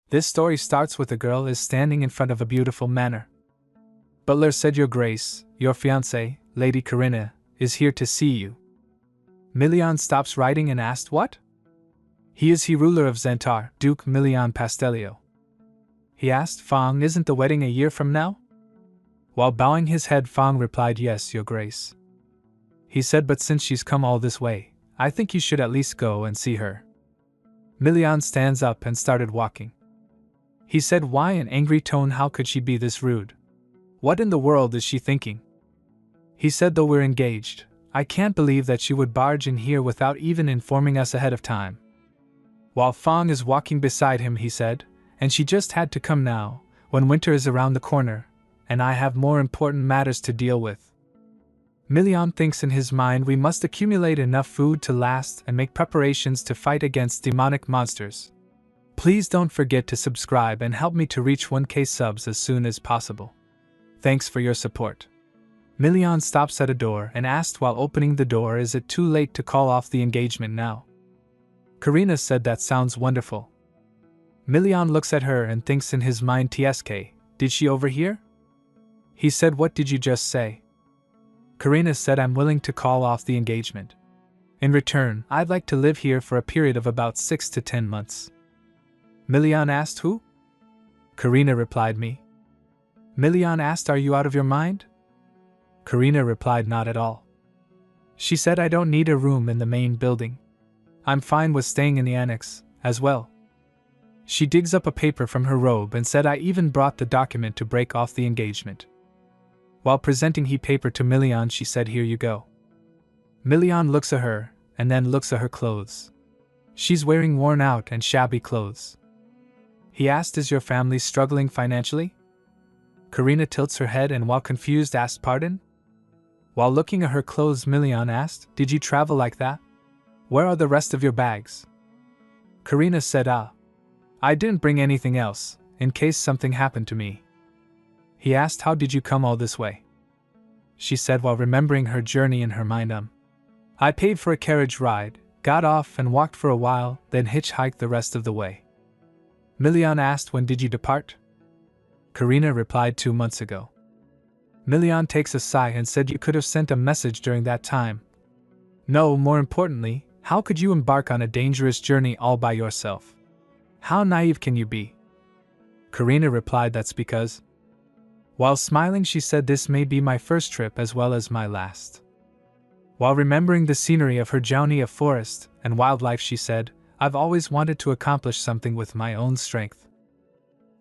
This story starts with a girl is standing in front of a beautiful manor. Butler said, "Your Grace, your fiancé, Lady Corinna, is here to see you." Milian stops writing and asked, "What?" "He is ruler of Xantar, Duke Milian Pastelio." He asked, "Fong, isn't the wedding a year from now?" While bowing his head, Fong replied, "Yes, Your Grace." He said, "But since she's come all this way, I think you should at least go and see her." Milian stands up and started walking. He said, "Why?" in angry tone, "How could she be this rude? What in the world is she thinking?" He said, "Though we're engaged, I can't believe that she would barge in here without even informing us ahead of time." While Fong is walking beside him, he said, "And she just had to come now, when winter is around the corner, and I have more important matters to deal with." Milian thinks in his mind, "We must accumulate enough food to last and make preparations to fight against demonic monsters. Please don't forget to subscribe and help me to reach 1K subs as soon as possible. Thanks for your support." Milian stops at a door and asked while opening the door, "Is it too late to call off the engagement now?" Corinna said, "That sounds wonderful." Milian looks at her and thinks in his mind, "TSK, did she overhear?" He said, "What did you just say?" Corinna said, "I'm willing to call off the engagement. In return, I'd like to live here for a period of about 6 to 10 months. Milian asked, "Who?" Corinna replied, "Me." Milian asked, "Are you out of your mind?" Corinna replied, "Not at all." She said, "I don't need a room in the main building. I'm fine with staying in the annex, as well." She digs up a paper from her robe and said, "I even brought the document to break off the engagement." While presenting the paper to Milian, she said, "Here you go." Milian looks at her, and then looks at her clothes. She's wearing worn out and shabby clothes. He asked, "Is your family struggling financially?" Corinna tilts her head and while confused asked, "Pardon?" While looking at her clothes, Milian asked, "Did you travel like that? Where are the rest of your bags?" Corinna said, I didn't bring anything else, in case something happened to me." He asked, "How did you come all this way?" She said while remembering her journey in her mind, "I paid for a carriage ride, got off and walked for a while, then hitchhiked the rest of the way." Milian asked, "When did you depart?" Corinna replied, 2 months ago. Milian takes a sigh and said, "You could have sent a message during that time. No, more importantly, how could you embark on a dangerous journey all by yourself? How naive can you be?" Corinna replied, "That's because..." While smiling, she said, "This may be my first trip as well as my last." While remembering the scenery of her journey of forest and wildlife, she said, "I've always wanted to accomplish something with my own strength."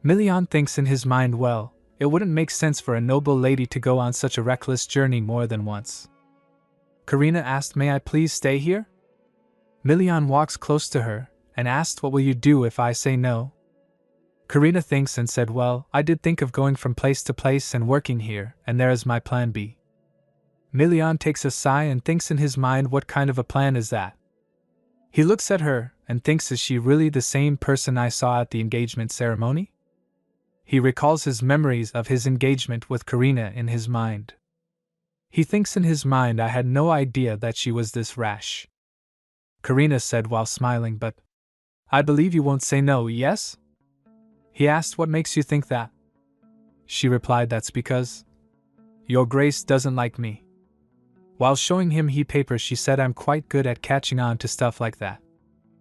Milian thinks in his mind, well, it wouldn't make sense for a noble lady to go on such a reckless journey more than once. Corinna asked, "May I please stay here?" Milian walks close to her and asked, "What will you do if I say no?" Corinna thinks and said, "Well, I did think of going from place to place and working here, and there is my plan B." Milian takes a sigh and thinks in his mind, what kind of a plan is that? He looks at her and thinks, is she really the same person I saw at the engagement ceremony? He recalls his memories of his engagement with Corinna in his mind. He thinks in his mind, I had no idea that she was this rash. Corinna said while smiling, "But I believe you won't say no, yes?" He asked, "What makes you think that?" She replied, "That's because Your Grace doesn't like me." While showing him the paper, she said, "I'm quite good at catching on to stuff like that.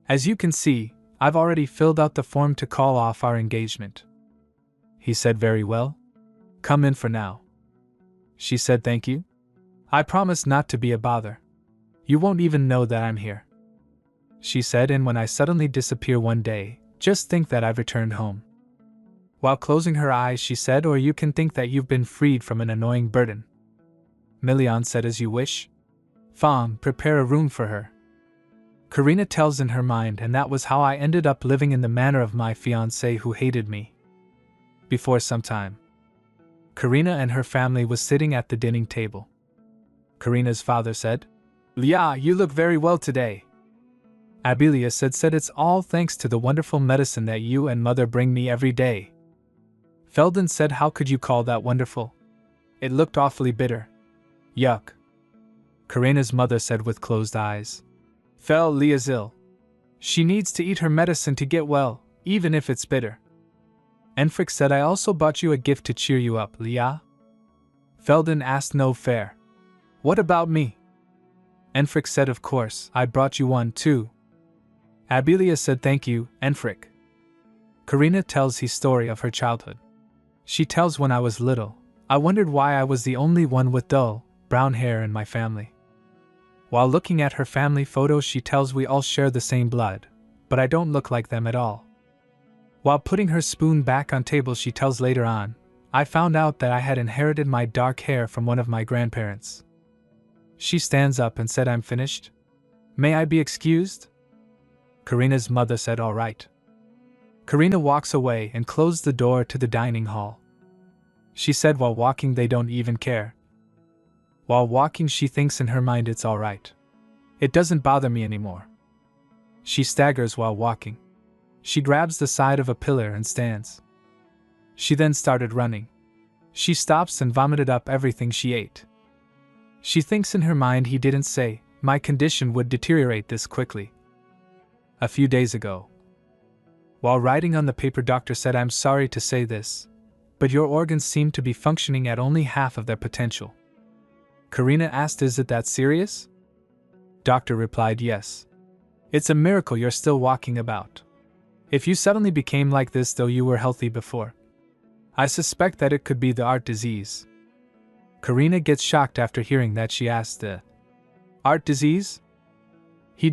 As you can see, I've already filled out the form to call off our engagement." He said, "Very well. Come in for now." She said, "Thank you. I promise not to be a bother. You won't even know that I'm here." She said, "And when I suddenly disappear one day, just think that I've returned home." While closing her eyes, she said, "Or you can think that you've been freed from an annoying burden." Milian said, "As you wish. Fong, prepare a room for her." Corinna tells in her mind, "And that was how I ended up living in the manor of my fiancé who hated me." Before some time, Corinna and her family was sitting at the dining table. Corinna's father said, "Lia, you look very well today." Abilia said, "It's all thanks to the wonderful medicine that you and mother bring me every day." Felden said, "How could you call that wonderful? It looked awfully bitter." "Yuck." Corinna's mother said with closed eyes. "Lia's ill. She needs to eat her medicine to get well, even if it's bitter." Enfric said, I also bought you a gift to cheer you up, Leah. Felden asked, no fair. What about me? Enfric said, of course, I brought you one too. Abelia said, thank you, Enfric. Karina tells his story of her childhood. She tells, when I was little, I wondered why I was the only one with dull, brown hair in my family. While looking at her family photos, she tells, we all share the same blood, but I don't look like them at all. While putting her spoon back on table, she tells, later on, I found out that I had inherited my dark hair from one of my grandparents. She stands up and said, I'm finished. May I be excused? Karina's mother said, all right. Karina walks away and closed the door to the dining hall. She said, while walking, they don't even care. While walking, she thinks in her mind, it's all right. It doesn't bother me anymore. She staggers while walking. She grabs the side of a pillar and stands. She then started running. She stops and vomited up everything she ate. She thinks in her mind, he didn't say, my condition would deteriorate this quickly. A few days ago, while writing on the paper, doctor said, I'm sorry to say this, but your organs seem to be functioning at only half of their potential. Karina asked, is it that serious? Doctor replied, yes. It's a miracle you're still walking about. If you suddenly became like this, though you were healthy before, I suspect that it could be the art disease. Karina gets shocked after hearing that. She asked, the art disease?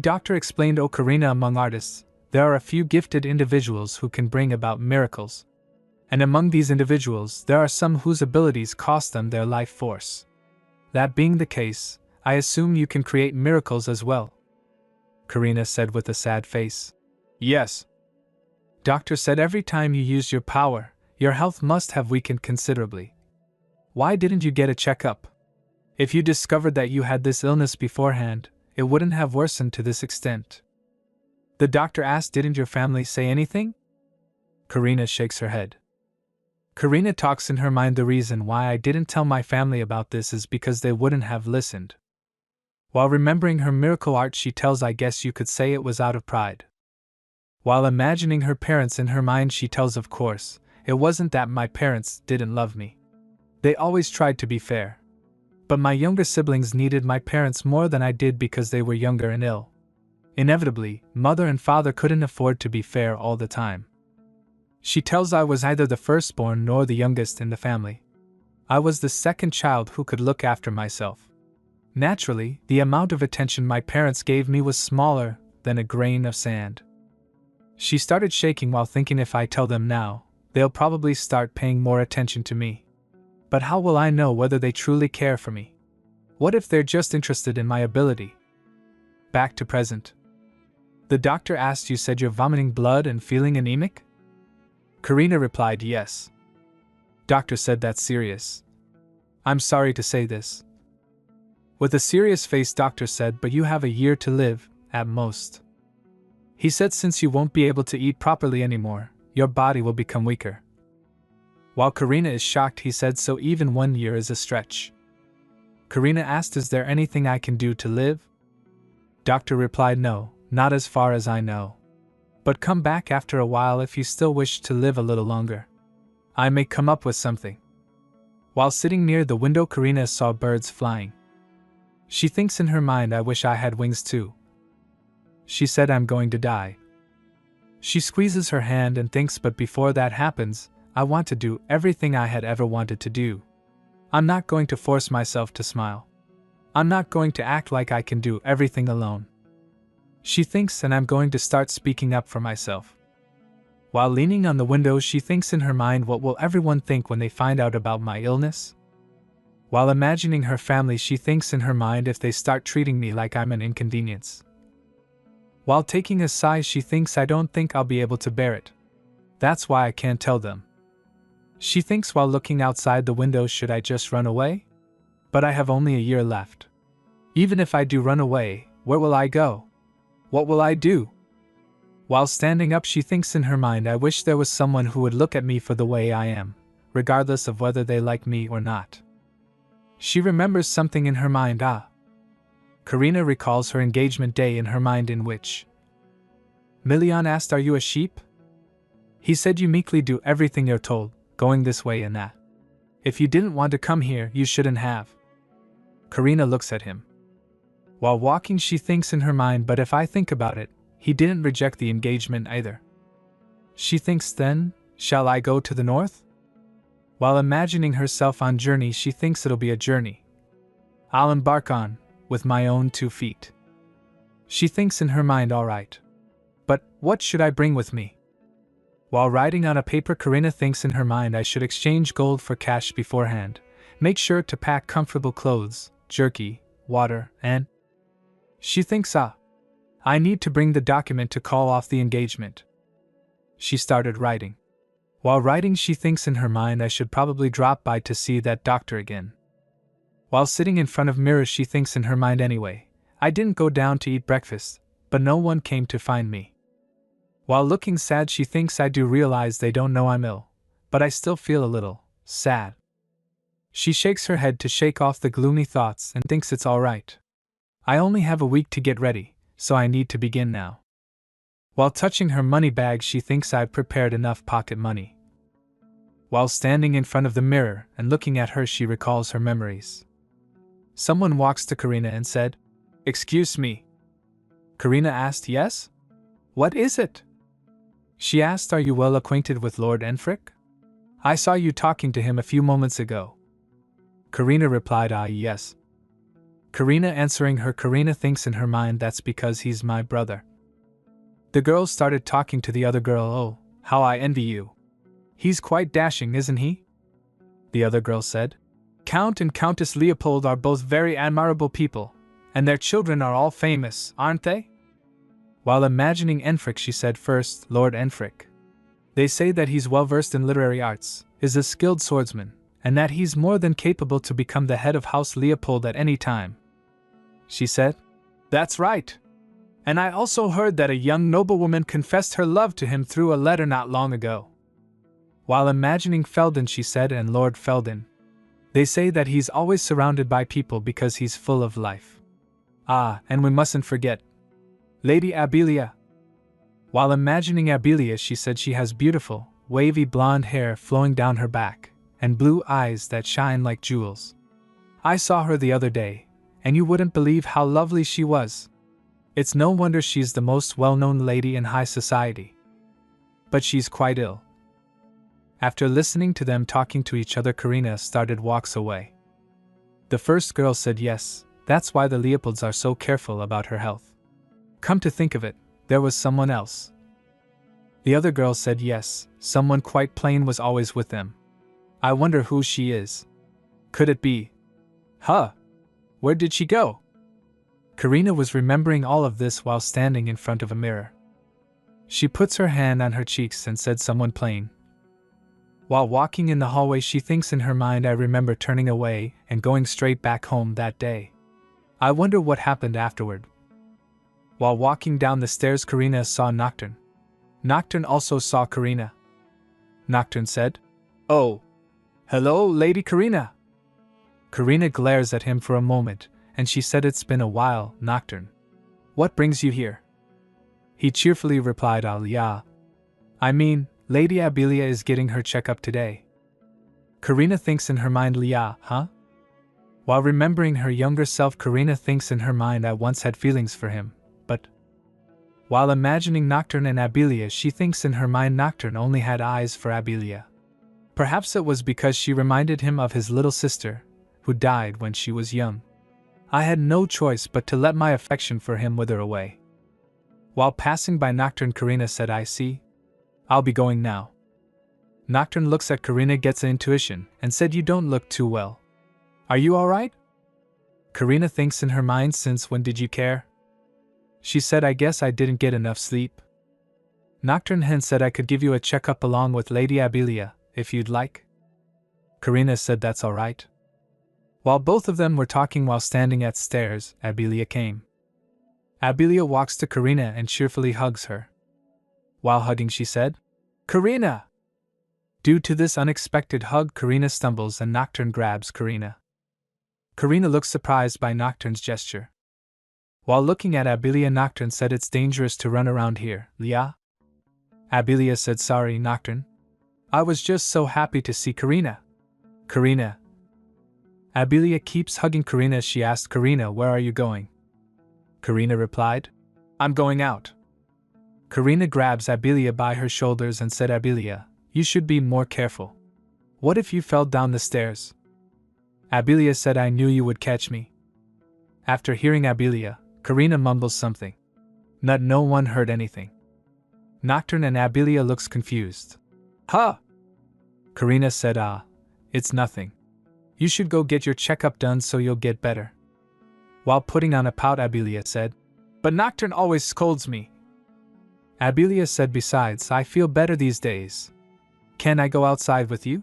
Doctor explained, oh Karina, among artists, there are a few gifted individuals who can bring about miracles. And among these individuals, there are some whose abilities cost them their life force. That being the case, I assume you can create miracles as well. Karina said with a sad face. Yes. Doctor said, every time you use your power, your health must have weakened considerably. Why didn't you get a checkup? If you discovered that you had this illness beforehand, it wouldn't have worsened to this extent. The doctor asked, didn't your family say anything? Karina shakes her head. Karina talks in her mind, the reason why I didn't tell my family about this is because they wouldn't have listened. While remembering her miracle art, she tells, I guess you could say it was out of pride. While imagining her parents in her mind, she tells, of course, it wasn't that my parents didn't love me. They always tried to be fair. But my younger siblings needed my parents more than I did because they were younger and ill. Inevitably, mother and father couldn't afford to be fair all the time. She tells, I was neither the firstborn nor the youngest in the family. I was the second child who could look after myself. Naturally, the amount of attention my parents gave me was smaller than a grain of sand. She started shaking while thinking, if I tell them now, they'll probably start paying more attention to me. But how will I know whether they truly care for me? What if they're just interested in my ability? Back to present. The doctor asked, you said you're vomiting blood and feeling anemic? Karina replied, yes. Doctor said, that's serious. I'm sorry to say this. With a serious face, doctor said, but you have a year to live, at most. He said, since you won't be able to eat properly anymore, your body will become weaker. While Karina is shocked, he said, so even 1 year is a stretch. Karina asked, is there anything I can do to live? Doctor replied, no, not as far as I know. But come back after a while if you still wish to live a little longer. I may come up with something. While sitting near the window, Karina saw birds flying. She thinks in her mind, I wish I had wings too. She said, I'm going to die. She squeezes her hand and thinks, but before that happens, I want to do everything I had ever wanted to do. I'm not going to force myself to smile. I'm not going to act like I can do everything alone. She thinks, and I'm going to start speaking up for myself. While leaning on the window, she thinks in her mind, what will everyone think when they find out about my illness? While imagining her family, she thinks in her mind, if they start treating me like I'm an inconvenience. While taking a sigh, she thinks, I don't think I'll be able to bear it. That's why I can't tell them. She thinks while looking outside the window, should I just run away? But I have only a year left. Even if I do run away, where will I go? What will I do? While standing up, she thinks in her mind, I wish there was someone who would look at me for the way I am, regardless of whether they like me or not. She remembers something in her mind. Karina recalls her engagement day in her mind, in which Milian asked, are you a sheep? He said you meekly do everything you're told, going this way and that. If you didn't want to come here, you shouldn't have. Karina looks at him. While walking, she thinks in her mind, but if I think about it, he didn't reject the engagement either. She thinks then, shall I go to the north? While imagining herself on journey, she thinks it'll be a journey I'll embark on, with my own 2 feet. She thinks in her mind, all right. But what should I bring with me? While writing on a paper, Karina thinks in her mind, I should exchange gold for cash beforehand, make sure to pack comfortable clothes, jerky, water, and she thinks, I need to bring the document to call off the engagement. She started writing. While writing, she thinks in her mind, I should probably drop by to see that doctor again. While sitting in front of mirrors, she thinks in her mind, anyway, I didn't go down to eat breakfast, but no one came to find me. While looking sad, she thinks I do realize they don't know I'm ill, but I still feel a little sad. She shakes her head to shake off the gloomy thoughts and thinks it's all right. I only have a week to get ready, so I need to begin now. While touching her money bag, she thinks I've prepared enough pocket money. While standing in front of the mirror and looking at her, she recalls her memories. Someone walks to Karina and said, Excuse me. Karina asked, Yes? What is it? She asked, Are you well acquainted with Lord Enfrick? I saw you talking to him a few moments ago. Karina replied, Yes. Karina answering her, Karina thinks in her mind, that's because he's my brother. The girl started talking to the other girl, Oh, how I envy you. He's quite dashing, isn't he? The other girl said, Count and Countess Leopold are both very admirable people, and their children are all famous, aren't they? While imagining Enfrick, she said, First, Lord Enfrick. They say that he's well versed in literary arts, is a skilled swordsman, and that he's more than capable to become the head of House Leopold at any time. She said, That's right. And I also heard that a young noblewoman confessed her love to him through a letter not long ago. While imagining Felden, she said, And Lord Felden. They say that he's always surrounded by people because he's full of life. And we mustn't forget Lady Abelia. While imagining Abelia, she said she has beautiful, wavy blonde hair flowing down her back, and blue eyes that shine like jewels. I saw her the other day, and you wouldn't believe how lovely she was. It's no wonder she's the most well-known lady in high society. But she's quite ill. After listening to them talking to each other, Karina walks away. The first girl said, Yes, that's why the Leopolds are so careful about her health. Come to think of it, there was someone else. The other girl said, Yes, someone quite plain was always with them. I wonder who she is. Could it be? Where did she go? Karina was remembering all of this while standing in front of a mirror. She puts her hand on her cheeks and said, Someone plain. While walking in the hallway, she thinks in her mind, I remember turning away and going straight back home that day. I wonder what happened afterward. While walking down the stairs, Karina saw Nocturne. Nocturne also saw Karina. Nocturne said, Oh, hello, Lady Karina. Karina glares at him for a moment, and she said, It's been a while, Nocturne. What brings you here? He cheerfully replied, Yeah. I mean, Lady Abelia is getting her checkup today. Karina thinks in her mind, Leah, While remembering her younger self, Karina thinks in her mind, I once had feelings for him, but... While imagining Nocturne and Abelia, she thinks in her mind Nocturne only had eyes for Abelia. Perhaps it was because she reminded him of his little sister, who died when she was young. I had no choice but to let my affection for him wither away. While passing by Nocturne, Karina said, I see. I'll be going now. Nocturne looks at Karina, gets an intuition, and said, You don't look too well. Are you all right? Karina thinks in her mind, Since when did you care? She said, I guess I didn't get enough sleep. Nocturne then said, I could give you a checkup along with Lady Abelia, if you'd like. Karina said, That's all right. While both of them were talking while standing at stairs, Abelia came. Abelia walks to Karina and cheerfully hugs her. While hugging, she said, Karina! Due to this unexpected hug, Karina stumbles and Nocturne grabs Karina. Karina looks surprised by Nocturne's gesture. While looking at Abelia, Nocturne said, It's dangerous to run around here, Leah. Abilia said, sorry, Nocturne. I was just so happy to see Karina. Karina. Abilia keeps hugging Karina as she asked, Karina, where are you going? Karina replied, I'm going out. Karina grabs Abilia by her shoulders and said, Abilia, you should be more careful. What if you fell down the stairs? Abilia said, I knew you would catch me. After hearing Abilia, Karina mumbles something. No one heard anything. Nocturne and Abilia looks confused. Huh? Karina said, it's nothing. You should go get your checkup done so you'll get better. While putting on a pout, Abilia said, but Nocturne always scolds me. Abilia said, besides, I feel better these days. Can I go outside with you?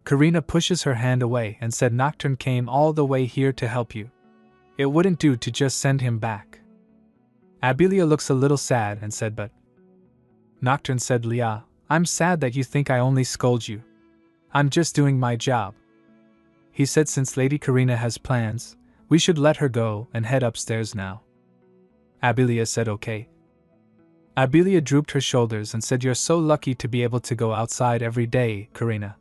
Karina pushes her hand away and said, Nocturne came all the way here to help you. It wouldn't do to just send him back. Abilia looks a little sad and said, but. Nocturne said, Leah, I'm sad that you think I only scold you. I'm just doing my job. He said, since Lady Karina has plans, we should let her go and head upstairs now. Abilia said, okay. Abilia drooped her shoulders and said, you're so lucky to be able to go outside every day, Karina.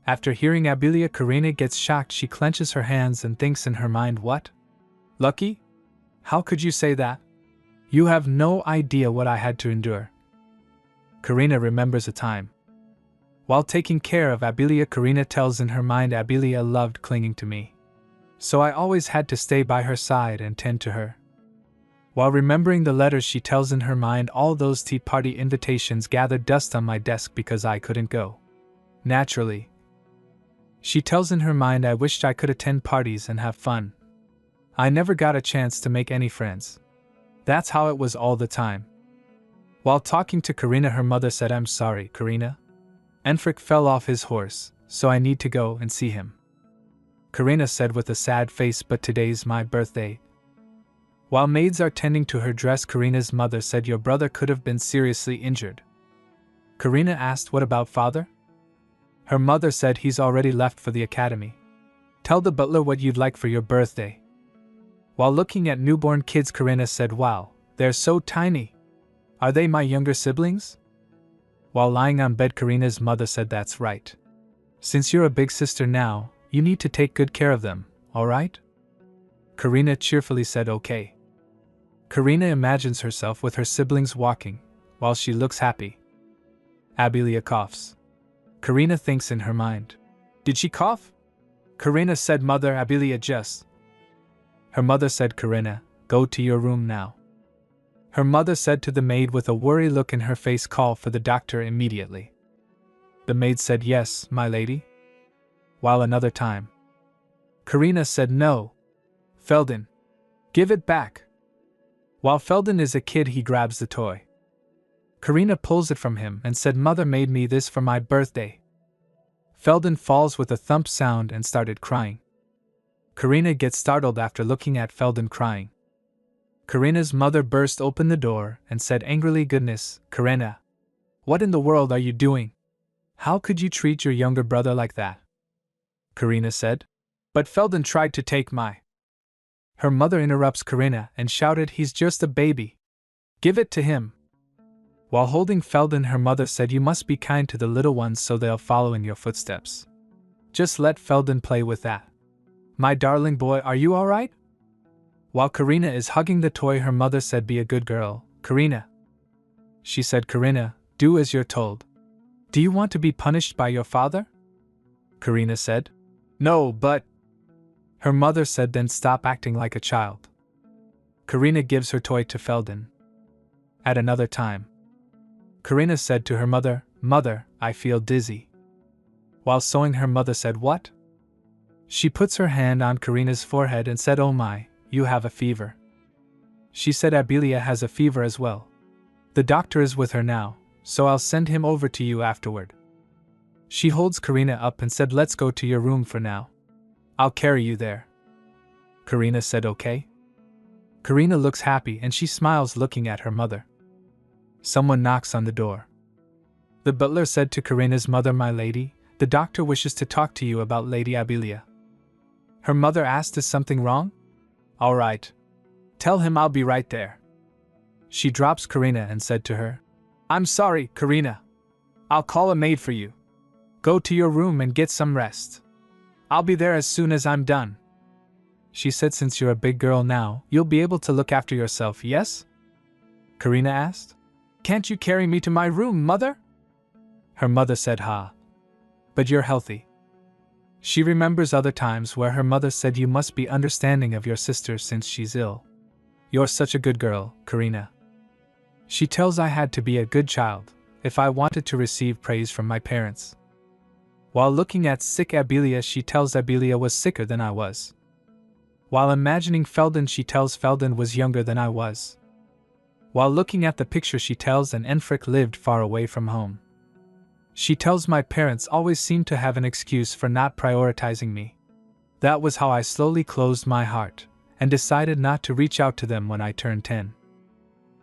After hearing Abilia, Karina gets shocked. She clenches her hands and thinks in her mind, what? Lucky? How could you say that? You have no idea what I had to endure. Karina remembers a time. While taking care of Abilia, Karina tells in her mind, Abilia loved clinging to me. So I always had to stay by her side and tend to her. While remembering the letters, she tells in her mind, all those tea party invitations gathered dust on my desk because I couldn't go. Naturally. She tells in her mind, I wished I could attend parties and have fun. I never got a chance to make any friends. That's how it was all the time. While talking to Karina, her mother said, I'm sorry, Karina. Enfric fell off his horse, so I need to go and see him. Karina said with a sad face, but today's my birthday. While maids are tending to her dress, Karina's mother said, your brother could have been seriously injured. Karina asked, what about father? Her mother said, he's already left for the academy. Tell the butler what you'd like for your birthday. While looking at newborn kids, Karina said, wow, they're so tiny. Are they my younger siblings? While lying on bed, Karina's mother said, that's right. Since you're a big sister now, you need to take good care of them, alright? Karina cheerfully said, okay. Karina imagines herself with her siblings walking, while she looks happy. Abilia coughs. Karina thinks in her mind. Did she cough? Karina said, Mother, Abilia just. Her mother said, Karina, go to your room now. Her mother said to the maid with a worried look in her face, call for the doctor immediately. The maid said, yes, my lady. While another time. Karina said, no. Felden. Give it back. While Felden is a kid, he grabs the toy. Karina pulls it from him and said, Mother made me this for my birthday. Felden falls with a thump sound and started crying. Karina gets startled after looking at Felden crying. Karina's mother burst open the door and said angrily, goodness, Karina. What in the world are you doing? How could you treat your younger brother like that? Karina said. But Felden tried to take my. Her mother interrupts Karina and shouted, he's just a baby. Give it to him. While holding Felden, her mother said, you must be kind to the little ones so they'll follow in your footsteps. Just let Felden play with that. My darling boy, are you alright? While Karina is hugging the toy, her mother said, be a good girl, Karina. She said, Karina, do as you're told. Do you want to be punished by your father? Karina said, no, but. Her mother said, then stop acting like a child. Karina gives her toy to Felden. At another time. Karina said to her mother, Mother, I feel dizzy. While sewing, her mother said, what? She puts her hand on Karina's forehead and said, oh my, you have a fever. She said, Abilia has a fever as well. The doctor is with her now, so I'll send him over to you afterward. She holds Karina up and said, let's go to your room for now. I'll carry you there. Karina said, okay. Karina looks happy and she smiles looking at her mother. Someone knocks on the door. The butler said to Karina's mother, my lady, the doctor wishes to talk to you about Lady Abilia. Her mother asked, is something wrong? All right. Tell him I'll be right there. She drops Karina and said to her, I'm sorry, Karina. I'll call a maid for you. Go to your room and get some rest. I'll be there as soon as I'm done. She said, since you're a big girl now, you'll be able to look after yourself, yes? Karina asked. Can't you carry me to my room, mother? Her mother said, ha. But you're healthy. She remembers other times where her mother said you must be understanding of your sister since she's ill. You're such a good girl, Karina. She tells I had to be a good child if I wanted to receive praise from my parents. While looking at sick Abelia, she tells Abelia was sicker than I was. While imagining Felden, she tells Felden was younger than I was. While looking at the picture, she tells an Enfric lived far away from home. She tells my parents always seemed to have an excuse for not prioritizing me. That was how I slowly closed my heart and decided not to reach out to them when I turned 10.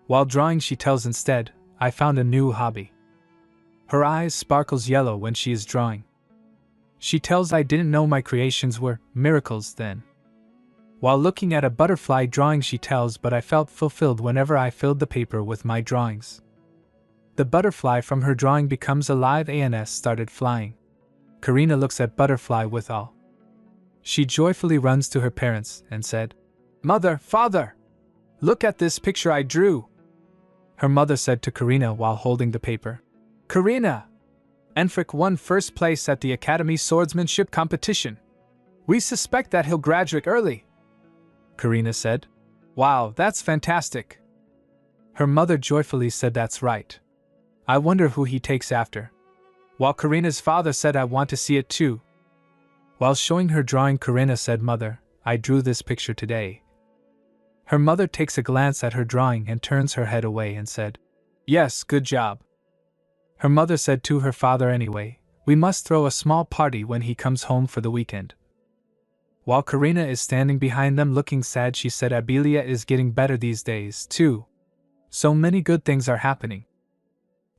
While drawing, she tells instead, I found a new hobby. Her eyes sparkles yellow when she is drawing. She tells I didn't know my creations were miracles then. While looking at a butterfly drawing, she tells, but I felt fulfilled whenever I filled the paper with my drawings. The butterfly from her drawing becomes alive and started flying. Karina looks at butterfly with awe. She joyfully runs to her parents and said, Mother, Father, look at this picture I drew. Her mother said to Karina while holding the paper, Karina, Enfric won first place at the Academy Swordsmanship competition. We suspect that he'll graduate early. Karina said, Wow, that's fantastic. Her mother joyfully said, That's right. I wonder who he takes after. While Karina's father said, I want to see it too. While showing her drawing, Karina said, Mother, I drew this picture today. Her mother takes a glance at her drawing and turns her head away and said, Yes, good job. Her mother said to her father, Anyway, we must throw a small party when he comes home for the weekend. While Karina is standing behind them looking sad, she said, Abelia is getting better these days, too. So many good things are happening.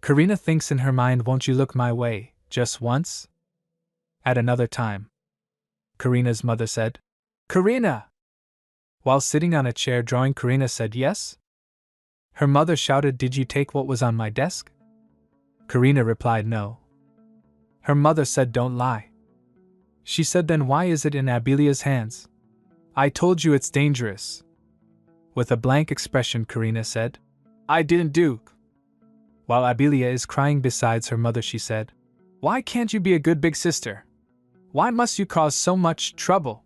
Karina thinks in her mind, Won't you look my way, just once? At another time. Karina's mother said, Karina! While sitting on a chair drawing, Karina said, Yes? Her mother shouted, Did you take what was on my desk? Karina replied, No. Her mother said, Don't lie. She said, Then why is it in Abelia's hands? I told you it's dangerous. With a blank expression, Karina said, I didn't do. While Abelia is crying besides her mother, she said, Why can't you be a good big sister? Why must you cause so much trouble?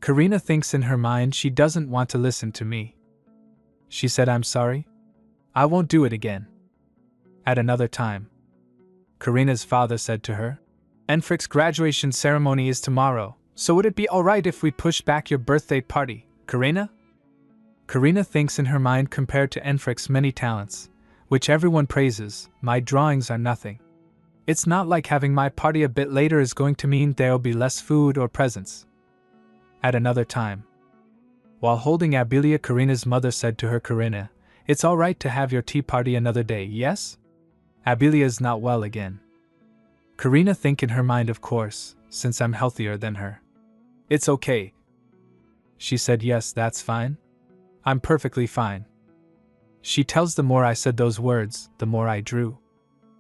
Karina thinks in her mind she doesn't want to listen to me. She said, I'm sorry. I won't do it again. At another time. Karina's father said to her, Enfric's graduation ceremony is tomorrow, so would it be alright if we push back your birthday party, Karina? Karina thinks in her mind, compared to Enfric's many talents, which everyone praises, my drawings are nothing. It's not like having my party a bit later is going to mean there'll be less food or presents. At another time. While holding Abelia, Karina's mother said to her, Karina, it's alright to have your tea party another day, yes? Abelia's not well again. Karina think in her mind, of course, since I'm healthier than her. It's okay. She said, Yes, that's fine. I'm perfectly fine. She tells, the more I said those words, the more I drew.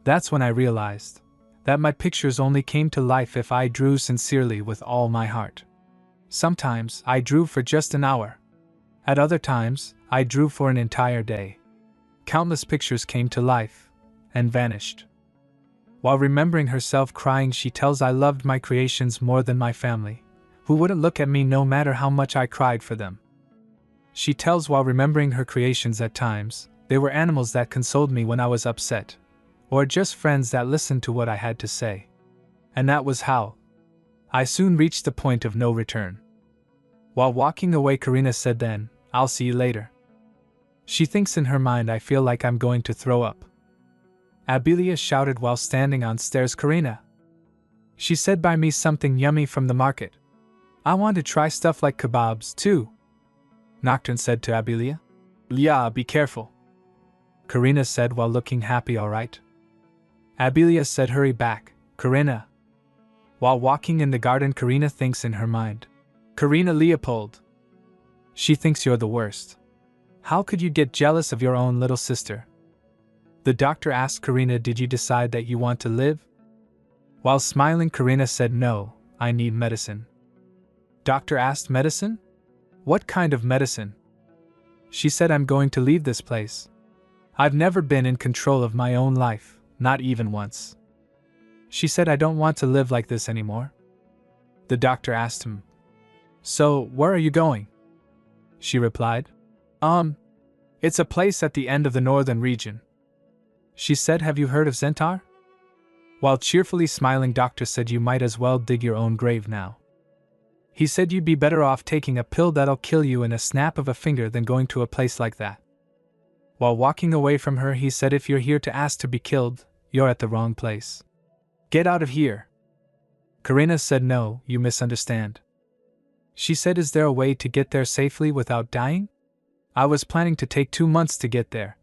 That's when I realized that my pictures only came to life if I drew sincerely with all my heart. Sometimes I drew for just an hour. At other times, I drew for an entire day. Countless pictures came to life and vanished. While remembering herself crying, she tells, I loved my creations more than my family, who wouldn't look at me no matter how much I cried for them. She tells, while remembering her creations, at times, they were animals that consoled me when I was upset, or just friends that listened to what I had to say. And that was how I soon reached the point of no return. While walking away, Karina said, Then, I'll see you later. She thinks in her mind, I feel like I'm going to throw up. Abelia shouted while standing on stairs, Karina. She said, Buy me something yummy from the market. I want to try stuff like kebabs, too. Nocturne said to Abelia. Yeah, be careful. Karina said while looking happy, All right. Abelia said, Hurry back, Karina. While walking in the garden, Karina thinks in her mind, Karina Leopold. She thinks you're the worst. How could you get jealous of your own little sister? The doctor asked Karina, did you decide that you want to live? While smiling, Karina said, no, I need medicine. Doctor asked, medicine? What kind of medicine? She said, I'm going to leave this place. I've never been in control of my own life, not even once. She said, I don't want to live like this anymore. The doctor asked him, so, where are you going? She replied, it's a place at the end of the northern region. She said, have you heard of Zentar? While cheerfully smiling, doctor said, you might as well dig your own grave now. He said you'd be better off taking a pill that'll kill you in a snap of a finger than going to a place like that. While walking away from her, he said, if you're here to ask to be killed, you're at the wrong place. Get out of here. Karina said, no, you misunderstand. She said, is there a way to get there safely without dying? I was planning to take 2 months to get there.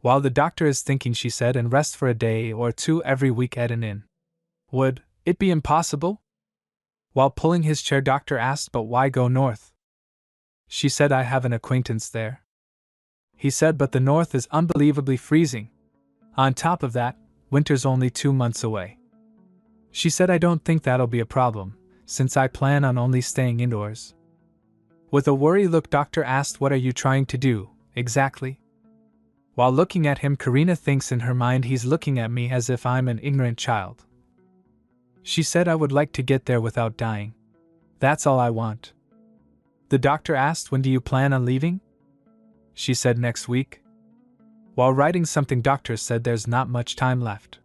While the doctor is thinking, she said, and rest for a day or two every week at an inn. Would it be impossible? While pulling his chair, doctor asked, but why go north? She said, I have an acquaintance there. He said, but the north is unbelievably freezing. On top of that, winter's only 2 months away. She said, I don't think that'll be a problem, since I plan on only staying indoors. With a worried look, doctor asked, what are you trying to do, exactly? While looking at him, Karina thinks in her mind, he's looking at me as if I'm an ignorant child. She said, I would like to get there without dying. That's all I want. The doctor asked, when do you plan on leaving? She said, next week. While writing something, doctor said, there's not much time left.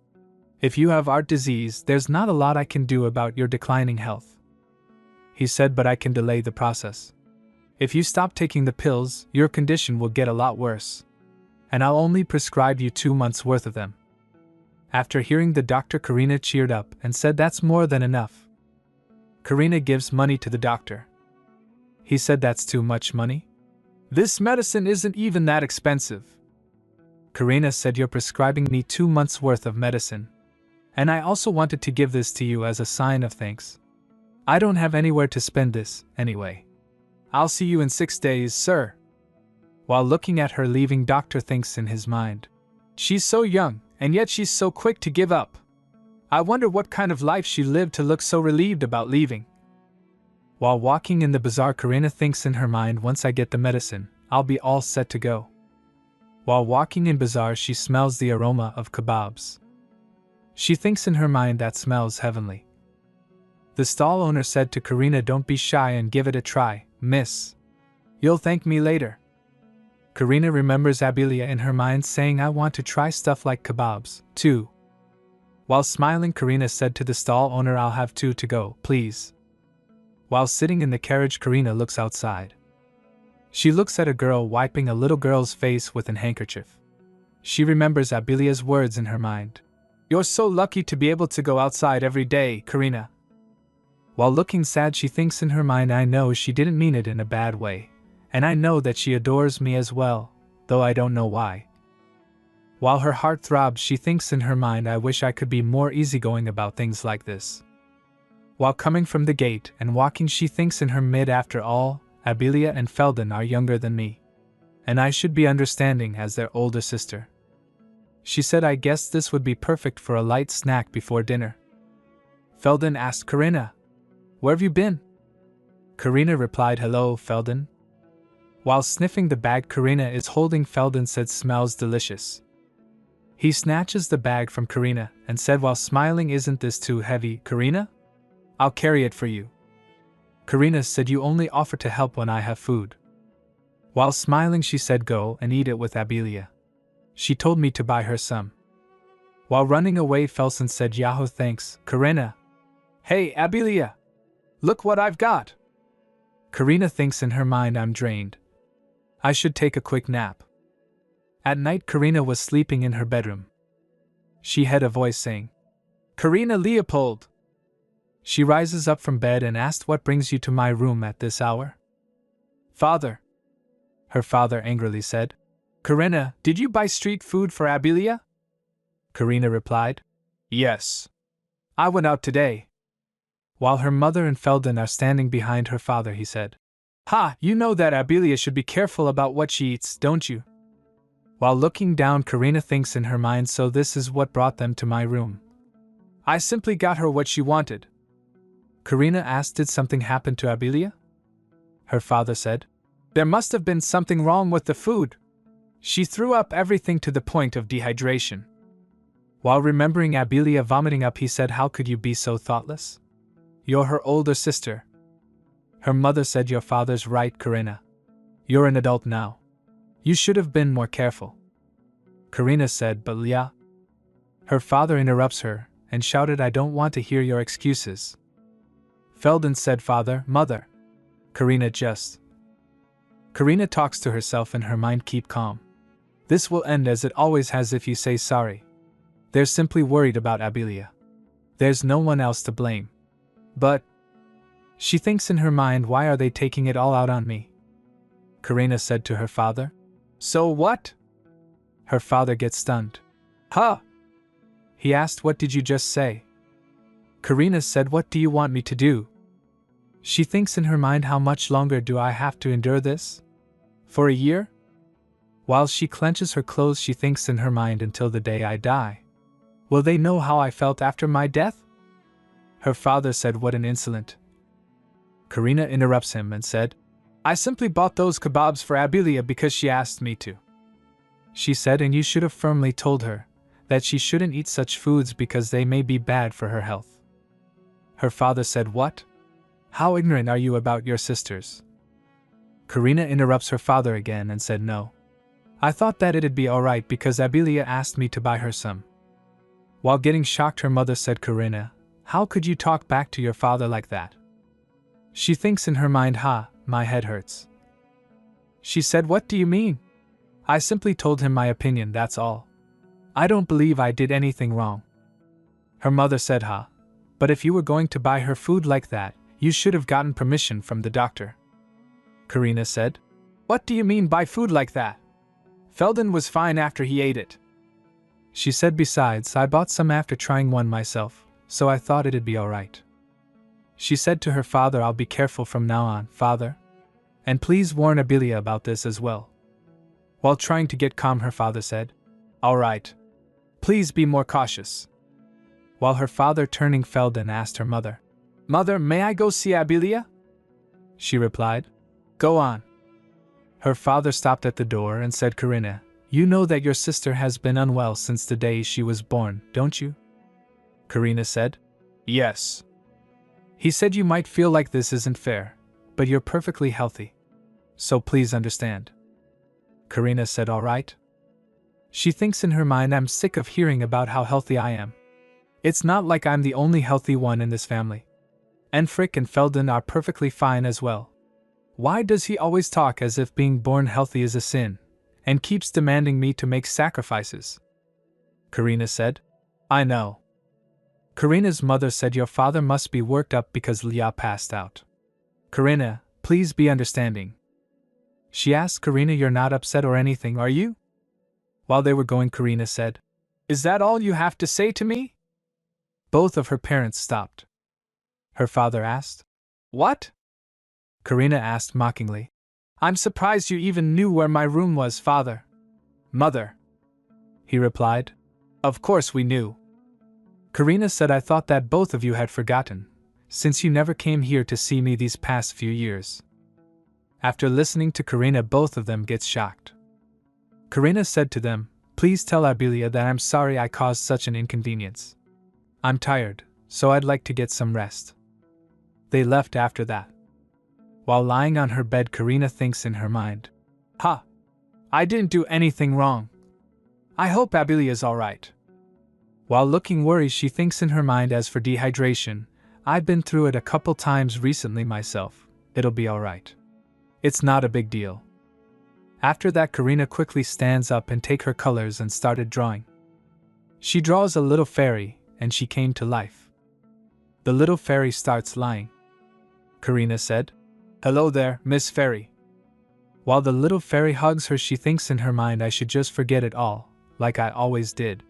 If you have heart disease, there's not a lot I can do about your declining health. He said, but I can delay the process. If you stop taking the pills, your condition will get a lot worse. And I'll only prescribe you 2 months worth of them. After hearing the doctor, Karina cheered up and said, that's more than enough. Karina gives money to the doctor. He said, that's too much money? This medicine isn't even that expensive. Karina said, you're prescribing me 2 months worth of medicine. And I also wanted to give this to you as a sign of thanks. I don't have anywhere to spend this, anyway. I'll see you in 6 days, sir. While looking at her leaving, doctor thinks in his mind, she's so young, and yet she's so quick to give up. I wonder what kind of life she lived to look so relieved about leaving. While walking in the bazaar, Karina thinks in her mind, once I get the medicine, I'll be all set to go. While walking in bazaar, she smells the aroma of kebabs. She thinks in her mind, that smells heavenly. The stall owner said to Karina, don't be shy and give it a try, miss. You'll thank me later. Karina remembers Abilia in her mind saying, I want to try stuff like kebabs, too. While smiling, Karina said to the stall owner, I'll have 2 to go, please. While sitting in the carriage, Karina looks outside. She looks at a girl wiping a little girl's face with an handkerchief. She remembers Abilia's words in her mind. You're so lucky to be able to go outside every day, Karina. While looking sad, she thinks in her mind, I know she didn't mean it in a bad way. And I know that she adores me as well, though I don't know why. While her heart throbs, she thinks in her mind, I wish I could be more easygoing about things like this. While coming from the gate and walking, she thinks in her mid, after all, Abilia and Felden are younger than me. And I should be understanding as their older sister. She said, I guess this would be perfect for a light snack before dinner. Felden asked Karina, where have you been? Karina replied, hello, Felden. While sniffing the bag Karina is holding, Felden said, smells delicious. He snatches the bag from Karina and said while smiling, isn't this too heavy, Karina? I'll carry it for you. Karina said, you only offer to help when I have food. While smiling, she said, go and eat it with Abilia. She told me to buy her some. While running away, Felsen said, Yahoo, thanks, Karina. Hey, Abilia! Look what I've got! Karina thinks in her mind, I'm drained. I should take a quick nap. At night, Karina was sleeping in her bedroom. She heard a voice saying, Karina Leopold! She rises up from bed and asked, what brings you to my room at this hour? Father. Her father angrily said, Karina, did you buy street food for Abilia? Karina replied, yes. I went out today. While her mother and Felden are standing behind her father, he said, Ha, you know that Abilia should be careful about what she eats, don't you? While looking down, Karina thinks in her mind, so this is what brought them to my room. I simply got her what she wanted. Karina asked, did something happen to Abilia? Her father said, there must have been something wrong with the food. She threw up everything to the point of dehydration. While remembering Abilia vomiting up, he said, how could you be so thoughtless? You're her older sister. Her mother said, your father's right, Karina. You're an adult now. You should have been more careful. Karina said, but Lia. Her father interrupts her and shouted, I don't want to hear your excuses. Felden said, father, mother. Karina talks to herself in her mind, keep calm. This will end as it always has if you say sorry. They're simply worried about Abilia. There's no one else to blame. But she thinks in her mind, why are they taking it all out on me? Karina said to her father, so what? Her father gets stunned. Huh? He asked, what did you just say? Karina said, what do you want me to do? She thinks in her mind, how much longer do I have to endure this? For a year? While she clenches her clothes, she thinks in her mind, until the day I die. Will they know how I felt after my death? Her father said, what an insolent. Karina interrupts him and said, I simply bought those kebabs for Abilia because she asked me to. She said, and you should have firmly told her that she shouldn't eat such foods because they may be bad for her health. Her father said, what? How ignorant are you about your sisters? Karina interrupts her father again and said, no. I thought that it'd be alright because Abilia asked me to buy her some. While getting shocked, her mother said, Karina, how could you talk back to your father like that? She thinks in her mind, my head hurts. She said, what do you mean? I simply told him my opinion, that's all. I don't believe I did anything wrong. Her mother said, but if you were going to buy her food like that, you should have gotten permission from the doctor. Karina said, what do you mean buy food like that? Felden was fine after he ate it. She said, besides, I bought some after trying one myself, so I thought it'd be alright. She said to her father, I'll be careful from now on, father. And please warn Abilia about this as well. While trying to get calm, her father said, alright. Please be more cautious. While her father, turning Felden, asked her mother, Mother, may I go see Abilia? She replied, go on. Her father stopped at the door and said, Karina, you know that your sister has been unwell since the day she was born, don't you? Karina said, yes. He said, you might feel like this isn't fair, but you're perfectly healthy. So please understand. Karina said, all right. She thinks in her mind, I'm sick of hearing about how healthy I am. It's not like I'm the only healthy one in this family. And Frick and Felden are perfectly fine as well. Why does he always talk as if being born healthy is a sin, and keeps demanding me to make sacrifices? Karina said, I know. Karina's mother said, your father must be worked up because Lia passed out. Karina, please be understanding. She asked Karina, you're not upset or anything, are you? While they were going, Karina said, is that all you have to say to me? Both of her parents stopped. Her father asked, what? Karina asked mockingly, I'm surprised you even knew where my room was, father. Mother. He replied, of course we knew. Karina said, I thought that both of you had forgotten, since you never came here to see me these past few years. After listening to Karina, both of them get shocked. Karina said to them, please tell Abilia that I'm sorry I caused such an inconvenience. I'm tired, so I'd like to get some rest. They left after that. While lying on her bed, Karina thinks in her mind, I didn't do anything wrong. I hope Abilia's alright. While looking worried, she thinks in her mind, as for dehydration, I've been through it a couple times recently myself, it'll be alright. It's not a big deal. After that, Karina quickly stands up and take her colors and started drawing. She draws a little fairy, and she came to life. The little fairy starts lying. Karina said, hello there, Miss Fairy. While the little fairy hugs her, she thinks in her mind, I should just forget it all, like I always did.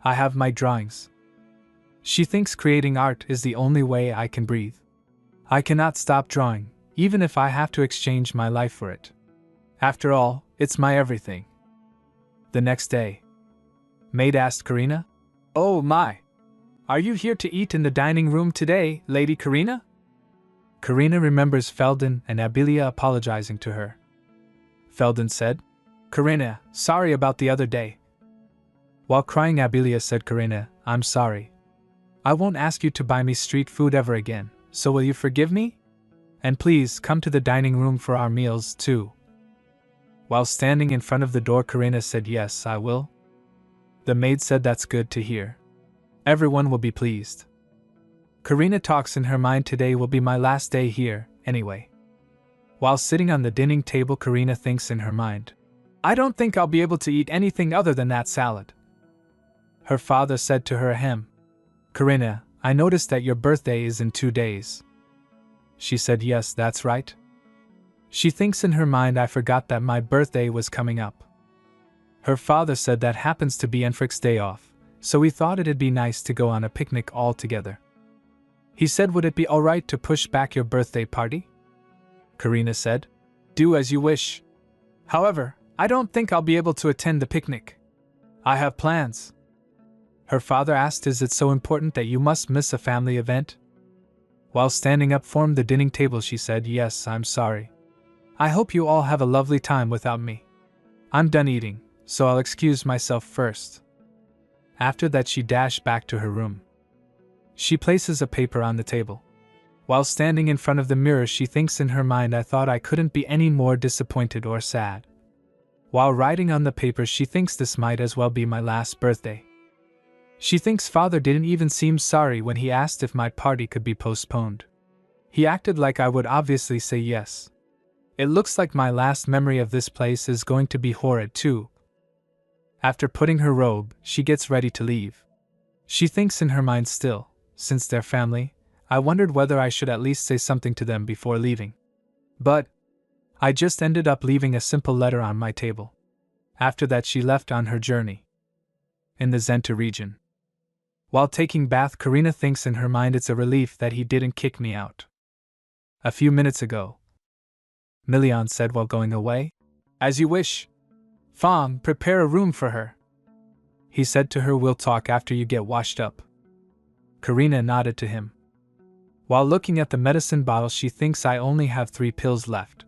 I have my drawings. She thinks creating art is the only way I can breathe. I cannot stop drawing, even if I have to exchange my life for it. After all, it's my everything. The next day, maid asked Karina, "Oh my! Are you here to eat in the dining room today, Lady Karina?" Karina remembers Feldon and Abilia apologizing to her. Feldon said, "Karina, sorry about the other day." While crying, Abilia said, "Karina, I'm sorry. I won't ask you to buy me street food ever again, so will you forgive me? And please come to the dining room for our meals, too." While standing in front of the door, Karina said, "Yes, I will." The maid said, "That's good to hear. Everyone will be pleased." Karina talks in her mind, "Today will be my last day here, anyway." While sitting on the dining table, Karina thinks in her mind, "I don't think I'll be able to eat anything other than that salad." Her father said to her, "Ahem. Karina, I noticed that your birthday is in 2 days." She said, "Yes, that's right." She thinks in her mind, "I forgot that my birthday was coming up." Her father said that happens to be Enfric's day off, so he thought it'd be nice to go on a picnic all together. He said, "Would it be alright to push back your birthday party?" Karina said, "Do as you wish. However, I don't think I'll be able to attend the picnic. I have plans." Her father asked, "Is it so important that you must miss a family event?" While standing up from the dining table, she said, "Yes, I'm sorry. I hope you all have a lovely time without me. I'm done eating, so I'll excuse myself first." After that, she dashed back to her room. She places a paper on the table. While standing in front of the mirror, she thinks in her mind, "I thought I couldn't be any more disappointed or sad." While writing on the paper, she thinks, "This might as well be my last birthday." She thinks father didn't even seem sorry when he asked if my party could be postponed. He acted like I would obviously say yes. It looks like my last memory of this place is going to be horrid too. After putting her robe, she gets ready to leave. She thinks in her mind still, since they're family, I wondered whether I should at least say something to them before leaving. But I just ended up leaving a simple letter on my table. After that, she left on her journey. In the Zenta region. While taking bath, Karina thinks in her mind, it's a relief that he didn't kick me out. A few minutes ago, Milian said while going away, "As you wish. Fong, prepare a room for her." He said to her, "We'll talk after you get washed up." Karina nodded to him. While looking at the medicine bottle, she thinks, I only have 3 pills left.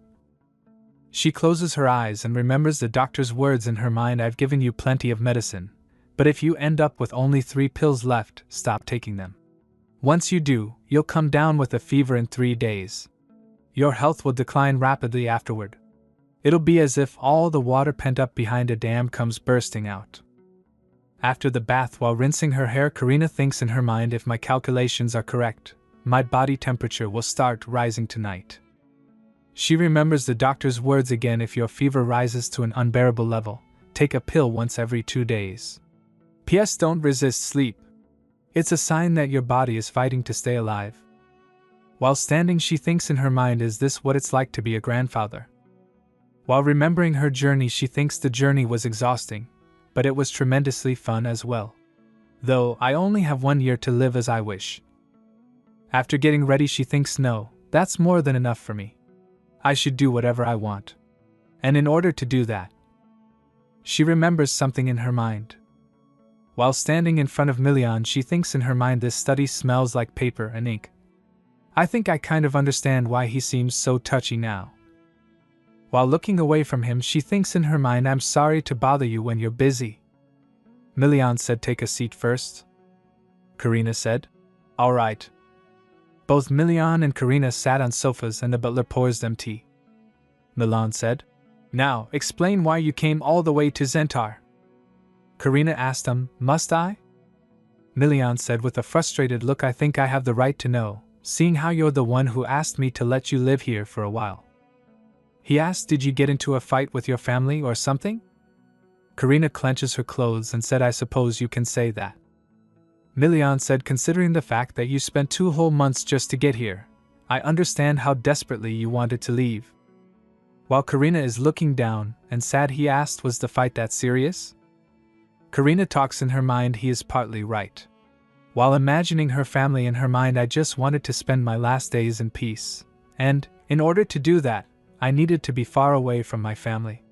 She closes her eyes and remembers the doctor's words in her mind, "I've given you plenty of medicine, but if you end up with only 3 pills left, stop taking them. Once you do, you'll come down with a fever in 3 days. Your health will decline rapidly afterward. It'll be as if all the water pent up behind a dam comes bursting out." After the bath, while rinsing her hair, Karina thinks in her mind, if my calculations are correct, my body temperature will start rising tonight. She remembers the doctor's words again, "If your fever rises to an unbearable level, take a pill once every 2 days. P.S. Don't resist sleep. It's a sign that your body is fighting to stay alive." While standing, she thinks in her mind, is this what it's like to be a grandfather? While remembering her journey, she thinks the journey was exhausting, but it was tremendously fun as well. Though I only have 1 year to live as I wish. After getting ready, she thinks, no, that's more than enough for me. I should do whatever I want. And in order to do that, she remembers something in her mind. While standing in front of Milian, she thinks in her mind, this study smells like paper and ink. I think I kind of understand why he seems so touchy now. While looking away from him, she thinks in her mind, I'm sorry to bother you when you're busy. Milian said, take a seat first. Karina said, all right. Both Milian and Karina sat on sofas and the butler pours them tea. Milian said, now, explain why you came all the way to Zentar. Karina asked him, must I? Milian said with a frustrated look, I think I have the right to know, seeing how you're the one who asked me to let you live here for a while. He asked, did you get into a fight with your family or something? Karina clenches her clothes and said, I suppose you can say that. Milian said, considering the fact that you spent 2 whole months just to get here, I understand how desperately you wanted to leave. While Karina is looking down and sad, he asked, was the fight that serious? Karina talks in her mind, he is partly right. While imagining her family in her mind, I just wanted to spend my last days in peace, and, in order to do that, I needed to be far away from my family.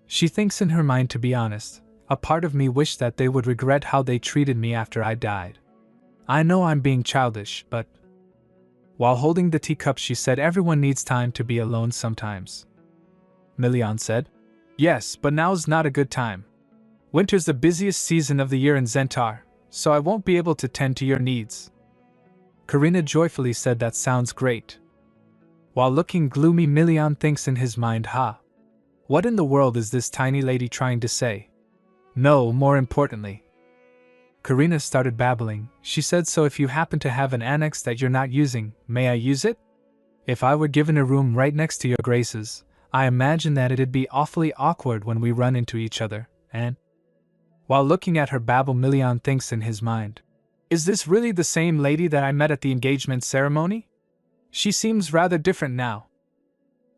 She thinks in her mind, to be honest, a part of me wished that they would regret how they treated me after I died. I know I'm being childish, but… While holding the teacup she said, everyone needs time to be alone sometimes. Milian said, yes, but now's not a good time. Winter's the busiest season of the year in Zentar, so I won't be able to tend to your needs. Karina joyfully said, that sounds great. While looking gloomy, Milian thinks in his mind, what in the world is this tiny lady trying to say? No, more importantly. Karina started babbling. She said, so if you happen to have an annex that you're not using, may I use it? If I were given a room right next to your graces, I imagine that it'd be awfully awkward when we run into each other, and… While looking at her babble, Milian thinks in his mind, is this really the same lady that I met at the engagement ceremony? She seems rather different now.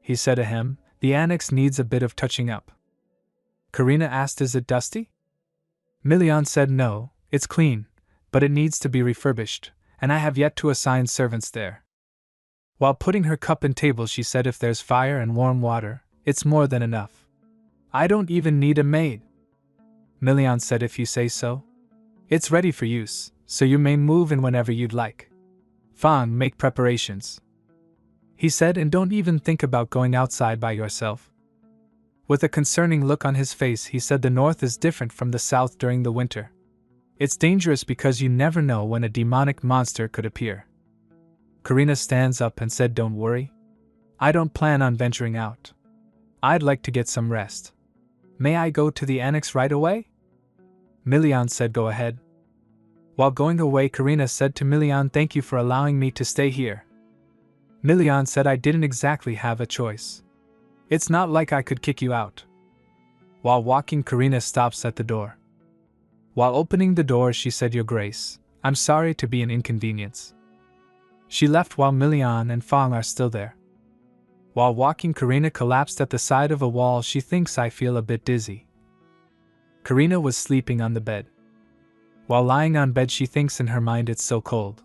He said ahem, the annex needs a bit of touching up. Karina asked, is it dusty? Milian said, no, it's clean, but it needs to be refurbished, and I have yet to assign servants there. While putting her cup and table she said, if there's fire and warm water, it's more than enough. I don't even need a maid. Milian said, if you say so. It's ready for use, so you may move in whenever you'd like. Fine, make preparations. He said, and don't even think about going outside by yourself. With a concerning look on his face he said, the north is different from the south during the winter. It's dangerous because you never know when a demonic monster could appear. Karina stands up and said, don't worry. I don't plan on venturing out. I'd like to get some rest. May I go to the annex right away? Milian said, go ahead. While going away, Karina said to Milian, thank you for allowing me to stay here. Milian said, I didn't exactly have a choice. It's not like I could kick you out. While walking, Karina stops at the door. While opening the door she said, Your Grace, I'm sorry to be an inconvenience. She left while Milian and Fong are still there. While walking, Karina collapsed at the side of a wall. She thinks, I feel a bit dizzy. Karina was sleeping on the bed. While lying on bed she thinks in her mind, it's so cold.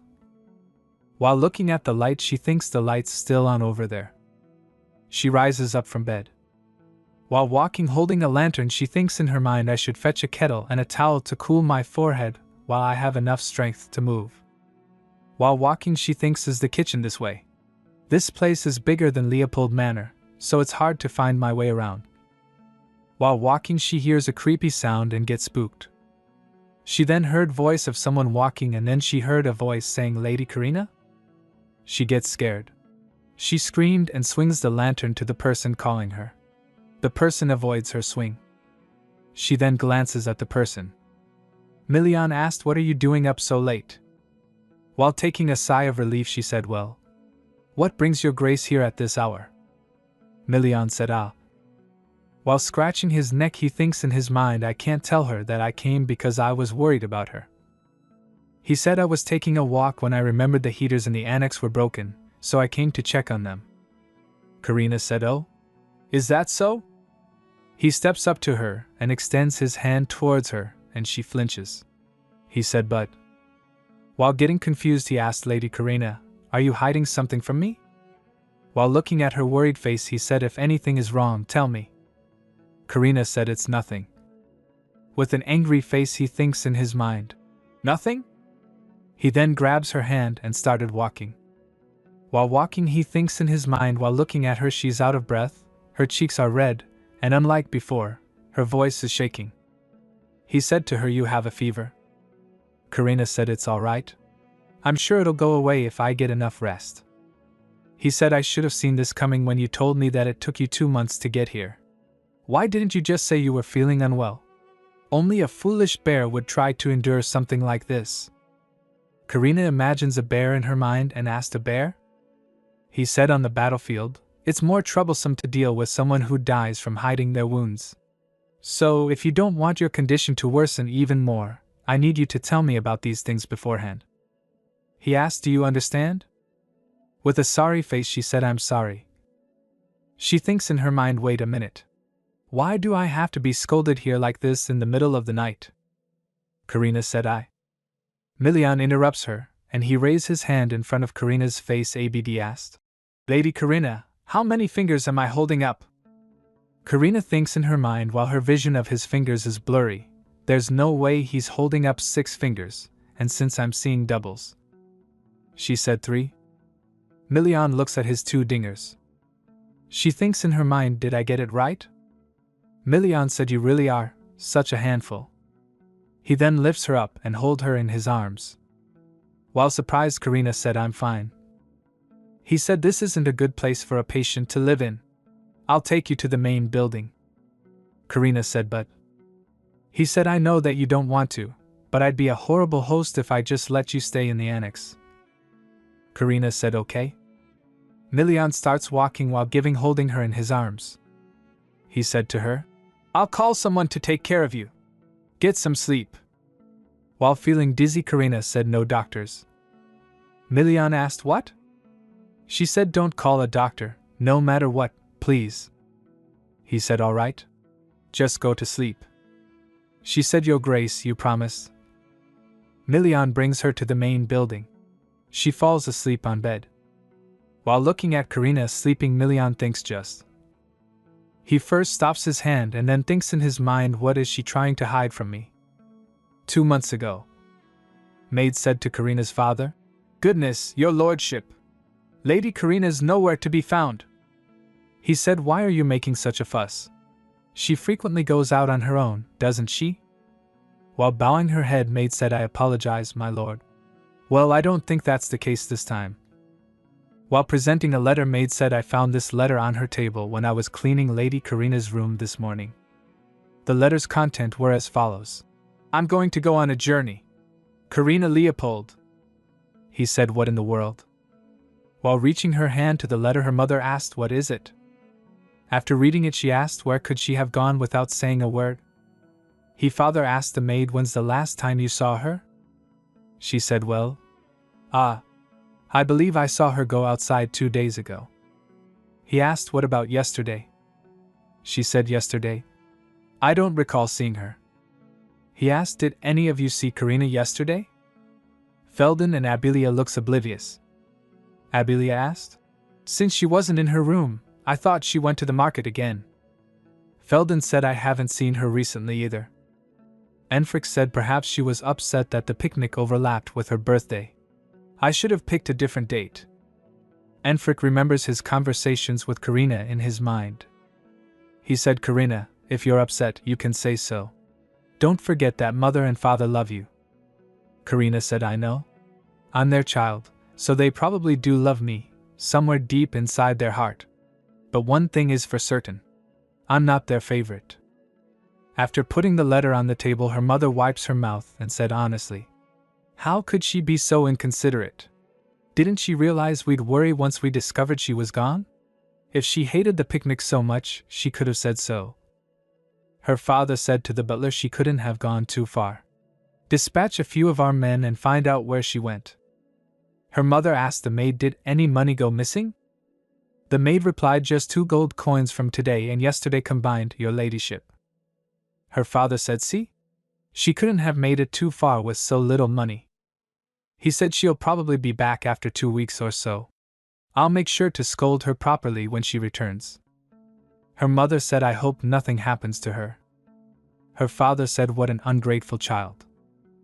While looking at the light she thinks the light's still on over there. She rises up from bed. While walking holding a lantern she thinks in her mind, I should fetch a kettle and a towel to cool my forehead while I have enough strength to move. While walking she thinks, is the kitchen this way? This place is bigger than Leopold Manor, so it's hard to find my way around. While walking she hears a creepy sound and gets spooked. She then heard voice of someone walking, and then she heard a voice saying, Lady Karina? She gets scared. She screamed and swings the lantern to the person calling her. The person avoids her swing. She then glances at the person. Milian asked, What are you doing up so late? While taking a sigh of relief she said, Well, what brings your grace here at this hour? Milian said, While scratching his neck he thinks in his mind, I can't tell her that I came because I was worried about her. He said, I was taking a walk when I remembered the heaters in the annex were broken, so I came to check on them. Karina said, Oh? Is that so? He steps up to her and extends his hand towards her, and she flinches. He said, But… While getting confused he asked, Lady Karina, are you hiding something from me? While looking at her worried face he said, If anything is wrong, tell me. Karina said, It's nothing. With an angry face he thinks in his mind, Nothing? He then grabs her hand and started walking. While walking he thinks in his mind, while looking at her, she's out of breath, her cheeks are red, and unlike before, her voice is shaking. He said to her, You have a fever? Karina said, It's all right. I'm sure it'll go away if I get enough rest. He said, I should have seen this coming when you told me that it took you 2 months to get here. Why didn't you just say you were feeling unwell? Only a foolish bear would try to endure something like this. Karina imagines a bear in her mind and asked, A bear? He said, On the battlefield, it's more troublesome to deal with someone who dies from hiding their wounds. So, if you don't want your condition to worsen even more, I need you to tell me about these things beforehand. He asked, Do you understand? With a sorry face she said, I'm sorry. She thinks in her mind, Wait a minute. Why do I have to be scolded here like this in the middle of the night? Karina said, I. Milian interrupts her, and he raised his hand in front of Karina's face. Abd asked, Lady Karina, how many fingers am I holding up? Karina thinks in her mind while her vision of his fingers is blurry. There's no way he's holding up 6 fingers, and since I'm seeing doubles. She said 3. Million looks at his 2 dingers. She thinks in her mind, did I get it right? Million said, you really are such a handful. He then lifts her up and holds her in his arms. While surprised, Karina said, I'm fine. He said, this isn't a good place for a patient to live in. I'll take you to the main building. Karina said, but. He said, I know that you don't want to, but I'd be a horrible host if I just let you stay in the annex. Karina said, okay. Million starts walking while holding her in his arms. He said to her, I'll call someone to take care of you. Get some sleep. While feeling dizzy, Karina said, no doctors. Million asked, what? She said, don't call a doctor, no matter what, please. He said, all right. Just go to sleep. She said, Your Grace, you promise? Million brings her to the main building. She falls asleep on bed. While looking at Karina sleeping, Million thinks just. He first stops his hand and then thinks in his mind, what is she trying to hide from me? 2 months ago. Maid said to Karina's father, Goodness, your lordship. Lady Karina's nowhere to be found. He said, why are you making such a fuss? She frequently goes out on her own, doesn't she? While bowing her head, Maid said, I apologize, my lord. Well, I don't think that's the case this time. While presenting a letter, Maid said, I found this letter on her table when I was cleaning Lady Karina's room this morning. The letter's content were as follows. I'm going to go on a journey. Karina Leopold. He said, what in the world? While reaching her hand to the letter, her mother asked, what is it? After reading it, she asked, where could she have gone without saying a word? He father asked the maid, when's the last time you saw her? She said, well, I believe I saw her go outside 2 days ago. He asked, what about yesterday? She said, yesterday? I don't recall seeing her. He asked, did any of you see Karina yesterday? Felden and Abilia looks oblivious. Abilia asked, since she wasn't in her room, I thought she went to the market again. Felden said, I haven't seen her recently either. Enfric said perhaps she was upset that the picnic overlapped with her birthday. I should have picked a different date. Enfric remembers his conversations with Karina in his mind. He said, Karina, if you're upset, you can say so. Don't forget that mother and father love you. Karina said, I know. I'm their child, so they probably do love me, somewhere deep inside their heart. But one thing is for certain. I'm not their favorite. After putting the letter on the table, her mother wipes her mouth and said honestly, how could she be so inconsiderate? Didn't she realize we'd worry once we discovered she was gone? If she hated the picnic so much, she could have said so. Her father said to the butler she couldn't have gone too far. Dispatch a few of our men and find out where she went. Her mother asked the maid, did any money go missing? The maid replied, just 2 gold coins from today and yesterday combined, your ladyship. Her father said, see? She couldn't have made it too far with so little money. He said she'll probably be back after 2 weeks or so. I'll make sure to scold her properly when she returns. Her mother said, I hope nothing happens to her. Her father said, what an ungrateful child.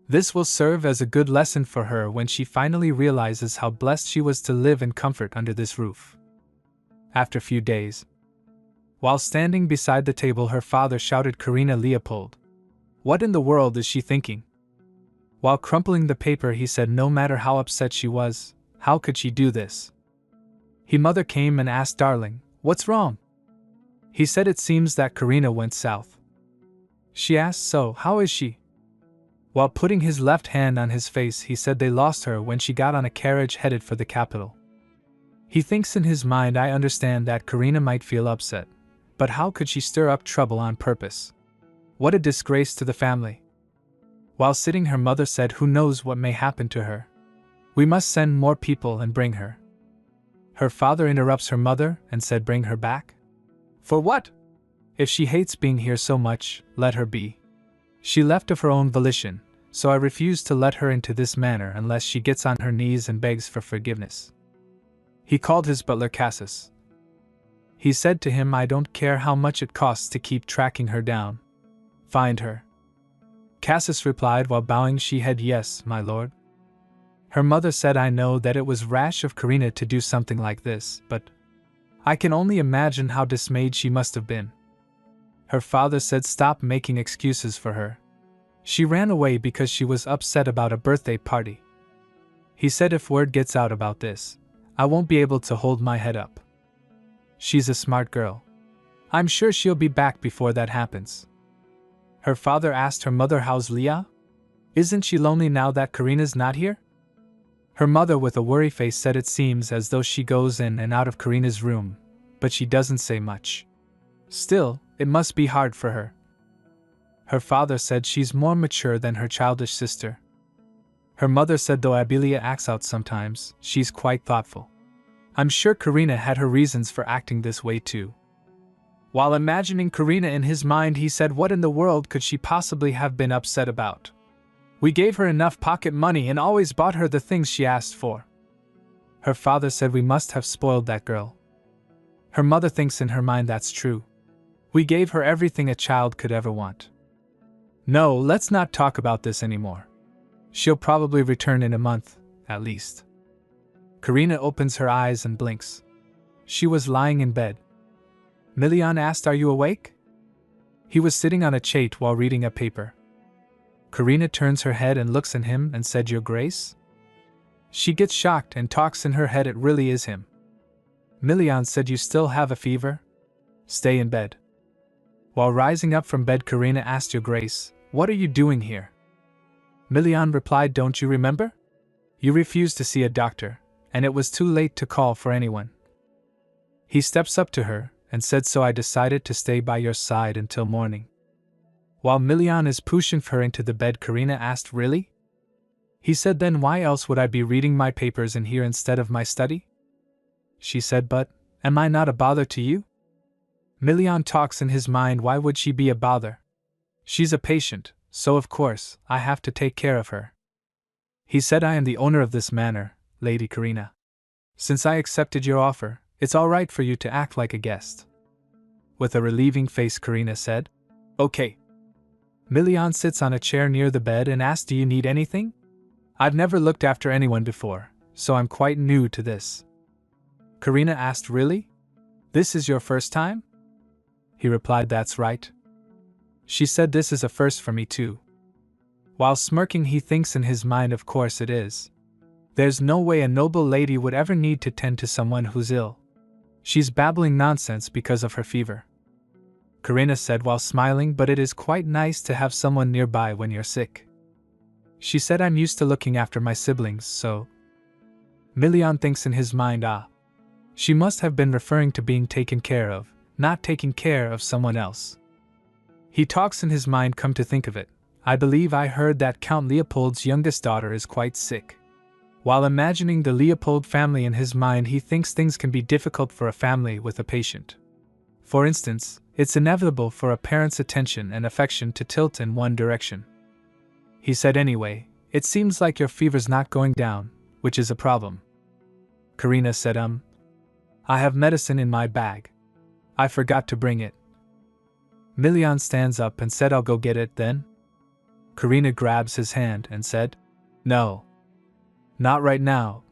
This will serve as a good lesson for her when she finally realizes how blessed she was to live in comfort under this roof. After a few days, while standing beside the table, her father shouted, Karina Leopold. What in the world is she thinking? While crumpling the paper, he said, no matter how upset she was, how could she do this? His mother came and asked, darling, what's wrong? He said, it seems that Karina went south. She asked, so, how is she? While putting his left hand on his face, he said they lost her when she got on a carriage headed for the capital. He thinks in his mind, I understand that Karina might feel upset, but how could she stir up trouble on purpose? What a disgrace to the family. While sitting, her mother said, who knows what may happen to her? We must send more people and bring her. Her father interrupts her mother and said, bring her back? For what? If she hates being here so much, let her be. She left of her own volition, so I refuse to let her into this manner unless she gets on her knees and begs for forgiveness. He called his butler Cassus. He said to him, I don't care how much it costs to keep tracking her down. Find her. Cassis replied while bowing she head, yes, my lord. Her mother said, I know that it was rash of Karina to do something like this, but I can only imagine how dismayed she must have been. Her father said, stop making excuses for her. She ran away because she was upset about a birthday party. He said, if word gets out about this, I won't be able to hold my head up. She's a smart girl. I'm sure she'll be back before that happens. Her father asked her mother, how's Leah? Isn't she lonely now that Karina's not here? Her mother with a worry face said it seems as though she goes in and out of Karina's room, but she doesn't say much. Still, it must be hard for her. Her father said she's more mature than her childish sister. Her mother said though Abilia acts out sometimes, she's quite thoughtful. I'm sure Karina had her reasons for acting this way too. While imagining Karina in his mind, he said, what in the world could she possibly have been upset about? We gave her enough pocket money and always bought her the things she asked for. Her father said, we must have spoiled that girl. Her mother thinks in her mind that's true. We gave her everything a child could ever want. No, let's not talk about this anymore. She'll probably return in a month, at least. Karina opens her eyes and blinks. She was lying in bed. Milian asked, are you awake? He was sitting on a chait while reading a paper. Karina turns her head and looks at him and said, Your Grace? She gets shocked and talks in her head, it really is him. Milian said, you still have a fever? Stay in bed. While rising up from bed, Karina asked, Your Grace, what are you doing here? Milian replied, don't you remember? You refused to see a doctor, and it was too late to call for anyone. He steps up to her and said, so I decided to stay by your side until morning. While Milian is pushing her into the bed, Karina asked, really? He said, then why else would I be reading my papers in here instead of my study? She said, but am I not a bother to you? Milian talks in his mind, why would she be a bother? She's a patient, so of course, I have to take care of her. He said, I am the owner of this manor, Lady Karina. Since I accepted your offer, it's all right for you to act like a guest. With a relieving face, Karina said, okay. Milian sits on a chair near the bed and asks, do you need anything? I've never looked after anyone before, so I'm quite new to this. Karina asked, really? This is your first time? He replied, that's right. She said, this is a first for me too. While smirking, he thinks in his mind, of course it is. There's no way a noble lady would ever need to tend to someone who's ill. She's babbling nonsense because of her fever. Karina said while smiling, but it is quite nice to have someone nearby when you're sick. She said, I'm used to looking after my siblings, so. Milian thinks in his mind, she must have been referring to being taken care of, not taking care of someone else. He talks in his mind, come to think of it, I believe I heard that Count Leopold's youngest daughter is quite sick. While imagining the Leopold family in his mind, he thinks things can be difficult for a family with a patient. For instance, it's inevitable for a parent's attention and affection to tilt in one direction. He said, anyway, it seems like your fever's not going down, which is a problem. Karina said, I have medicine in my bag. I forgot to bring it. Milian stands up and said, I'll go get it then. Karina grabs his hand and said, no. Not right now.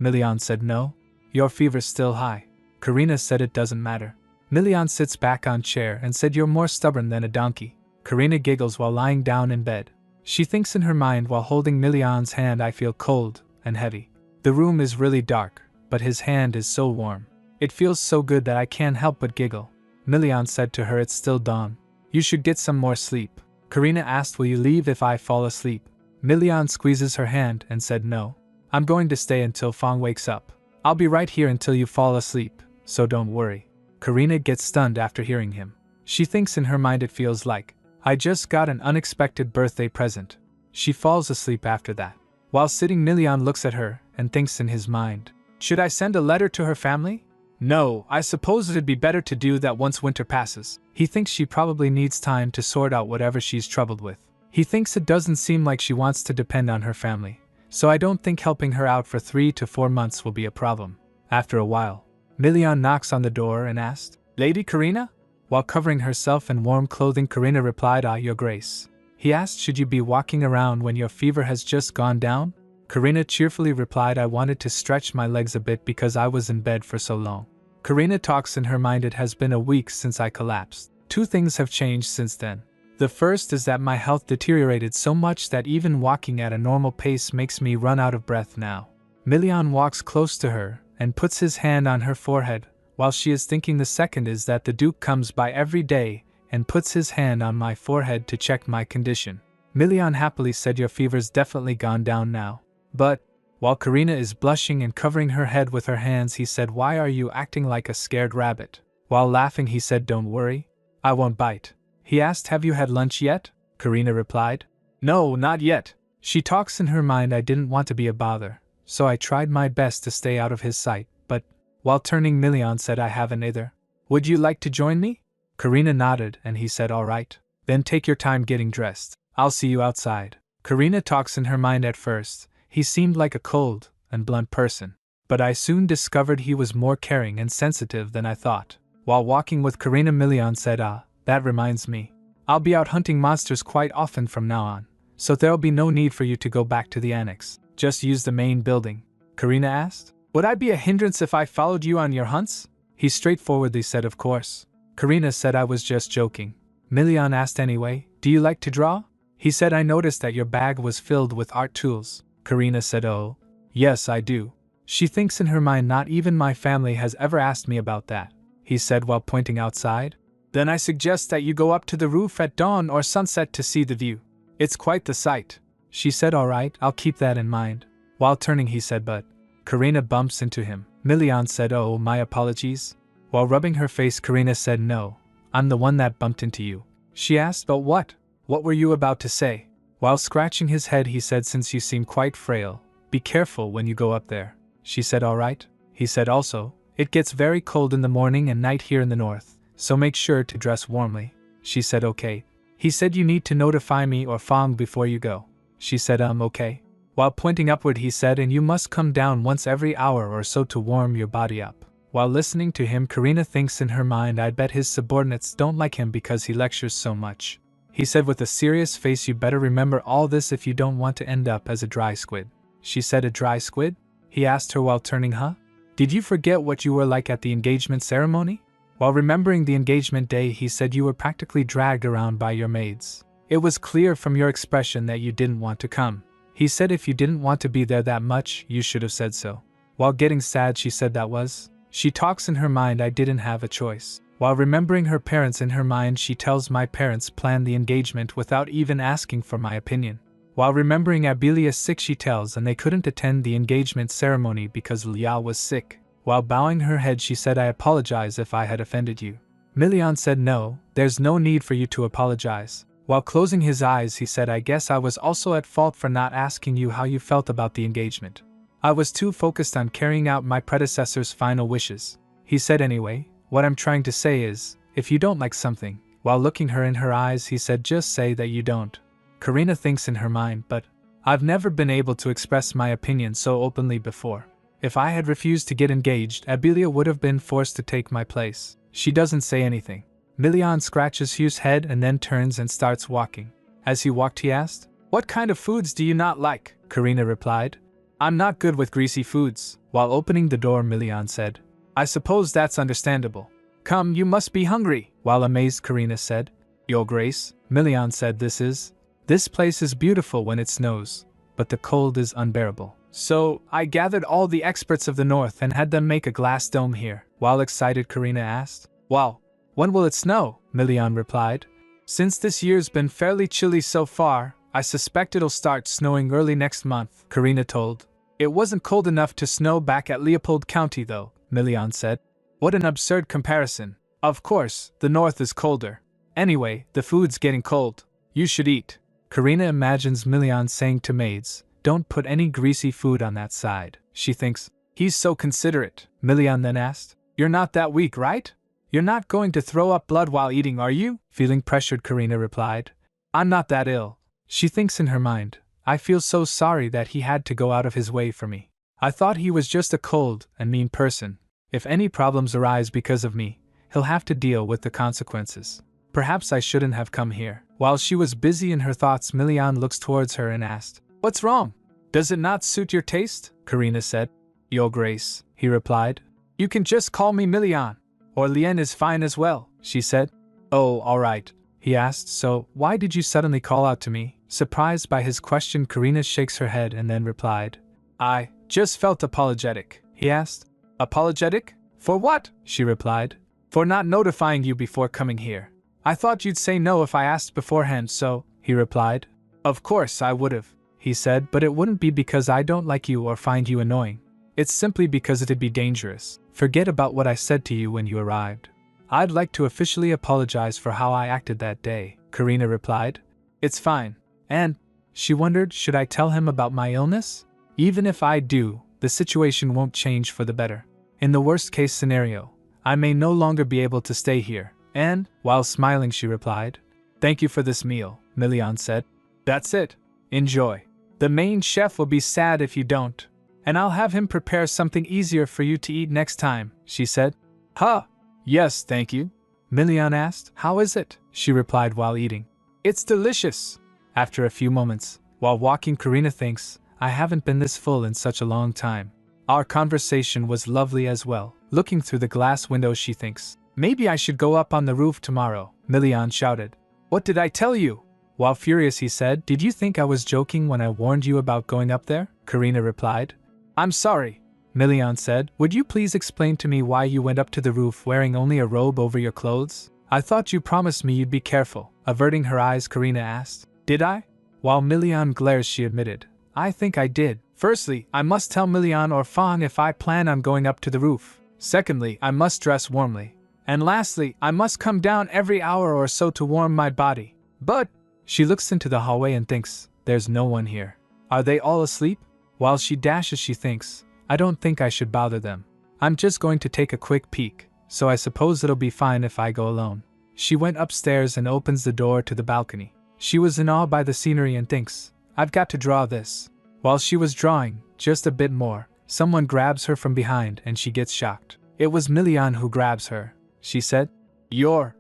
Milian said, no, your fever's still high. Karina said, it doesn't matter. Milian sits back on chair and said, you're more stubborn than a donkey. Karina giggles while lying down in bed. She thinks in her mind while holding Milian's hand, I feel cold and heavy. The room is really dark, but his hand is so warm. It feels so good that I can't help but giggle. Milian said to her, it's still dawn. You should get some more sleep. Karina asked, will you leave if I fall asleep? Milian squeezes her hand and said, no. I'm going to stay until Fong wakes up. I'll be right here until you fall asleep, so don't worry. Karina gets stunned after hearing him. She thinks in her mind, it feels like I just got an unexpected birthday present. She falls asleep after that. While sitting, Milian looks at her and thinks in his mind, should I send a letter to her family? No, I suppose it'd be better to do that once winter passes. He thinks she probably needs time to sort out whatever she's troubled with. He thinks it doesn't seem like she wants to depend on her family, so I don't think helping her out for 3 to 4 months will be a problem. After a while, Milian knocks on the door and asked, Lady Karina? While covering herself in warm clothing, Karina replied, Ah, Your Grace. He asked, Should you be walking around when your fever has just gone down? Karina cheerfully replied, I wanted to stretch my legs a bit because I was in bed for so long. Karina talks in her mind, It has been a week since I collapsed. 2 things have changed since then. The first is that my health deteriorated so much that even walking at a normal pace makes me run out of breath now. Milian walks close to her and puts his hand on her forehead, while she is thinking. The second is that the Duke comes by every day and puts his hand on my forehead to check my condition. Milian happily said, Your fever's definitely gone down now. But, while Karina is blushing and covering her head with her hands, he said, Why are you acting like a scared rabbit? While laughing, he said, Don't worry, I won't bite. He asked, Have you had lunch yet? Karina replied, No, not yet. She talks in her mind, I didn't want to be a bother, so I tried my best to stay out of his sight, but, while turning, Milian said, I haven't either. Would you like to join me? Karina nodded and he said, All right. Then take your time getting dressed. I'll see you outside. Karina talks in her mind. At first, he seemed like a cold and blunt person, but I soon discovered he was more caring and sensitive than I thought. While walking with Karina, Milian said, Ah, that reminds me. I'll be out hunting monsters quite often from now on, so there'll be no need for you to go back to the annex. Just use the main building. Karina asked, Would I be a hindrance if I followed you on your hunts? He straightforwardly said, Of course. Karina said, I was just joking. Milian asked anyway, Do you like to draw? He said, I noticed that your bag was filled with art tools. Karina said, Oh, yes, I do. She thinks in her mind, Not even my family has ever asked me about that. He said while pointing outside. Then I suggest that you go up to the roof at dawn or sunset to see the view. It's quite the sight. She said, All right, I'll keep that in mind. While turning, he said, But Karina bumps into him. Milian said, Oh, my apologies. While rubbing her face, Karina said, No, I'm the one that bumped into you. She asked, But what? What were you about to say? While scratching his head, he said, Since you seem quite frail, be careful when you go up there. She said, All right. He said also, It gets very cold in the morning and night here in the north, so make sure to dress warmly. She said, Okay. He said, You need to notify me or Fong before you go. She said, Okay. While pointing upward, he said, And you must come down once every hour or so to warm your body up. While listening to him, Karina thinks in her mind, I bet his subordinates don't like him because he lectures so much. He said with a serious face, You better remember all this if you don't want to end up as a dry squid. She said, A dry squid? He asked her while turning, Huh? Did you forget what you were like at the engagement ceremony? While remembering the engagement day, he said, You were practically dragged around by your maids. It was clear from your expression that you didn't want to come. He said, If you didn't want to be there that much, you should have said so. While getting sad, she said, That was. She talks in her mind, I didn't have a choice. While remembering her parents in her mind, she tells, My parents planned the engagement without even asking for my opinion. While remembering Abilia's sick, she tells, and they couldn't attend the engagement ceremony because Liao was sick. While bowing her head, she said, I apologize if I had offended you. Milian said, No, there's no need for you to apologize. While closing his eyes, he said, I guess I was also at fault for not asking you how you felt about the engagement. I was too focused on carrying out my predecessor's final wishes. He said, Anyway, what I'm trying to say is, if you don't like something, while looking her in her eyes, he said, Just say that you don't. Karina thinks in her mind, But I've never been able to express my opinion so openly before. If I had refused to get engaged, Abilia would have been forced to take my place. She doesn't say anything. Milian scratches Hugh's head and then turns and starts walking. As he walked, he asked, What kind of foods do you not like? Karina replied, I'm not good with greasy foods. While opening the door, Milian said, I suppose that's understandable. Come, you must be hungry. While amazed, Karina said, Your Grace, Milian said, This place is beautiful when it snows, but the cold is unbearable. So, I gathered all the experts of the north and had them make a glass dome here. While excited, Karina asked, Wow, when will it snow? Milian replied, Since this year's been fairly chilly so far, I suspect it'll start snowing early next month, Karina told. It wasn't cold enough to snow back at Leopold County though, Milian said. What an absurd comparison. Of course, the north is colder. Anyway, the food's getting cold. You should eat. Karina imagines Milian saying to maids, Don't put any greasy food on that side. She thinks, He's so considerate. Milian then asked, You're not that weak, right? You're not going to throw up blood while eating, are you? Feeling pressured, Karina replied, I'm not that ill. She thinks in her mind, I feel so sorry that he had to go out of his way for me. I thought he was just a cold and mean person. If any problems arise because of me, he'll have to deal with the consequences. Perhaps I shouldn't have come here. While she was busy in her thoughts, Milian looks towards her and asked, "What's wrong? Does it not suit your taste?" Karina said. "Your Grace," he replied. "You can just call me Milian. Or Lien is fine as well," she said. "Oh, all right," he asked. "So, why did you suddenly call out to me?" Surprised by his question, Karina shakes her head and then replied, "I just felt apologetic," he asked. "Apologetic? For what?" she replied. "For not notifying you before coming here. I thought you'd say no if I asked beforehand, so," he replied. "Of course I would've," he said, "but it wouldn't be because I don't like you or find you annoying. It's simply because it'd be dangerous. Forget about what I said to you when you arrived." "I'd like to officially apologize for how I acted that day," Karina replied. "It's fine. And," she wondered, "should I tell him about my illness? Even if I do, the situation won't change for the better. In the worst-case scenario, I may no longer be able to stay here." And, while smiling, she replied, "Thank you for this meal," Milian said. "That's it. Enjoy. The main chef will be sad if you don't. And I'll have him prepare something easier for you to eat next time," she said. "Huh? Yes, thank you," Milian asked. "How is it?" she replied while eating. "It's delicious." After a few moments, while walking, Karina thinks, "I haven't been this full in such a long time." Our conversation was lovely as well. Looking through the glass window, she thinks, "Maybe I should go up on the roof tomorrow," Milian shouted. "What did I tell you?" While furious, he said, "Did you think I was joking when I warned you about going up there?" Karina replied. "I'm sorry," Milian said. "Would you please explain to me why you went up to the roof wearing only a robe over your clothes? I thought you promised me you'd be careful." Averting her eyes, Karina asked, "Did I?" While Milian glares, she admitted, "I think I did. Firstly, I must tell Milian or Fang if I plan on going up to the roof. Secondly, I must dress warmly. And lastly, I must come down every hour or so to warm my body. But," she looks into the hallway and thinks, "there's no one here. Are they all asleep?" While she dashes, she thinks, "I don't think I should bother them. I'm just going to take a quick peek, so I suppose it'll be fine if I go alone." She went upstairs and opens the door to the balcony. She was in awe by the scenery and thinks, "I've got to draw this." While she was drawing, just a bit more, someone grabs her from behind and she gets shocked. It was Milian who grabs her. She said, Your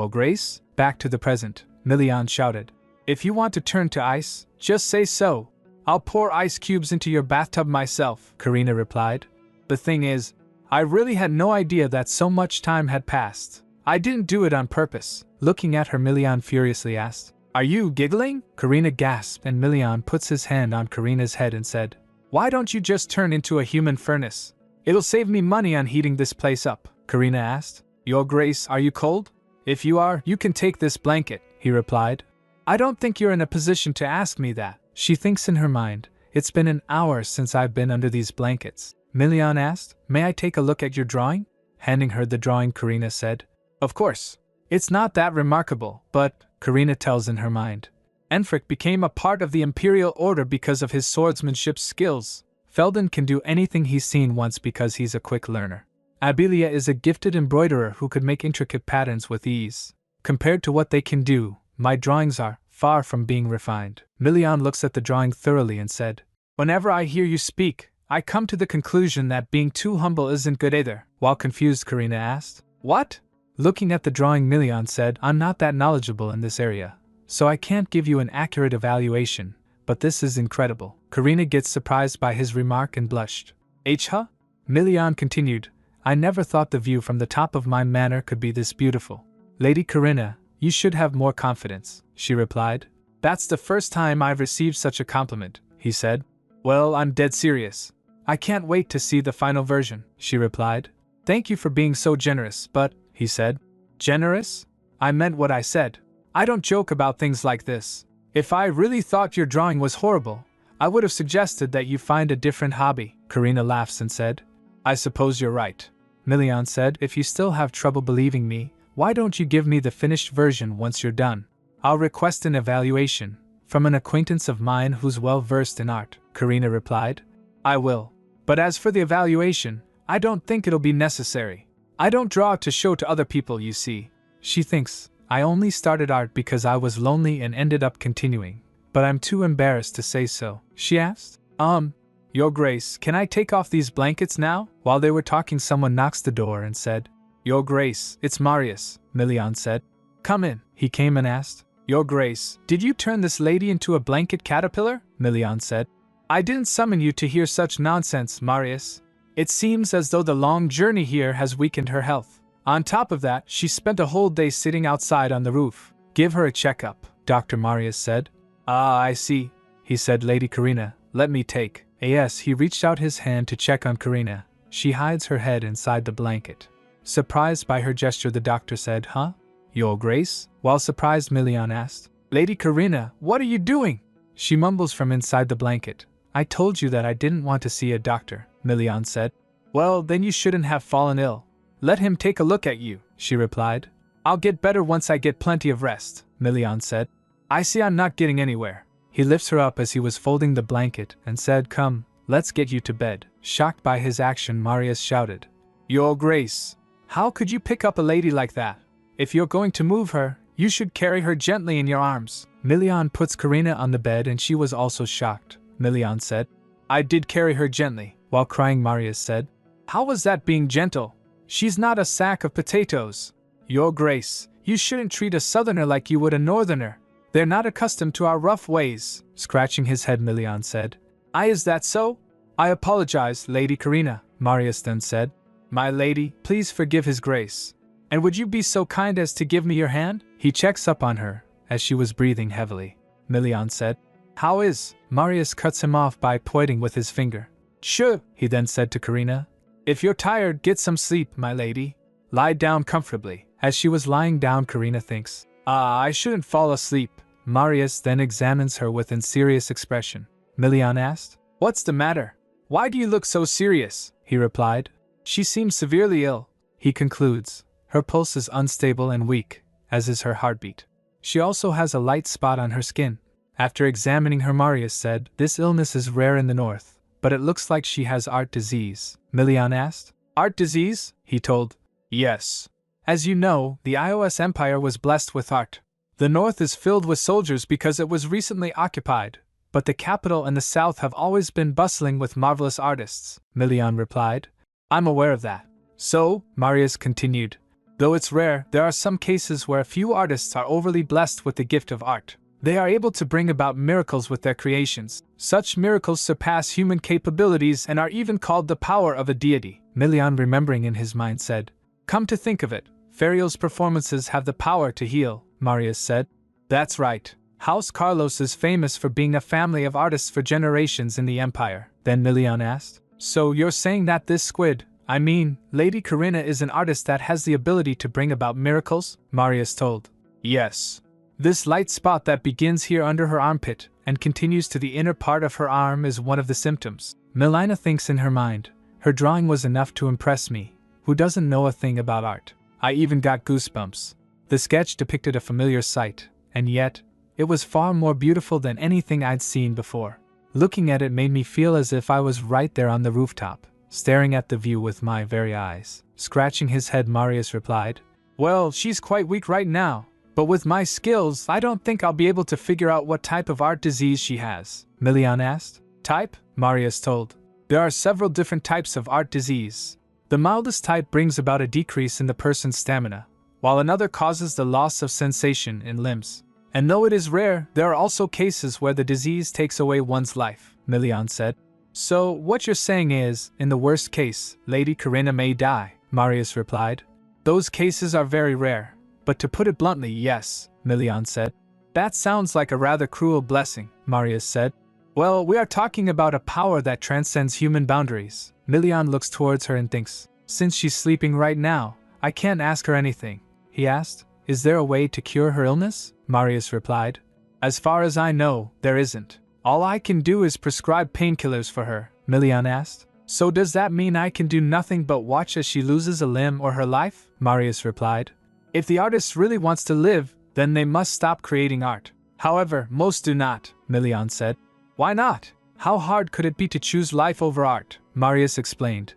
Grace?" "Back to the present," Milian shouted. "If you want to turn to ice, just say so. I'll pour ice cubes into your bathtub myself," Karina replied. "The thing is, I really had no idea that so much time had passed. I didn't do it on purpose." Looking at her, Milian furiously asked, "Are you giggling?" Karina gasped and Milian puts his hand on Karina's head and said, "Why don't you just turn into a human furnace? It'll save me money on heating this place up." Karina asked, "Your Grace, are you cold? If you are, you can take this blanket," he replied. "I don't think you're in a position to ask me that." She thinks in her mind, "It's been an hour since I've been under these blankets." Milian asked, "May I take a look at your drawing?" Handing her the drawing, Karina said, "Of course. It's not that remarkable, but," Karina tells in her mind, "Enfric became a part of the Imperial Order because of his swordsmanship skills. Felden can do anything he's seen once because he's a quick learner. Abilia is a gifted embroiderer who could make intricate patterns with ease. Compared to what they can do, my drawings are far from being refined." Milian looks at the drawing thoroughly and said, "Whenever I hear you speak, I come to the conclusion that being too humble isn't good either." While confused, Karina asked, "What?" Looking at the drawing, Milian said, "I'm not that knowledgeable in this area, so I can't give you an accurate evaluation, but this is incredible." Karina gets surprised by his remark and blushed. Huh? Milian continued, "I never thought the view from the top of my manor could be this beautiful." "Lady Karina, you should have more confidence," she replied. "That's the first time I've received such a compliment," he said. "Well, I'm dead serious. I can't wait to see the final version," she replied. "Thank you for being so generous, but," he said. "Generous? I meant what I said. I don't joke about things like this. If I really thought your drawing was horrible, I would have suggested that you find a different hobby." Karina laughs and said, "I suppose you're right." Milian said, "If you still have trouble believing me, why don't you give me the finished version once you're done? I'll request an evaluation from an acquaintance of mine who's well versed in art," Karina replied. "I will. But as for the evaluation, I don't think it'll be necessary. I don't draw to show to other people, you see." She thinks, "I only started art because I was lonely and ended up continuing, but I'm too embarrassed to say so." She asked, Your Grace, can I take off these blankets now? While they were talking, someone knocks the door and said, Your Grace, it's Marius, Milian said. Come in. He came and asked, Your Grace, did you turn this lady into a blanket caterpillar? Milian said. I didn't summon you to hear such nonsense, Marius. It seems as though the long journey here has weakened her health. On top of that, she spent a whole day sitting outside on the roof. Give her a checkup, Dr. Marius said. Ah, I see, he said. Lady Karina, let me take. Yes, he reached out his hand to check on Karina. She hides her head inside the blanket. Surprised by her gesture, the doctor said, Huh? Your Grace? While surprised, Milian asked, Lady Karina, what are you doing? She mumbles from inside the blanket. I told you that I didn't want to see a doctor, Milian said. Well, then you shouldn't have fallen ill. Let him take a look at you, she replied. I'll get better once I get plenty of rest, Milian said. I see I'm not getting anywhere. He lifts her up as he was folding the blanket and said, Come, let's get you to bed. Shocked by his action, Marius shouted, Your Grace, how could you pick up a lady like that? If you're going to move her, you should carry her gently in your arms. Milian puts Karina on the bed and she was also shocked. Milian said, I did carry her gently. While crying, Marius said, How was that being gentle? She's not a sack of potatoes. Your Grace, you shouldn't treat a southerner like you would a northerner. They're not accustomed to our rough ways. Scratching his head, Milian said, Is that so? I apologize, Lady Karina, Marius then said. My lady, please forgive his Grace. And would you be so kind as to give me your hand? He checks up on her, as she was breathing heavily. Milian said, How is? Marius cuts him off by pointing with his finger. Sure, he then said to Karina. If you're tired, get some sleep, my lady. Lie down comfortably. As she was lying down, Karina thinks, I shouldn't fall asleep. Marius then examines her with a serious expression. Milian asked, What's the matter? Why do you look so serious? He replied. She seems severely ill. He concludes. Her pulse is unstable and weak, as is her heartbeat. She also has a light spot on her skin. After examining her, Marius said, This illness is rare in the north, but it looks like she has art disease. Milian asked. Art disease? He told. Yes. As you know, the Ios Empire was blessed with art. The north is filled with soldiers because it was recently occupied, but the capital and the south have always been bustling with marvelous artists, Milian replied. I'm aware of that. So, Marius continued, though it's rare, there are some cases where a few artists are overly blessed with the gift of art. They are able to bring about miracles with their creations. Such miracles surpass human capabilities and are even called the power of a deity. Milian, remembering in his mind, said, Come to think of it, Ferial's performances have the power to heal, Marius said. That's right. House Carlos is famous for being a family of artists for generations in the empire. Then Milian asked, So you're saying that this squid, Lady Karina, is an artist that has the ability to bring about miracles? Marius told. Yes. This light spot that begins here under her armpit and continues to the inner part of her arm is one of the symptoms. Milina thinks in her mind, her drawing was enough to impress me, who doesn't know a thing about art. I even got goosebumps. The sketch depicted a familiar sight, and yet, it was far more beautiful than anything I'd seen before. Looking at it made me feel as if I was right there on the rooftop, staring at the view with my very eyes. Scratching his head, Marius replied, Well, she's quite weak right now, but with my skills, I don't think I'll be able to figure out what type of art disease she has. Milian asked. Type? Marius told. There are several different types of art disease. The mildest type brings about a decrease in the person's stamina, while another causes the loss of sensation in limbs. And though it is rare, there are also cases where the disease takes away one's life, Milian said. So, what you're saying is, in the worst case, Lady Karina may die, Marius replied. Those cases are very rare, but to put it bluntly, yes, Milian said. That sounds like a rather cruel blessing, Marius said. Well, we are talking about a power that transcends human boundaries. Milian looks towards her and thinks, Since she's sleeping right now, I can't ask her anything. He asked, Is there a way to cure her illness? Marius replied, As far as I know, there isn't. All I can do is prescribe painkillers for her. Milian asked, So does that mean I can do nothing but watch as she loses a limb or her life? Marius replied, If the artist really wants to live, then they must stop creating art. However, most do not, Milian said. Why not? How hard could it be to choose life over art? Marius explained.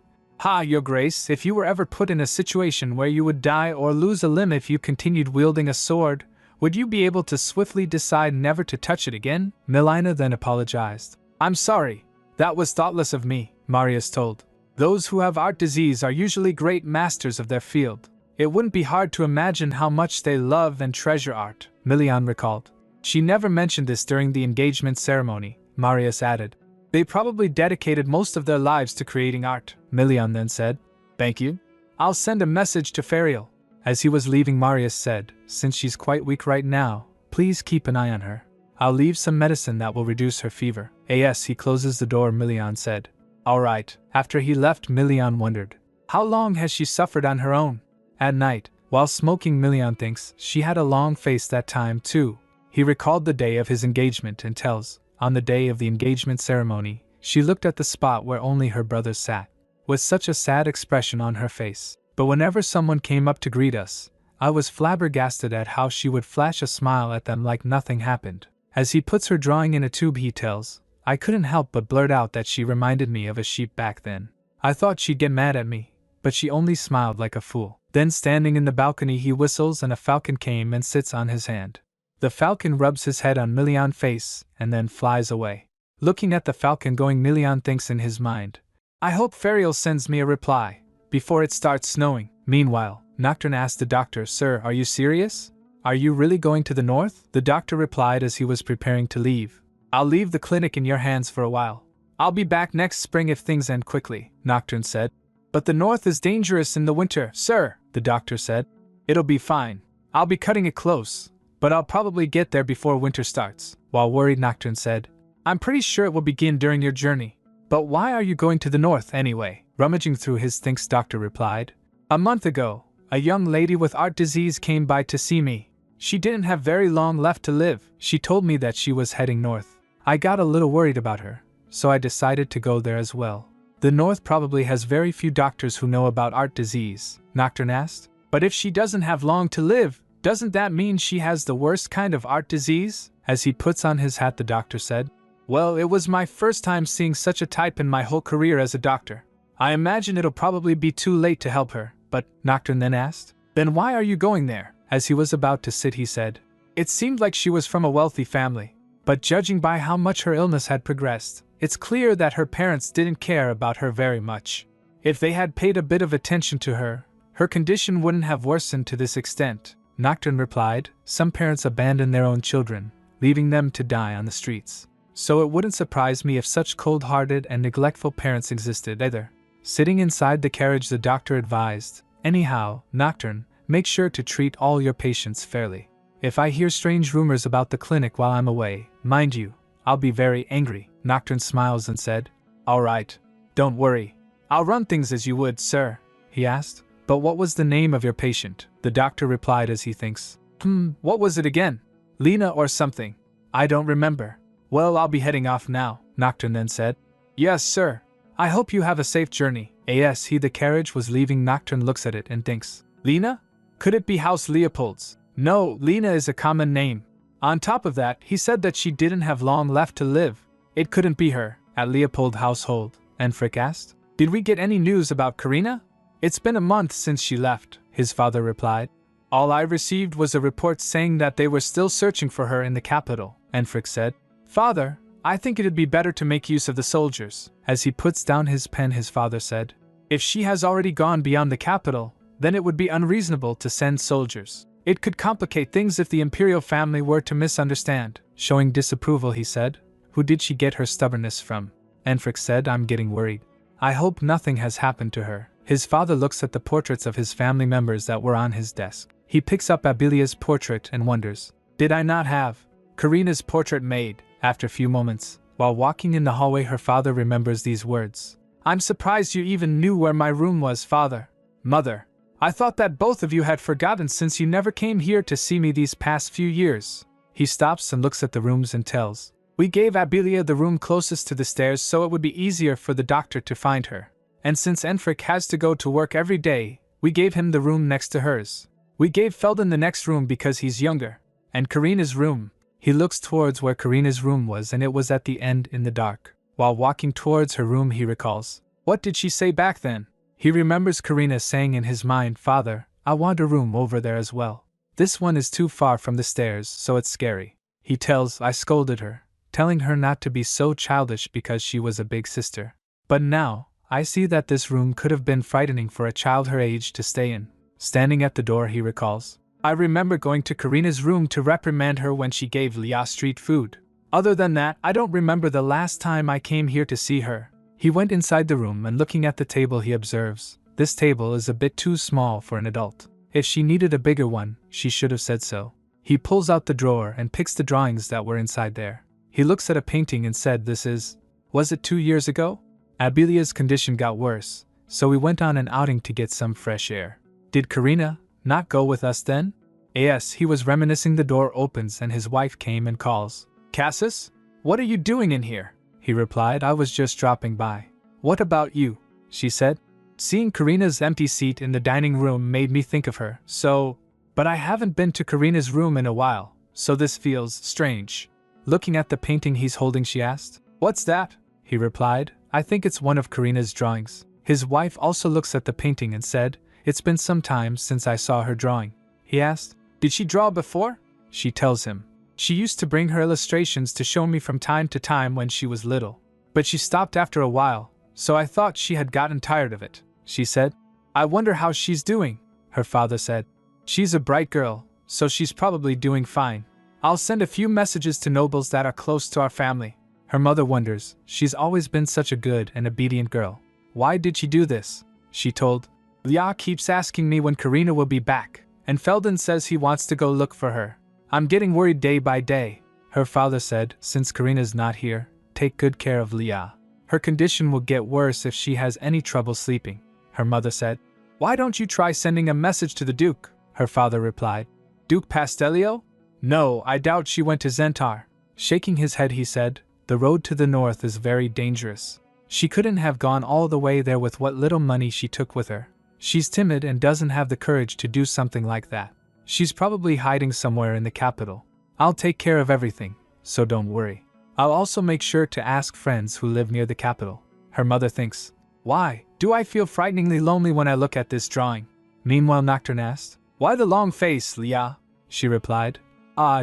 Your Grace, if you were ever put in a situation where you would die or lose a limb if you continued wielding a sword, would you be able to swiftly decide never to touch it again? Milina then apologized. I'm sorry. That was thoughtless of me, Marius told. Those who have art disease are usually great masters of their field. It wouldn't be hard to imagine how much they love and treasure art, Milian recalled. She never mentioned this during the engagement ceremony, Marius added. They probably dedicated most of their lives to creating art, Milian then said. Thank you. I'll send a message to Fariel. As he was leaving, Marius said, since she's quite weak right now, please keep an eye on her. I'll leave some medicine that will reduce her fever. As he closes the door, Milian said. All right. After he left, Milian wondered. How long has she suffered on her own? At night, while smoking, Milian thinks she had a long face that time too. He recalled the day of his engagement and tells, on the day of the engagement ceremony, she looked at the spot where only her brothers sat, with such a sad expression on her face. But whenever someone came up to greet us, I was flabbergasted at how she would flash a smile at them like nothing happened. As he puts her drawing in a tube, he tells, I couldn't help but blurt out that she reminded me of a sheep back then. I thought she'd get mad at me, but she only smiled like a fool. Then standing in the balcony, he whistles and a falcon came and sits on his hand. The falcon rubs his head on Milian's face and then flies away. Looking at the falcon going, Milian thinks in his mind, I hope Fariel sends me a reply before it starts snowing. Meanwhile, Nocturne asked the doctor, Sir, are you serious? Are you really going to the north? The doctor replied as he was preparing to leave. I'll leave the clinic in your hands for a while. I'll be back next spring if things end quickly, Nocturne said. But the north is dangerous in the winter, sir, the doctor said. It'll be fine. I'll be cutting it close, but I'll probably get there before winter starts. While worried, Nocturne said, I'm pretty sure it will begin during your journey. But why are you going to the north anyway? Rummaging through his things, doctor replied. A month ago, a young lady with art disease came by to see me. She didn't have very long left to live. She told me that she was heading north. I got a little worried about her, so I decided to go there as well. The north probably has very few doctors who know about art disease, Nocturne asked. But if she doesn't have long to live, doesn't that mean she has the worst kind of art disease? As he puts on his hat, the doctor said. Well, it was my first time seeing such a type in my whole career as a doctor. I imagine it'll probably be too late to help her, but, Nocturne then asked, then why are you going there? As he was about to sit, he said, it seemed like she was from a wealthy family, but judging by how much her illness had progressed, it's clear that her parents didn't care about her very much. If they had paid a bit of attention to her, her condition wouldn't have worsened to this extent. Nocturne replied, some parents abandon their own children, leaving them to die on the streets. So it wouldn't surprise me if such cold-hearted and neglectful parents existed either. Sitting inside the carriage, the doctor advised, anyhow, Nocturne, make sure to treat all your patients fairly. If I hear strange rumors about the clinic while I'm away, mind you, I'll be very angry. Nocturne smiles and said, all right, don't worry. I'll run things as you would, sir, he asked. But what was the name of your patient? The doctor replied as he thinks. What was it again? Lena or something? I don't remember. Well, I'll be heading off now, Nocturne then said. Yes, sir. I hope you have a safe journey. As the carriage was leaving, Nocturne looks at it and thinks, Lena? Could it be House Leopold's? No, Lena is a common name. On top of that, he said that she didn't have long left to live. It couldn't be her. At Leopold household, Enfric asked. Did we get any news about Karina? It's been a month since she left, his father replied. All I received was a report saying that they were still searching for her in the capital, Enfric said. Father, I think it'd be better to make use of the soldiers. As he puts down his pen, his father said, if she has already gone beyond the capital, then it would be unreasonable to send soldiers. It could complicate things if the imperial family were to misunderstand. Showing disapproval, he said, who did she get her stubbornness from? Enfric said, I'm getting worried. I hope nothing has happened to her. His father looks at the portraits of his family members that were on his desk. He picks up Abilia's portrait and wonders, did I not have Karina's portrait made? After a few moments, while walking in the hallway, her father remembers these words. I'm surprised you even knew where my room was, father. Mother, I thought that both of you had forgotten since you never came here to see me these past few years. He stops and looks at the rooms and tells, we gave Abilia the room closest to the stairs so it would be easier for the doctor to find her. And since Enfric has to go to work every day, we gave him the room next to hers. We gave Felden the next room because he's younger. And Karina's room. He looks towards where Karina's room was, and it was at the end in the dark. While walking towards her room, he recalls, what did she say back then? He remembers Karina saying in his mind, Father, I want a room over there as well. This one is too far from the stairs, so it's scary. He tells, I scolded her, telling her not to be so childish because she was a big sister. But now, I see that this room could have been frightening for a child her age to stay in. Standing at the door, he recalls, I remember going to Karina's room to reprimand her when she gave Leah street food. Other than that, I don't remember the last time I came here to see her. He went inside the room and looking at the table he observes, this table is a bit too small for an adult. If she needed a bigger one, she should have said so. He pulls out the drawer and picks the drawings that were inside there. He looks at a painting and said was it 2 years ago? Abilia's condition got worse, so we went on an outing to get some fresh air. Did Karina not go with us then? Yes, he was reminiscing. The door opens and his wife came and calls. Cassius? What are you doing in here? He replied, I was just dropping by. What about you? She said. Seeing Karina's empty seat in the dining room made me think of her, but I haven't been to Karina's room in a while, so this feels strange. Looking at the painting he's holding, she asked. What's that? He replied, I think it's one of Karina's drawings. His wife also looks at the painting and said, it's been some time since I saw her drawing. He asked, did she draw before? She tells him. She used to bring her illustrations to show me from time to time when she was little. But she stopped after a while, so I thought she had gotten tired of it, she said. I wonder how she's doing, her father said. She's a bright girl, so she's probably doing fine. I'll send a few messages to nobles that are close to our family. Her mother wonders, she's always been such a good and obedient girl. Why did she do this? She told. Leah keeps asking me when Karina will be back, and Felden says he wants to go look for her. I'm getting worried day by day. Her father said, since Karina's not here, take good care of Leah. Her condition will get worse if she has any trouble sleeping. Her mother said. Why don't you try sending a message to the Duke? Her father replied. Duke Pastelio? No, I doubt she went to Zentar. Shaking his head, he said, the road to the north is very dangerous. She couldn't have gone all the way there with what little money she took with her. She's timid and doesn't have the courage to do something like that. She's probably hiding somewhere in the capital. I'll take care of everything, so don't worry. I'll also make sure to ask friends who live near the capital. Her mother thinks. Why do I feel frighteningly lonely when I look at this drawing? Meanwhile, Nocturne asked. Why the long face, Leah? She replied.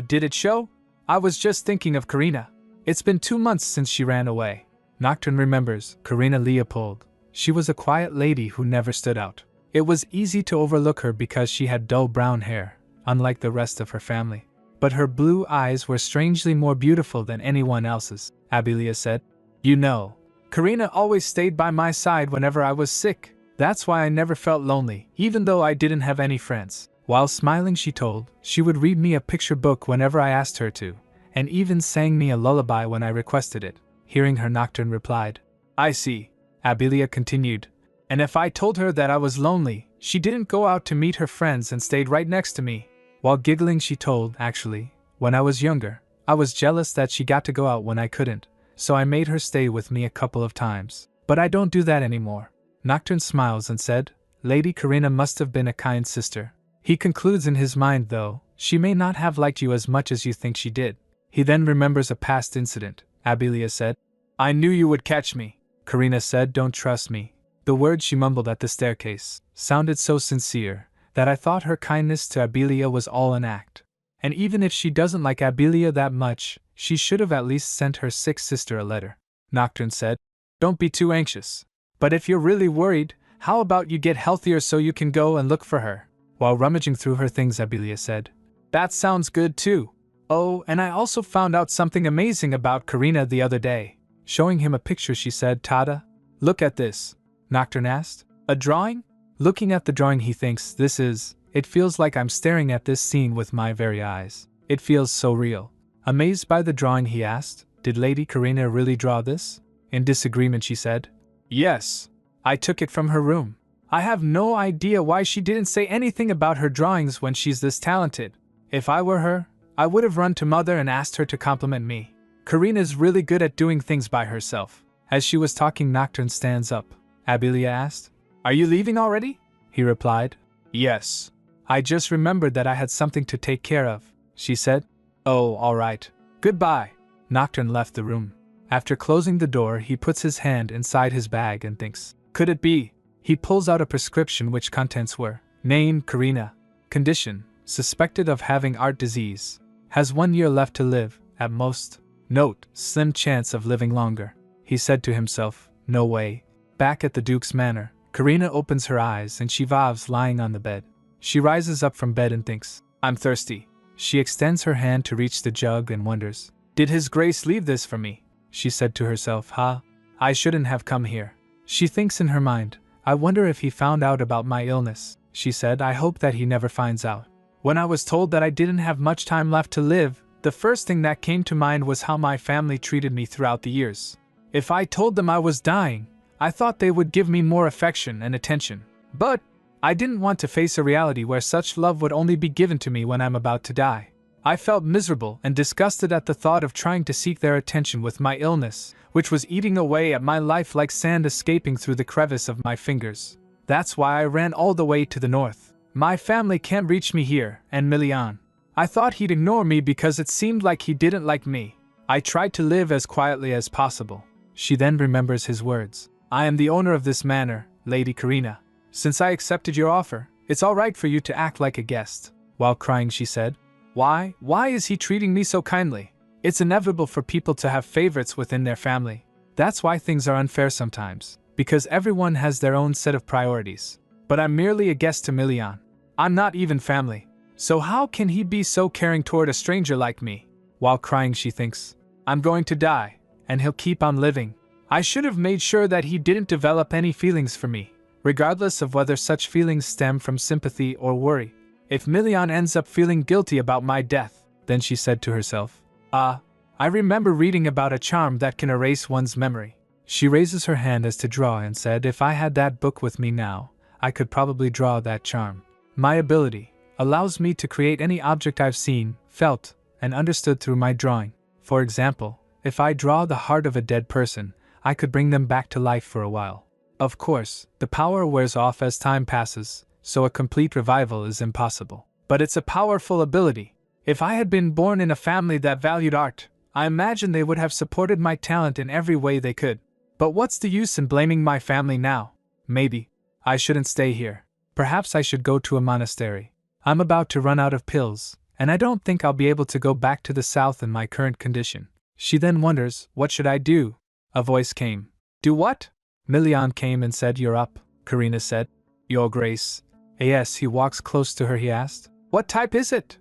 Did it show? I was just thinking of Karina. It's been 2 months since she ran away. Nocturne remembers Karina Leopold. She was a quiet lady who never stood out. It was easy to overlook her because she had dull brown hair, unlike the rest of her family. But her blue eyes were strangely more beautiful than anyone else's, Abilia said. You know, Karina always stayed by my side whenever I was sick. That's why I never felt lonely, even though I didn't have any friends. While smiling, she told, she would read me a picture book whenever I asked her to, and even sang me a lullaby when I requested it. Hearing her, Nocturne replied. I see, Abilia continued. And if I told her that I was lonely, she didn't go out to meet her friends and stayed right next to me. While giggling, she told, actually, when I was younger, I was jealous that she got to go out when I couldn't, so I made her stay with me a couple of times. But I don't do that anymore. Nocturne smiles and said, Lady Karina must have been a kind sister. He concludes in his mind, though, she may not have liked you as much as you think she did. He then remembers a past incident. Abilia said. I knew you would catch me. Karina said, don't trust me. The words she mumbled at the staircase sounded so sincere that I thought her kindness to Abilia was all an act. And even if she doesn't like Abilia that much, she should have at least sent her sick sister a letter. Nocturne said, don't be too anxious. But if you're really worried, how about you get healthier so you can go and look for her? While rummaging through her things, Abilia said, that sounds good too. Oh, and I also found out something amazing about Karina the other day. Showing him a picture, she said, Tada, look at this. Nocturne asked, a drawing? Looking at the drawing, he thinks, it feels like I'm staring at this scene with my very eyes. It feels so real. Amazed by the drawing, he asked, did Lady Karina really draw this? In disagreement, she said, yes, I took it from her room. I have no idea why she didn't say anything about her drawings when she's this talented. If I were her, I would have run to Mother and asked her to compliment me. Karina's really good at doing things by herself. As she was talking, Nocturne stands up. Abilia asked, are you leaving already? He replied, yes. I just remembered that I had something to take care of, she said. Oh, all right. Goodbye. Nocturne left the room. After closing the door, he puts his hand inside his bag and thinks, could it be? He pulls out a prescription which contents were, name Karina, condition, suspected of having heart disease, has 1 year left to live, at most. Note, slim chance of living longer. He said to himself, no way. Back at the Duke's manor, Karina opens her eyes and she Vav's lying on the bed. She rises up from bed and thinks, I'm thirsty. She extends her hand to reach the jug and wonders, did His Grace leave this for me? She said to herself, I shouldn't have come here. She thinks in her mind, I wonder if he found out about my illness. She said, I hope that he never finds out. When I was told that I didn't have much time left to live, the first thing that came to mind was how my family treated me throughout the years. If I told them I was dying, I thought they would give me more affection and attention. But I didn't want to face a reality where such love would only be given to me when I'm about to die. I felt miserable and disgusted at the thought of trying to seek their attention with my illness, which was eating away at my life like sand escaping through the crevice of my fingers. That's why I ran all the way to the north. My family can't reach me here, and Milian. I thought he'd ignore me because it seemed like he didn't like me. I tried to live as quietly as possible. She then remembers his words. I am the owner of this manor, Lady Karina. Since I accepted your offer, it's all right for you to act like a guest. While crying, she said, Why is he treating me so kindly? It's inevitable for people to have favorites within their family. That's why things are unfair sometimes, because everyone has their own set of priorities. But I'm merely a guest to Milian. I'm not even family. So how can he be so caring toward a stranger like me? While crying, she thinks, I'm going to die, and he'll keep on living. I should have made sure that he didn't develop any feelings for me, regardless of whether such feelings stem from sympathy or worry. If Milian ends up feeling guilty about my death, then she said to herself, I remember reading about a charm that can erase one's memory. She raises her hand as to draw and said, if I had that book with me now, I could probably draw that charm. My ability allows me to create any object I've seen, felt, and understood through my drawing. For example, if I draw the heart of a dead person, I could bring them back to life for a while. Of course, the power wears off as time passes, so a complete revival is impossible. But it's a powerful ability. If I had been born in a family that valued art, I imagine they would have supported my talent in every way they could. But what's the use in blaming my family now? Maybe I shouldn't stay here. Perhaps I should go to a monastery. I'm about to run out of pills, and I don't think I'll be able to go back to the south in my current condition. She then wonders, what should I do? A voice came. Do what? Milian came and said, You're up, Karina said. Your Grace. Yes, he walks close to her, he asked. What type is it?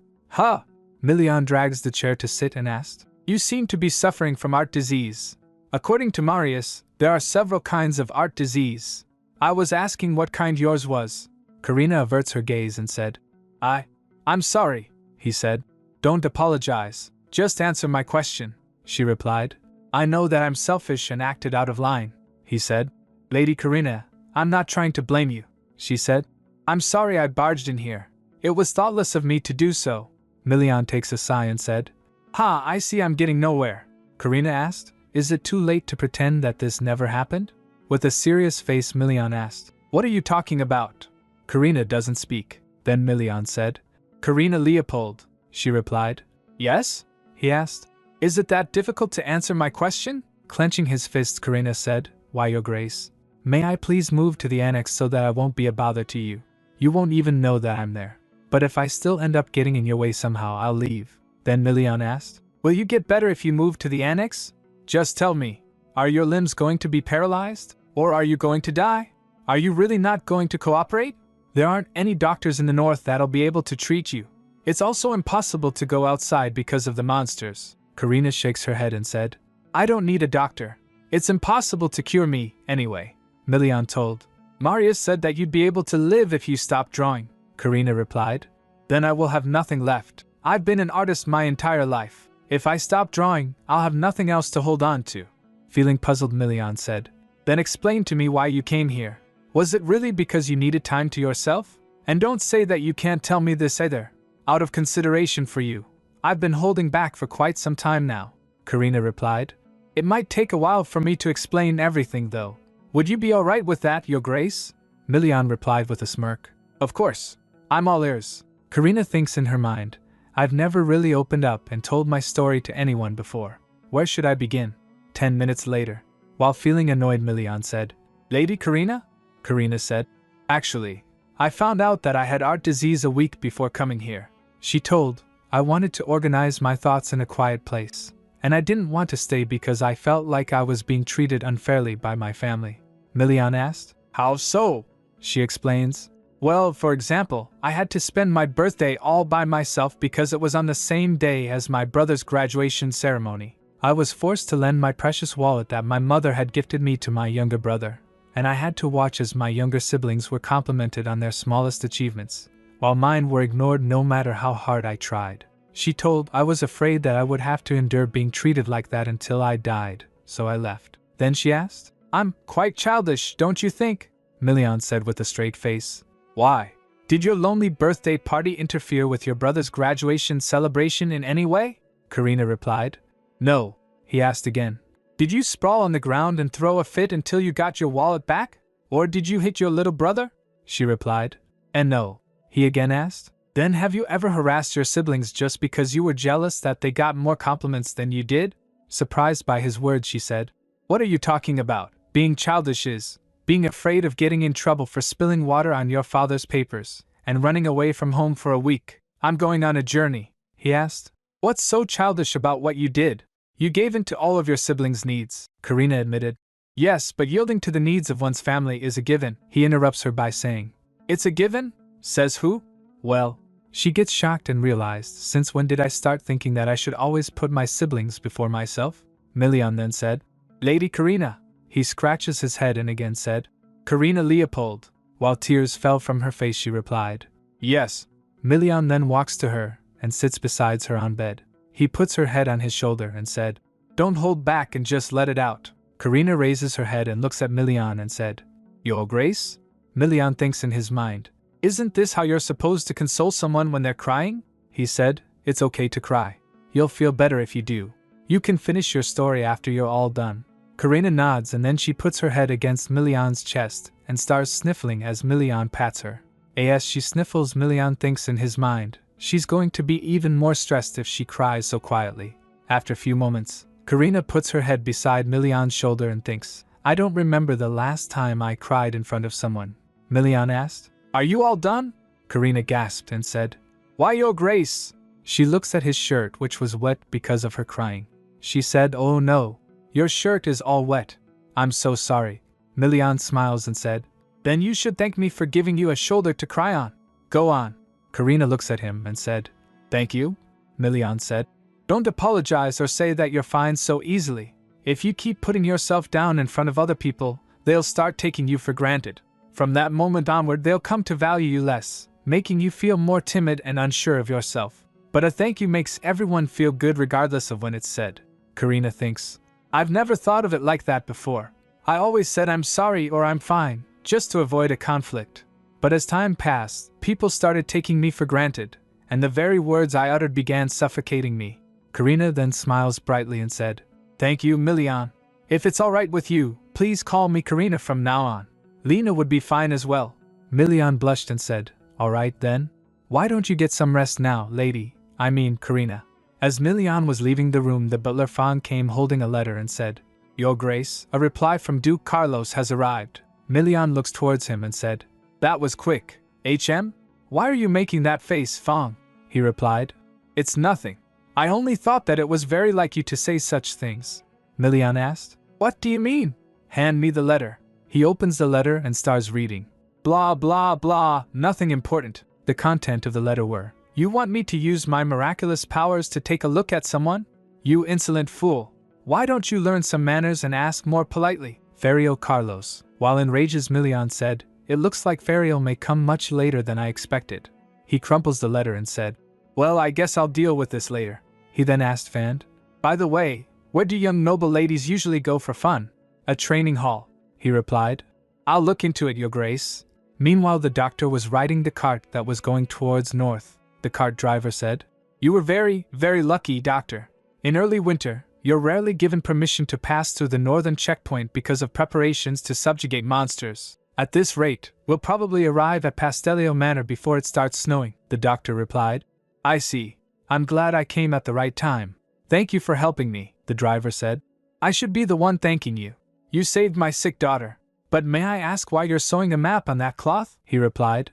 Milian drags the chair to sit and asked. You seem to be suffering from art disease. According to Marius, there are several kinds of art disease. I was asking what kind yours was. Karina averts her gaze and said, I'm sorry, he said. Don't apologize. Just answer my question, she replied. I know that I'm selfish and acted out of line, he said. Lady Karina, I'm not trying to blame you, she said. I'm sorry I barged in here. It was thoughtless of me to do so. Milian takes a sigh and said, I see I'm getting nowhere. Karina asked, Is it too late to pretend that this never happened? With a serious face, Milian asked, What are you talking about? Karina doesn't speak. Then Milian said, Karina Leopold, she replied. Yes? He asked. Is it that difficult to answer my question? Clenching his fists, Karina said, Why, Your Grace? May I please move to the annex so that I won't be a bother to you? You won't even know that I'm there. But if I still end up getting in your way somehow, I'll leave. Then Milian asked, Will you get better if you move to the annex? Just tell me, are your limbs going to be paralyzed? Or are you going to die? Are you really not going to cooperate? There aren't any doctors in the north that'll be able to treat you. It's also impossible to go outside because of the monsters. Karina shakes her head and said, I don't need a doctor. It's impossible to cure me, anyway. Milian told. Marius said that you'd be able to live if you stopped drawing. Karina replied. Then I will have nothing left. I've been an artist my entire life. If I stop drawing, I'll have nothing else to hold on to. Feeling puzzled, Milian said. Then explain to me why you came here. Was it really because you needed time to yourself? And don't say that you can't tell me this either. Out of consideration for you, I've been holding back for quite some time now. Karina replied. It might take a while for me to explain everything though. Would you be alright with that, Your Grace? Milian replied with a smirk. Of course. I'm all ears. Karina thinks in her mind. I've never really opened up and told my story to anyone before. Where should I begin? 10 minutes later. While feeling annoyed, Milian said, Lady Karina? Karina said, Actually, I found out that I had art disease a week before coming here. She told, I wanted to organize my thoughts in a quiet place. and I didn't want to stay because I felt like I was being treated unfairly by my family. Milian asked. How so? She explains. Well, for example, I had to spend my birthday all by myself because it was on the same day as my brother's graduation ceremony. I was forced to lend my precious wallet that my mother had gifted me to my younger brother, and I had to watch as my younger siblings were complimented on their smallest achievements, while mine were ignored no matter how hard I tried. She told I was afraid that I would have to endure being treated like that until I died, so I left. Then she asked, I'm quite childish, don't you think? Milian said with a straight face. Why? Did your lonely birthday party interfere with your brother's graduation celebration in any way? Karina replied. No, he asked again. Did you sprawl on the ground and throw a fit until you got your wallet back? Or did you hit your little brother? She replied. And no, he again asked. Then have you ever harassed your siblings just because you were jealous that they got more compliments than you did? Surprised by his words, she said. What are you talking about? Being childish is being afraid of getting in trouble for spilling water on your father's papers, and running away from home for a week. I'm going on a journey, he asked. What's so childish about what you did? You gave in to all of your siblings' needs, Karina admitted. Yes, but yielding to the needs of one's family is a given, he interrupts her by saying. It's a given? Says who? Well, she gets shocked and realized, since when did I start thinking that I should always put my siblings before myself? Milian then said. Lady Karina. He scratches his head and again said, Karina Leopold. While tears fell from her face, she replied, Yes. Milian then walks to her and sits beside her on bed. He puts her head on his shoulder and said, Don't hold back and just let it out. Karina raises her head and looks at Milian and said, Your Grace? Milian thinks in his mind, Isn't this how you're supposed to console someone when they're crying? He said, It's okay to cry. You'll feel better if you do. You can finish your story after you're all done. Karina nods and then she puts her head against Milian's chest and starts sniffling as Milian pats her. As she sniffles, Milian thinks in his mind, she's going to be even more stressed if she cries so quietly. After a few moments, Karina puts her head beside Milian's shoulder and thinks, I don't remember the last time I cried in front of someone. Milian asked, Are you all done? Karina gasped and said, Why, Your Grace? She looks at his shirt, which was wet because of her crying. She said, Oh no. Your shirt is all wet. I'm so sorry. Milian smiles and said, Then you should thank me for giving you a shoulder to cry on. Go on. Karina looks at him and said, Thank you? Milian said. Don't apologize or say that you're fine so easily. If you keep putting yourself down in front of other people, they'll start taking you for granted. From that moment onward, they'll come to value you less, making you feel more timid and unsure of yourself. But a thank you makes everyone feel good regardless of when it's said. Karina thinks, I've never thought of it like that before. I always said I'm sorry or I'm fine, just to avoid a conflict. But as time passed, people started taking me for granted, and the very words I uttered began suffocating me. Karina then smiles brightly and said, Thank you, Milian. If it's all right with you, please call me Karina from now on. Lena would be fine as well. Milian blushed and said, All right then. Why don't you get some rest now, Karina? As Milian was leaving the room, the butler Fang came holding a letter and said, Your Grace, a reply from Duke Carlos has arrived. Milian looks towards him and said, That was quick. HM? Why are you making that face, Fang? He replied, It's nothing. I only thought that it was very like you to say such things. Milian asked, What do you mean? Hand me the letter. He opens the letter and starts reading. Blah blah blah, nothing important. The content of the letter were, You want me to use my miraculous powers to take a look at someone? You insolent fool. Why don't you learn some manners and ask more politely? Ferio Carlos, while enraged, Milian said, It looks like Ferio may come much later than I expected. He crumples the letter and said, Well, I guess I'll deal with this later. He then asked Fand, By the way, where do young noble ladies usually go for fun? A training hall, he replied. I'll look into it, Your Grace. Meanwhile, the doctor was riding the cart that was going towards north. The cart driver said, You were very, very lucky, Doctor. In early winter, you're rarely given permission to pass through the northern checkpoint because of preparations to subjugate monsters. At this rate, we'll probably arrive at Pastelio Manor before it starts snowing, the doctor replied. I see. I'm glad I came at the right time. Thank you for helping me, the driver said. I should be the one thanking you. You saved my sick daughter. But may I ask why you're sewing a map on that cloth? He replied.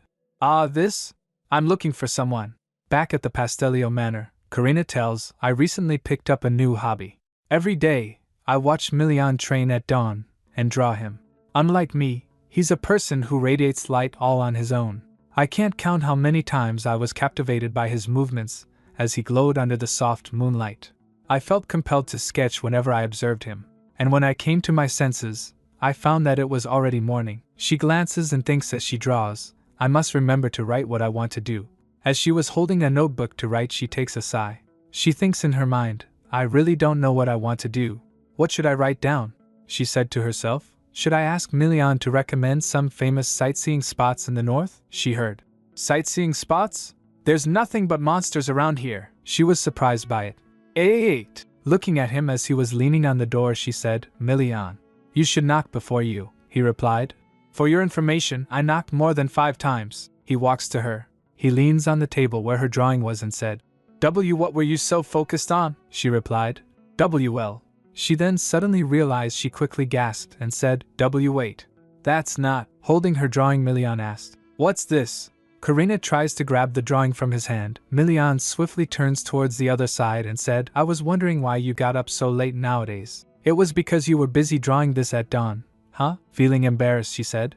This? I'm looking for someone. Back at the Pastelio Manor, Karina tells, I recently picked up a new hobby. Every day, I watch Milian train at dawn and draw him. Unlike me, he's a person who radiates light all on his own. I can't count how many times I was captivated by his movements as he glowed under the soft moonlight. I felt compelled to sketch whenever I observed him, and when I came to my senses, I found that it was already morning. She glances and thinks as she draws, I must remember to write what I want to do. As she was holding a notebook to write, she takes a sigh. She thinks in her mind, I really don't know what I want to do. What should I write down? She said to herself. Should I ask Milian to recommend some famous sightseeing spots in the north? She heard. Sightseeing spots? There's nothing but monsters around here. She was surprised by it. 8. Looking at him as he was leaning on the door, she said, Milian, you should knock before you, he replied. For your information, I knocked more than 5 times. He walks to her. He leans on the table where her drawing was and said, What were you so focused on? She replied, WL. She then suddenly realized. She quickly gasped and said, Wait. That's not. Holding her drawing, Milian asked, What's this? Karina tries to grab the drawing from his hand. Milian swiftly turns towards the other side and said, I was wondering why you got up so late nowadays. It was because you were busy drawing this at dawn. Huh? Feeling embarrassed, she said.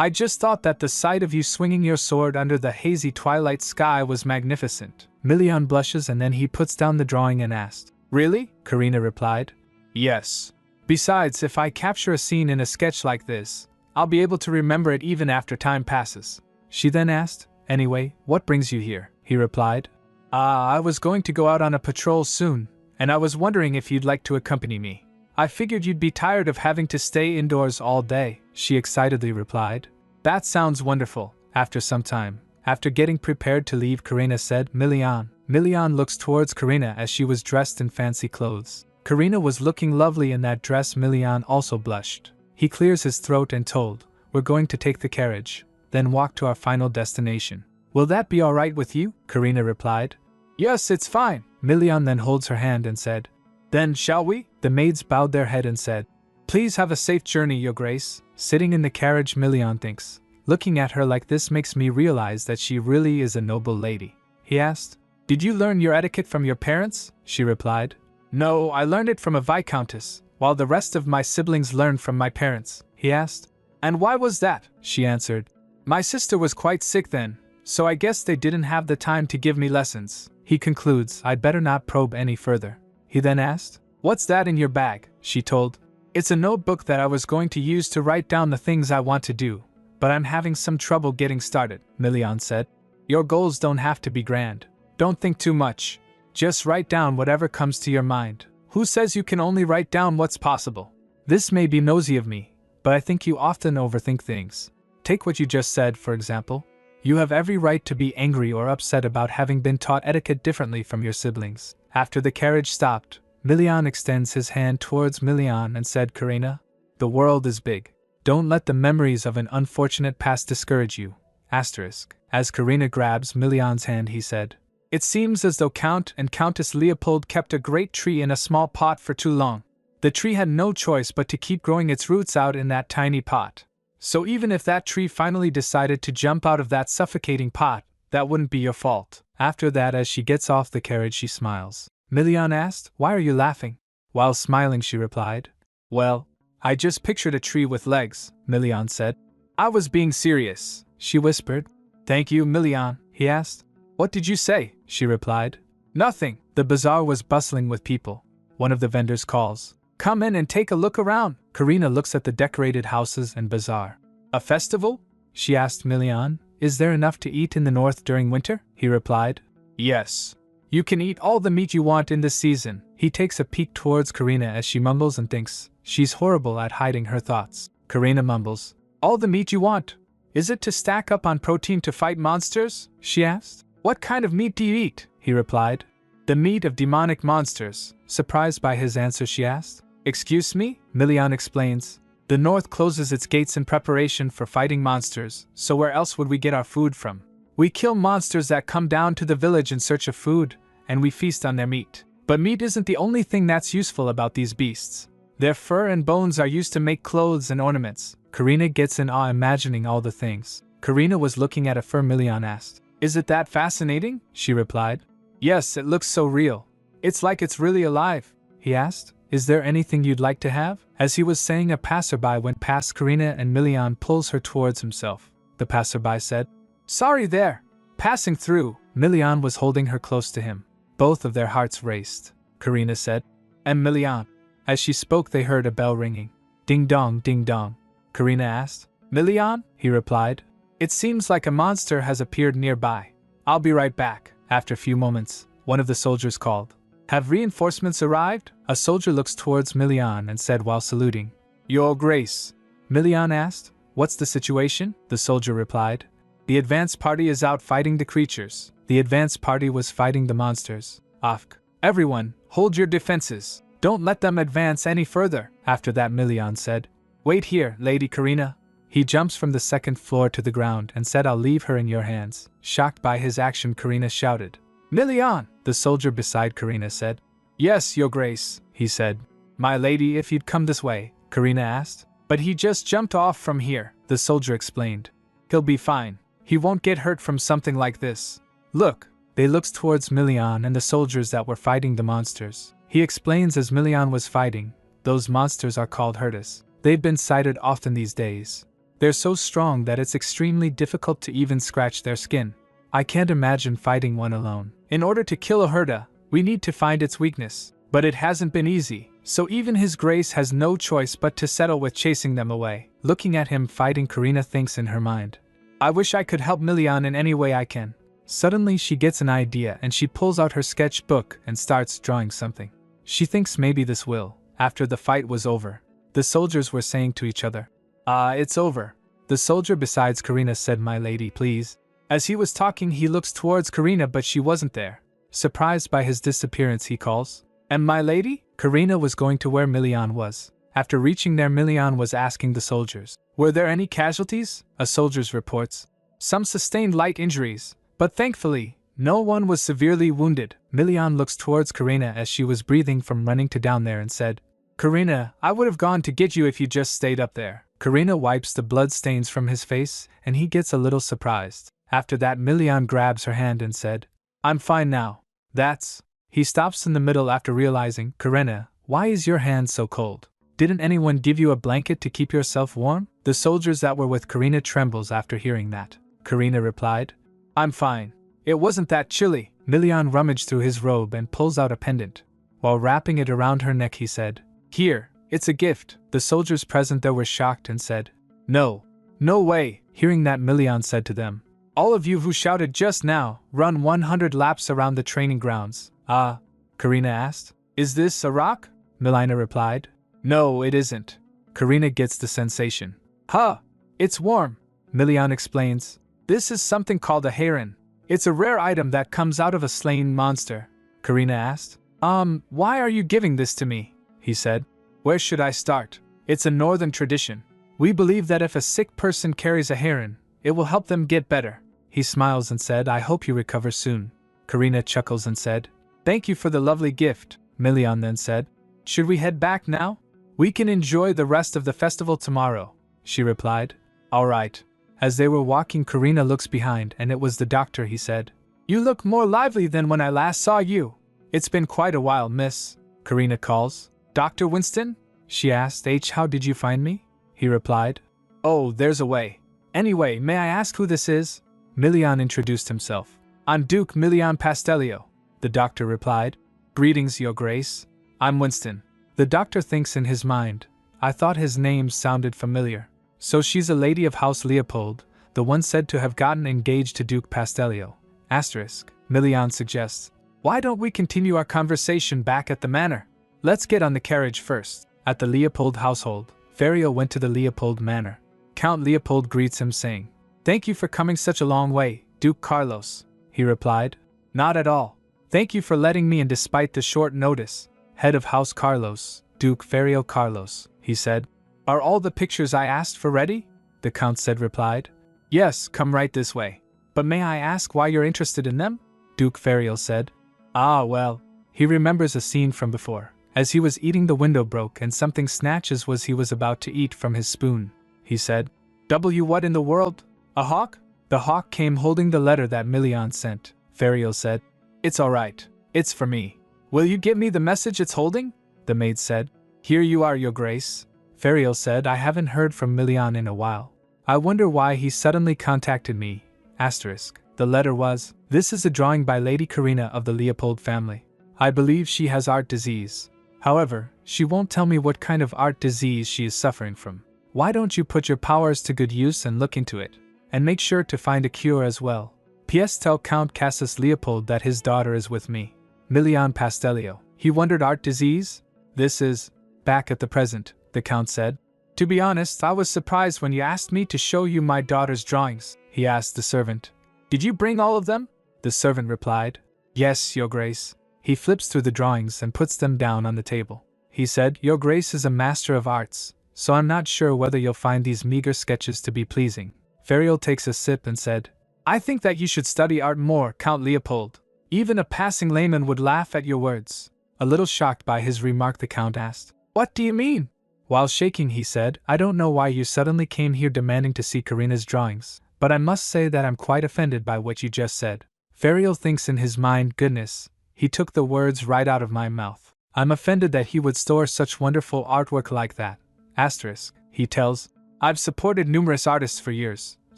I just thought that the sight of you swinging your sword under the hazy twilight sky was magnificent. Milian blushes and then he puts down the drawing and asked, Really? Karina replied. Yes. Besides, if I capture a scene in a sketch like this, I'll be able to remember it even after time passes. She then asked, Anyway, what brings you here? He replied, I was going to go out on a patrol soon, and I was wondering if you'd like to accompany me. I figured you'd be tired of having to stay indoors all day, she excitedly replied. That sounds wonderful. After some time, after getting prepared to leave, Karina said, Milian. Milian looks towards Karina as she was dressed in fancy clothes. Karina was looking lovely in that dress. Milian also blushed. He clears his throat and told, We're going to take the carriage, then walk to our final destination. Will that be all right with you? Karina replied. Yes, it's fine. Milian then holds her hand and said, Then shall we? The maids bowed their head and said, Please have a safe journey, Your Grace. Sitting in the carriage, Milian thinks, Looking at her like this makes me realize that she really is a noble lady. He asked, Did you learn your etiquette from your parents? She replied, No, I learned it from a viscountess, while the rest of my siblings learned from my parents. He asked, And why was that? She answered, My sister was quite sick then, so I guess they didn't have the time to give me lessons. He concludes, I'd better not probe any further. He then asked, What's that in your bag? She told, It's a notebook that I was going to use to write down the things I want to do, but I'm having some trouble getting started, Milian said. Your goals don't have to be grand. Don't think too much. Just write down whatever comes to your mind. Who says you can only write down what's possible? This may be nosy of me, but I think you often overthink things. Take what you just said, for example. You have every right to be angry or upset about having been taught etiquette differently from your siblings. After the carriage stopped, Milian extends his hand towards Milian and said, Karina, the world is big. Don't let the memories of an unfortunate past discourage you. Asterisk. As Karina grabs Milian's hand, he said, It seems as though Count and Countess Leopold kept a great tree in a small pot for too long. The tree had no choice but to keep growing its roots out in that tiny pot. So even if that tree finally decided to jump out of that suffocating pot, that wouldn't be your fault. After that, as she gets off the carriage, she smiles. Milian asked, Why are you laughing? While smiling, she replied, Well, I just pictured a tree with legs, Milian said. I was being serious, she whispered. Thank you, Milian, he asked. What did you say? She replied. Nothing. The bazaar was bustling with people. One of the vendors calls, Come in and take a look around. Karina looks at the decorated houses and bazaar. A festival? She asked Milian. Is there enough to eat in the north during winter? He replied. Yes. You can eat all the meat you want in this season. He takes a peek towards Karina as she mumbles and thinks she's horrible at hiding her thoughts. Karina mumbles, All the meat you want. Is it to stack up on protein to fight monsters? She asked. What kind of meat do you eat? He replied. The meat of demonic monsters. Surprised by his answer, she asked. Excuse me? Milian explains. The north closes its gates in preparation for fighting monsters, so where else would we get our food from? We kill monsters that come down to the village in search of food, and we feast on their meat. But meat isn't the only thing that's useful about these beasts. Their fur and bones are used to make clothes and ornaments. Karina gets in awe imagining all the things. Karina was looking at a fur. Milian asked, Is it that fascinating? She replied. Yes, it looks so real. It's like it's really alive, he asked. Is there anything you'd like to have? As he was saying, a passerby went past Karina and Milian pulls her towards himself. The passerby said, "Sorry there." Passing through, Milian was holding her close to him. Both of their hearts raced. Karina said, "And Milian." As she spoke, they heard a bell ringing. Ding dong, ding dong. Karina asked. "Milian?" he replied. "It seems like a monster has appeared nearby. I'll be right back." After a few moments, one of the soldiers called. "Have reinforcements arrived?" A soldier looks towards Milian and said while saluting. "Your Grace." Milian asked, "What's the situation?" The soldier replied, "The advance party is out fighting the creatures." The advance party was fighting the monsters. Afk. "Everyone, hold your defenses. Don't let them advance any further." After that, Milian said, "Wait here, Lady Karina." He jumps from the second floor to the ground and said, "I'll leave her in your hands." Shocked by his action, Karina shouted, "Milian!" The soldier beside Karina said, "Yes, Your Grace," he said. "My lady, if you'd come this way," Karina asked. "But he just jumped off from here," the soldier explained. "He'll be fine. He won't get hurt from something like this. Look." They looked towards Milian and the soldiers that were fighting the monsters. He explains as Milian was fighting, those monsters are called hurtas. They've been sighted often these days. They're so strong that it's extremely difficult to even scratch their skin. I can't imagine fighting one alone. In order to kill a hurta, we need to find its weakness. But it hasn't been easy, so even His Grace has no choice but to settle with chasing them away. Looking at him fighting, Karina thinks in her mind, "I wish I could help Milian in any way I can." Suddenly she gets an idea and she pulls out her sketchbook and starts drawing something. She thinks maybe this will. After the fight was over, the soldiers were saying to each other, "It's over." The soldier besides Karina said, "My lady, please." As he was talking, he looks towards Karina, but she wasn't there. Surprised by his disappearance, he calls, "And my lady?" Karina was going to where Milian was. After reaching there, Milian was asking the soldiers, "Were there any casualties?" A soldier reports, "Some sustained light injuries, but thankfully, no one was severely wounded." Milian looks towards Karina as she was breathing from running to down there and said, "Karina, I would have gone to get you if you just stayed up there." Karina wipes the blood stains from his face and he gets a little surprised. After that, Milian grabs her hand and said, "I'm fine now." "That's..." He stops in the middle after realizing, "Karina, why is your hand so cold? Didn't anyone give you a blanket to keep yourself warm?" The soldiers that were with Karina trembles after hearing that. Karina replied, "I'm fine. It wasn't that chilly." Milian rummaged through his robe and pulls out a pendant. While wrapping it around her neck, he said, "Here, it's a gift." The soldiers present there were shocked and said, "No. No way." Hearing that, Milian said to them, "All of you who shouted just now, run 100 laps around the training grounds." "Ah?" Karina asked. "Is this a rock?" Milina replied. "No, it isn't." Karina gets the sensation. "Huh! It's warm." Milian explains. "This is something called a heron. It's a rare item that comes out of a slain monster." Karina asked. Why are you giving this to me?" he said. "Where should I start?" "It's a northern tradition. We believe that if a sick person carries a heron, it will help them get better." He smiles and said, "I hope you recover soon." Karina chuckles and said, "Thank you for the lovely gift." Milian then said, "Should we head back now? We can enjoy the rest of the festival tomorrow." She replied, "All right." As they were walking, Karina looks behind and it was the doctor. He said, "You look more lively than when I last saw you." "It's been quite a while, miss." Karina calls. "Dr. Winston?" she asked. "How did you find me?" He replied, "Oh, there's a way. Anyway, may I ask who this is?" Milian introduced himself. "I'm Duke Milian Pastelio," the doctor replied. "Greetings, Your Grace. I'm Winston." The doctor thinks in his mind, "I thought his name sounded familiar. So she's a lady of House Leopold, the one said to have gotten engaged to Duke Pastelio." Asterisk. Milian suggests, "Why don't we continue our conversation back at the manor? Let's get on the carriage first." At the Leopold household, Ferio went to the Leopold manor. Count Leopold greets him saying, "Thank you for coming such a long way, Duke Carlos." He replied, "Not at all. Thank you for letting me in despite the short notice." Head of House Carlos, Duke Ferio Carlos, he said, "Are all the pictures I asked for ready?" The Count said replied, "Yes, come right this way. But may I ask why you're interested in them?" Duke Ferio said, "Ah, well." He remembers a scene from before. As he was eating, the window broke and something snatches was he was about to eat from his spoon. He said, What in the world? A hawk?" The hawk came holding the letter that Milian sent. Ferio said, It's alright. It's for me. Will you give me the message it's holding? The maid said. Here you are, Your Grace. Ferial said, I haven't heard from Milian in a while. I wonder why he suddenly contacted me. Asterisk. The letter was, this is a drawing by Lady Karina of the Leopold family. I believe she has art disease. However, she won't tell me what kind of art disease she is suffering from. Why don't you put your powers to good use and look into it? And make sure to find a cure as well. P.S. Tell Count Cassius Leopold that his daughter is with me. Milian Pastelio. He wondered, art disease? This is back at the present, the Count said. To be honest, I was surprised when you asked me to show you my daughter's drawings, he asked the servant. Did you bring all of them? The servant replied. Yes, Your Grace. He flips through the drawings and puts them down on the table. He said, Your Grace is a master of arts, so I'm not sure whether you'll find these meager sketches to be pleasing. Ferial takes a sip and said, I think that you should study art more, Count Leopold. Even a passing layman would laugh at your words. A little shocked by his remark, the Count asked, What do you mean? While shaking, he said, I don't know why you suddenly came here demanding to see Karina's drawings, but I must say that I'm quite offended by what you just said. Ferial thinks in his mind, goodness, he took the words right out of my mouth. I'm offended that he would store such wonderful artwork like that. Asterisk. He tells, I've supported numerous artists for years,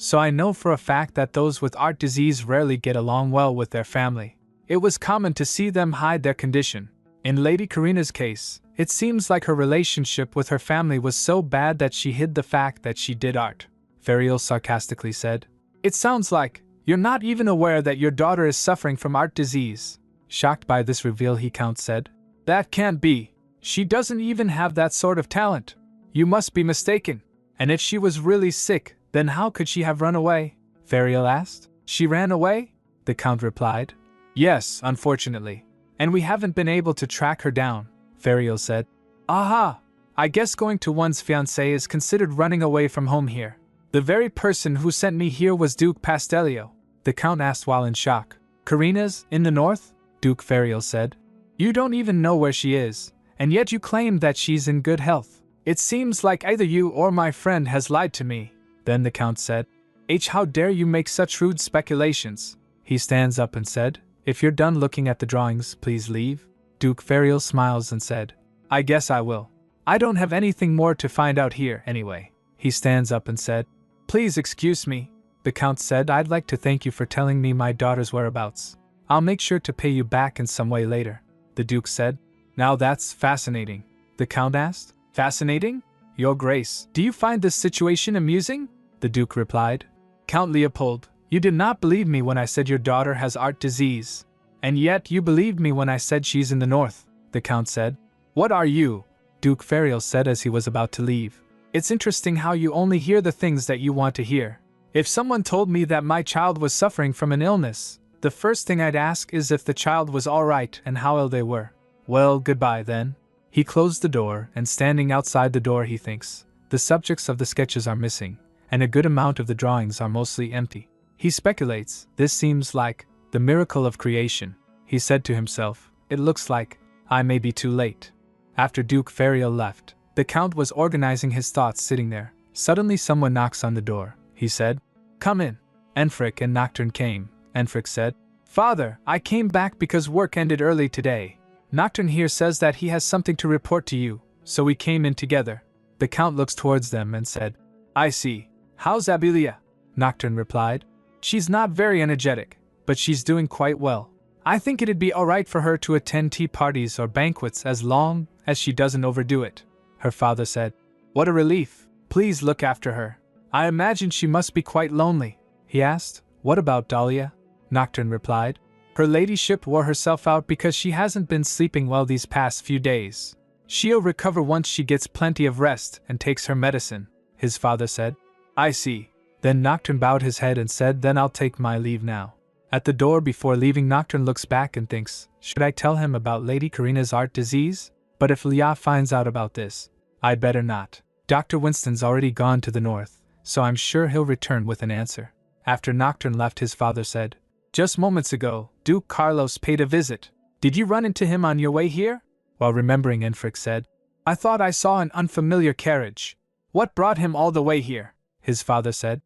so I know for a fact that those with art disease rarely get along well with their family. It was common to see them hide their condition. In Lady Karina's case, it seems like her relationship with her family was so bad that she hid the fact that she did art. Ferial sarcastically said, It sounds like you're not even aware that your daughter is suffering from art disease. Shocked by this reveal, he Count said, That can't be. She doesn't even have that sort of talent. You must be mistaken. And if she was really sick, then how could she have run away? Ferial asked. She ran away? The Count replied. Yes, unfortunately. And we haven't been able to track her down, Ferial said. Aha! I guess going to one's fiancé is considered running away from home here. The very person who sent me here was Duke Pastelio, the Count asked while in shock. Karina's in the north? Duke Ferial said. You don't even know where she is, and yet you claim that she's in good health. It seems like either you or my friend has lied to me. Then the Count said, How dare you make such rude speculations? He stands up and said, If you're done looking at the drawings, please leave. Duke Ferial smiles and said, I guess I will. I don't have anything more to find out here anyway. He stands up and said, Please excuse me. The Count said, I'd like to thank you for telling me my daughter's whereabouts. I'll make sure to pay you back in some way later. The Duke said, Now that's fascinating. The Count asked, Fascinating? Your Grace, do you find this situation amusing? The Duke replied, Count Leopold, you did not believe me when I said your daughter has art disease. And yet you believed me when I said she's in the north, the Count said. What are you? Duke Ferial said as he was about to leave. It's interesting how you only hear the things that you want to hear. If someone told me that my child was suffering from an illness, the first thing I'd ask is if the child was all right and how ill they were. Well, goodbye then. He closed the door, and standing outside the door he thinks, the subjects of the sketches are missing, and a good amount of the drawings are mostly empty. He speculates, this seems like the miracle of creation. He said to himself, it looks like I may be too late. After Duke Ferial left, the Count was organizing his thoughts sitting there. Suddenly someone knocks on the door. He said, Come in. Enfric and Nocturne came. Enfric said, Father, I came back because work ended early today. Nocturne here says that he has something to report to you, so we came in together. The Count looks towards them and said, I see. How's Abilia? Nocturne replied, She's not very energetic, but she's doing quite well. I think it'd be alright for her to attend tea parties or banquets as long as she doesn't overdo it. Her father said, What a relief. Please look after her. I imagine she must be quite lonely. He asked, What about Dahlia? Nocturne replied, Her ladyship wore herself out because she hasn't been sleeping well these past few days. She'll recover once she gets plenty of rest and takes her medicine, his father said. I see. Then Nocturne bowed his head and said, Then I'll take my leave now. At the door before leaving, Nocturne looks back and thinks, should I tell him about Lady Karina's art disease? But if Lia finds out about this, I'd better not. Dr. Winston's already gone to the north, so I'm sure he'll return with an answer. After Nocturne left, his father said, Just moments ago, Duke Carlos paid a visit. Did you run into him on your way here? While remembering, Enfric said, I thought I saw an unfamiliar carriage. What brought him all the way here? His father said,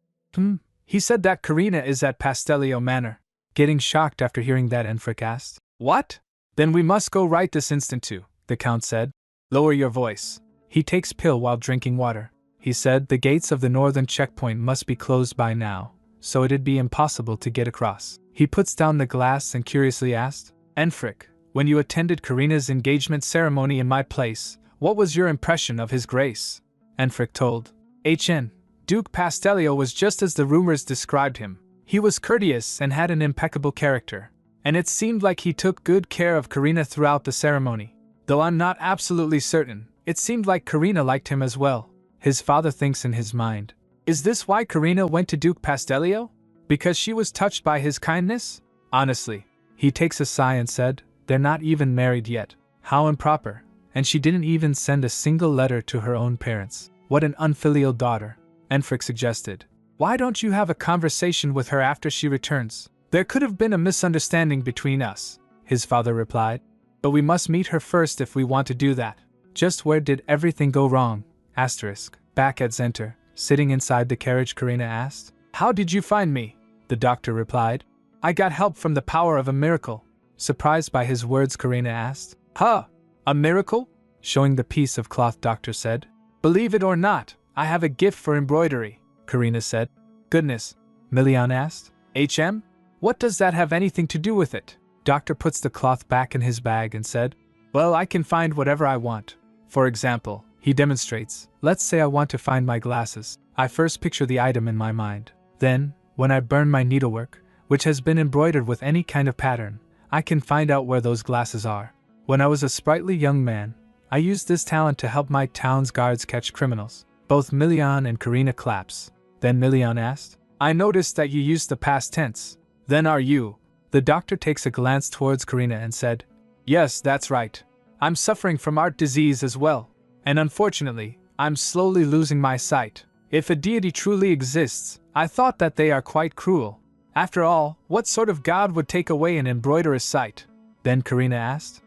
He said that Karina is at Pastelio Manor. Getting shocked after hearing that, Enfric asked. What? Then we must go right this instant too, the Count said. Lower your voice. He takes pill while drinking water. He said the gates of the northern checkpoint must be closed by now, so it'd be impossible to get across. He puts down the glass and curiously asked, Enfric, when you attended Karina's engagement ceremony in my place, what was your impression of His Grace? Enfric told. HN. Duke Pastelio was just as the rumors described him. He was courteous and had an impeccable character, and it seemed like he took good care of Karina throughout the ceremony. Though I'm not absolutely certain, it seemed like Karina liked him as well. His father thinks in his mind. Is this why Karina went to Duke Pastelio? Because she was touched by his kindness? Honestly. He takes a sigh and said, they're not even married yet. How improper. And she didn't even send a single letter to her own parents. What an unfilial daughter. Enfric suggested. Why don't you have a conversation with her after she returns? There could have been a misunderstanding between us, his father replied. But we must meet her first if we want to do that. Just where did everything go wrong? Asterisk. Back at Center, sitting inside the carriage, Karina asked. How did you find me? The doctor replied. I got help from the power of a miracle. Surprised by his words, Karina asked. Huh? A miracle? Showing the piece of cloth, doctor said. Believe it or not, I have a gift for embroidery, Karina said. Goodness, Milian asked. HM? What does that have anything to do with it? Doctor puts the cloth back in his bag and said, well, I can find whatever I want. For example, he demonstrates, let's say I want to find my glasses. I first picture the item in my mind. Then, when I burn my needlework, which has been embroidered with any kind of pattern, I can find out where those glasses are. When I was a sprightly young man, I used this talent to help my town's guards catch criminals. Both Milian and Karina claps. Then Milian asked, I noticed that you used the past tense. Then are you? The doctor takes a glance towards Karina and said, yes, that's right. I'm suffering from art disease as well. And unfortunately, I'm slowly losing my sight. If a deity truly exists, I thought that they are quite cruel. After all, what sort of god would take away an embroiderer's sight? Then Karina asked,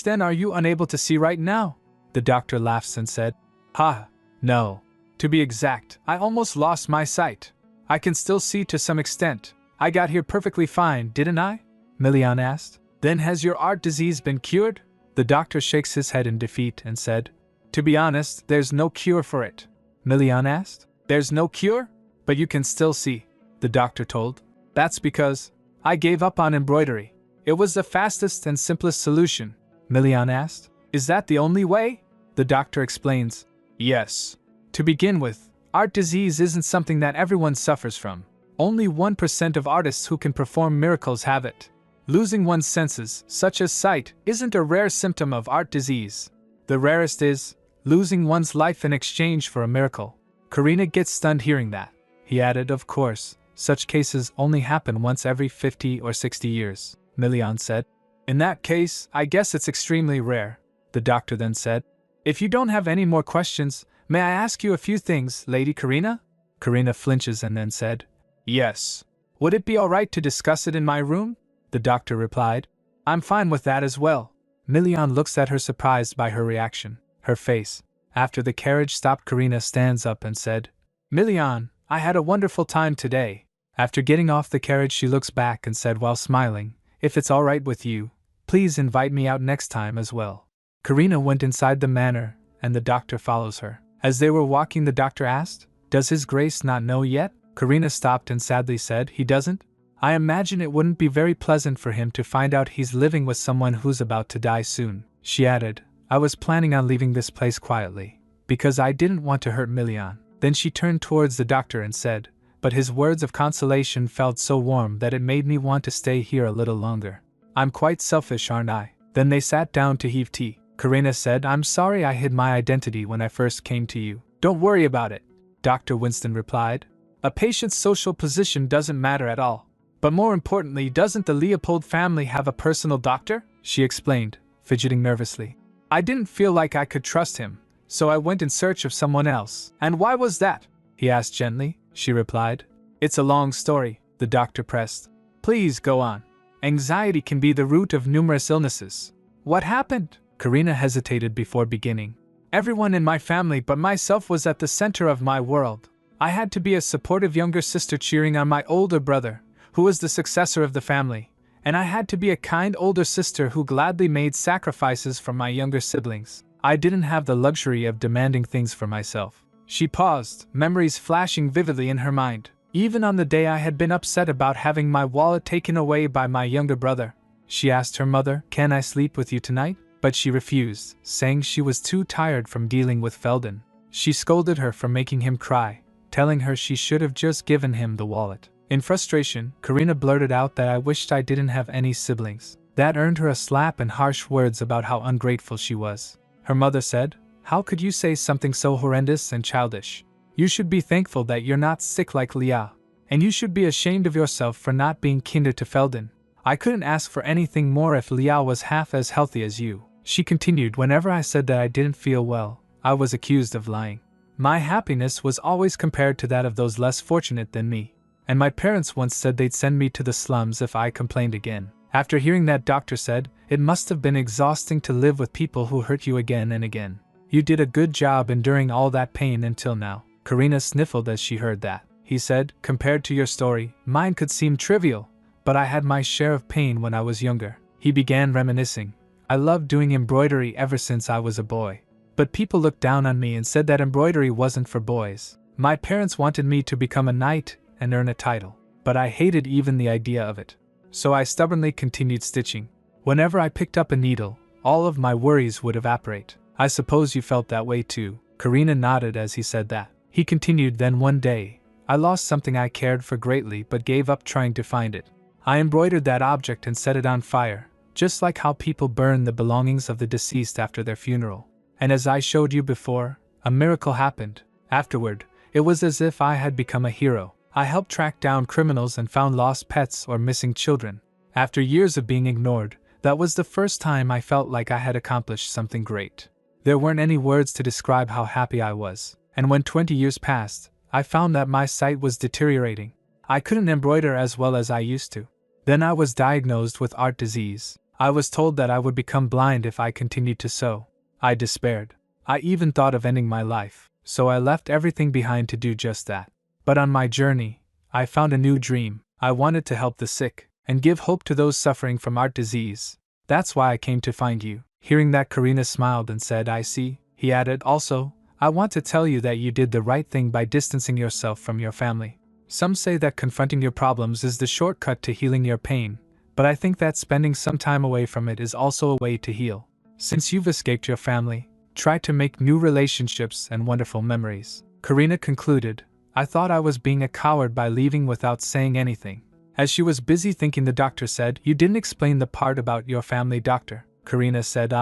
then are you unable to see right now? The doctor laughs and said, ha, no. To be exact, I almost lost my sight. I can still see to some extent. I got here perfectly fine, didn't I? Milian asked. Then has your art disease been cured? The doctor shakes his head in defeat and said, to be honest, there's no cure for it. Milian asked. There's no cure? But you can still see, the doctor told. That's because I gave up on embroidery. It was the fastest and simplest solution. Milian asked. Is that the only way? The doctor explains. Yes. To begin with, art disease isn't something that everyone suffers from. Only 1% of artists who can perform miracles have it. Losing one's senses, such as sight, isn't a rare symptom of art disease. The rarest is losing one's life in exchange for a miracle. Karina gets stunned hearing that. He added, of course, such cases only happen once every 50 or 60 years, Milian said. In that case, I guess it's extremely rare, the doctor then said. If you don't have any more questions, may I ask you a few things, Lady Karina? Karina flinches and then said, yes. Would it be all right to discuss it in my room? The doctor replied. I'm fine with that as well. Milian looks at her surprised by her reaction. Her face, after the carriage stopped, Karina stands up and said, Milian, I had a wonderful time today. After getting off the carriage, she looks back and said while smiling, if it's all right with you, please invite me out next time as well. Karina went inside the manor, and the doctor follows her. As they were walking, the doctor asked, does His Grace not know yet? Karina stopped and sadly said, he doesn't? I imagine it wouldn't be very pleasant for him to find out he's living with someone who's about to die soon. She added, I was planning on leaving this place quietly, because I didn't want to hurt Milian. Then she turned towards the doctor and said, but his words of consolation felt so warm that it made me want to stay here a little longer. I'm quite selfish, aren't I? Then they sat down to heave tea. Karina said, I'm sorry I hid my identity when I first came to you. Don't worry about it, Dr. Winston replied. A patient's social position doesn't matter at all. But more importantly, doesn't the Leopold family have a personal doctor? She explained, fidgeting nervously. I didn't feel like I could trust him, so I went in search of someone else. And why was that? He asked gently. She replied. It's a long story, the doctor pressed. Please go on. Anxiety can be the root of numerous illnesses. What happened? Karina hesitated before beginning. Everyone in my family but myself was at the center of my world. I had to be a supportive younger sister cheering on my older brother, who was the successor of the family, and I had to be a kind older sister who gladly made sacrifices for my younger siblings. I didn't have the luxury of demanding things for myself. She paused, memories flashing vividly in her mind. Even on the day I had been upset about having my wallet taken away by my younger brother, she asked her mother, "Can I sleep with you tonight?" But she refused, saying she was too tired from dealing with Feldon. She scolded her for making him cry, telling her she should have just given him the wallet. In frustration, Karina blurted out that I wished I didn't have any siblings. That earned her a slap and harsh words about how ungrateful she was. Her mother said, "How could you say something so horrendous and childish? You should be thankful that you're not sick like Lia, and you should be ashamed of yourself for not being kinder to Feldon. I couldn't ask for anything more if Lia was half as healthy as you." She continued, "Whenever I said that I didn't feel well, I was accused of lying. My happiness was always compared to that of those less fortunate than me, and my parents once said they'd send me to the slums if I complained again." After hearing that, Doctor said, "It must have been exhausting to live with people who hurt you again and again. You did a good job enduring all that pain until now." Karina sniffled as she heard that. He said, "Compared to your story, mine could seem trivial, but I had my share of pain when I was younger." He began reminiscing. "I loved doing embroidery ever since I was a boy. But people looked down on me and said that embroidery wasn't for boys. My parents wanted me to become a knight and earn a title, but I hated even the idea of it. So I stubbornly continued stitching. Whenever I picked up a needle, all of my worries would evaporate. I suppose you felt that way too." Karina nodded as he said that. He continued, "Then one day, I lost something I cared for greatly but gave up trying to find it. I embroidered that object and set it on fire, just like how people burn the belongings of the deceased after their funeral. And as I showed you before, a miracle happened. Afterward, it was as if I had become a hero. I helped track down criminals and found lost pets or missing children. After years of being ignored, that was the first time I felt like I had accomplished something great. There weren't any words to describe how happy I was. And when 20 years passed, I found that my sight was deteriorating. I couldn't embroider as well as I used to. Then I was diagnosed with art disease. I was told that I would become blind if I continued to sew. I despaired. I even thought of ending my life, so I left everything behind to do just that. But on my journey, I found a new dream. I wanted to help the sick, and give hope to those suffering from art disease. That's why I came to find you." Hearing that, Karina smiled and said, "I see." He added, "Also, I want to tell you that you did the right thing by distancing yourself from your family. Some say that confronting your problems is the shortcut to healing your pain, but I think that spending some time away from it is also a way to heal. Since you've escaped your family, try to make new relationships and wonderful memories." Karina concluded, "I thought I was being a coward by leaving without saying anything." As she was busy thinking, the doctor said, "You didn't explain the part about your family, doctor." Karina said,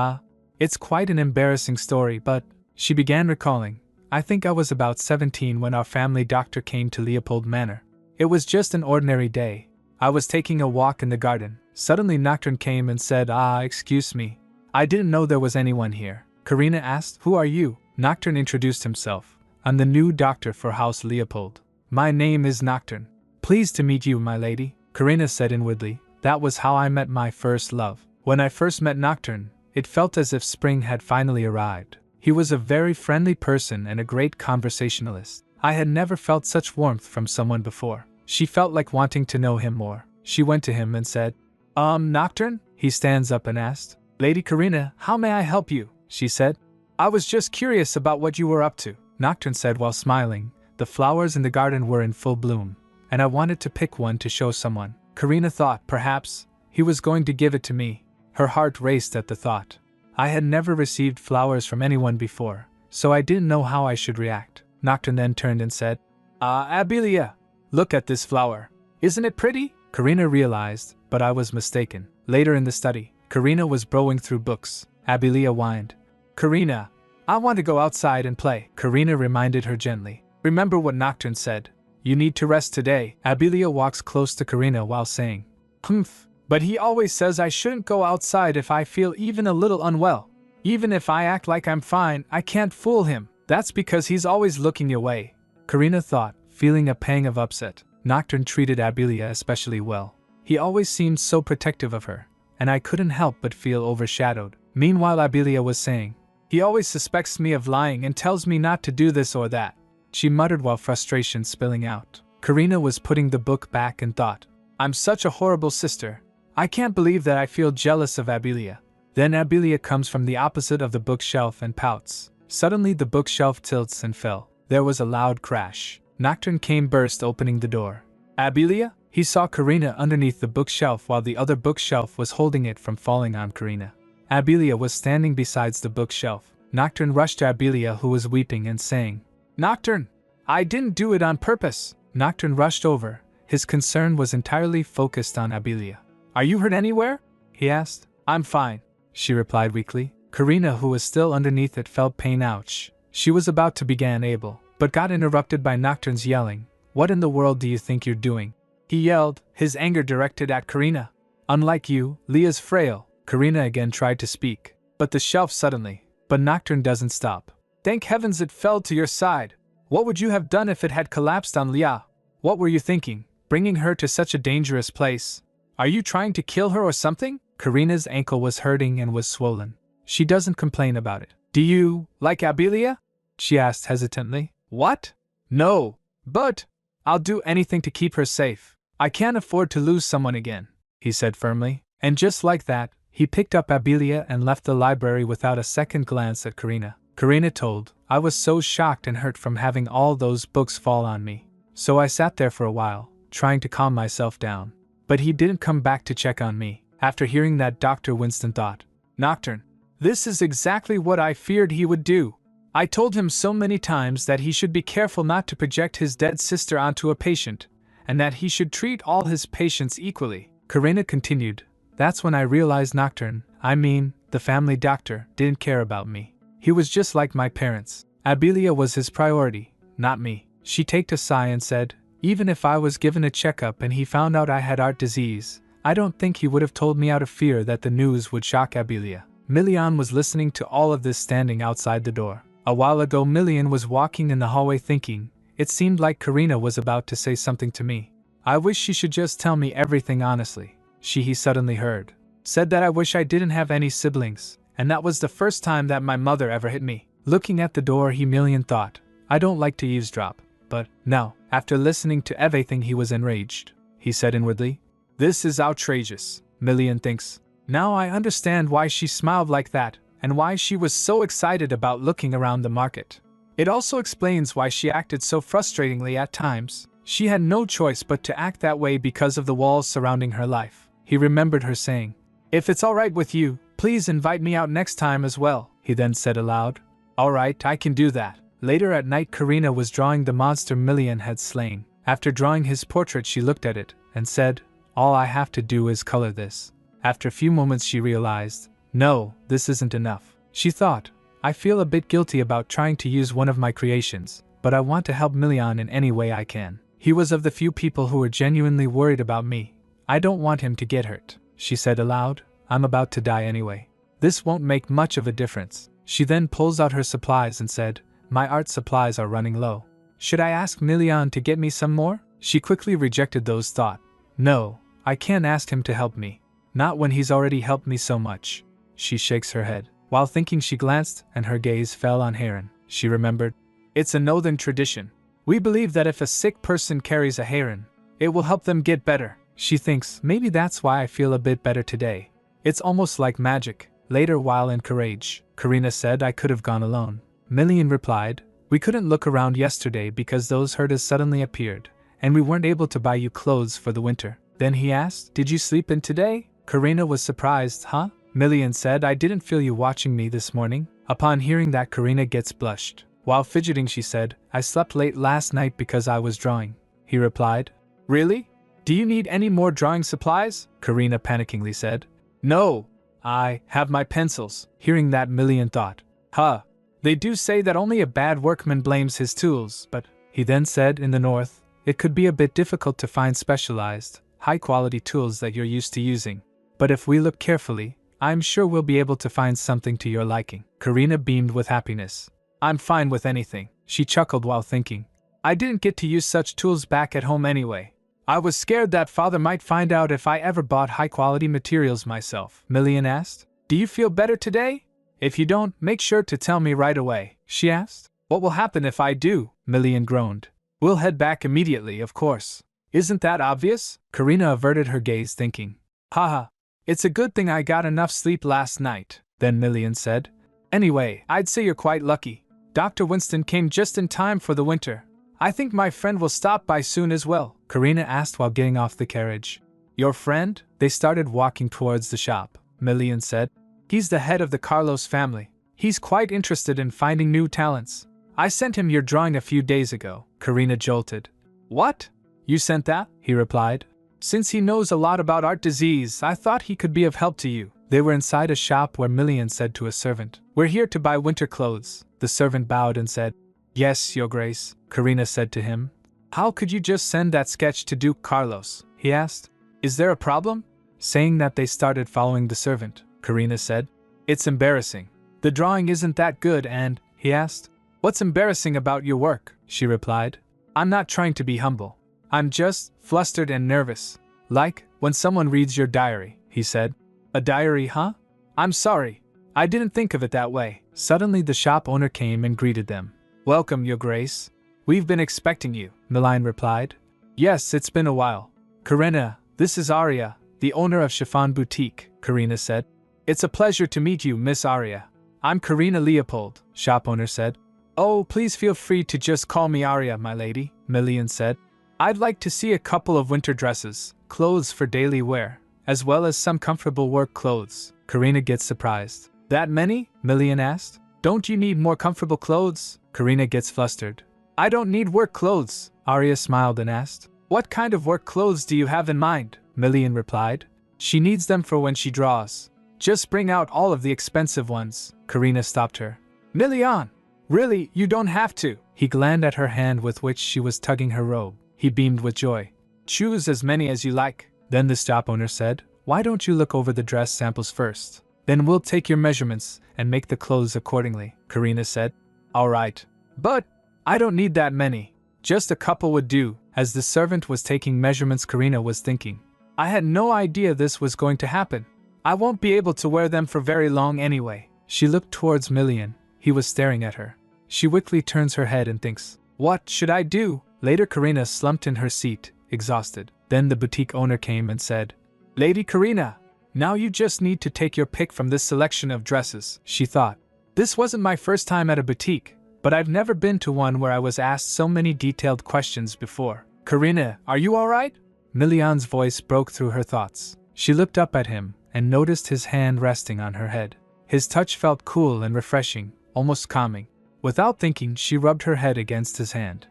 "It's quite an embarrassing story, but..." She began recalling. "I think I was about 17 when our family doctor came to Leopold Manor. It was just an ordinary day. I was taking a walk in the garden. Suddenly Nocturne came and said, 'Excuse me. I didn't know there was anyone here.'" Karina asked, "Who are you?" Nocturne introduced himself. "I'm the new doctor for House Leopold. My name is Nocturne." "Pleased to meet you, my lady," Karina said inwardly. That was how I met my first love. When I first met Nocturne, it felt as if spring had finally arrived. He was a very friendly person and a great conversationalist. I had never felt such warmth from someone before. She felt like wanting to know him more. She went to him and said, Nocturne?" He stands up and asked, "Lady Karina, how may I help you?" She said, "I was just curious about what you were up to." Nocturne said while smiling, "The flowers in the garden were in full bloom, and I wanted to pick one to show someone." Karina thought perhaps he was going to give it to me. Her heart raced at the thought. I had never received flowers from anyone before, so I didn't know how I should react. Nocturne then turned and said, "Abelia, look at this flower. Isn't it pretty?" Karina realized, but I was mistaken. Later in the study, Karina was burrowing through books. Abelia whined, "Karina, I want to go outside and play." Karina reminded her gently, "Remember what Nocturne said. You need to rest today." Abelia walks close to Karina while saying, "Humph, but he always says I shouldn't go outside if I feel even a little unwell. Even if I act like I'm fine, I can't fool him. That's because he's always looking your way." Karina thought, feeling a pang of upset. Nocturne treated Abelia especially well. He always seemed so protective of her, and I couldn't help but feel overshadowed. Meanwhile, Abelia was saying, "He always suspects me of lying and tells me not to do this or that," she muttered while frustration spilling out. Karina was putting the book back and thought, I'm such a horrible sister. I can't believe that I feel jealous of Abilia. Then Abilia comes from the opposite of the bookshelf and pouts. Suddenly the bookshelf tilts and fell. There was a loud crash. Nocturne came burst opening the door. Abilia? He saw Karina underneath the bookshelf while the other bookshelf was holding it from falling on Karina. Abilia was standing beside the bookshelf. Nocturne rushed to Abilia, who was weeping and saying, "Nocturne! I didn't do it on purpose." Nocturne rushed over. His concern was entirely focused on Abilia. "Are you hurt anywhere?" he asked. "I'm fine," she replied weakly. Karina, who was still underneath it, felt pain. Ouch. She was about to begin Abel, but got interrupted by Nocturne's yelling. "What in the world do you think you're doing?" he yelled, his anger directed at Karina. "Unlike you, Leah's frail." Karina again tried to speak, but the shelf suddenly. But Nocturne doesn't stop. "Thank heavens it fell to your side. What would you have done if it had collapsed on Leah? What were you thinking, bringing her to such a dangerous place? Are you trying to kill her or something?" Karina's ankle was hurting and was swollen. She doesn't complain about it. "Do you like Abilia?" she asked hesitantly. "What? No. But I'll do anything to keep her safe. I can't afford to lose someone again," he said firmly. And just like that, he picked up Abilia and left the library without a second glance at Karina. Karina told, "I was so shocked and hurt from having all those books fall on me. So I sat there for a while, trying to calm myself down. But he didn't come back to check on me." After hearing that, Dr. Winston thought, "Nocturne, this is exactly what I feared he would do. I told him so many times that he should be careful not to project his dead sister onto a patient, and that he should treat all his patients equally." Karina continued, "That's when I realized Nocturne, the family doctor, didn't care about me. He was just like my parents. Abilia was his priority, not me." She taked a sigh and said, "Even if I was given a checkup and he found out I had heart disease, I don't think he would have told me out of fear that the news would shock Abilia." Millian was listening to all of this standing outside the door. A while ago Millian was walking in the hallway thinking, "It seemed like Karina was about to say something to me. I wish she should just tell me everything honestly." He suddenly heard. "Said that I wish I didn't have any siblings, and that was the first time that my mother ever hit me." Looking at the door, Millian thought, "I don't like to eavesdrop, but now, after listening to everything he was enraged." He said inwardly, "This is outrageous." Millian thinks, "Now I understand why she smiled like that, and why she was so excited about looking around the market. It also explains why she acted so frustratingly at times. She had no choice but to act that way because of the walls surrounding her life." He remembered her saying, "If it's alright with you, please invite me out next time as well." He then said aloud, "Alright, I can do that." Later at night, Karina was drawing the monster Millian had slain. After drawing his portrait, she looked at it and said, "All I have to do is color this." After a few moments she realized, "No, this isn't enough." She thought, "I feel a bit guilty about trying to use one of my creations, but I want to help Millian in any way I can. He was of the few people who were genuinely worried about me. I don't want him to get hurt." She said aloud, "I'm about to die anyway. This won't make much of a difference." She then pulls out her supplies and said, "My art supplies are running low. Should I ask Millian to get me some more?" She quickly rejected those thoughts. "No, I can't ask him to help me. Not when he's already helped me so much." She shakes her head. While thinking, she glanced and her gaze fell on heron. She remembered, "It's a northern tradition. We believe that if a sick person carries a heron, it will help them get better." She thinks, "Maybe that's why I feel a bit better today. It's almost like magic." Later, while in Courage, Karina said, "I could have gone alone." Millian replied, "We couldn't look around yesterday because those herders suddenly appeared, and we weren't able to buy you clothes for the winter." Then he asked, "Did you sleep in today?" Karina was surprised. "Huh?" Millian said, "I didn't feel you watching me this morning." Upon hearing that, Karina gets blushed. While fidgeting, she said, "I slept late last night because I was drawing." He replied, "Really? Do you need any more drawing supplies?" Karina panickingly said, "No, I have my pencils." Hearing that, Millian thought, "Huh, they do say that only a bad workman blames his tools, but," he then said, "in the north, it could be a bit difficult to find specialized, high-quality tools that you're used to using. But if we look carefully, I'm sure we'll be able to find something to your liking." Karina beamed with happiness. "I'm fine with anything." She chuckled while thinking, "I didn't get to use such tools back at home anyway. I was scared that father might find out if I ever bought high-quality materials myself." Millian asked, "Do you feel better today? If you don't, make sure to tell me right away." She asked, "What will happen if I do?" Millian groaned. "We'll head back immediately, of course." Isn't that obvious? Karina averted her gaze, thinking, haha, it's a good thing I got enough sleep last night. Then Millian said, anyway, I'd say you're quite lucky. Dr. Winston came just in time for the winter. I think my friend will stop by soon as well, Karina asked while getting off the carriage. Your friend? They started walking towards the shop. Millian said, he's the head of the Carlos family. He's quite interested in finding new talents. I sent him your drawing a few days ago. Karina jolted. What? You sent that? He replied. Since he knows a lot about art disease, I thought he could be of help to you. They were inside a shop where Millian said to a servant, we're here to buy winter clothes. The servant bowed and said, yes, Your Grace. Karina said to him. How could you just send that sketch to Duke Carlos? He asked. Is there a problem? Saying that, they started following the servant. Karina said, it's embarrassing. The drawing isn't that good and, he asked, what's embarrassing about your work? She replied, I'm not trying to be humble. I'm just flustered and nervous. Like when someone reads your diary, he said. A diary, huh? I'm sorry. I didn't think of it that way. Suddenly the shop owner came and greeted them. Welcome, Your Grace. We've been expecting you, Millian replied. Yes, it's been a while. Karina, this is Arya, the owner of Chiffon Boutique, Karina said. It's a pleasure to meet you, Miss Arya. I'm Karina Leopold, shop owner said. Oh, please feel free to just call me Arya, my lady, Millian said. I'd like to see a couple of winter dresses, clothes for daily wear, as well as some comfortable work clothes. Karina gets surprised. That many? Millian asked. Don't you need more comfortable clothes? Karina gets flustered. I don't need work clothes, Arya smiled and asked. What kind of work clothes do you have in mind? Millian replied. She needs them for when she draws. Just bring out all of the expensive ones. Karina stopped her. Millian! Really, you don't have to. He glanced at her hand with which she was tugging her robe. He beamed with joy. Choose as many as you like. Then the shop owner said, why don't you look over the dress samples first? Then we'll take your measurements and make the clothes accordingly, Karina said. All right. But I don't need that many. Just a couple would do. As the servant was taking measurements, Karina was thinking, I had no idea this was going to happen. I won't be able to wear them for very long anyway. She looked towards Millian. He was staring at her. She quickly turns her head and thinks, what should I do? Later, Karina slumped in her seat, exhausted. Then the boutique owner came and said, Lady Karina, now you just need to take your pick from this selection of dresses. She thought, this wasn't my first time at a boutique, but I've never been to one where I was asked so many detailed questions before. Karina, are you alright? Millian's voice broke through her thoughts. She looked up at him and noticed his hand resting on her head. His touch felt cool and refreshing, almost calming. Without thinking, she rubbed her head against his hand.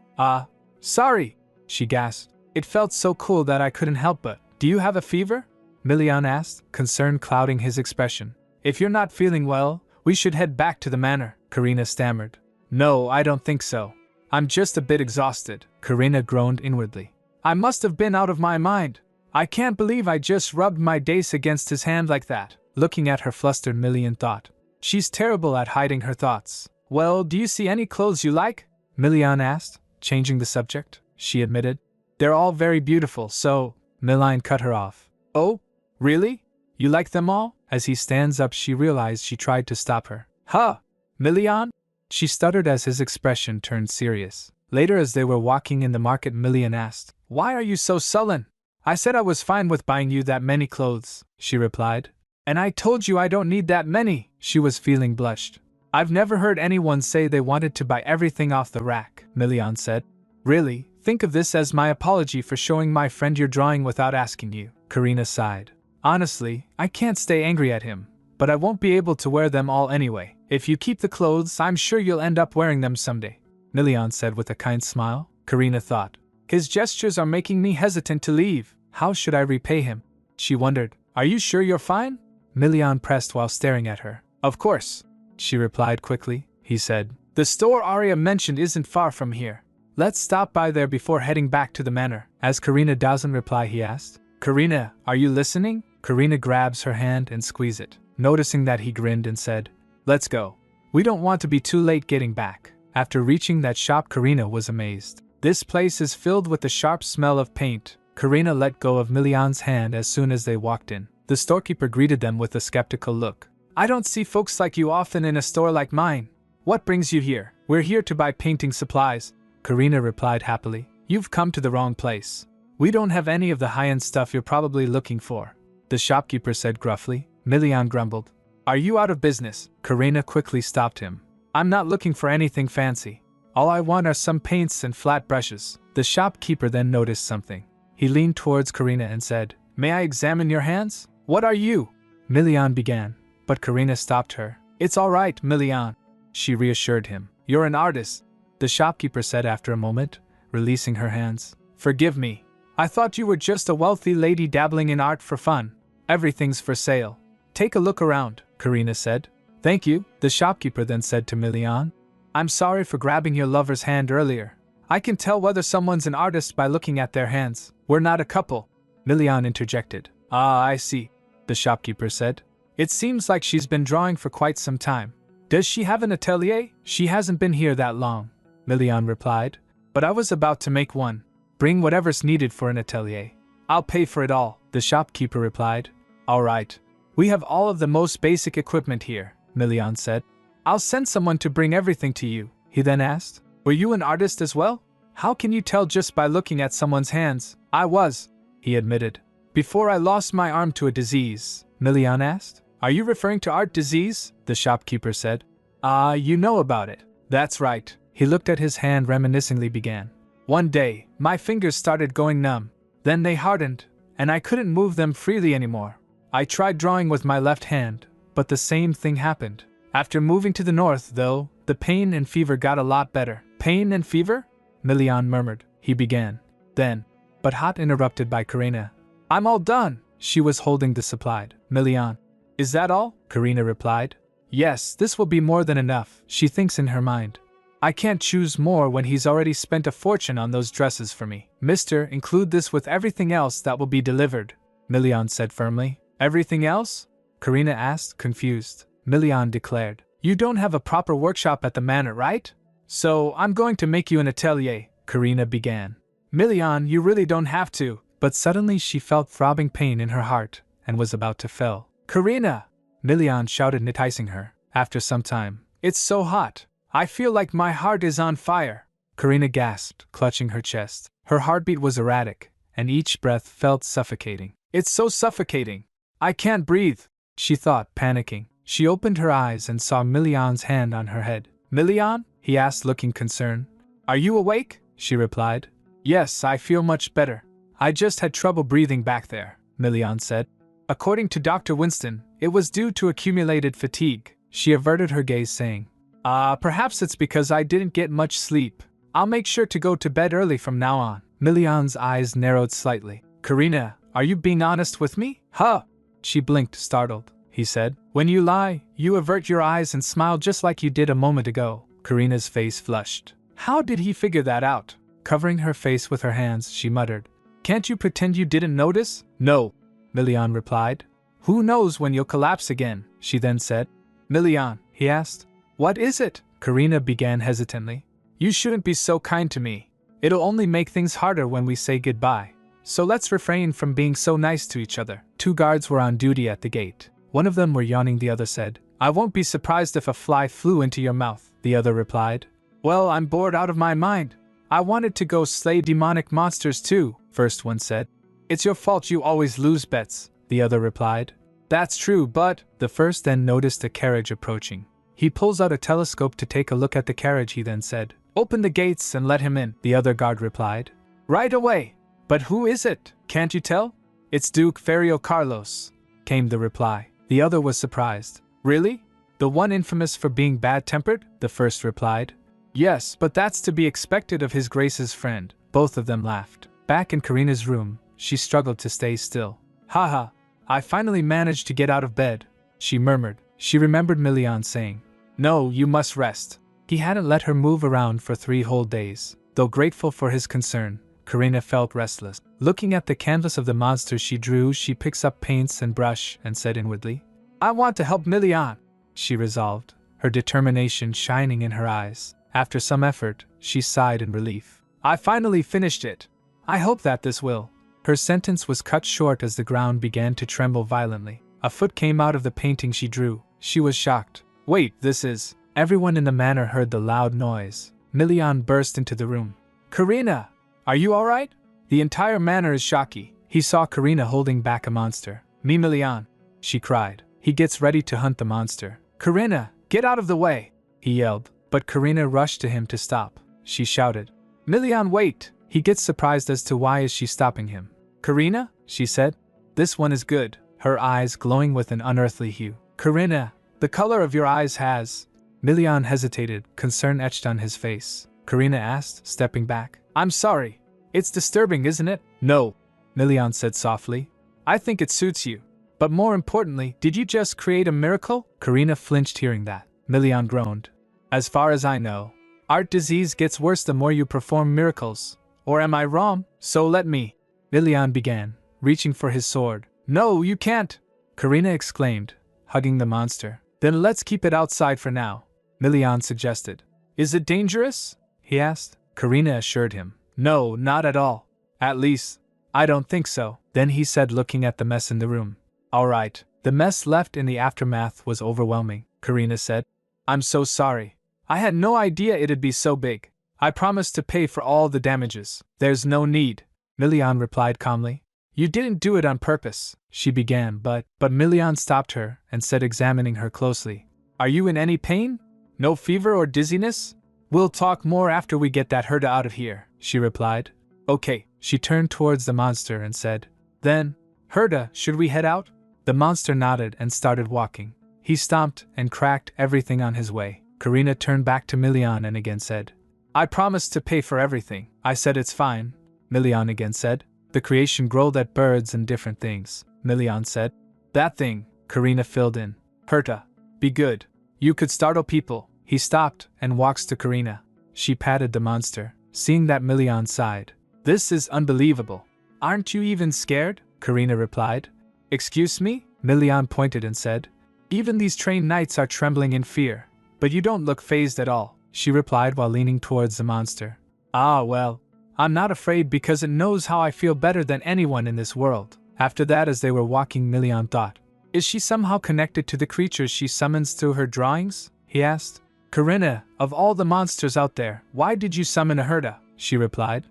Sorry, she gasped. It felt so cool that I couldn't help but. Do you have a fever? Millian asked, concern clouding his expression. If you're not feeling well, we should head back to the manor, Karina stammered. No, I don't think so. I'm just a bit exhausted, Karina groaned inwardly. I must have been out of my mind. I can't believe I just rubbed my dace against his hand like that. Looking at her flustered, Millian thought. She's terrible at hiding her thoughts. Well, do you see any clothes you like? Millian asked, changing the subject. She admitted. They're all very beautiful, so... Millian cut her off. Oh, really? You like them all? As he stands up, she realized she tried to stop her. Huh? Millian? She stuttered as his expression turned serious. Later, as they were walking in the market, Millian asked, Why are you so sullen? I said I was fine with buying you that many clothes, she replied. And I told you I don't need that many. She was feeling blushed. I've never heard anyone say they wanted to buy everything off the rack, Millian said. Really, think of this as my apology for showing my friend your drawing without asking you, Karina sighed. Honestly, I can't stay angry at him, but I won't be able to wear them all anyway. If you keep the clothes, I'm sure you'll end up wearing them someday, Millian said with a kind smile. Karina thought, his gestures are making me hesitant to leave. How should I repay him? She wondered. Are you sure you're fine? Millian pressed while staring at her. Of course, she replied quickly. He said, the store Arya mentioned isn't far from here. Let's stop by there before heading back to the manor. As Karina doesn't reply, he asked, Karina, are you listening? Karina grabs her hand and squeezes it. Noticing that, he grinned and said, let's go. We don't want to be too late getting back. After reaching that shop, Karina was amazed. This place is filled with the sharp smell of paint. Karina let go of Millian's hand as soon as they walked in. The storekeeper greeted them with a skeptical look. I don't see folks like you often in a store like mine. What brings you here? We're here to buy painting supplies, Karina replied happily. You've come to the wrong place. We don't have any of the high-end stuff you're probably looking for, the shopkeeper said gruffly. Milian grumbled. Are you out of business? Karina quickly stopped him. I'm not looking for anything fancy. All I want are some paints and flat brushes. The shopkeeper then noticed something. He leaned towards Karina and said, May I examine your hands? What are you? Milian began, but Karina stopped her. It's all right, Milian, she reassured him. You're an artist, the shopkeeper said after a moment, releasing her hands. Forgive me. I thought you were just a wealthy lady dabbling in art for fun. Everything's for sale. Take a look around, Karina said. Thank you, the shopkeeper then said to Milian. I'm sorry for grabbing your lover's hand earlier. I can tell whether someone's an artist by looking at their hands. We're not a couple, Milian interjected. Ah, I see, the shopkeeper said. It seems like she's been drawing for quite some time. Does she have an atelier? She hasn't been here that long, Milian replied. But I was about to make one. Bring whatever's needed for an atelier. I'll pay for it all, the shopkeeper replied. All right. We have all of the most basic equipment here, Milian said. I'll send someone to bring everything to you, he then asked. Were you an artist as well? How can you tell just by looking at someone's hands? I was, he admitted. Before I lost my arm to a disease, Milian asked. Are you referring to art disease? The shopkeeper said. You know about it. That's right. He looked at his hand reminiscently began. One day, my fingers started going numb. Then they hardened, and I couldn't move them freely anymore. I tried drawing with my left hand, but the same thing happened. After moving to the north, though, the pain and fever got a lot better. Pain and fever? Milian murmured. He began. Then, but hot interrupted by Karina. I'm all done. She was holding the supplied. Milian. Is that all? Karina replied. Yes, this will be more than enough, she thinks in her mind. I can't choose more when he's already spent a fortune on those dresses for me. Mister, include this with everything else that will be delivered, Milian said firmly. Everything else? Karina asked, confused. Milian declared. You don't have a proper workshop at the manor, right? So, I'm going to make you an atelier, Karina began. Milian, you really don't have to. But suddenly she felt throbbing pain in her heart, and was about to fall. Karina! Milian shouted, enticing her. After some time. It's so hot. I feel like my heart is on fire. Karina gasped, clutching her chest. Her heartbeat was erratic, and each breath felt suffocating. It's so suffocating. I can't breathe, she thought, panicking. She opened her eyes and saw Milian's hand on her head. Milian? He asked, looking concerned. Are you awake? She replied. Yes, I feel much better. I just had trouble breathing back there, Milian said. According to Dr. Winston, it was due to accumulated fatigue. She averted her gaze, saying, perhaps it's because I didn't get much sleep. I'll make sure to go to bed early from now on. Milian's eyes narrowed slightly. Karina, are you being honest with me? Huh? She blinked, startled. He said, When you lie, you avert your eyes and smile just like you did a moment ago. Karina's face flushed. How did he figure that out? Covering her face with her hands, she muttered. Can't you pretend you didn't notice? No, Milian replied. Who knows when you'll collapse again, she then said. Milian, he asked. What is it? Karina began hesitantly. You shouldn't be so kind to me. It'll only make things harder when we say goodbye. So let's refrain from being so nice to each other. 2 guards were on duty at the gate. One of them were yawning, the other said. I won't be surprised if a fly flew into your mouth, the other replied. Well, I'm bored out of my mind. I wanted to go slay demonic monsters too, first one said. It's your fault you always lose bets, the other replied. That's true, but the first then noticed a carriage approaching. He pulls out a telescope to take a look at the carriage, he then said. Open the gates and let him in, the other guard replied. Right away. But who is it? Can't you tell? It's Duke Ferrio Carlos, came the reply. The other was surprised. Really? The one infamous for being bad-tempered? The first replied. Yes, but that's to be expected of his Grace's friend. Both of them laughed. Back in Karina's room, she struggled to stay still. Haha, I finally managed to get out of bed, she murmured. She remembered Milian saying, No, you must rest. He hadn't let her move around for 3 whole days. Though grateful for his concern, Karina felt restless. Looking at the canvas of the monster she drew, she picks up paints and brush and said inwardly, I want to help Milian, she resolved, her determination shining in her eyes. After some effort, she sighed in relief. I finally finished it. I hope that this will. Her sentence was cut short as the ground began to tremble violently. A foot came out of the painting she drew. She was shocked. Wait, this is... Everyone in the manor heard the loud noise. Milian burst into the room. Karina! Are you alright? The entire manor is shocky. He saw Karina holding back a monster. "Me Milian," she cried. He gets ready to hunt the monster. "Karina, get out of the way!" he yelled, but Karina rushed to him to stop. She shouted, "Milian, wait!" He gets surprised as to why is she stopping him. "Karina," she said, "this one is good," her eyes glowing with an unearthly hue. "Karina, the color of your eyes has—" Milian hesitated, concern etched on his face. Karina asked, stepping back. "I'm sorry. It's disturbing, isn't it?" "No," Milian said softly. "I think it suits you. But more importantly, did you just create a miracle?" Karina flinched hearing that. Milian groaned. "As far as I know, art disease gets worse the more you perform miracles. Or am I wrong? So let me—" Milian began, reaching for his sword. "No, you can't!" Karina exclaimed, hugging the monster. "Then let's keep it outside for now," Milian suggested. "Is it dangerous?" he asked. Karina assured him. "No, not at all. At least, I don't think so." Then he said, looking at the mess in the room. "All right." The mess left in the aftermath was overwhelming, Karina said. "I'm so sorry. I had no idea it'd be so big. I promised to pay for all the damages." "There's no need," Milian replied calmly. "You didn't do it on purpose," she began, but Milian stopped her and said, examining her closely, "Are you in any pain? No fever or dizziness?" "We'll talk more after we get that Herda out of here," she replied. "Okay." She turned towards the monster and said, "Then, Herda, should we head out?" The monster nodded and started walking. He stomped and cracked everything on his way. Karina turned back to Milian and again said, "I promised to pay for everything." "I said it's fine," Milian again said. "The creation growled at birds and different things," Milian said. "That thing," Karina filled in. "Herta, be good. You could startle people." He stopped and walks to Karina. She patted the monster, seeing that Milian sighed. "This is unbelievable. Aren't you even scared?" Karina replied. "Excuse me?" Milian pointed and said. "Even these trained knights are trembling in fear. But you don't look fazed at all," she replied while leaning towards the monster. "Ah well, I'm not afraid because it knows how I feel better than anyone in this world." After that, as they were walking, Milian thought, "Is she somehow connected to the creatures she summons through her drawings?" he asked. "Karina, of all the monsters out there, why did you summon a Herda?" she replied.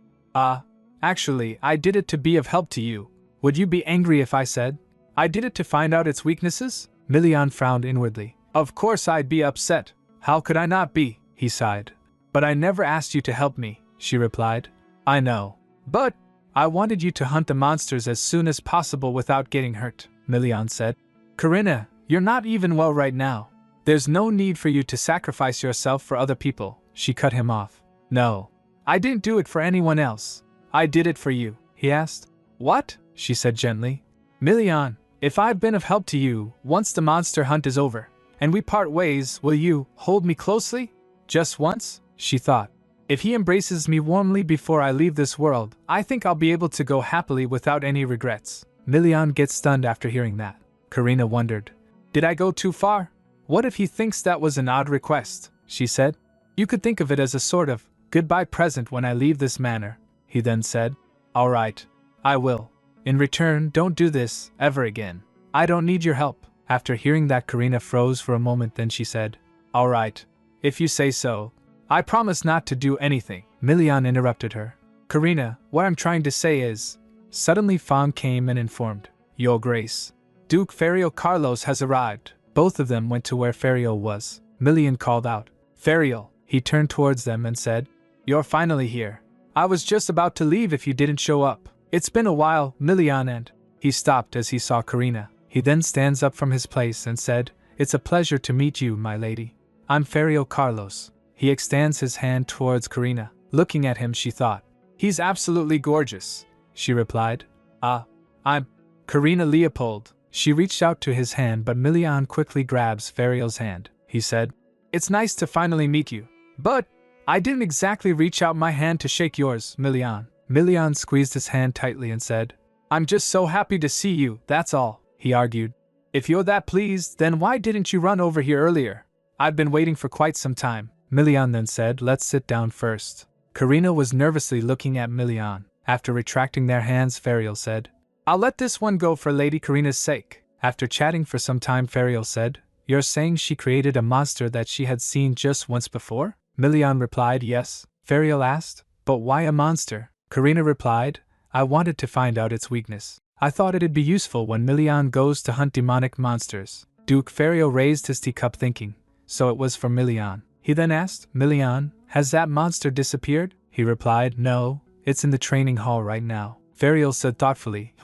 Actually, I did it to be of help to you. Would you be angry if I said I did it to find out its weaknesses?" Milian frowned inwardly. "Of course I'd be upset. How could I not be?" he sighed. "But I never asked you to help me," she replied. "I know. But I wanted you to hunt the monsters as soon as possible without getting hurt," Milian said. "Karina, you're not even well right now. There's no need for you to sacrifice yourself for other people," she cut him off. "No, I didn't do it for anyone else. I did it for you," he asked. "What?" she said gently. "Milian, if I've been of help to you, once the monster hunt is over, and we part ways, will you hold me closely? Just once?" she thought. "If he embraces me warmly before I leave this world, I think I'll be able to go happily without any regrets." Milian gets stunned after hearing that. Karina wondered, "Did I go too far? What if he thinks that was an odd request?" she said. "You could think of it as a sort of goodbye present when I leave this manor," he then said. "All right, I will. In return, don't do this ever again. I don't need your help." After hearing that, Karina froze for a moment, then she said, "All right, if you say so. I promise not to do anything." Milian interrupted her. "Karina, what I'm trying to say is..." Suddenly Fang came and informed, "Your Grace, Duke Ferio Carlos has arrived." Both of them went to where Ferio was. Milian called out, "Ferio." He turned towards them and said, "You're finally here. I was just about to leave if you didn't show up. It's been a while, Milian," and he stopped as he saw Karina. He then stands up from his place and said, "It's a pleasure to meet you, my lady. I'm Ferio Carlos." He extends his hand towards Karina. Looking at him, she thought, "He's absolutely gorgeous," she replied. I'm Karina Leopold." She reached out to his hand, but Milian quickly grabs Ferio's hand. He said, "It's nice to finally meet you. But I didn't exactly reach out my hand to shake yours, Milian." Milian squeezed his hand tightly and said, "I'm just so happy to see you, that's all," he argued. "If you're that pleased, then why didn't you run over here earlier? I've been waiting for quite some time." Milian then said, "Let's sit down first." Karina was nervously looking at Milian. After retracting their hands, Ferio said, "I'll let this one go for Lady Karina's sake." After chatting for some time, Ferio said, "You're saying she created a monster that she had seen just once before?" Milian replied, "Yes." Ferio asked, "But why a monster?" Karina replied, I wanted to find out its weakness. I thought it'd be useful when Milian goes to hunt demonic monsters. Duke Ferio raised his teacup thinking, so it was for Milian. He then asked, Milian, has that monster disappeared? He replied, no, it's in the training hall right now. Ferio said thoughtfully,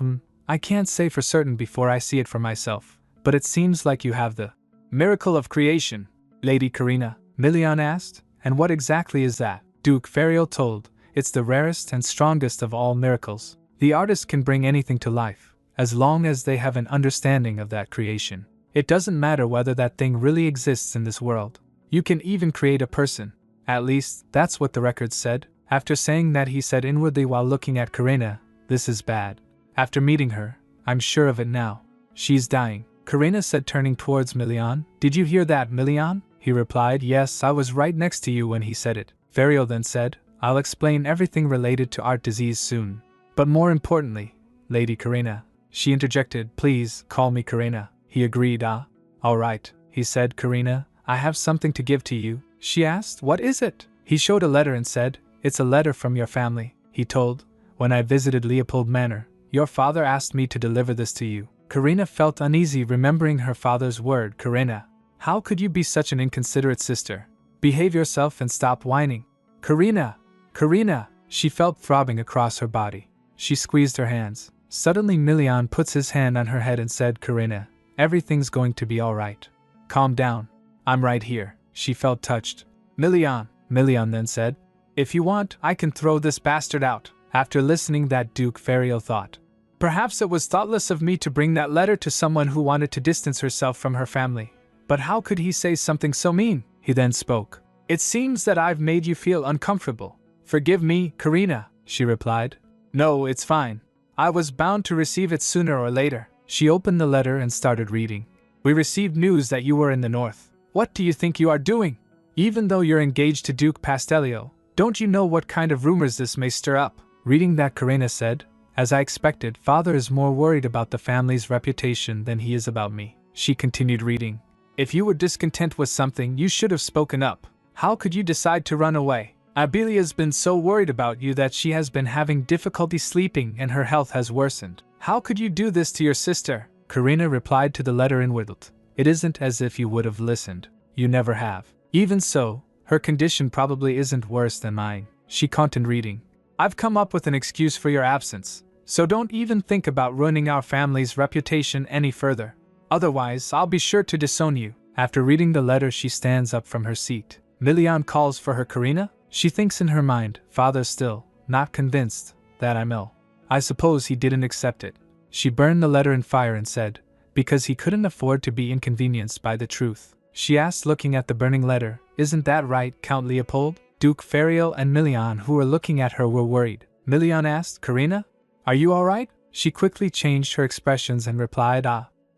I can't say for certain before I see it for myself, but it seems like you have the miracle of creation, Lady Karina. Milian asked, and what exactly is that? Duke Ferio told, it's the rarest and strongest of all miracles. The artist can bring anything to life, as long as they have an understanding of that creation. It doesn't matter whether that thing really exists in this world. You can even create a person. At least, that's what the records said. After saying that, he said inwardly while looking at Karina, this is bad. After meeting her, I'm sure of it now. She's dying. Karina said, turning towards Milian. Did you hear that, Milian? He replied, yes, I was right next to you when he said it. Ferio then said, I'll explain everything related to art disease soon. But more importantly, Lady Karina. She interjected, please, call me Karina. He agreed, all right, he said, Karina, I have something to give to you. She asked, what is it? He showed a letter and said, it's a letter from your family. He told, when I visited Leopold Manor, your father asked me to deliver this to you. Karina felt uneasy remembering her father's word. Karina, how could you be such an inconsiderate sister? Behave yourself and stop whining. Karina! Karina! She felt throbbing across her body. She squeezed her hands. Suddenly Milian puts his hand on her head and said, Karina, everything's going to be all right. Calm down. I'm right here. She felt touched. Milian then said, if you want, I can throw this bastard out. After listening that, Duke Ferio thought, perhaps it was thoughtless of me to bring that letter to someone who wanted to distance herself from her family. But how could he say something so mean? He then spoke. It seems that I've made you feel uncomfortable. Forgive me, Karina, she replied. No, it's fine. I was bound to receive it sooner or later. She opened the letter and started reading. We received news that you were in the north. What do you think you are doing? Even though you're engaged to Duke Pastelio, don't you know what kind of rumors this may stir up? Reading that, Karina said, as I expected, father is more worried about the family's reputation than he is about me. She continued reading. If you were discontent with something, you should have spoken up. How could you decide to run away? Abelia's been so worried about you that she has been having difficulty sleeping and her health has worsened. How could you do this to your sister? Karina replied to the letter inwardly. It isn't as if you would have listened. You never have. Even so, her condition probably isn't worse than mine. She continued reading. I've come up with an excuse for your absence, so don't even think about ruining our family's reputation any further. Otherwise, I'll be sure to disown you. After reading the letter, she stands up from her seat. Milian calls for her. Karina? She thinks in her mind, father's still not convinced that I'm ill. I suppose he didn't accept it. She burned the letter in fire and said, because he couldn't afford to be inconvenienced by the truth. She asked, looking at the burning letter, isn't that right, Count Leopold? Duke Ferio and Milian, who were looking at her, were worried. Milian asked, Karina? Are you all right? She quickly changed her expressions and replied,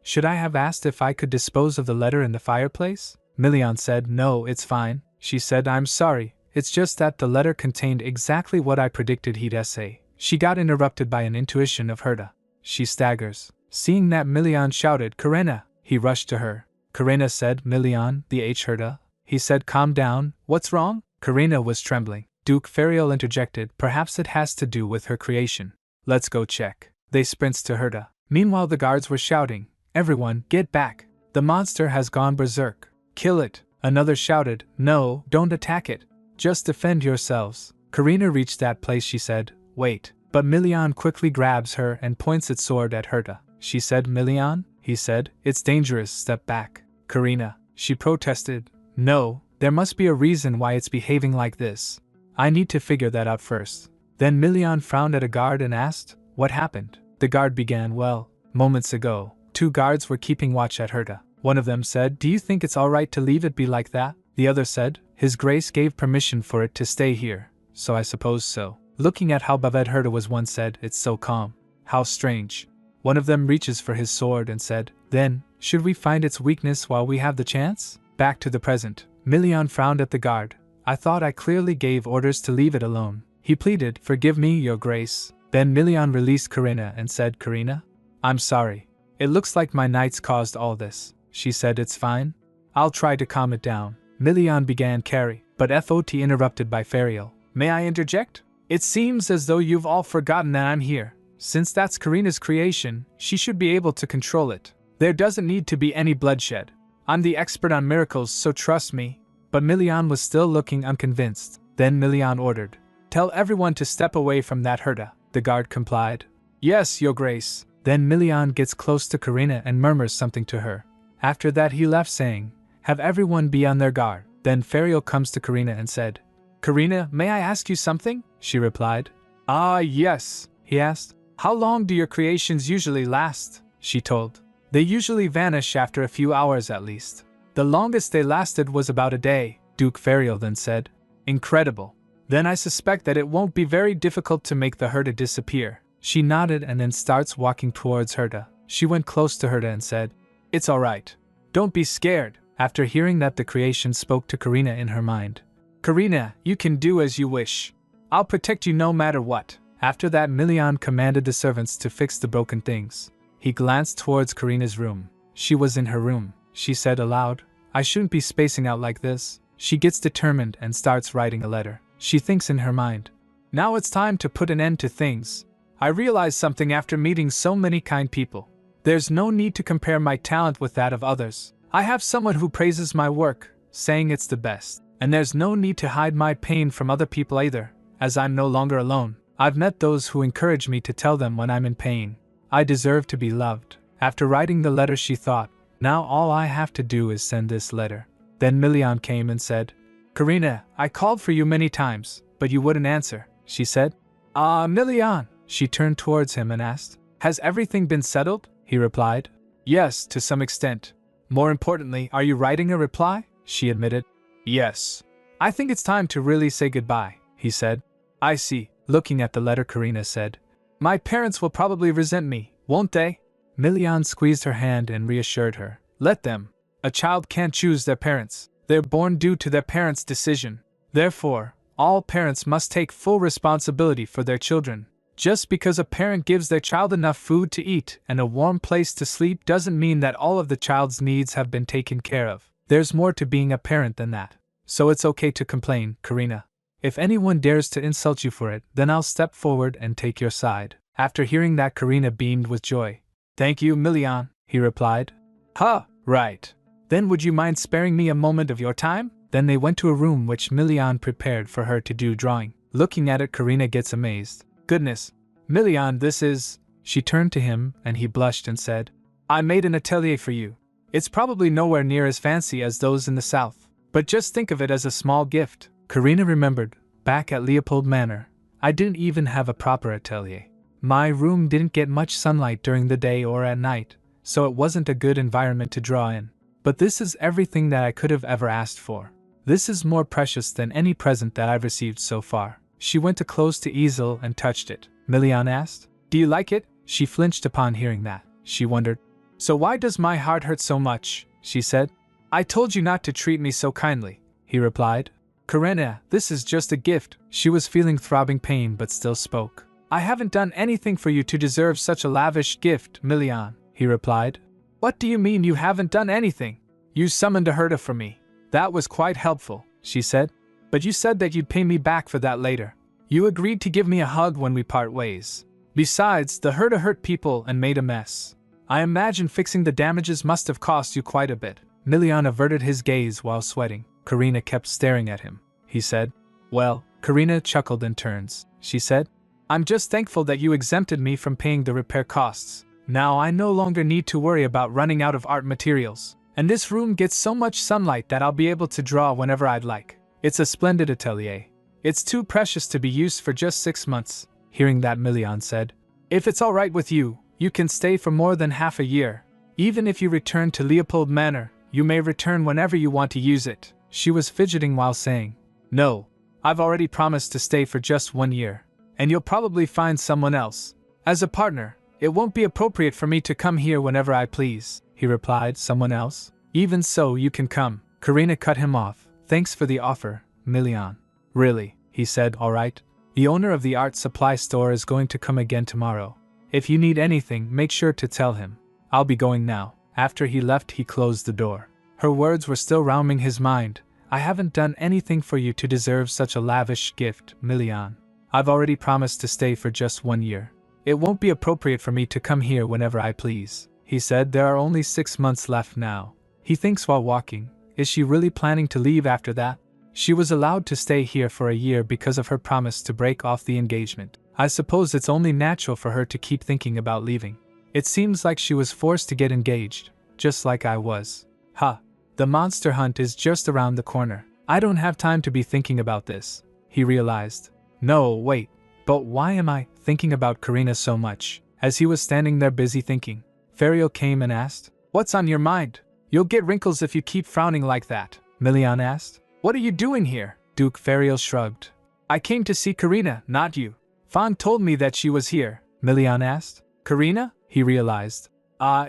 Should I have asked if I could dispose of the letter in the fireplace? Milian said, no, it's fine. She said, I'm sorry, it's just that the letter contained exactly what I predicted he'd say. She got interrupted by an intuition of Herta. She staggers. Seeing that, Milian shouted, Karina! He rushed to her. Karina said, Milian, the Herta. He said, calm down, what's wrong? Karina was trembling. Duke Ferio interjected, perhaps it has to do with her creation. Let's go check. They sprinted to Herta. Meanwhile, the guards were shouting, everyone, get back! The monster has gone berserk. Kill it! Another shouted, no, don't attack it. Just defend yourselves. Karina reached that place, she said, wait. But Milian quickly grabs her and points its sword at Herta. She said, Milian? He said, it's dangerous, step back. Karina. She protested, no, there must be a reason why it's behaving like this. I need to figure that out first. Then Milian frowned at a guard and asked, what happened? The guard began, well, moments ago, 2 guards were keeping watch at Herta. One of them said, do you think it's alright to leave it be like that? The other said, His Grace gave permission for it to stay here, so I suppose so. Looking at how Baved Herta was, one said, it's so calm. How strange. One of them reaches for his sword and said, then, should we find its weakness while we have the chance? Back to the present. Milian frowned at the guard. I thought I clearly gave orders to leave it alone. He pleaded, forgive me, Your Grace. Then Milian released Karina and said, Karina? I'm sorry. It looks like my knights caused all this. She said, it's fine. I'll try to calm it down. Milian began carry, but FOT interrupted by Ferio. May I interject? It seems as though you've all forgotten that I'm here. Since that's Karina's creation, she should be able to control it. There doesn't need to be any bloodshed. I'm the expert on miracles, so trust me. But Milian was still looking unconvinced. Then Milian ordered, "Tell everyone to step away from that herda." The guard complied. "Yes, Your Grace." Then Milian gets close to Karina and murmurs something to her. After that he left saying, "Have everyone be on their guard." Then Ferial comes to Karina and said, "Karina, may I ask you something?" She replied. "Ah, yes," he asked. "How long do your creations usually last?" She told. "They usually vanish after a few hours at least." "The longest they lasted was about a day," Duke Ferial then said. "Incredible. Then I suspect that it won't be very difficult to make the herda disappear." She nodded and then starts walking towards Herda. She went close to Herda and said, "It's alright. Don't be scared." After hearing that, the creation spoke to Karina in her mind. "Karina, you can do as you wish. I'll protect you no matter what." After that, Milian commanded the servants to fix the broken things. He glanced towards Karina's room. She was in her room. She said aloud, "I shouldn't be spacing out like this." She gets determined and starts writing a letter. She thinks in her mind, "Now it's time to put an end to things. I realized something after meeting so many kind people. There's no need to compare my talent with that of others. I have someone who praises my work, saying it's the best. And there's no need to hide my pain from other people either, as I'm no longer alone. I've met those who encourage me to tell them when I'm in pain. I deserve to be loved." After writing the letter, she thought, "Now all I have to do is send this letter." Then Milian came and said, "Karina, I called for you many times, but you wouldn't answer." She said, "Ah, Milian." She turned towards him and asked, "Has everything been settled?" He replied, "Yes, to some extent. More importantly, are you writing a reply?" She admitted, "Yes. I think it's time to really say goodbye," he said. "I see." Looking at the letter, Karina said, "My parents will probably resent me, won't they?" Milian squeezed her hand and reassured her, "Let them. A child can't choose their parents. They're born due to their parents' decision. Therefore, all parents must take full responsibility for their children. Just because a parent gives their child enough food to eat and a warm place to sleep doesn't mean that all of the child's needs have been taken care of. There's more to being a parent than that. So it's okay to complain, Karina. If anyone dares to insult you for it, then I'll step forward and take your side." After hearing that, Karina beamed with joy. "Thank you, Milian," he replied. "Huh, right. Then would you mind sparing me a moment of your time?" Then they went to a room which Milian prepared for her to do drawing. Looking at it, Karina gets amazed. "Goodness, Milian, this is..." She turned to him and he blushed and said, "I made an atelier for you. It's probably nowhere near as fancy as those in the south, but just think of it as a small gift." Karina remembered, back at Leopold Manor, I didn't even have a proper atelier. My room didn't get much sunlight during the day or at night, so it wasn't a good environment to draw in. But this is everything that I could have ever asked for. This is more precious than any present that I've received so far. She went to close the easel and touched it. Milian asked, "Do you like it?" She flinched upon hearing that. She wondered, "So why does my heart hurt so much?" she said. "I told you not to treat me so kindly," he replied. "Karina, this is just a gift." She was feeling throbbing pain but still spoke. "I haven't done anything for you to deserve such a lavish gift, Milian," he replied. "What do you mean you haven't done anything? You summoned a herda for me. That was quite helpful," she said. "But you said that you'd pay me back for that later. You agreed to give me a hug when we part ways. Besides, the herda hurt people and made a mess. I imagine fixing the damages must have cost you quite a bit." Milian averted his gaze while sweating. Karina kept staring at him. He said, "Well," Karina chuckled in turns. She said, "I'm just thankful that you exempted me from paying the repair costs. Now I no longer need to worry about running out of art materials. And this room gets so much sunlight that I'll be able to draw whenever I'd like. It's a splendid atelier. It's too precious to be used for just 6 months." Hearing that, Milian said, "If it's all right with you, you can stay for more than half a year. Even if you return to Leopold Manor, you may return whenever you want to use it." She was fidgeting while saying, "No, I've already promised to stay for just 1 year. And you'll probably find someone else. As a partner, it won't be appropriate for me to come here whenever I please," he replied. "Someone else? Even so, you can come." Karina cut him off. "Thanks for the offer, Milian." "Really," he said, "all right. The owner of the art supply store is going to come again tomorrow. If you need anything, make sure to tell him. I'll be going now." After he left, he closed the door. Her words were still rounding his mind. "I haven't done anything for you to deserve such a lavish gift, Milian. I've already promised to stay for just 1 year. It won't be appropriate for me to come here whenever I please. He said there are only 6 months left now. He thinks while walking, is she really planning to leave after that? She was allowed to stay here for a year because of her promise to break off the engagement. I suppose it's only natural for her to keep thinking about leaving. It seems like she was forced to get engaged, just like I was. Ha! The monster hunt is just around the corner. I don't have time to be thinking about this, he realized. No, wait, but why am I thinking about Karina so much? As he was standing there busy thinking, Ferial came and asked, "What's on your mind? You'll get wrinkles if you keep frowning like that," Milian asked. "What are you doing here?" Duke Ferial shrugged. "I came to see Karina, not you." "Fawn told me that she was here," Milian asked. "Karina?" he realized.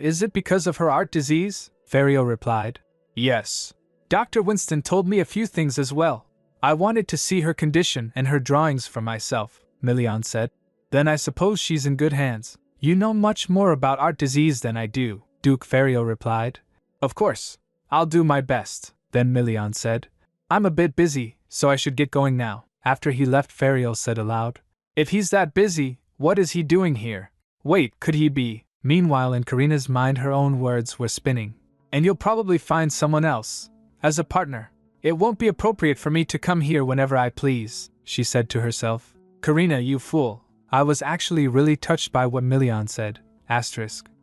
Is it because of her art disease?" Ferial replied. "Yes. Dr. Winston told me a few things as well. I wanted to see her condition and her drawings for myself," Milian said. "Then I suppose she's in good hands. You know much more about art disease than I do," Duke Ferial replied. "Of course. I'll do my best," then Milian said. "I'm a bit busy, so I should get going now." After he left, Ferial said aloud, "If he's that busy, what is he doing here? Wait, could he be?" Meanwhile, in Karina's mind, her own words were spinning. "And you'll probably find someone else as a partner. It won't be appropriate for me to come here whenever I please," she said to herself. "Karina, you fool." I was actually really touched by what Milian said.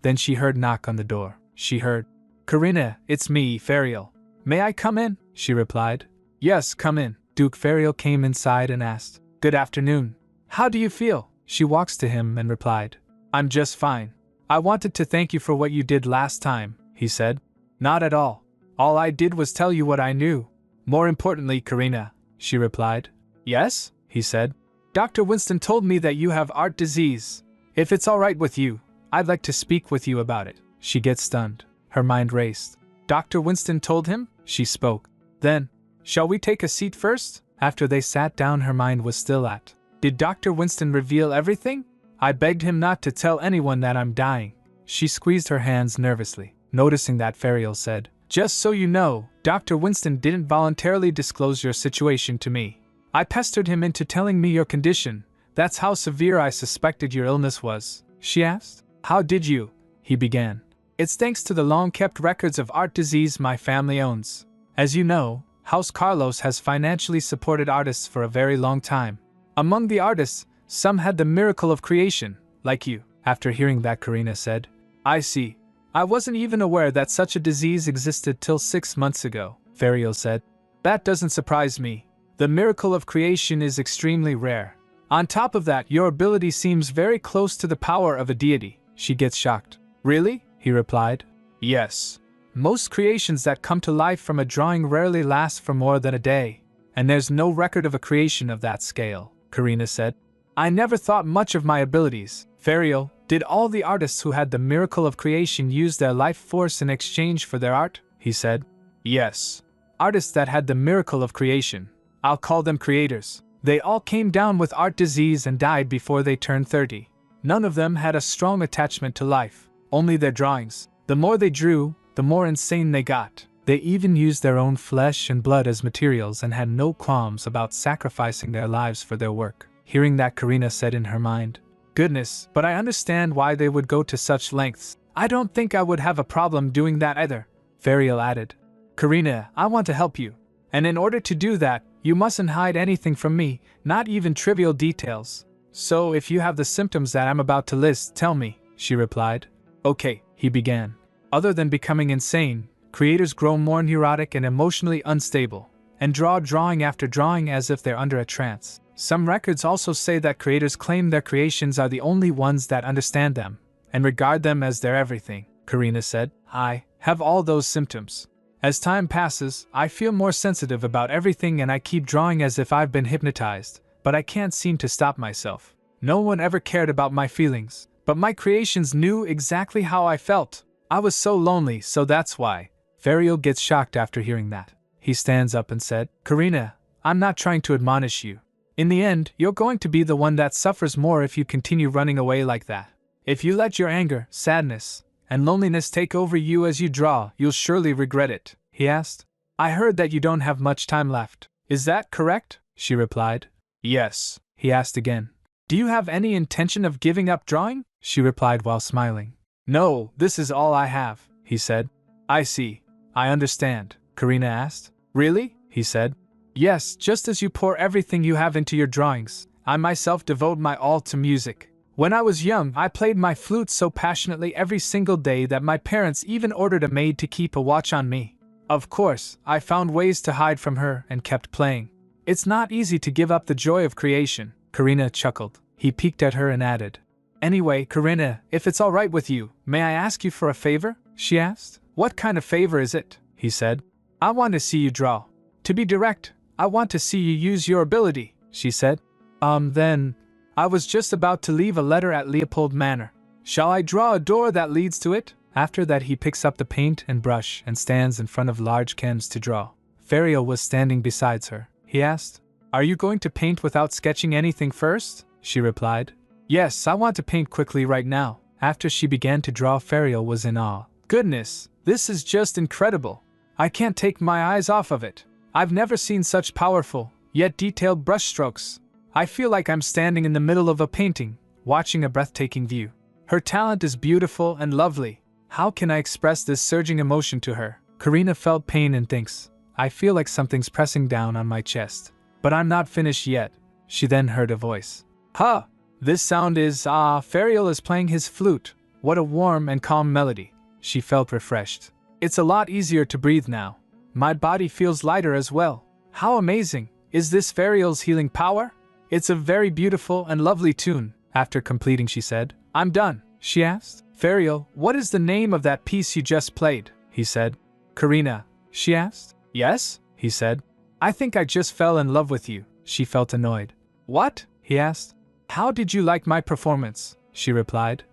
Then she heard knock on the door. She heard, "Karina, it's me, Ferial. May I come in?" she replied. "Yes, come in." Duke Ferial came inside and asked, "Good afternoon. How do you feel?" She walks to him and replied, "I'm just fine. I wanted to thank you for what you did last time," he said. "Not at all. All I did was tell you what I knew. More importantly, Karina," she replied. "Yes?" he said. "Dr. Winston told me that you have art disease. If it's all right with you, I'd like to speak with you about it." She gets stunned. Her mind raced. Dr. Winston told him? She spoke. Then, "Shall we take a seat first?" After they sat down, her mind was still at, "Did Dr. Winston reveal everything? I begged him not to tell anyone that I'm dying." She squeezed her hands nervously. Noticing that, Ferial said, "Just so you know, Dr. Winston didn't voluntarily disclose your situation to me. I pestered him into telling me your condition. That's how severe I suspected your illness was." She asked. "How did you?" he began. "It's thanks to the long-kept records of art disease my family owns. As you know, House Carlos has financially supported artists for a very long time. Among the artists, some had the miracle of creation, like you." After hearing that, Karina said, "I see. I wasn't even aware that such a disease existed till 6 months ago," Ferial said. "That doesn't surprise me. The miracle of creation is extremely rare. On top of that, your ability seems very close to the power of a deity." She gets shocked. "Really?" he replied. "Yes. Most creations that come to life from a drawing rarely last for more than a day. And there's no record of a creation of that scale," Karina said. "I never thought much of my abilities." "Ferial, did all the artists who had the miracle of creation use their life force in exchange for their art?" he said. "Yes. Artists that had the miracle of creation. I'll call them creators. They all came down with art disease and died before they turned 30. None of them had a strong attachment to life, only their drawings. The more they drew, the more insane they got. They even used their own flesh and blood as materials and had no qualms about sacrificing their lives for their work." Hearing that, Karina said in her mind, "Goodness, but I understand why they would go to such lengths. I don't think I would have a problem doing that either." Ferial added, "Karina, I want to help you. And in order to do that, you mustn't hide anything from me, not even trivial details. So if you have the symptoms that I'm about to list, tell me," she replied. "Okay," he began. "Other than becoming insane, creators grow more neurotic and emotionally unstable, and draw drawing after drawing as if they're under a trance. Some records also say that creators claim their creations are the only ones that understand them, and regard them as their everything," Karina said. "I have all those symptoms. As time passes, I feel more sensitive about everything and I keep drawing as if I've been hypnotized, but I can't seem to stop myself. No one ever cared about my feelings, but my creations knew exactly how I felt. I was so lonely, so that's why." Ferial gets shocked after hearing that. He stands up and said, "Karina, I'm not trying to admonish you. In the end, you're going to be the one that suffers more if you continue running away like that. If you let your anger, sadness, and loneliness take over you as you draw, you'll surely regret it." He asked, "I heard that you don't have much time left. Is that correct?" She replied, "Yes," he asked again. Do you have any intention of giving up drawing? She replied while smiling. No, this is all I have, he said. I see. I understand, Karina asked. Really? He said. Yes, just as you pour everything you have into your drawings, I myself devote my all to music. When I was young, I played my flute so passionately every single day that my parents even ordered a maid to keep a watch on me. Of course, I found ways to hide from her and kept playing. It's not easy to give up the joy of creation, Karina chuckled. He peeked at her and added, Anyway, Karina, if it's all right with you, may I ask you for a favor? She asked. What kind of favor is it? He said. I want to see you draw. To be direct, I want to see you use your ability, she said. Then, I was just about to leave a letter at Leopold Manor. Shall I draw a door that leads to it? After that he picks up the paint and brush and stands in front of large canvas to draw. Ferial was standing beside her. He asked, Are you going to paint without sketching anything first? She replied, Yes, I want to paint quickly right now. After she began to draw, Ferial was in awe. Goodness, this is just incredible. I can't take my eyes off of it. I've never seen such powerful, yet detailed brushstrokes. I feel like I'm standing in the middle of a painting, watching a breathtaking view. Her talent is beautiful and lovely. How can I express this surging emotion to her? Karina felt pain and thinks, I feel like something's pressing down on my chest. But I'm not finished yet. She then heard a voice. Huh! This sound is, Ferial is playing his flute. What a warm and calm melody. She felt refreshed. It's a lot easier to breathe now. My body feels lighter as well. How amazing! Is this Ferial's healing power? It's a very beautiful and lovely tune. After completing, she said, I'm done. She asked, Ferial, what is the name of that piece you just played? He said. Karina. She asked. Yes? He said. I think I just fell in love with you. She felt annoyed. What? He asked. How did you like my performance? She replied.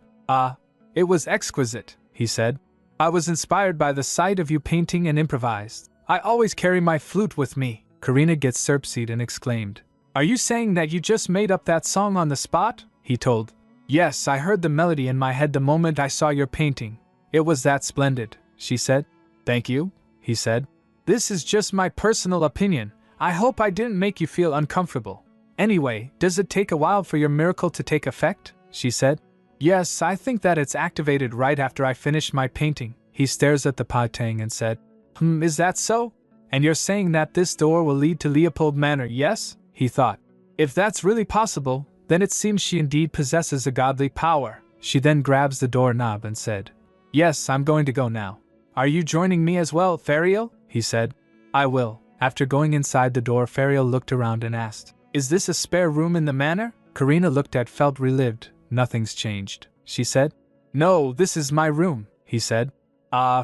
It was exquisite, he said. I was inspired by the sight of you painting and improvised. I always carry my flute with me. Karina gets surprised and exclaimed. Are you saying that you just made up that song on the spot? He told. Yes, I heard the melody in my head the moment I saw your painting. It was that splendid, she said. Thank you, he said. This is just my personal opinion. I hope I didn't make you feel uncomfortable. Anyway, does it take a while for your miracle to take effect? She said. Yes, I think that it's activated right after I finish my painting. He stares at the painting and said, Is that so? And you're saying that this door will lead to Leopold Manor, yes? He thought. If that's really possible, then it seems she indeed possesses a godly power. She then grabs the doorknob and said, Yes, I'm going to go now. Are you joining me as well, Ferial? He said. I will. After going inside the door, Ferial looked around and asked, Is this a spare room in the manor? Karina looked at felt relieved. Nothing's changed, she said. No, this is my room, he said.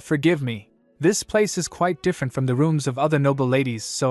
Forgive me. This place is quite different from the rooms of other noble ladies,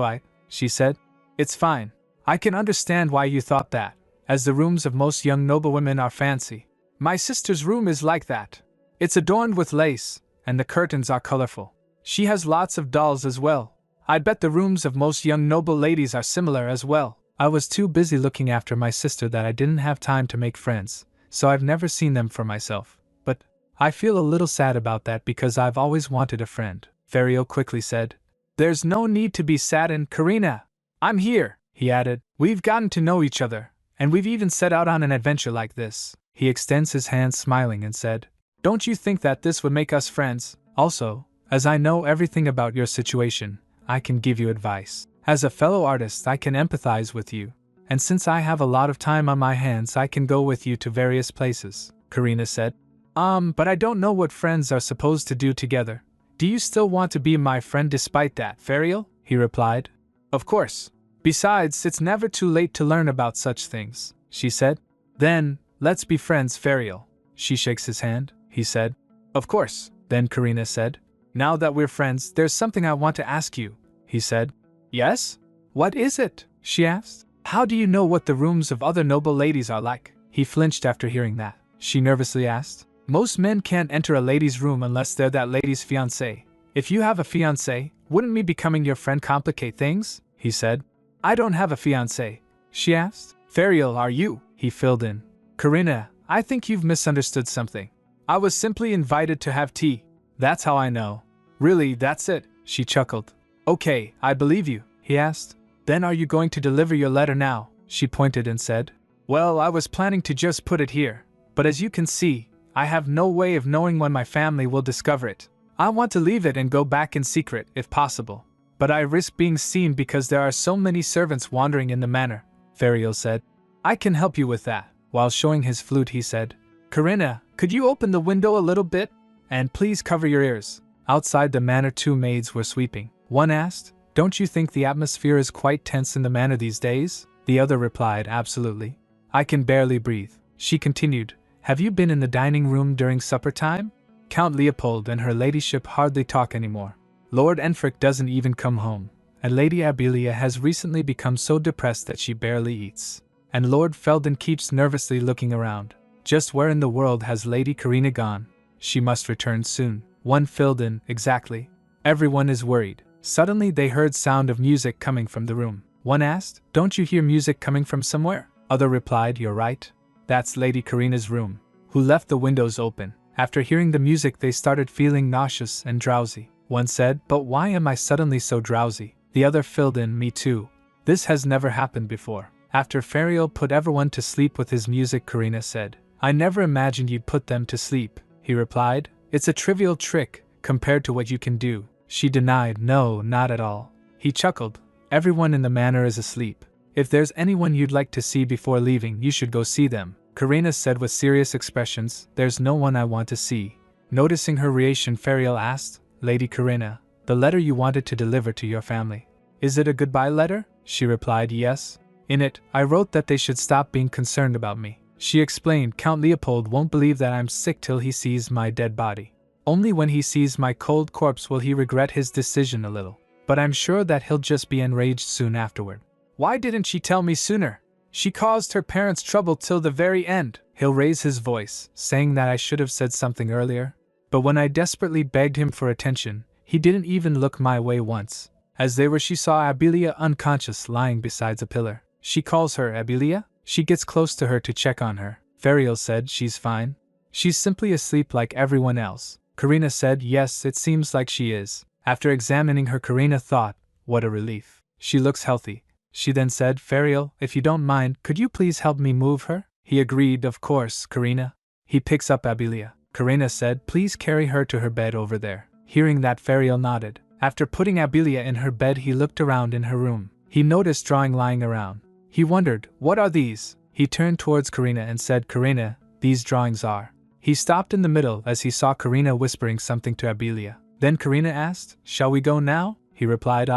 she said. It's fine. I can understand why you thought that, as the rooms of most young noblewomen are fancy. My sister's room is like that. It's adorned with lace, and the curtains are colorful. She has lots of dolls as well. I bet the rooms of most young noble ladies are similar as well. I was too busy looking after my sister that I didn't have time to make friends, so I've never seen them for myself. But I feel a little sad about that because I've always wanted a friend, Ferial quickly said. There's no need to be saddened, Karina. I'm here, he added. We've gotten to know each other, and we've even set out on an adventure like this. He extends his hand smiling and said, Don't you think that this would make us friends? Also, as I know everything about your situation, I can give you advice. As a fellow artist, I can empathize with you, and since I have a lot of time on my hands, I can go with you to various places, Karina said. But I don't know what friends are supposed to do together. Do you still want to be my friend despite that, Ferial? He replied. Of course. Besides, it's never too late to learn about such things, she said. Then, let's be friends, Ferial. She shakes his hand, he said. Of course, then Karina said. Now that we're friends, there's something I want to ask you, he said. Yes? What is it? She asked. How do you know what the rooms of other noble ladies are like? He flinched after hearing that. She nervously asked. Most men can't enter a lady's room unless they're that lady's fiancé. If you have a fiancé, wouldn't me becoming your friend complicate things? He said. I don't have a fiancé, she asked. Ferial, are you? He filled in. Karina, I think you've misunderstood something. I was simply invited to have tea. That's how I know. Really, that's it, she chuckled. Okay, I believe you, he asked. Then are you going to deliver your letter now? She pointed and said, "Well, I was planning to just put it here, but as you can see, I have no way of knowing when my family will discover it. I want to leave it and go back in secret, if possible. But I risk being seen because there are so many servants wandering in the manor," Fariel said. "I can help you with that." While showing his flute, he said, "Corinna, could you open the window a little bit? And please cover your ears." Outside the manor, 2 maids were sweeping. One asked, "Don't you think the atmosphere is quite tense in the manor these days?" The other replied, "Absolutely. I can barely breathe." She continued, "Have you been in the dining room during supper time? Count Leopold and her ladyship hardly talk anymore. Lord Enfric doesn't even come home, and Lady Abelia has recently become so depressed that she barely eats. And Lord Felden keeps nervously looking around. Just where in the world has Lady Corinna gone? She must return soon." One filled in, "Exactly. Everyone is worried." Suddenly they heard sound of music coming from the room. One asked, "Don't you hear music coming from somewhere?" Other replied, "You're right. That's Lady Corinna's room," who left the windows open. After hearing the music they started feeling nauseous and drowsy. One said, "But why am I suddenly so drowsy?" The other filled in, "Me too. This has never happened before." After Fariel put everyone to sleep with his music, Corinna said, "I never imagined you'd put them to sleep." He replied, "It's a trivial trick compared to what you can do." She denied, "No, not at all." He chuckled, "Everyone in the manor is asleep. If there's anyone you'd like to see before leaving, you should go see them." Corinna said with serious expressions, "There's no one I want to see." Noticing her reaction, Fariel asked, "Lady Corinna, the letter you wanted to deliver to your family, is it a goodbye letter?" She replied, "Yes. In it, I wrote that they should stop being concerned about me." She explained, "Count Leopold won't believe that I'm sick till he sees my dead body. Only when he sees my cold corpse will he regret his decision a little. But I'm sure that he'll just be enraged soon afterward. Why didn't she tell me sooner? She caused her parents trouble till the very end." He'll raise his voice, saying that I should have said something earlier. But when I desperately begged him for attention, he didn't even look my way once. As they were, she saw Abelia unconscious lying beside a pillar. She calls her Abelia. She gets close to her to check on her. Fariel said, "She's fine. She's simply asleep like everyone else." Corinna said, "Yes, it seems like she is." After examining her, Corinna thought, "What a relief. She looks healthy." She then said, "Fariel, if you don't mind, could you please help me move her?" He agreed, "Of course, Corinna." He picks up Abelia. Corinna said, "Please carry her to her bed over there." Hearing that, Fariel nodded. After putting Abelia in her bed, he looked around in her room. He noticed drawings lying around. He wondered, "What are these?" He turned towards Corinna and said, "Corinna, these drawings are." He stopped in the middle as he saw Corinna whispering something to Abelia. Then Corinna asked, "Shall we go now?" He replied,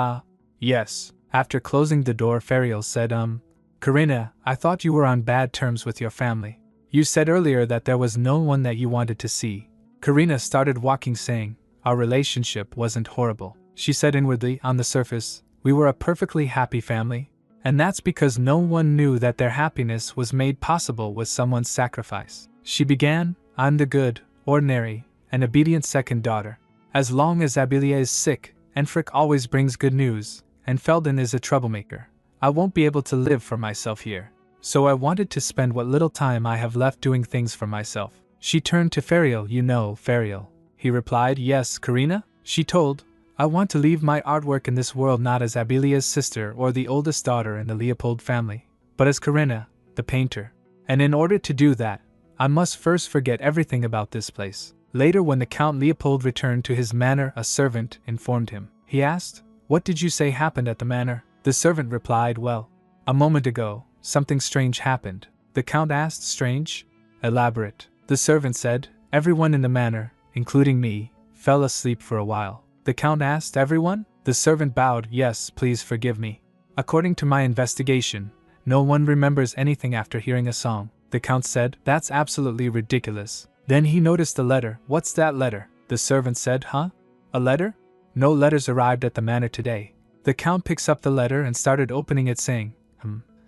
"Yes." After closing the door, Fariel said, "Corinna, I thought you were on bad terms with your family. You said earlier that there was no one that you wanted to see." Corinna started walking, saying, "Our relationship wasn't horrible." She said inwardly, "On the surface, we were a perfectly happy family. And that's because no one knew that their happiness was made possible with someone's sacrifice." She began, "I'm the good, ordinary, and obedient second daughter. As long as Abelia is sick, Enfric always brings good news, and Felden is a troublemaker. I won't be able to live for myself here. So I wanted to spend what little time I have left doing things for myself." She turned to Fariel. "You know, Fariel." He replied, "Yes, Corinna?" She told, "I want to leave my artwork in this world not as Abelia's sister or the oldest daughter in the Leopold family, but as Corinna, the painter. And in order to do that, I must first forget everything about this place." Later, when the Count Leopold returned to his manor, a servant informed him. He asked, "What did you say happened at the manor?" The servant replied, "Well, a moment ago, something strange happened." The Count asked, "Strange? Elaborate." The servant said, "Everyone in the manor, including me, fell asleep for a while." The Count asked, "Everyone?" The servant bowed, "Yes, please forgive me. According to my investigation, no one remembers anything after hearing a song." The Count said, "That's absolutely ridiculous." Then he noticed a letter. "What's that letter?" The servant said, "Huh? A letter? No letters arrived at the manor today." The Count picks up the letter and started opening it, saying,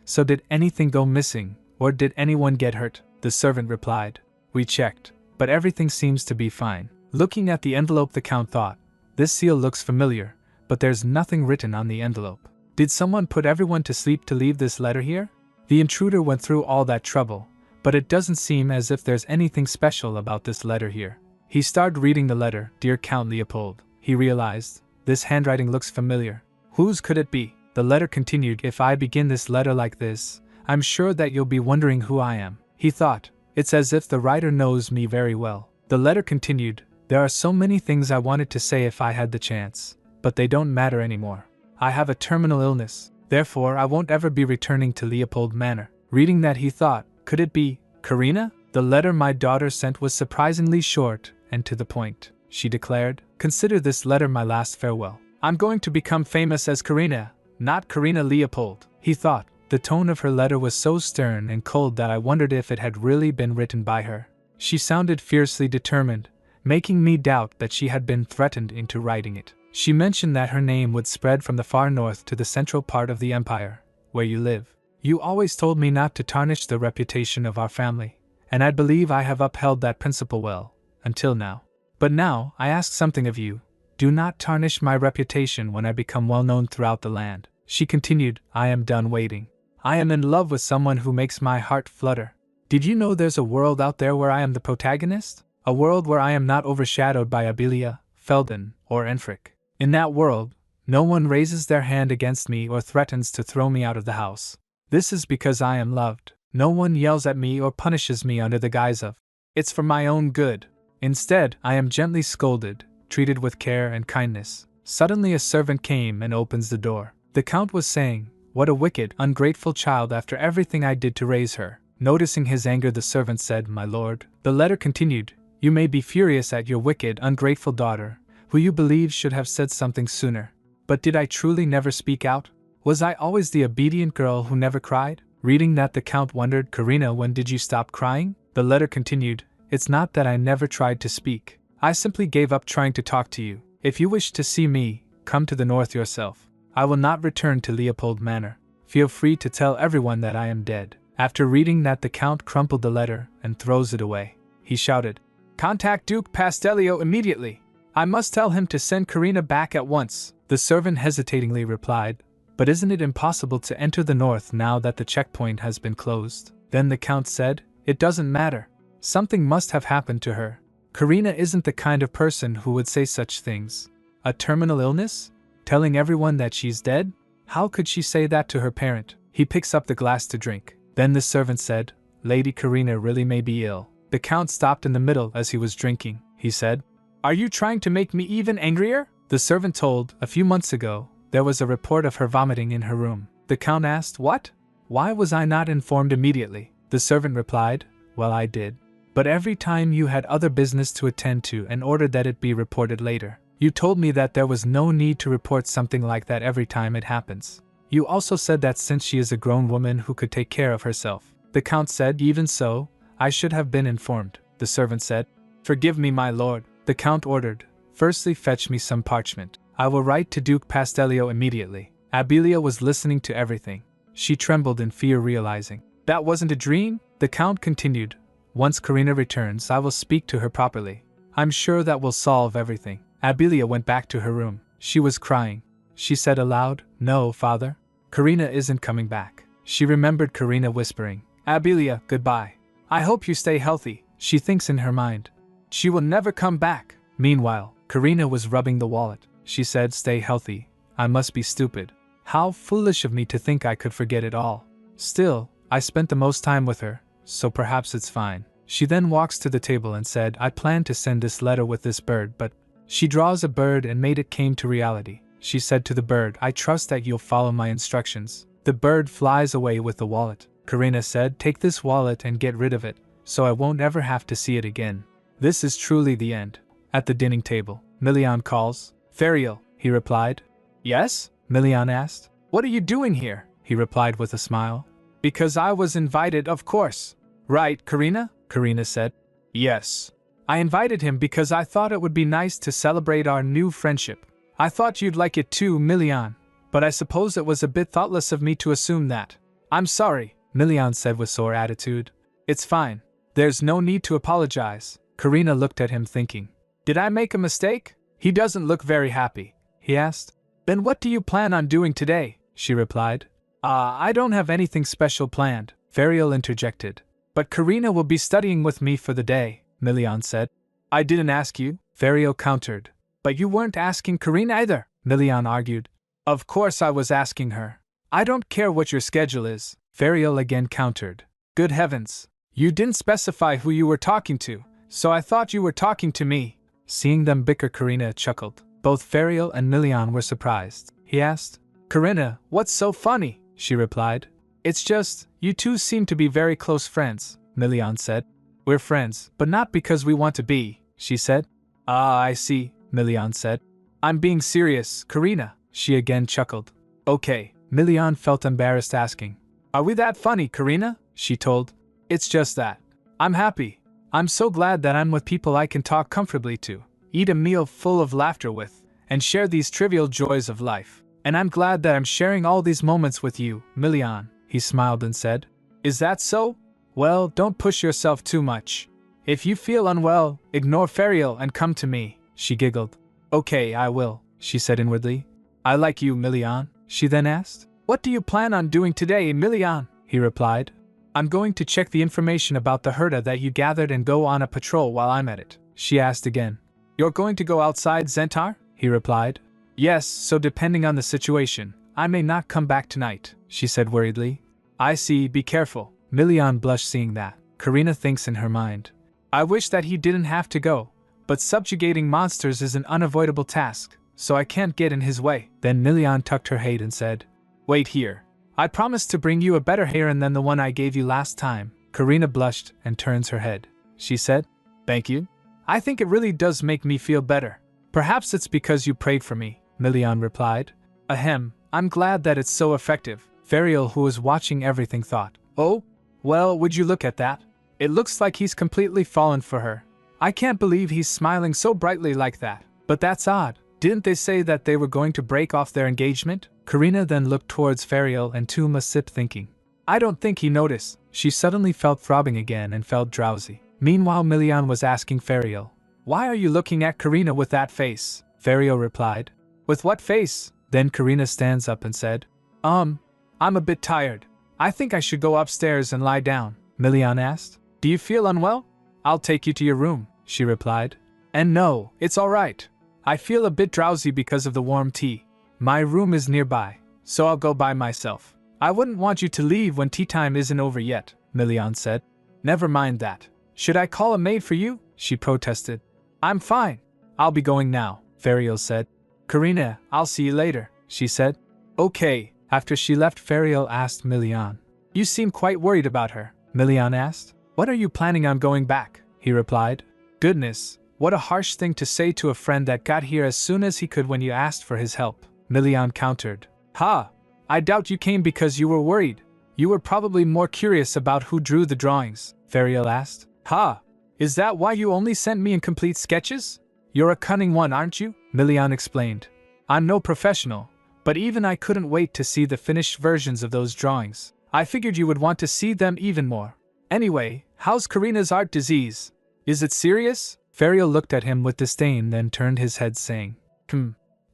So did anything go missing, or did anyone get hurt?" The servant replied, "We checked, but everything seems to be fine." Looking at the envelope, the Count thought, "This seal looks familiar, but there's nothing written on the envelope. Did someone put everyone to sleep to leave this letter here? The intruder went through all that trouble, but it doesn't seem as if there's anything special about this letter here." He started reading the letter. "Dear Count Leopold," he realized, "this handwriting looks familiar. Whose could it be?" The letter continued, "If I begin this letter like this, I'm sure that you'll be wondering who I am, he thought. It's as if the writer knows me very well. The letter continued, there are so many things I wanted to say if I had the chance, but they don't matter anymore. I have a terminal illness, therefore I won't ever be returning to Leopold Manor. Reading that, he thought, could it be Karina? The letter my daughter sent was surprisingly short and to the point. She declared, consider this letter my last farewell. I'm going to become famous as Karina, not Karina Leopold, he thought. The tone of her letter was so stern and cold that I wondered if it had really been written by her. She sounded fiercely determined, making me doubt that she had been threatened into writing it. She mentioned that her name would spread from the far north to the central part of the empire, where you live. You always told me not to tarnish the reputation of our family, and I believe I have upheld that principle well, until now. But now, I ask something of you. Do not tarnish my reputation when I become well known throughout the land. She continued, I am done waiting. I am in love with someone who makes my heart flutter. Did you know there's a world out there where I am the protagonist? A world where I am not overshadowed by Abelia, Felden, or Enfric. In that world, no one raises their hand against me or threatens to throw me out of the house. This is because I am loved. No one yells at me or punishes me under the guise of, it's for my own good. Instead, I am gently scolded, treated with care and kindness. Suddenly a servant came and opens the door. The Count was saying, what a wicked, ungrateful child after everything I did to raise her. Noticing his anger, the servant said, my lord. The letter continued, you may be furious at your wicked, ungrateful daughter, who you believe should have said something sooner. But did I truly never speak out? Was I always the obedient girl who never cried? Reading that, the Count wondered, Karina, when did you stop crying? The letter continued, it's not that I never tried to speak. I simply gave up trying to talk to you. If you wish to see me, come to the north yourself. I will not return to Leopold Manor. Feel free to tell everyone that I am dead. After reading that, the Count crumpled the letter and throws it away. He shouted, contact Duke Pastelio immediately. I must tell him to send Karina back at once. The servant hesitatingly replied, but isn't it impossible to enter the north now that the checkpoint has been closed? Then the Count said, it doesn't matter. Something must have happened to her. Karina isn't the kind of person who would say such things. A terminal illness? Telling everyone that she's dead? How could she say that to her parent? He picks up the glass to drink. Then the servant said, Lady Karina really may be ill. The Count stopped in the middle as he was drinking. He said, are you trying to make me even angrier? The servant told, a few months ago, there was a report of her vomiting in her room. The Count asked, what? Why was I not informed immediately? The servant replied, well, I did. But every time you had other business to attend to and ordered that it be reported later. You told me that there was no need to report something like that every time it happens. You also said that since she is a grown woman who could take care of herself. The Count said, even so, I should have been informed. The servant said, forgive me, my lord. The Count ordered, firstly fetch me some parchment. I will write to Duke Pastelio immediately. Abelia was listening to everything. She trembled in fear, realizing that wasn't a dream. The Count continued, once Karina returns, I will speak to her properly. I'm sure that will solve everything. Abelia went back to her room. She was crying. She said aloud, no, father. Karina isn't coming back. She remembered Karina whispering, Abelia, goodbye. I hope you stay healthy. She thinks in her mind, she will never come back. Meanwhile, Karina was rubbing the wallet. She said, stay healthy. I must be stupid. How foolish of me to think I could forget it all. Still, I spent the most time with her, so perhaps it's fine. She then walks to the table and said, I plan to send this letter with this bird, but she draws a bird and made it came to reality. She said to the bird, I trust that you'll follow my instructions. The bird flies away with the wallet. Karina said, take this wallet and get rid of it, so I won't ever have to see it again. This is truly the end. At the dining table, Milian calls. Ferial, he replied. Yes? Milian asked. What are you doing here? He replied with a smile. Because I was invited, of course. Right, Karina? Karina said. Yes. I invited him because I thought it would be nice to celebrate our new friendship. I thought you'd like it too, Milian. But I suppose it was a bit thoughtless of me to assume that. I'm sorry, Milian said with sore attitude. It's fine. There's no need to apologize. Karina looked at him thinking. Did I make a mistake? He doesn't look very happy, he asked. Then what do you plan on doing today? She replied. I don't have anything special planned, Ferial interjected. But Karina will be studying with me for the day, Milian said. I didn't ask you, Ferial countered. But you weren't asking Karina either, Milian argued. Of course I was asking her. I don't care what your schedule is. Ferial again countered. Good heavens! You didn't specify who you were talking to, so I thought you were talking to me. Seeing them bicker, Karina chuckled. Both Ferial and Milian were surprised. He asked, Karina, what's so funny? She replied. It's just, you two seem to be very close friends, Milian said. We're friends, but not because we want to be, she said. Ah, I see, Milian said. I'm being serious, Karina, she again chuckled. Okay, Milian felt embarrassed asking. Are we that funny, Karina? She told. It's just that. I'm happy. I'm so glad that I'm with people I can talk comfortably to, eat a meal full of laughter with, and share these trivial joys of life. And I'm glad that I'm sharing all these moments with you, Milian, he smiled and said. Is that so? Well, don't push yourself too much. If you feel unwell, ignore Ferial and come to me, she giggled. Okay, I will, she said inwardly. I like you, Milian, she then asked. What do you plan on doing today, Milian? He replied. I'm going to check the information about the herda that you gathered and go on a patrol while I'm at it, she asked again. You're going to go outside, Zentar? He replied. Yes, so depending on the situation, I may not come back tonight, she said worriedly. I see, be careful. Milian blushed seeing that. Karina thinks in her mind. I wish that he didn't have to go, but subjugating monsters is an unavoidable task, so I can't get in his way. Then Milian tucked her head and said, Wait here. I promise to bring you a better heron than the one I gave you last time. Karina blushed and turns her head. She said, Thank you. I think it really does make me feel better. Perhaps it's because you prayed for me, Milian replied. Ahem, I'm glad that it's so effective. Ferial, who was watching everything, thought. Oh? Well, would you look at that? It looks like he's completely fallen for her. I can't believe he's smiling so brightly like that. But that's odd. Didn't they say that they were going to break off their engagement? Karina then looked towards Ferial and Tuma sipped thinking. I don't think he noticed. She suddenly felt throbbing again and felt drowsy. Meanwhile, Milian was asking Ferial, Why are you looking at Karina with that face? Ferial replied, With what face? Then Karina stands up and said, I'm a bit tired. I think I should go upstairs and lie down. Milian asked, Do you feel unwell? I'll take you to your room, she replied. And no, it's all right. I feel a bit drowsy because of the warm tea. My room is nearby, so I'll go by myself. I wouldn't want you to leave when tea time isn't over yet, Milian said. Never mind that. Should I call a maid for you? She protested. I'm fine. I'll be going now, Ferial said. Karina, I'll see you later, she said. Okay. After she left, Ferial asked Milian. You seem quite worried about her, Milian asked. What are you planning on going back? He replied. Goodness, what a harsh thing to say to a friend that got here as soon as he could when you asked for his help, Milian countered. Ha! I doubt you came because you were worried. You were probably more curious about who drew the drawings, Ferial asked. Ha! Is that why you only sent me incomplete sketches? You're a cunning one, aren't you? Milian explained. I'm no professional, but even I couldn't wait to see the finished versions of those drawings. I figured you would want to see them even more. Anyway, how's Karina's art disease? Is it serious? Ferial looked at him with disdain, then turned his head saying,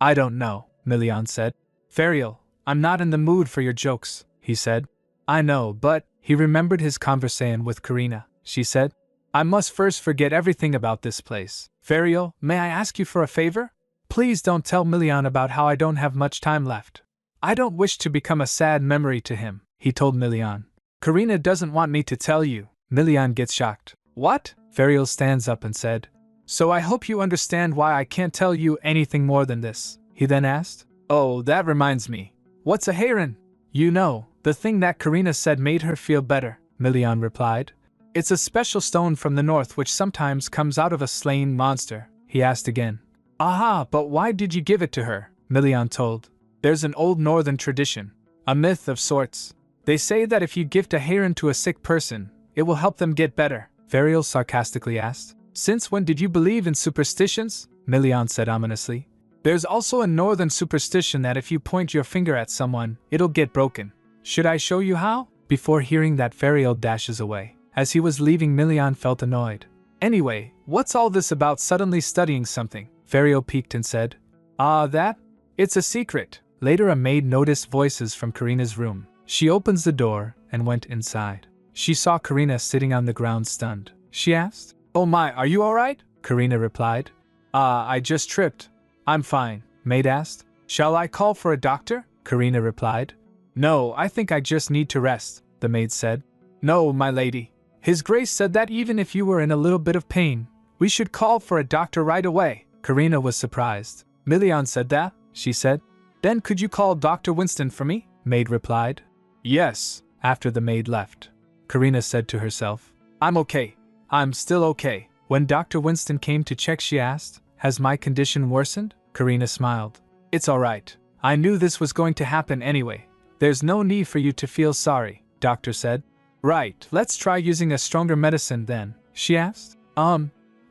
I don't know, Milian said. Ferial, I'm not in the mood for your jokes, he said. I know, but, he remembered his conversation with Karina, she said. I must first forget everything about this place. Ferial, may I ask you for a favor? Please don't tell Milian about how I don't have much time left. I don't wish to become a sad memory to him, he told Milian. Karina doesn't want me to tell you. Milian gets shocked. What? Ferial stands up and said. So I hope you understand why I can't tell you anything more than this, he then asked. Oh, that reminds me. What's a heron? You know, the thing that Karina said made her feel better, Milian replied. It's a special stone from the north which sometimes comes out of a slain monster, he asked again. Aha, but why did you give it to her? Milian told. There's an old northern tradition, a myth of sorts. They say that if you gift a heron to a sick person, it will help them get better, Ferial sarcastically asked. Since when did you believe in superstitions? Milian said ominously. There's also a northern superstition that if you point your finger at someone, it'll get broken. Should I show you how? Before hearing that, Ferial dashes away. As he was leaving, Milian felt annoyed. Anyway, what's all this about suddenly studying something? Ferial peeked and said. That? It's a secret. Later, a maid noticed voices from Karina's room. She opens the door and went inside. She saw Karina sitting on the ground stunned. She asked, Oh my, are you alright? Karina replied. I just tripped. I'm fine, maid asked. Shall I call for a doctor? Karina replied. No, I think I just need to rest. the maid said. No, my lady. His Grace said that even if you were in a little bit of pain, we should call for a doctor right away. Karina was surprised. Milian said that, she said. Then could you call Dr. Winston for me? Maid replied. Yes. After the maid left, Karina said to herself, I'm okay. I'm still okay. When Dr. Winston came to check, she asked, Has my condition worsened? Karina smiled. It's all right. I knew this was going to happen anyway. There's no need for you to feel sorry, doctor said. Right, let's try using a stronger medicine then, she asked.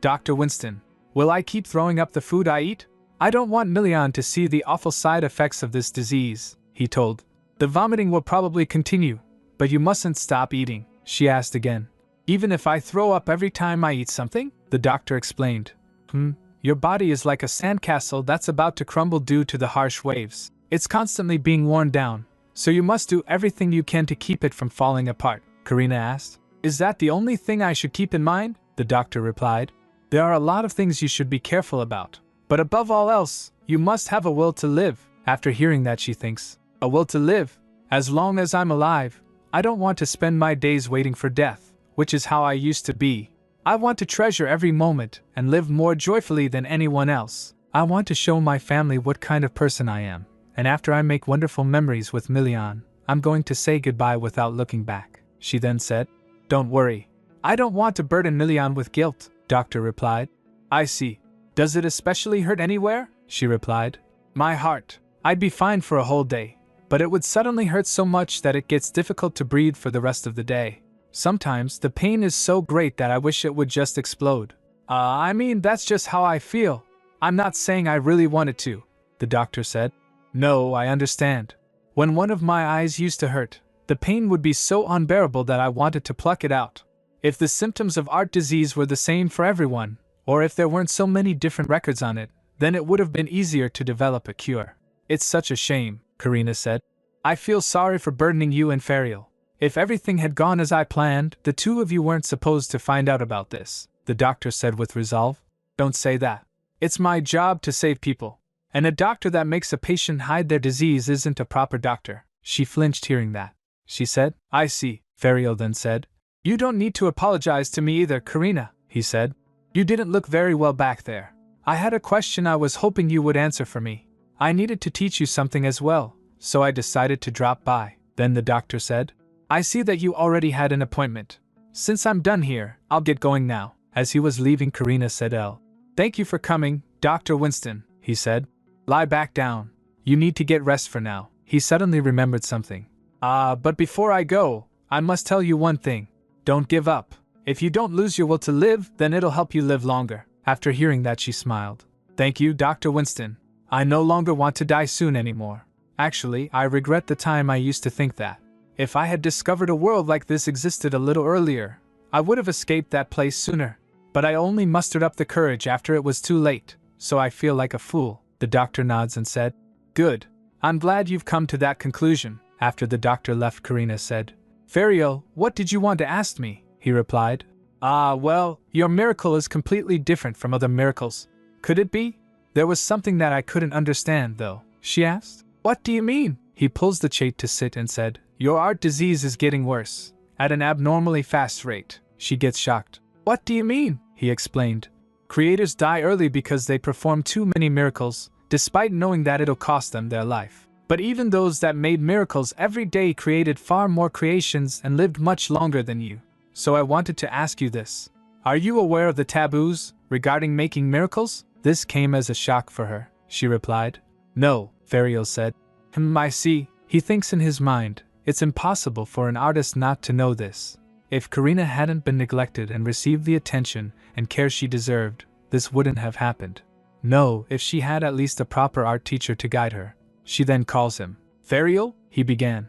Dr. Winston, will I keep throwing up the food I eat? I don't want Milian to see the awful side effects of this disease, he told. The vomiting will probably continue, but you mustn't stop eating, she asked again. Even if I throw up every time I eat something? The doctor explained. Your body is like a sandcastle that's about to crumble due to the harsh waves. It's constantly being worn down, so you must do everything you can to keep it from falling apart, Karina asked. Is that the only thing I should keep in mind? The doctor replied. There are a lot of things you should be careful about, but above all else, you must have a will to live. After hearing that, she thinks, a will to live? As long as I'm alive, I don't want to spend my days waiting for death, which is how I used to be. I want to treasure every moment and live more joyfully than anyone else. I want to show my family what kind of person I am, and after I make wonderful memories with Milian, I'm going to say goodbye without looking back, she then said. Don't worry. I don't want to burden Milian with guilt, doctor replied. I see. Does it especially hurt anywhere? She replied. My heart. I'd be fine for a whole day, but it would suddenly hurt so much that it gets difficult to breathe for the rest of the day. Sometimes the pain is so great that I wish it would just explode. I mean, that's just how I feel. I'm not saying I really wanted to, the doctor said. No, I understand. When one of my eyes used to hurt, the pain would be so unbearable that I wanted to pluck it out. If the symptoms of art disease were the same for everyone, or if there weren't so many different records on it, then it would have been easier to develop a cure. It's such a shame, Karina said. I feel sorry for burdening you and Fariel. If everything had gone as I planned, the two of you weren't supposed to find out about this, the doctor said with resolve. Don't say that. It's my job to save people. And a doctor that makes a patient hide their disease isn't a proper doctor. She flinched hearing that. She said, I see, Fariel then said. You don't need to apologize to me either, Karina, he said. You didn't look very well back there. I had a question I was hoping you would answer for me. I needed to teach you something as well, so I decided to drop by. Then the doctor said, I see that you already had an appointment. Since I'm done here, I'll get going now. As he was leaving, Karina said, Thank you for coming, Dr. Winston, he said. Lie back down. You need to get rest for now. He suddenly remembered something. But before I go, I must tell you one thing. Don't give up. If you don't lose your will to live, then it'll help you live longer. After hearing that, she smiled. Thank you, Dr. Winston. I no longer want to die soon anymore. Actually, I regret the time I used to think that. If I had discovered a world like this existed a little earlier, I would have escaped that place sooner. But I only mustered up the courage after it was too late, so I feel like a fool. The doctor nods and said, Good. I'm glad you've come to that conclusion. After the doctor left, Karina said, Fariel, what did you want to ask me? He replied. Well, your miracle is completely different from other miracles. Could it be? There was something that I couldn't understand, though, she asked. What do you mean? He pulls the chair to sit and said, Your art disease is getting worse, at an abnormally fast rate. She gets shocked. What do you mean? He explained. Creators die early because they perform too many miracles, despite knowing that it'll cost them their life. But even those that made miracles every day created far more creations and lived much longer than you. So I wanted to ask you this. Are you aware of the taboos regarding making miracles? This came as a shock for her. She replied. No, Fariel said. I see. He thinks in his mind, it's impossible for an artist not to know this. If Karina hadn't been neglected and received the attention and care she deserved, this wouldn't have happened. No, if she had at least a proper art teacher to guide her. She then calls him. Fariel, he began.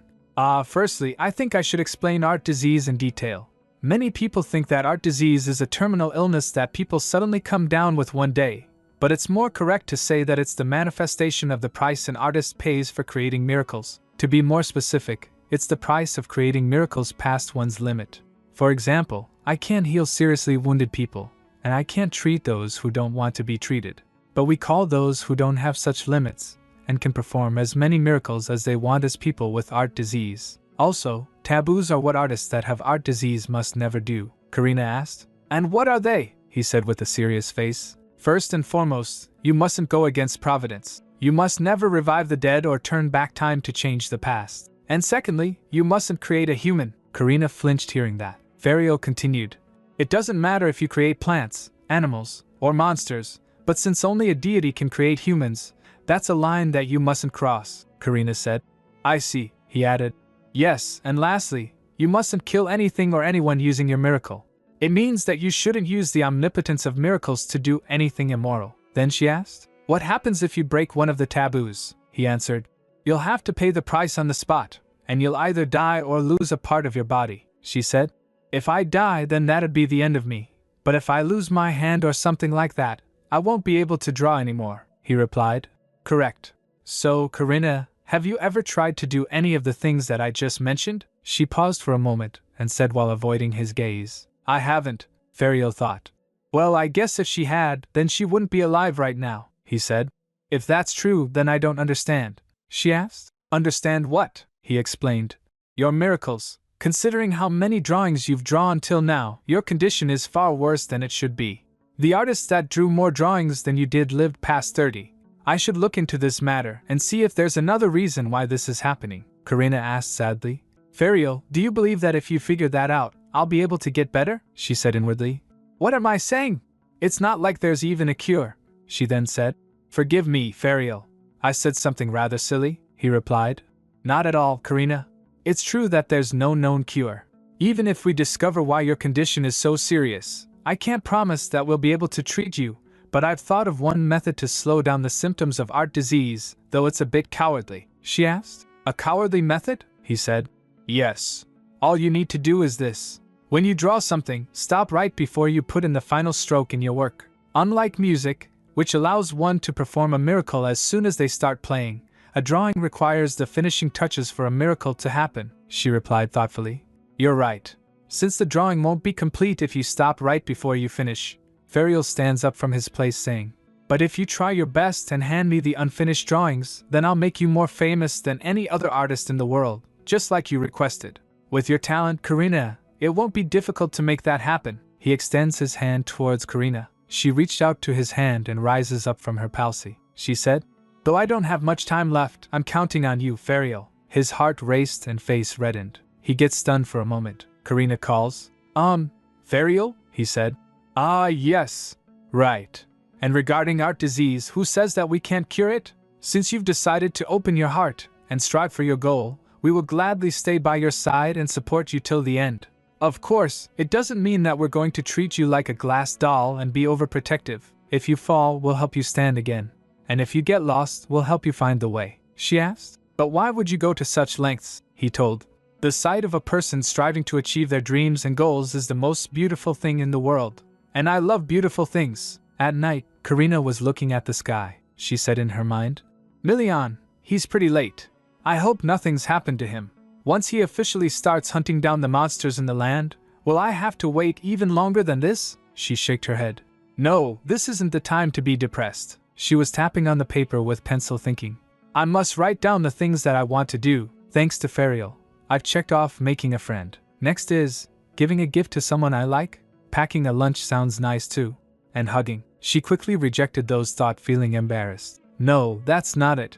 Firstly, I think I should explain art disease in detail. Many people think that art disease is a terminal illness that people suddenly come down with one day, but it's more correct to say that it's the manifestation of the price an artist pays for creating miracles. To be more specific, it's the price of creating miracles past one's limit. For example, I can't heal seriously wounded people, and I can't treat those who don't want to be treated. But we call those who don't have such limits, and can perform as many miracles as they want as people with art disease. Also, Taboos are what artists that have art disease must never do, Karina asked. And what are they? He said with a serious face. First and foremost, you mustn't go against Providence. You must never revive the dead or turn back time to change the past. And secondly, you mustn't create a human. Karina flinched hearing that. Ferial continued. It doesn't matter if you create plants, animals, or monsters, but since only a deity can create humans, that's a line that you mustn't cross, Karina said. I see, he added. Yes, and lastly, you mustn't kill anything or anyone using your miracle. It means that you shouldn't use the omnipotence of miracles to do anything immoral. Then she asked, what happens if you break one of the taboos? He answered, you'll have to pay the price on the spot, and you'll either die or lose a part of your body, she said. If I die, then that'd be the end of me. But if I lose my hand or something like that, I won't be able to draw anymore, he replied. Correct. So, Karina, have you ever tried to do any of the things that I just mentioned? She paused for a moment and said while avoiding his gaze. I haven't, Ferial thought. Well, I guess if she had, then she wouldn't be alive right now, he said. If that's true, then I don't understand, she asked. Understand what? He explained. Your miracles. Considering how many drawings you've drawn till now, your condition is far worse than it should be. The artists that drew more drawings than you did lived past 30. I should look into this matter and see if there's another reason why this is happening, Karina asked sadly. Ferial, do you believe that if you figure that out, I'll be able to get better? She said inwardly. What am I saying? It's not like there's even a cure, she then said. Forgive me, Ferial. I said something rather silly, he replied. Not at all, Karina. It's true that there's no known cure. Even if we discover why your condition is so serious, I can't promise that we'll be able to treat you, but I've thought of one method to slow down the symptoms of art disease, though it's a bit cowardly, she asked. A cowardly method? He said. Yes. All you need to do is this. When you draw something, stop right before you put in the final stroke in your work. Unlike music, which allows one to perform a miracle as soon as they start playing, a drawing requires the finishing touches for a miracle to happen, she replied thoughtfully. You're right. Since the drawing won't be complete if you stop right before you finish. Ferial stands up from his place saying, but if you try your best and hand me the unfinished drawings, then I'll make you more famous than any other artist in the world, just like you requested. With your talent, Karina, it won't be difficult to make that happen. He extends his hand towards Karina. She reached out to his hand and rises up from her palsy. She said, though I don't have much time left, I'm counting on you, Ferial. His heart raced and face reddened. He gets stunned for a moment. Karina calls. Ferial? He said. Ah, yes. Right. And regarding art disease, who says that we can't cure it? Since you've decided to open your heart and strive for your goal, we will gladly stay by your side and support you till the end. Of course, it doesn't mean that we're going to treat you like a glass doll and be overprotective. If you fall, we'll help you stand again. And if you get lost, we'll help you find the way, she asked. But why would you go to such lengths? He told. The sight of a person striving to achieve their dreams and goals is the most beautiful thing in the world. And I love beautiful things. At night, Karina was looking at the sky. She said in her mind, Million, he's pretty late. I hope nothing's happened to him. Once he officially starts hunting down the monsters in the land, will I have to wait even longer than this? She shook her head. No, this isn't the time to be depressed. She was tapping on the paper with pencil thinking. I must write down the things that I want to do. Thanks to Ferial, I've checked off making a friend. Next is giving a gift to someone I like. Packing a lunch sounds nice too. And hugging. She quickly rejected those thoughts, feeling embarrassed. No, that's not it.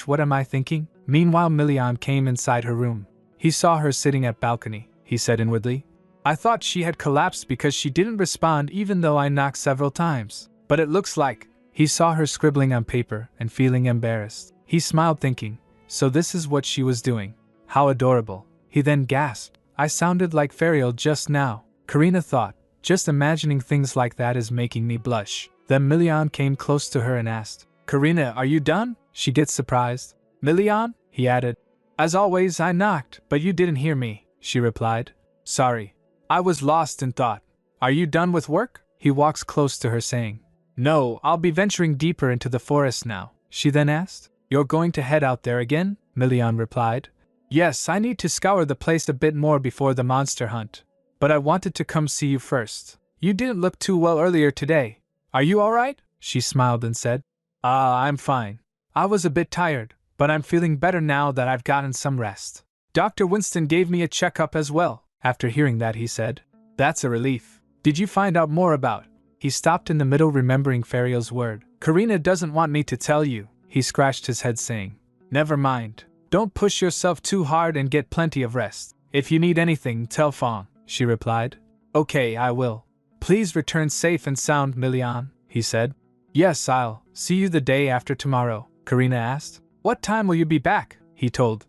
What am I thinking? Meanwhile, Million came inside her room. He saw her sitting at balcony. He said inwardly, I thought she had collapsed because she didn't respond even though I knocked several times. But it looks like. He saw her scribbling on paper and feeling embarrassed. He smiled thinking, so this is what she was doing. How adorable. He then gasped, I sounded like Ferial just now. Karina thought, just imagining things like that is making me blush. Then Million came close to her and asked, Karina, are you done? She gets surprised. Million? He added. As always, I knocked, but you didn't hear me, she replied. Sorry. I was lost in thought. Are you done with work? He walks close to her saying. No, I'll be venturing deeper into the forest now. She then asked. You're going to head out there again? Million replied. Yes, I need to scour the place a bit more before the monster hunt. But I wanted to come see you first. You didn't look too well earlier today. Are you alright? She smiled and said. I'm fine. I was a bit tired, but I'm feeling better now that I've gotten some rest. Dr. Winston gave me a checkup as well. After hearing that, he said, "That's a relief. Did you find out more about?" He stopped in the middle, remembering Fariel's word. "Karina doesn't want me to tell you," he scratched his head, saying. "Never mind. Don't push yourself too hard and get plenty of rest. If you need anything, tell Fong," she replied. "Okay, I will. Please return safe and sound, Milian," he said. "Yes, I'll see you the day after tomorrow," Karina asked. "What time will you be back?" he told.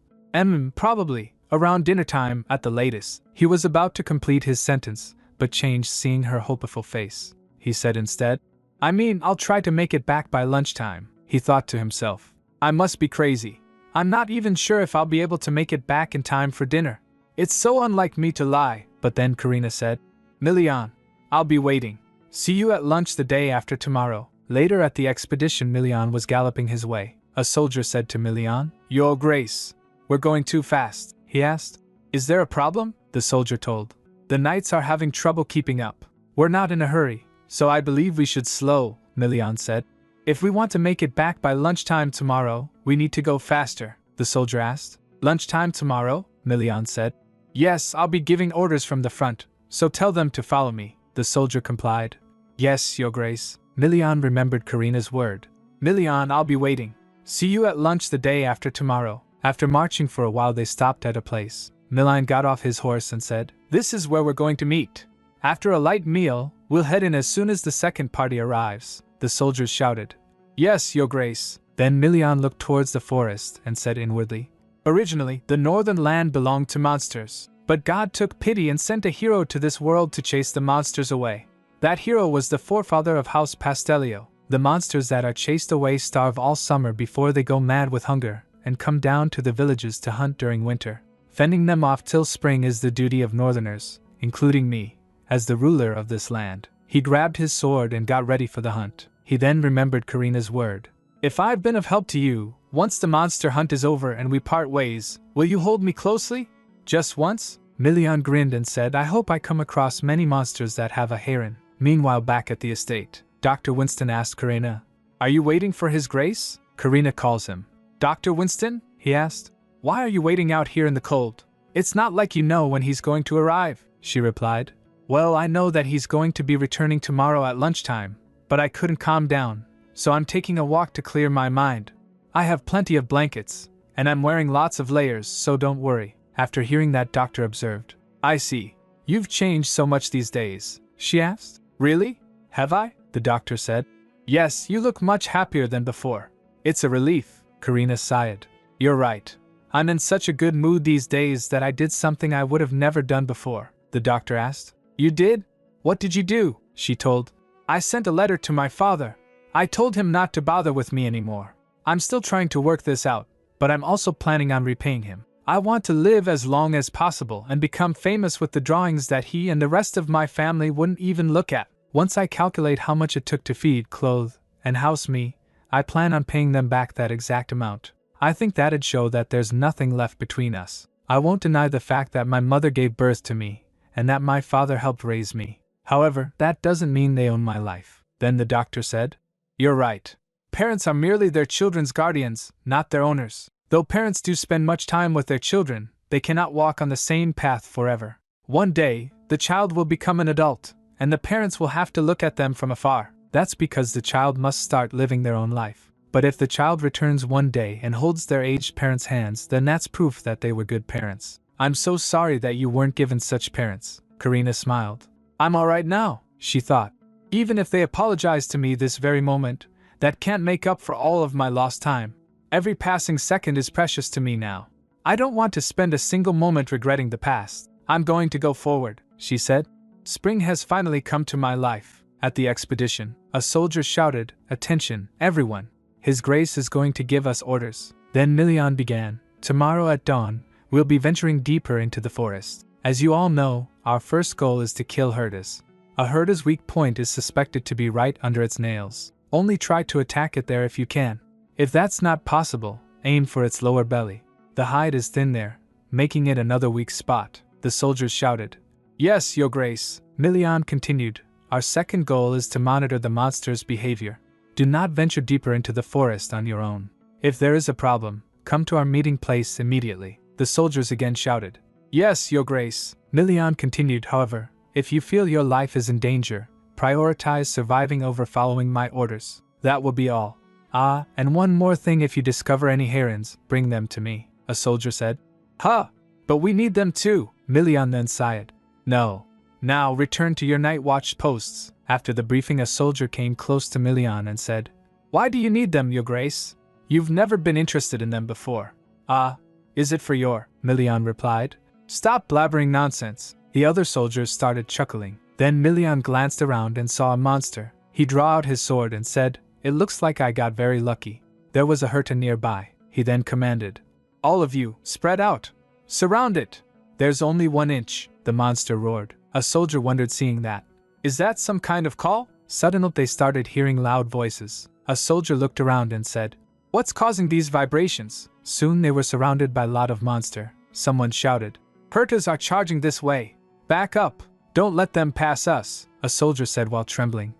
Probably around dinner time at the latest." He was about to complete his sentence, but changed, seeing her hopeful face. He said instead, "I'll try to make it back by lunchtime," he thought to himself. "I must be crazy. I'm not even sure if I'll be able to make it back in time for dinner. It's so unlike me to lie." But then Karina said, "Milian, I'll be waiting. See you at lunch the day after tomorrow." Later at the expedition, Milian was galloping his way. A soldier said to Milian, "Your Grace, we're going too fast," he asked. "Is there a problem?" the soldier told. "The knights are having trouble keeping up. We're not in a hurry, so I believe we should slow," Milian said. "If we want to make it back by lunchtime tomorrow, we need to go faster," the soldier asked. "Lunchtime tomorrow?" Milian said. "Yes, I'll be giving orders from the front, so tell them to follow me," the soldier complied. "Yes, Your Grace." Milian remembered Karina's word. "Milian, I'll be waiting. See you at lunch the day after tomorrow." After marching for a while, they stopped at a place. Milian got off his horse and said, "This is where we're going to meet. After a light meal, we'll head in as soon as the second party arrives," the soldiers shouted. "Yes, Your Grace." Then Milian looked towards the forest and said inwardly, "Originally, the northern land belonged to monsters, but God took pity and sent a hero to this world to chase the monsters away. That hero was the forefather of House Pastelio. The monsters that are chased away starve all summer before they go mad with hunger and come down to the villages to hunt during winter. Fending them off till spring is the duty of northerners, including me, as the ruler of this land." He grabbed his sword and got ready for the hunt. He then remembered Karina's word. "If I've been of help to you, once the monster hunt is over and we part ways, will you hold me closely? Just once?" Milian grinned and said, "I hope I come across many monsters that have a heron." Meanwhile, back at the estate, Dr. Winston asked Karina, "Are you waiting for His Grace?" Karina calls him. "Dr. Winston?" he asked. "Why are you waiting out here in the cold? It's not like you know when he's going to arrive," she replied. "Well, I know that he's going to be returning tomorrow at lunchtime, but I couldn't calm down, so I'm taking a walk to clear my mind. I have plenty of blankets, and I'm wearing lots of layers, so don't worry." After hearing that, Doctor observed, "I see. You've changed so much these days," she asked. "Really? Have I?" the doctor said. "Yes, you look much happier than before." "It's a relief," Karina sighed. "You're right. I'm in such a good mood these days that I did something I would have never done before," the doctor asked. "You did? What did you do?" she told. "I sent a letter to my father. I told him not to bother with me anymore. I'm still trying to work this out, but I'm also planning on repaying him. I want to live as long as possible and become famous with the drawings that he and the rest of my family wouldn't even look at. Once I calculate how much it took to feed, clothe, and house me, I plan on paying them back that exact amount. I think that'd show that there's nothing left between us. I won't deny the fact that my mother gave birth to me, and that my father helped raise me. However, that doesn't mean they own my life." Then the doctor said, "You're right. Parents are merely their children's guardians, not their owners. Though parents do spend much time with their children, they cannot walk on the same path forever. One day, the child will become an adult, and the parents will have to look at them from afar. That's because the child must start living their own life. But if the child returns one day and holds their aged parents' hands, then that's proof that they were good parents." "I'm so sorry that you weren't given such parents," Karina smiled. "I'm alright now," she thought. "Even if they apologize to me this very moment, that can't make up for all of my lost time. Every passing second is precious to me now. I don't want to spend a single moment regretting the past. I'm going to go forward," she said. "Spring has finally come to my life." At the expedition, a soldier shouted, "Attention, everyone! His Grace is going to give us orders." Then Milian began, "Tomorrow at dawn, we'll be venturing deeper into the forest. As you all know, our first goal is to kill Herdas. A Herda's weak point is suspected to be right under its nails. Only try to attack it there if you can. If that's not possible, aim for its lower belly. The hide is thin there, making it another weak spot," the soldiers shouted. "Yes, Your Grace," Milian continued. "Our second goal is to monitor the monster's behavior. Do not venture deeper into the forest on your own. If there is a problem, come to our meeting place immediately." The soldiers again shouted. Yes, Your Grace. Milian continued, however, if you feel your life is in danger, prioritize surviving over following my orders. That will be all. Ah, and one more thing, if you discover any herons, bring them to me, a soldier said. Huh, but we need them too, Milian then sighed. No. Now return to your night watch posts. After the briefing, a soldier came close to Milian and said, Why do you need them, Your Grace? You've never been interested in them before. Ah, is it for your? Milian replied. Stop blabbering nonsense. The other soldiers started chuckling. Then Milian glanced around and saw a monster. He drew out his sword and said, It looks like I got very lucky. There was a herta nearby. He then commanded, All of you, spread out. Surround it. There's only 1 inch, the monster roared. A soldier wondered, seeing that. Is that some kind of call? Suddenly they started hearing loud voices. A soldier looked around and said, What's causing these vibrations? Soon they were surrounded by a lot of monster. Someone shouted, Hertas are charging this way. Back up. Don't let them pass us, a soldier said while trembling.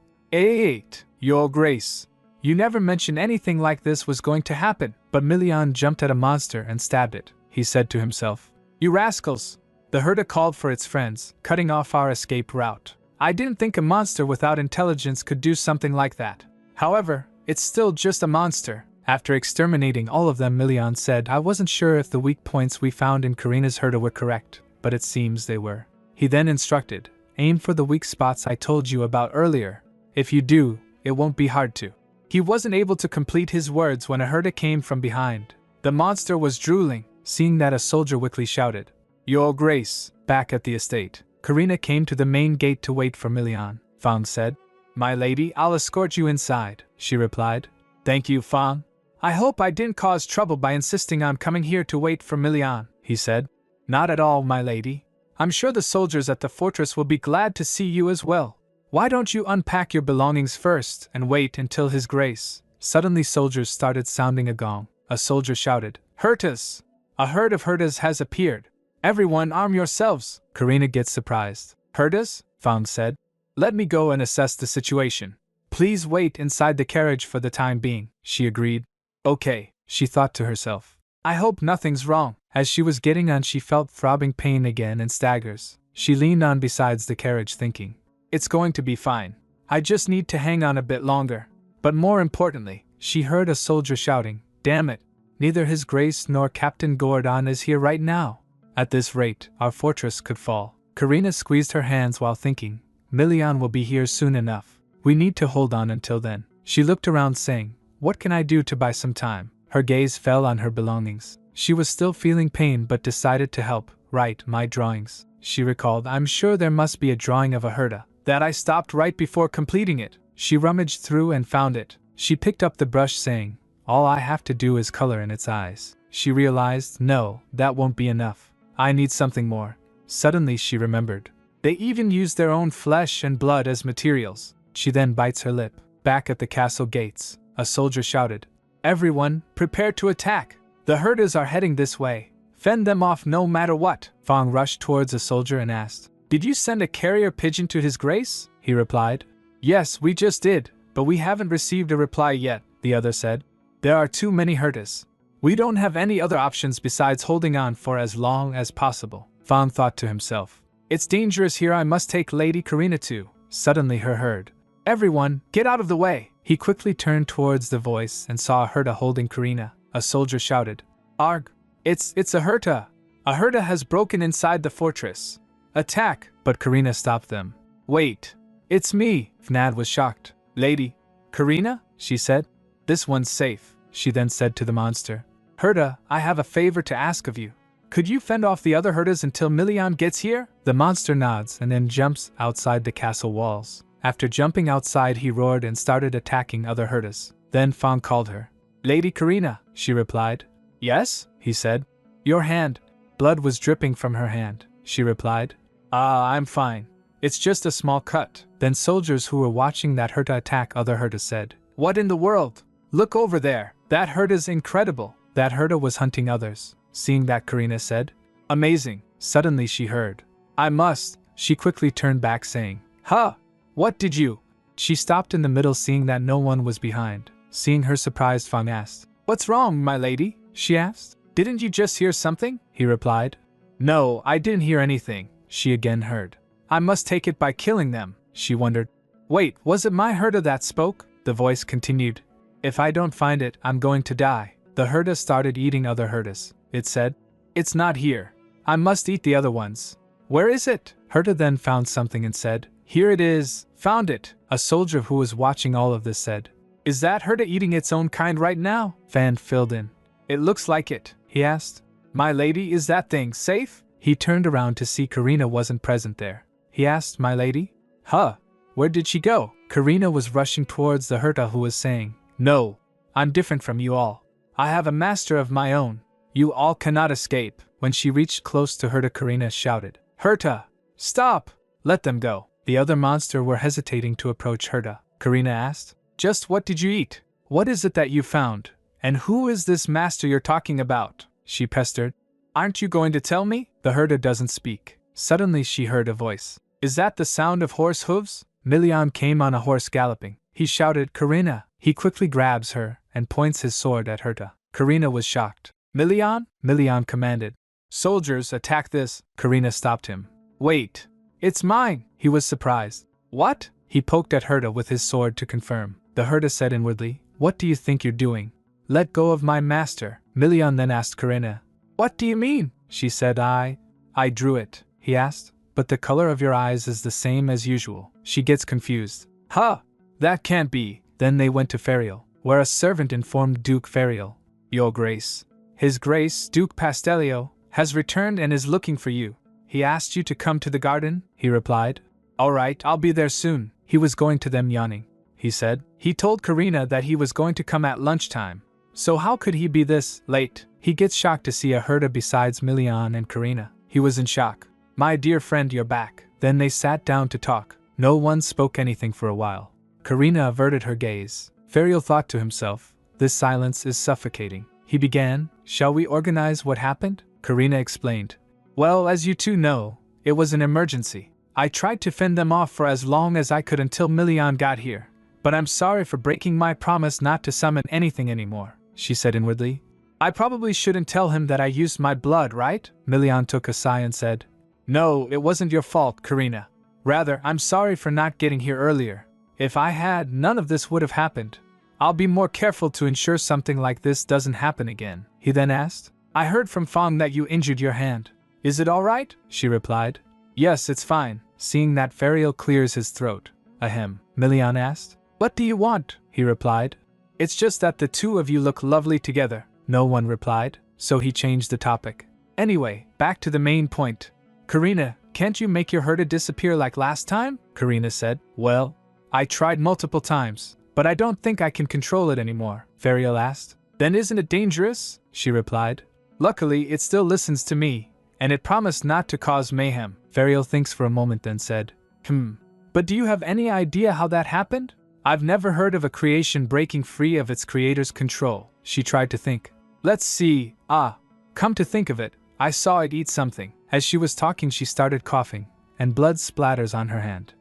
Your Grace. You never mentioned anything like this was going to happen. But Milian jumped at a monster and stabbed it. He said to himself, You rascals. The herta called for its friends, cutting off our escape route. I didn't think a monster without intelligence could do something like that. However, it's still just a monster. After exterminating all of them, Milian said, I wasn't sure if the weak points we found in Karina's herta were correct, but it seems they were. He then instructed, Aim for the weak spots I told you about earlier. If you do, it won't be hard to. He wasn't able to complete his words when a herta came from behind. The monster was drooling. Seeing that, a soldier quickly shouted, Your Grace. Back at the estate, Karina came to the main gate to wait for Milian. Fang said, My lady, I'll escort you inside, she replied. Thank you, Fang. I hope I didn't cause trouble by insisting on coming here to wait for Milian, he said. Not at all, my lady. I'm sure the soldiers at the fortress will be glad to see you as well. Why don't you unpack your belongings first and wait until His Grace? Suddenly soldiers started sounding a gong. A soldier shouted, Hertas! A herd of hertas has appeared. Everyone arm yourselves. Karina gets surprised. Hertas? Fang said. Let me go and assess the situation. Please wait inside the carriage for the time being, she agreed. Okay, she thought to herself. I hope nothing's wrong. As she was getting on, she felt throbbing pain again and staggers. She leaned on besides the carriage thinking, It's going to be fine. I just need to hang on a bit longer. But more importantly, she heard a soldier shouting, Damn it! Neither His Grace nor Captain Gordon is here right now. At this rate, our fortress could fall. Karina squeezed her hands while thinking, Milian will be here soon enough. We need to hold on until then. She looked around saying, What can I do to buy some time? Her gaze fell on her belongings. She was still feeling pain but decided to help. Right, my drawings. She recalled, I'm sure there must be a drawing of a herta. That I stopped right before completing it. She rummaged through and found it. She picked up the brush saying, All I have to do is color in its eyes. She realized, no, that won't be enough. I need something more. Suddenly she remembered. They even used their own flesh and blood as materials. She then bites her lip. Back at the castle gates, a soldier shouted, Everyone, prepare to attack. The hertas are heading this way. Fend them off no matter what. Fang rushed towards a soldier and asked, Did you send a carrier pigeon to His Grace? He replied, Yes, we just did, but we haven't received a reply yet, the other said. There are too many hertas. We don't have any other options besides holding on for as long as possible. Fang thought to himself, It's dangerous here, I must take Lady Karina too. Suddenly her heard, Everyone, get out of the way. He quickly turned towards the voice and saw a herta holding Karina. A soldier shouted, Arg! It's a herta! A herta has broken inside the fortress. Attack! But Karina stopped them. Wait! It's me! Fnad was shocked. Lady Karina? She said. This one's safe, she then said to the monster. Herta, I have a favor to ask of you. Could you fend off the other hertas until Milian gets here? The monster nods and then jumps outside the castle walls. After jumping outside, he roared and started attacking other hertas. Then Fang called her. Lady Karina, she replied. Yes, he said. Your hand. Blood was dripping from her hand, she replied. I'm fine. It's just a small cut. Then soldiers who were watching that herta attack other hertas said, What in the world? Look over there. That herta's incredible. That herta was hunting others. Seeing that, Karina said, Amazing. Suddenly she heard, I must. She quickly turned back saying, Huh! What did you? She stopped in the middle seeing that no one was behind. Seeing her surprised, Fang asked, What's wrong, my lady? She asked. Didn't you just hear something? He replied. No, I didn't hear anything, she again heard. I must take it by killing them, she wondered. Wait, was it my Herta that spoke? The voice continued. If I don't find it, I'm going to die. The Herta started eating other Hertas. It said, It's not here. I must eat the other ones. Where is it? Herta then found something and said, Here it is. Found it. A soldier who was watching all of this said, Is that Herta eating its own kind right now? Fan filled in. It looks like it, he asked. My lady, is that thing safe? He turned around to see Karina wasn't present there. He asked, My lady? Huh? Where did she go? Karina was rushing towards the Herta who was saying, No, I'm different from you all. I have a master of my own. You all cannot escape. When she reached close to Herta, Karina shouted, Herta, stop! Let them go. The other monster were hesitating to approach Herta. Karina asked, Just what did you eat? What is it that you found? And who is this master you're talking about? She pestered. Aren't you going to tell me? The Herta doesn't speak. Suddenly she heard a voice. Is that the sound of horse hooves? Milian came on a horse galloping. He shouted, Karina. He quickly grabs her and points his sword at Herta. Karina was shocked. Milian? Milian commanded. Soldiers, attack this. Karina stopped him. Wait. It's mine. He was surprised. What? He poked at Herta with his sword to confirm. The Herta said inwardly, What do you think you're doing? Let go of my master. Milian then asked Karina. What do you mean? She said, I drew it. He asked. But the color of your eyes is the same as usual. She gets confused. Huh! That can't be. Then they went to Ferial, where a servant informed Duke Ferial. Your Grace. His Grace, Duke Pastelio, has returned and is looking for you. He asked you to come to the garden, he replied. All right, I'll be there soon. He was going to them yawning. He said. He told Karina that he was going to come at lunchtime. So how could he be this late? He gets shocked to see a Herta besides Milian and Karina. He was in shock. My dear friend, you're back. Then they sat down to talk. No one spoke anything for a while. Karina averted her gaze. Ferial thought to himself, This silence is suffocating. He began, Shall we organize what happened? Karina explained. Well, as you two know, it was an emergency. I tried to fend them off for as long as I could until Milian got here. But I'm sorry for breaking my promise not to summon anything anymore, she said inwardly. I probably shouldn't tell him that I used my blood, right? Milian took a sigh and said, No, it wasn't your fault, Karina. Rather, I'm sorry for not getting here earlier. If I had, none of this would have happened. I'll be more careful to ensure something like this doesn't happen again. He then asked, I heard from Fong that you injured your hand. Is it all right? She replied. Yes, it's fine. Seeing that Ferial clears his throat. Ahem. Milian asked. What do you want? He replied. It's just that the two of you look lovely together. No one replied, so he changed the topic. Anyway, back to the main point. Karina, can't you make your Herta disappear like last time? Karina said. Well, I tried multiple times, but I don't think I can control it anymore, Ferial asked. Then isn't it dangerous? She replied. Luckily, it still listens to me, and it promised not to cause mayhem. Ferial thinks for a moment then said, But do you have any idea how that happened? I've never heard of a creation breaking free of its creator's control. She tried to think. Let's see, come to think of it, I saw it eat something. As she was talking she started coughing, and blood splatters on her hand.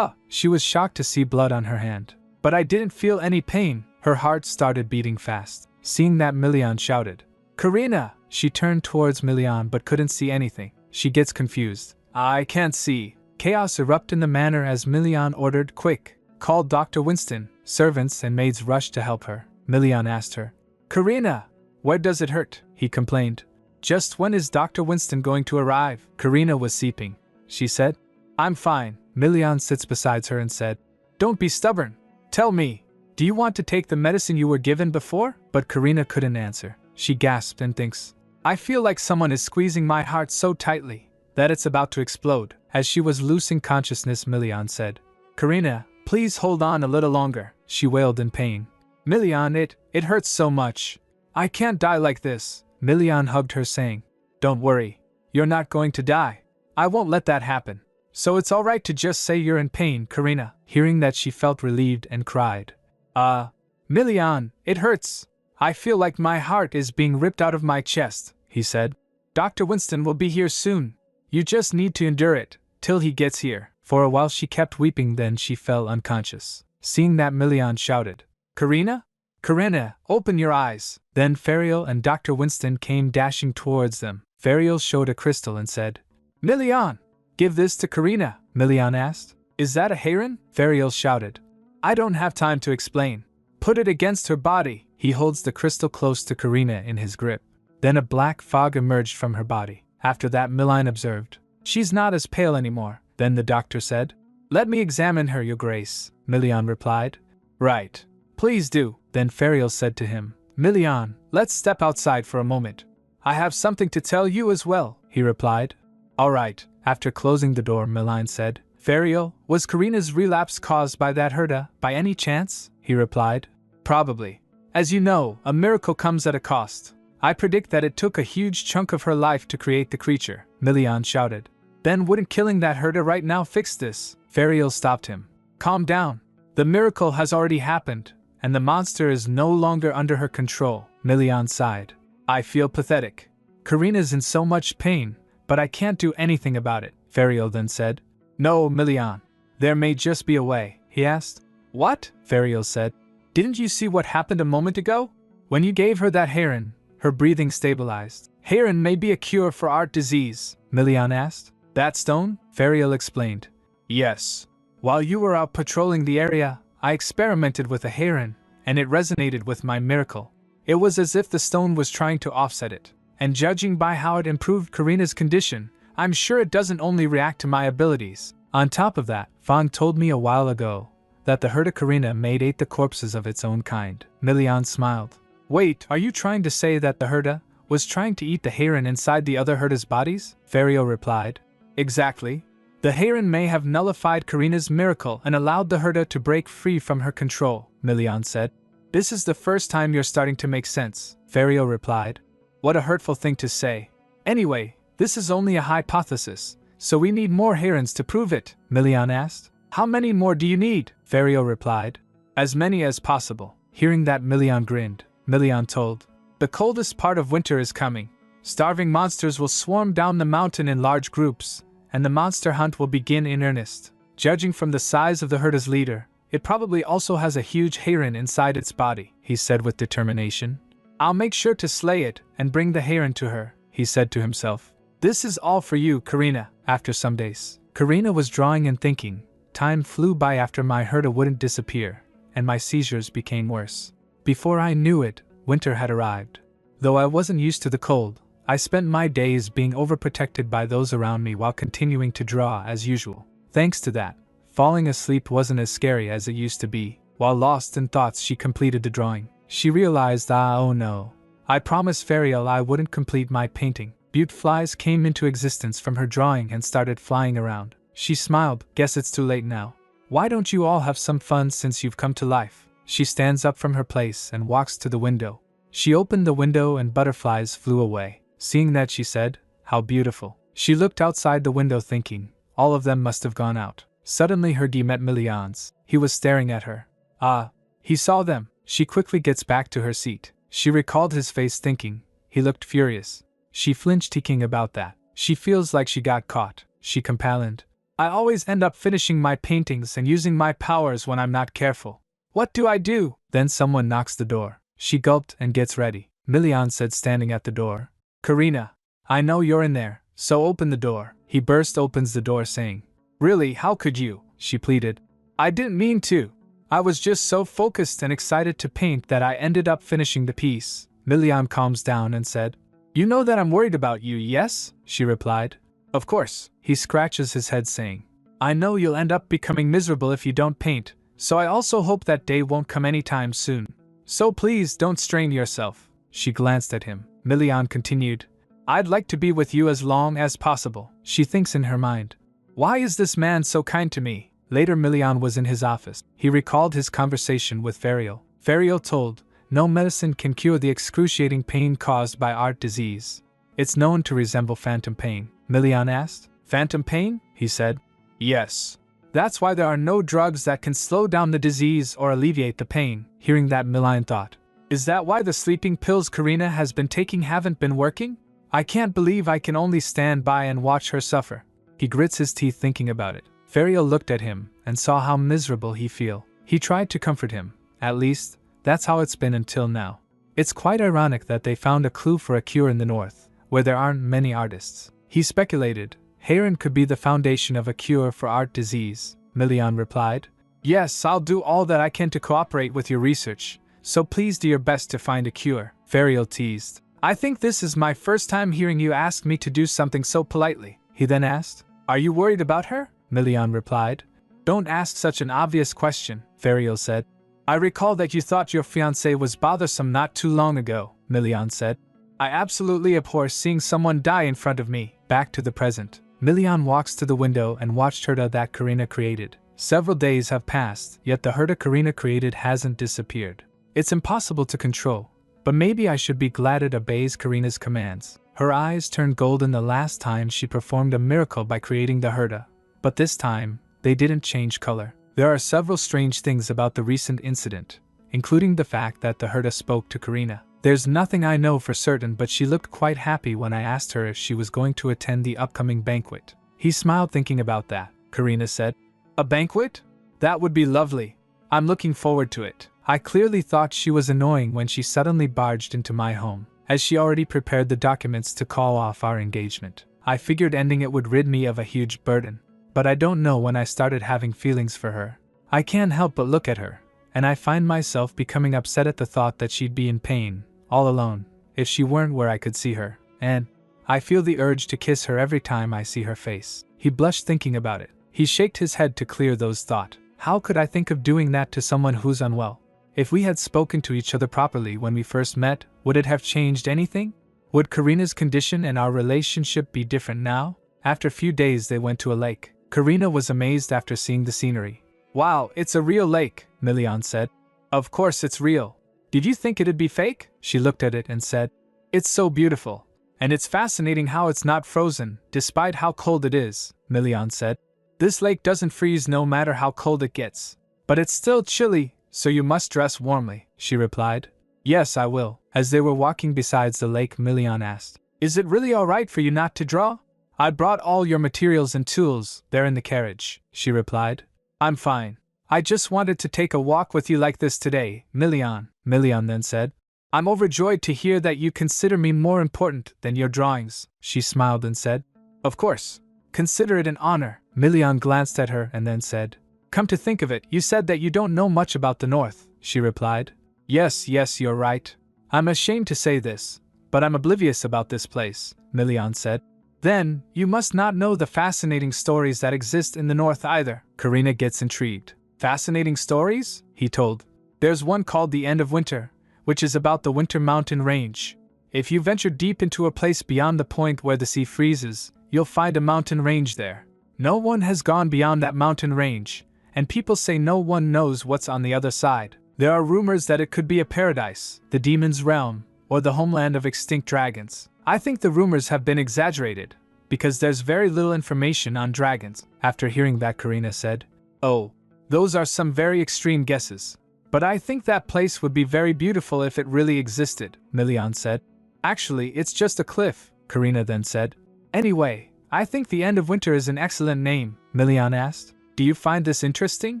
She was shocked to see blood on her hand. But I didn't feel any pain. Her heart started beating fast. Seeing that, Milian shouted, Karina! She turned towards Milian but couldn't see anything. She gets confused. I can't see. Chaos erupted in the manor as Milian ordered, Quick! Call Dr. Winston. Servants and maids rushed to help her. Milian asked her, Karina! Where does it hurt? He complained. Just when is Dr. Winston going to arrive? Karina was seeping. She said, I'm fine. Milian sits beside her and said, Don't be stubborn. Tell me, do you want to take the medicine you were given before? But Karina couldn't answer. She gasped and thinks, I feel like someone is squeezing my heart so tightly that it's about to explode. As she was losing consciousness, Milian said, Karina, please hold on a little longer. She wailed in pain. Milian, it hurts so much. I can't die like this. Milian hugged her saying, Don't worry. You're not going to die. I won't let that happen. So it's alright to just say you're in pain, Karina. Hearing that, she felt relieved and cried. Milian, it hurts. I feel like my heart is being ripped out of my chest, he said. Dr. Winston will be here soon. You just need to endure it till he gets here. For a while she kept weeping, then she fell unconscious. Seeing that, Milian shouted, Karina? Karina, open your eyes! Then Ferial and Dr. Winston came dashing towards them. Ferial showed a crystal and said, Milian! Give this to Karina, Milian asked. Is that a heron? Ferial shouted. I don't have time to explain. Put it against her body. He holds the crystal close to Karina in his grip. Then a black fog emerged from her body. After that, Milian observed. She's not as pale anymore. Then the doctor said, Let me examine her, Your Grace, Milian replied. Right. Please do. Then Ferial said to him, Milian, let's step outside for a moment. I have something to tell you as well, he replied. All right. After closing the door, Milian said, Ferial, was Karina's relapse caused by that herda, by any chance? He replied. Probably. As you know, a miracle comes at a cost. I predict that it took a huge chunk of her life to create the creature, Milian shouted. Then wouldn't killing that herda right now fix this? Ferial stopped him. Calm down. The miracle has already happened, and the monster is no longer under her control, Milian sighed. I feel pathetic. Karina's in so much pain, but I can't do anything about it, Ferial then said. No, Milian. There may just be a way, he asked. What? Ferial said. Didn't you see what happened a moment ago? When you gave her that heron, her breathing stabilized. Heron may be a cure for heart disease, Milian asked. That stone? Ferial explained. Yes. While you were out patrolling the area, I experimented with a heron, and it resonated with my miracle. It was as if the stone was trying to offset it. And judging by how it improved Karina's condition, I'm sure it doesn't only react to my abilities. On top of that, Fang told me a while ago that the herda Karina made ate the corpses of its own kind. Milian smiled. Wait, are you trying to say that the herda was trying to eat the heron inside the other herda's bodies? Ferial replied. Exactly. The heron may have nullified Karina's miracle and allowed the herda to break free from her control, Milian said. This is the first time you're starting to make sense, Ferial replied. What a hurtful thing to say. Anyway, this is only a hypothesis, so we need more herons to prove it, Milian asked. How many more do you need? Ferial replied. As many as possible. Hearing that, Milian grinned. Milian told. The coldest part of winter is coming. Starving monsters will swarm down the mountain in large groups, and the monster hunt will begin in earnest. Judging from the size of the herda's leader, it probably also has a huge heron inside its body, he said with determination. I'll make sure to slay it and bring the heron to her, he said to himself. This is all for you, Karina. After some days, Karina was drawing and thinking. Time flew by after my herda wouldn't disappear, and my seizures became worse. Before I knew it, winter had arrived. Though I wasn't used to the cold, I spent my days being overprotected by those around me while continuing to draw as usual. Thanks to that, falling asleep wasn't as scary as it used to be. While lost in thoughts, she completed the drawing. She realized, oh no. I promised Ferial I wouldn't complete my painting. Butte flies came into existence from her drawing and started flying around. She smiled. Guess it's too late now. Why don't you all have some fun since you've come to life? She stands up from her place and walks to the window. She opened the window and butterflies flew away. Seeing that, she said, How beautiful. She looked outside the window thinking, all of them must have gone out. Suddenly her D met Milian's. He was staring at her. Ah, he saw them. She quickly gets back to her seat. She recalled his face thinking, he looked furious. She flinched thinking about that. She feels like she got caught. She complained. I always end up finishing my paintings and using my powers when I'm not careful. What do I do? Then someone knocks the door. She gulped and gets ready. Milian said, standing at the door. Karina, I know you're in there, so open the door. He opens the door saying. Really, how could you? She pleaded. I didn't mean to. I was just so focused and excited to paint that I ended up finishing the piece. Milian calms down and said. You know that I'm worried about you, yes? She replied. Of course. He scratches his head saying. I know you'll end up becoming miserable if you don't paint, so I also hope that day won't come anytime soon. So please don't strain yourself. She glanced at him. Milian continued. I'd like to be with you as long as possible. She thinks in her mind. Why is this man so kind to me? Later Milian was in his office. He recalled his conversation with Ferial. Ferial told, no medicine can cure the excruciating pain caused by heart disease. It's known to resemble phantom pain. Milian asked. Phantom pain? He said. Yes. That's why there are no drugs that can slow down the disease or alleviate the pain. Hearing that, Milian thought. Is that why the sleeping pills Karina has been taking haven't been working? I can't believe I can only stand by and watch her suffer. He grits his teeth thinking about it. Ferial looked at him and saw how miserable he felt. He tried to comfort him. At least, That's how it's been until now. It's quite ironic that they found a clue for a cure in the north, where there aren't many artists. He speculated, Heron could be the foundation of a cure for art disease. Milian replied, Yes, I'll do all that I can to cooperate with your research, so please do your best to find a cure. Fariel teased. I think this is my first time hearing you ask me to do something so politely. He then asked, Are you worried about her? Milian replied. Don't ask such an obvious question, Fariel said. I recall that you thought your fiancé was bothersome not too long ago, Milian said. I absolutely abhor seeing someone die in front of me. Back to the present. Milian walks to the window and watched Herta that Karina created. Several days have passed, yet the Herta Karina created hasn't disappeared. It's impossible to control, but maybe I should be glad it obeys Karina's commands. Her eyes turned golden the last time she performed a miracle by creating the Herta, but this time, they didn't change color. There are several strange things about the recent incident, including the fact that the Herta spoke to Karina. There's nothing I know for certain, but she looked quite happy when I asked her if she was going to attend the upcoming banquet. He smiled thinking about that, Karina said. A banquet? That would be lovely. I'm looking forward to it. I clearly thought she was annoying when she suddenly barged into my home, as she already prepared the documents to call off our engagement. I figured ending it would rid me of a huge burden. But I don't know when I started having feelings for her. I can't help but look at her, and I find myself becoming upset at the thought that she'd be in pain, all alone, if she weren't where I could see her, and I feel the urge to kiss her every time I see her face. He blushed thinking about it. He shook his head to clear those thoughts. How could I think of doing that to someone who's unwell? If we had spoken to each other properly when we first met, would it have changed anything? Would Karina's condition and our relationship be different now? After a few days they went to a lake. Karina was amazed after seeing the scenery. Wow, it's a real lake, Milian said. Of course it's real. Did you think it'd be fake? She looked at it and said, It's so beautiful. And it's fascinating how it's not frozen, despite how cold it is, Milian said. This lake doesn't freeze no matter how cold it gets. But it's still chilly, so you must dress warmly, she replied. Yes, I will. As they were walking beside the lake, Milian asked, Is it really alright for you not to draw? I brought all your materials and tools, they're in the carriage, she replied. I'm fine. I just wanted to take a walk with you like this today, Milian. Milian then said, I'm overjoyed to hear that you consider me more important than your drawings, she smiled and said. Of course. Consider it an honor. Milian glanced at her and then said, Come to think of it, you said that you don't know much about the north, she replied. Yes, you're right. I'm ashamed to say this, but I'm oblivious about this place, Milian said. Then, you must not know the fascinating stories that exist in the north either. Karina gets intrigued. Fascinating stories? He told. There's one called The End of Winter, which is about the Winter Mountain Range. If you venture deep into a place beyond the point where the sea freezes, you'll find a mountain range there. No one has gone beyond that mountain range, and people say no one knows what's on the other side. There are rumors that it could be a paradise, the demon's realm, or the homeland of extinct dragons. I think the rumors have been exaggerated, because there's very little information on dragons. After hearing that, Karina said, Oh, those are some very extreme guesses. But I think that place would be very beautiful if it really existed, Milian said. Actually, it's just a cliff, Karina then said. Anyway, I think The End of Winter is an excellent name, Milian asked. Do you find this interesting?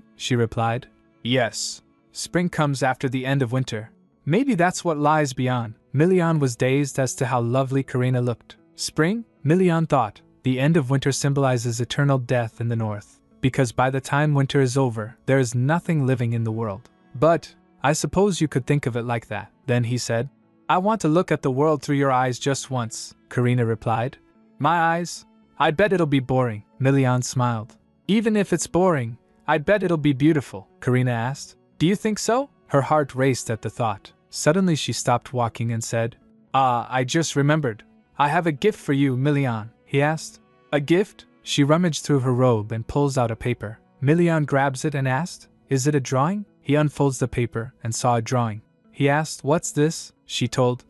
She replied. Yes. Spring comes after the end of winter. Maybe that's what lies beyond. Milian was dazed as to how lovely Karina looked. Spring? Milian thought. The end of winter symbolizes eternal death in the north, because by the time winter is over, there is nothing living in the world. But, I suppose you could think of it like that. Then he said, I want to look at the world through your eyes just once, Karina replied. My eyes? I bet it'll be boring, Milian smiled. Even if it's boring, I bet it'll be beautiful, Karina asked. Do you think so? Her heart raced at the thought. Suddenly she stopped walking and said, I just remembered. I have a gift for you, Milian, he asked. A gift? She rummaged through her robe and pulls out a paper. Milian grabs it and asked, Is it a drawing? He unfolds the paper and saw a drawing. He asked, What's this? She told.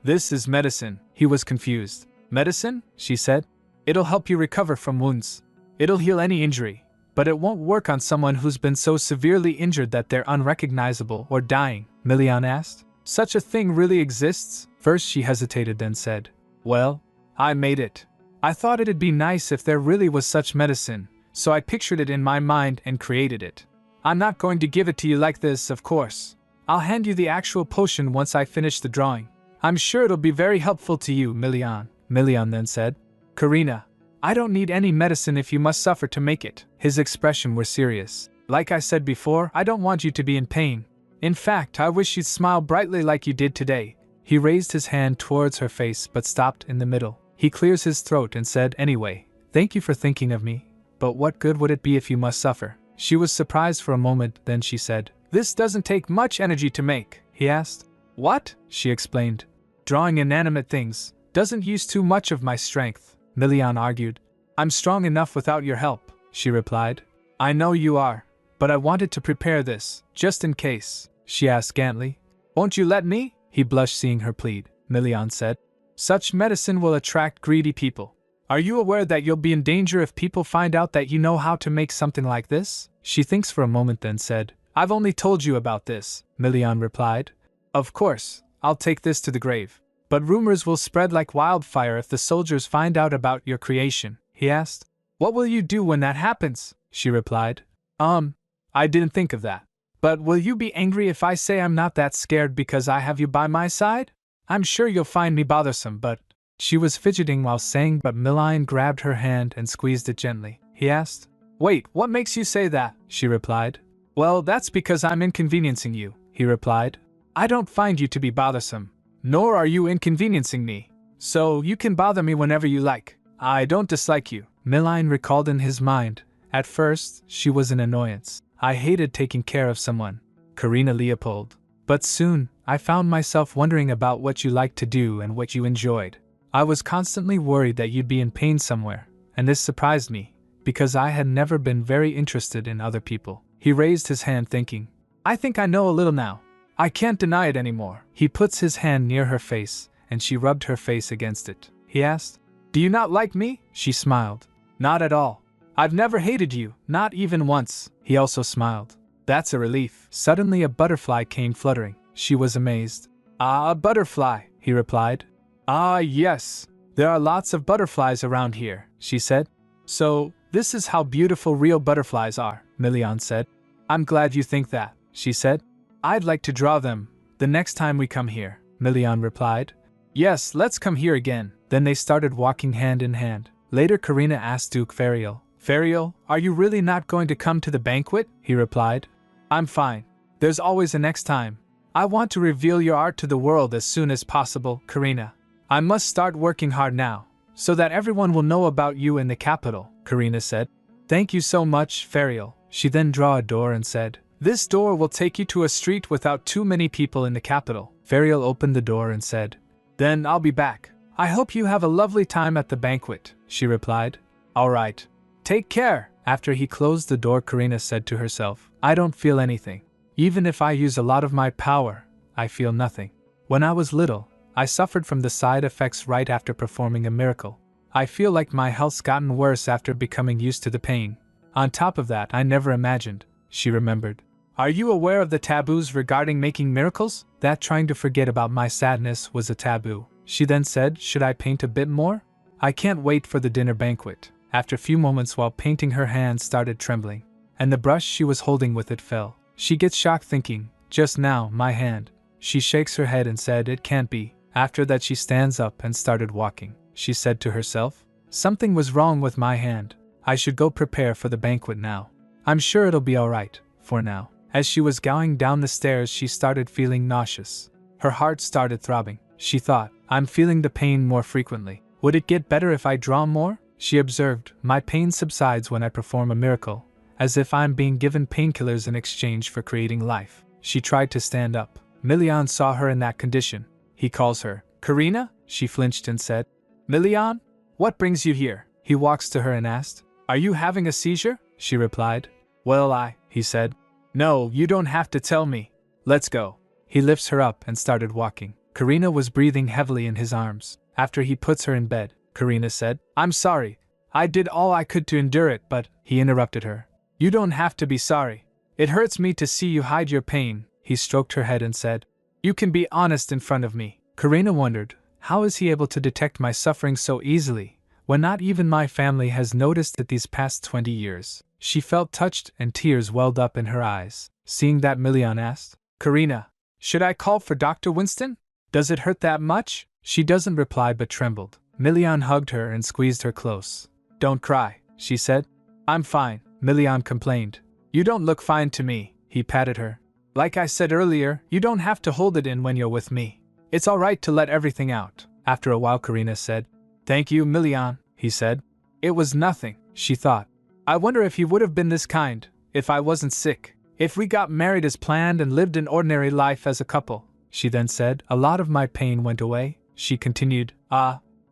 This is medicine. He was confused. Medicine? She said. It'll help you recover from wounds. It'll heal any injury, but it won't work on someone who's been so severely injured that they're unrecognizable or dying, Milian asked. Such a thing really exists? First she hesitated, then said, Well, I made it. I thought it'd be nice if there really was such medicine, so I pictured it in my mind and created it. I'm not going to give it to you like this, of course. I'll hand you the actual potion once I finish the drawing. I'm sure it'll be very helpful to you, Milian. Milian then said. Karina, I don't need any medicine if you must suffer to make it. His expression was serious. Like I said before, I don't want you to be in pain. In fact, I wish you'd smile brightly like you did today. He raised his hand towards her face but stopped in the middle. He clears his throat and said, anyway, thank you for thinking of me, but what good would it be if you must suffer? She was surprised for a moment, then she said, this doesn't take much energy to make, he asked. What? She explained. Drawing inanimate things doesn't use too much of my strength, Milian argued. I'm strong enough without your help, she replied. I know you are, but I wanted to prepare this, just in case, she asked scantly. Won't you let me? He blushed seeing her plead, Milian said. Such medicine will attract greedy people. Are you aware that you'll be in danger if people find out that you know how to make something like this? She thinks for a moment then said, I've only told you about this, Milian replied. Of course, I'll take this to the grave. But rumors will spread like wildfire if the soldiers find out about your creation, he asked. What will you do when that happens? She replied. I didn't think of that. But will you be angry if I say I'm not that scared because I have you by my side? I'm sure you'll find me bothersome, but... She was fidgeting while saying but Milian grabbed her hand and squeezed it gently. He asked, Wait, what makes you say that? She replied. Well, that's because I'm inconveniencing you, he replied. I don't find you to be bothersome, nor are you inconveniencing me. So you can bother me whenever you like. I don't dislike you, Milian recalled in his mind. At first, she was an annoyance. I hated taking care of someone, Karina Leopold. But soon, I found myself wondering about what you liked to do and what you enjoyed. I was constantly worried that you'd be in pain somewhere, and this surprised me, because I had never been very interested in other people. He raised his hand thinking, I think I know a little now. I can't deny it anymore. He puts his hand near her face, and she rubbed her face against it. He asked, Do you not like me? She smiled. Not at all. I've never hated you, not even once. He also smiled. That's a relief. Suddenly a butterfly came fluttering. She was amazed. Ah, a butterfly, he replied. Ah, yes. There are lots of butterflies around here, she said. So, this is how beautiful real butterflies are, Milian said. I'm glad you think that, she said. I'd like to draw them the next time we come here, Milian replied. Yes, let's come here again. Then they started walking hand in hand. Later Karina asked Duke Fariel, Fariel, are you really not going to come to the banquet? He replied. I'm fine. There's always a next time. I want to reveal your art to the world as soon as possible, Karina. I must start working hard now, so that everyone will know about you in the capital, Karina said. Thank you so much, Fariel. She then drew a door and said, This door will take you to a street without too many people in the capital. Fariel opened the door and said, Then I'll be back. I hope you have a lovely time at the banquet, she replied. All right. Take care. After he closed the door, Karina said to herself, I don't feel anything. Even if I use a lot of my power, I feel nothing. When I was little, I suffered from the side effects right after performing a miracle. I feel like my health's gotten worse after becoming used to the pain. On top of that, I never imagined, she remembered. Are you aware of the taboos regarding making miracles? That trying to forget about my sadness was a taboo. She then said, Should I paint a bit more? I can't wait for the dinner banquet. After a few moments while painting, her hand started trembling, and the brush she was holding with it fell. She gets shocked thinking, Just now, my hand. She shakes her head and said, It can't be. After that she stands up and started walking. She said to herself, Something was wrong with my hand. I should go prepare for the banquet now. I'm sure it'll be alright, for now. As she was going down the stairs, she started feeling nauseous. Her heart started throbbing. She thought, I'm feeling the pain more frequently. Would it get better if I draw more? She observed, My pain subsides when I perform a miracle, as if I'm being given painkillers in exchange for creating life. She tried to stand up. Milian saw her in that condition. He calls her, Karina? She flinched and said, Milian? What brings you here? He walks to her and asked, Are you having a seizure? She replied, Well, he said. No, you don't have to tell me. Let's go. He lifts her up and started walking. Karina was breathing heavily in his arms. After he puts her in bed, Karina said, I'm sorry. I did all I could to endure it, but... He interrupted her. You don't have to be sorry. It hurts me to see you hide your pain. He stroked her head and said, You can be honest in front of me. Karina wondered, how is he able to detect my suffering so easily, when not even my family has noticed it these past 20 years? She felt touched and tears welled up in her eyes. Seeing that, Milian asked, Karina, Should I call for Dr. Winston? Does it hurt that much? She doesn't reply but trembled. Milian hugged her and squeezed her close. Don't cry, she said. I'm fine, Milian complained. You don't look fine to me, he patted her. Like I said earlier, you don't have to hold it in when you're with me. It's alright to let everything out. After a while Karina said, Thank you, Milian, he said. It was nothing, she thought. I wonder if he would have been this kind, if I wasn't sick. If we got married as planned and lived an ordinary life as a couple. She then said, a lot of my pain went away. She continued,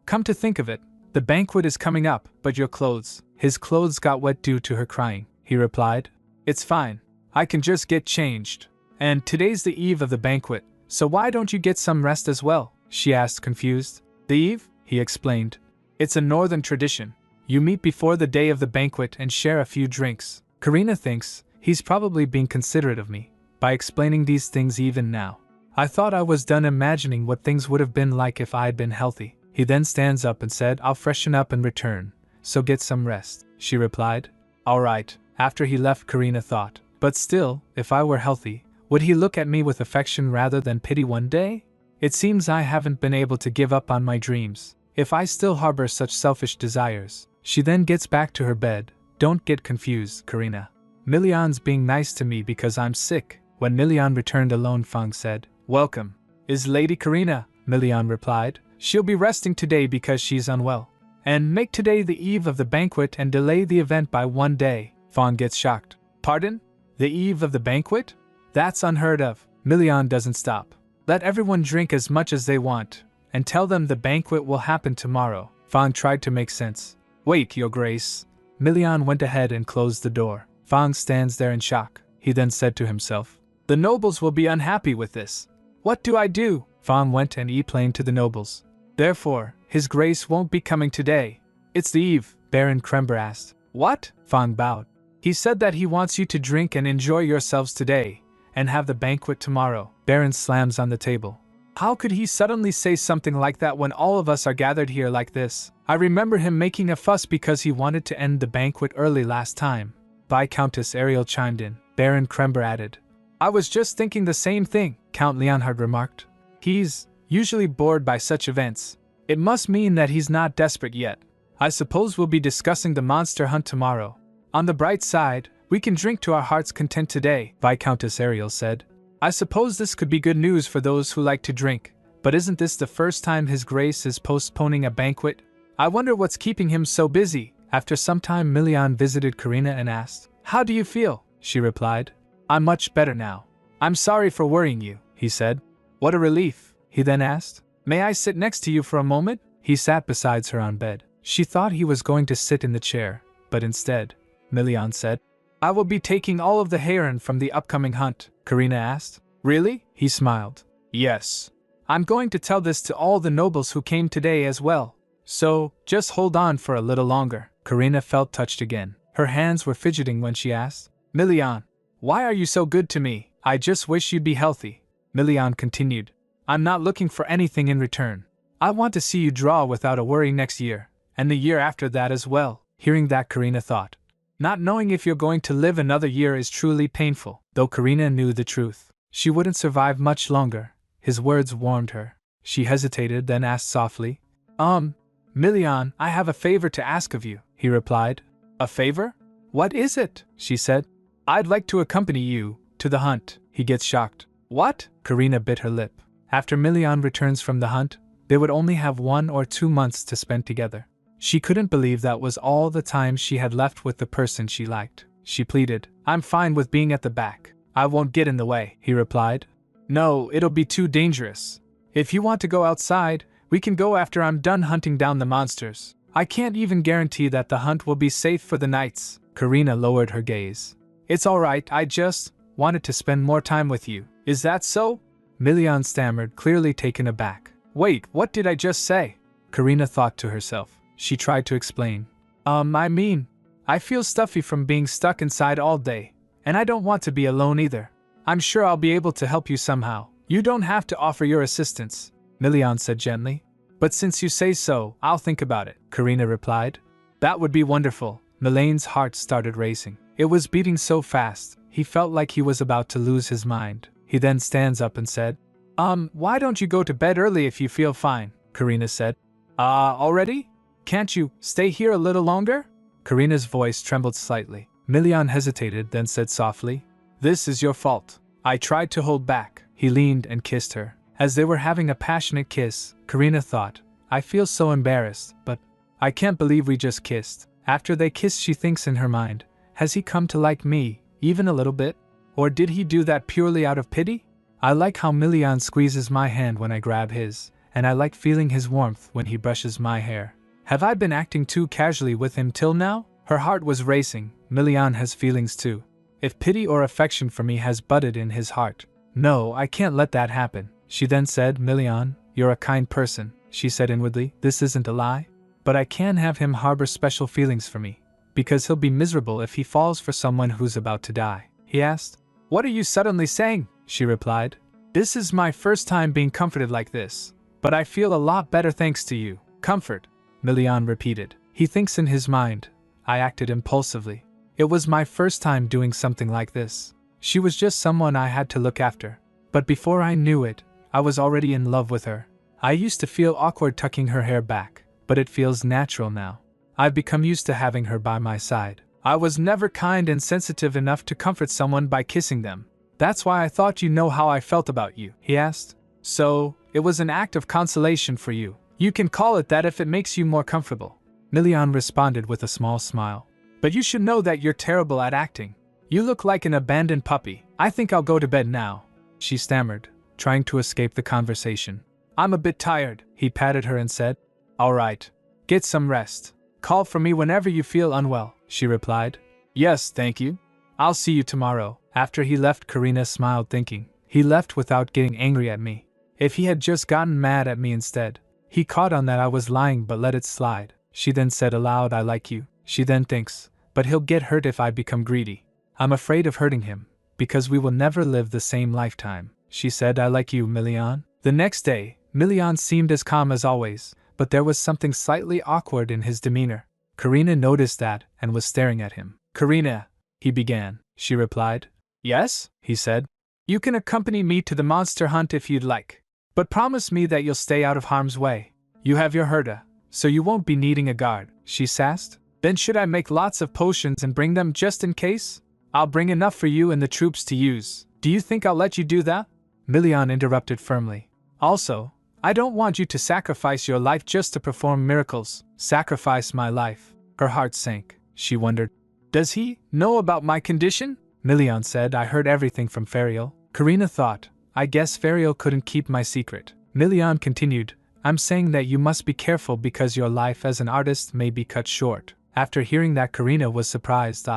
come to think of it, the banquet is coming up, but your clothes. His clothes got wet due to her crying, he replied. It's fine. I can just get changed. And today's the eve of the banquet, so why don't you get some rest as well? She asked, confused. The eve? He explained. It's a northern tradition. You meet before the day of the banquet and share a few drinks. Karina thinks he's probably being considerate of me by explaining these things even now. I thought I was done imagining what things would have been like if I had been healthy. He then stands up and said, I'll freshen up and return, so get some rest. She replied. All right. After he left, Karina thought, but still, if I were healthy, would he look at me with affection rather than pity one day? It seems I haven't been able to give up on my dreams, if I still harbor such selfish desires. She then gets back to her bed. Don't get confused, Karina. Milian's being nice to me because I'm sick. When Milian returned alone, Fang said, Welcome. Is Lady Karina? Milian replied. She'll be resting today because she's unwell. And make today the eve of the banquet and delay the event by one day. Fang gets shocked. Pardon? The eve of the banquet? That's unheard of. Milian doesn't stop. Let everyone drink as much as they want, and tell them the banquet will happen tomorrow. Fang tried to make sense. Wait, Your Grace. Milian went ahead and closed the door. Fang stands there in shock. He then said to himself, The nobles will be unhappy with this. What do I do? Fang went and explained to the nobles. Therefore, His Grace won't be coming today. It's the eve, Baron Krember asked. What? Fang bowed. He said that he wants you to drink and enjoy yourselves today, and have the banquet tomorrow. Baron slams on the table. How could he suddenly say something like that when all of us are gathered here like this? I remember him making a fuss because he wanted to end the banquet early last time. Viscountess Ariel chimed in. Baron Krember added. I was just thinking the same thing, Count Leonhard remarked. He's usually bored by such events. It must mean that he's not desperate yet. I suppose we'll be discussing the monster hunt tomorrow. On the bright side, we can drink to our heart's content today, Viscountess Ariel said. I suppose this could be good news for those who like to drink, but isn't this the first time His Grace is postponing a banquet? I wonder what's keeping him so busy. After some time, Milian visited Karina and asked, How do you feel? She replied, I'm much better now. I'm sorry for worrying you, he said. What a relief, he then asked. May I sit next to you for a moment? He sat beside her on bed. She thought he was going to sit in the chair, but instead, Milian said, I will be taking all of the heron from the upcoming hunt, Karina asked. Really? He smiled. Yes. I'm going to tell this to all the nobles who came today as well. So, just hold on for a little longer. Karina felt touched again. Her hands were fidgeting when she asked, Milian, why are you so good to me? I just wish you'd be healthy. Milian continued, I'm not looking for anything in return. I want to see you draw without a worry next year, and the year after that as well. Hearing that, Karina thought, not knowing if you're going to live another year is truly painful. Though Karina knew the truth, she wouldn't survive much longer. His words warmed her. She hesitated, then asked softly, Milian, I have a favor to ask of you, he replied. A favor? What is it? She said. I'd like to accompany you to the hunt. He gets shocked. What? Karina bit her lip. After Milian returns from the hunt, they would only have 1 or 2 months to spend together. She couldn't believe that was all the time she had left with the person she liked. She pleaded, I'm fine with being at the back. I won't get in the way, he replied. No, it'll be too dangerous. If you want to go outside, we can go after I'm done hunting down the monsters. I can't even guarantee that the hunt will be safe for the knights. Karina lowered her gaze. It's all right, I just wanted to spend more time with you. Is that so? Milian stammered, clearly taken aback. Wait, what did I just say? Karina thought to herself. She tried to explain. I feel stuffy from being stuck inside all day, and I don't want to be alone either. I'm sure I'll be able to help you somehow. You don't have to offer your assistance, Milian said gently. But since you say so, I'll think about it, Karina replied. That would be wonderful. Milane's heart started racing. It was beating so fast, he felt like he was about to lose his mind. He then stands up and said, why don't you go to bed early if you feel fine? Karina said. Already? Can't you stay here a little longer? Karina's voice trembled slightly. Milian hesitated, then said softly, This is your fault. I tried to hold back. He leaned and kissed her. As they were having a passionate kiss, Karina thought, I feel so embarrassed, but I can't believe we just kissed. After they kissed, she thinks in her mind, has he come to like me, even a little bit? Or did he do that purely out of pity? I like how Milian squeezes my hand when I grab his, and I like feeling his warmth when he brushes my hair. Have I been acting too casually with him till now? Her heart was racing. Milian has feelings too. If pity or affection for me has budded in his heart. No, I can't let that happen. She then said, Milian, you're a kind person, she said inwardly. This isn't a lie. But I can't have him harbor special feelings for me. Because he'll be miserable if he falls for someone who's about to die. He asked. What are you suddenly saying? She replied. This is my first time being comforted like this. But I feel a lot better thanks to you. Comfort, Milian repeated. He thinks in his mind. I acted impulsively. It was my first time doing something like this. She was just someone I had to look after. But before I knew it, I was already in love with her. I used to feel awkward tucking her hair back, but it feels natural now. I've become used to having her by my side. I was never kind and sensitive enough to comfort someone by kissing them. That's why I thought you know how I felt about you, he asked. So, it was an act of consolation for you. You can call it that if it makes you more comfortable. Milian responded with a small smile. But you should know that you're terrible at acting. You look like an abandoned puppy. I think I'll go to bed now, she stammered, trying to escape the conversation. I'm a bit tired, he patted her and said. All right. Get some rest. Call for me whenever you feel unwell, she replied. Yes, thank you. I'll see you tomorrow. After he left, Karina smiled, thinking, he left without getting angry at me. If he had just gotten mad at me instead. He caught on that I was lying but let it slide. She then said aloud, I like you. She then thinks, but he'll get hurt if I become greedy. I'm afraid of hurting him, because we will never live the same lifetime. She said, I like you, Milian. The next day, Milian seemed as calm as always, but there was something slightly awkward in his demeanor. Karina noticed that and was staring at him. Karina, he began. She replied. Yes, he said. You can accompany me to the monster hunt if you'd like. But promise me that you'll stay out of harm's way. You have your Herda, so you won't be needing a guard, she sassed. Then should I make lots of potions and bring them just in case? I'll bring enough for you and the troops to use. Do you think I'll let you do that? Milian interrupted firmly. Also, I don't want you to sacrifice your life just to perform miracles. Sacrifice my life. Her heart sank. She wondered, does he know about my condition? Milian said, I heard everything from Fariel. Karina thought, I guess Fariel couldn't keep my secret. Milian continued, I'm saying that you must be careful because your life as an artist may be cut short. After hearing that, Karina was surprised.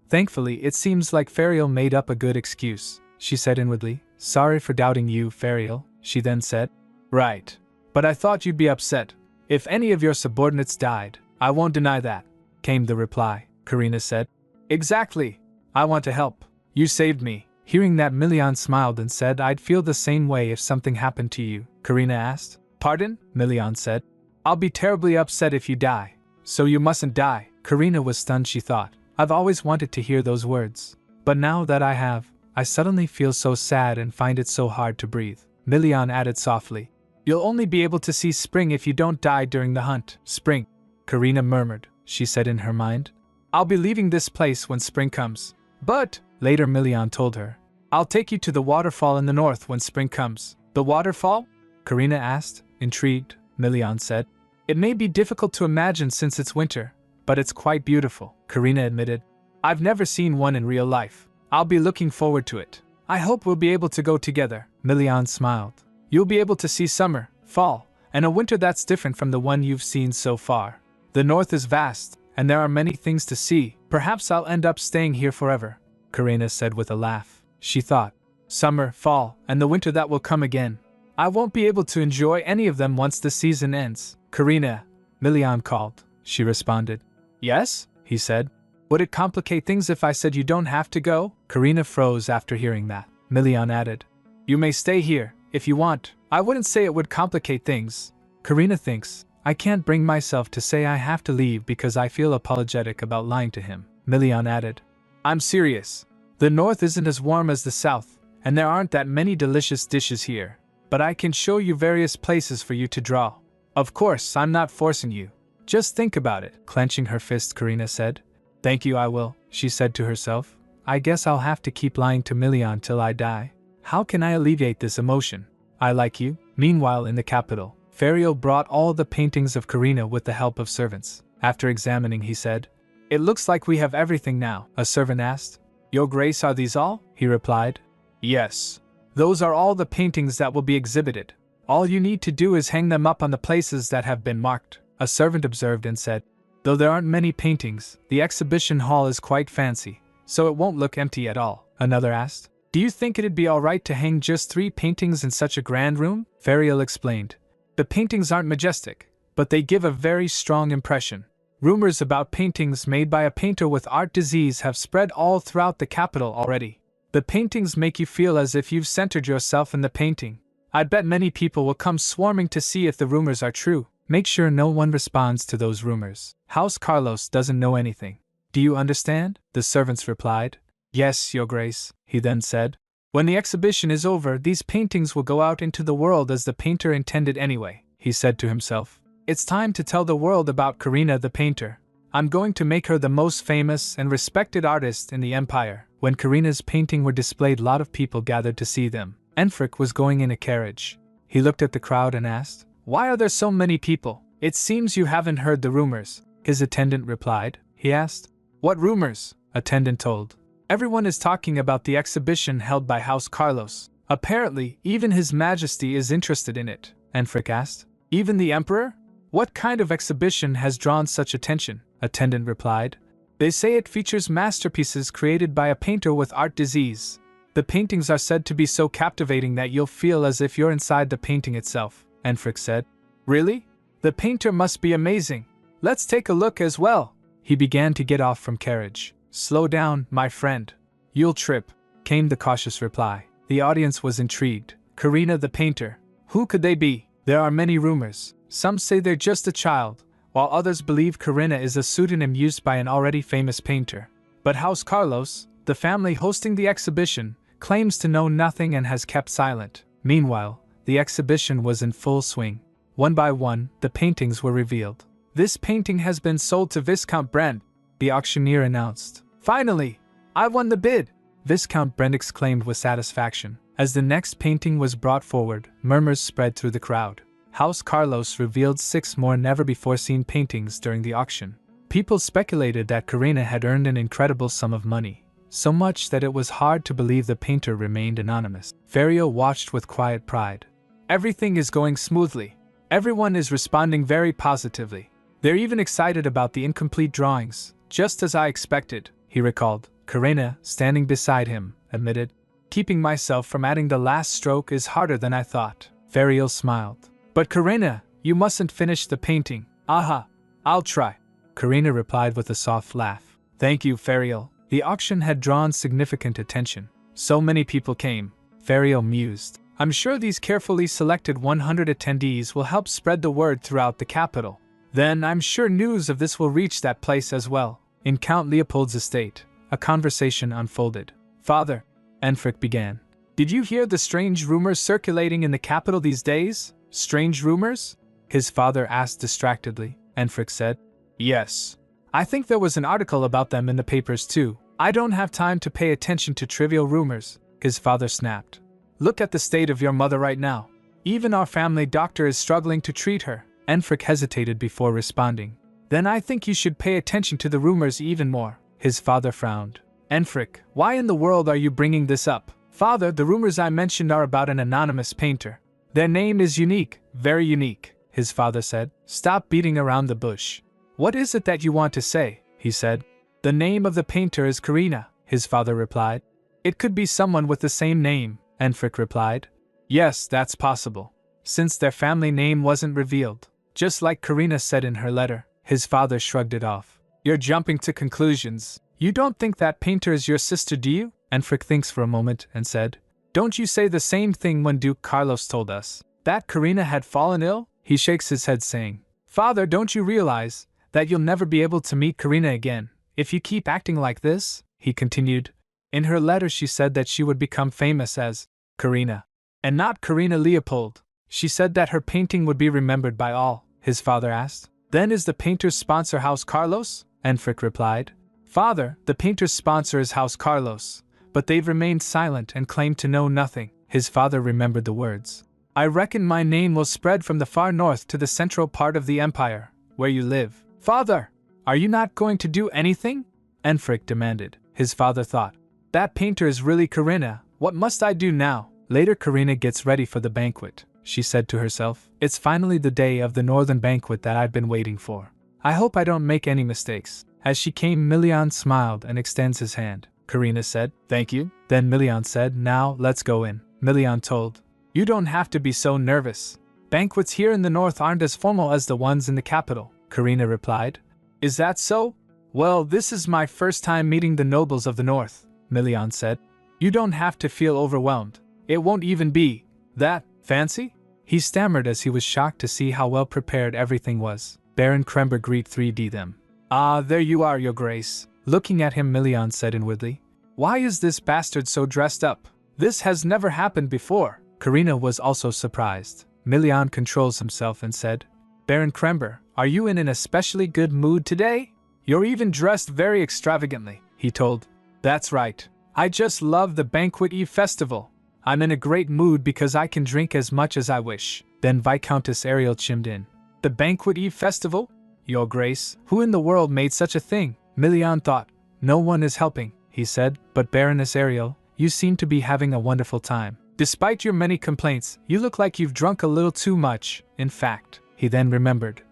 Thankfully, it seems like Fariel made up a good excuse, she said inwardly. Sorry for doubting you, Fariel, she then said. Right. But I thought you'd be upset. If any of your subordinates died, I won't deny that, came the reply. Karina said. Exactly. I want to help. You saved me. Hearing that, Milian smiled and said, I'd feel the same way if something happened to you. Karina asked. Pardon? Milian said. I'll be terribly upset if you die. So you mustn't die. Karina was stunned. She thought, I've always wanted to hear those words. But now that I have, I suddenly feel so sad and find it so hard to breathe. Milian added softly, You'll only be able to see spring if you don't die during the hunt. Spring, Karina murmured, she said in her mind. I'll be leaving this place when spring comes. But, later Milian told her, I'll take you to the waterfall in the north when spring comes. The waterfall? Karina asked, intrigued. Milian said, It may be difficult to imagine since it's winter, but it's quite beautiful, Karina admitted. I've never seen one in real life. I'll be looking forward to it. I hope we'll be able to go together. Milian smiled. You'll be able to see summer, fall, and a winter that's different from the one you've seen so far. The north is vast, and there are many things to see. Perhaps I'll end up staying here forever, Karina said with a laugh. She thought, summer, fall, and the winter that will come again. I won't be able to enjoy any of them once the season ends. Karina, Milian called. She responded. Yes, he said. Would it complicate things if I said you don't have to go? Karina froze after hearing that. Milian added, You may stay here, if you want. I wouldn't say it would complicate things. Karina thinks, I can't bring myself to say I have to leave because I feel apologetic about lying to him. Milian added, I'm serious. The north isn't as warm as the south, and there aren't that many delicious dishes here. But I can show you various places for you to draw. Of course, I'm not forcing you. Just think about it, clenching her fist, Karina said. Thank you, I will, she said to herself. I guess I'll have to keep lying to Milian till I die. How can I alleviate this emotion? I like you. Meanwhile, in the capital, Fariel brought all the paintings of Karina with the help of servants. After examining, he said, It looks like we have everything now, a servant asked. Your Grace, are these all? He replied. Yes. Those are all the paintings that will be exhibited. All you need to do is hang them up on the places that have been marked, a servant observed and said. Though there aren't many paintings, the exhibition hall is quite fancy, so it won't look empty at all, another asked. Do you think it'd be alright to hang just 3 paintings in such a grand room? Fariel explained. The paintings aren't majestic, but they give a very strong impression. Rumors about paintings made by a painter with art disease have spread all throughout the capital already. The paintings make you feel as if you've centered yourself in the painting. I'd bet many people will come swarming to see if the rumors are true. Make sure no one responds to those rumors. House Carlos doesn't know anything. Do you understand? The servants replied. Yes, Your Grace, he then said. When the exhibition is over, these paintings will go out into the world as the painter intended anyway, he said to himself. It's time to tell the world about Karina the painter. I'm going to make her the most famous and respected artist in the empire. When Karina's painting were displayed, a lot of people gathered to see them. Enfric was going in a carriage. He looked at the crowd and asked, Why are there so many people? It seems you haven't heard the rumors. His attendant replied. He asked, What rumors? Attendant told. Everyone is talking about the exhibition held by House Carlos. Apparently, even His Majesty is interested in it. Enfric asked. Even the Emperor? What kind of exhibition has drawn such attention? Attendant replied. They say it features masterpieces created by a painter with art disease. The paintings are said to be so captivating that you'll feel as if you're inside the painting itself, Enfric said. Really? The painter must be amazing. Let's take a look as well. He began to get off from carriage. Slow down, my friend. You'll trip, came the cautious reply. The audience was intrigued. Karina the painter. Who could they be? There are many rumors. Some say they're just a child, while others believe Karina is a pseudonym used by an already famous painter. But House Carlos, the family hosting the exhibition, claims to know nothing and has kept silent. Meanwhile, the exhibition was in full swing. One by one, the paintings were revealed. This painting has been sold to Viscount Brand, the auctioneer announced. Finally, I won the bid, Viscount Brand exclaimed with satisfaction. As the next painting was brought forward, murmurs spread through the crowd. House Carlos revealed 6 more never-before-seen paintings during the auction. People speculated that Karina had earned an incredible sum of money, so much that it was hard to believe the painter remained anonymous. Fariel watched with quiet pride. Everything is going smoothly. Everyone is responding very positively. They're even excited about the incomplete drawings, just as I expected, he recalled. Karina, standing beside him, admitted, Keeping myself from adding the last stroke is harder than I thought. Fariel smiled. But Karina, you mustn't finish the painting. Aha, I'll try. Karina replied with a soft laugh. Thank you, Fariel. The auction had drawn significant attention. So many people came, Fariel mused. I'm sure these carefully selected 100 attendees will help spread the word throughout the capital. Then I'm sure news of this will reach that place as well. In Count Leopold's estate, a conversation unfolded. Father, Enfric began. Did you hear the strange rumors circulating in the capital these days? Strange rumors? His father asked distractedly. Enfric said. Yes. I think there was an article about them in the papers too. I don't have time to pay attention to trivial rumors, his father snapped. Look at the state of your mother right now. Even our family doctor is struggling to treat her. Enfric hesitated before responding. Then I think you should pay attention to the rumors even more. His father frowned. Enfric, why in the world are you bringing this up? Father, the rumors I mentioned are about an anonymous painter. Their name is unique, very unique, his father said. Stop beating around the bush. What is it that you want to say? He said. The name of the painter is Karina, his father replied. It could be someone with the same name, Enfric replied. Yes, that's possible. Since their family name wasn't revealed, just like Karina said in her letter, his father shrugged it off. You're jumping to conclusions. You don't think that painter is your sister, do you? Enfric thinks for a moment and said, Don't you say the same thing when Duke Carlos told us that Karina had fallen ill? He shakes his head saying, Father, don't you realize that you'll never be able to meet Karina again if you keep acting like this? He continued. In her letter she said that she would become famous as Karina, and not Karina Leopold. She said that her painting would be remembered by all, his father asked. Then is the painter's sponsor House Carlos? Enfric replied. Father, the painter's sponsor is House Carlos, but they've remained silent and claimed to know nothing. His father remembered the words. I reckon my name will spread from the far north to the central part of the empire, where you live. Father, are you not going to do anything? Enfric demanded. His father thought. That painter is really Karina. What must I do now? Later Karina gets ready for the banquet. She said to herself, it's finally the day of the northern banquet that I've been waiting for. I hope I don't make any mistakes. As she came, Milian smiled and extends his hand. Karina said, thank you. Then Milian said, now, let's go in. Milian told, you don't have to be so nervous. Banquets here in the north aren't as formal as the ones in the capital, Karina replied. Is that so? Well, this is my first time meeting the nobles of the north, Milian said. You don't have to feel overwhelmed. It won't even be that fancy? He stammered as he was shocked to see how well prepared everything was. Baron Krember greet 3D them. Ah, there you are, your grace. Looking at him, Milian said inwardly. Why is this bastard so dressed up? This has never happened before. Karina was also surprised. Milian controls himself and said, Baron Krember, are you in an especially good mood today? You're even dressed very extravagantly, he told. That's right. I just love the Banquet Eve festival. I'm in a great mood because I can drink as much as I wish. Then Viscountess Ariel chimed in. The Banquet Eve festival? Your grace, who in the world made such a thing? Milian thought. No one is helping, he said, but Baroness Ariel, you seem to be having a wonderful time. Despite your many complaints, you look like you've drunk a little too much, in fact. He then remembered.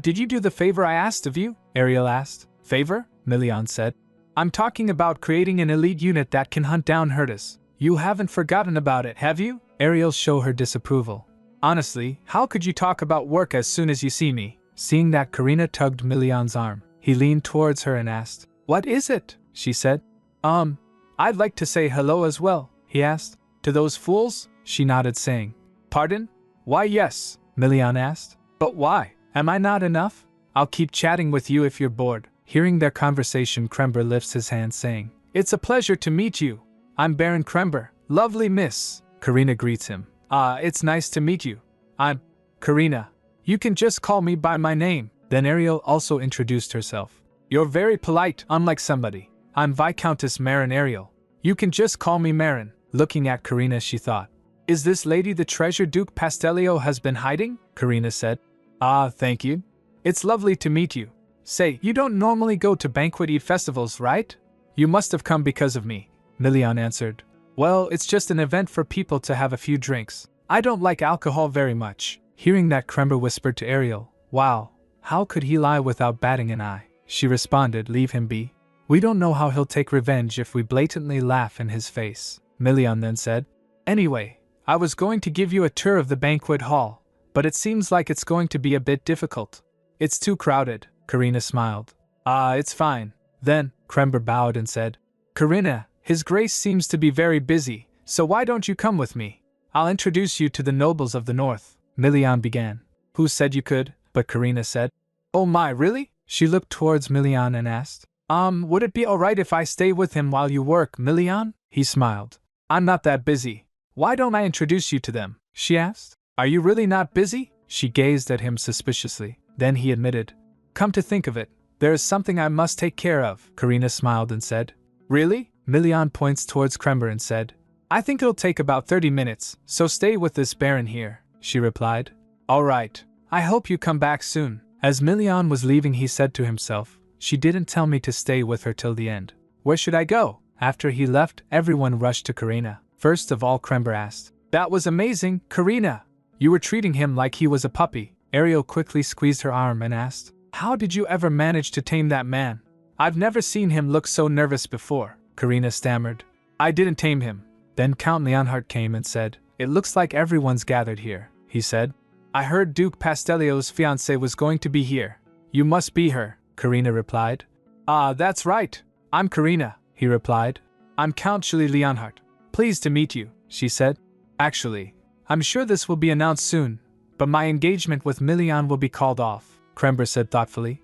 Did you do the favor I asked of you? Ariel asked. Favor? Milian said. I'm talking about creating an elite unit that can hunt down herders. You haven't forgotten about it, have you? Ariel showed her disapproval. Honestly, how could you talk about work as soon as you see me? Seeing that Karina tugged Milian's arm, he leaned towards her and asked, What is it? She said. I'd like to say hello as well, he asked. To those fools? She nodded, saying, Pardon? Why yes, Milian asked. But why? Am I not enough? I'll keep chatting with you if you're bored. Hearing their conversation, Krember lifts his hand, saying, It's a pleasure to meet you. I'm Baron Krember. Lovely miss. Karina greets him. It's nice to meet you. I'm Karina. You can just call me by my name. Then Ariel also introduced herself. You're very polite, unlike somebody. I'm Viscountess Marin Ariel. You can just call me Marin. Looking at Karina, she thought. Is this lady the treasure Duke Pastelio has been hiding? Karina said. Thank you. It's lovely to meet you. Say, you don't normally go to Banquet Eve festivals, right? You must have come because of me. Milian answered. Well, it's just an event for people to have a few drinks. I don't like alcohol very much. Hearing that, Krember whispered to Ariel, Wow, how could he lie without batting an eye? She responded, Leave him be. We don't know how he'll take revenge if we blatantly laugh in his face. Milian then said, Anyway, I was going to give you a tour of the banquet hall, but it seems like it's going to be a bit difficult. It's too crowded. Karina smiled. It's fine. Then, Krember bowed and said, Karina, His Grace seems to be very busy, so why don't you come with me? I'll introduce you to the nobles of the north. Milian began. Who said you could? But Karina said, Oh my, really? She looked towards Milian and asked, would it be alright if I stay with him while you work, Milian? He smiled. I'm not that busy. Why don't I introduce you to them? She asked. Are you really not busy? She gazed at him suspiciously. Then he admitted, Come to think of it, there is something I must take care of. Karina smiled and said, Really? Milian points towards Krember and said, I think it'll take about 30 minutes, so stay with this baron here, she replied. Alright, I hope you come back soon. As Milian was leaving, he said to himself, She didn't tell me to stay with her till the end. Where should I go? After he left, everyone rushed to Karina. First of all, Krember asked, That was amazing, Karina! You were treating him like he was a puppy. Ariel quickly squeezed her arm and asked, How did you ever manage to tame that man? I've never seen him look so nervous before. Karina stammered, I didn't tame him. Then Count Leonhardt came and said, It looks like everyone's gathered here, he said. I heard Duke Pastelio's fiancé was going to be here. You must be her, Karina replied. That's right. I'm Karina, he replied. I'm Count Julie Leonhardt. Pleased to meet you, she said. Actually, I'm sure this will be announced soon, but my engagement with Milian will be called off, Krember said thoughtfully.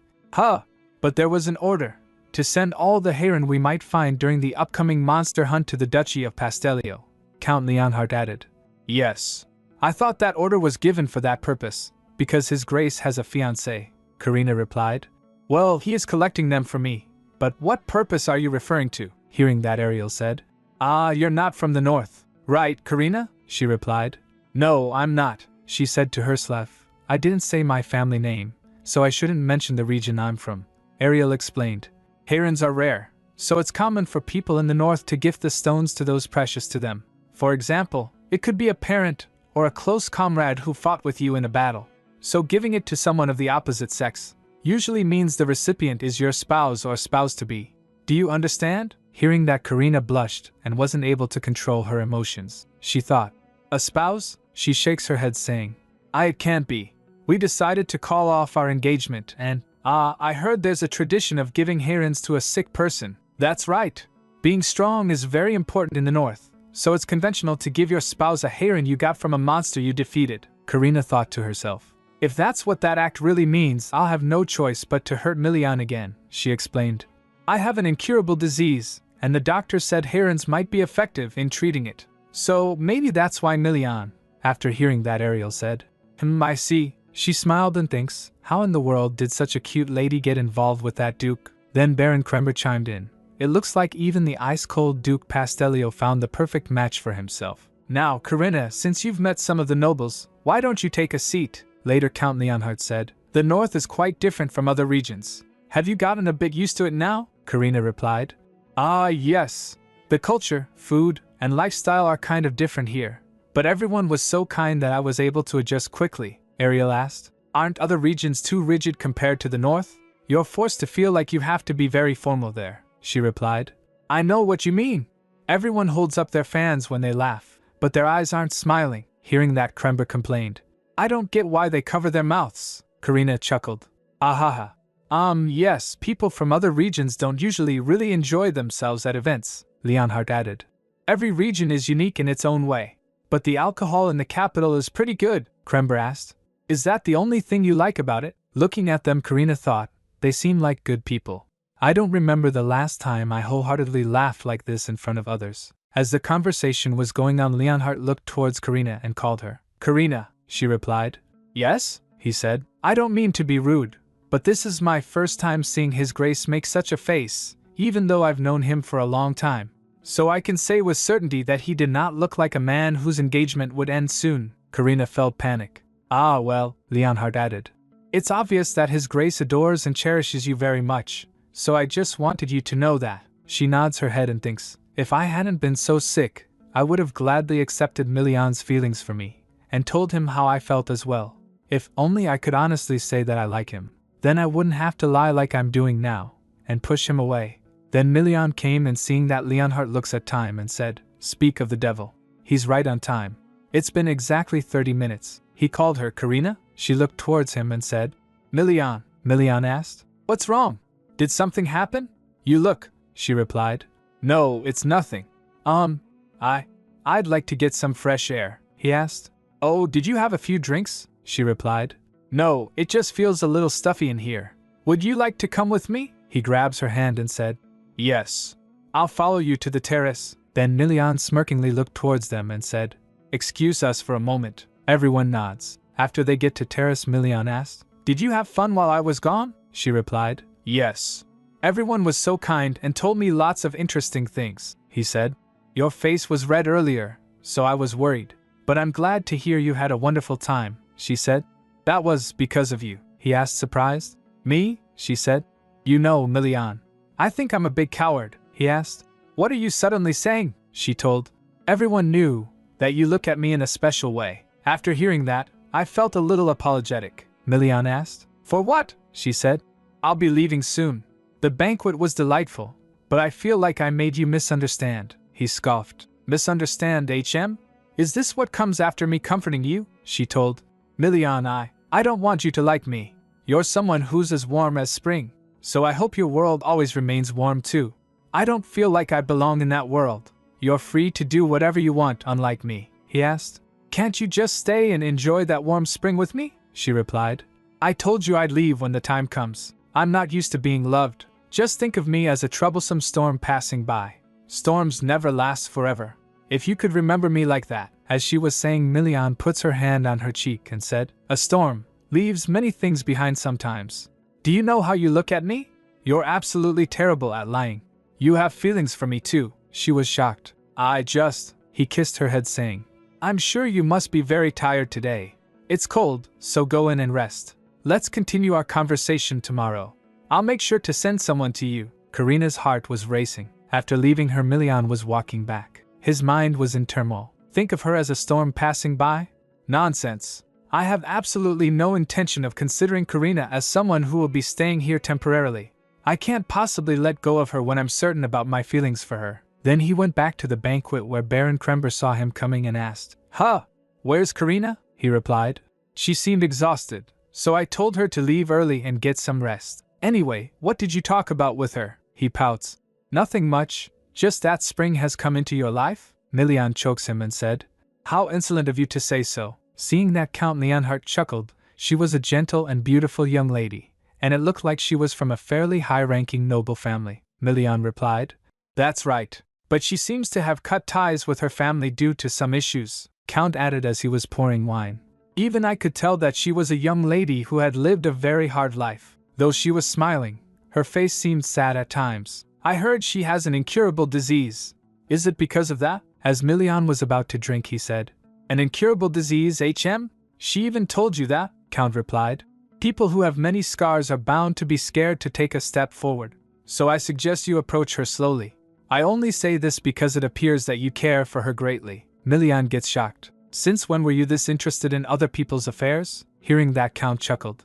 But there was an order. To send all the heron we might find during the upcoming monster hunt to the Duchy of Pastelio, Count Leonhardt added. Yes. I thought that order was given for that purpose, because His Grace has a fiancé, Karina replied. Well, he is collecting them for me. But what purpose are you referring to? Hearing that, Ariel said. Ah, you're not from the north. Right, Karina? She replied. No, I'm not, she said to Herslav. I didn't say my family name, so I shouldn't mention the region I'm from. Ariel explained. Herons are rare, so it's common for people in the north to gift the stones to those precious to them. For example, it could be a parent or a close comrade who fought with you in a battle. So giving it to someone of the opposite sex usually means the recipient is your spouse or spouse-to-be. Do you understand? Hearing that, Karina blushed and wasn't able to control her emotions. She thought, a spouse? She shakes her head saying, it can't be. We decided to call off our engagement and, I heard there's a tradition of giving herons to a sick person. That's right. Being strong is very important in the north, so it's conventional to give your spouse a heron you got from a monster you defeated, Karina thought to herself. If that's what that act really means, I'll have no choice but to hurt Milian again, she explained. I have an incurable disease, and the doctor said herons might be effective in treating it. So maybe that's why Milian. After hearing that, Ariel said, I see. She smiled and thinks, how in the world did such a cute lady get involved with that Duke? Then Baron Krember chimed in. It looks like even the ice-cold Duke Pastelio found the perfect match for himself. Now, Karina, since you've met some of the nobles, why don't you take a seat? Later, Count Leonhardt said. The north is quite different from other regions. Have you gotten a bit used to it now? Karina replied. Yes. The culture, food, and lifestyle are kind of different here. But everyone was so kind that I was able to adjust quickly, Ariel asked. Aren't other regions too rigid compared to the north? You're forced to feel like you have to be very formal there, she replied. I know what you mean. Everyone holds up their fans when they laugh, but their eyes aren't smiling. Hearing that, Krember complained. I don't get why they cover their mouths, Karina chuckled. Ahaha. Yes, people from other regions don't usually really enjoy themselves at events, Leonhardt added. Every region is unique in its own way. But the alcohol in the capital is pretty good, Krember asked. Is that the only thing you like about it? Looking at them, Karina thought, they seem like good people. I don't remember the last time I wholeheartedly laughed like this in front of others. As the conversation was going on, Leonhardt looked towards Karina and called her. Karina, she replied. Yes, he said. I don't mean to be rude, but this is my first time seeing His Grace make such a face, even though I've known him for a long time. So I can say with certainty that he did not look like a man whose engagement would end soon. Karina felt panic. Well, Leonhardt added. It's obvious that His Grace adores and cherishes you very much, so I just wanted you to know that. She nods her head and thinks, if I hadn't been so sick, I would have gladly accepted Milian's feelings for me, and told him how I felt as well. If only I could honestly say that I like him. Then I wouldn't have to lie like I'm doing now, and push him away. Then Milian came, and seeing that, Leonhardt looks at time and said, Speak of the devil. He's right on time. It's been exactly 30 minutes. He called her. Karina? She looked towards him and said, Milian. Milian asked, What's wrong? Did something happen? You look, she replied. No, it's nothing. I'd like to get some fresh air, he asked. Oh, did you have a few drinks? She replied. No, it just feels a little stuffy in here. Would you like to come with me? He grabs her hand and said, Yes. I'll follow you to the terrace. Then Milian smirkingly looked towards them and said, Excuse us for a moment. Everyone nods. After they get to terrace, Milian asked, Did you have fun while I was gone? She replied, Yes. Everyone was so kind and told me lots of interesting things, he said. Your face was red earlier, so I was worried. But I'm glad to hear you had a wonderful time, she said. That was because of you, he asked, surprised. Me? She said. You know, Milian. I think I'm a big coward, he asked. What are you suddenly saying? She told. Everyone knew that you look at me in a special way. After hearing that, I felt a little apologetic, Milian asked. For what? She said. I'll be leaving soon. The banquet was delightful, but I feel like I made you misunderstand, he scoffed. Misunderstand, HM? Is this what comes after me comforting you? She told. Milian, I don't want you to like me. You're someone who's as warm as spring, so I hope your world always remains warm too. I don't feel like I belong in that world. You're free to do whatever you want, unlike me, he asked. Can't you just stay and enjoy that warm spring with me? She replied. I told you I'd leave when the time comes. I'm not used to being loved. Just think of me as a troublesome storm passing by. Storms never last forever. If you could remember me like that. As she was saying, Milian puts her hand on her cheek and said, a storm leaves many things behind sometimes. Do you know how you look at me? You're absolutely terrible at lying. You have feelings for me too. She was shocked. He kissed her head saying, I'm sure you must be very tired today. It's cold, so go in and rest. Let's continue our conversation tomorrow. I'll make sure to send someone to you. Karina's heart was racing. After leaving her, Milian was walking back. His mind was in turmoil. Think of her as a storm passing by? Nonsense. I have absolutely no intention of considering Karina as someone who will be staying here temporarily. I can't possibly let go of her when I'm certain about my feelings for her. Then he went back to the banquet where Baron Krember saw him coming and asked, Where's Karina? He replied. She seemed exhausted, so I told her to leave early and get some rest. Anyway, what did you talk about with her? He pouts. Nothing much, just that spring has come into your life? Milian chokes him and said, How insolent of you to say so. Seeing that, Count Leonhardt chuckled. She was a gentle and beautiful young lady, and it looked like she was from a fairly high-ranking noble family. Milian replied, That's right, but she seems to have cut ties with her family due to some issues, Count added as he was pouring wine. Even I could tell that she was a young lady who had lived a very hard life. Though she was smiling, her face seemed sad at times. I heard she has an incurable disease. Is it because of that? As Milian was about to drink, he said, An incurable disease, HM? She even told you that? Count replied. People who have many scars are bound to be scared to take a step forward. So I suggest you approach her slowly. I only say this because it appears that you care for her greatly. Milian gets shocked. Since when were you this interested in other people's affairs? Hearing that, Count chuckled.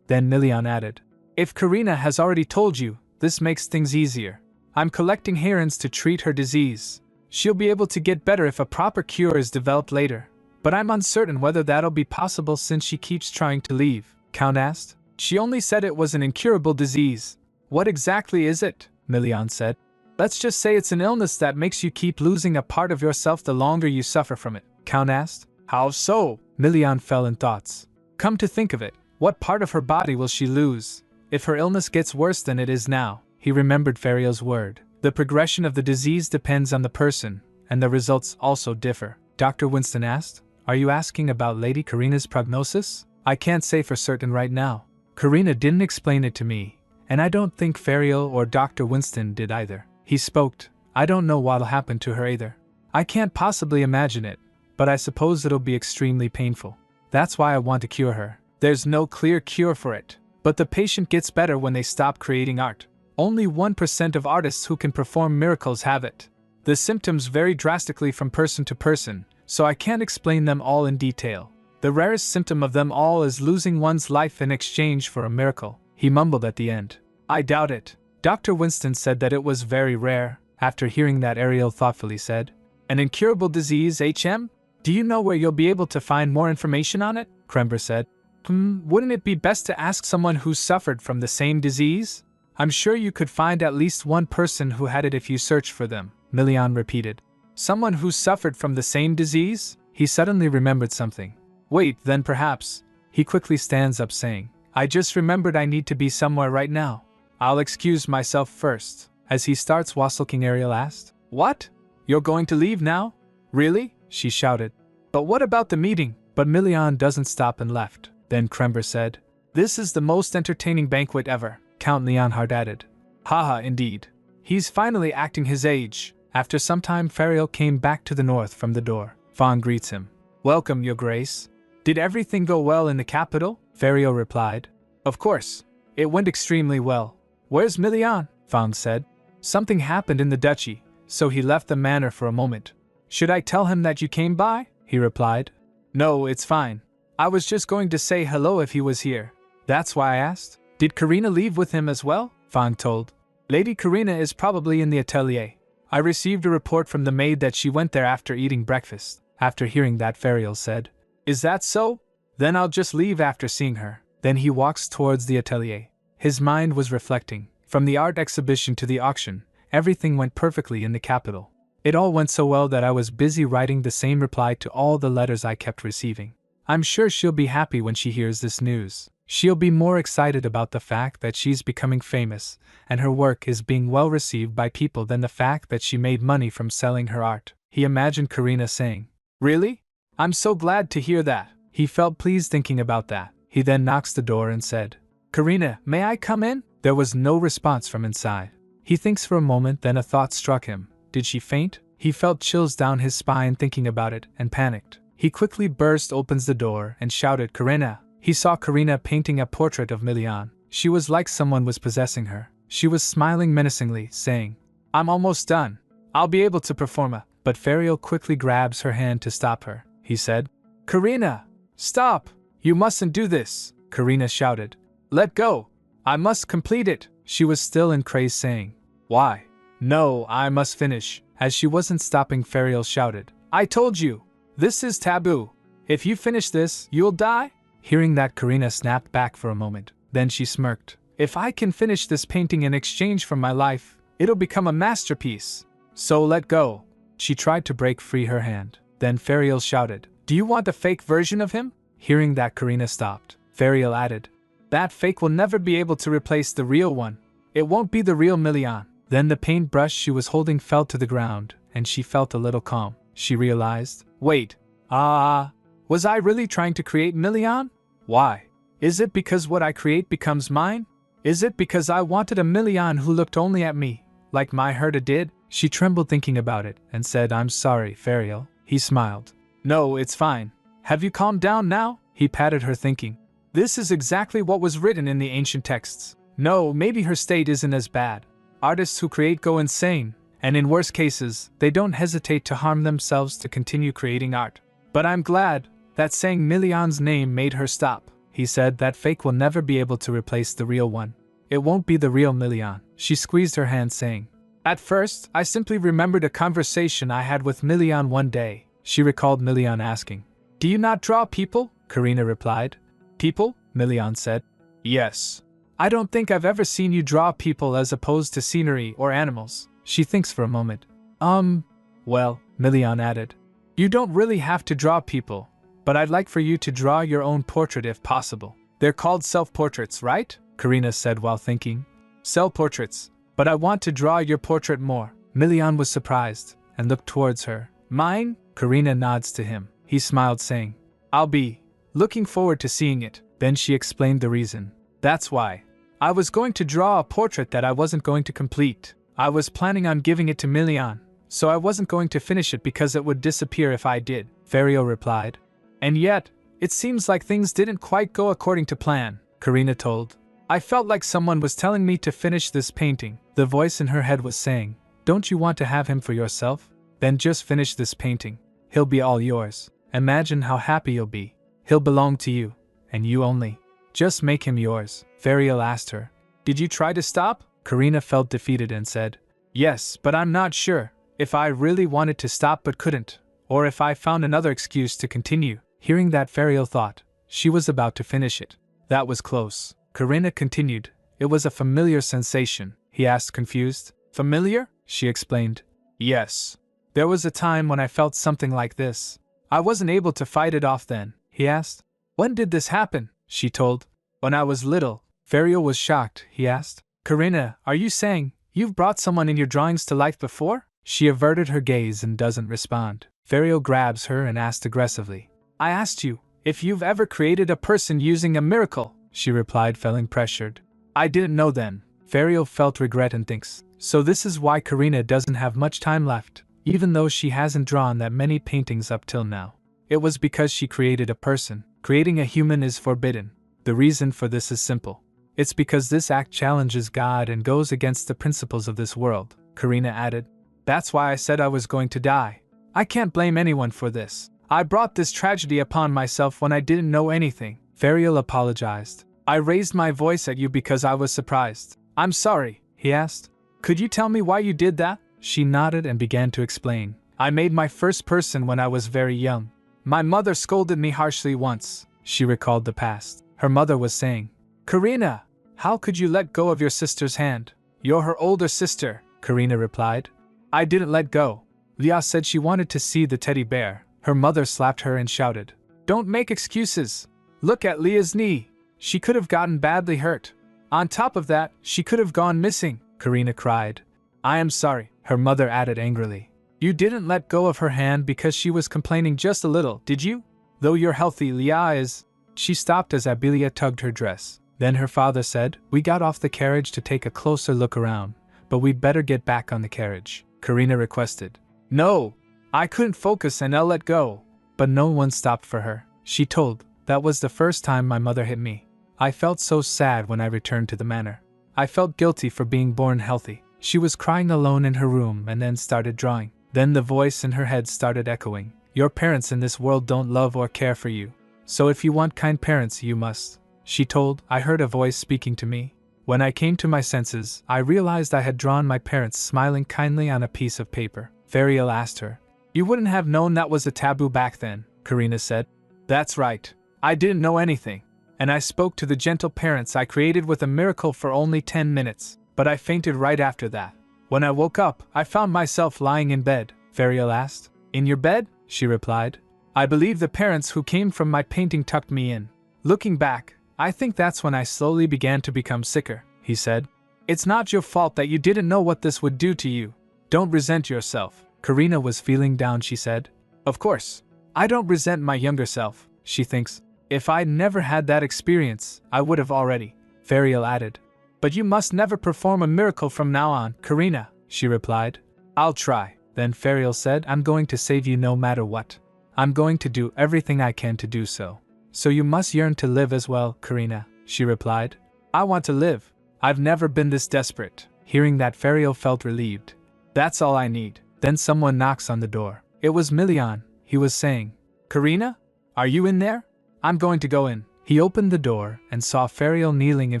Then Milian added, If Karina has already told you, this makes things easier. I'm collecting herons to treat her disease. She'll be able to get better if a proper cure is developed later. But I'm uncertain whether that'll be possible since she keeps trying to leave. Count asked. She only said it was an incurable disease. What exactly is it? Milian said. Let's just say it's an illness that makes you keep losing a part of yourself the longer you suffer from it. Count asked. How so? Milian fell in thoughts. Come to think of it, what part of her body will she lose if her illness gets worse than it is now? He remembered Ferial's word. The progression of the disease depends on the person, and the results also differ. Dr. Winston asked, Are you asking about Lady Karina's prognosis? I can't say for certain right now. Karina didn't explain it to me, and I don't think Ferial or Dr. Winston did either. He spoke. I don't know what'll happen to her either. I can't possibly imagine it, but I suppose it'll be extremely painful. That's why I want to cure her. There's no clear cure for it, but the patient gets better when they stop creating art. Only 1% of artists who can perform miracles have it. The symptoms vary drastically from person to person, so I can't explain them all in detail. The rarest symptom of them all is losing one's life in exchange for a miracle. He mumbled at the end. I doubt it. Dr. Winston said that it was very rare. After hearing that, Ariel thoughtfully said, An incurable disease, HM? Do you know where you'll be able to find more information on it? Krember said. Wouldn't it be best to ask someone who suffered from the same disease? I'm sure you could find at least one person who had it if you search for them, Milian repeated. Someone who suffered from the same disease? He suddenly remembered something. Wait, then perhaps. He quickly stands up saying, I just remembered I need to be somewhere right now. I'll excuse myself first. As he starts wassailing, Ariel asked, What? You're going to leave now? Really? She shouted. But what about the meeting? But Milian doesn't stop and left. Then Krember said, This is the most entertaining banquet ever, Count Leonhardt added. Indeed. He's finally acting his age. After some time, Ferial came back to the north from the door. Fawn greets him. Welcome, Your Grace. Did everything go well in the capital? Ferial replied. Of course. It went extremely well. Where's Milian? Fawn said. Something happened in the duchy, so he left the manor for a moment. Should I tell him that you came by? He replied. No, it's fine. I was just going to say hello if he was here. That's why I asked. Did Karina leave with him as well? Fawn told. Lady Karina is probably in the atelier. I received a report from the maid that she went there after eating breakfast. After hearing that, Ferial said, Is that so? Then I'll just leave after seeing her. Then he walks towards the atelier. His mind was reflecting. From the art exhibition to the auction, everything went perfectly in the capital. It all went so well that I was busy writing the same reply to all the letters I kept receiving. I'm sure she'll be happy when she hears this news. She'll be more excited about the fact that she's becoming famous and her work is being well received by people than the fact that she made money from selling her art. He imagined Karina saying, "Really? I'm so glad to hear that." He felt pleased thinking about that. He then knocks the door and said, "Karina, may I come in?" There was no response from inside. He thinks for a moment, then a thought struck him. Did she faint? He felt chills down his spine thinking about it and panicked. He quickly opens the door and shouted, "Karina!" He saw Karina painting a portrait of Milian. She was like someone was possessing her. She was smiling menacingly, saying, "I'm almost done. I'll be able to perform a..." But Ferial quickly grabs her hand to stop her. He said, "Karina! Stop! You mustn't do this!" Karina shouted, "Let go! I must complete it!" She was still in craze, saying, "Why? No, I must finish." As she wasn't stopping, Ferial shouted, "I told you! This is taboo! If you finish this, you'll die!" Hearing that, Karina snapped back for a moment. Then she smirked. "If I can finish this painting in exchange for my life, it'll become a masterpiece. So let go." She tried to break free her hand. Then Ferial shouted, "Do you want a fake version of him?" Hearing that, Karina stopped. Ferial added, "That fake will never be able to replace the real one. It won't be the real Milian." Then the paintbrush she was holding fell to the ground, and she felt a little calm. She realized, wait, was I really trying to create Milian? Why? Is it because what I create becomes mine? Is it because I wanted a Milian who looked only at me, like my Herta did? She trembled thinking about it, and said, "I'm sorry, Ferial." He smiled. "No, it's fine. Have you calmed down now?" He patted her, thinking, "This is exactly what was written in the ancient texts. No, maybe her state isn't as bad. Artists who create go insane, and in worse cases, they don't hesitate to harm themselves to continue creating art. But I'm glad that saying Milian's name made her stop." He said, "That fake will never be able to replace the real one. It won't be the real Milian." She squeezed her hand, saying, "At first, I simply remembered a conversation I had with Milian one day." She recalled Milian asking, "Do you not draw people?" Karina replied, "People?" Milian said, "Yes. I don't think I've ever seen you draw people as opposed to scenery or animals." She thinks for a moment. Well," Milian added, "you don't really have to draw people, but I'd like for you to draw your own portrait if possible." "They're called self-portraits, right?" Karina said while thinking. "Self-portraits, but I want to draw your portrait more." Milian was surprised and looked towards her. "Mine?" Karina nods to him. He smiled, saying, "I'll be looking forward to seeing it." Then she explained the reason. "That's why. I was going to draw a portrait that I wasn't going to complete. I was planning on giving it to Milian, so I wasn't going to finish it because it would disappear if I did," Ferial replied. "And yet, it seems like things didn't quite go according to plan," Karina told. "I felt like someone was telling me to finish this painting." The voice in her head was saying, "Don't you want to have him for yourself? Then just finish this painting. He'll be all yours. Imagine how happy you'll be. He'll belong to you, and you only. Just make him yours." Ferial asked her, "Did you try to stop?" Karina felt defeated and said, "Yes, but I'm not sure if I really wanted to stop but couldn't, or if I found another excuse to continue." Hearing that, Ferial thought she was about to finish it. "That was close." Karina continued, "It was a familiar sensation." He asked, confused. "Familiar?" She explained, "Yes. There was a time when I felt something like this. I wasn't able to fight it off then." He asked, "When did this happen?" She told, "When I was little." Ferial was shocked. He asked, "Karina, are you saying you've brought someone in your drawings to life before?" She averted her gaze and doesn't respond. Ferial grabs her and asked aggressively, "I asked you if you've ever created a person using a miracle." She replied, feeling pressured. "I didn't know then." Ferial felt regret and thinks, so this is why Karina doesn't have much time left, even though she hasn't drawn that many paintings up till now. It was because she created a person. Creating a human is forbidden. The reason for this is simple. It's because this act challenges God and goes against the principles of this world, Karina added. "That's why I said I was going to die. I can't blame anyone for this. I brought this tragedy upon myself when I didn't know anything." Ferial apologized. "I raised my voice at you because I was surprised." "I'm sorry," he asked. "Could you tell me why you did that?" She nodded and began to explain. "I made my first person when I was very young. My mother scolded me harshly once." She recalled the past. Her mother was saying, "Karina, how could you let go of your sister's hand? You're her older sister." Karina replied, "I didn't let go. Leah said she wanted to see the teddy bear." Her mother slapped her and shouted, "Don't make excuses. Look at Leah's knee. She could have gotten badly hurt. On top of that, she could have gone missing, Karina cried. I am sorry, her mother added angrily. You didn't let go of her hand because she was complaining just a little, did you? Though you're healthy, Leah is. She stopped as Abilia tugged her dress. Then her father said, We got off the carriage to take a closer look around, but we'd better get back on the carriage, Karina requested. No, I couldn't focus and I'll let go. But no one stopped for her. She told, That was the first time my mother hit me. I felt so sad when I returned to the manor. I felt guilty for being born healthy. She was crying alone in her room and then started drawing. Then the voice in her head started echoing. Your parents in this world don't love or care for you. So if you want kind parents, you must. She told, I heard a voice speaking to me. When I came to my senses, I realized I had drawn my parents smiling kindly on a piece of paper. Fariel asked her. You wouldn't have known that was a taboo back then, Karina said. That's right. I didn't know anything. And I spoke to the gentle parents I created with a miracle for only 10 minutes, but I fainted right after that. When I woke up, I found myself lying in bed, Fariel asked. In your bed? She replied. I believe the parents who came from my painting tucked me in. Looking back, I think that's when I slowly began to become sicker, he said. It's not your fault that you didn't know what this would do to you. Don't resent yourself. Karina was feeling down, she said. Of course. I don't resent my younger self, she thinks. If I'd never had that experience, I would have already, Fariel added. But you must never perform a miracle from now on, Karina, she replied. I'll try. Then Fariel said, I'm going to save you no matter what. I'm going to do everything I can to do so. So you must yearn to live as well, Karina, she replied. I want to live. I've never been this desperate. Hearing that, Fariel felt relieved. That's all I need. Then someone knocks on the door. It was Milian. He was saying, Karina? Are you in there? I'm going to go in. He opened the door and saw Fariel kneeling in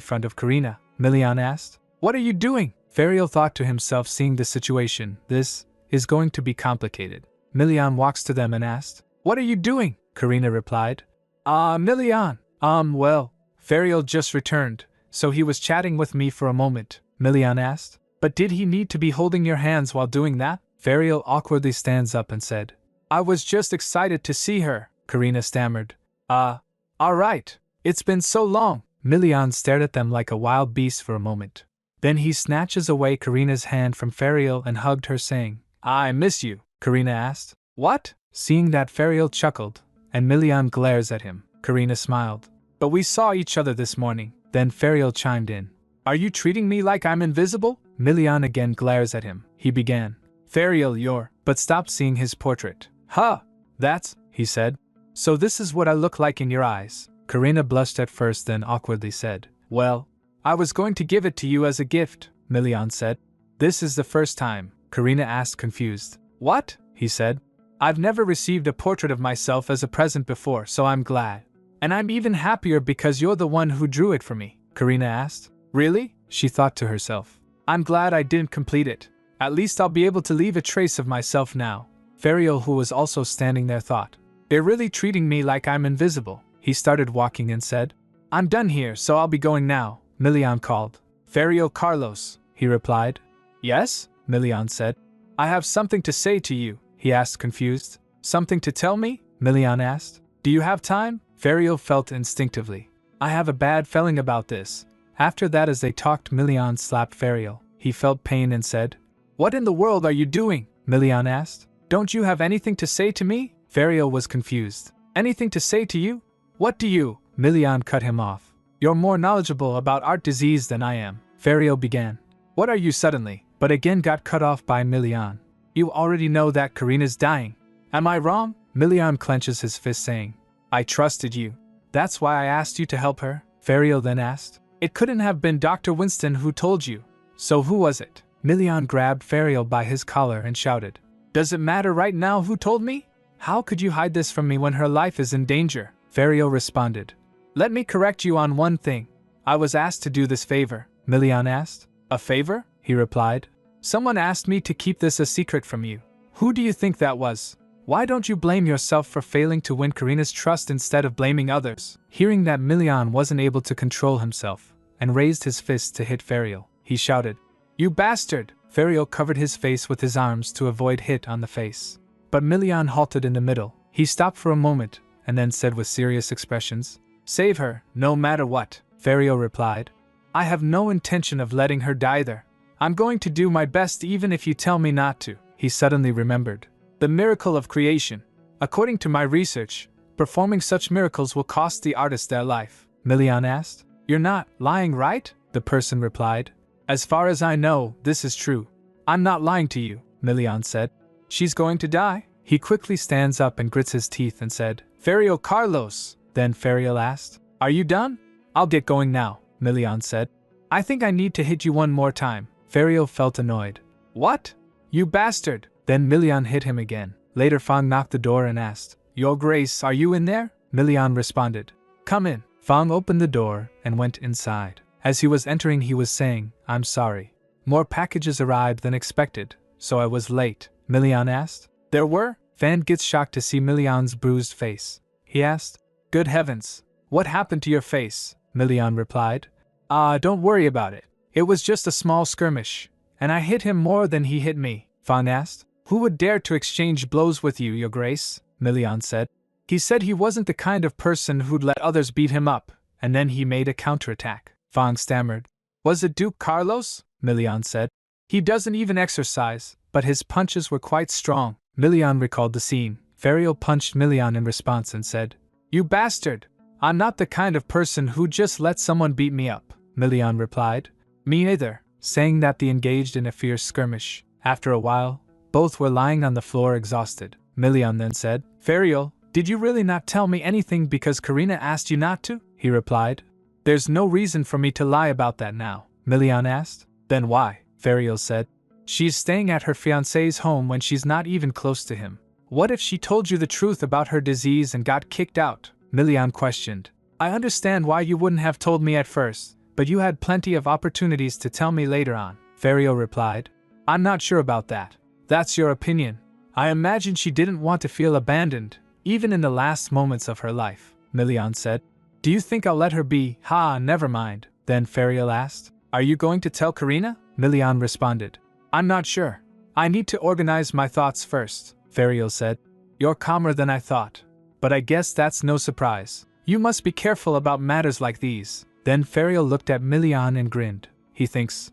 front of Karina. Milian asked, What are you doing? Fariel thought to himself, seeing the situation. This is going to be complicated. Milian walks to them and asked, What are you doing? Karina replied, Milian. Well, Fariel just returned, so he was chatting with me for a moment. Milian asked, But did he need to be holding your hands while doing that? Fariel awkwardly stands up and said, I was just excited to see her, Karina stammered. Alright, it's been so long. Milian stared at them like a wild beast for a moment. Then he snatches away Karina's hand from Fariel and hugged her, saying, I miss you, Karina asked. What? Seeing that, Fariel chuckled, and Milian glares at him. Karina smiled. But we saw each other this morning. Then Fariel chimed in. Are you treating me like I'm invisible? Milian again glares at him. He began. Fariel, you're... but stopped seeing his portrait. Huh, that's... he said. So this is what I look like in your eyes. Karina blushed at first, then awkwardly said, Well, I was going to give it to you as a gift, Milian said. This is the first time, Karina asked, confused. What? He said. I've never received a portrait of myself as a present before, so I'm glad. And I'm even happier because you're the one who drew it for me, Karina asked. Really? She thought to herself. I'm glad I didn't complete it. At least I'll be able to leave a trace of myself now. Fariel, who was also standing there, thought. They're really treating me like I'm invisible. He started walking and said, I'm done here, so I'll be going now, Milian called. Fariel Carlos, he replied. Yes? Milian said. I have something to say to you, he asked, confused. Something to tell me? Milian asked. Do you have time? Fariel felt instinctively. I have a bad feeling about this. After that, as they talked, Milian slapped Fariel. He felt pain and said, What in the world are you doing? Milian asked. Don't you have anything to say to me? Fariel was confused. Anything to say to you? What do you? Milian cut him off. You're more knowledgeable about art disease than I am. Fariel began. What are you suddenly? But again got cut off by Milian. You already know that Karina's dying. Am I wrong? Milian clenches his fist, saying, I trusted you. That's why I asked you to help her. Fariel then asked. It couldn't have been Dr. Winston who told you. So who was it? Milian grabbed Fariel by his collar and shouted. Does it matter right now who told me? How could you hide this from me when her life is in danger? Fariel responded. Let me correct you on one thing. I was asked to do this favor. Milian asked. A favor? He replied. Someone asked me to keep this a secret from you. Who do you think that was? Why don't you blame yourself for failing to win Karina's trust instead of blaming others? Hearing that, Milian wasn't able to control himself and raised his fist to hit Fariel. He shouted, You bastard! Fariel covered his face with his arms to avoid hit on the face. But Milian halted in the middle. He stopped for a moment and then said with serious expressions, Save her, no matter what, Ferio replied. I have no intention of letting her die there. I'm going to do my best even if you tell me not to. He suddenly remembered. The miracle of creation. According to my research, performing such miracles will cost the artist their life. Milian asked. You're not lying, right? The person replied. As far as I know, this is true. I'm not lying to you, Milian said. She's going to die? He quickly stands up and grits his teeth and said, Ferio Carlos. Then Ferio asked, Are you done? I'll get going now, Milian said. I think I need to hit you one more time. Ferio felt annoyed. What? You bastard! Then Milian hit him again. Later Fang knocked the door and asked, Your Grace, are you in there? Milian responded, Come in. Fang opened the door and went inside. As he was entering he was saying, I'm sorry. More packages arrived than expected, so I was late. Milian asked. There were? Fan gets shocked to see Milian's bruised face. He asked, Good heavens, what happened to your face? Milian replied, Don't worry about it. It was just a small skirmish, and I hit him more than he hit me. Fan asked, Who would dare to exchange blows with you, Your Grace? Milian said. He said he wasn't the kind of person who'd let others beat him up, and then he made a counterattack. Fang stammered. Was it Duke Carlos? Milian said. He doesn't even exercise, but his punches were quite strong. Milian recalled the scene. Ferio punched Milian in response and said, You bastard! I'm not the kind of person who just let someone beat me up. Milian replied. Me either, saying that they engaged in a fierce skirmish. After a while, both were lying on the floor exhausted. Milian then said, Ferio, did you really not tell me anything because Karina asked you not to? He replied. There's no reason for me to lie about that now. Milian asked. Then why? Ferio said. She's staying at her fiancé's home when she's not even close to him. What if she told you the truth about her disease and got kicked out? Milian questioned. I understand why you wouldn't have told me at first, but you had plenty of opportunities to tell me later on. Ferio replied. I'm not sure about that. That's your opinion. I imagine she didn't want to feel abandoned, even in the last moments of her life. Milian said. Do you think I'll let her be? Never mind. Then Ferio asked. Are you going to tell Karina? Milian responded. I'm not sure. I need to organize my thoughts first, Ferio said. You're calmer than I thought. But I guess that's no surprise. You must be careful about matters like these. Then Ferio looked at Milian and grinned. He thinks,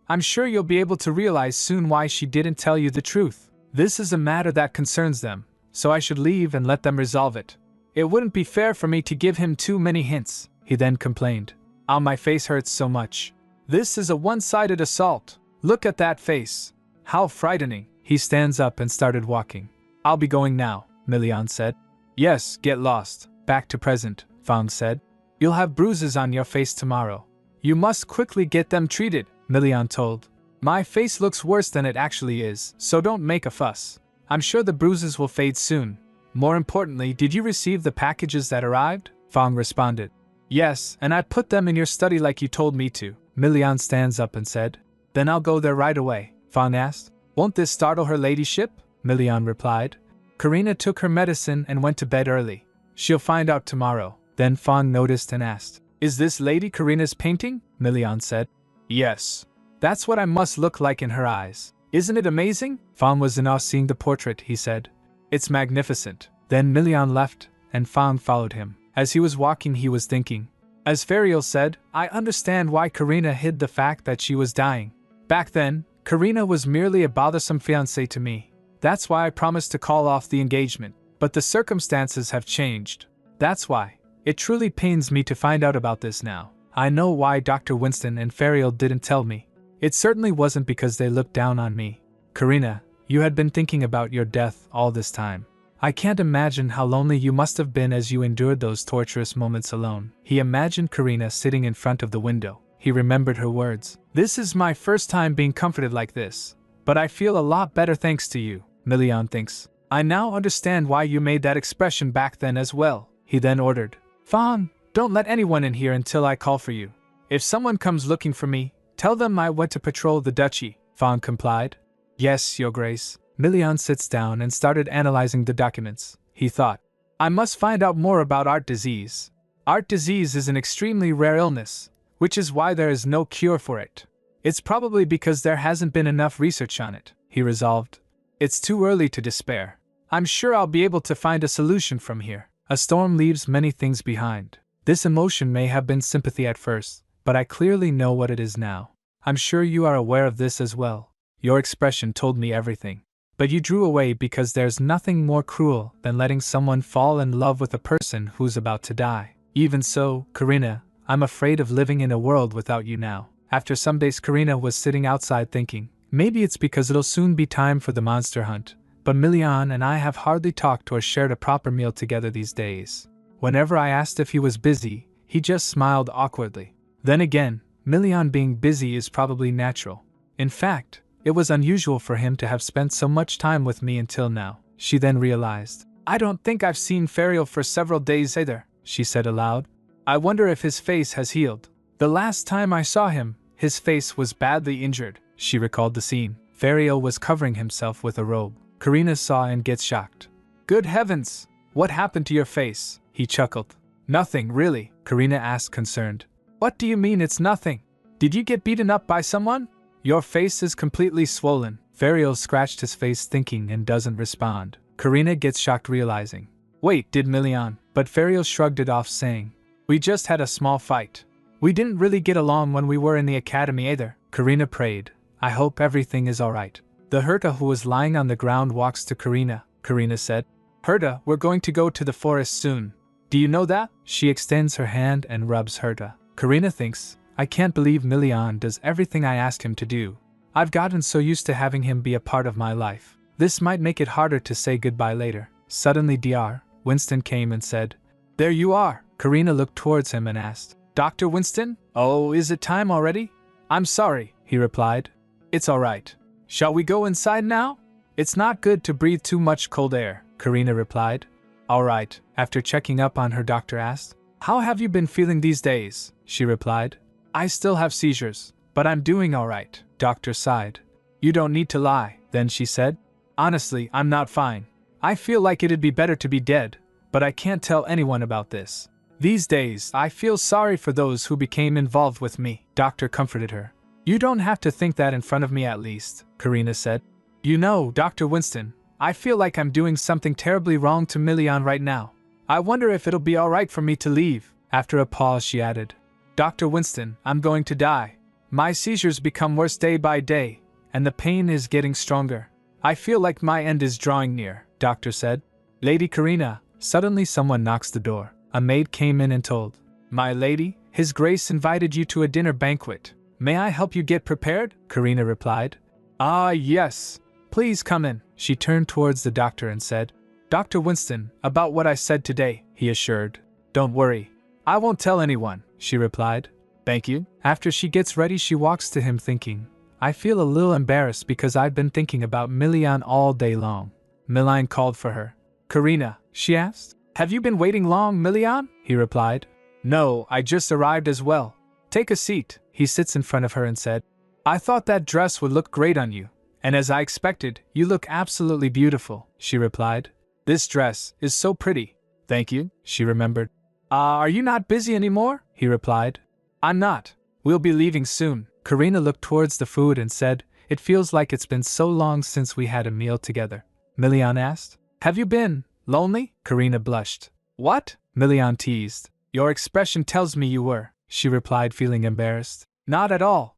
I'm sure you'll be able to realize soon why she didn't tell you the truth. This is a matter that concerns them, so I should leave and let them resolve it. It wouldn't be fair for me to give him too many hints, he then complained. My face hurts so much. This is a one-sided assault. Look at that face. How frightening. He stands up and started walking. I'll be going now, Milian said. Yes, get lost. Back to present, Fang said. You'll have bruises on your face tomorrow. You must quickly get them treated, Milian told. My face looks worse than it actually is, so don't make a fuss. I'm sure the bruises will fade soon. More importantly, did you receive the packages that arrived? Fang responded. Yes, and I put them in your study like you told me to. Milian stands up and said. Then I'll go there right away, Fang asked. Won't this startle her ladyship? Milian replied. Karina took her medicine and went to bed early. She'll find out tomorrow. Then Fang noticed and asked. Is this Lady Karina's painting? Milian said. Yes. That's what I must look like in her eyes. Isn't it amazing? Fang was in awe seeing the portrait, he said. It's magnificent. Then Milian left, and Fang followed him. As he was walking he was thinking. As Ferio said, I understand why Karina hid the fact that she was dying. Back then, Karina was merely a bothersome fiancé to me. That's why I promised to call off the engagement. But the circumstances have changed. That's why. It truly pains me to find out about this now. I know why Dr. Winston and Ferio didn't tell me. It certainly wasn't because they looked down on me. Karina, you had been thinking about your death all this time. I can't imagine how lonely you must have been as you endured those torturous moments alone. He imagined Karina sitting in front of the window. He remembered her words. This is my first time being comforted like this, but I feel a lot better thanks to you, Milian thinks. I now understand why you made that expression back then as well. He then ordered. Fang, don't let anyone in here until I call for you. If someone comes looking for me, tell them I went to patrol the duchy. Fang complied. Yes, Your Grace. Milian sits down and started analyzing the documents. He thought, I must find out more about art disease. Art disease is an extremely rare illness, which is why there is no cure for it. It's probably because there hasn't been enough research on it, he resolved. It's too early to despair. I'm sure I'll be able to find a solution from here. A storm leaves many things behind. This emotion may have been sympathy at first, but I clearly know what it is now. I'm sure you are aware of this as well. Your expression told me everything. But you drew away because there's nothing more cruel than letting someone fall in love with a person who's about to die. Even so, Karina, I'm afraid of living in a world without you now. After some days, Karina was sitting outside thinking, maybe it's because it'll soon be time for the monster hunt, but Miljan and I have hardly talked or shared a proper meal together these days. Whenever I asked if he was busy, he just smiled awkwardly. Then again, Miljan being busy is probably natural. In fact, it was unusual for him to have spent so much time with me until now. She then realized. I don't think I've seen Fariel for several days either, she said aloud. I wonder if his face has healed. The last time I saw him, his face was badly injured. She recalled the scene. Fariel was covering himself with a robe. Karina saw and gets shocked. Good heavens! What happened to your face? He chuckled. Nothing, really, Karina asked concerned. What do you mean it's nothing? Did you get beaten up by someone? Your face is completely swollen. Fariel scratched his face thinking and doesn't respond. Karina gets shocked realizing. Wait, did Miljan? But Fariel shrugged it off saying. We just had a small fight. We didn't really get along when we were in the academy either. Karina prayed. I hope everything is alright. The Herta who was lying on the ground walks to Karina. Karina said. Herta, we're going to go to the forest soon. Do you know that? She extends her hand and rubs Herta. Karina thinks, I can't believe Miljan does everything I asked him to do. I've gotten so used to having him be a part of my life. This might make it harder to say goodbye later. Suddenly Dr. Winston came and said, There you are. Karina looked towards him and asked, Dr. Winston? Oh, is it time already? I'm sorry, he replied. It's alright. Shall we go inside now? It's not good to breathe too much cold air, Karina replied. Alright. After checking up on her, doctor asked, How have you been feeling these days? She replied, I still have seizures, but I'm doing alright. Doctor sighed. You don't need to lie, then she said. Honestly, I'm not fine. I feel like it'd be better to be dead, but I can't tell anyone about this. These days, I feel sorry for those who became involved with me. Doctor comforted her. You don't have to think that in front of me at least, Karina said. You know, Dr. Winston, I feel like I'm doing something terribly wrong to Miljan right now. I wonder if it'll be alright for me to leave. After a pause she added, Dr. Winston, I'm going to die. My seizures become worse day by day, and the pain is getting stronger. I feel like my end is drawing near, Doctor said. Lady Karina, suddenly someone knocks the door. A maid came in and told, My lady, His Grace invited you to a dinner banquet. May I help you get prepared? Karina replied. Ah, yes. Please come in. She turned towards the doctor and said, Dr. Winston, about what I said today, he assured. Don't worry. I won't tell anyone, she replied. Thank you. After she gets ready, she walks to him thinking, I feel a little embarrassed because I've been thinking about Miljan all day long. Miljan called for her. Karina, she asked. Have you been waiting long, Miljan? He replied. No, I just arrived as well. Take a seat. He sits in front of her and said, I thought that dress would look great on you. And as I expected, you look absolutely beautiful, she replied. This dress is so pretty. Thank you, she remembered. Are you not busy anymore? He replied. I'm not. We'll be leaving soon. Karina looked towards the food and said, It feels like it's been so long since we had a meal together. Miljan asked, Have you been lonely? Karina blushed. What? Miljan teased. Your expression tells me you were, she replied, feeling embarrassed. Not at all.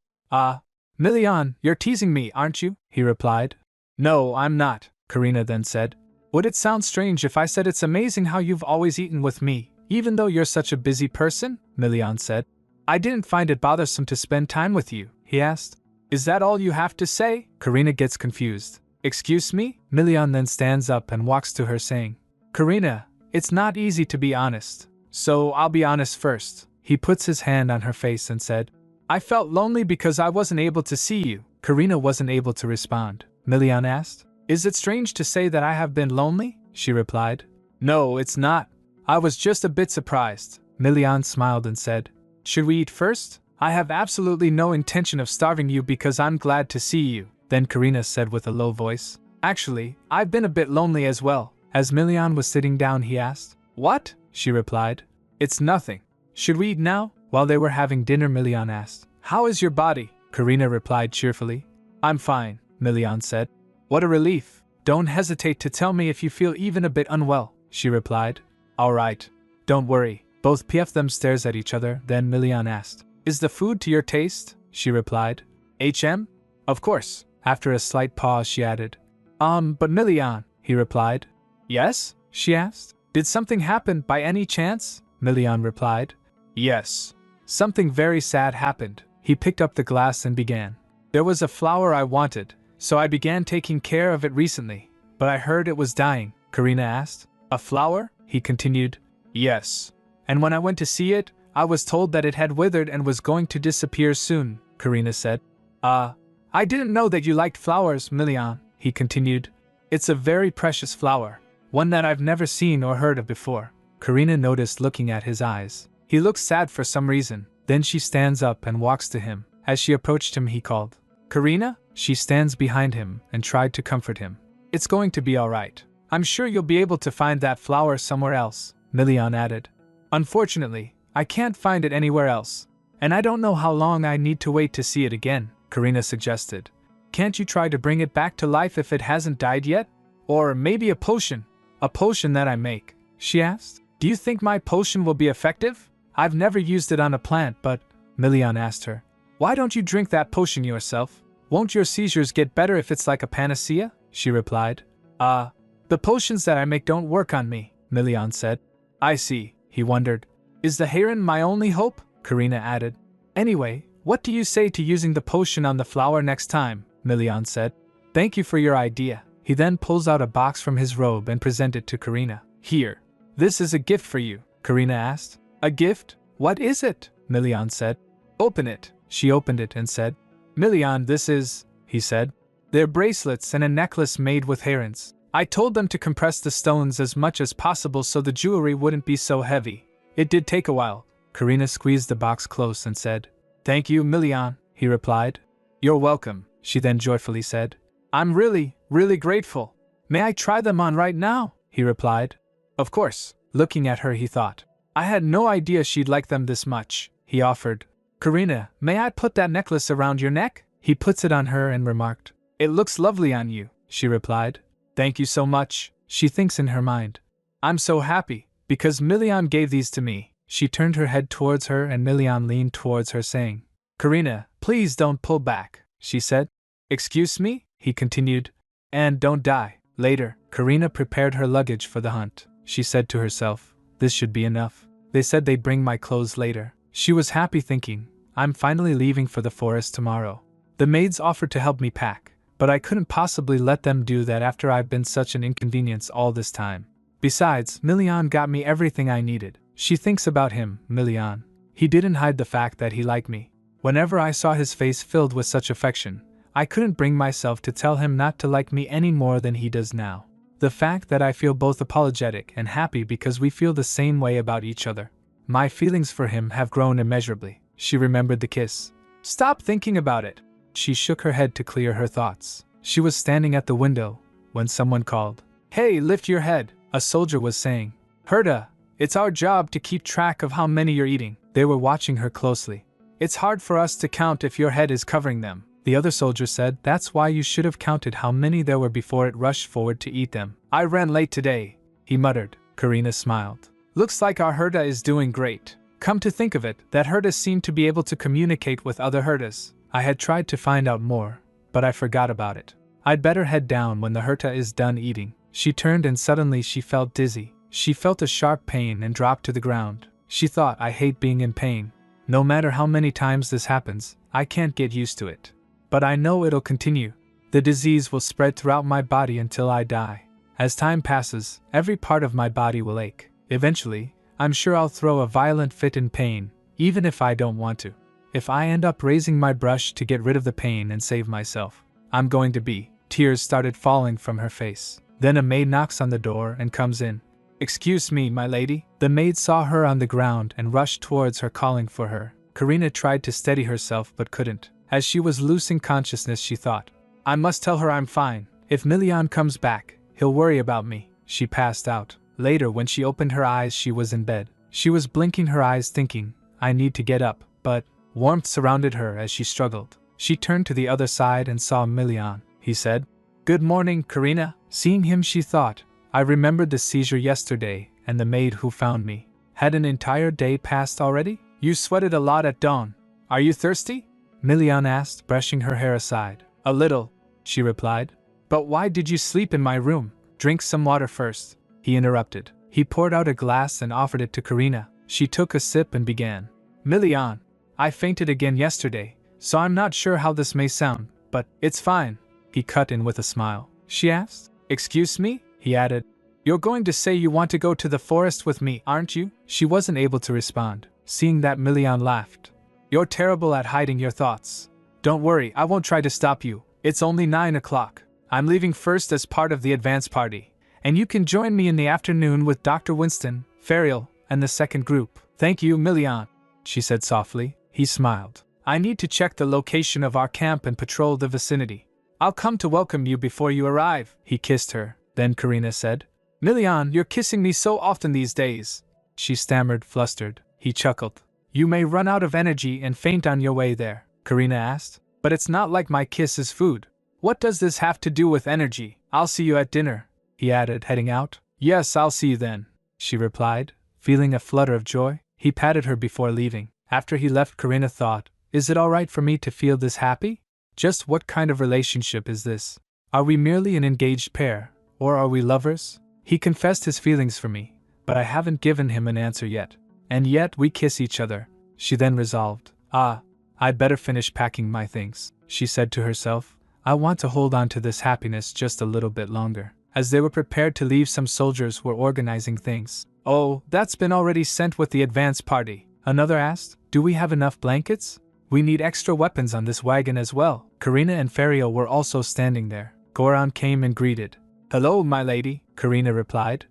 Miljan, you're teasing me, aren't you? He replied. No, I'm not, Karina then said. Would it sound strange if I said it's amazing how you've always eaten with me, even though you're such a busy person? Miljan said. I didn't find it bothersome to spend time with you, he asked. Is that all you have to say? Karina gets confused. Excuse me? Miljan then stands up and walks to her saying, Karina, it's not easy to be honest. So I'll be honest first. He puts his hand on her face and said, I felt lonely because I wasn't able to see you. Karina wasn't able to respond. Miljan asked, Is it strange to say that I have been lonely? She replied, No, it's not. I was just a bit surprised. Miljan smiled and said, Should we eat first? I have absolutely no intention of starving you because I'm glad to see you. Then Karina said with a low voice, Actually, I've been a bit lonely as well. As Miljan was sitting down, he asked, What? She replied, It's nothing. Should we eat now? While they were having dinner, Miljan asked, How is your body? Karina replied cheerfully, I'm fine, Miljan said. What a relief. Don't hesitate to tell me if you feel even a bit unwell, she replied. Alright. Don't worry. Both of them stares at each other, then Milian asked, Is the food to your taste? She replied, Of course. After a slight pause she added, But Milian, he replied. Yes? She asked. Did something happen by any chance? Milian replied. Yes. Something very sad happened. He picked up the glass and began. There was a flower I wanted, so I began taking care of it recently, but I heard it was dying. Karina asked. A flower? He continued. Yes. And when I went to see it, I was told that it had withered and was going to disappear soon, Karina said. I didn't know that you liked flowers, Milian, he continued. It's a very precious flower, one that I've never seen or heard of before. Karina noticed looking at his eyes. He looks sad for some reason. Then she stands up and walks to him. As she approached him, he called, Karina? She stands behind him and tried to comfort him. It's going to be alright. I'm sure you'll be able to find that flower somewhere else, Milian added. Unfortunately, I can't find it anywhere else, and I don't know how long I need to wait to see it again, Karina suggested. Can't you try to bring it back to life if it hasn't died yet? Or maybe a potion that I make, she asked. Do you think my potion will be effective? I've never used it on a plant, but, Milian asked her, why don't you drink that potion yourself? Won't your seizures get better if it's like a panacea? She replied. The potions that I make don't work on me, Milian said. I see, he wondered. Is the heron my only hope? Karina added. Anyway, what do you say to using the potion on the flower next time? Milian said. Thank you for your idea. He then pulls out a box from his robe and presents it to Karina. Here. This is a gift for you, Karina asked. A gift? What is it? Milian said. Open it. She opened it and said. Milian, this is, he said. They're bracelets and a necklace made with herons. I told them to compress the stones as much as possible so the jewelry wouldn't be so heavy. It did take a while. Karina squeezed the box close and said, Thank you, Milian, he replied. You're welcome, she then joyfully said. I'm really, really grateful. May I try them on right now? He replied. Of course. Looking at her, he thought. I had no idea she'd like them this much, he offered. Karina, may I put that necklace around your neck? He puts it on her and remarked. It looks lovely on you, she replied. Thank you so much, she thinks in her mind. I'm so happy, because Milian gave these to me. She turned her head towards her and Milian leaned towards her saying, Karina, please don't pull back, she said. Excuse me, he continued. And don't die. Later, Karina prepared her luggage for the hunt. She said to herself, this should be enough. They said they'd bring my clothes later. She was happy thinking, I'm finally leaving for the forest tomorrow. The maids offered to help me pack, but I couldn't possibly let them do that after I've been such an inconvenience all this time. Besides, Milian got me everything I needed. She thinks about him, Milian. He didn't hide the fact that he liked me. Whenever I saw his face filled with such affection, I couldn't bring myself to tell him not to like me any more than he does now. The fact that I feel both apologetic and happy because we feel the same way about each other. My feelings for him have grown immeasurably. She remembered the kiss. Stop thinking about it. She shook her head to clear her thoughts. She was standing at the window when someone called. Hey, lift your head, a soldier was saying. Herta, it's our job to keep track of how many you're eating. They were watching her closely. It's hard for us to count if your head is covering them. The other soldier said, that's why you should have counted how many there were before it rushed forward to eat them. I ran late today, he muttered. Karina smiled. Looks like our Herta is doing great. Come to think of it, that Herta seemed to be able to communicate with other Hertas. I had tried to find out more, but I forgot about it. I'd better head down when the Herta is done eating. She turned and suddenly she felt dizzy. She felt a sharp pain and dropped to the ground. She thought, I hate being in pain. No matter how many times this happens, I can't get used to it. But I know it'll continue. The disease will spread throughout my body until I die. As time passes, every part of my body will ache. Eventually, I'm sure I'll throw a violent fit in pain, even if I don't want to. If I end up raising my brush to get rid of the pain and save myself, I'm going to be. Tears started falling from her face. Then a maid knocks on the door and comes in. Excuse me, my lady. The maid saw her on the ground and rushed towards her calling for her. Karina tried to steady herself but couldn't. As she was losing consciousness, she thought, I must tell her I'm fine. If Milian comes back, he'll worry about me. She passed out. Later, when she opened her eyes, she was in bed. She was blinking her eyes thinking, I need to get up, but warmth surrounded her as she struggled. She turned to the other side and saw Milian. He said, Good morning, Karina. Seeing him, she thought, I remembered the seizure yesterday, and the maid who found me. Had an entire day passed already? You sweated a lot at dawn. Are you thirsty? Milian asked, brushing her hair aside. A little, she replied. But why did you sleep in my room? Drink some water first, he interrupted. He poured out a glass and offered it to Karina. She took a sip and began. Milian, I fainted again yesterday, so I'm not sure how this may sound, but it's fine, he cut in with a smile. She asked. Excuse me? He added. You're going to say you want to go to the forest with me, aren't you? She wasn't able to respond, seeing that Milian laughed. You're terrible at hiding your thoughts. Don't worry, I won't try to stop you. It's only 9 o'clock. I'm leaving first as part of the advance party, and you can join me in the afternoon with Dr. Winston, Fariel, and the second group. Thank you, Milian, she said softly. He smiled. I need to check the location of our camp and patrol the vicinity. I'll come to welcome you before you arrive. He kissed her. Then Karina said, Milian, you're kissing me so often these days. She stammered, flustered. He chuckled. You may run out of energy and faint on your way there, Karina asked. But it's not like my kiss is food. What does this have to do with energy? I'll see you at dinner, he added, heading out. Yes, I'll see you then, she replied, feeling a flutter of joy. He patted her before leaving. After he left, Karina thought, is it alright for me to feel this happy? Just what kind of relationship is this? Are we merely an engaged pair, or are we lovers? He confessed his feelings for me, but I haven't given him an answer yet. And yet we kiss each other. She then resolved. I'd better finish packing my things, she said to herself. I want to hold on to this happiness just a little bit longer. As they were prepared to leave, some soldiers were organizing things. Oh, that's been already sent with the advance party, another asked. Do we have enough blankets? We need extra weapons on this wagon as well. Karina and Fariel were also standing there. Goran came and greeted. Hello, my lady, Karina replied.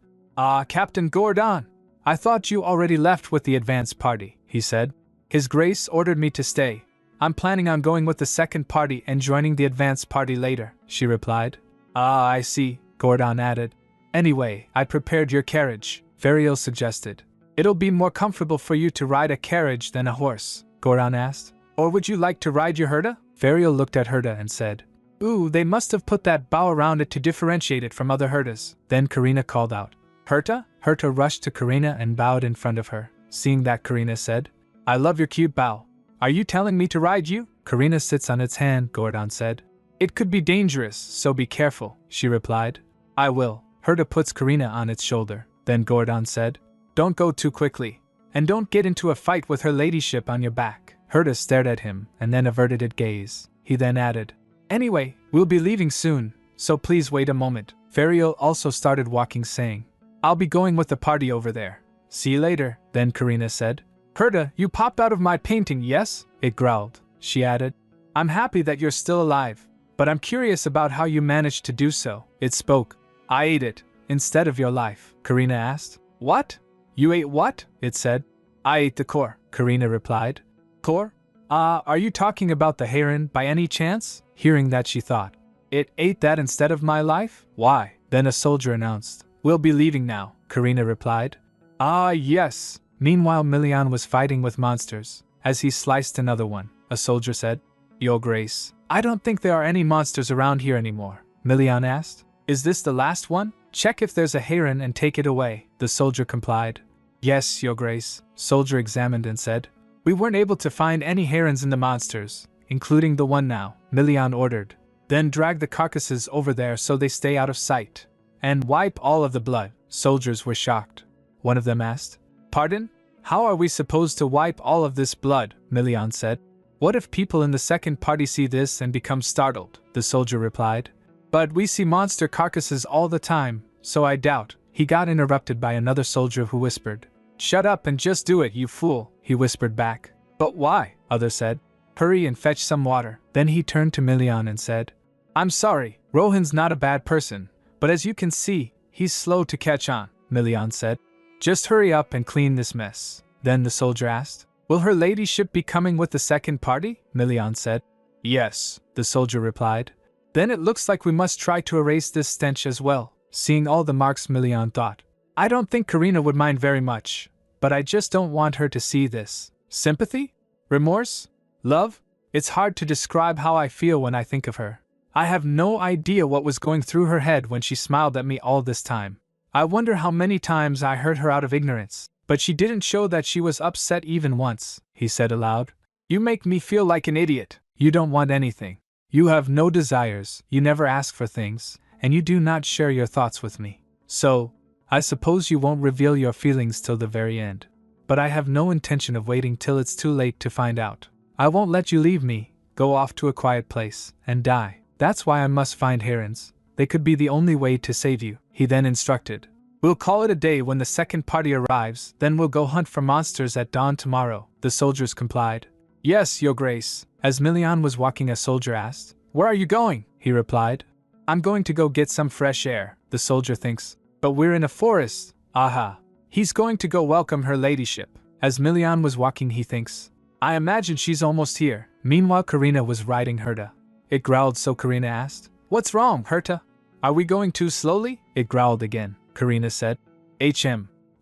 Captain Gordon. I thought you already left with the advance party, he said. His Grace ordered me to stay. I'm planning on going with the second party and joining the advance party later, she replied. I see, Gordon added. Anyway, I prepared your carriage, Fariel suggested. It'll be more comfortable for you to ride a carriage than a horse, Gordon asked. Or would you like to ride your Herta? Fariel looked at Herta and said, Ooh, they must have put that bow around it to differentiate it from other Hertas. Then Karina called out, Herta? Herta rushed to Karina and bowed in front of her. Seeing that, Karina said, I love your cute bow. Are you telling me to ride you? Karina sits on its hand, Gordon said. It could be dangerous, so be careful, she replied. I will. Herta puts Karina on its shoulder. Then Gordon said, Don't go too quickly, and don't get into a fight with her ladyship on your back. Herta stared at him and then averted its gaze. He then added, Anyway, we'll be leaving soon, so please wait a moment. Fariel also started walking, saying, I'll be going with the party over there. See you later, then Karina said. Herta, you popped out of my painting, yes? It growled. She added, I'm happy that you're still alive, but I'm curious about how you managed to do so. It spoke. I ate it, instead of your life, Karina asked. What? You ate what? It said. I ate the core, Karina replied. Core? Are you talking about the heron by any chance? Hearing that, she thought, it ate that instead of my life? Why? Then a soldier announced. We'll be leaving now, Karina replied. Yes. Meanwhile, Milian was fighting with monsters. As he sliced another one, a soldier said, Your Grace, I don't think there are any monsters around here anymore. Milian asked, Is this the last one? Check if there's a heron and take it away. The soldier complied. Yes, Your Grace. Soldier examined and said, We weren't able to find any herons in the monsters, including the one now, Milian ordered. Then drag the carcasses over there so they stay out of sight. And wipe all of the blood. Soldiers were shocked. One of them asked, Pardon? How are we supposed to wipe all of this blood? Milian said. What if people in the second party see this and become startled? The soldier replied. But we see monster carcasses all the time, so I doubt. He got interrupted by another soldier who whispered, Shut up and just do it, you fool, he whispered back. But why? Others said. Hurry and fetch some water. Then he turned to Milian and said, I'm sorry, Rohan's not a bad person, but as you can see, he's slow to catch on, Milian said. Just hurry up and clean this mess. Then the soldier asked, Will her ladyship be coming with the second party? Milian said. Yes, the soldier replied. Then it looks like we must try to erase this stench as well. Seeing all the marks, Milian thought, I don't think Karina would mind very much, but I just don't want her to see this. Sympathy? Remorse? Love? It's hard to describe how I feel when I think of her. I have no idea what was going through her head when she smiled at me all this time. I wonder how many times I hurt her out of ignorance. But she didn't show that she was upset even once, he said aloud. You make me feel like an idiot. You don't want anything. You have no desires, you never ask for things, and you do not share your thoughts with me. So, I suppose you won't reveal your feelings till the very end. But I have no intention of waiting till it's too late to find out. I won't let you leave me, go off to a quiet place, and die. That's why I must find herons. They could be the only way to save you, he then instructed. We'll call it a day when the second party arrives, then we'll go hunt for monsters at dawn tomorrow, the soldiers complied. Yes, Your Grace. As Milian was walking, a soldier asked. Where are you going? He replied. I'm going to go get some fresh air, the soldier thinks. But we're in a forest. Aha. He's going to go welcome her ladyship. As Milian was walking, he thinks. I imagine she's almost here. Meanwhile, Karina was riding Herta. It growled, so Karina asked. What's wrong, Herta? Are we going too slowly? It growled again. Karina said.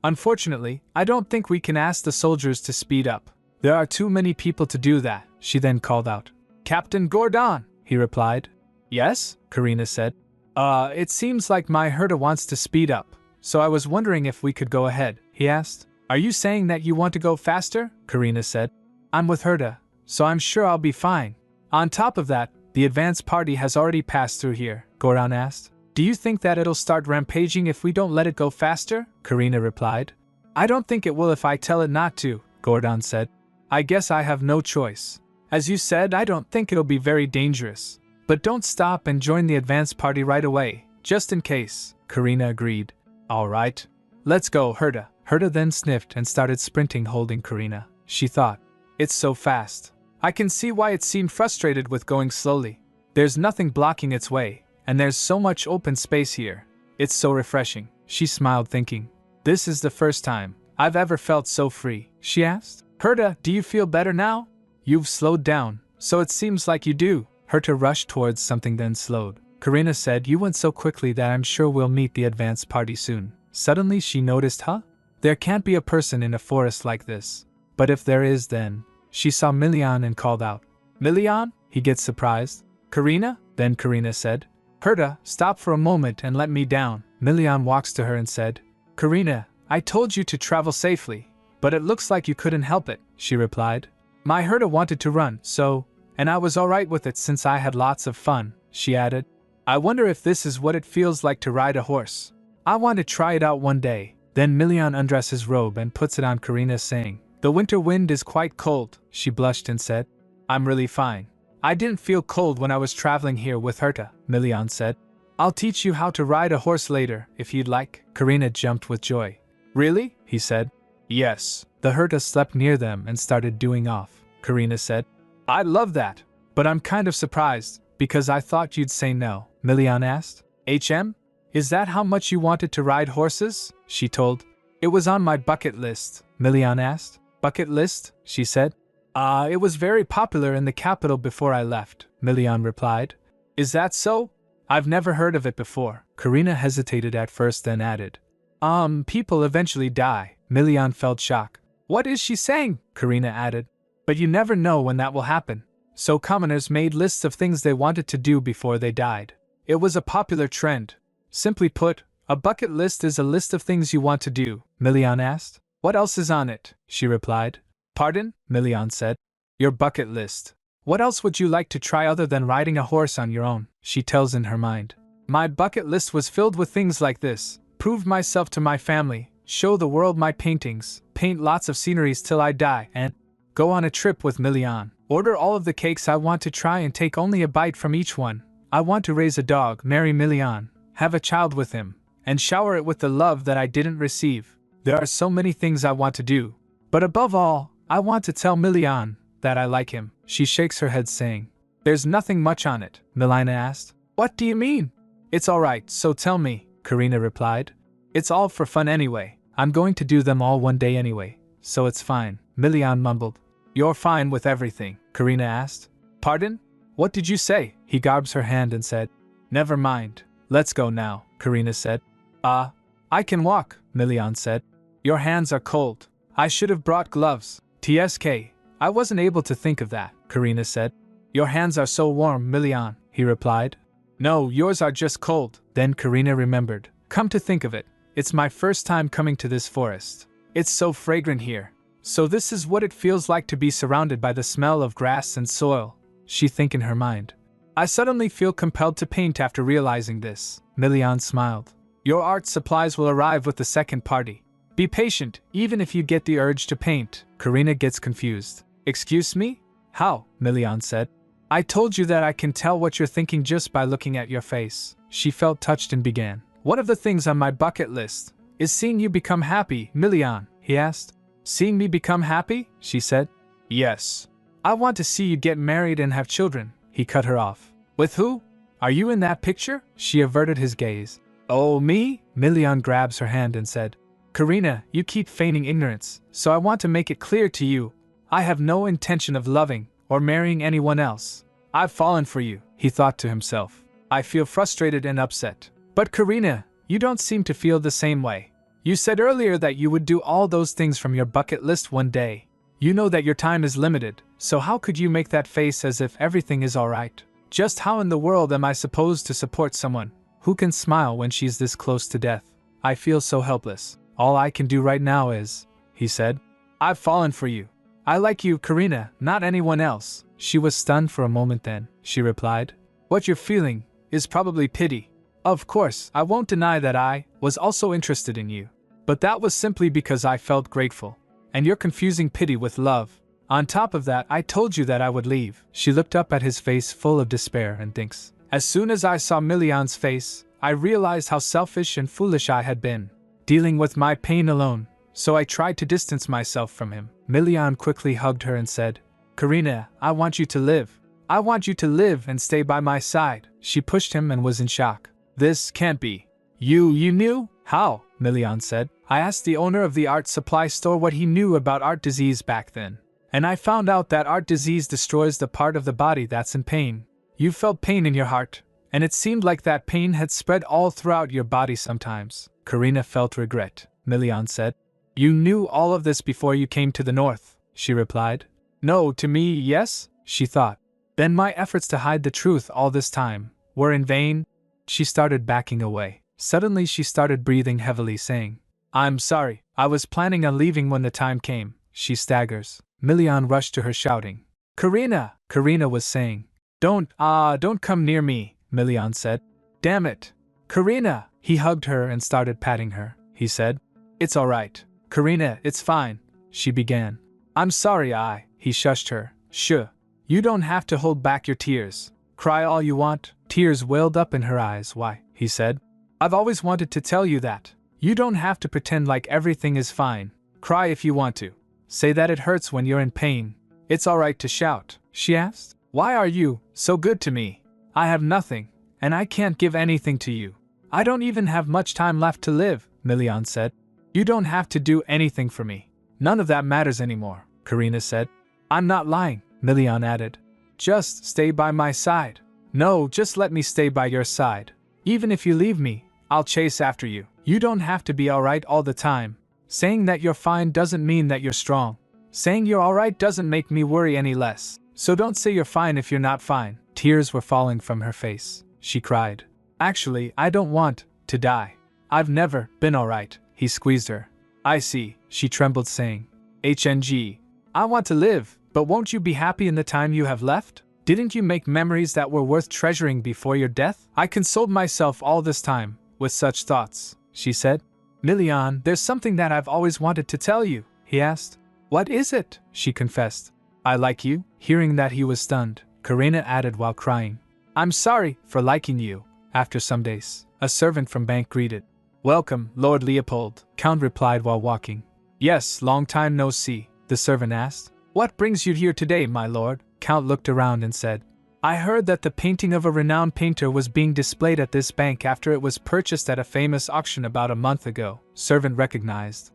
Unfortunately, I don't think we can ask the soldiers to speed up. There are too many people to do that, she then called out. Captain Gordon, he replied. Yes, Karina said. It seems like my Herta wants to speed up, so I was wondering if we could go ahead, he asked. Are you saying that you want to go faster? Karina said. I'm with Herta, so I'm sure I'll be fine. On top of that, the advance party has already passed through here, Gordon asked. Do you think that it'll start rampaging if we don't let it go faster? Karina replied. I don't think it will if I tell it not to, Gordon said. I guess I have no choice. As you said, I don't think it'll be very dangerous. But don't stop and join the advance party right away, just in case, Karina agreed. All right. Let's go, Herta. Herta then sniffed and started sprinting, holding Karina. She thought, it's so fast. I can see why it seemed frustrated with going slowly. There's nothing blocking its way, and there's so much open space here. It's so refreshing. She smiled, thinking, this is the first time I've ever felt so free. She asked, Herta, do you feel better now? You've slowed down, so it seems like you do. Herta rushed towards something, then slowed. Karina said, you went so quickly that I'm sure we'll meet the advance party soon. Suddenly she noticed, there can't be a person in a forest like this. But if there is, then... She saw Milian and called out. Milian? He gets surprised. Karina? Then Karina said. Herta, stop for a moment and let me down. Milian walks to her and said. Karina, I told you to travel safely. But it looks like you couldn't help it, she replied. My Herta wanted to run, so... And I was alright with it since I had lots of fun, she added. I wonder if this is what it feels like to ride a horse. I want to try it out one day. Then Milian undresses his robe and puts it on Karina, saying, The winter wind is quite cold, she blushed and said. I'm really fine. I didn't feel cold when I was traveling here with Herta, Milian said. I'll teach you how to ride a horse later, if you'd like. Karina jumped with joy. Really? He said. Yes. The Herta slept near them and started doing off. Karina said. I love that. But I'm kind of surprised, because I thought you'd say no. Milian asked. Is that how much you wanted to ride horses? She told. It was on my bucket list, Milian asked. Bucket list? She said. It was very popular in the capital before I left, Milian replied. Is that so? I've never heard of it before. Karina hesitated at first, then added. People eventually die. Milian felt shock. What is she saying? Karina added. But you never know when that will happen. So commoners made lists of things they wanted to do before they died. It was a popular trend. Simply put, a bucket list is a list of things you want to do, Milian asked. What else is on it? She replied. Pardon? Milian said. Your bucket list. What else would you like to try other than riding a horse on your own? She tells in her mind. My bucket list was filled with things like this. Prove myself to my family, show the world my paintings, paint lots of sceneries till I die, and go on a trip with Milian. Order all of the cakes I want to try and take only a bite from each one. I want to raise a dog, marry Milian, have a child with him, and shower it with the love that I didn't receive. There are so many things I want to do. But above all, I want to tell Milian that I like him. She shakes her head, saying, There's nothing much on it, Milina asked. What do you mean? It's alright, so tell me, Karina replied. It's all for fun anyway. I'm going to do them all one day anyway, so it's fine, Milian mumbled. You're fine with everything, Karina asked. Pardon? What did you say? He grabs her hand and said. Never mind. Let's go now, Karina said. I can walk, Milian said. Your hands are cold. I should have brought gloves. TSK. I wasn't able to think of that, Karina said. Your hands are so warm, Milian, he replied. No, yours are just cold. Then Karina remembered. Come to think of it, It's my first time coming to this forest. It's so fragrant here. So this is what it feels like to be surrounded by the smell of grass and soil, she thinks in her mind. I suddenly feel compelled to paint after realizing this. Milian smiled. Your art supplies will arrive with the second party. Be patient, even if you get the urge to paint. Karina gets confused. Excuse me? How? Milian said. I told you that I can tell what you're thinking just by looking at your face. She felt touched and began. One of the things on my bucket list is seeing you become happy, Milian, he asked. Seeing me become happy? She said. Yes. I want to see you get married and have children. He cut her off. With who? Are you in that picture? She averted his gaze. Oh, me? Milian grabs her hand and said. Karina, you keep feigning ignorance, so I want to make it clear to you. I have no intention of loving or marrying anyone else. I've fallen for you, he thought to himself. I feel frustrated and upset. But Karina, you don't seem to feel the same way. You said earlier that you would do all those things from your bucket list one day. You know that your time is limited, so how could you make that face as if everything is alright? Just how in the world am I supposed to support someone who can smile when she's this close to death? I feel so helpless. All I can do right now is, he said. I've fallen for you. I like you, Karina, not anyone else. She was stunned for a moment, then she replied. What you're feeling is probably pity. Of course, I won't deny that I was also interested in you. But that was simply because I felt grateful. And you're confusing pity with love. On top of that, I told you that I would leave. She looked up at his face full of despair and thinks. As soon as I saw Milian's face, I realized how selfish and foolish I had been, dealing with my pain alone, so I tried to distance myself from him. Milian quickly hugged her and said, Karina, I want you to live. I want you to live and stay by my side. She pushed him and was in shock. This can't be. You knew? How? Milian said. I asked the owner of the art supply store what he knew about art disease back then. And I found out that art disease destroys the part of the body that's in pain. You felt pain in your heart, and it seemed like that pain had spread all throughout your body sometimes. Karina felt regret, Milian said. You knew all of this before you came to the north, she replied. No, to me, yes, she thought. Then my efforts to hide the truth all this time were in vain. She started backing away. Suddenly she started breathing heavily, saying, I'm sorry, I was planning on leaving when the time came. She staggers. Milian rushed to her shouting. Karina! Karina was saying. Don't come near me, Milian said. Damn it! Karina! He hugged her and started patting her. He said. It's alright. Karina, it's fine. She began. I'm sorry, He shushed her. Shh. You don't have to hold back your tears. Cry all you want. Tears welled up in her eyes. Why? He said. I've always wanted to tell you that. You don't have to pretend like everything is fine. Cry if you want to. Say that it hurts when you're in pain. It's alright to shout, she asked. Why are you so good to me? I have nothing, and I can't give anything to you. I don't even have much time left to live, Milian said. You don't have to do anything for me. None of that matters anymore, Karina said. I'm not lying, Milian added. Just stay by my side. No, just let me stay by your side. Even if you leave me, I'll chase after you. You don't have to be alright all the time. Saying that you're fine doesn't mean that you're strong. Saying you're alright doesn't make me worry any less. So don't say you're fine if you're not fine. Tears were falling from her face. She cried. Actually, I don't want to die. I've never been alright. He squeezed her. I see, she trembled, saying. HNG. I want to live, but won't you be happy in the time you have left? Didn't you make memories that were worth treasuring before your death? I consoled myself all this time with such thoughts, she said. Milian, there's something that I've always wanted to tell you, he asked. What is it? She confessed. I like you. Hearing that, he was stunned. Karina added while crying. I'm sorry for liking you. After some days, a servant from bank greeted. Welcome, Lord Leopold, Count replied while walking. Yes, long time no see, the servant asked. What brings you here today, my lord? Count looked around and said. I heard that the painting of a renowned painter was being displayed at this bank after it was purchased at a famous auction about a month ago. Servant recognized.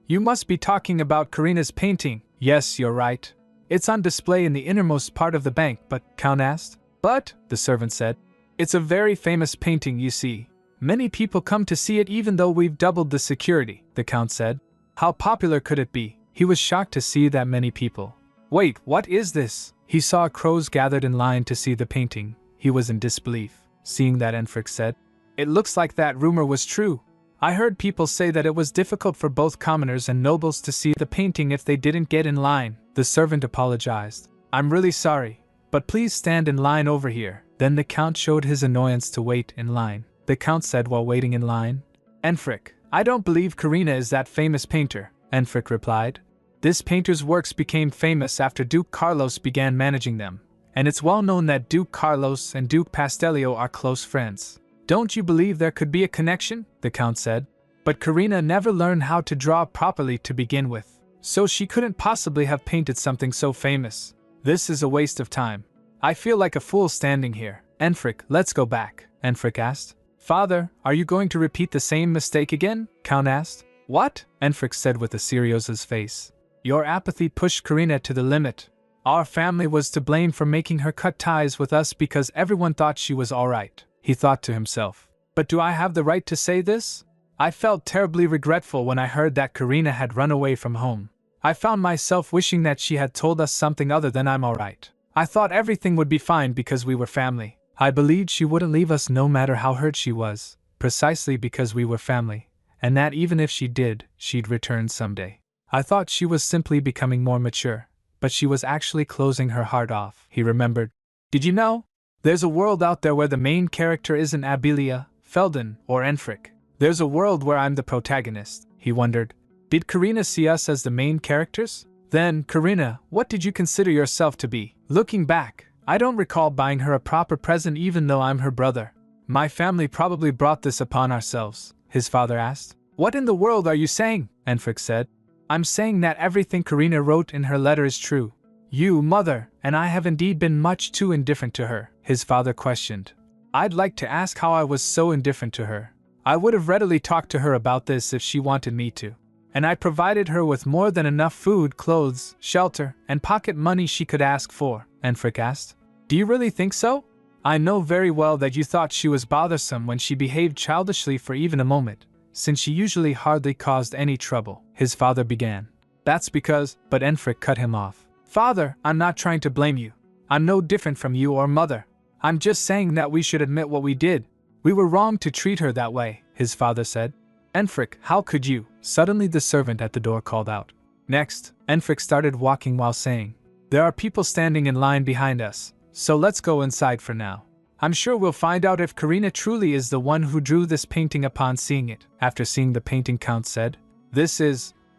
You must be talking about Karina's painting. Yes, you're right. It's on display in the innermost part of the bank, but, Count asked. But, the servant said. It's a very famous painting, you see. Many people come to see it even though we've doubled the security, the Count said. How popular could it be? He was shocked to see that many people. Wait, what is this? He saw crows gathered in line to see the painting. He was in disbelief. Seeing that, Enfric said. It looks like that rumor was true. I heard people say that it was difficult for both commoners and nobles to see the painting if they didn't get in line. The servant apologized. I'm really sorry, but please stand in line over here. Then the Count showed his annoyance to wait in line. The Count said while waiting in line, Enfric, I don't believe Karina is that famous painter. Enfric replied. This painter's works became famous after Duke Carlos began managing them, and it's well known that Duke Carlos and Duke Pastelio are close friends. Don't you believe there could be a connection? The Count said. But Karina never learned how to draw properly to begin with, so she couldn't possibly have painted something so famous. This is a waste of time. I feel like a fool standing here. Enfric, let's go back, Enfric asked. Father, are you going to repeat the same mistake again? Count asked. What? Enfric said with a serious face. Your apathy pushed Karina to the limit. Our family was to blame for making her cut ties with us because everyone thought she was alright, he thought to himself. But do I have the right to say this? I felt terribly regretful when I heard that Karina had run away from home. I found myself wishing that she had told us something other than I'm alright. I thought everything would be fine because we were family. I believed she wouldn't leave us no matter how hurt she was, precisely because we were family, and that even if she did, she'd return someday. I thought she was simply becoming more mature, but she was actually closing her heart off, he remembered. Did you know? There's a world out there where the main character isn't Abilia, Felden, or Enfric. There's a world where I'm the protagonist, he wondered. Did Karina see us as the main characters? Then, Karina, what did you consider yourself to be? Looking back, I don't recall buying her a proper present even though I'm her brother. My family probably brought this upon ourselves, his father asked. What in the world are you saying? Enfric said. I'm saying that everything Karina wrote in her letter is true. You, mother, and I have indeed been much too indifferent to her, his father questioned. I'd like to ask how I was so indifferent to her. I would have readily talked to her about this if she wanted me to. And I provided her with more than enough food, clothes, shelter, and pocket money she could ask for, Enfric asked. Do you really think so? I know very well that you thought she was bothersome when she behaved childishly for even a moment, since she usually hardly caused any trouble, his father began. That's because, but Enfric cut him off. Father, I'm not trying to blame you. I'm no different from you or mother. I'm just saying that we should admit what we did. We were wrong to treat her that way, his father said. Enfric, how could you? Suddenly the servant at the door called out. Next, Enfric started walking while saying, there are people standing in line behind us, so let's go inside for now. I'm sure we'll find out if Karina truly is the one who drew this painting upon seeing it. After seeing the painting, Count said,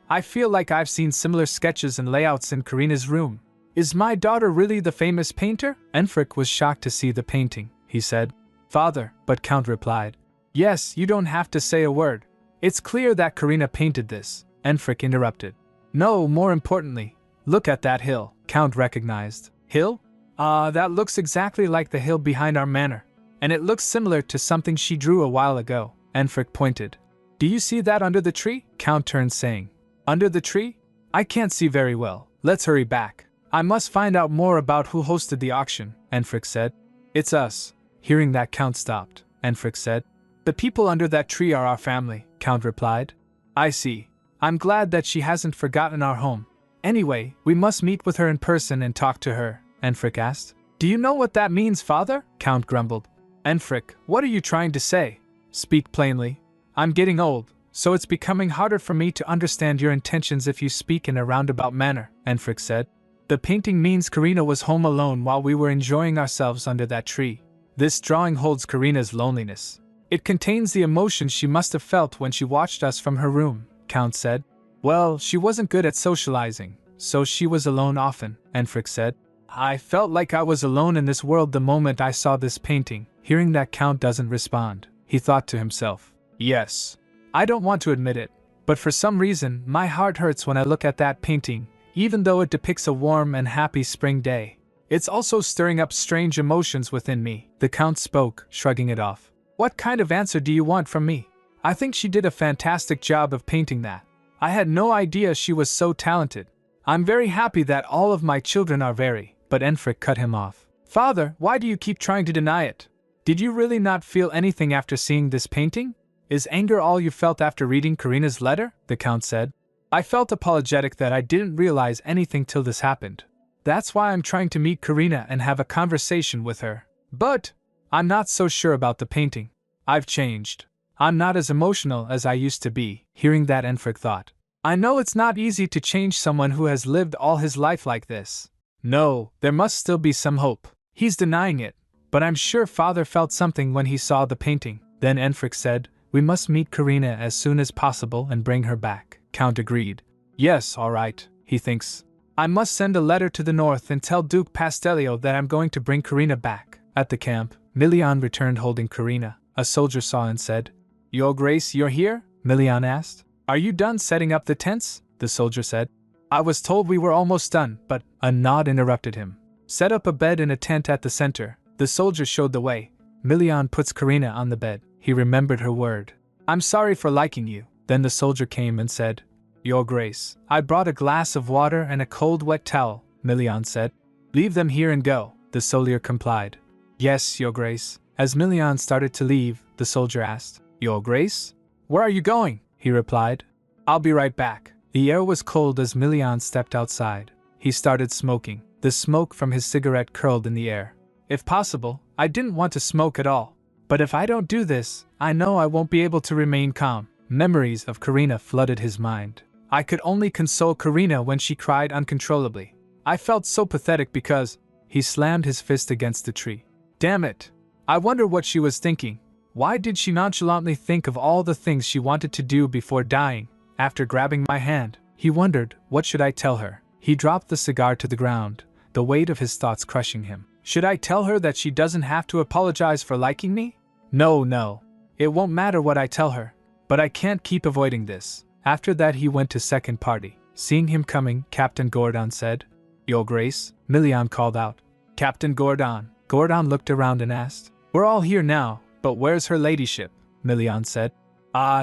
I feel like I've seen similar sketches and layouts in Karina's room. Is my daughter really the famous painter? Enfric was shocked to see the painting, he said. Father, but Count replied. Yes, you don't have to say a word. It's clear that Karina painted this, Enfric interrupted. No, more importantly, look at that hill, Count recognized. Hill? That looks exactly like the hill behind our manor, and it looks similar to something she drew a while ago, Enfric pointed. Do you see that under the tree? Count turned saying. Under the tree? I can't see very well. Let's hurry back. I must find out more about who hosted the auction, Enfric said. It's us. Hearing that, Count stopped, Enfric said. The people under that tree are our family, Count replied. I see. I'm glad that she hasn't forgotten our home. Anyway, we must meet with her in person and talk to her, Enfric asked. Do you know what that means, father? Count grumbled. Enfric, what are you trying to say? Speak plainly. I'm getting old, so it's becoming harder for me to understand your intentions if you speak in a roundabout manner, Enfric said. The painting means Karina was home alone while we were enjoying ourselves under that tree. This drawing holds Karina's loneliness. It contains the emotions she must have felt when she watched us from her room, Count said. Well, she wasn't good at socializing, so she was alone often, Enfric said. I felt like I was alone in this world the moment I saw this painting. Hearing that, Count doesn't respond. He thought to himself, yes, I don't want to admit it, but for some reason my heart hurts when I look at that painting, even though it depicts a warm and happy spring day. It's also stirring up strange emotions within me. The Count spoke, shrugging it off. What kind of answer do you want from me? I think she did a fantastic job of painting that. I had no idea she was so talented. I'm very happy that all of my children are very. But Enfric cut him off. Father, why do you keep trying to deny it? Did you really not feel anything after seeing this painting? Is anger all you felt after reading Karina's letter? The Count said. I felt apologetic that I didn't realize anything till this happened. That's why I'm trying to meet Karina and have a conversation with her. But I'm not so sure about the painting. I've changed. I'm not as emotional as I used to be. Hearing that, Enfric thought, I know it's not easy to change someone who has lived all his life like this. No, there must still be some hope. He's denying it, but I'm sure father felt something when he saw the painting. Then Enfric said, we must meet Karina as soon as possible and bring her back. Count agreed. Yes, all right, he thinks. I must send a letter to the north and tell Duke Pastelio that I'm going to bring Karina back. At the camp, Milian returned holding Karina. A soldier saw and said, Your Grace, you're here? Milian asked. Are you done setting up the tents? The soldier said. I was told we were almost done, but a nod interrupted him. Set up a bed in a tent at the center. The soldier showed the way. Milian puts Karina on the bed. He remembered her word. I'm sorry for liking you. Then the soldier came and said, Your Grace, I brought a glass of water and a cold wet towel, Milian said. Leave them here and go. The soldier complied. Yes, Your Grace. As Milian started to leave, the soldier asked, Your Grace? Where are you going? He replied. I'll be right back. The air was cold as Milian stepped outside. He started smoking. The smoke from his cigarette curled in the air. If possible, I didn't want to smoke at all. But if I don't do this, I know I won't be able to remain calm. Memories of Karina flooded his mind. I could only console Karina when she cried uncontrollably. I felt so pathetic because he slammed his fist against the tree. Damn it! I wonder what she was thinking. Why did she nonchalantly think of all the things she wanted to do before dying? After grabbing my hand, he wondered, what should I tell her? He dropped the cigar to the ground, the weight of his thoughts crushing him. Should I tell her that she doesn't have to apologize for liking me? No. It won't matter what I tell her. But I can't keep avoiding this. After that he went to second party. Seeing him coming, Captain Gordon said, Your Grace, Milian called out. Captain Gordon. Gordon looked around and asked, We're all here now, but where's her ladyship? Milian said.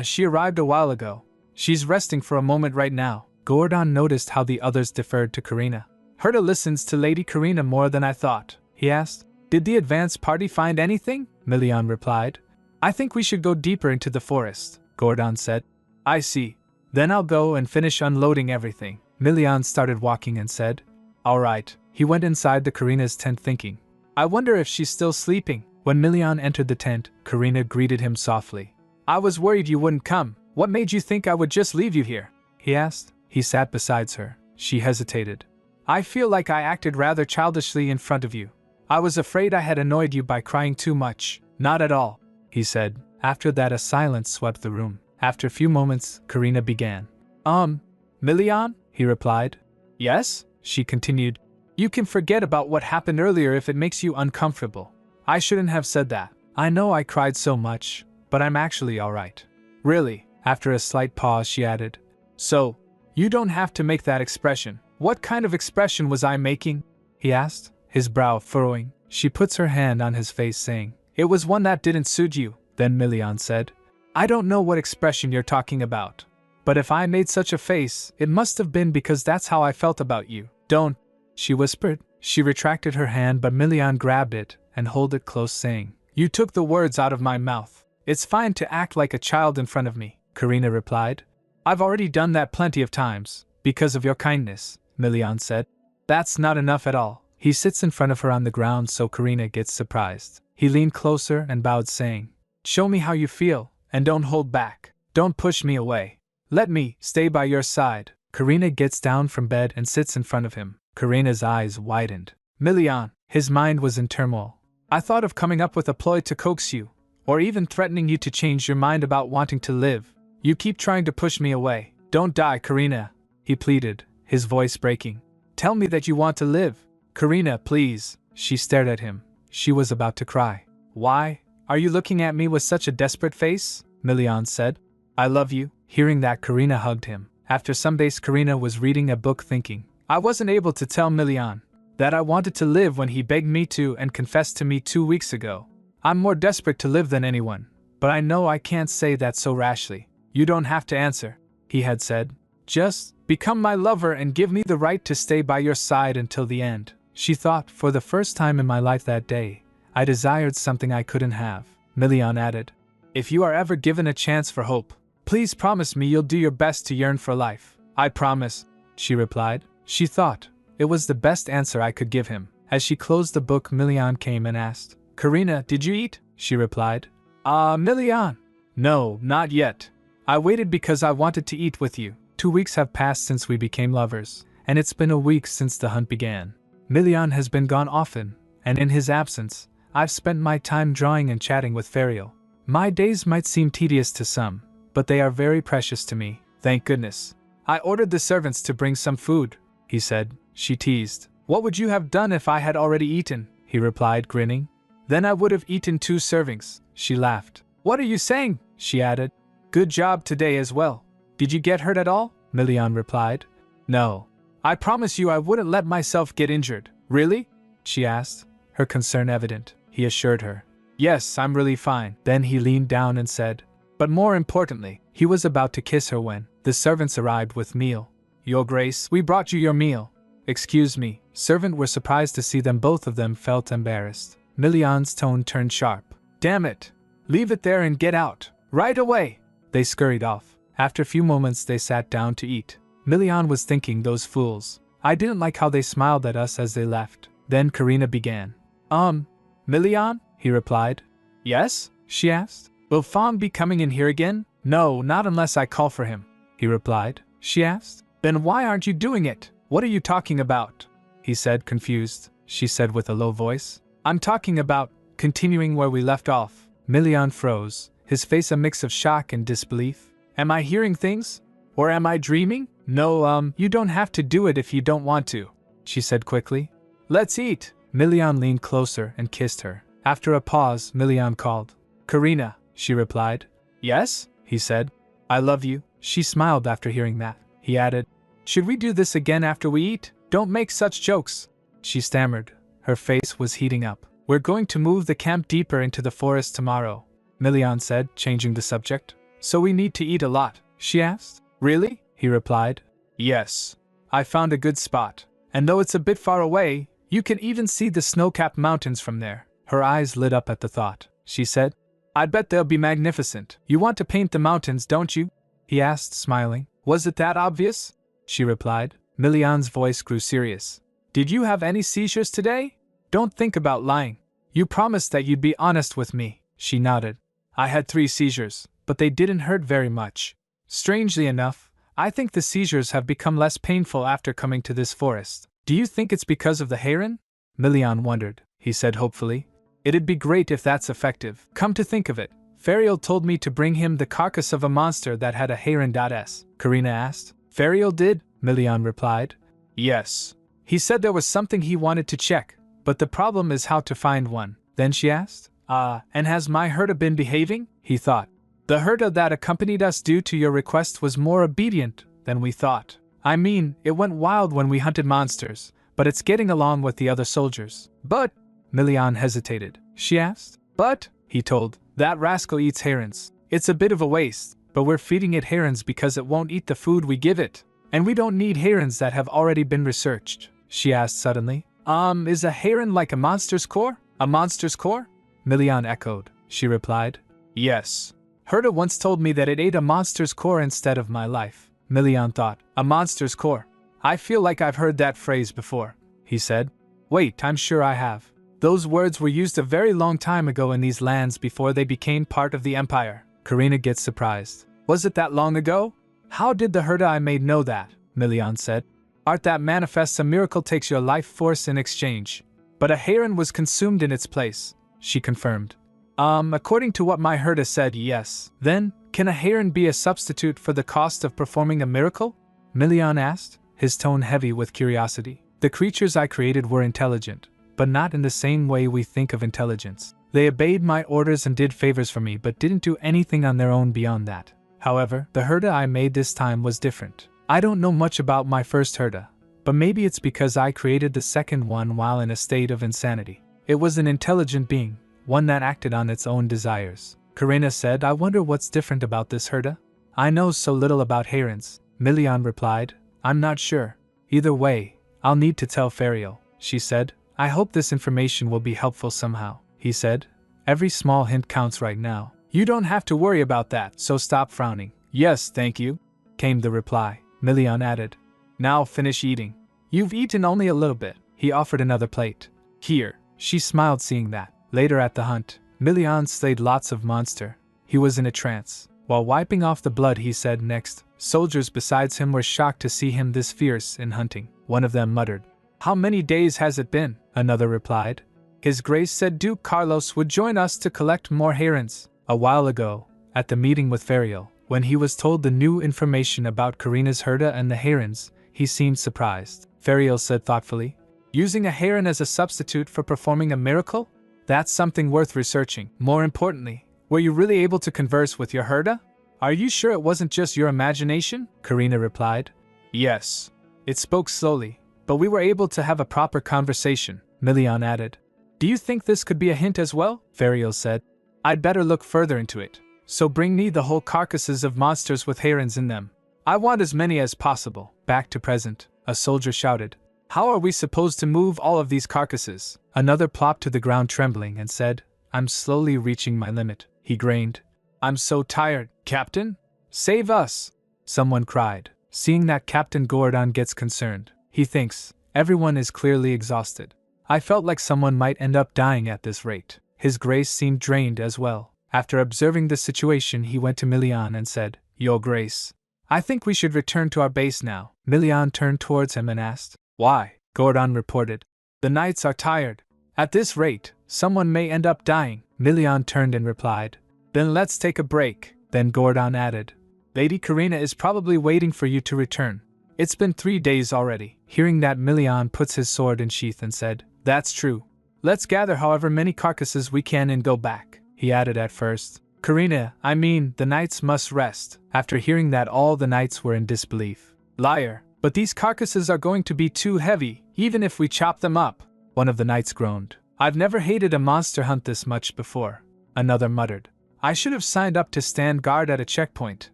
She arrived a while ago. She's resting for a moment right now. Gordon noticed how the others deferred to Karina. Herta listens to Lady Karina more than I thought, he asked. Did the advance party find anything? Milian replied. I think we should go deeper into the forest, Gordon said. I see. Then I'll go and finish unloading everything. Milian started walking and said, All right. He went inside the Karina's tent thinking, I wonder if she's still sleeping. When Milian entered the tent, Karina greeted him softly. I was worried you wouldn't come. What made you think I would just leave you here? He asked. He sat beside her. She hesitated. I feel like I acted rather childishly in front of you. I was afraid I had annoyed you by crying too much. Not at all, he said. After that a silence swept the room. After a few moments, Karina began. Milian? He replied. Yes? She continued. You can forget about what happened earlier if it makes you uncomfortable. I shouldn't have said that. I know I cried so much, but I'm actually alright. Really? After a slight pause she added. So, you don't have to make that expression. What kind of expression was I making? He asked, his brow furrowing. She puts her hand on his face saying, It was one that didn't suit you. Then Milian said, I don't know what expression you're talking about. But if I made such a face, it must have been because that's how I felt about you. Don't, she whispered. She retracted her hand but Milian grabbed it and held it close saying, You took the words out of my mouth. It's fine to act like a child in front of me, Karina replied. I've already done that plenty of times, because of your kindness, Milian said. That's not enough at all. He sits in front of her on the ground so Karina gets surprised. He leaned closer and bowed saying, Show me how you feel, and don't hold back. Don't push me away. Let me stay by your side. Karina gets down from bed and sits in front of him. Karina's eyes widened. Milian, his mind was in turmoil. I thought of coming up with a ploy to coax you, or even threatening you to change your mind about wanting to live. You keep trying to push me away. Don't die, Karina, he pleaded, his voice breaking. Tell me that you want to live. Karina, please. She stared at him. She was about to cry. Why are you looking at me with such a desperate face? Milian said. I love you. Hearing that, Karina hugged him. After some days Karina was reading a book thinking, I wasn't able to tell Milian that I wanted to live when he begged me to and confessed to me 2 weeks ago. I'm more desperate to live than anyone, but I know I can't say that so rashly. You don't have to answer, he had said. Just become my lover and give me the right to stay by your side until the end. She thought, for the first time in my life that day, I desired something I couldn't have. Milian added, If you are ever given a chance for hope, please promise me you'll do your best to yearn for life. I promise, she replied. She thought it was the best answer I could give him. As she closed the book, Milian came and asked, Karina, did you eat? She replied, Milian, No, not yet. I waited because I wanted to eat with you. 2 weeks have passed since we became lovers, and it's been a week since the hunt began. Milian has been gone often, and in his absence, I've spent my time drawing and chatting with Ferial. My days might seem tedious to some, but they are very precious to me, thank goodness. I ordered the servants to bring some food, he said. She teased. What would you have done if I had already eaten? He replied, grinning. Then I would have eaten 2 servings, she laughed. What are you saying? She added. Good job today as well. Did you get hurt at all? Milian replied. No. I promise you I wouldn't let myself get injured. Really? She asked, her concern evident. He assured her. Yes, I'm really fine. Then he leaned down and said. But more importantly, he was about to kiss her when the servants arrived with meal. Your Grace, we brought you your meal. Excuse me. Servant were surprised to see them. Both of them felt embarrassed. Milian's tone turned sharp. Damn it. Leave it there and get out. Right away. They scurried off. After a few moments they sat down to eat. Milian was thinking, those fools. I didn't like how they smiled at us as they left. Then Karina began. Milian? He replied. Yes? She asked. Will Fong be coming in here again? No, not unless I call for him, he replied. She asked. Then why aren't you doing it? What are you talking about? He said, confused. She said with a low voice. I'm talking about continuing where we left off. Milian froze, his face a mix of shock and disbelief. Am I hearing things? Or am I dreaming? No, you don't have to do it if you don't want to, she said quickly. Let's eat. Milian leaned closer and kissed her. After a pause, Milian called. Karina, she replied. Yes, he said. I love you. She smiled after hearing that. He added, should we do this again after we eat? Don't make such jokes. She stammered. Her face was heating up. We're going to move the camp deeper into the forest tomorrow, Milian said, changing the subject. So we need to eat a lot, she asked. Really? He replied. Yes. I found a good spot. And though it's a bit far away, you can even see the snow-capped mountains from there. Her eyes lit up at the thought. She said, I'd bet they'll be magnificent. You want to paint the mountains, don't you? He asked, smiling. Was it that obvious? She replied. Milian's voice grew serious. Did you have any seizures today? Don't think about lying. You promised that you'd be honest with me. She nodded. I had 3 seizures, but they didn't hurt very much. Strangely enough, I think the seizures have become less painful after coming to this forest. Do you think it's because of the heron? Milian wondered. He said hopefully. It'd be great if that's effective. Come to think of it, Ferial told me to bring him the carcass of a monster that had a heron.s. Karina asked. Ferial did? Milian replied. Yes. He said there was something he wanted to check, but the problem is how to find one. Then she asked. And has my herda been behaving? He thought. The herda that accompanied us due to your request was more obedient than we thought. I mean, it went wild when we hunted monsters, but it's getting along with the other soldiers. But, Milian hesitated. She asked. But, he told, that rascal eats herons. It's a bit of a waste, but we're feeding it herons because it won't eat the food we give it. And we don't need herons that have already been researched, she asked suddenly. Is a heron like a monster's core? A monster's core? Milian echoed. She replied. Yes. Herda once told me that it ate a monster's core instead of my life. Milian thought. A monster's core. I feel like I've heard that phrase before, he said. Wait, I'm sure I have. Those words were used a very long time ago in these lands before they became part of the empire. Karina gets surprised. Was it that long ago? How did the herda I made know that? Milian said. Art that manifests a miracle takes your life force in exchange. But a heron was consumed in its place, she confirmed. According to what my herda said, yes. Then, can a heron be a substitute for the cost of performing a miracle? Milian asked, his tone heavy with curiosity. The creatures I created were intelligent, but not in the same way we think of intelligence. They obeyed my orders and did favors for me but didn't do anything on their own beyond that. However, the herda I made this time was different. I don't know much about my first herda, but maybe it's because I created the second one while in a state of insanity. It was an intelligent being, one that acted on its own desires. Karina said, I wonder what's different about this herda? I know so little about herons, Milian replied. I'm not sure. Either way, I'll need to tell Ferial, she said. I hope this information will be helpful somehow, he said. Every small hint counts right now. You don't have to worry about that, so stop frowning. Yes, thank you, came the reply. Milian added. Now finish eating. You've eaten only a little bit. He offered another plate. Here, she smiled seeing that. Later at the hunt, Milian slayed lots of monster. He was in a trance. While wiping off the blood, he said next. Soldiers besides him were shocked to see him this fierce in hunting. One of them muttered, "How many days has it been?" Another replied, "His Grace said Duke Carlos would join us to collect more herons." A while ago, at the meeting with Fariel, when he was told the new information about Karina's herda and the herons, he seemed surprised. Fariel said thoughtfully, "Using a heron as a substitute for performing a miracle? That's something worth researching. More importantly, were you really able to converse with your herda? Are you sure it wasn't just your imagination?" Karina replied. "Yes. It spoke slowly, but we were able to have a proper conversation," Milian added. "Do you think this could be a hint as well?" Fariel said. "I'd better look further into it. So bring me the whole carcasses of monsters with herons in them. I want as many as possible." Back to present, a soldier shouted, "How are we supposed to move all of these carcasses?" Another plopped to the ground trembling and said, "I'm slowly reaching my limit." He groaned. "I'm so tired, Captain. Save us!" Someone cried. Seeing that Captain Gordon gets concerned, he thinks, everyone is clearly exhausted. I felt like someone might end up dying at this rate. His Grace seemed drained as well. After observing the situation, he went to Milian and said, "Your Grace, I think we should return to our base now." Milian turned towards him and asked, "Why?" Gordon reported, "The knights are tired. At this rate, someone may end up dying." Milian turned and replied, "Then let's take a break." Then Gordon added, "Lady Karina is probably waiting for you to return. It's been 3 days already." Hearing that, Milian puts his sword in sheath and said, "That's true. Let's gather however many carcasses we can and go back." He added at first, "Karina, I mean, the knights must rest." After hearing that, all the knights were in disbelief. "Liar, but these carcasses are going to be too heavy, even if we chop them up." One of the knights groaned. "I've never hated a monster hunt this much before." Another muttered, "I should have signed up to stand guard at a checkpoint."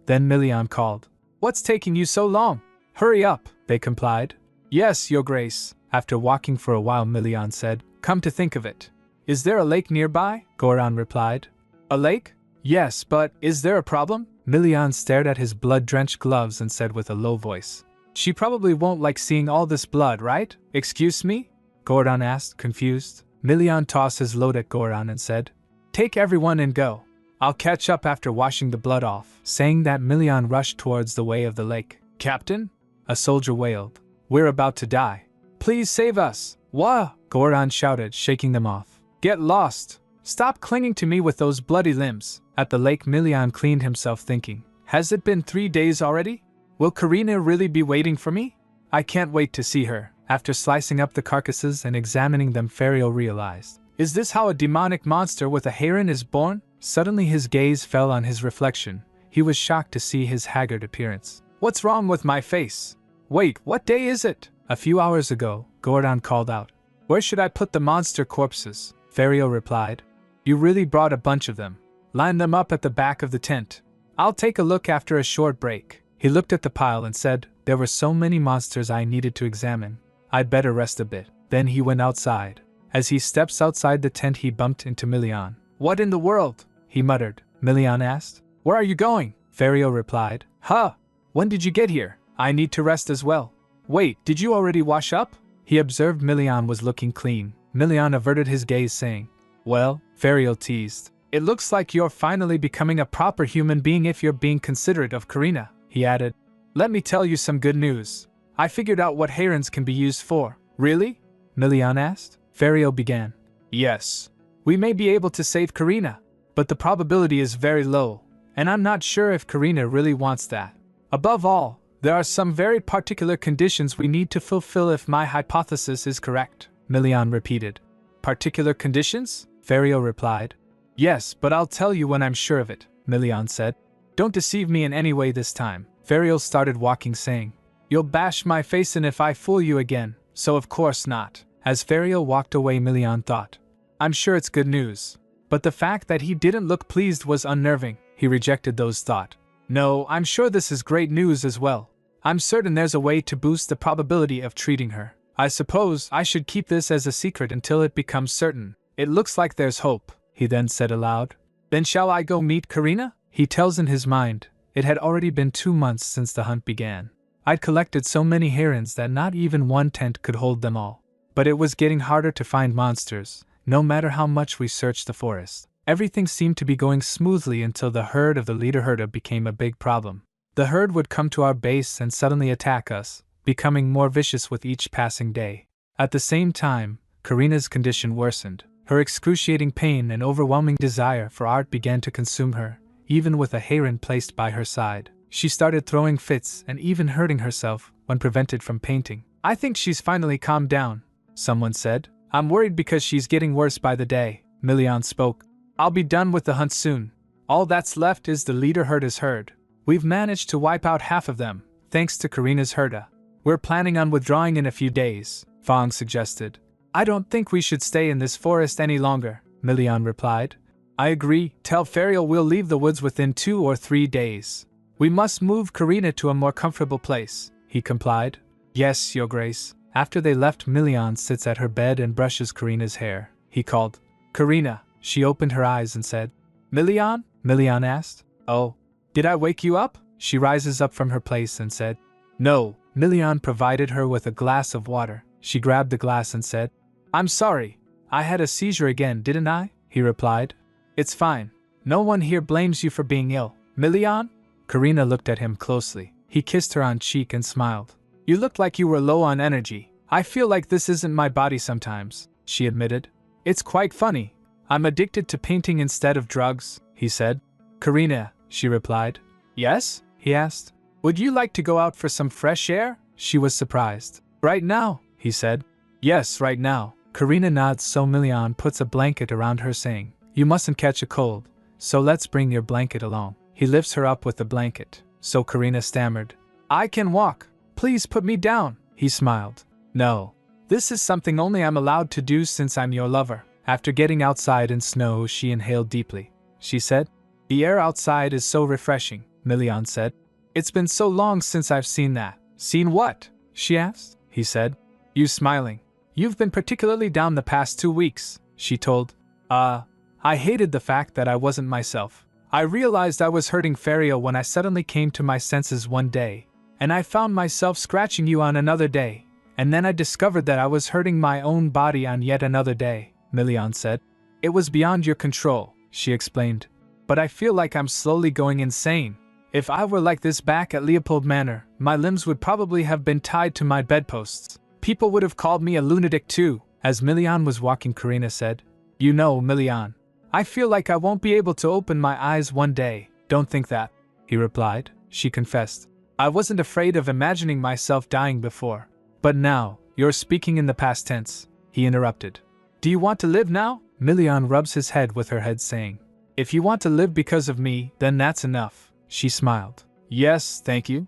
Then Milian called, "What's taking you so long? Hurry up." They complied. "Yes, Your Grace." After walking for a while, Milian said, "Come to think of it, is there a lake nearby?" Goran replied, "A lake? Yes, but is there a problem?" Milian stared at his blood-drenched gloves and said with a low voice, "She probably won't like seeing all this blood, right?" "Excuse me?" Goran asked, confused. Milian tossed his load at Goran and said, "Take everyone and go. I'll catch up after washing the blood off." Saying that, Milian rushed towards the way of the lake. "Captain?" a soldier wailed. "We're about to die. Please save us." "Wah!" Goran shouted, shaking them off. "Get lost! Stop clinging to me with those bloody limbs." At the lake, Milian cleaned himself, thinking, "Has it been 3 days already? Will Karina really be waiting for me? I can't wait to see her." After slicing up the carcasses and examining them, Fariel realized, "Is this how a demonic monster with a heron is born?" Suddenly his gaze fell on his reflection. He was shocked to see his haggard appearance. "What's wrong with my face? Wait, what day is it?" A few hours ago, Gordon called out, "Where should I put the monster corpses?" Fariel replied, "You really brought a bunch of them. Line them up at the back of the tent. I'll take a look after a short break." He looked at the pile and said, "There were so many monsters I needed to examine. I'd better rest a bit." Then he went outside. As he steps outside the tent, he bumped into Milian. "What in the world?" he muttered. Milian asked, "Where are you going?" Fariel replied, "Huh! When did you get here? I need to rest as well." "Wait, did you already wash up?" He observed Milian was looking clean. Milian averted his gaze, saying, "Well," Fariel teased, "it looks like you're finally becoming a proper human being if you're being considerate of Karina." He added, "Let me tell you some good news. I figured out what herons can be used for." "Really?" Milian asked. Fariel began, "Yes. We may be able to save Karina, but the probability is very low, and I'm not sure if Karina really wants that. Above all, there are some very particular conditions we need to fulfill if my hypothesis is correct." Milian repeated. "Particular conditions?" Fariel replied. "Yes, but I'll tell you when I'm sure of it," Milian said. "Don't deceive me in any way this time." Fariel started walking, saying, "You'll bash my face in if I fool you again, so of course not." As Fariel walked away, Milian thought, "I'm sure it's good news." But the fact that he didn't look pleased was unnerving. He rejected those thoughts. "No, I'm sure this is great news as well. I'm certain there's a way to boost the probability of treating her. I suppose I should keep this as a secret until it becomes certain. It looks like there's hope," he then said aloud. "Then shall I go meet Karina?" He tells in his mind, it had already been 2 months since the hunt began. I'd collected so many herons that not even one tent could hold them all. But it was getting harder to find monsters, no matter how much we searched the forest. Everything seemed to be going smoothly until the herd of the leader herder became a big problem. The herd would come to our base and suddenly attack us, becoming more vicious with each passing day. At the same time, Karina's condition worsened. Her excruciating pain and overwhelming desire for art began to consume her, even with a heron placed by her side. She started throwing fits and even hurting herself when prevented from painting. "I think she's finally calmed down," someone said. "I'm worried because she's getting worse by the day," Milian spoke. "I'll be done with the hunt soon. All that's left is the leader herder's herd. We've managed to wipe out half of them, thanks to Karina's herda. We're planning on withdrawing in a few days," Fong suggested. "I don't think we should stay in this forest any longer," Milian replied. "I agree. Tell Ferial we'll leave the woods within 2 or 3 days. We must move Karina to a more comfortable place," he complied. "Yes, Your Grace." After they left, Milian sits at her bed and brushes Karina's hair. He called, "Karina." She opened her eyes and said, "Milian?" Milian asked. "Oh, did I wake you up?" She rises up from her place and said, "No." Milian provided her with a glass of water. She grabbed the glass and said, "I'm sorry. I had a seizure again, didn't I?" He replied, "It's fine. No one here blames you for being ill." "Milian?" Karina looked at him closely. He kissed her on cheek and smiled. "You look like you were low on energy. I feel like this isn't my body sometimes," she admitted. "It's quite funny. I'm addicted to painting instead of drugs," he said. "Karina," she replied. "Yes?" he asked. "Would you like to go out for some fresh air?" She was surprised. "Right now?" he said. "Yes, right now." Karina nods, so Milian puts a blanket around her, saying, "You mustn't catch a cold, so let's bring your blanket along." He lifts her up with the blanket, so Karina stammered, "I can walk. Please put me down." He smiled. "No. This is something only I'm allowed to do since I'm your lover." After getting outside in snow, she inhaled deeply. She said, "The air outside is so refreshing," Milian said. "It's been so long since I've seen that." "Seen what?" she asked. He said, "You smiling. You've been particularly down the past 2 weeks," she told. I hated the fact that I wasn't myself. I realized I was hurting Ferial when I suddenly came to my senses one day, and I found myself scratching you on another day, and then I discovered that I was hurting my own body on yet another day," Milian said. "It was beyond your control," she explained. "But I feel like I'm slowly going insane. If I were like this back at Leopold Manor, my limbs would probably have been tied to my bedposts. People would have called me a lunatic too." As Milian was walking, Karina said, "You know, Milian, I feel like I won't be able to open my eyes one day." "Don't think that," he replied. She confessed, "I wasn't afraid of imagining myself dying before. But now, you're speaking in the past tense," he interrupted. "Do you want to live now?" Milian rubs his head with her head, saying, "If you want to live because of me, then that's enough." She smiled. "Yes, thank you."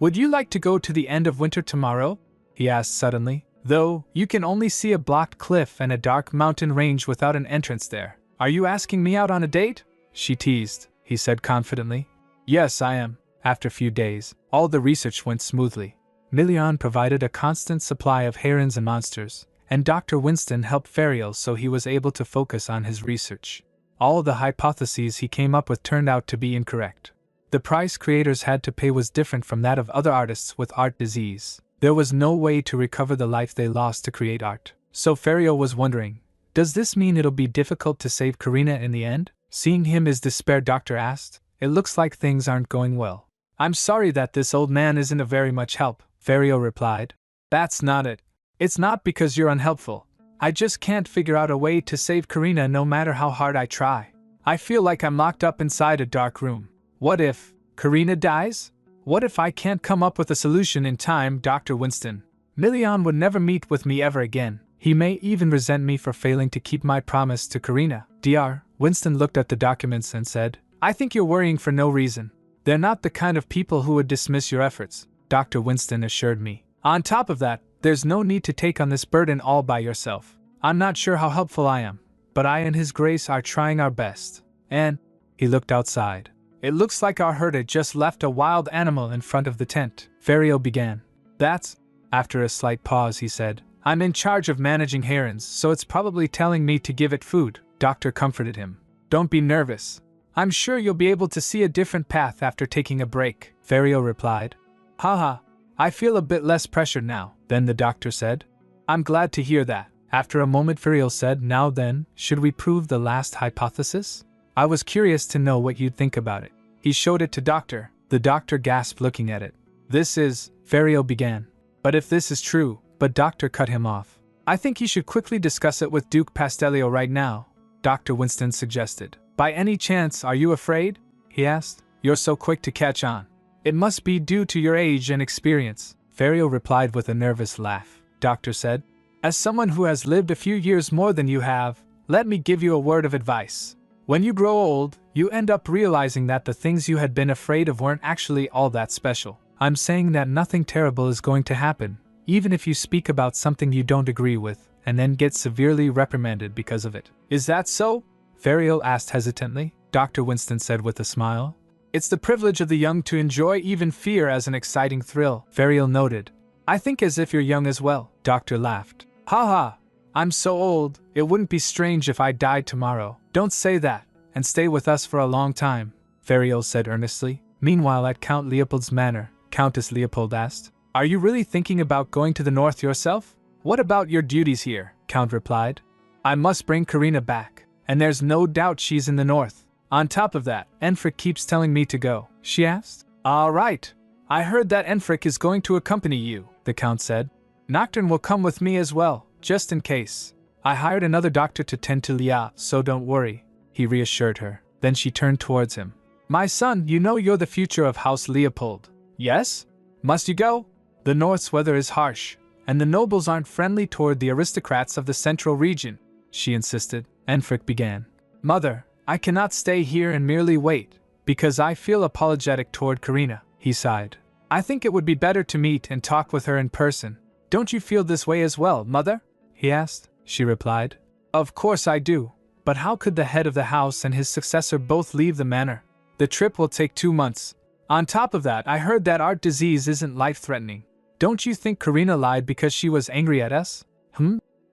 Would you like to go to the end of winter tomorrow?" he asked suddenly. "Though, you can only see a blocked cliff and a dark mountain range without an entrance there. Are you asking me out on a date?" she teased. He said confidently, "Yes, I am." After a few days, all the research went smoothly. Milian provided a constant supply of herons and monsters, and Dr. Winston helped Ferial so he was able to focus on his research. All the hypotheses he came up with turned out to be incorrect. The price creators had to pay was different from that of other artists with art disease. There was no way to recover the life they lost to create art. So Ferial was wondering, does this mean it'll be difficult to save Karina in the end? Seeing him his despair, Doctor asked, "It looks like things aren't going well." "I'm sorry that this old man isn't of very much help," Ferial replied. "That's not it. It's not because you're unhelpful. I just can't figure out a way to save Karina no matter how hard I try. I feel like I'm locked up inside a dark room. What if Karina dies? What if I can't come up with a solution in time, Dr. Winston? Milian would never meet with me ever again. He may even resent me for failing to keep my promise to Karina." Dr. Winston looked at the documents and said, "I think you're worrying for no reason. They're not the kind of people who would dismiss your efforts," Dr. Winston assured me. "On top of that, there's no need to take on this burden all by yourself. I'm not sure how helpful I am, but I and His Grace are trying our best." And he looked outside. "It looks like our herder just left a wild animal in front of the tent," Ferial began. "That's..." After a slight pause, he said, "I'm in charge of managing herons, so it's probably telling me to give it food." Doctor comforted him. "Don't be nervous. I'm sure you'll be able to see a different path after taking a break," Ferial replied. "Haha, I feel a bit less pressured now," then the doctor said. "I'm glad to hear that. After a moment, Furiel said, "Now then, should we prove the last hypothesis? I was curious to know what you'd think about it." He showed it to Doctor. The doctor gasped looking at it. "This is," Furiel began. "But if this is true," but Doctor cut him off. "I think you should quickly discuss it with Duke Pastelio right now," Dr. Winston suggested. "By any chance, are you afraid?" he asked. "You're so quick to catch on." "It must be due to your age and experience," Furiel replied with a nervous laugh. Doctor said, "As someone who has lived a few years more than you have, let me give you a word of advice. When you grow old, you end up realizing that the things you had been afraid of weren't actually all that special. I'm saying that nothing terrible is going to happen, even if you speak about something you don't agree with, and then get severely reprimanded because of it." "Is that so?" Furiel asked hesitantly. Dr. Winston said with a smile. "It's the privilege of the young to enjoy even fear as an exciting thrill," Furiel noted. "I think as if you're young as well." Doctor laughed. "Ha ha! I'm so old, it wouldn't be strange if I died tomorrow." "Don't say that, and stay with us for a long time," Furiel said earnestly. Meanwhile, at Count Leopold's manor, Countess Leopold asked, "Are you really thinking about going to the north yourself?" "What about your duties here?" Count replied. "I must bring Karina back, and there's no doubt she's in the north. On top of that, Enfric keeps telling me to go," she asked. "All right. I heard that Enfric is going to accompany you," the Count said. "Nocturne will come with me as well, just in case. I hired another doctor to tend to Lia, so don't worry," he reassured her. Then she turned towards him. "My son, you know you're the future of House Leopold." "Yes? Must you go?" "The north's weather is harsh, and the nobles aren't friendly toward the aristocrats of the central region," she insisted. Enfric began. "Mother, I cannot stay here and merely wait, because I feel apologetic toward Karina," he sighed. "I think it would be better to meet and talk with her in person." "Don't you feel this way as well, Mother?" he asked. She replied, "Of course I do, but how could the head of the house and his successor both leave the manor? The trip will take 2 months. On top of that, I heard that art disease isn't life-threatening. Don't you think Karina lied because she was angry at us?"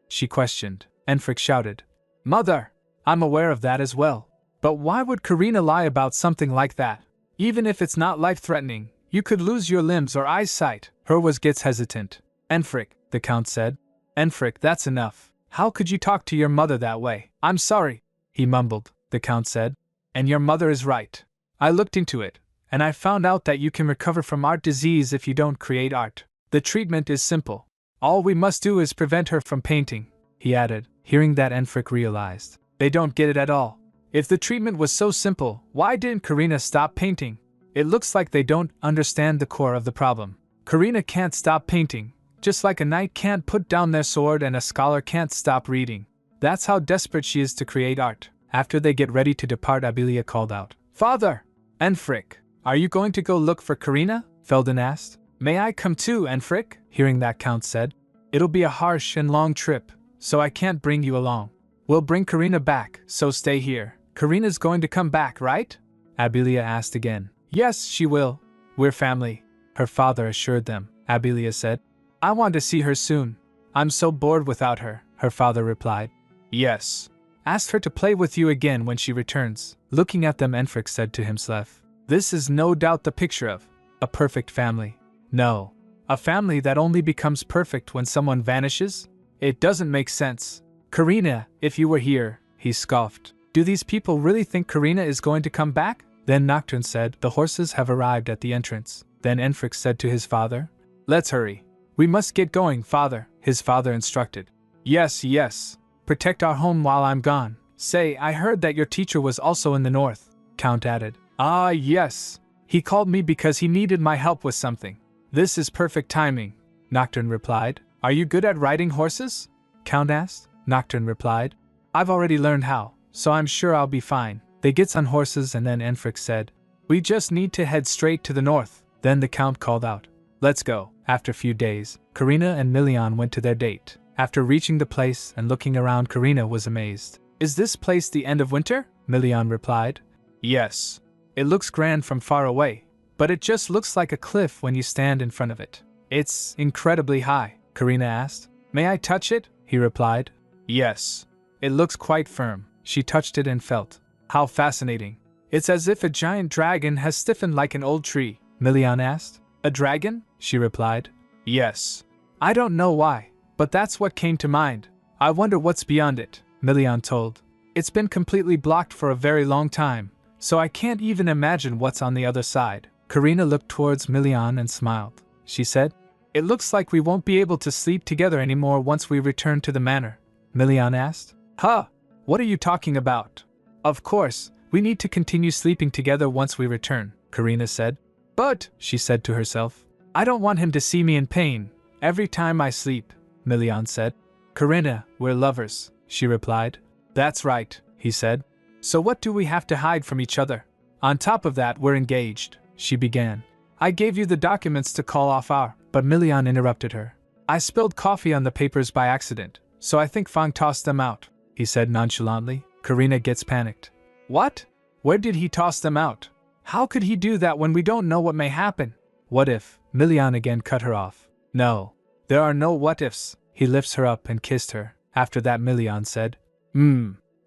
She questioned. Enfric shouted, "Mother! I'm aware of that as well. But why would Karina lie about something like that? Even if it's not life-threatening, you could lose your limbs or eyesight." Herwas gets hesitant. "Enfric," the Count said. "Enfric, that's enough. How could you talk to your mother that way?" "I'm sorry," he mumbled, the Count said. "And your mother is right. I looked into it, and I found out that you can recover from art disease if you don't create art. The treatment is simple. All we must do is prevent her from painting," he added. Hearing that, Enfric realized. They don't get it at all. If the treatment was so simple, why didn't Karina stop painting? It looks like they don't understand the core of the problem. Karina can't stop painting, just like a knight can't put down their sword and a scholar can't stop reading. That's how desperate she is to create art. After they get ready to depart, Abilia called out, "Father! Enfric, are you going to go look for Karina?" Felden asked. "May I come too, Enfric?" Hearing that, Count said. "It'll be a harsh and long trip, so I can't bring you along. We'll bring Karina back, so stay here." "Karina's going to come back, right?" Abilia asked again. "Yes, she will. We're family," her father assured them. Abilia said, "I want to see her soon. I'm so bored without her," her father replied. "Yes. Ask her to play with you again when she returns." Looking at them, Enfric said to himself, "This is no doubt the picture of a perfect family. No, a family that only becomes perfect when someone vanishes? It doesn't make sense. Karina, if you were here," he scoffed. "Do these people really think Karina is going to come back?" Then Nocturne said, "The horses have arrived at the entrance." Then Enfric said to his father, "Let's hurry. We must get going, father," his father instructed. Yes. Protect our home while I'm gone. Say, I heard that your teacher was also in the north," Count added. "Ah, yes. He called me because he needed my help with something." "This is perfect timing," Nocturne replied. "Are you good at riding horses?" Count asked. Nocturne replied, "I've already learned how, so I'm sure I'll be fine." They gets on horses, and then Enfric said, "We just need to head straight to the north." Then the Count called out, "Let's go." After a few days, Karina and Milian went to their date. After reaching the place and looking around, Karina was amazed. "Is this place the end of winter?" Milian replied. "Yes. It looks grand from far away, but it just looks like a cliff when you stand in front of it." "It's incredibly high," Karina asked. "May I touch it?" he replied. "Yes. It looks quite firm." She touched it and felt. "How fascinating. It's as if a giant dragon has stiffened like an old tree." Milian asked. "A dragon?" she replied. "Yes. I don't know why, but that's what came to mind." I wonder what's beyond it, Milian told. It's been completely blocked for a very long time, so I can't even imagine what's on the other side. Karina looked towards Milian and smiled. She said, It looks like we won't be able to sleep together anymore once we return to the manor. Milian asked. Huh? What are you talking about? Of course, we need to continue sleeping together once we return, Karina said. But, she said to herself, I don't want him to see me in pain every time I sleep, Milian said. Karina, we're lovers, she replied. That's right, he said. So what do we have to hide from each other? On top of that, we're engaged, she began. I gave you the documents to call off our, but Milian interrupted her. I spilled coffee on the papers by accident, so I think Fang tossed them out, he said nonchalantly. Karina gets panicked. What? Where did he toss them out? How could he do that when we don't know what may happen? What if? Milian again cut her off. No. There are no what ifs. He lifts her up and kissed her. After that Milian said,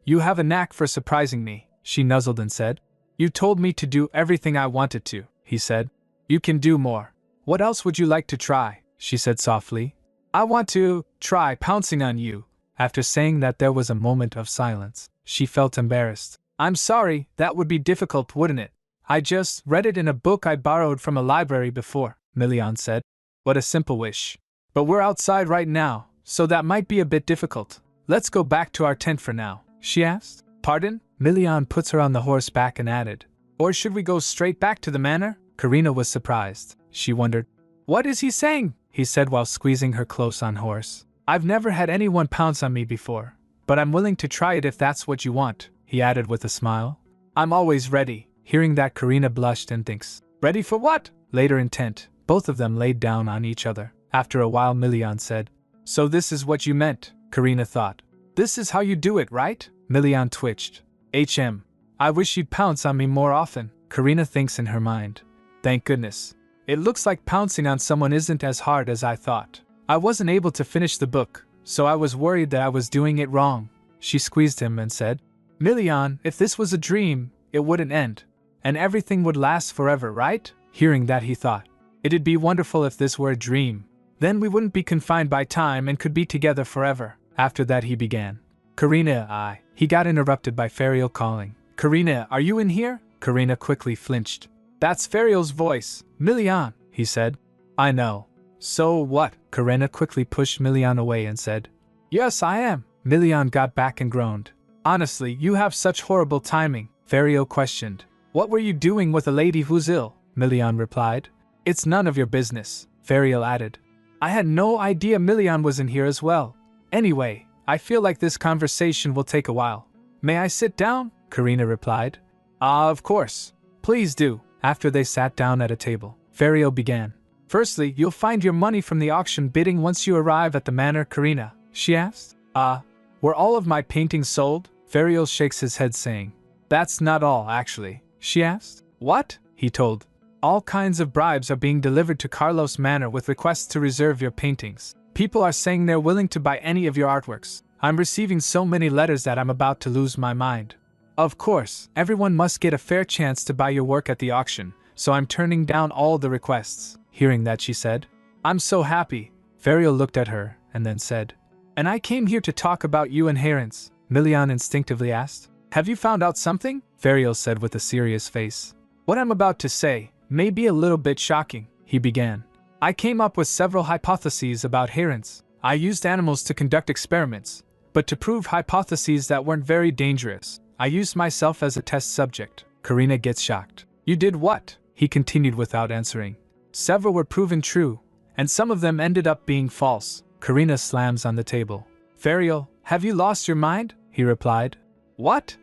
You have a knack for surprising me, she nuzzled and said. You told me to do everything I wanted to, he said. You can do more. What else would you like to try? She said softly. I want to try pouncing on you. After saying that there was a moment of silence. She felt embarrassed. I'm sorry, that would be difficult, wouldn't it? I just read it in a book I borrowed from a library before, Milian said. What a simple wish. But we're outside right now, so that might be a bit difficult. Let's go back to our tent for now, she asked. Pardon? Milian puts her on the horse back and added. Or should we go straight back to the manor? Karina was surprised. She wondered. What is he saying? He said while squeezing her close on horse. I've never had anyone pounce on me before, but I'm willing to try it if that's what you want, he added with a smile. I'm always ready. Hearing that, Karina blushed and thinks. Ready for what? Later in tent, both of them laid down on each other. After a while Milian said, So this is what you meant, Karina thought. This is how you do it, right? Milian twitched. I wish you'd pounce on me more often, Karina thinks in her mind. Thank goodness. It looks like pouncing on someone isn't as hard as I thought. I wasn't able to finish the book, so I was worried that I was doing it wrong. She squeezed him and said, Milian, if this was a dream, it wouldn't end. And everything would last forever, right? Hearing that he thought, it'd be wonderful if this were a dream. Then we wouldn't be confined by time and could be together forever. After that he began. Karina, He got interrupted by Fariel calling. Karina, are you in here? Karina quickly flinched. That's Fariel's voice. Milian, he said. I know. So what? Karina quickly pushed Milian away and said. Yes, I am. Milian got back and groaned. Honestly, you have such horrible timing, Fariel questioned. What were you doing with a lady who's ill? Milian replied. It's none of your business, Fariel added. I had no idea Milian was in here as well. Anyway, I feel like this conversation will take a while. May I sit down? Karina replied. Of course. Please do. After they sat down at a table, Fariel began. Firstly, you'll find your money from the auction bidding once you arrive at the manor, Karina, she asked. Were all of my paintings sold? Fariel shakes his head saying. That's not all, actually, she asked. What? He told. All kinds of bribes are being delivered to Carlos Manor with requests to reserve your paintings. People are saying they're willing to buy any of your artworks. I'm receiving so many letters that I'm about to lose my mind. Of course, everyone must get a fair chance to buy your work at the auction, so I'm turning down all the requests. Hearing that, she said, I'm so happy. Fariel looked at her and then said, And I came here to talk about you and Herons. Milian instinctively asked. Have you found out something? Fariel said with a serious face. What I'm about to say may be a little bit shocking, he began. I came up with several hypotheses about Herons. I used animals to conduct experiments, but to prove hypotheses that weren't very dangerous, I used myself as a test subject. Karina gets shocked. You did what? He continued without answering. Several were proven true, and some of them ended up being false. Karina slams on the table. Fariel, have you lost your mind? He replied. What?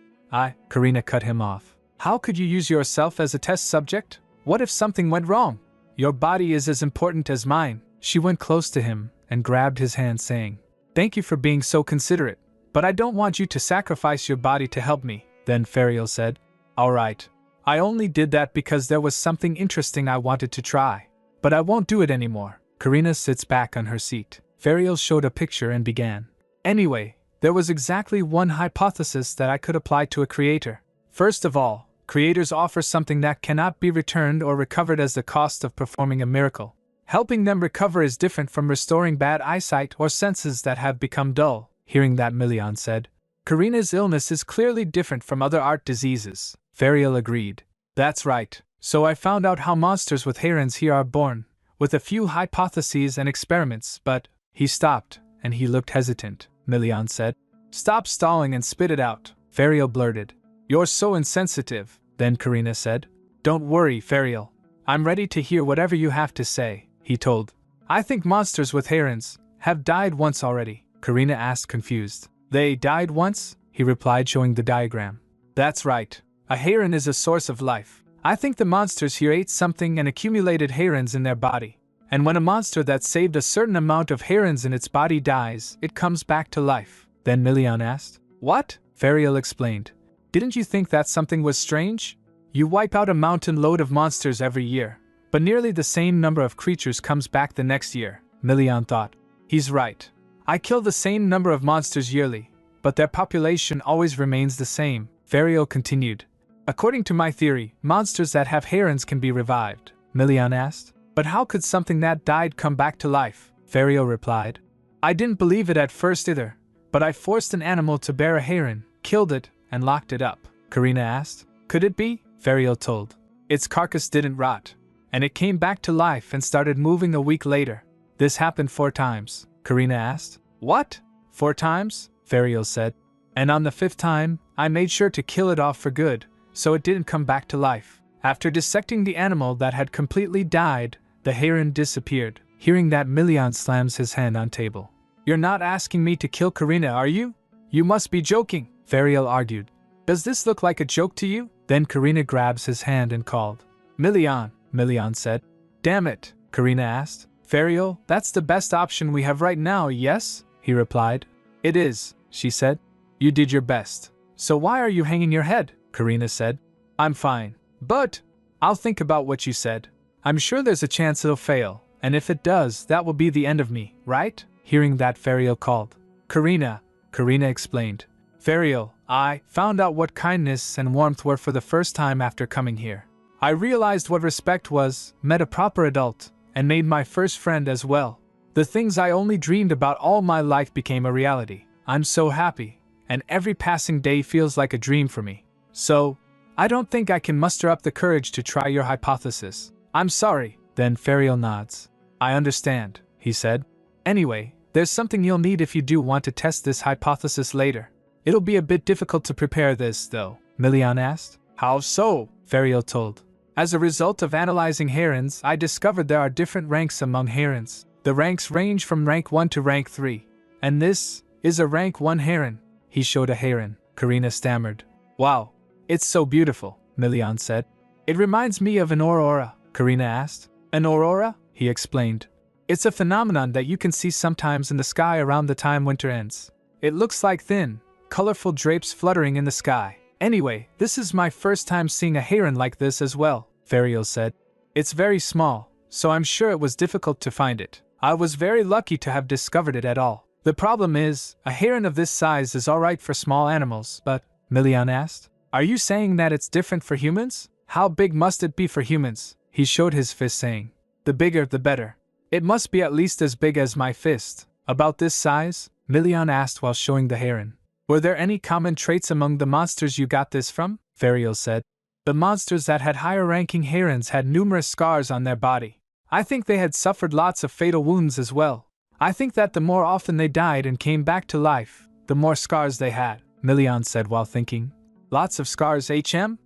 Karina cut him off. How could you use yourself as a test subject? What if something went wrong? Your body is as important as mine. She went close to him and grabbed his hand saying, Thank you for being so considerate, but I don't want you to sacrifice your body to help me. Then Fariel said, All right. I only did that because there was something interesting I wanted to try. But I won't do it anymore. Karina sits back on her seat. Fariel showed a picture and began. Anyway, there was exactly one hypothesis that I could apply to a creator. First of all, creators offer something that cannot be returned or recovered as the cost of performing a miracle. Helping them recover is different from restoring bad eyesight or senses that have become dull. Hearing that, Milian said, Karina's illness is clearly different from other art diseases. Ferial agreed. That's right. So I found out how monsters with herons here are born, with a few hypotheses and experiments, but… He stopped, and he looked hesitant. Milian said, Stop stalling and spit it out, Ferial blurted. You're so insensitive, then Karina said. Don't worry, Ferial. I'm ready to hear whatever you have to say, he told. I think monsters with herons have died once already, Karina asked confused. They died once? He replied, showing the diagram. That's right. A heron is a source of life. I think the monsters here ate something and accumulated herons in their body. And when a monster that saved a certain amount of herons in its body dies, it comes back to life. Then Milian asked. What? Ferial explained. Didn't you think that something was strange? You wipe out a mountain load of monsters every year, but nearly the same number of creatures comes back the next year. Milian thought. He's right. I kill the same number of monsters yearly, but their population always remains the same. Ferial continued. According to my theory, monsters that have herons can be revived. Milian asked. But how could something that died come back to life? Ferial replied. I didn't believe it at first either, but I forced an animal to bear a heron, killed it, and locked it up. Karina asked. Could it be? Ferial told. Its carcass didn't rot, and it came back to life and started moving a week later. This happened 4 times. Karina asked. What? 4 times? Ferial said. And on the 5th time, I made sure to kill it off for good, so it didn't come back to life. After dissecting the animal that had completely died, the heron disappeared. Hearing that, Milian slams his hand on table. You're not asking me to kill Karina, are you? You must be joking, Ferial argued. Does this look like a joke to you? Then Karina grabs his hand and called. Milian, Milian said. Damn it, Karina asked. Ferial, that's the best option we have right now, yes? He replied. It is, she said. You did your best. So why are you hanging your head? Karina said. I'm fine. But I'll think about what you said. I'm sure there's a chance it'll fail, and if it does, that will be the end of me, right? Hearing that, Ferial called. Karina explained. Ferial, I found out what kindness and warmth were for the first time after coming here. I realized what respect was, met a proper adult, and made my first friend as well. The things I only dreamed about all my life became a reality. I'm so happy, and every passing day feels like a dream for me. So, I don't think I can muster up the courage to try your hypothesis. I'm sorry. Then Ferial nods. I understand, he said. Anyway, there's something you'll need if you do want to test this hypothesis later. It'll be a bit difficult to prepare this, though, Milian asked. How so? Ferial told. As a result of analyzing herons, I discovered there are different ranks among herons. The ranks range from rank 1 to rank 3. And this is a rank 1 heron. He showed a heron. Karina stammered. Wow, it's so beautiful, Milian said. It reminds me of an aurora. Karina asked. An aurora? He explained. It's a phenomenon that you can see sometimes in the sky around the time winter ends. It looks like thin, colorful drapes fluttering in the sky. Anyway, this is my first time seeing a heron like this as well, Ferial said. It's very small, so I'm sure it was difficult to find it. I was very lucky to have discovered it at all. The problem is, a heron of this size is alright for small animals, but… Milian asked. Are you saying that it's different for humans? How big must it be for humans? He showed his fist, saying, The bigger the better. It must be at least as big as my fist. About this size? Milian asked while showing the heron. Were there any common traits among the monsters you got this from? Ferial said. The monsters that had higher-ranking herons had numerous scars on their body. I think they had suffered lots of fatal wounds as well. I think that the more often they died and came back to life, the more scars they had, Milian said while thinking. Lots of scars, HM?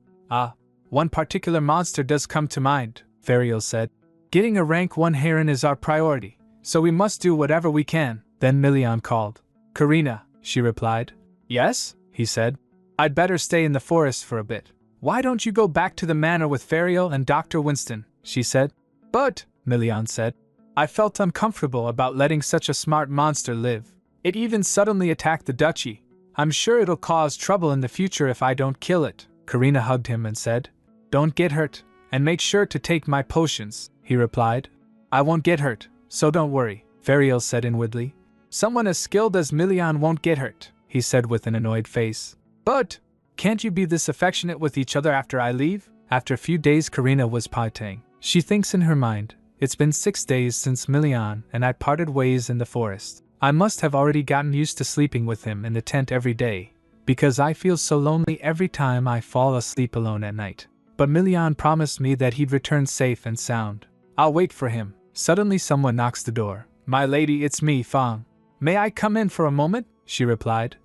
One particular monster does come to mind, Ferial said. Getting a rank 1 heron is our priority, so we must do whatever we can. Then Milian called. Karina, she replied. Yes, he said. I'd better stay in the forest for a bit. Why don't you go back to the manor with Ferial and Dr. Winston, she said. But, Milian said, I felt uncomfortable about letting such a smart monster live. It even suddenly attacked the duchy. I'm sure it'll cause trouble in the future if I don't kill it. Karina hugged him and said, Don't get hurt, and make sure to take my potions, he replied. I won't get hurt, so don't worry, Ferial said inwardly. Someone as skilled as Milian won't get hurt, he said with an annoyed face. But, can't you be this affectionate with each other after I leave? After a few days, Karina was partying. She thinks in her mind, it's been 6 days since Milian and I parted ways in the forest. I must have already gotten used to sleeping with him in the tent every day, because I feel so lonely every time I fall asleep alone at night. But Milian promised me that he'd return safe and sound. I'll wait for him. Suddenly someone knocks the door. My lady, it's me, Fang. May I come in for a moment? She replied.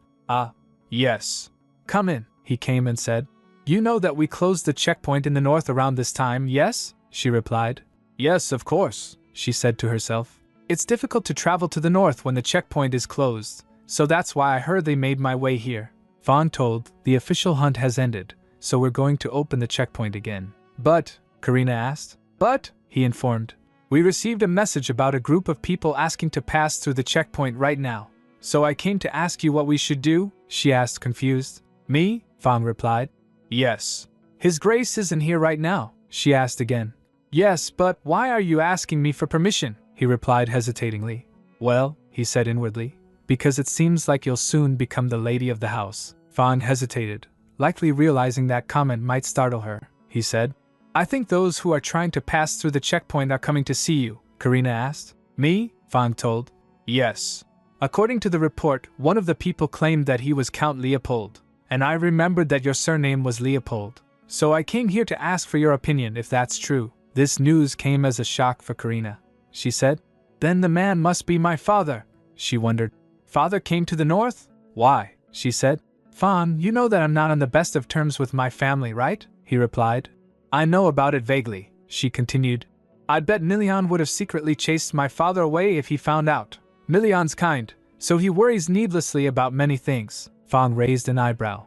Yes. Come in, he came and said. You know that we closed the checkpoint in the north around this time, yes? She replied. Yes, of course, she said to herself. It's difficult to travel to the north when the checkpoint is closed, so that's why I hurriedly made my way here. Fang told, the official hunt has ended, so we're going to open the checkpoint again. But, Karina asked. But, he informed, we received a message about a group of people asking to pass through the checkpoint right now. So I came to ask you what we should do, she asked, confused. Me? Fang replied. Yes. His Grace isn't here right now, she asked again. Yes, but why are you asking me for permission? He replied hesitatingly. Well, he said inwardly, because it seems like you'll soon become the lady of the house. Fang hesitated, likely realizing that comment might startle her. He said, I think those who are trying to pass through the checkpoint are coming to see you, Karina asked. Me? Fang told. Yes. According to the report, one of the people claimed that he was Count Leopold, and I remembered that your surname was Leopold. So I came here to ask for your opinion if that's true. This news came as a shock for Karina. She said, Then the man must be my father, she wondered. Father came to the north? Why? She said. Fang, you know that I'm not on the best of terms with my family, right? He replied. I know about it vaguely, she continued. I'd bet Milian would have secretly chased my father away if he found out. Milian's kind, so he worries needlessly about many things. Fang raised an eyebrow.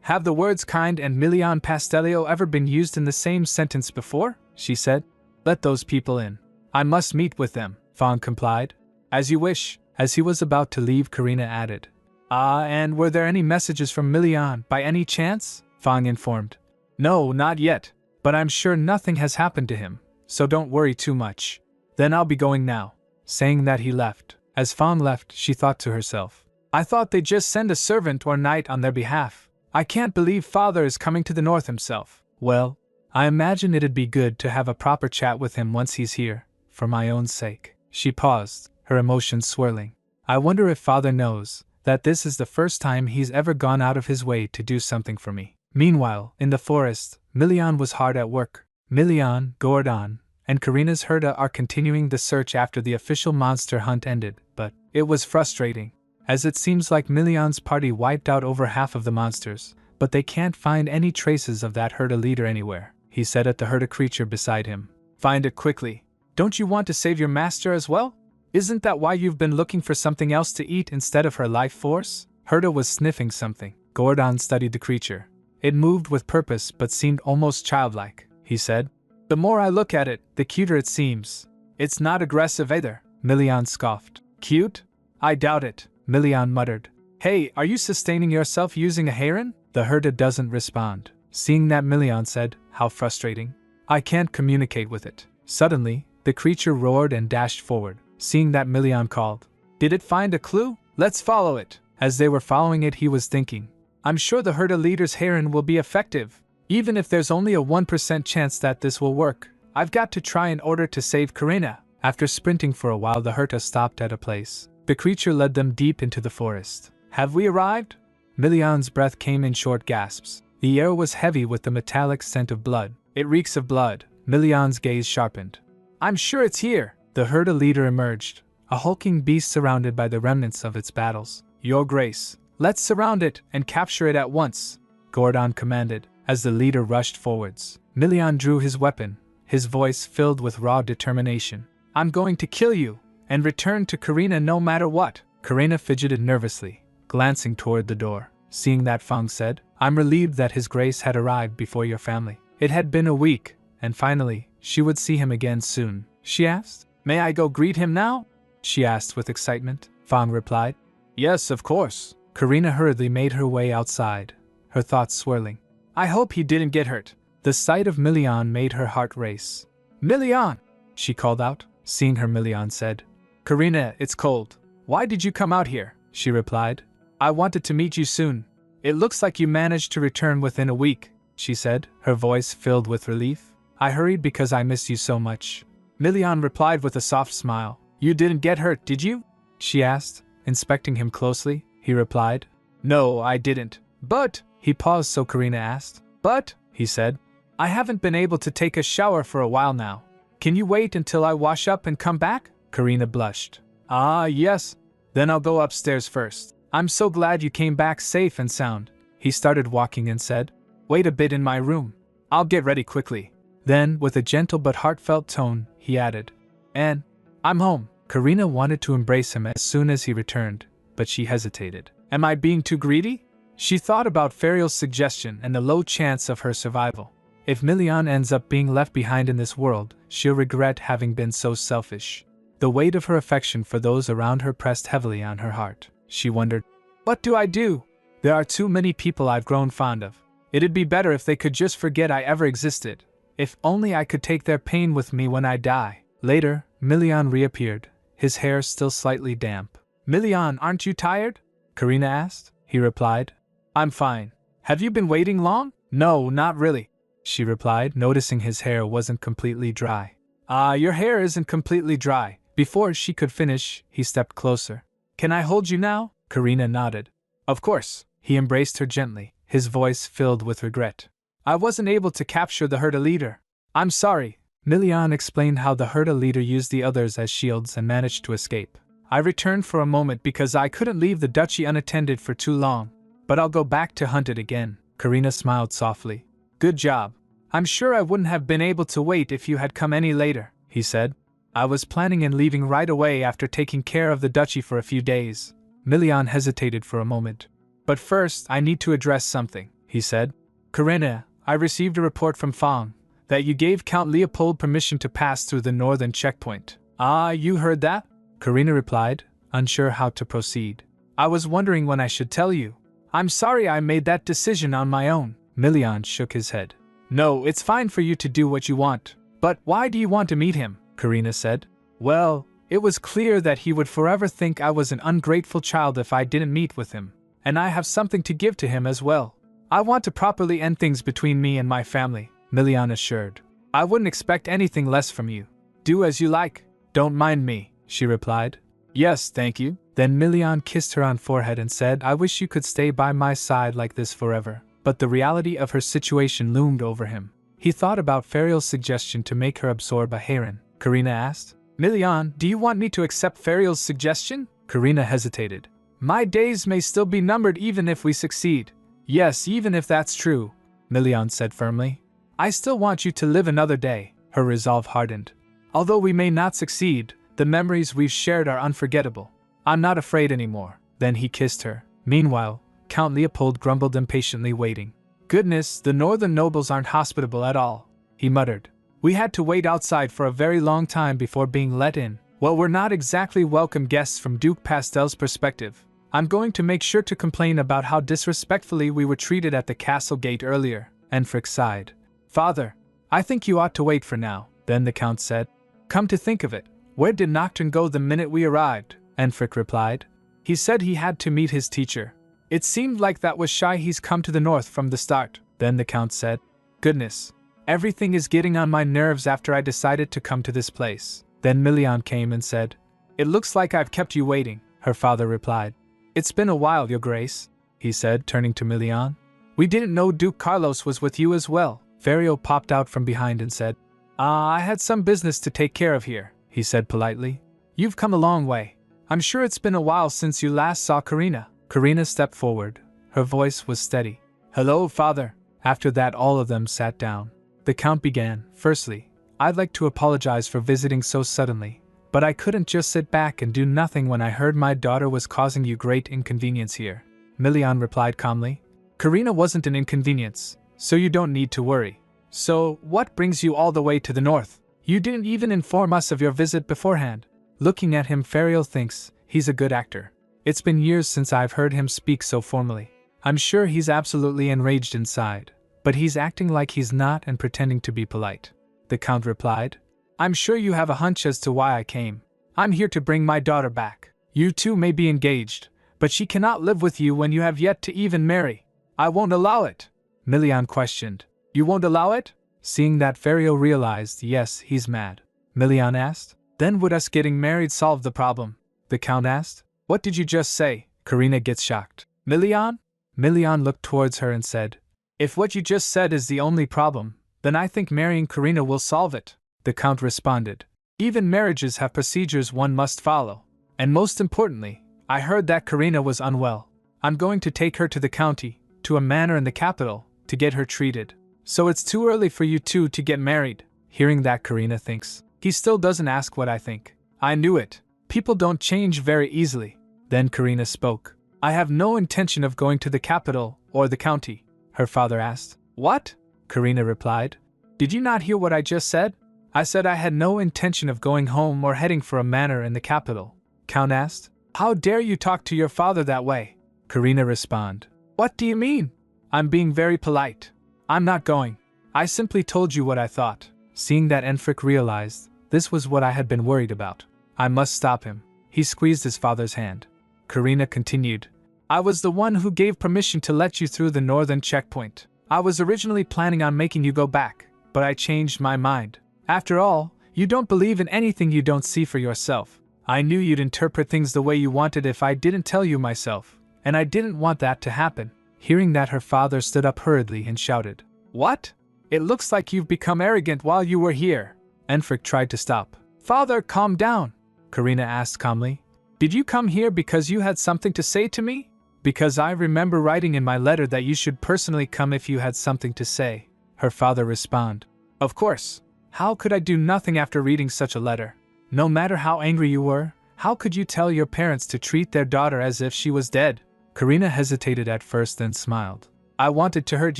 Have the words kind and Milian Pastelio ever been used in the same sentence before? She said. Let those people in. I must meet with them, Fang complied. As you wish. As he was about to leave, Karina added. And were there any messages from Milian by any chance? Fang informed. No, not yet, but I'm sure nothing has happened to him, so don't worry too much. Then I'll be going now. Saying that he left. As Fang left, she thought to herself. I thought they'd just send a servant or knight on their behalf. I can't believe father is coming to the north himself. Well, I imagine it'd be good to have a proper chat with him once he's here, for my own sake. She paused, her emotions swirling. I wonder if father knows that this is the first time he's ever gone out of his way to do something for me. Meanwhile, in the forest, Milian was hard at work. Milian, Gordon, and Karina's Herda are continuing the search after the official monster hunt ended, but it was frustrating, as it seems like Milian's party wiped out over half of the monsters, but they can't find any traces of that Herda leader anywhere, he said at the Herda creature beside him. Find it quickly. Don't you want to save your master as well? Isn't that why you've been looking for something else to eat instead of her life force? Herda was sniffing something. Gordon studied the creature. It moved with purpose but seemed almost childlike, he said. The more I look at it, the cuter it seems. It's not aggressive either, Milian scoffed. Cute? I doubt it, Milian muttered. Hey, are you sustaining yourself using a heron? The Herda doesn't respond. Seeing that, Milian said, how frustrating. I can't communicate with it. Suddenly, the creature roared and dashed forward. Seeing that, Milian called. Did it find a clue? Let's follow it. As they were following it, he was thinking. I'm sure the Herda leader's heron will be effective. Even if there's only a 1% chance that this will work, I've got to try in order to save Karina. After sprinting for a while, the Herda stopped at a place. The creature led them deep into the forest. Have we arrived? Milian's breath came in short gasps. The air was heavy with the metallic scent of blood. It reeks of blood. Milian's gaze sharpened. I'm sure it's here. The Herda leader emerged, a hulking beast surrounded by the remnants of its battles. Your Grace, let's surround it and capture it at once, Gordon commanded. As the leader rushed forwards, Milian drew his weapon, his voice filled with raw determination. I'm going to kill you, and return to Karina no matter what. Karina fidgeted nervously, glancing toward the door. Seeing that, Fang said, I'm relieved that His Grace had arrived before your family. It had been a week, and finally, she would see him again soon. She asked, May I go greet him now? She asked with excitement. Fang replied, Yes, of course. Karina hurriedly made her way outside, her thoughts swirling. I hope he didn't get hurt. The sight of Milian made her heart race. Milian! She called out. Seeing her, Milian said, Karina, it's cold. Why did you come out here? She replied. I wanted to meet you soon. It looks like you managed to return within a week, she said, her voice filled with relief. I hurried because I missed you so much. Milian replied with a soft smile. You didn't get hurt, did you? she asked, inspecting him closely. He replied, "No, I didn't. But," he paused so Karina asked. "But," he said, "I haven't been able to take a shower for a while now. Can you wait until I wash up and come back?" Karina blushed. "Ah, yes. Then I'll go upstairs first. I'm so glad you came back safe and sound." He started walking and said, "Wait a bit in my room. I'll get ready quickly." Then, with a gentle but heartfelt tone, he added, "And I'm home." Karina wanted to embrace him as soon as he returned, but she hesitated. Am I being too greedy? She thought about Ferial's suggestion and the low chance of her survival. If Milian ends up being left behind in this world, she'll regret having been so selfish. The weight of her affection for those around her pressed heavily on her heart. She wondered, what do I do? There are too many people I've grown fond of. It'd be better if they could just forget I ever existed. If only I could take their pain with me when I die. Later, Milian reappeared, his hair still slightly damp. "Milian, aren't you tired?" Karina asked. He replied, "I'm fine. Have you been waiting long?" "No, not really," she replied, noticing his hair wasn't completely dry. "Ah, your hair isn't completely dry." Before she could finish, he stepped closer. "Can I hold you now?" Karina nodded. "Of course." He embraced her gently, his voice filled with regret. "I wasn't able to capture the Herda leader. I'm sorry." Milian explained how the Herda leader used the others as shields and managed to escape. "I returned for a moment because I couldn't leave the duchy unattended for too long. But I'll go back to hunt it again." Karina smiled softly. "Good job. I'm sure I wouldn't have been able to wait if you had come any later," he said. "I was planning on leaving right away after taking care of the duchy for a few days." Milian hesitated for a moment. "But first, I need to address something," he said. "Karina, I received a report from Fang that you gave Count Leopold permission to pass through the northern checkpoint." "Ah, you heard that?" Karina replied, unsure how to proceed. "I was wondering when I should tell you. I'm sorry I made that decision on my own." Milian shook his head. "No, it's fine for you to do what you want. But why do you want to meet him?" Karina said. "Well, it was clear that he would forever think I was an ungrateful child if I didn't meet with him. And I have something to give to him as well. I want to properly end things between me and my family," Milian assured. "I wouldn't expect anything less from you. Do as you like. Don't mind me," she replied. "Yes, thank you." Then Milian kissed her on forehead and said, "I wish you could stay by my side like this forever." But the reality of her situation loomed over him. He thought about Ferial's suggestion to make her absorb a Heron. Karina asked, "Milian, do you want me to accept Ferial's suggestion?" Karina hesitated. "My days may still be numbered even if we succeed." "Yes, even if that's true," Milian said firmly. "I still want you to live another day." Her resolve hardened. "Although we may not succeed, the memories we've shared are unforgettable. I'm not afraid anymore." Then he kissed her. Meanwhile, Count Leopold grumbled impatiently, waiting. "Goodness, the northern nobles aren't hospitable at all," he muttered. "We had to wait outside for a very long time before being let in. Well, we're not exactly welcome guests from Duke Pastel's perspective. I'm going to make sure to complain about how disrespectfully we were treated at the castle gate earlier." Enfric sighed. "Father, I think you ought to wait for now." Then the Count said, "Come to think of it, where did Nocturne go the minute we arrived?" Enfric replied. "He said he had to meet his teacher. It seemed like that was shy he's come to the north from the start." Then the Count said, "Goodness, everything is getting on my nerves after I decided to come to this place." Then Milian came and said, "It looks like I've kept you waiting." Her father replied, "It's been a while, Your Grace," he said, turning to Milian. "We didn't know Duke Carlos was with you as well." Ferial popped out from behind and said, I had some business to take care of here," he said politely. "You've come a long way. I'm sure it's been a while since you last saw Karina." Karina stepped forward. Her voice was steady. "Hello, father." After that, all of them sat down. The Count began. "Firstly, I'd like to apologize for visiting so suddenly, but I couldn't just sit back and do nothing when I heard my daughter was causing you great inconvenience here." Milian replied calmly. "Karina wasn't an inconvenience, so you don't need to worry. So, what brings you all the way to the north? You didn't even inform us of your visit beforehand." Looking at him, Ferial thinks he's a good actor. It's been years since I've heard him speak so formally. I'm sure he's absolutely enraged inside, but he's acting like he's not and pretending to be polite. The Count replied, "I'm sure you have a hunch as to why I came. I'm here to bring my daughter back. You two may be engaged, but she cannot live with you when you have yet to even marry." "I won't allow it," Milian questioned. "You won't allow it?" Seeing that, Ferial realized, yes, he's mad. Milian asked, "Then would us getting married solve the problem?" the Count asked. What did you just say? Karina gets shocked. Milian? Milian looked towards her and said, If what you just said is the only problem, then I think marrying Karina will solve it. The Count responded. Even marriages have procedures one must follow. And most importantly, I heard that Karina was unwell. I'm going to take her to the county, to a manor in the capital, to get her treated. So it's too early for you two to get married. Hearing that, Karina thinks. He still doesn't ask what I think. I knew it. People don't change very easily. Then Karina spoke. I have no intention of going to the capital or the county, her father asked. What? Karina replied. Did you not hear what I just said? I said I had no intention of going home or heading for a manor in the capital. Count asked. How dare you talk to your father that way? Karina responded. What do you mean? I'm being very polite. I'm not going. I simply told you what I thought. Seeing that Enfric realized this was what I had been worried about. I must stop him. He squeezed his father's hand. Karina continued. I was the one who gave permission to let you through the northern checkpoint. I was originally planning on making you go back, but I changed my mind. After all, you don't believe in anything you don't see for yourself. I knew you'd interpret things the way you wanted if I didn't tell you myself, and I didn't want that to happen. Hearing that, her father stood up hurriedly and shouted. What? It looks like you've become arrogant while you were here. Enfric tried to stop. Father, calm down, Karina asked calmly. Did you come here because you had something to say to me? Because I remember writing in my letter that you should personally come if you had something to say, her father responded. Of course. How could I do nothing after reading such a letter? No matter how angry you were, how could you tell your parents to treat their daughter as if she was dead? Karina hesitated at first, then smiled. I wanted to hurt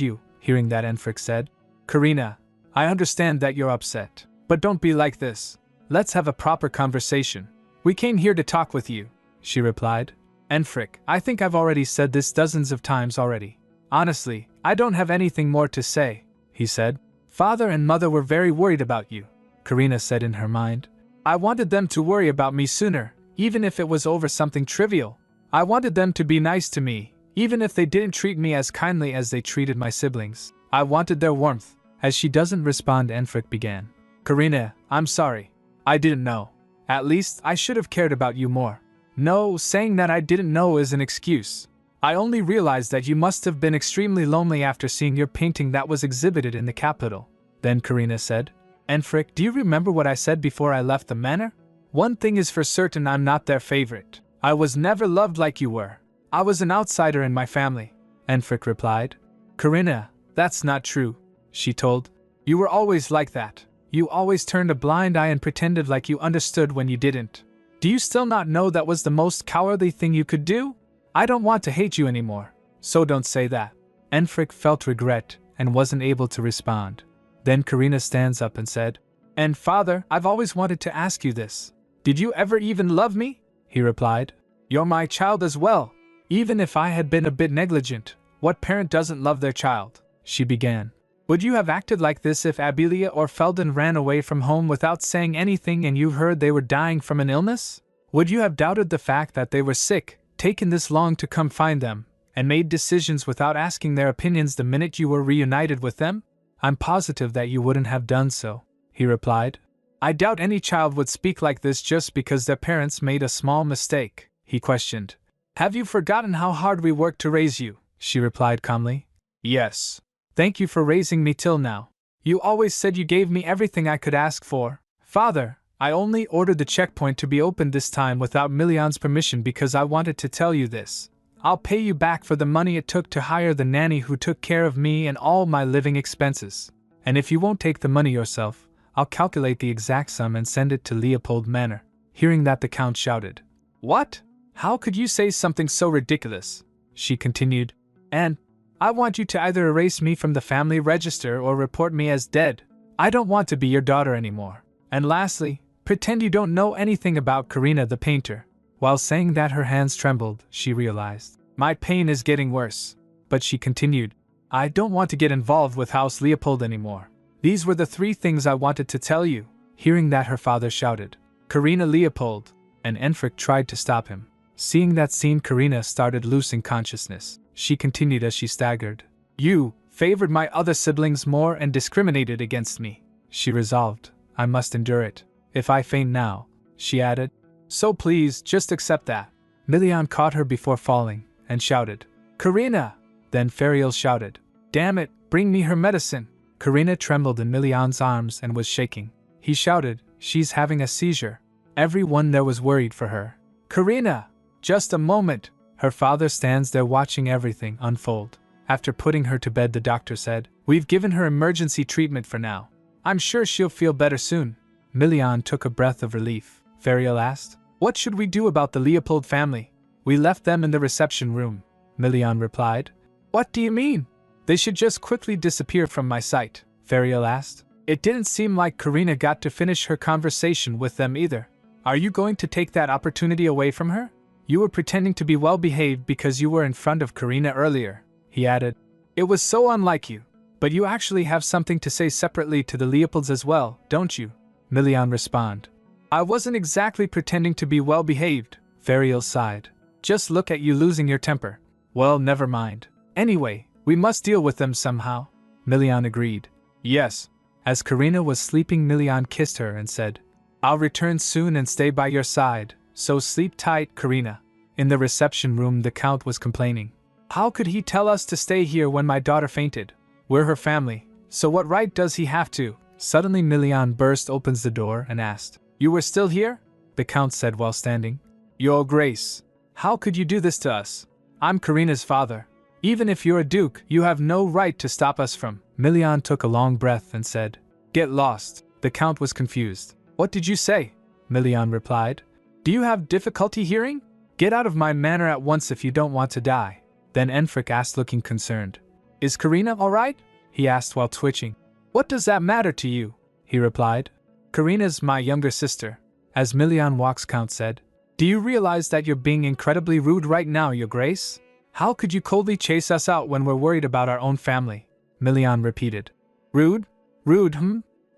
you, hearing that, Enfric said. Karina, I understand that you're upset, but don't be like this. Let's have a proper conversation. We came here to talk with you, she replied. Enfric, I think I've already said this dozens of times already. Honestly, I don't have anything more to say, he said. Father and mother were very worried about you, Karina said in her mind. I wanted them to worry about me sooner, even if it was over something trivial. I wanted them to be nice to me, even if they didn't treat me as kindly as they treated my siblings. I wanted their warmth. As she doesn't respond, Enfric began. Karina, I'm sorry. I didn't know. At least, I should have cared about you more. No, saying that I didn't know is an excuse. I only realized that you must have been extremely lonely after seeing your painting that was exhibited in the capital. Then Karina said, Enfric, do you remember what I said before I left the manor? One thing is for certain, I'm not their favorite. I was never loved like you were. I was an outsider in my family, Enfric replied. Karina, that's not true, she told. You were always like that. You always turned a blind eye and pretended like you understood when you didn't. Do you still not know that was the most cowardly thing you could do? I don't want to hate you anymore, so don't say that. Enfric felt regret and wasn't able to respond. Then Karina stands up and said, And father, I've always wanted to ask you this. Did you ever even love me? He replied. You're my child as well. Even if I had been a bit negligent, what parent doesn't love their child? She began. Would you have acted like this if Abelia or Felden ran away from home without saying anything and you heard they were dying from an illness? Would you have doubted the fact that they were sick, taken this long to come find them, and made decisions without asking their opinions the minute you were reunited with them? I'm positive that you wouldn't have done so, he replied. I doubt any child would speak like this just because their parents made a small mistake, he questioned. Have you forgotten how hard we worked to raise you? She replied calmly. Yes. Thank you for raising me till now. You always said you gave me everything I could ask for. Father, I only ordered the checkpoint to be opened this time without Milian's permission because I wanted to tell you this. I'll pay you back for the money it took to hire the nanny who took care of me and all my living expenses. And if you won't take the money yourself, I'll calculate the exact sum and send it to Leopold Manor. Hearing that, the Count shouted. What? How could you say something so ridiculous? She continued. And I want you to either erase me from the family register or report me as dead. I don't want to be your daughter anymore. And lastly, pretend you don't know anything about Karina the painter. While saying that, her hands trembled, she realized. My pain is getting worse. But she continued. I don't want to get involved with House Leopold anymore. These were the 3 things I wanted to tell you. Hearing that, her father shouted. Karina Leopold. And Enfric tried to stop him. Seeing that scene, Karina started losing consciousness. She continued as she staggered. You favored my other siblings more and discriminated against me. She resolved. I must endure it. If I faint now, she added. So please, just accept that. Milian caught her before falling, and shouted, Karina! Then Ferial shouted, Damn it, bring me her medicine! Karina trembled in Milian's arms and was shaking. He shouted, She's having a seizure. Everyone there was worried for her. Karina! Just a moment! Her father stands there watching everything unfold. After putting her to bed, the doctor said, We've given her emergency treatment for now. I'm sure she'll feel better soon. Milian took a breath of relief. Ferial asked, What should we do about the Leopold family? We left them in the reception room. Milian replied, What do you mean? They should just quickly disappear from my sight, Ferial asked. It didn't seem like Karina got to finish her conversation with them either. Are you going to take that opportunity away from her? You were pretending to be well behaved because you were in front of Karina earlier, he added. It was so unlike you. But you actually have something to say separately to the Leopolds as well, don't you? Milian responded. I wasn't exactly pretending to be well behaved, Ferial sighed. Just look at you losing your temper. Well, never mind. Anyway, we must deal with them somehow. Milian agreed. Yes. As Karina was sleeping, Milian kissed her and said, I'll return soon and stay by your side, so sleep tight, Karina. In the reception room, the Count was complaining. How could he tell us to stay here when my daughter fainted? We're her family, so what right does he have to? Suddenly Milian burst opens the door and asked, You were still here? The Count said while standing. Your Grace, how could you do this to us? I'm Karina's father. Even if you're a duke, you have no right to stop us from. Milian took a long breath and said, Get lost. The Count was confused. What did you say? Milian replied. Do you have difficulty hearing? Get out of my manor at once if you don't want to die. Then Enfric asked, looking concerned. Is Karina all right? He asked while twitching. What does that matter to you? He replied. Karina's my younger sister. As Milian walks, Count said. Do you realize that you're being incredibly rude right now, Your Grace? How could you coldly chase us out when we're worried about our own family? Milian repeated. Rude? Rude,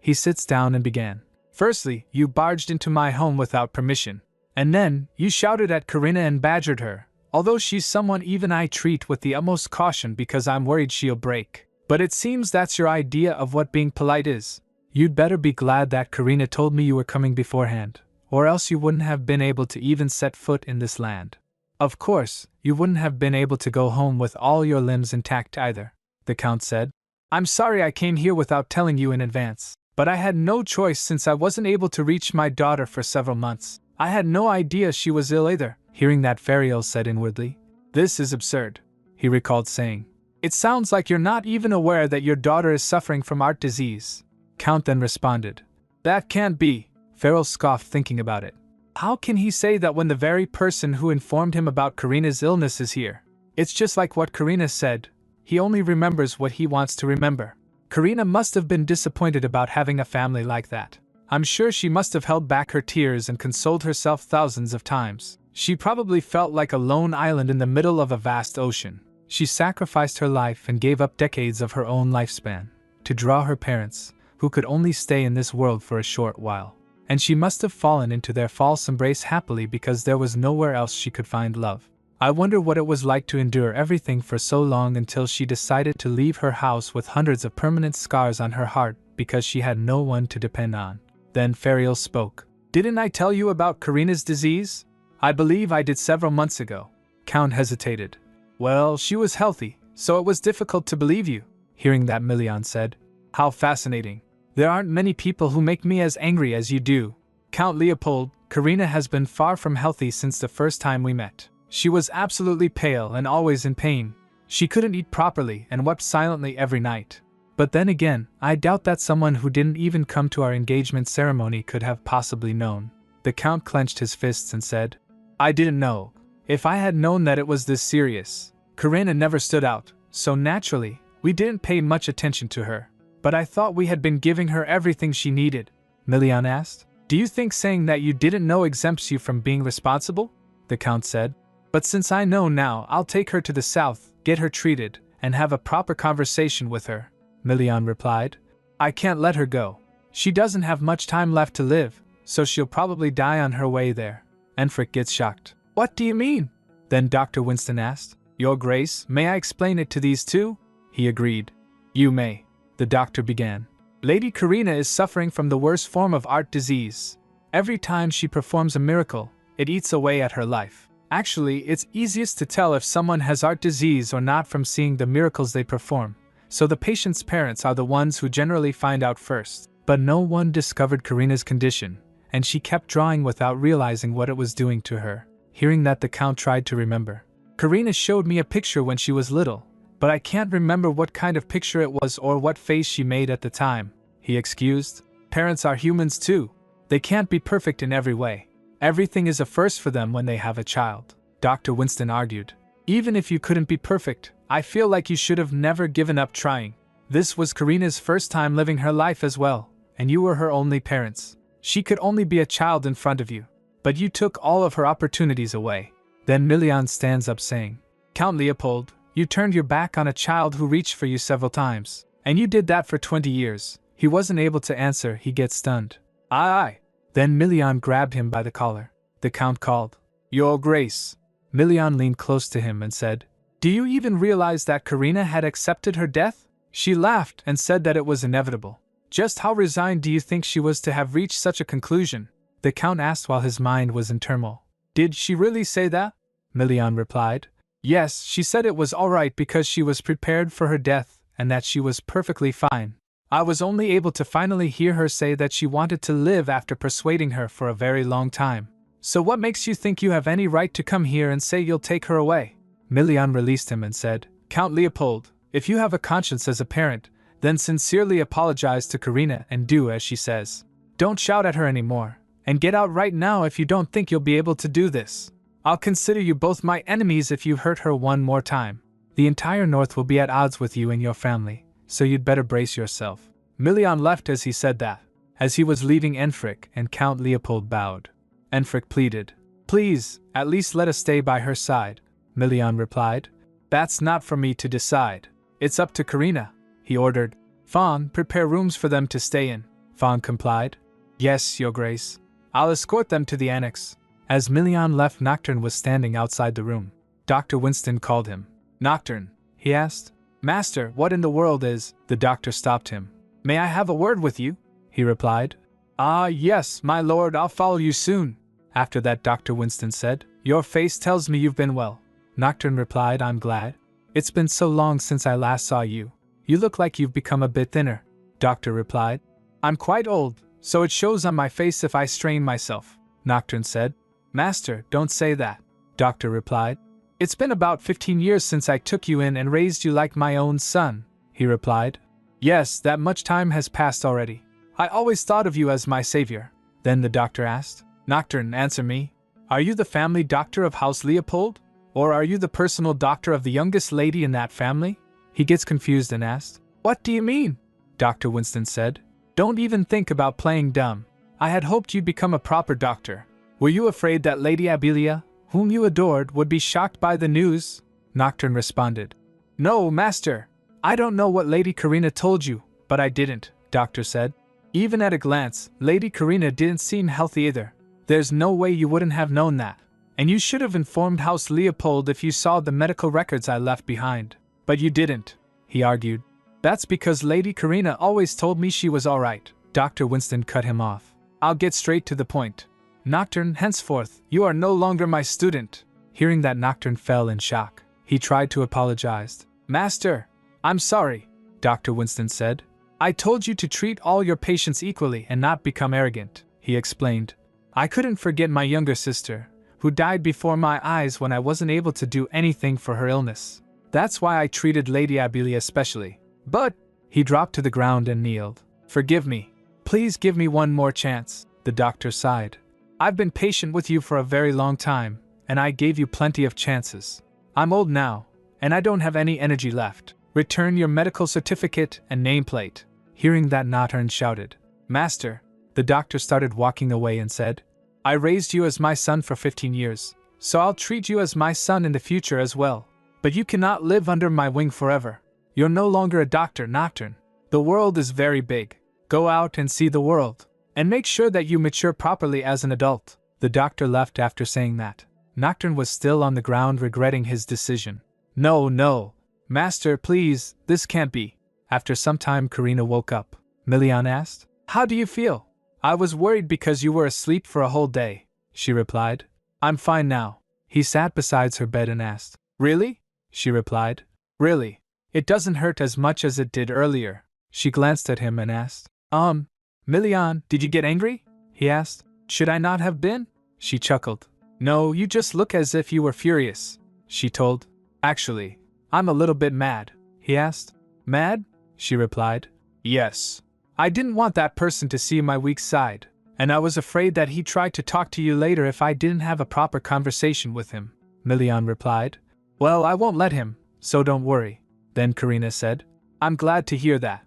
He sits down and began. Firstly, you barged into my home without permission. And then, you shouted at Karina and badgered her. Although she's someone even I treat with the utmost caution because I'm worried she'll break. But it seems that's your idea of what being polite is. You'd better be glad that Karina told me you were coming beforehand, or else you wouldn't have been able to even set foot in this land. Of course, you wouldn't have been able to go home with all your limbs intact either, the Count said. I'm sorry I came here without telling you in advance, but I had no choice since I wasn't able to reach my daughter for several months. I had no idea she was ill either. Hearing that, Ferial said inwardly. This is absurd, he recalled saying. It sounds like you're not even aware that your daughter is suffering from heart disease. Count then responded. That can't be, Ferial scoffed, thinking about it. How can he say that when the very person who informed him about Karina's illness is here? It's just like what Karina said. He only remembers what he wants to remember. Karina must have been disappointed about having a family like that. I'm sure she must have held back her tears and consoled herself thousands of times. She probably felt like a lone island in the middle of a vast ocean. She sacrificed her life and gave up decades of her own lifespan to draw her parents, who could only stay in this world for a short while. And she must have fallen into their false embrace happily because there was nowhere else she could find love. I wonder what it was like to endure everything for so long until she decided to leave her house with hundreds of permanent scars on her heart because she had no one to depend on. Then Ferial spoke. Didn't I tell you about Karina's disease? I believe I did several months ago. Count hesitated. Well, she was healthy, so it was difficult to believe you. Hearing that, Milian said. How fascinating. There aren't many people who make me as angry as you do. Count Leopold, Karina has been far from healthy since the first time we met. She was absolutely pale and always in pain. She couldn't eat properly and wept silently every night. But then again, I doubt that someone who didn't even come to our engagement ceremony could have possibly known. The Count clenched his fists and said, I didn't know. If I had known that it was this serious. Karina never stood out, so naturally, we didn't pay much attention to her. But I thought we had been giving her everything she needed. Milian asked. Do you think saying that you didn't know exempts you from being responsible? The Count said. But since I know now, I'll take her to the south, get her treated, and have a proper conversation with her. Milian replied. I can't let her go. She doesn't have much time left to live, so she'll probably die on her way there. Enfric gets shocked. What do you mean? Then Dr. Winston asked. Your Grace, may I explain it to these two? He agreed. You may. The doctor began. Lady Karina is suffering from the worst form of heart disease. Every time she performs a miracle, It eats away at her life. Actually, it's easiest to tell if someone has heart disease or not from seeing the miracles they perform, so the patient's parents are the ones who generally find out first. But no one discovered Karina's condition, and she kept drawing without realizing what it was doing to her. Hearing that, the Count tried to remember. Karina showed me a picture when she was little, but I can't remember what kind of picture it was or what face she made at the time, he excused. Parents are humans too. They can't be perfect in every way. Everything is a first for them when they have a child, Dr. Winston argued. Even if you couldn't be perfect, I feel like you should have never given up trying. This was Karina's first time living her life as well, and you were her only parents. She could only be a child in front of you, but you took all of her opportunities away. Then Milian stands up saying, Count Leopold, you turned your back on a child who reached for you several times, and you did that for 20 years. He wasn't able to answer, he gets stunned. Aye. Then Milian grabbed him by the collar. The Count called, Your Grace. Milian leaned close to him and said, Do you even realize that Karina had accepted her death? She laughed and said that it was inevitable. Just how resigned do you think she was to have reached such a conclusion? The Count asked while his mind was in turmoil. Did she really say that? Milian replied. Yes, she said it was all right because she was prepared for her death and that she was perfectly fine. I was only able to finally hear her say that she wanted to live after persuading her for a very long time. So what makes you think you have any right to come here and say you'll take her away? Milian released him and said, Count Leopold, if you have a conscience as a parent, then sincerely apologize to Karina and do as she says. Don't shout at her anymore, and get out right now if you don't think you'll be able to do this. I'll consider you both my enemies if you hurt her one more time. The entire North will be at odds with you and your family, so you'd better brace yourself. Milian left as he said that. As he was leaving Enfric and Count Leopold bowed. Enfric pleaded, Please, at least let us stay by her side. Milian replied, That's not for me to decide. It's up to Karina, he ordered. Fawn, prepare rooms for them to stay in. Fawn complied. Yes, Your Grace. I'll escort them to the annex. As Milian left, Nocturne was standing outside the room. Dr. Winston called him. Nocturne, he asked. Master, what in the world is? The doctor stopped him. May I have a word with you? He replied. Ah, yes, my lord, I'll follow you soon. After that, Dr. Winston said, Your face tells me you've been well. Nocturne replied, I'm glad. It's been so long since I last saw you. You look like you've become a bit thinner. Doctor replied. I'm quite old, so it shows on my face if I strain myself. Nocturne said. Master, don't say that. Doctor replied. It's been about 15 years since I took you in and raised you like my own son, he replied. Yes, that much time has passed already. I always thought of you as my savior. Then the doctor asked, Nocturne, answer me. Are you the family doctor of House Leopold? Or are you the personal doctor of the youngest lady in that family? He gets confused and asked, What do you mean? Dr. Winston said, Don't even think about playing dumb. I had hoped you'd become a proper doctor. Were you afraid that Lady Abelia, whom you adored, would be shocked by the news? Nocturne responded, No, master. I don't know what Lady Karina told you, but I didn't, Doctor said. Even at a glance, Lady Karina didn't seem healthy either. There's no way you wouldn't have known that. And you should have informed House Leopold if you saw the medical records I left behind. But you didn't, he argued. That's because Lady Karina always told me she was all right. Dr. Winston cut him off. I'll get straight to the point. Nocturne, henceforth, you are no longer my student. Hearing that, Nocturne fell in shock. He tried to apologize. Master, I'm sorry, Dr. Winston said. I told you to treat all your patients equally and not become arrogant, he explained. I couldn't forget my younger sister, who died before my eyes when I wasn't able to do anything for her illness. That's why I treated Lady Abelia specially. But, he dropped to the ground and kneeled. Forgive me. Please give me one more chance, the doctor sighed. I've been patient with you for a very long time, and I gave you plenty of chances. I'm old now, and I don't have any energy left. Return your medical certificate and nameplate. Hearing that, Nocturne shouted. Master, the doctor started walking away and said, I raised you as my son for 15 years, so I'll treat you as my son in the future as well. But you cannot live under my wing forever. You're no longer a doctor, Nocturne. The world is very big. Go out and see the world. And make sure that you mature properly as an adult. The doctor left after saying that. Nocturne was still on the ground, regretting his decision. No, Master, please, this can't be. After some time, Karina woke up. Milian asked, How do you feel? I was worried because you were asleep for a whole day, she replied. I'm fine now. He sat beside her bed and asked. Really? She replied. Really. It doesn't hurt as much as it did earlier. She glanced at him and asked. Milian, did you get angry? He asked. Should I not have been? She chuckled. No, you just look as if you were furious, she told. Actually, I'm a little bit mad, he asked. Mad? She replied. Yes. I didn't want that person to see my weak side, and I was afraid that he'd try to talk to you later if I didn't have a proper conversation with him, Milian replied. Well, I won't let him, so don't worry. Then Karina said. I'm glad to hear that.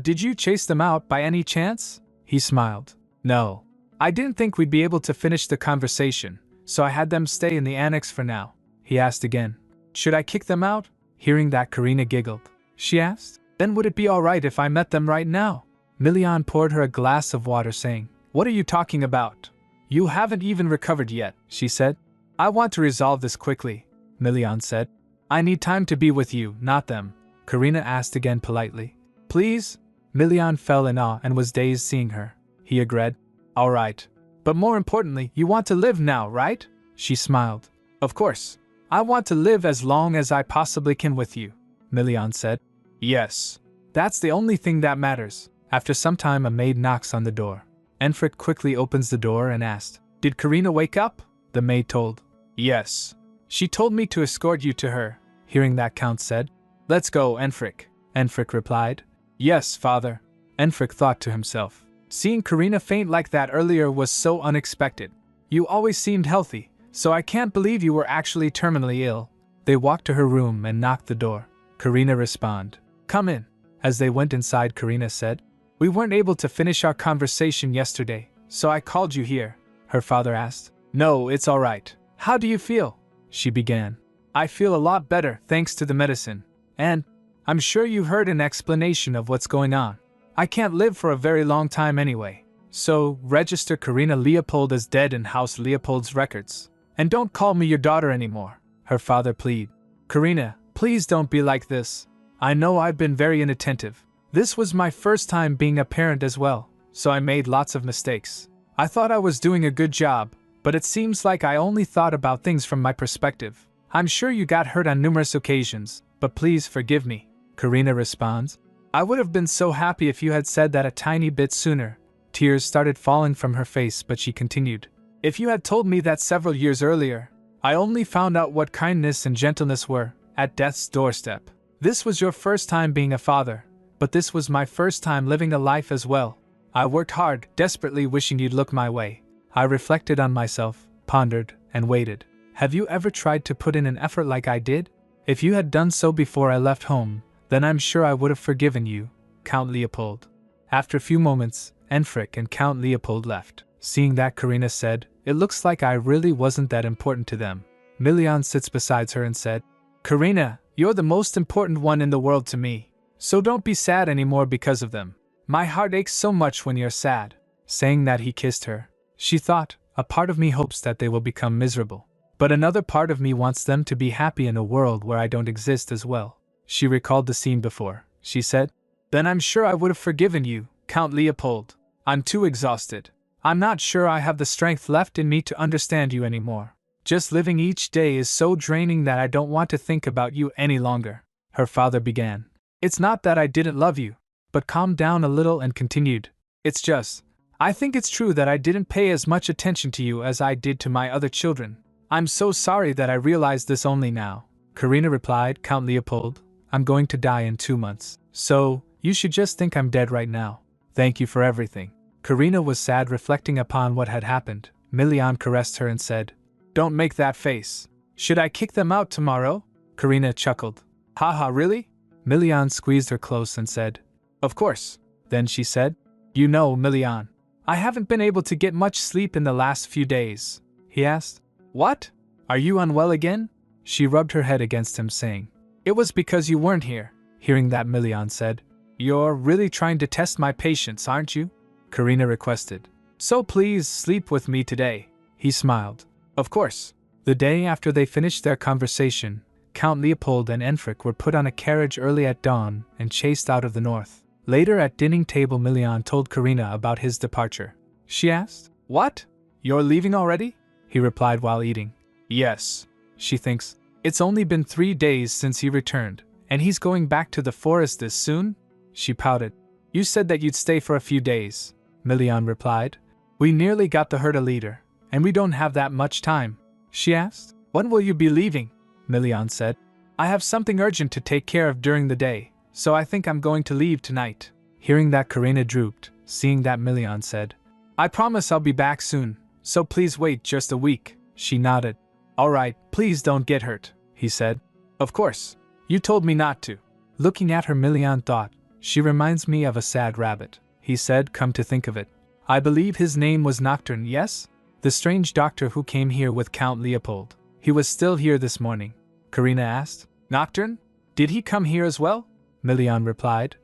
Did you chase them out by any chance? He smiled. No. I didn't think we'd be able to finish the conversation, so I had them stay in the annex for now. He asked again. Should I kick them out? Hearing that, Karina giggled. She asked. Then would it be alright if I met them right now? Milian poured her a glass of water, saying, What are you talking about? You haven't even recovered yet, she said. I want to resolve this quickly, Milian said. I need time to be with you, not them, Karina asked again politely. Please? Milian fell in awe and was dazed seeing her. He agreed. Alright. But more importantly, you want to live now, right? She smiled. Of course. I want to live as long as I possibly can with you, Milian said. Yes. That's the only thing that matters. After some time, a maid knocks on the door. Enfric quickly opens the door and asked, Did Karina wake up? The maid told. Yes. She told me to escort you to her. Hearing that, Count said. Let's go, Enfric. Enfric replied. Yes, father. Enfric thought to himself. Seeing Karina faint like that earlier was so unexpected. You always seemed healthy, so I can't believe you were actually terminally ill. They walked to her room and knocked the door. Karina responded. Come in. As they went inside, Karina said, We weren't able to finish our conversation yesterday, so I called you here. Her father asked. No, it's all right. How do you feel? She began. I feel a lot better, thanks to the medicine. And I'm sure you heard an explanation of what's going on. I can't live for a very long time anyway. So, register Karina Leopold as dead in House Leopold's records. And don't call me your daughter anymore, her father pleaded. Karina, please don't be like this. I know I've been very inattentive. This was my first time being a parent as well, so I made lots of mistakes. I thought I was doing a good job, but it seems like I only thought about things from my perspective. I'm sure you got hurt on numerous occasions, but please forgive me, Karina responds. I would have been so happy if you had said that a tiny bit sooner. Tears started falling from her face, but she continued. If you had told me that several years earlier, I only found out what kindness and gentleness were, at death's doorstep. This was your first time being a father, but this was my first time living a life as well. I worked hard, desperately wishing you'd look my way. I reflected on myself, pondered, and waited. Have you ever tried to put in an effort like I did? If you had done so before I left home, then I'm sure I would have forgiven you, Count Leopold. After a few moments, Enfric and Count Leopold left. Seeing that, Karina said, It looks like I really wasn't that important to them. Milian sits beside her and said, Karina, you're the most important one in the world to me, so don't be sad anymore because of them. My heart aches so much when you're sad. Saying that, he kissed her. She thought, a part of me hopes that they will become miserable, but another part of me wants them to be happy in a world where I don't exist as well. She recalled the scene before. She said, Then I'm sure I would have forgiven you, Count Leopold. I'm too exhausted. I'm not sure I have the strength left in me to understand you anymore. Just living each day is so draining that I don't want to think about you any longer. Her father began. It's not that I didn't love you, but calmed down a little and continued. It's just, I think it's true that I didn't pay as much attention to you as I did to my other children. I'm so sorry that I realized this only now. Karina replied, Count Leopold, I'm going to die in 2 months, so you should just think I'm dead right now. Thank you for everything. Karina was sad, reflecting upon what had happened. Milian caressed her and said, Don't make that face. Should I kick them out tomorrow? Karina chuckled. Haha, really? Milian squeezed her close and said, Of course. Then she said, You know, Milian, I haven't been able to get much sleep in the last few days. He asked, What? Are you unwell again? She rubbed her head against him, saying, It was because you weren't here. Hearing that, Milian said, You're really trying to test my patience, aren't you? Karina requested. So please sleep with me today. He smiled. Of course. The day after they finished their conversation, Count Leopold and Enfric were put on a carriage early at dawn and chased out of the north. Later at dining table, Milian told Karina about his departure. She asked, What? You're leaving already? he replied while eating. Yes, she thinks. It's only been 3 days since he returned, and he's going back to the forest this soon? She pouted. You said that you'd stay for a few days, Milian replied. We nearly got the herd a leader, and we don't have that much time. She asked. When will you be leaving? Milian said. I have something urgent to take care of during the day, so I think I'm going to leave tonight. Hearing that, Karina drooped. Seeing that, Milian said, I promise I'll be back soon, so please wait just a week. She nodded. All right, please don't get hurt, he said. Of course. You told me not to. Looking at her, Milian thought, she reminds me of a sad rabbit. He said, come to think of it. I believe his name was Nocturne, yes? The strange doctor who came here with Count Leopold. He was still here this morning. Karina asked. Nocturne? Did he come here as well? Milian replied.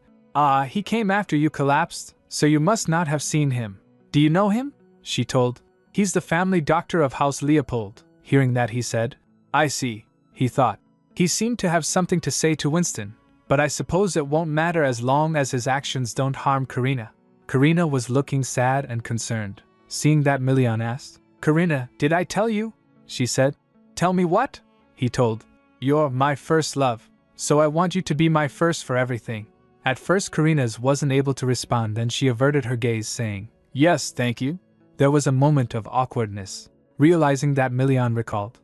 He came after you collapsed, so you must not have seen him. Do you know him? She told. He's the family doctor of House Leopold. Hearing that, he said. I see, he thought. He seemed to have something to say to Winston, but I suppose it won't matter as long as his actions don't harm Karina. Karina was looking sad and concerned. Seeing that, Milian asked. Karina, did I tell you? She said. Tell me what? He told. You're my first love, so I want you to be my first for everything. At first, Karina's wasn't able to respond, then she averted her gaze, saying, Yes, thank you. There was a moment of awkwardness. Realizing that, Milian recalled.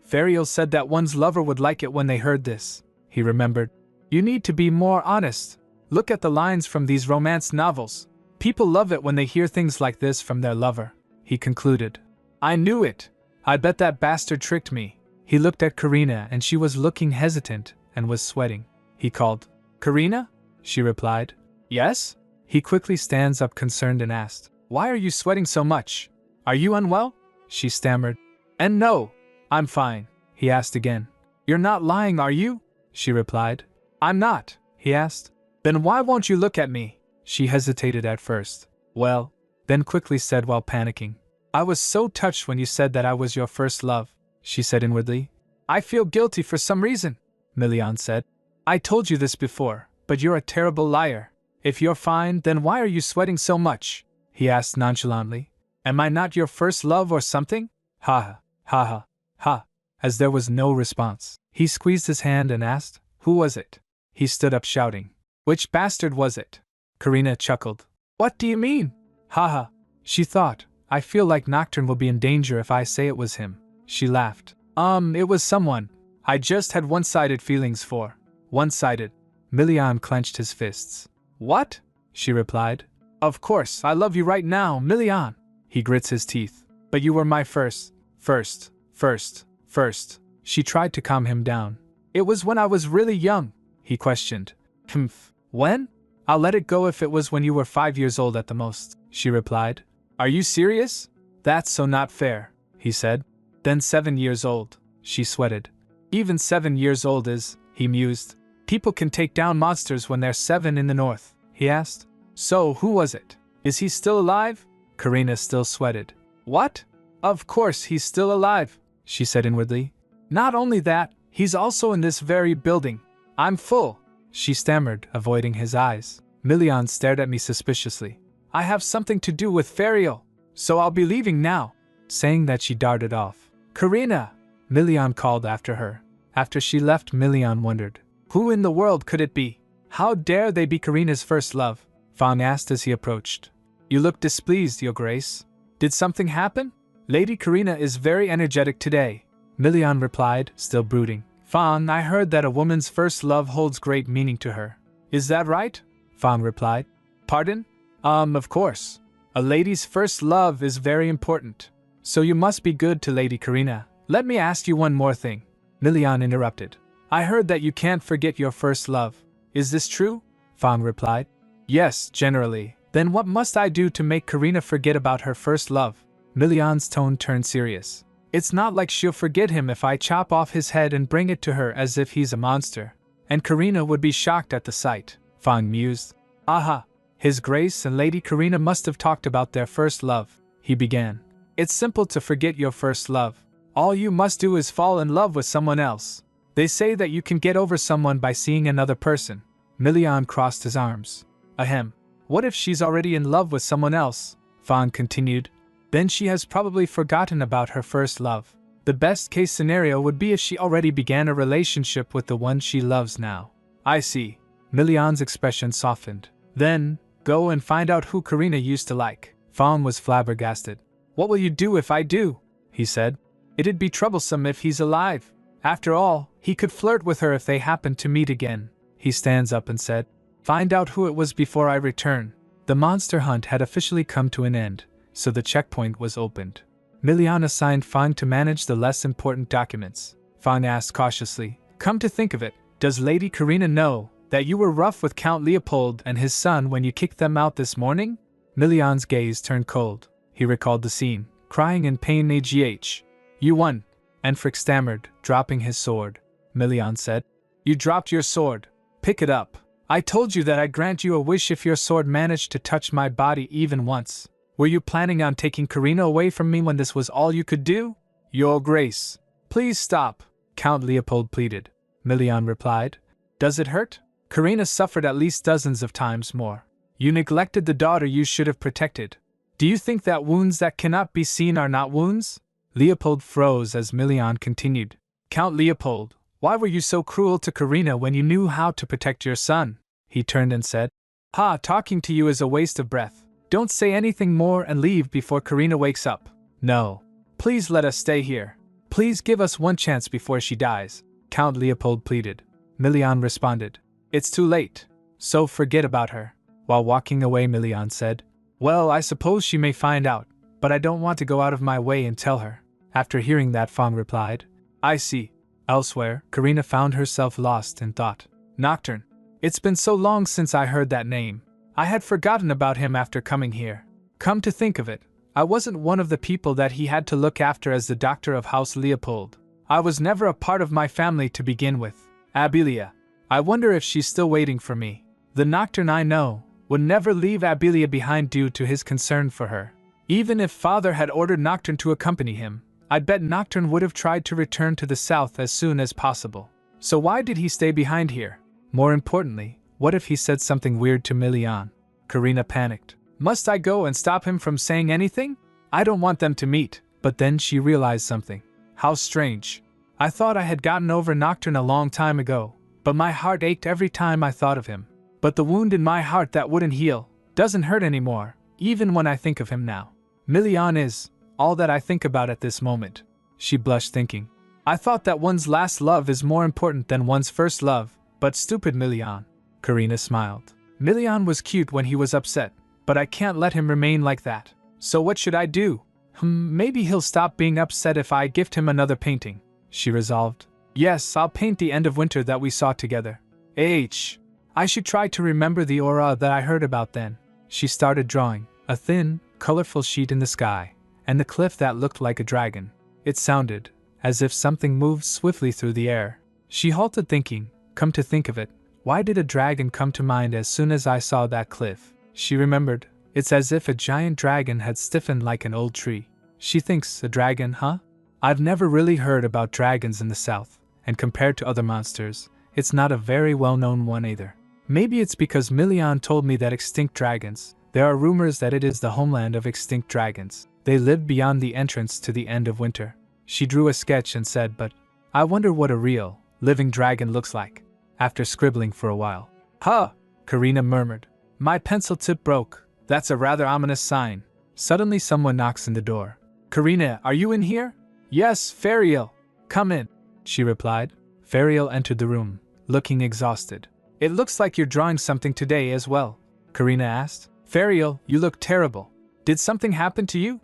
Fariel said that one's lover would like it when they heard this. He remembered. You need to be more honest. Look at the lines from these romance novels. People love it when they hear things like this from their lover. He concluded. I knew it. I bet that bastard tricked me. He looked at Karina, and she was looking hesitant and was sweating. He called. Karina? She replied. Yes? He quickly stands up, concerned, and asked. Why are you sweating so much? Are you unwell? She stammered. And no, I'm fine. He asked again. You're not lying, are you? She replied. I'm not, he asked. Then why won't you look at me? She hesitated at first. Well, then quickly said while panicking. I was so touched when you said that I was your first love, she said inwardly. I feel guilty for some reason, Milian said. I told you this before, but you're a terrible liar. If you're fine, then why are you sweating so much? He asked nonchalantly. Am I not your first love or something? Ha ha. As there was no response, he squeezed his hand and asked, Who was it? He stood up shouting. Which bastard was it? Karina chuckled. What do you mean? Ha. She thought, I feel like Nocturne will be in danger if I say it was him. She laughed. It was someone I just had one-sided feelings for. One-sided. Milian clenched his fists. What? She replied. Of course, I love you right now, Milian. He grits his teeth. But you were my first. She tried to calm him down. It was when I was really young, he questioned. When? I'll let it go if it was when you were 5 years old at the most, she replied. Are you serious? That's so not fair, he said. Then 7 years old, she sweated. Even 7 years old is, he mused. People can take down monsters when they're 7 in the north, he asked. So who was it? Is he still alive? Karina still sweated. What? Of course he's still alive, she said inwardly. Not only that, he's also in this very building. I'm full, she stammered, avoiding his eyes. Milian stared at me suspiciously. I have something to do with Fariel, so I'll be leaving now. Saying that, she darted off. Karina! Milian called after her. After she left, Milian wondered, who in the world could it be? How dare they be Karina's first love? Fawn asked as he approached. You look displeased, Your Grace. Did something happen? Lady Karina is very energetic today, Milian replied, still brooding. Fawn, I heard that a woman's first love holds great meaning to her. Is that right? Fawn replied. Pardon? Of course. A lady's first love is very important. So you must be good to Lady Karina. Let me ask you one more thing. Milian interrupted. I heard that you can't forget your first love. Is this true? Fawn replied. Yes, generally. Then what must I do to make Karina forget about her first love? Milian's tone turned serious. It's not like she'll forget him if I chop off his head and bring it to her as if he's a monster. And Karina would be shocked at the sight, Fawn mused. Aha! His Grace and Lady Karina must have talked about their first love, he began. It's simple to forget your first love. All you must do is fall in love with someone else. They say that you can get over someone by seeing another person. Milian crossed his arms. Ahem. What if she's already in love with someone else? Fawn continued. Then she has probably forgotten about her first love. The best case scenario would be if she already began a relationship with the one she loves now. I see. Million's expression softened. Then, go and find out who Karina used to like. Fong was flabbergasted. What will you do if I do? He said. It'd be troublesome if he's alive. After all, he could flirt with her if they happened to meet again. He stands up and said, find out who it was before I return. The monster hunt had officially come to an end, so the checkpoint was opened. Million assigned Fong to manage the less important documents. Fong asked cautiously, come to think of it, does Lady Karina know that you were rough with Count Leopold and his son when you kicked them out this morning? Million's gaze turned cold. He recalled the scene, crying in pain. AGH. You won. Enfric stammered, dropping his sword. Million said, you dropped your sword. Pick it up. I told you that I'd grant you a wish if your sword managed to touch my body even once. Were you planning on taking Karina away from me when this was all you could do? Your Grace. Please stop, Count Leopold pleaded. Million replied. Does it hurt? Karina suffered at least dozens of times more. You neglected the daughter you should have protected. Do you think that wounds that cannot be seen are not wounds? Leopold froze as Million continued. Count Leopold, why were you so cruel to Karina when you knew how to protect your son? He turned and said, talking to you is a waste of breath. Don't say anything more and leave before Karina wakes up. No. Please let us stay here. Please give us one chance before she dies, Count Leopold pleaded. Million responded, it's too late, so forget about her. While walking away, Million said, well, I suppose she may find out, but I don't want to go out of my way and tell her. After hearing that, Fong replied, I see. Elsewhere, Karina found herself lost in thought. Nocturne. It's been so long since I heard that name. I had forgotten about him after coming here. Come to think of it, I wasn't one of the people that he had to look after as the doctor of House Leopold. I was never a part of my family to begin with. Abilia. I wonder if she's still waiting for me. The Nocturne I know would never leave Abilia behind due to his concern for her. Even if father had ordered Nocturne to accompany him, I'd bet Nocturne would have tried to return to the south as soon as possible. So why did he stay behind here? More importantly, what if he said something weird to Million? Karina panicked. Must I go and stop him from saying anything? I don't want them to meet. But then she realized something. How strange. I thought I had gotten over Nocturne a long time ago, but my heart ached every time I thought of him. But the wound in my heart that wouldn't heal doesn't hurt anymore, even when I think of him now. Million is all that I think about at this moment. She blushed, thinking, I thought that one's last love is more important than one's first love, but stupid Million. Karina smiled. Million was cute when he was upset, but I can't let him remain like that. So what should I do? Maybe he'll stop being upset if I gift him another painting, she resolved. Yes, I'll paint the end of winter that we saw together. I should try to remember the aura that I heard about then. She started drawing a thin, colorful sheet in the sky, and the cliff that looked like a dragon. It sounded as if something moved swiftly through the air. She halted, thinking, come to think of it, why did a dragon come to mind as soon as I saw that cliff? She remembered, it's as if a giant dragon had stiffened like an old tree. She thinks, a dragon, huh? I've never really heard about dragons in the south, and compared to other monsters, it's not a very well-known one either. Maybe it's because Million told me that extinct dragons, there are rumors that it is the homeland of extinct dragons. They lived beyond the entrance to the end of winter. She drew a sketch and said, but I wonder what a real, living dragon looks like. After scribbling for a while. Karina murmured. My pencil tip broke. That's a rather ominous sign. Suddenly someone knocks on the door. Karina, are you in here? Yes, Fariel. Come in, she replied. Fariel entered the room, looking exhausted. It looks like you're drawing something today as well, Karina asked. Fariel, you look terrible. Did something happen to you?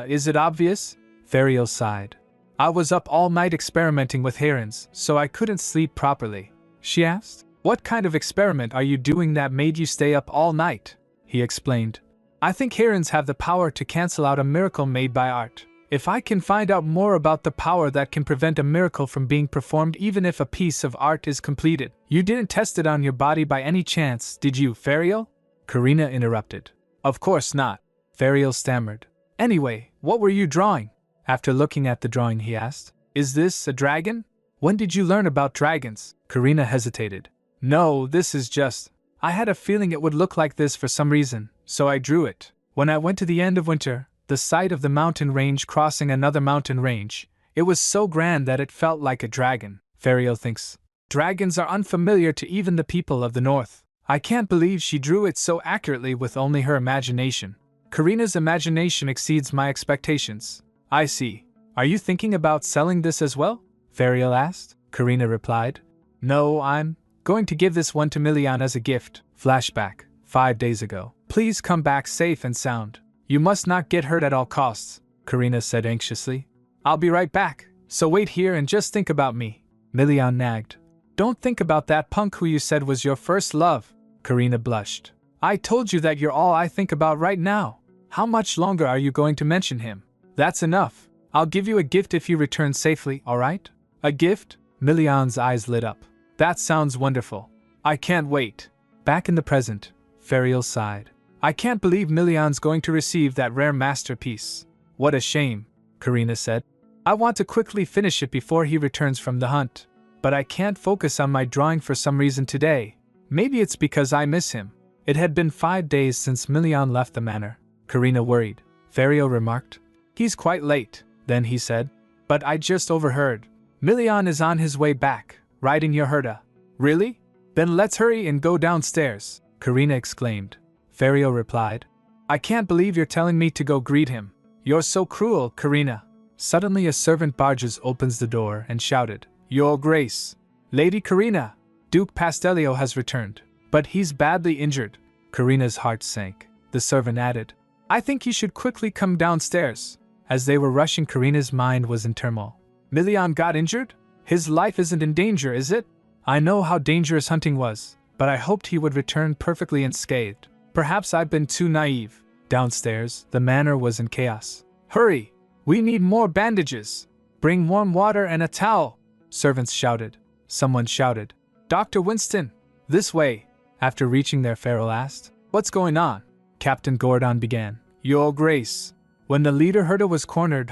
Is it obvious? Fariel sighed. I was up all night experimenting with herons, so I couldn't sleep properly. She asked. What kind of experiment are you doing that made you stay up all night? He explained. I think herons have the power to cancel out a miracle made by art. If I can find out more about the power that can prevent a miracle from being performed even if a piece of art is completed. You didn't test it on your body by any chance, did you, Fariel? Karina interrupted. Of course not, Fariel stammered. Anyway, what were you drawing? After looking at the drawing, he asked. Is this a dragon? When did you learn about dragons? Karina hesitated. No, this is just... I had a feeling it would look like this for some reason, so I drew it. When I went to the end of winter, The sight of the mountain range crossing another mountain range, it was so grand that it felt like a dragon, Ferial thinks. Dragons are unfamiliar to even the people of the north. I can't believe she drew it so accurately with only her imagination. Karina's imagination exceeds my expectations. I see. Are you thinking about selling this as well? Ferial asked. Karina replied. No, I'm going to give this one to Milian as a gift. Flashback, 5 days ago. Please come back safe and sound. You must not get hurt at all costs, Karina said anxiously. I'll be right back, so wait here and just think about me. Milian nagged. Don't think about that punk who you said was your first love. Karina blushed. I told you that you're all I think about right now. How much longer are you going to mention him? That's enough. I'll give you a gift if you return safely, alright? A gift? Milian's eyes lit up. That sounds wonderful. I can't wait. Back in the present, Ferial sighed. I can't believe Milian's going to receive that rare masterpiece. What a shame, Karina said. I want to quickly finish it before he returns from the hunt. But I can't focus on my drawing for some reason today. Maybe it's because I miss him. It had been 5 days since Milian left the manor. Karina worried. Ferial remarked. He's quite late, then he said. But I just overheard. Milian is on his way back, riding your herda. Really? Then let's hurry and go downstairs, Karina exclaimed. Ferial replied. I can't believe you're telling me to go greet him. You're so cruel, Karina. Suddenly a servant barges opens the door and shouted, Your Grace, Lady Karina, Duke Pastelio has returned, but he's badly injured. Karina's heart sank. The servant added, I think you should quickly come downstairs. As they were rushing, Karina's mind was in turmoil. Milian got injured? His life isn't in danger, is it? I know how dangerous hunting was, but I hoped he would return perfectly unscathed. Perhaps I've been too naive. Downstairs, the manor was in chaos. Hurry! We need more bandages! Bring warm water and a towel! Servants shouted. Someone shouted, Dr. Winston! This way! After reaching there, Ferial asked, What's going on? Captain Gordon began. Your Grace. When the leader herda was cornered,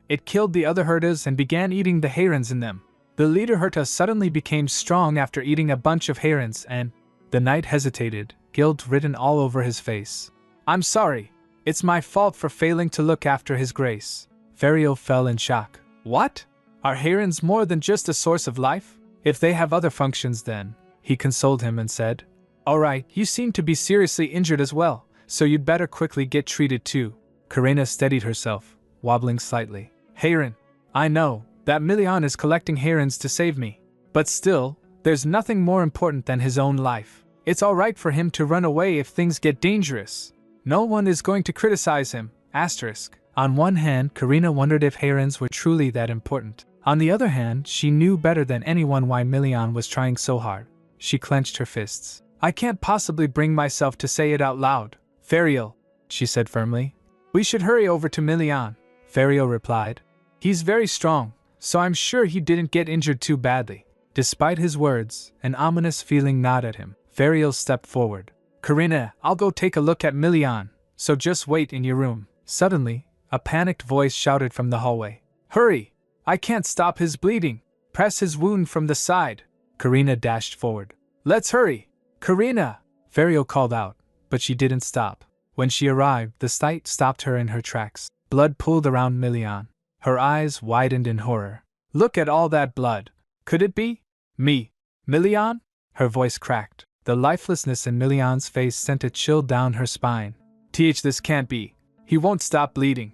it killed the other herdas and began eating the herons in them. The leader herda suddenly became strong after eating a bunch of herons and… The knight hesitated, guilt written all over his face. I'm sorry. It's my fault for failing to look after his grace. Ferial fell in shock. What? Are herons more than just a source of life? If they have other functions then, he consoled him and said, Alright, you seem to be seriously injured as well, so you'd better quickly get treated too. Karina steadied herself, wobbling slightly. Heron. I know, that Milian is collecting herons to save me. But still, there's nothing more important than his own life. It's alright for him to run away if things get dangerous. No one is going to criticize him. Asterisk. On one hand, Karina wondered if herons were truly that important. On the other hand, she knew better than anyone why Milian was trying so hard. She clenched her fists. I can't possibly bring myself to say it out loud. Ferial, she said firmly. We should hurry over to Milian. Ferial replied. He's very strong, so I'm sure he didn't get injured too badly. Despite his words, an ominous feeling gnawed at him. Ferial stepped forward. Karina, I'll go take a look at Milian, so just wait in your room. Suddenly, a panicked voice shouted from the hallway. Hurry! I can't stop his bleeding. Press his wound from the side. Karina dashed forward. Let's hurry! Karina! Ferial called out, but she didn't stop. When she arrived, the sight stopped her in her tracks. Blood pooled around Milian. Her eyes widened in horror. Look at all that blood. Could it be? Me? Milian? Her voice cracked. The lifelessness in Milian's face sent a chill down her spine. This can't be. He won't stop bleeding.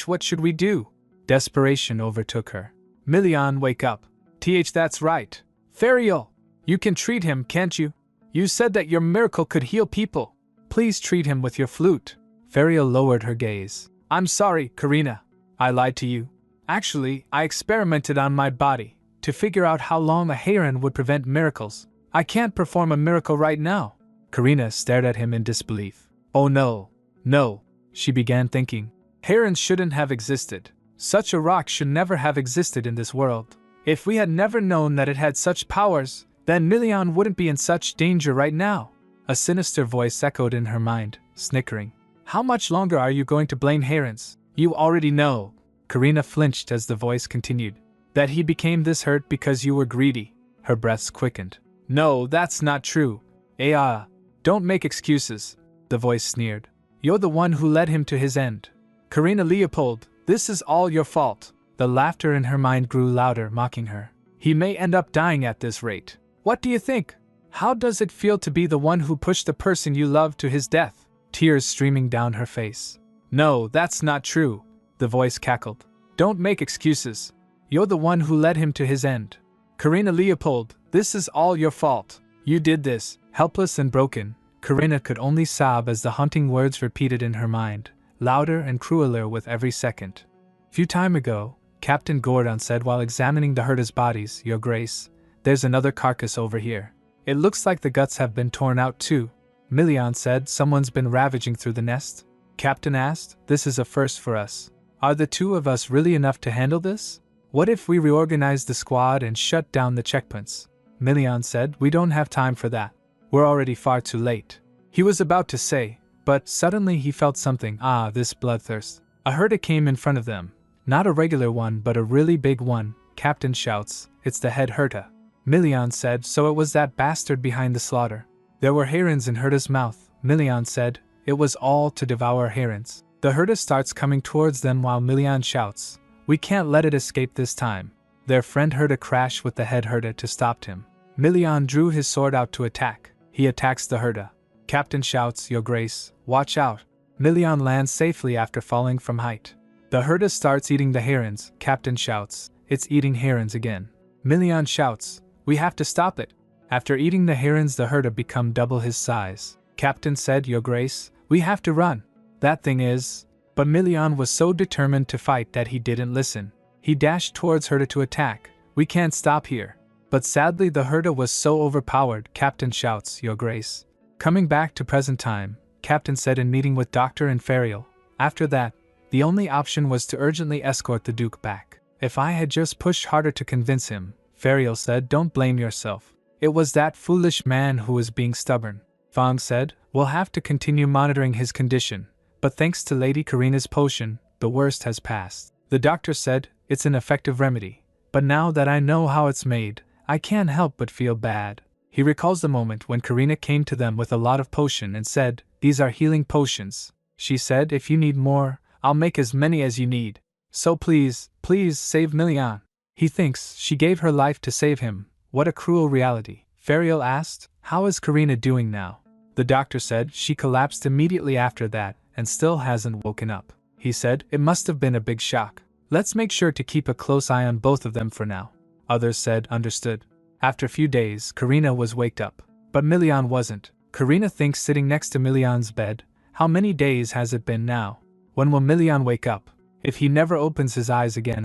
What should we do? Desperation overtook her. Milian, wake up. That's right. Ferial! You can treat him, can't you? You said that your miracle could heal people. Please treat him with your flute. Ferial lowered her gaze. I'm sorry, Karina. I lied to you. Actually, I experimented on my body to figure out how long a heron would prevent miracles. I can't perform a miracle right now. Karina stared at him in disbelief. Oh no, she began thinking. Herons shouldn't have existed. Such a rock should never have existed in this world. If we had never known that it had such powers, then Milian wouldn't be in such danger right now. A sinister voice echoed in her mind, snickering. How much longer are you going to blame herons? You already know. Karina flinched as the voice continued. That he became this hurt because you were greedy. Her breaths quickened. No, that's not true. Don't make excuses. The voice sneered. You're the one who led him to his end. Karina Leopold, this is all your fault. The laughter in her mind grew louder, mocking her. He may end up dying at this rate. What do you think? How does it feel to be the one who pushed the person you love to his death? Tears streaming down her face. No, that's not true, the voice cackled. Don't make excuses. You're the one who led him to his end. Karina Leopold, this is all your fault. You did this. Helpless and broken, Karina could only sob as the haunting words repeated in her mind, louder and crueler with every second. Few time ago, Captain Gordon said while examining the herders' bodies, Your Grace, there's another carcass over here. It looks like the guts have been torn out too. Milian said, someone's been ravaging through the nest. Captain asked, this is a first for us. Are the two of us really enough to handle this? What if we reorganize the squad and shut down the checkpoints? Milian said, we don't have time for that. We're already far too late. He was about to say, but suddenly he felt something. This bloodthirst. A herder came in front of them. Not a regular one, but a really big one. Captain shouts, it's the head herder. Milian said, so it was that bastard behind the slaughter. There were herons in herder's mouth. Milian said, it was all to devour herons. The herder starts coming towards them while Milian shouts, we can't let it escape this time. Their friend herder crashed with the head herder to stop him. Milian drew his sword out to attack. He attacks the herder. Captain shouts, Your Grace, watch out. Milian lands safely after falling from height. The herder starts eating the herons. Captain shouts, it's eating herons again. Milian shouts, we have to stop it. After eating the herons, the herder become double his size. Captain said, Your Grace, we have to run. That thing is... But Milian was so determined to fight that he didn't listen. He dashed towards herder to attack. We can't stop here. But sadly the herder was so overpowered. Captain shouts, Your Grace. Coming back to present time, Captain said in meeting with Doctor and Ferial. After that, the only option was to urgently escort the Duke back. If I had just pushed harder to convince him, Ferial said, don't blame yourself. It was that foolish man who was being stubborn. Fong said, we'll have to continue monitoring his condition, but thanks to Lady Karina's potion, the worst has passed. The doctor said, it's an effective remedy, but now that I know how it's made, I can't help but feel bad. He recalls the moment when Karina came to them with a lot of potion and said, these are healing potions. She said, if you need more, I'll make as many as you need. So please, please save Milian. He thinks she gave her life to save him. What a cruel reality. Ferial asked, how is Karina doing now? The doctor said she collapsed immediately after that and still hasn't woken up. He said, it must have been a big shock. Let's make sure to keep a close eye on both of them for now. Others said, understood. After a few days, Karina was waked up. But Milian wasn't. Karina thinks sitting next to Milian's bed, how many days has it been now? When will Milian wake up? If he never opens his eyes again,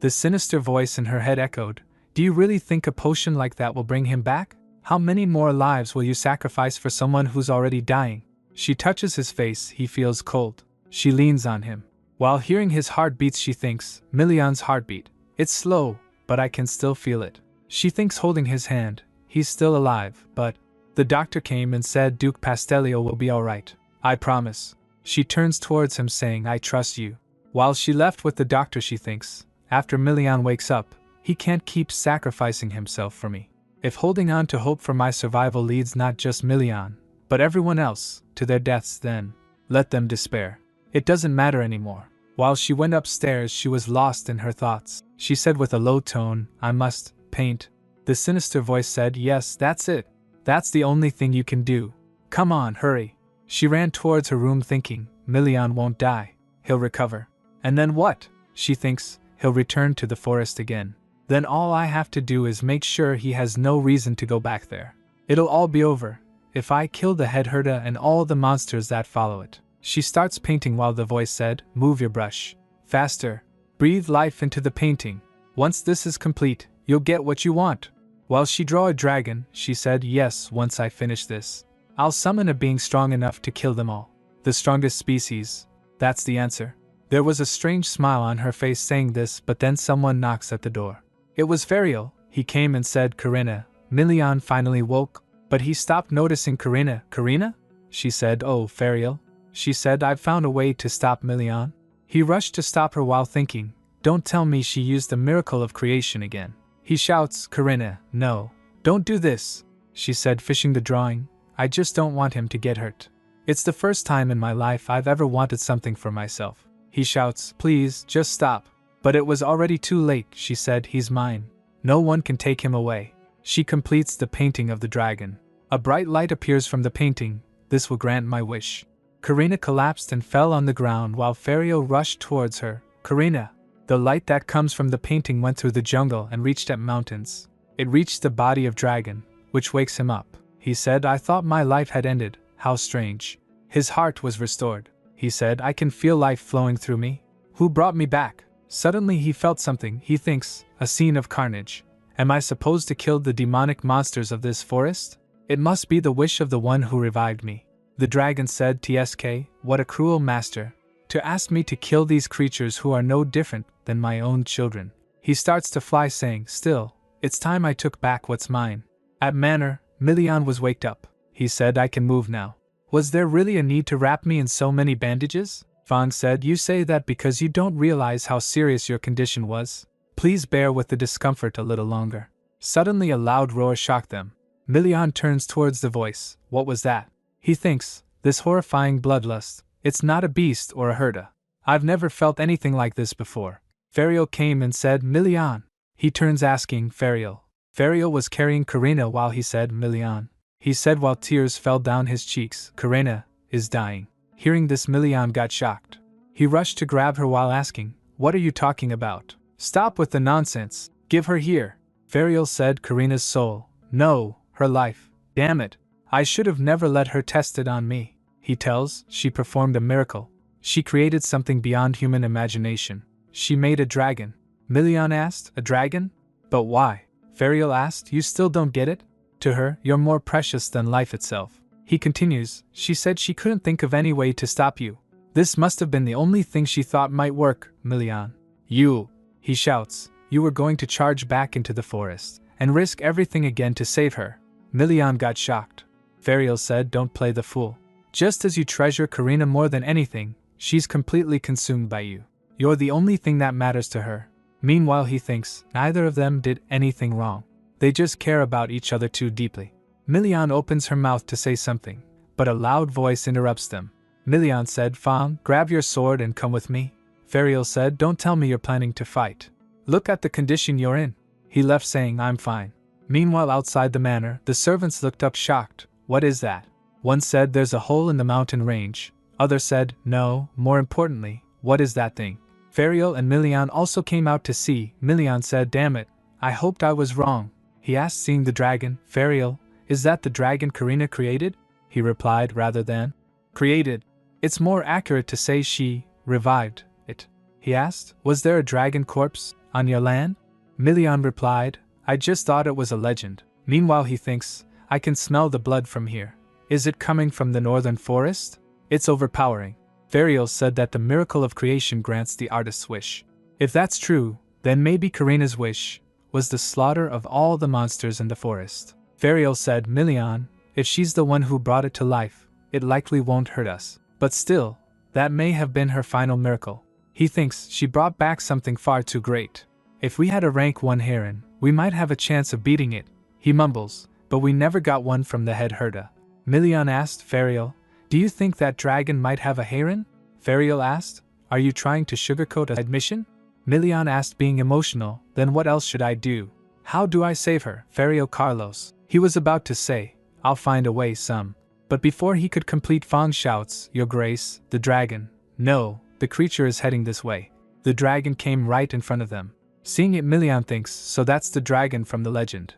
The sinister voice in her head echoed, do you really think a potion like that will bring him back? How many more lives will you sacrifice for someone who's already dying? She touches his face, he feels cold. She leans on him. While hearing his heartbeats, she thinks, Milian's heartbeat. It's slow, but I can still feel it. She thinks holding his hand, he's still alive, but... The doctor came and said Duke Pastelio will be alright. I promise. She turns towards him saying, I trust you. While she left with the doctor, she thinks, after Milian wakes up, he can't keep sacrificing himself for me. If holding on to hope for my survival leads not just Milian, but everyone else, to their deaths, then let them despair. It doesn't matter anymore. While she went upstairs, she was lost in her thoughts. She said with a low tone, I must paint. The sinister voice said, yes, that's it. That's the only thing you can do. Come on, hurry. She ran towards her room thinking, Milian won't die. He'll recover. And then what? She thinks, he'll return to the forest again. Then all I have to do is make sure he has no reason to go back there. It'll all be over if I kill the head herder and all the monsters that follow it. She starts painting while the voice said, move your brush. Faster. Breathe life into the painting. Once this is complete, you'll get what you want. While she drew a dragon, she said, yes, once I finish this, I'll summon a being strong enough to kill them all. The strongest species. That's the answer. There was a strange smile on her face saying this, but then someone knocks at the door. It was Ferial. He came and said, Karina. Milian finally woke, but he stopped noticing Karina. Karina? She said, oh, Ferial. She said, I've found a way to stop Milian. He rushed to stop her while thinking, don't tell me she used the miracle of creation again. He shouts, Karina, no, don't do this. She said, fishing the drawing, I just don't want him to get hurt. It's the first time in my life I've ever wanted something for myself. He shouts, please, just stop. But it was already too late, she said, he's mine. No one can take him away. She completes the painting of the dragon. A bright light appears from the painting. This will grant my wish. Karina collapsed and fell on the ground while Ferio rushed towards her. Karina! The light that comes from the painting went through the jungle and reached at mountains. It reached the body of dragon, which wakes him up. He said, I thought my life had ended. How strange. His heart was restored. He said, I can feel life flowing through me. Who brought me back? Suddenly he felt something, he thinks, a scene of carnage. Am I supposed to kill the demonic monsters of this forest? It must be the wish of the one who revived me. The dragon said, TSK, what a cruel master. To ask me to kill these creatures who are no different than my own children. He starts to fly saying, still, it's time I took back what's mine. At Manor, Milian was waked up. He said, I can move now. Was there really a need to wrap me in so many bandages? Fang said, you say that because you don't realize how serious your condition was. Please bear with the discomfort a little longer. Suddenly a loud roar shocked them. Milian turns towards the voice. What was that? He thinks, this horrifying bloodlust, it's not a beast or a herda. I've never felt anything like this before. Ferial came and said, Milian. He turns asking, Ferial. Ferial was carrying Karina while he said, Milian. He said while tears fell down his cheeks, Karina is dying. Hearing this, Milian got shocked. He rushed to grab her while asking, what are you talking about? Stop with the nonsense. Give her here. Ferial said, Karina's soul. No, her life. Damn it. I should have never let her test it on me. He tells, she performed a miracle. She created something beyond human imagination. She made a dragon. Milian asked, a dragon? But why? Ferial asked, you still don't get it? To her, you're more precious than life itself. He continues, she said she couldn't think of any way to stop you. This must have been the only thing she thought might work, Milian. You, he shouts, you were going to charge back into the forest and risk everything again to save her. Milian got shocked. Ferial said, don't play the fool. Just as you treasure Karina more than anything, she's completely consumed by you. You're the only thing that matters to her. Meanwhile, he thinks neither of them did anything wrong. They just care about each other too deeply. Milian opens her mouth to say something, but a loud voice interrupts them. Milian said, Fang, grab your sword and come with me. Ferial said, don't tell me you're planning to fight. Look at the condition you're in. He left saying, I'm fine. Meanwhile, outside the manor, the servants looked up shocked. What is that? One said, there's a hole in the mountain range. Other said, no, more importantly, what is that thing? Ferial and Milian also came out to see. Milian said, damn it, I hoped I was wrong. He asked, seeing the dragon, Ferial, is that the dragon Karina created? He replied, rather than created. It's more accurate to say she revived it. He asked, was there a dragon corpse on your land? Milian replied, I just thought it was a legend. Meanwhile, he thinks, I can smell the blood from here. Is it coming from the northern forest? It's overpowering. Ferial said that the miracle of creation grants the artist's wish. If that's true, then maybe Karina's wish was the slaughter of all the monsters in the forest. Ferial said, Milian, if she's the one who brought it to life, it likely won't hurt us. But still, that may have been her final miracle. He thinks she brought back something far too great. If we had a rank 1 heron, we might have a chance of beating it. He mumbles, but we never got one from the head herder. Milian asked Ferial, do you think that dragon might have a heron? Ferial asked, are you trying to sugarcoat an admission? Milian asked, being emotional, then what else should I do? How do I save her? Ferial Carlos. He was about to say, I'll find a way some. But before he could complete, Fang shouts, Your Grace, the dragon. No, the creature is heading this way. The dragon came right in front of them. Seeing it, Milian thinks, so that's the dragon from the legend.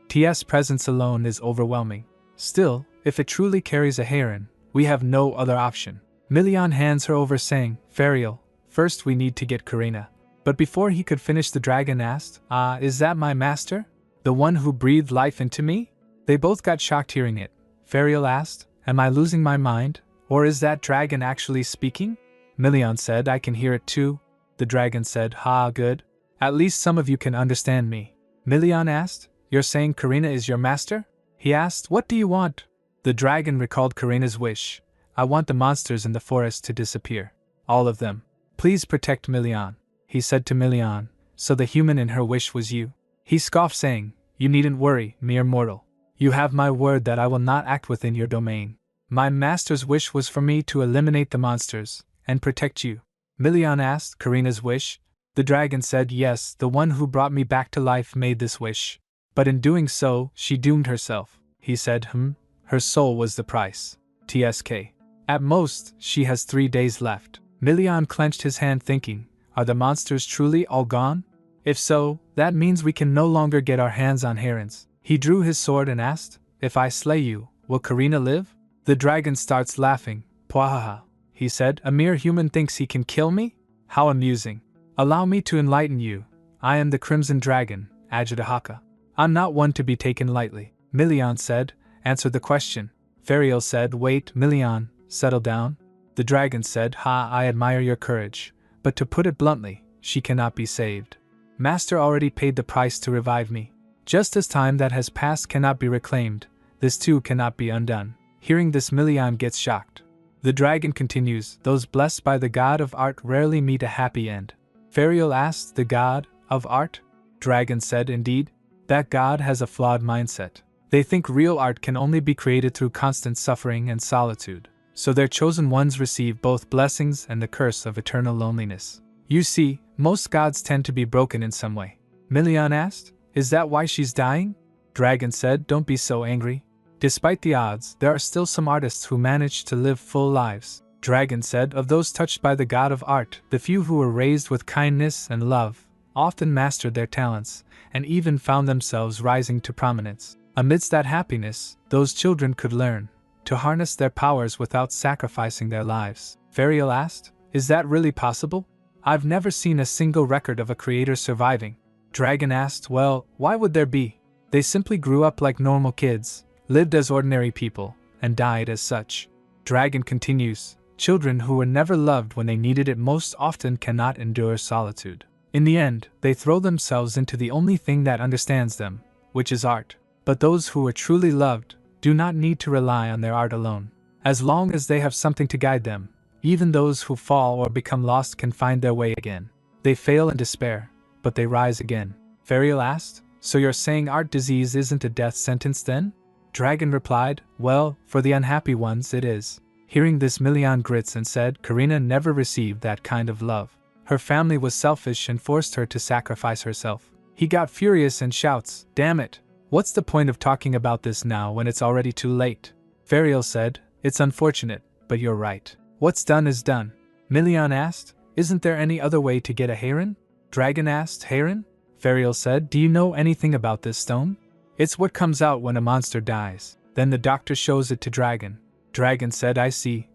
T's presence alone is overwhelming. Still, if it truly carries a heron, we have no other option. Milian hands her over saying, Ferial, first we need to get Karina. But before he could finish, the dragon asked, is that my master? The one who breathed life into me? They both got shocked hearing it. Ferial asked, am I losing my mind? Or is that dragon actually speaking? Milian said, I can hear it too. The dragon said, good. At least some of you can understand me. Milian asked, you're saying Karina is your master? He asked, what do you want? The dragon recalled Karina's wish. I want the monsters in the forest to disappear. All of them. Please protect Milian. He said to Milian, so the human in her wish was you. He scoffed saying, you needn't worry, mere mortal. You have my word that I will not act within your domain. My master's wish was for me to eliminate the monsters and protect you. Milian asked Karina's wish. The dragon said yes, the one who brought me back to life made this wish. But in doing so, she doomed herself. He said, her soul was the price. TSK. At most, she has 3 days left. Milian clenched his hand thinking, are the monsters truly all gone? If so, that means we can no longer get our hands on herons. He drew his sword and asked, if I slay you, will Karina live? The dragon starts laughing. Pwahaha. He said, a mere human thinks he can kill me? How amusing. Allow me to enlighten you. I am the Crimson Dragon, Ajitahaka. I'm not one to be taken lightly. Milian said, answer the question. Ferial said, wait, Milian, settle down. The dragon said, I admire your courage, but to put it bluntly, she cannot be saved. Master already paid the price to revive me. Just as time that has passed cannot be reclaimed, this too cannot be undone. Hearing this, Milian gets shocked. The dragon continues, those blessed by the god of art rarely meet a happy end. Ferial asked, the god of art? Dragon said, indeed. That god has a flawed mindset. They think real art can only be created through constant suffering and solitude. So their chosen ones receive both blessings and the curse of eternal loneliness. You see, most gods tend to be broken in some way. Milian asked, is that why she's dying? Dragon said, don't be so angry. Despite the odds, there are still some artists who manage to live full lives. Dragon said, of those touched by the god of art, the few who were raised with kindness and love often mastered their talents, and even found themselves rising to prominence. Amidst that happiness, those children could learn to harness their powers without sacrificing their lives. Ferial asked, is that really possible? I've never seen a single record of a creator surviving. Dragon asked, well, why would there be? They simply grew up like normal kids, lived as ordinary people, and died as such. Dragon continues, children who were never loved when they needed it most often cannot endure solitude. In the end, they throw themselves into the only thing that understands them, which is art. But those who are truly loved do not need to rely on their art alone. As long as they have something to guide them, even those who fall or become lost can find their way again. They fail in despair, but they rise again. Ferial asked, so you're saying art disease isn't a death sentence then? Dragon replied, well, for the unhappy ones it is. Hearing this, Milian grits and said, Karina never received that kind of love. Her family was selfish and forced her to sacrifice herself. He got furious and shouts, damn it. What's the point of talking about this now when it's already too late? Ferial said, it's unfortunate, but you're right. What's done is done. Milian asked, isn't there any other way to get a heron? Dragon asked, heron? Ferial said, do you know anything about this stone? It's what comes out when a monster dies. Then the doctor shows it to Dragon. Dragon said, I see.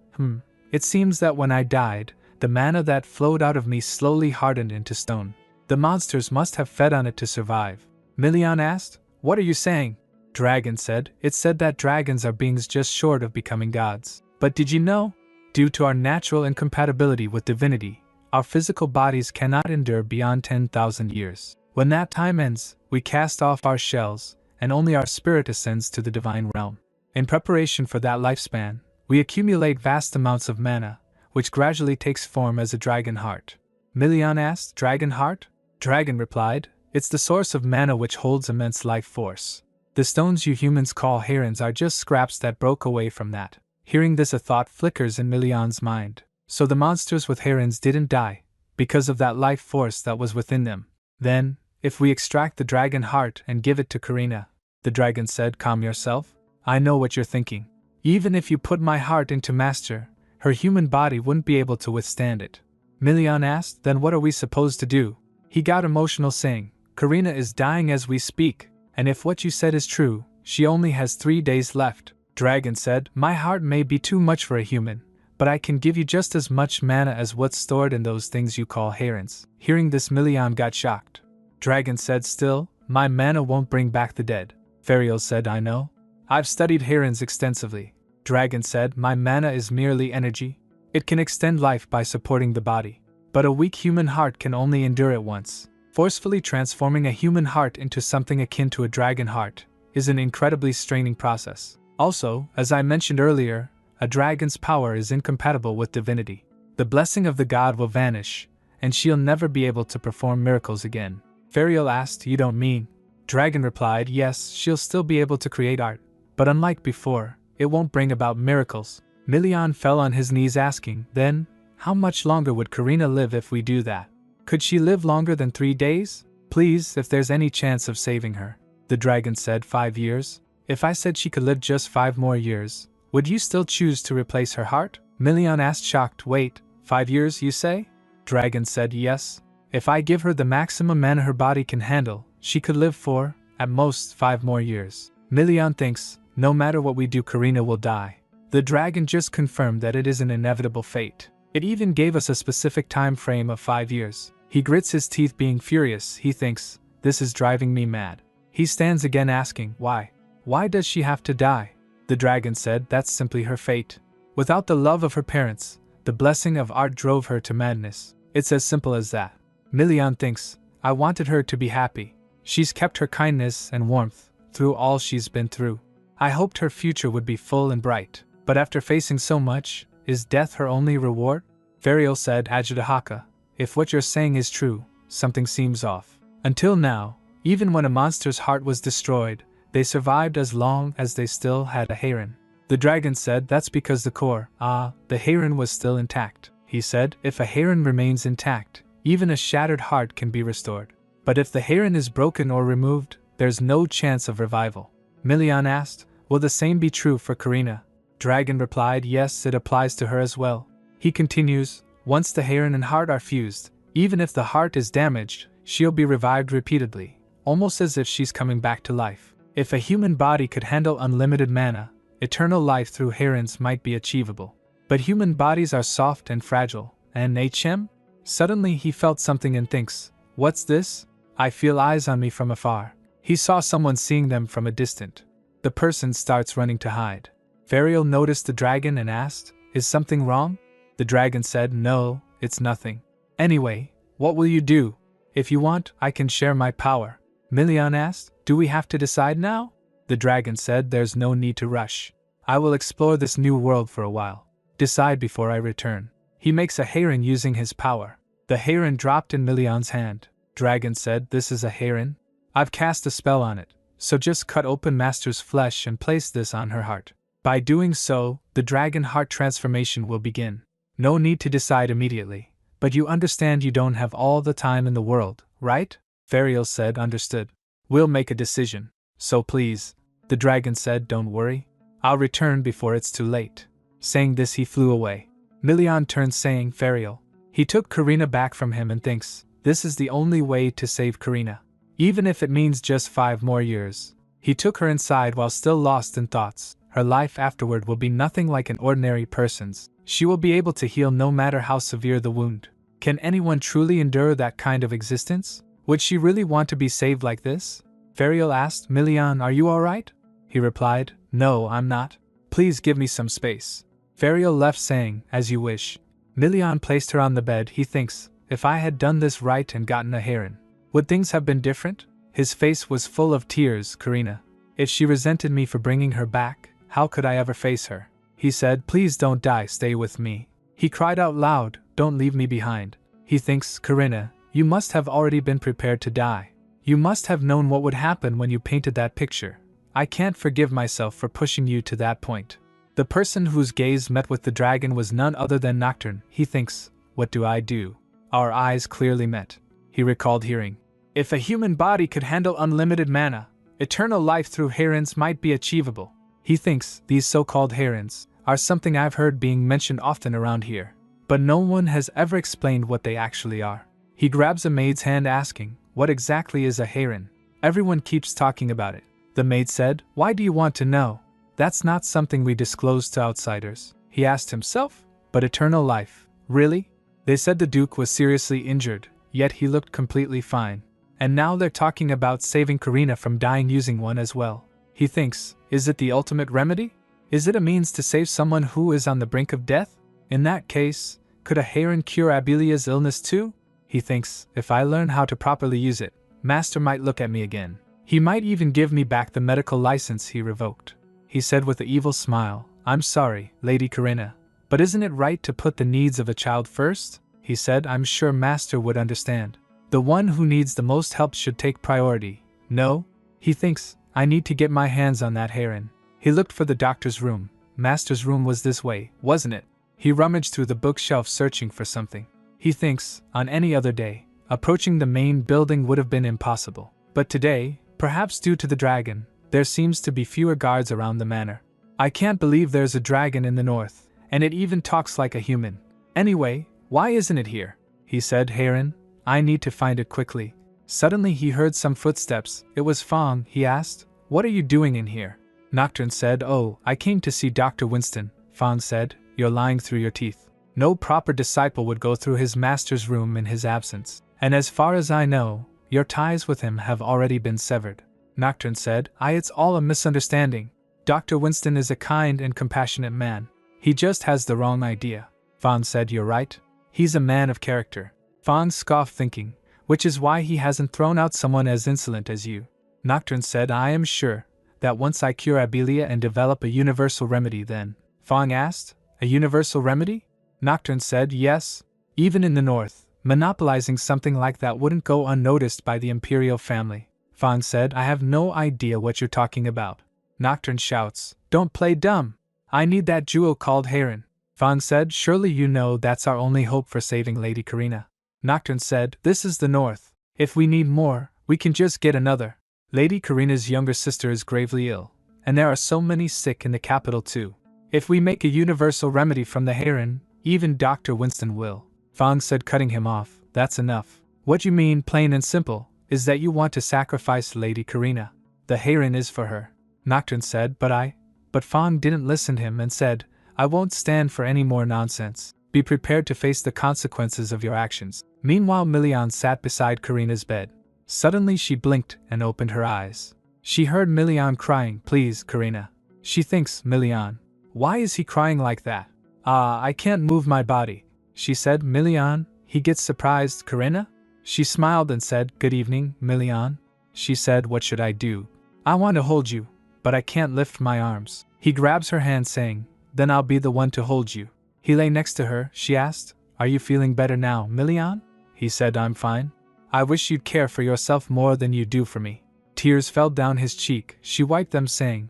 It seems that when I died, the mana that flowed out of me slowly hardened into stone. The monsters must have fed on it to survive. Milian asked, what are you saying? Dragon said, it said that dragons are beings just short of becoming gods. But did you know? Due to our natural incompatibility with divinity, our physical bodies cannot endure beyond 10,000 years. When that time ends, we cast off our shells, and only our spirit ascends to the divine realm. In preparation for that lifespan, we accumulate vast amounts of mana, which gradually takes form as a dragon heart. Milian asked, dragon heart? Dragon replied, it's the source of mana which holds immense life force. The stones you humans call herons are just scraps that broke away from that. Hearing this, a thought flickers in Milian's mind. So the monsters with herons didn't die, because of that life force that was within them. Then, if we extract the dragon heart and give it to Karina, the dragon said, calm yourself. I know what you're thinking. Even if you put my heart into Master, her human body wouldn't be able to withstand it. Milian asked, then what are we supposed to do? He got emotional saying, Karina is dying as we speak, and if what you said is true, she only has 3 days left. Dragon said, my heart may be too much for a human, but I can give you just as much mana as what's stored in those things you call herons. Hearing this, Milian got shocked. Dragon said, still, my mana won't bring back the dead. Ferial said, I know. I've studied herons extensively. Dragon said, my mana is merely energy. It can extend life by supporting the body. But a weak human heart can only endure it once. Forcefully transforming a human heart into something akin to a dragon heart is an incredibly straining process. Also, as I mentioned earlier, a dragon's power is incompatible with divinity. The blessing of the god will vanish, and she'll never be able to perform miracles again. Ferial asked, you don't mean? Dragon replied, yes, she'll still be able to create art, but unlike before, it won't bring about miracles. Milian fell on his knees asking, then, how much longer would Karina live if we do that? Could she live longer than 3 days? Please, if there's any chance of saving her. The dragon said, 5 years? If I said she could live just 5 more years, would you still choose to replace her heart? Milian asked shocked, wait, 5 years you say? Dragon said, yes. If I give her the maximum mana her body can handle, she could live for, at most, 5 more years. Milian thinks, no matter what we do Karina will die. The dragon just confirmed that it is an inevitable fate. It even gave us a specific time frame of 5 years. He grits his teeth being furious, he thinks, this is driving me mad. He stands again asking, why? Why does she have to die? The dragon said, that's simply her fate. Without the love of her parents, the blessing of art drove her to madness. It's as simple as that. Milian thinks, I wanted her to be happy. She's kept her kindness and warmth through all she's been through. I hoped her future would be full and bright. But after facing so much, is death her only reward? Fariel said, Ajitahaka, if what you're saying is true, something seems off. Until now, even when a monster's heart was destroyed, they survived as long as they still had a Heirin. The dragon said, that's because the core, the Heirin was still intact. He said, if a Heirin remains intact, even a shattered heart can be restored. But if the Heirin is broken or removed, there's no chance of revival. Milian asked, will the same be true for Karina? Dragon replied, yes, it applies to her as well. He continues, once the Heirin and heart are fused, even if the heart is damaged, she'll be revived repeatedly, almost as if she's coming back to life. If a human body could handle unlimited mana, eternal life through Heirins might be achievable. But human bodies are soft and fragile, and HM? Suddenly he felt something and thinks, what's this? I feel eyes on me from afar. He saw someone seeing them from a distance. The person starts running to hide. Fariel noticed the dragon and asked, is something wrong? The dragon said, no, it's nothing. Anyway, what will you do? If you want, I can share my power. Milian asked, do we have to decide now? The dragon said, there's no need to rush. I will explore this new world for a while. Decide before I return. He makes a Heirin using his power. The Heirin dropped in Milian's hand. Dragon said, this is a Heirin? I've cast a spell on it, so just cut open Master's flesh and place this on her heart. By doing so, the dragon heart transformation will begin. No need to decide immediately, but you understand you don't have all the time in the world, right? Fariel said, understood. We'll make a decision, so please. The dragon said, don't worry. I'll return before it's too late. Saying this he flew away. Milian turned saying, Fariel. He took Karina back from him and thinks, this is the only way to save Karina. Even if it means just 5 more years. He took her inside while still lost in thoughts. Her life afterward will be nothing like an ordinary person's. She will be able to heal no matter how severe the wound. Can anyone truly endure that kind of existence? Would she really want to be saved like this? Fariel asked, Milian, are you alright? He replied, no, I'm not. Please give me some space. Fariel left saying, as you wish. Milian placed her on the bed. He thinks, if I had done this right and gotten a Heirin, would things have been different? His face was full of tears. Karina. If she resented me for bringing her back, how could I ever face her? He said, please don't die, stay with me. He cried out loud, don't leave me behind. He thinks, Karina, you must have already been prepared to die. You must have known what would happen when you painted that picture. I can't forgive myself for pushing you to that point. The person whose gaze met with the dragon was none other than Nocturne. He thinks, what do I do? Our eyes clearly met. He recalled hearing, if a human body could handle unlimited mana, eternal life through Heirins might be achievable. He thinks these so-called Heirins are something I've heard being mentioned often around here, but no one has ever explained what they actually are. He grabs a maid's hand asking, what exactly is a Heirin? Everyone keeps talking about it. The maid said, why do you want to know? That's not something we disclose to outsiders. He asked himself, but eternal life, really? They said the Duke was seriously injured, yet he looked completely fine. And now they're talking about saving Karina from dying using one as well. He thinks, is it the ultimate remedy? Is it a means to save someone who is on the brink of death? In that case, could a Heirin cure Abilia's illness too? He thinks, if I learn how to properly use it, Master might look at me again. He might even give me back the medical license he revoked. He said with an evil smile, I'm sorry, Lady Karina, but isn't it right to put the needs of a child first? He said, I'm sure Master would understand. The one who needs the most help should take priority. No? He thinks, I need to get my hands on that Heirin. He looked for the doctor's room. Master's room was this way, wasn't it? He rummaged through the bookshelf searching for something. He thinks, on any other day, approaching the main building would have been impossible. But today, perhaps due to the dragon, there seems to be fewer guards around the manor. I can't believe there's a dragon in the north, and it even talks like a human. Anyway, why isn't it here? He said, Heron, I need to find it quickly. Suddenly he heard some footsteps. It was Fong. He asked, what are you doing in here? Nocturne said, oh, I came to see Dr. Winston. Fong said, you're lying through your teeth. No proper disciple would go through his master's room in his absence, and as far as I know, your ties with him have already been severed. Nocturne said, it's all a misunderstanding. Dr. Winston is a kind and compassionate man. He just has the wrong idea. Fong said, you're right. He's a man of character. Fong scoffed, thinking, which is why he hasn't thrown out someone as insolent as you. Nocturne said, I am sure that once I cure Abelia and develop a universal remedy then. Fong asked, a universal remedy? Nocturne said, yes. Even in the north, monopolizing something like that wouldn't go unnoticed by the imperial family. Fong said, I have no idea what you're talking about. Nocturne shouts, don't play dumb. I need that jewel called Heron. Fong said, surely you know that's our only hope for saving Lady Karina. Nocturne said, this is the north. If we need more, we can just get another. Lady Karina's younger sister is gravely ill, and there are so many sick in the capital too. If we make a universal remedy from the Heron, even Dr. Winston will. Fong said, cutting him off, that's enough. What you mean, plain and simple, is that you want to sacrifice Lady Karina. The Heron is for her. Nocturne said, but Fong didn't listen to him and said, I won't stand for any more nonsense. Be prepared to face the consequences of your actions. Meanwhile, Milian sat beside Karina's bed. Suddenly she blinked and opened her eyes. She heard Milian crying, please, Karina. She thinks, Milian, why is he crying like that? I can't move my body. She said, Milian. He gets surprised, Karina? She smiled and said, good evening, Milian. She said, what should I do? I want to hold you, but I can't lift my arms. He grabs her hand saying, then I'll be the one to hold you. He lay next to her. She asked, are you feeling better now, Milian? He said, I'm fine. I wish you'd care for yourself more than you do for me. Tears fell down his cheek. She wiped them saying,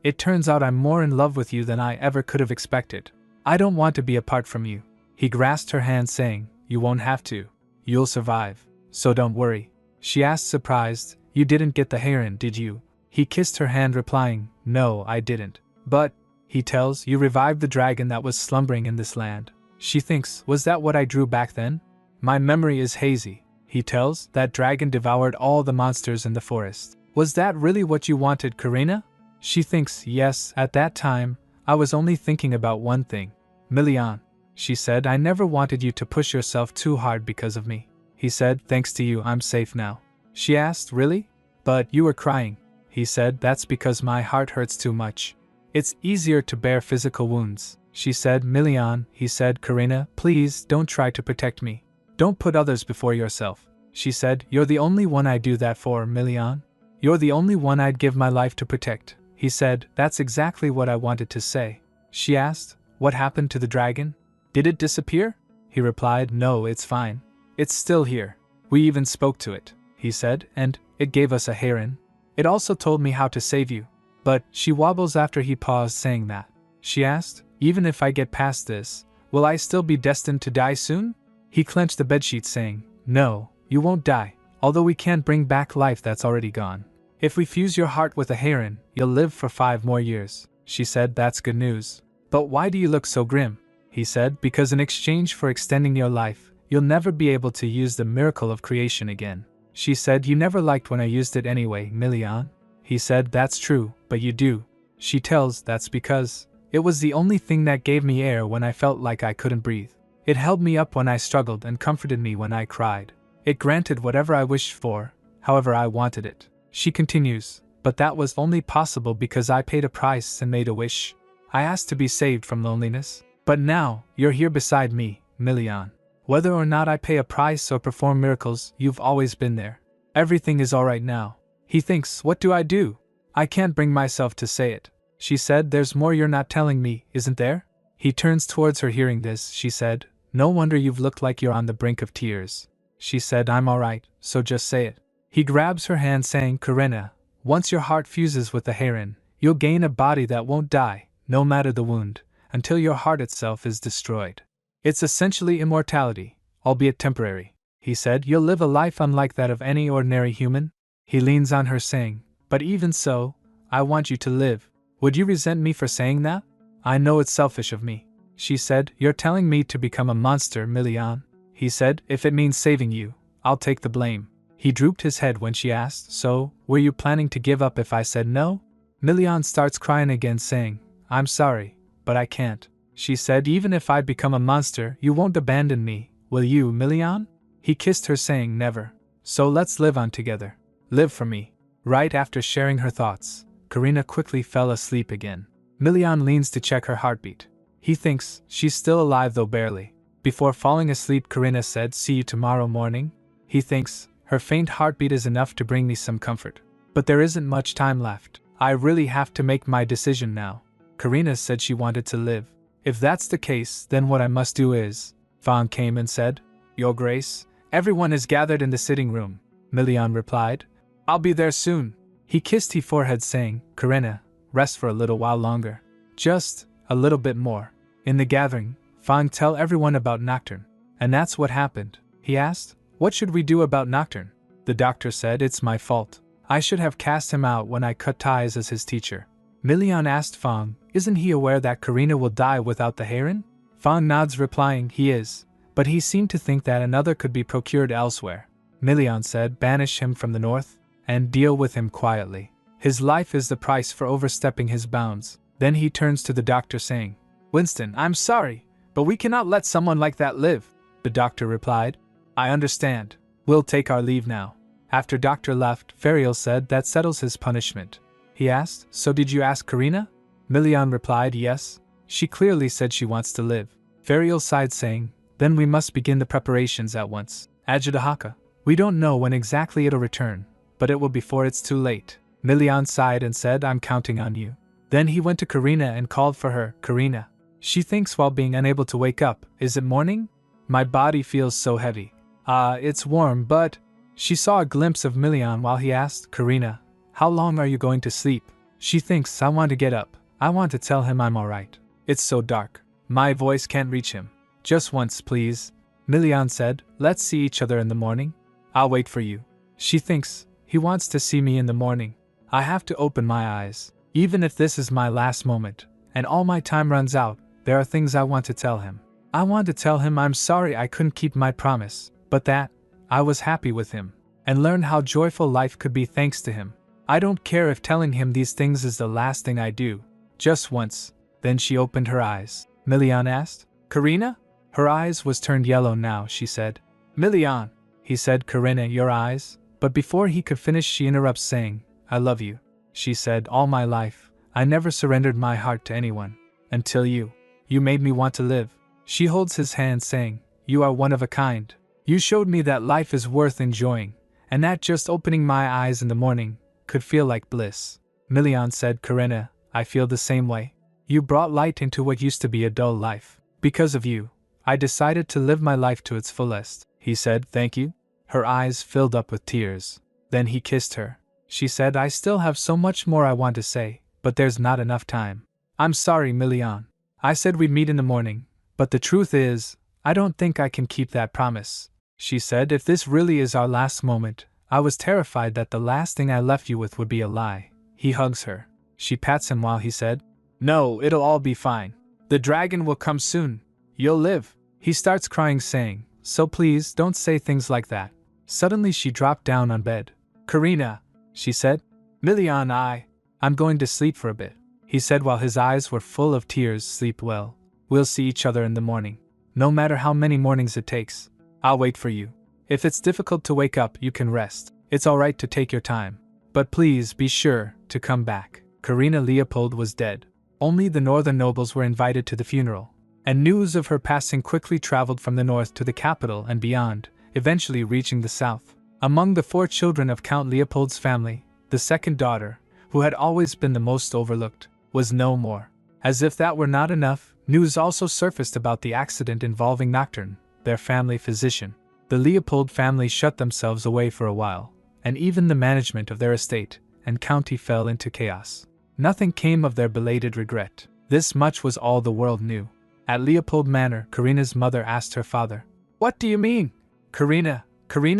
it turns out I'm more in love with you than I ever could have expected. I don't want to be apart from you. He grasped her hand saying, you won't have to. You'll survive. So don't worry. She asked, surprised, you didn't get the Heron, did you? He kissed her hand, replying, no, I didn't. But, he tells, you revived the dragon that was slumbering in this land. She thinks, was that what I drew back then? My memory is hazy. He tells, that dragon devoured all the monsters in the forest. Was that really what you wanted, Karina? She thinks, yes, at that time, I was only thinking about one thing. Milian. She said, I never wanted you to push yourself too hard because of me. He said, thanks to you, I'm safe now. She asked, really? But you were crying. He said, that's because my heart hurts too much. It's easier to bear physical wounds. She said, Milian. He said, Karina, please don't try to protect me. Don't put others before yourself. She said, you're the only one I'd do that for, Milian. You're the only one I'd give my life to protect. He said, that's exactly what I wanted to say. She asked, what happened to the dragon? Did it disappear? He replied, no, it's fine. It's still here. We even spoke to it, he said, and it gave us a Heron. It also told me how to save you. But, she wobbles after he paused saying that. She asked, even if I get past this, will I still be destined to die soon? He clenched the bedsheet saying, no, you won't die, although we can't bring back life that's already gone. If we fuse your heart with a Heron, you'll live for 5 more years. She said, that's good news. But why do you look so grim? He said, because in exchange for extending your life, you'll never be able to use the miracle of creation again. She said, you never liked when I used it anyway, Milian. He said, that's true, but you do. She tells, that's because it was the only thing that gave me air when I felt like I couldn't breathe. It held me up when I struggled and comforted me when I cried. It granted whatever I wished for, however I wanted it. She continues, but that was only possible because I paid a price and made a wish. I asked to be saved from loneliness. But now, you're here beside me, Milian. Whether or not I pay a price or perform miracles, you've always been there. Everything is alright now. He thinks, what do? I can't bring myself to say it. She said, there's more you're not telling me, isn't there? He turns towards her. Hearing this, she said, no wonder you've looked like you're on the brink of tears. She said, I'm alright, so just say it. He grabs her hand saying, Karina, once your heart fuses with the Heron, You'll gain a body that won't die, no matter the wound, until your heart itself is destroyed. It's essentially immortality, albeit temporary. He said, you'll live a life unlike that of any ordinary human. He leans on her saying, but even so, I want you to live. Would you resent me for saying that? I know it's selfish of me. She said, you're telling me to become a monster, Milian. He said, if it means saving you, I'll take the blame. He drooped his head when she asked, so, were you planning to give up if I said no? Milian starts crying again saying, I'm sorry, but I can't. She said, even if I become a monster, you won't abandon me, will you, Milian? He kissed her saying, never. So let's live on together. Live for me. Right after sharing her thoughts, Karina quickly fell asleep again. Milian leans to check her heartbeat. He thinks she's still alive though barely. Before falling asleep, Karina said, see you tomorrow morning. He thinks her faint heartbeat is enough to bring me some comfort. But there isn't much time left. I really have to make my decision now. Karina said she wanted to live. If that's the case, then what I must do is… Fang came and said, Your Grace, everyone is gathered in the sitting room. Milian replied, I'll be there soon. He kissed her forehead saying, Karina, rest for a little while longer. Just a little bit more. In the gathering, Fang tell everyone about Nocturne. And that's what happened. He asked, what should we do about Nocturne? The doctor said, it's my fault. I should have cast him out when I cut ties as his teacher. Milian asked Fang, isn't he aware that Karina will die without the heron? Fang nods replying, he is, but he seemed to think that another could be procured elsewhere. Milian said, banish him from the north, and deal with him quietly. His life is the price for overstepping his bounds. Then he turns to the doctor saying, Winston, I'm sorry, but we cannot let someone like that live. The doctor replied, I understand. We'll take our leave now. After doctor left, Ferial said that settles his punishment. He asked, so did you ask Karina? Milian replied, yes. She clearly said she wants to live. Ferial sighed saying, then we must begin the preparations at once. Ajitahaka, we don't know when exactly it'll return, but it will before it's too late. Milian sighed and said, I'm counting on you. Then he went to Karina and called for her, Karina. She thinks while being unable to wake up, is it morning? My body feels so heavy. It's warm, but… She saw a glimpse of Milian while he asked, Karina, how long are you going to sleep? She thinks I want to get up. I want to tell him I'm alright. It's so dark. My voice can't reach him. Just once, please. Milian said, let's see each other in the morning. I'll wait for you. She thinks he wants to see me in the morning. I have to open my eyes. Even if this is my last moment, and all my time runs out, there are things I want to tell him. I want to tell him I'm sorry I couldn't keep my promise, but that I was happy with him, and learn how joyful life could be thanks to him. I don't care if telling him these things is the last thing I do. Just once. Then she opened her eyes. Milian asked, Karina? Her eyes was turned yellow now, she said. Milian, he said, Karina, your eyes? But before he could finish she interrupts saying, I love you. She said, all my life, I never surrendered my heart to anyone. Until you. You made me want to live. She holds his hand saying, you are one of a kind. You showed me that life is worth enjoying, and that just opening my eyes in the morning could feel like bliss. Milian said, Karina, I feel the same way. You brought light into what used to be a dull life. Because of you, I decided to live my life to its fullest. He said, thank you. Her eyes filled up with tears. Then he kissed her. She said, I still have so much more I want to say, but there's not enough time. I'm sorry, Milian. I said we'd meet in the morning, but the truth is, I don't think I can keep that promise. She said, if this really is our last moment, I was terrified that the last thing I left you with would be a lie. He hugs her. She pats him while he said, no, it'll all be fine. The dragon will come soon. You'll live. He starts crying saying, so please don't say things like that. Suddenly she dropped down on bed. Karina, she said. Milian, I'm going to sleep for a bit. He said while his eyes were full of tears, sleep well. We'll see each other in the morning. No matter how many mornings it takes. I'll wait for you. If it's difficult to wake up, you can rest. It's alright to take your time. But please be sure to come back. Karina Leopold was dead. Only the northern nobles were invited to the funeral. And news of her passing quickly traveled from the north to the capital and beyond, eventually reaching the south. Among the 4 children of Count Leopold's family, the second daughter, who had always been the most overlooked, was no more. As if that were not enough, news also surfaced about the accident involving Nocturne, their family physician. The Leopold family shut themselves away for a while, and even the management of their estate and county fell into chaos. Nothing came of their belated regret. This much was all the world knew. At Leopold Manor, Karina's mother asked her father, "What do you mean? Karina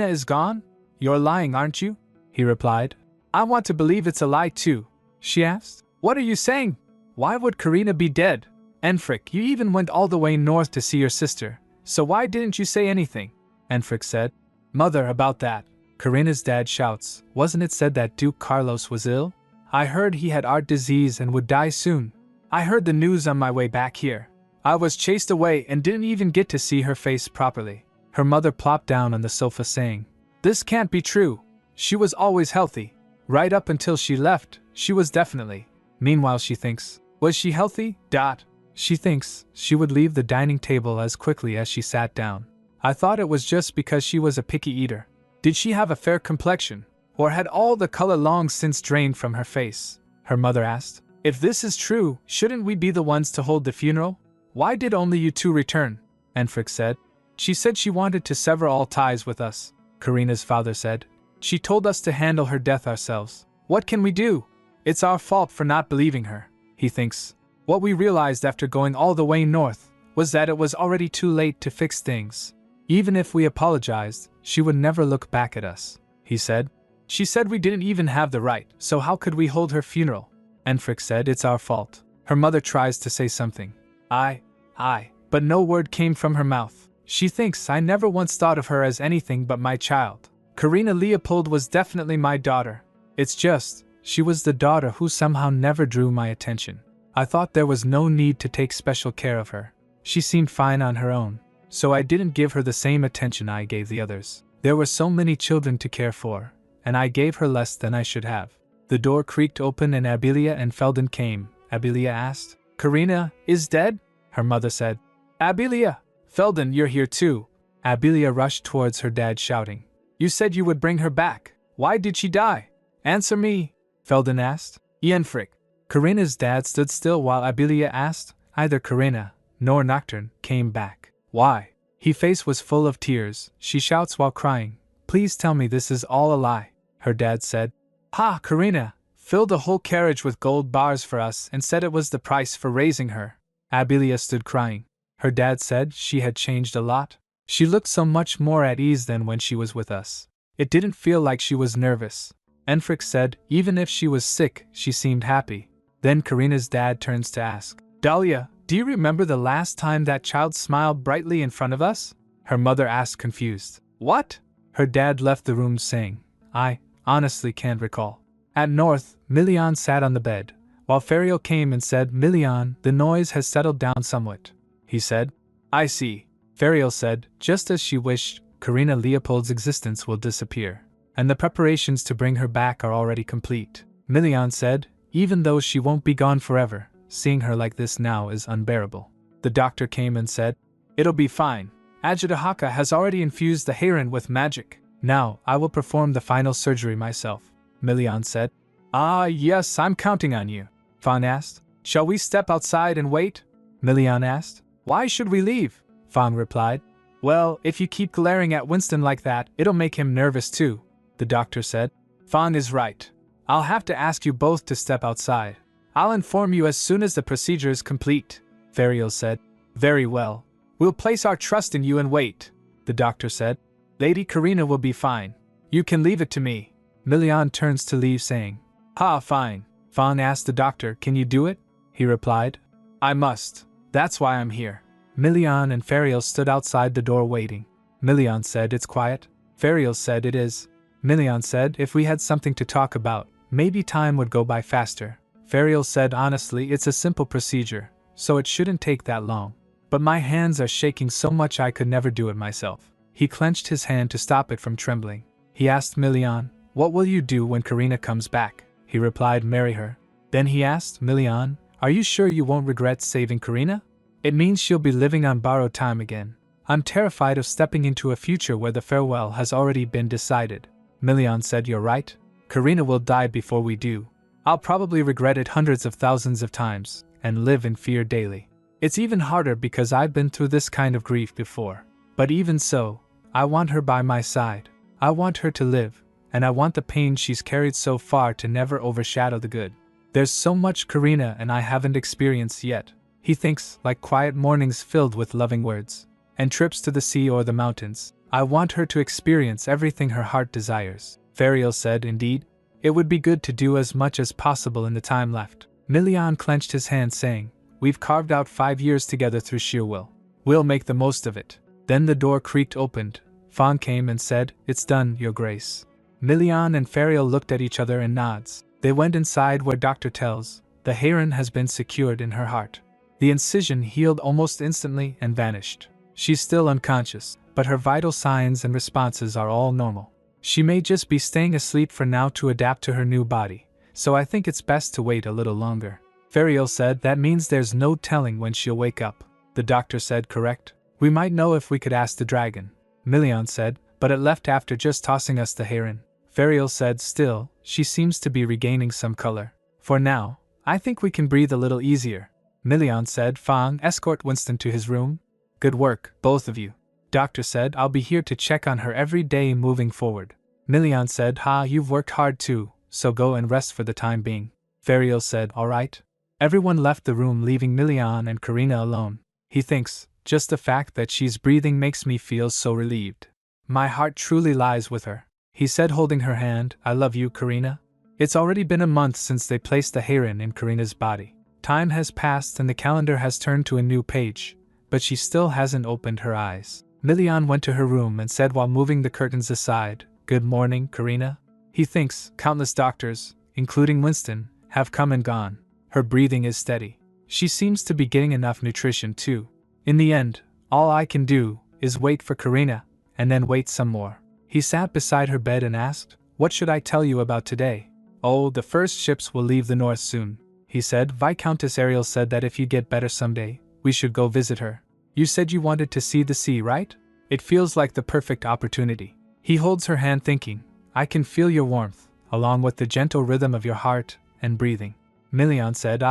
is gone? You're lying, aren't you?" He replied, "I want to believe it's a lie too." She asked, "What are you saying? Why would Karina be dead? Enfric, you even went all the way north to see your sister, so why didn't you say anything?" Enfric said, "Mother, about that." Karina's dad shouts, "Wasn't it said that Duke Carlos was ill? I heard he had heart disease and would die soon. I heard the news on my way back here. I was chased away and didn't even get to see her face properly." Her mother plopped down on the sofa saying, "This can't be true. She was always healthy. Right up until she left, she was definitely." Meanwhile she thinks, was she healthy? She thinks she would leave the dining table as quickly as she sat down. "I thought it was just because she was a picky eater. Did she have a fair complexion? Or had all the color long since drained from her face?" Her mother asked. "If this is true, shouldn't we be the ones to hold the funeral? Why did only you two return?" Enfric said. "She said she wanted to sever all ties with us," Karina's father said. "She told us to handle her death ourselves. What can we do? It's our fault for not believing her." He thinks, "What we realized after going all the way north was that it was already too late to fix things. Even if we apologized, she would never look back at us." He said, "She said we didn't even have the right, so how could we hold her funeral?" Enfric said, "It's our fault." Her mother tries to say something. But no word came from her mouth. She thinks, "I never once thought of her as anything but my child. Karina Leopold was definitely my daughter. It's just, she was the daughter who somehow never drew my attention. I thought there was no need to take special care of her. She seemed fine on her own, so I didn't give her the same attention I gave the others. There were so many children to care for, and I gave her less than I should have." The door creaked open and Abilia and Felden came. Abilia asked, "Karina is dead?" Her mother said, "Abilia! Felden, you're here too." Abilia rushed towards her dad shouting, "You said you would bring her back. Why did she die? Answer me," Felden asked. "Enfric." Karina's dad stood still while Abilia asked. Either Karina, nor Nocturne, came back. "Why?" His face was full of tears. She shouts while crying, "Please tell me this is all a lie." Her dad said, "Ha, Karina filled a whole carriage with gold bars for us and said it was the price for raising her." Abilia stood crying. Her dad said she had changed a lot. She looked so much more at ease than when she was with us. It didn't feel like she was nervous. Enfric said even if she was sick, she seemed happy. Then Karina's dad turns to ask, "Dahlia, do you remember the last time that child smiled brightly in front of us?" Her mother asked confused. "What?" Her dad left the room saying, "I honestly can't recall." At North, Milian sat on the bed, while Ferial came and said, "Milian, the noise has settled down somewhat." He said, "I see." Ferial said, "Just as she wished, Karina Leopold's existence will disappear, and the preparations to bring her back are already complete." Milian said, "Even though she won't be gone forever, seeing her like this now is unbearable." The doctor came and said, "It'll be fine. Ajitahaka has already infused the Heiran with magic. Now, I will perform the final surgery myself," Milian said. "Ah, yes, I'm counting on you," Fawn asked. "Shall we step outside and wait?" Milian asked. "Why should we leave?" Fawn replied. "Well, if you keep glaring at Winston like that, it'll make him nervous too," the doctor said. "Fawn is right. I'll have to ask you both to step outside. I'll inform you as soon as the procedure is complete," Ferial said. "Very well. We'll place our trust in you and wait," the doctor said. "Lady Karina will be fine. You can leave it to me." Milian turns to leave saying, "Ha, fine." Fawn asked the doctor, "Can you do it?" He replied, "I must. That's why I'm here." Milian and Ferial stood outside the door waiting. Milian said, "It's quiet." Ferial said, "It is." Milian said, "If we had something to talk about, maybe time would go by faster." Ferial said, "Honestly, it's a simple procedure, so it shouldn't take that long. But my hands are shaking so much I could never do it myself." He clenched his hand to stop it from trembling. He asked Milian, "What will you do when Karina comes back?" He replied, "Marry her." Then he asked, "Milian, are you sure you won't regret saving Karina? It means she'll be living on borrowed time again. I'm terrified of stepping into a future where the farewell has already been decided." Milian said, "You're right. Karina will die before we do. I'll probably regret it hundreds of thousands of times, and live in fear daily. It's even harder because I've been through this kind of grief before. But even so, I want her by my side. I want her to live, and I want the pain she's carried so far to never overshadow the good." There's so much Karina and I haven't experienced yet. He thinks, like quiet mornings filled with loving words, and trips to the sea or the mountains. I want her to experience everything her heart desires. Fariel said, indeed. It would be good to do as much as possible in the time left. Milian clenched his hand, saying, we've carved out 5 years together through sheer will. We'll make the most of it. Then the door creaked opened. Fawn came and said, it's done, Your Grace. Milian and Fariel looked at each other and nods. They went inside where Doctor tells, the heron has been secured in her heart. The incision healed almost instantly and vanished. She's still unconscious, but her vital signs and responses are all normal. She may just be staying asleep for now to adapt to her new body, so I think it's best to wait a little longer. Fariel said, that means there's no telling when she'll wake up. The doctor said, correct? We might know if we could ask the dragon. Milian said, but it left after just tossing us the heron. Fariel said, still, she seems to be regaining some color. For now, I think we can breathe a little easier. Milian said, Fang, escort Winston to his room. Good work, both of you. Doctor said, I'll be here to check on her every day moving forward. Milian said, you've worked hard too, so go and rest for the time being. Fariel said, all right. Everyone left the room, leaving Milian and Karina alone. He thinks, just the fact that she's breathing makes me feel so relieved. My heart truly lies with her. He said, holding her hand, I love you, Karina. It's already been a month since they placed the heron in Karina's body. Time has passed and the calendar has turned to a new page, but she still hasn't opened her eyes. Milian went to her room and said while moving the curtains aside, good morning, Karina. He thinks countless doctors, including Winston, have come and gone. Her breathing is steady. She seems to be getting enough nutrition too. In the end, all I can do is wait for Karina, and then wait some more. He sat beside her bed and asked, what should I tell you about today? Oh, the first ships will leave the north soon. He said, Viscountess Ariel said that if you get better someday, we should go visit her. You said you wanted to see the sea, right? It feels like the perfect opportunity. He holds her hand thinking, I can feel your warmth, along with the gentle rhythm of your heart and breathing. Milian said,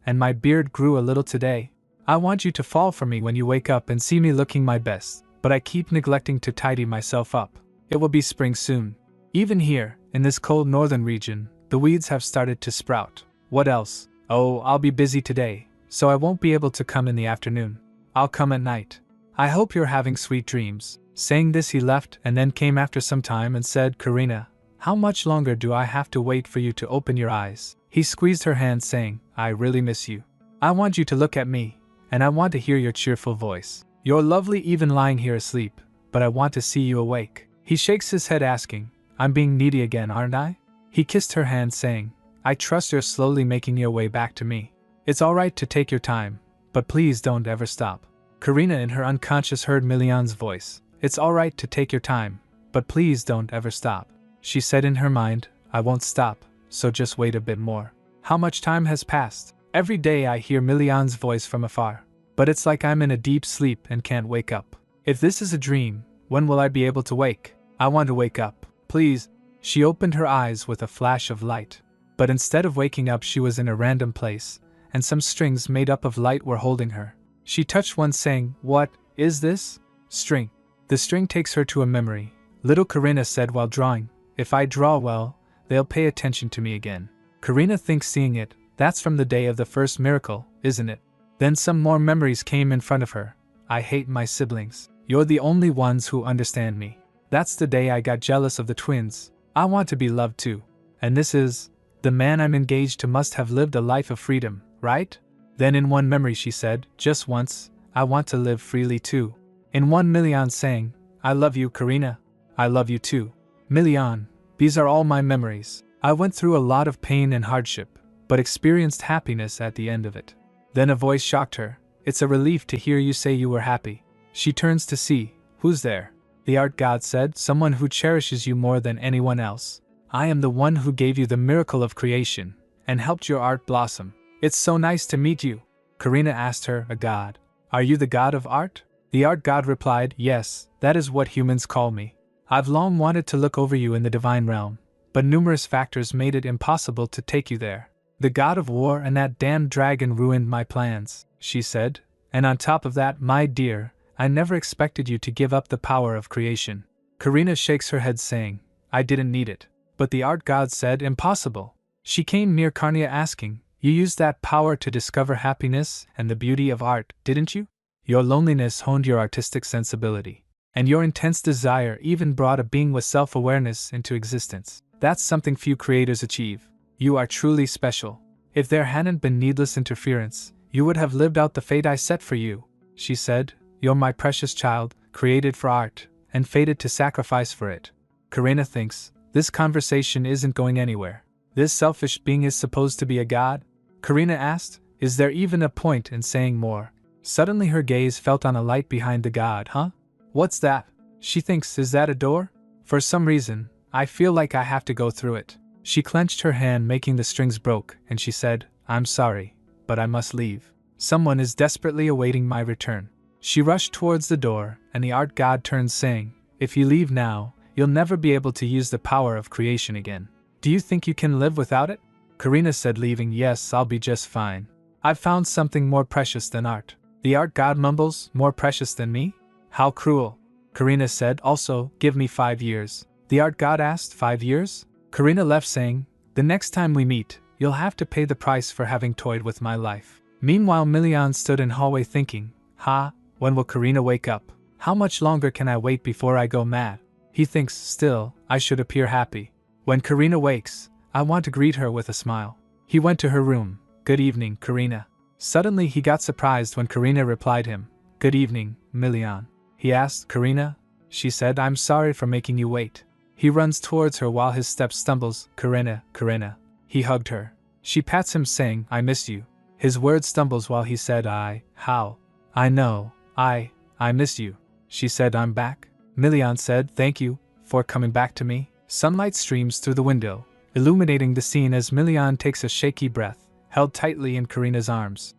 and my beard grew a little today. I want you to fall for me when you wake up and see me looking my best, but I keep neglecting to tidy myself up. It will be spring soon. Even here, in this cold northern region, the weeds have started to sprout. What else? Oh, I'll be busy today, so I won't be able to come in the afternoon. I'll come at night. I hope you're having sweet dreams. Saying this, he left and then came after some time and said, Karina, how much longer do I have to wait for you to open your eyes? He squeezed her hand, saying, I really miss you. I want you to look at me, and I want to hear your cheerful voice. You're lovely even lying here asleep, but I want to see you awake. He shakes his head, asking, I'm being needy again, aren't I? He kissed her hand, saying, I trust you're slowly making your way back to me. It's alright to take your time, but please don't ever stop. Karina in her unconscious heard Milian's voice. It's alright to take your time, but please don't ever stop. She said in her mind, I won't stop, so just wait a bit more. How much time has passed? Every day I hear Milian's voice from afar, but it's like I'm in a deep sleep and can't wake up. If this is a dream, when will I be able to wake? I want to wake up, please. She opened her eyes with a flash of light. But instead of waking up, she was in a random place, and some strings made up of light were holding her. She touched one, saying, What is this? String. The string takes her to a memory. Little Karina said while drawing, If I draw well, they'll pay attention to me again. Karina thinks, seeing it, that's from the day of the first miracle, isn't it? Then some more memories came in front of her. I hate my siblings. You're the only ones who understand me. That's the day I got jealous of the twins. I want to be loved too. And this is... the man I'm engaged to must have lived a life of freedom, right? Then in one memory she said, just once, I want to live freely too. In one, Milian saying, I love you, Karina. I love you too. Milian, these are all my memories. I went through a lot of pain and hardship, but experienced happiness at the end of it. Then a voice shocked her. It's a relief to hear you say you were happy. She turns to see, who's there? The art god said, someone who cherishes you more than anyone else. I am the one who gave you the miracle of creation, and helped your art blossom. It's so nice to meet you. Karina asked her, a god. Are you the god of art? The art god replied, yes, that is what humans call me. I've long wanted to look over you in the divine realm, but numerous factors made it impossible to take you there. The god of war and that damned dragon ruined my plans, she said, and on top of that, my dear, I never expected you to give up the power of creation. Karina shakes her head, saying, I didn't need it. But the art god said, impossible. She came near Karnia asking, "You used that power to discover happiness and the beauty of art, didn't you? Your loneliness honed your artistic sensibility. And your intense desire even brought a being with self-awareness into existence. That's something few creators achieve. You are truly special. If there hadn't been needless interference, you would have lived out the fate I set for you," she said. "You're my precious child, created for art, and fated to sacrifice for it." Karina thinks, this conversation isn't going anywhere. This selfish being is supposed to be a god? Karina asked, "Is there even a point in saying more?" Suddenly her gaze felt on a light behind the god. "Huh? What's that?" She thinks, "Is that a door? For some reason, I feel like I have to go through it." She clenched her hand, making the strings broke, and she said, "I'm sorry, but I must leave. Someone is desperately awaiting my return." She rushed towards the door, and the art god turned, saying, "If you leave now, you'll never be able to use the power of creation again. Do you think you can live without it?" Karina said, leaving, "Yes, I'll be just fine. I've found something more precious than art." The art god mumbles, "More precious than me? How cruel." Karina said, "Also, give me 5 years." The art god asked, "5 years?" Karina left, saying, "The next time we meet, you'll have to pay the price for having toyed with my life." Meanwhile, Milian stood in hallway thinking, when will Karina wake up? How much longer can I wait before I go mad? He thinks, still, I should appear happy. When Karina wakes, I want to greet her with a smile. He went to her room. "Good evening, Karina." Suddenly he got surprised when Karina replied him, "Good evening, Milian." He asked, "Karina?" She said, "I'm sorry for making you wait." He runs towards her while his step stumbles. "Karina, Karina." He hugged her. She pats him, saying, "I miss you." His word stumbles while he said, "How? I know, I miss you." She said, "I'm back." Milian said, "Thank you for coming back to me." Sunlight streams through the window, illuminating the scene as Milian takes a shaky breath, held tightly in Karina's arms.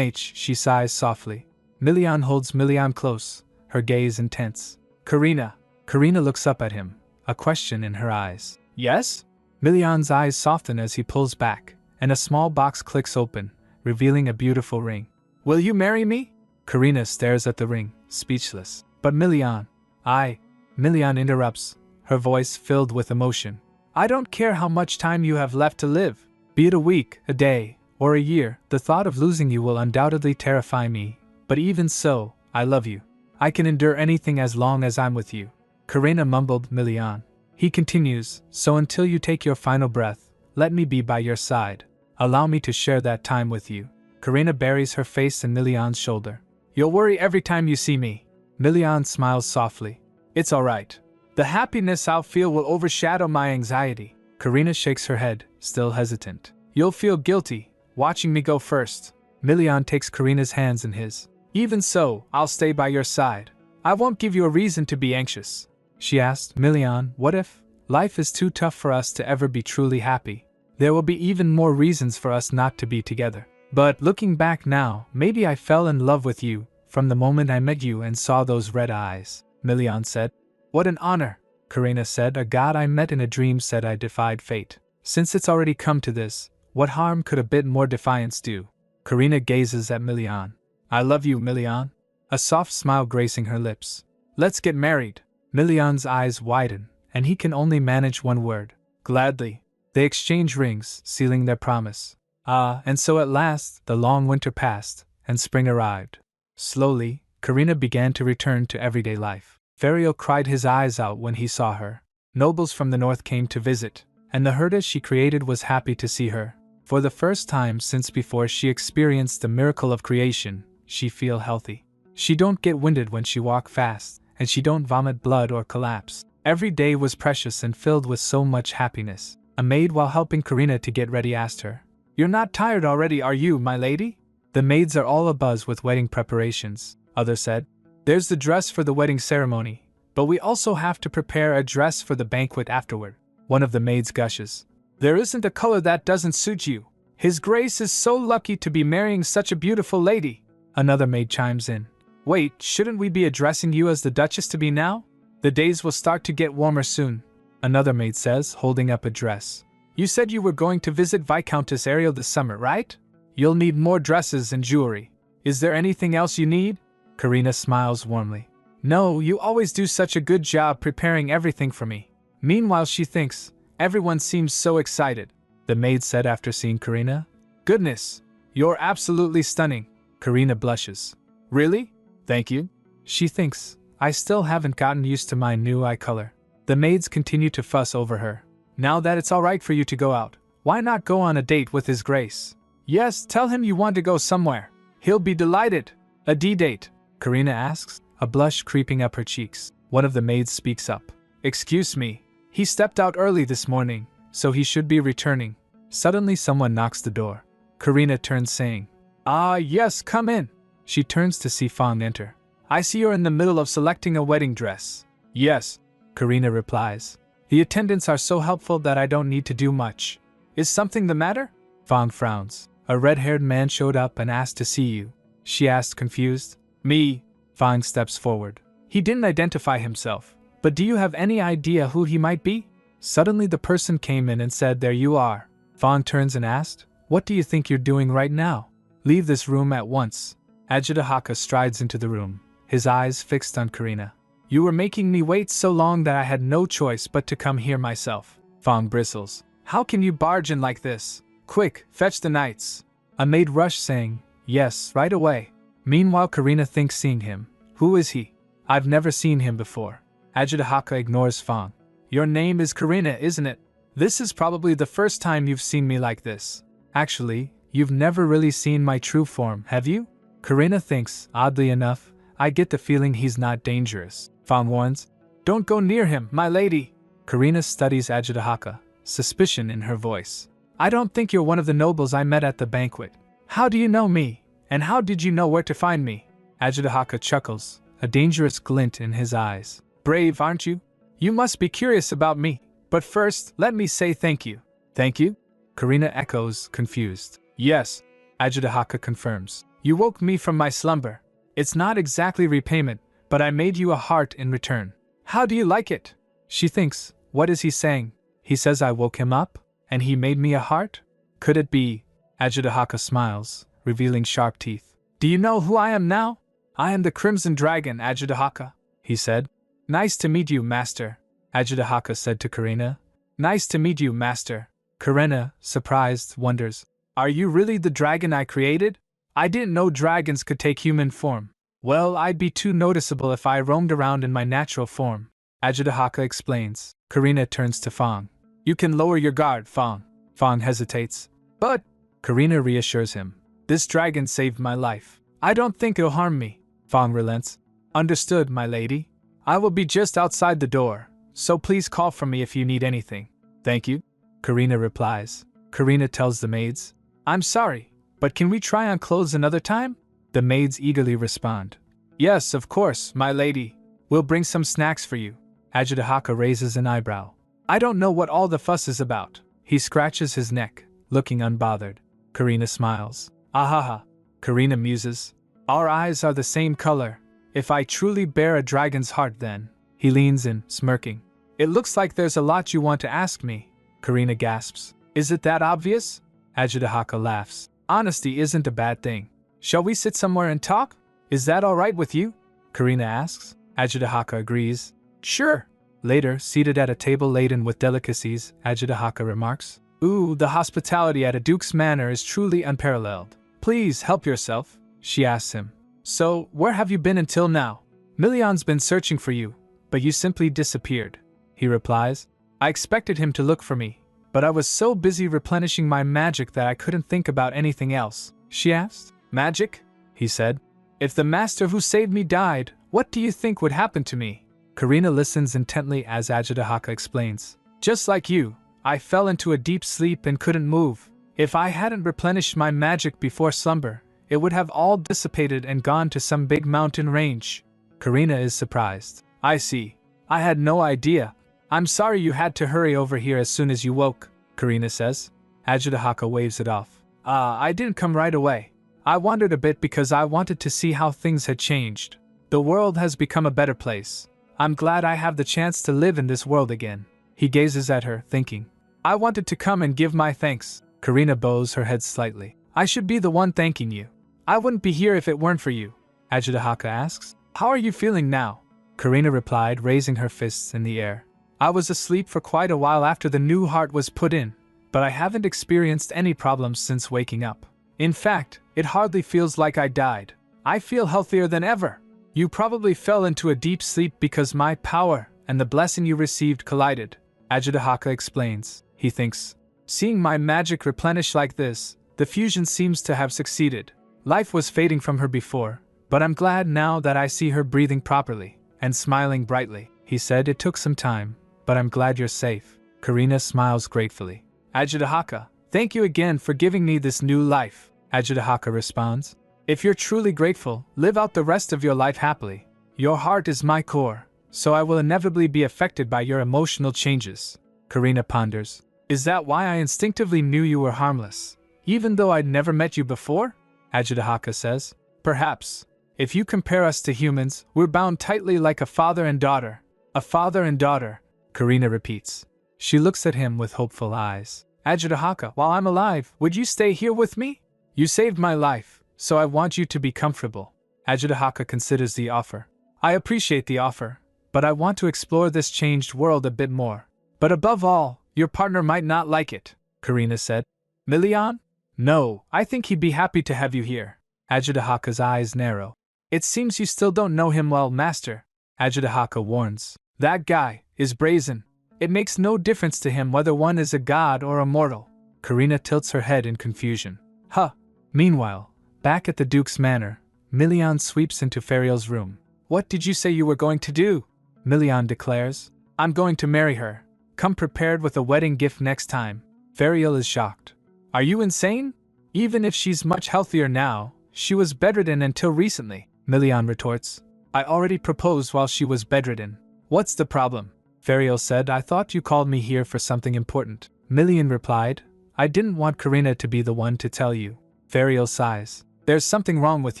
She sighs softly. Milian holds Milian close, her gaze intense. "Karina." Karina looks up at him, a question in her eyes. "Yes?" Milian's eyes soften as he pulls back, and a small box clicks open, revealing a beautiful ring. "Will you marry me?" Karina stares at the ring, speechless. "But Milian." Milian interrupts, her voice filled with emotion. "I don't care how much time you have left to live. Be it a week, a day, or a year, the thought of losing you will undoubtedly terrify me. But even so, I love you. I can endure anything as long as I'm with you." Karina mumbled, "Milian." He continues, "So until you take your final breath, let me be by your side. Allow me to share that time with you." Karina buries her face in Milian's shoulder. "You'll worry every time you see me." Milian smiles softly. "It's alright. The happiness I'll feel will overshadow my anxiety." Karina shakes her head, still hesitant. "You'll feel guilty, watching me go first." Milian takes Karina's hands in his. "Even so, I'll stay by your side. I won't give you a reason to be anxious." She asked, "Milian, what if life is too tough for us to ever be truly happy? There will be even more reasons for us not to be together. But looking back now, maybe I fell in love with you from the moment I met you and saw those red eyes." Milian said. "What an honor," Karina said. "A god I met in a dream said I defied fate. Since it's already come to this, what harm could a bit more defiance do?" Karina gazes at Milian. "I love you, Milian." A soft smile gracing her lips. "Let's get married." Milian's eyes widen, and he can only manage one word. "Gladly." They exchange rings, sealing their promise. And so at last, the long winter passed, and spring arrived. Slowly, Karina began to return to everyday life. Ferial cried his eyes out when he saw her. Nobles from the north came to visit, and the herdess she created was happy to see her. For the first time since before she experienced the miracle of creation, she feel healthy. She don't get winded when she walk fast, and she don't vomit blood or collapse. Every day was precious and filled with so much happiness. A maid, while helping Karina to get ready, asked her, "You're not tired already, are you, my lady?" "The maids are all abuzz with wedding preparations," others said. "There's the dress for the wedding ceremony, but we also have to prepare a dress for the banquet afterward." One of the maids gushes, "There isn't a color that doesn't suit you. His Grace is so lucky to be marrying such a beautiful lady." Another maid chimes in, "Wait, shouldn't we be addressing you as the Duchess-to-be now? The days will start to get warmer soon." Another maid says, holding up a dress, "You said you were going to visit Viscountess Ariel this summer, right? You'll need more dresses and jewelry. Is there anything else you need?" Karina smiles warmly. "No, you always do such a good job preparing everything for me." Meanwhile she thinks, everyone seems so excited. the maid said after seeing Karina. Goodness, you're absolutely stunning. Karina blushes. Really? Thank you. She thinks, I still haven't gotten used to my new eye color. The maids continue to fuss over her. Now that it's alright for you to go out, why not go on a date with His Grace? Yes, tell him you want to go somewhere. He'll be delighted. A D-date? Karina asks, a blush creeping up her cheeks. One of the maids speaks up. Excuse me, he stepped out early this morning, so he should be returning. Suddenly someone knocks the door. Karina turns saying, Ah yes, come in. She turns to see Fang enter. I see you're in the middle of selecting a wedding dress. Yes, Karina replies. The attendants are so helpful that I don't need to do much. Is something the matter? Fang frowns. A red-haired man showed up and asked to see you. She asked, confused. Me? Fang steps forward. He didn't identify himself, but do you have any idea who he might be? Suddenly the person came in and said, There you are. Fang turns and asked, What do you think you're doing right now? Leave this room at once. Ajitahaka strides into the room, his eyes fixed on Karina. You were making me wait so long that I had no choice but to come here myself. Fang bristles. How can you barge in like this? Quick, fetch the knights. A maid rushed saying, Yes, right away. Meanwhile Karina thinks seeing him. Who is he? I've never seen him before. Ajitahaka ignores Fang. Your name is Karina, isn't it? This is probably the first time you've seen me like this. Actually, you've never really seen my true form, have you? Karina thinks, oddly enough, I get the feeling he's not dangerous. Fang warns, Don't go near him, my lady. Karina studies Ajitahaka, suspicion in her voice. I don't think you're one of the nobles I met at the banquet. How do you know me? And how did you know where to find me? Ajitahaka chuckles, a dangerous glint in his eyes. Brave, aren't you? You must be curious about me. But first, let me say thank you. Thank you? Karina echoes, confused. Yes, Ajitahaka confirms. You woke me from my slumber. It's not exactly repayment, but I made you a heart in return. How do you like it? She thinks, what is he saying? He says I woke him up, and he made me a heart? Could it be? Ajitahaka smiles, revealing sharp teeth. Do you know who I am now? I am the Crimson Dragon, Ajitahaka, he said. Nice to meet you, master, Ajitahaka said to Karina. Nice to meet you, master. Karina, surprised, wonders. Are you really the dragon I created? I didn't know dragons could take human form. Well, I'd be too noticeable if I roamed around in my natural form. Ajitahaka explains. Karina turns to Fang. You can lower your guard, Fang. Fang hesitates. But, Karina reassures him. This dragon saved my life. I don't think it'll harm me. Fang relents. Understood, my lady. I will be just outside the door, so please call for me if you need anything. Thank you, Karina replies. Karina tells the maids. I'm sorry, but can we try on clothes another time? The maids eagerly respond. Yes, of course, my lady. We'll bring some snacks for you. Ajitahaka raises an eyebrow. I don't know what all the fuss is about. He scratches his neck, looking unbothered. Karina smiles. Ahaha. Karina muses. Our eyes are the same color. If I truly bear a dragon's heart then. He leans in, smirking. It looks like there's a lot you want to ask me. Karina gasps. Is it that obvious? Ajitahaka laughs. Honesty isn't a bad thing. Shall we sit somewhere and talk? Is that alright with you? Karina asks. Ajitahaka agrees. Sure. Later, seated at a table laden with delicacies, Ajitahaka remarks. Ooh, the hospitality at a duke's manor is truly unparalleled. Please help yourself, she asks him. So, where have you been until now? Million's been searching for you, but you simply disappeared, he replies. I expected him to look for me, but I was so busy replenishing my magic that I couldn't think about anything else, she asked. Magic? He said. If the master who saved me died, what do you think would happen to me? Karina listens intently as Ajitahaka explains. Just like you, I fell into a deep sleep and couldn't move. If I hadn't replenished my magic before slumber, it would have all dissipated and gone to some big mountain range. Karina is surprised. I see. I had no idea. I'm sorry you had to hurry over here as soon as you woke, Karina says. Ajitahaka waves it off. I didn't come right away. I wandered a bit because I wanted to see how things had changed. The world has become a better place. I'm glad I have the chance to live in this world again. He gazes at her, thinking. I wanted to come and give my thanks. Karina bows her head slightly. I should be the one thanking you. I wouldn't be here if it weren't for you. Ajitahaka asks. How are you feeling now? Karina replied, raising her fists in the air. I was asleep for quite a while after the new heart was put in, but I haven't experienced any problems since waking up. In fact, it hardly feels like I died. I feel healthier than ever. You probably fell into a deep sleep because my power and the blessing you received collided, Ajitahaka explains. He thinks, seeing my magic replenish like this, the fusion seems to have succeeded. Life was fading from her before, but I'm glad now that I see her breathing properly and smiling brightly. He said it took some time, but I'm glad you're safe. Karina smiles gratefully. Ajitahaka, thank you again for giving me this new life, Ajitahaka responds. If you're truly grateful, live out the rest of your life happily. Your heart is my core, so I will inevitably be affected by your emotional changes. Karina ponders. Is that why I instinctively knew you were harmless, even though I'd never met you before? Ajitahaka says. Perhaps. If you compare us to humans, we're bound tightly like a father and daughter. A father and daughter, Karina repeats. She looks at him with hopeful eyes. Ajitahaka, while I'm alive, would you stay here with me? You saved my life, so I want you to be comfortable. Ajitahaka considers the offer. I appreciate the offer, but I want to explore this changed world a bit more. But above all, your partner might not like it, Karina said. Milian? No, I think he'd be happy to have you here. Ajitahaka's eyes narrow. It seems you still don't know him well, master, Ajitahaka warns. That guy is brazen. It makes no difference to him whether one is a god or a mortal. Karina tilts her head in confusion. Huh. Meanwhile, back at the Duke's manor, Milian sweeps into Fariel's room. What did you say you were going to do? Milian declares. I'm going to marry her. Come prepared with a wedding gift next time. Fariel is shocked. Are you insane? Even if she's much healthier now, she was bedridden until recently, Milian retorts. I already proposed while she was bedridden. What's the problem? Fariel said, I thought you called me here for something important. Milian replied, I didn't want Karina to be the one to tell you. Fariel sighs. There's something wrong with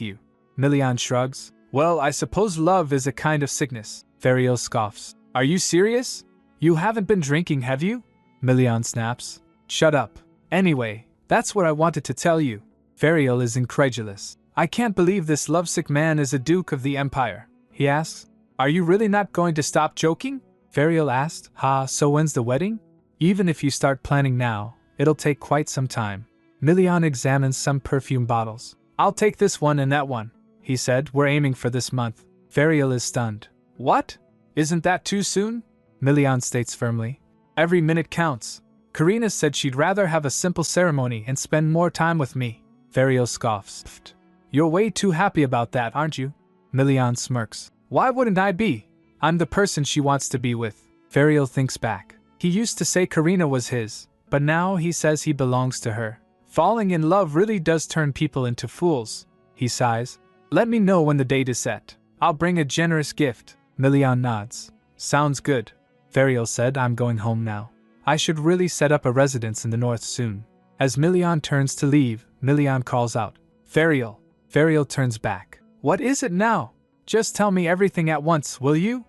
you. Milian shrugs. Well, I suppose love is a kind of sickness. Fariel scoffs. Are you serious? You haven't been drinking, have you? Milian snaps. Shut up. Anyway, that's what I wanted to tell you. Fariel is incredulous. I can't believe this lovesick man is a duke of the empire. He asks. Are you really not going to stop joking? Fariel asked. So when's the wedding? Even if you start planning now, it'll take quite some time. Milian examines some perfume bottles. I'll take this one and that one, he said. We're aiming for this month. Fariel is stunned. What? Isn't that too soon? Milian states firmly. Every minute counts. Karina said she'd rather have a simple ceremony and spend more time with me. Fariel scoffs. You're way too happy about that, aren't you? Milian smirks. Why wouldn't I be? I'm the person she wants to be with. Fariel thinks back. He used to say Karina was his, but now he says he belongs to her. Falling in love really does turn people into fools. He sighs. Let me know when the date is set. I'll bring a generous gift. Milian nods. Sounds good. Fariel said, I'm going home now. I should really set up a residence in the north soon. As Milian turns to leave, Milian calls out. Fariel. Fariel turns back. What is it now? Just tell me everything at once, will you?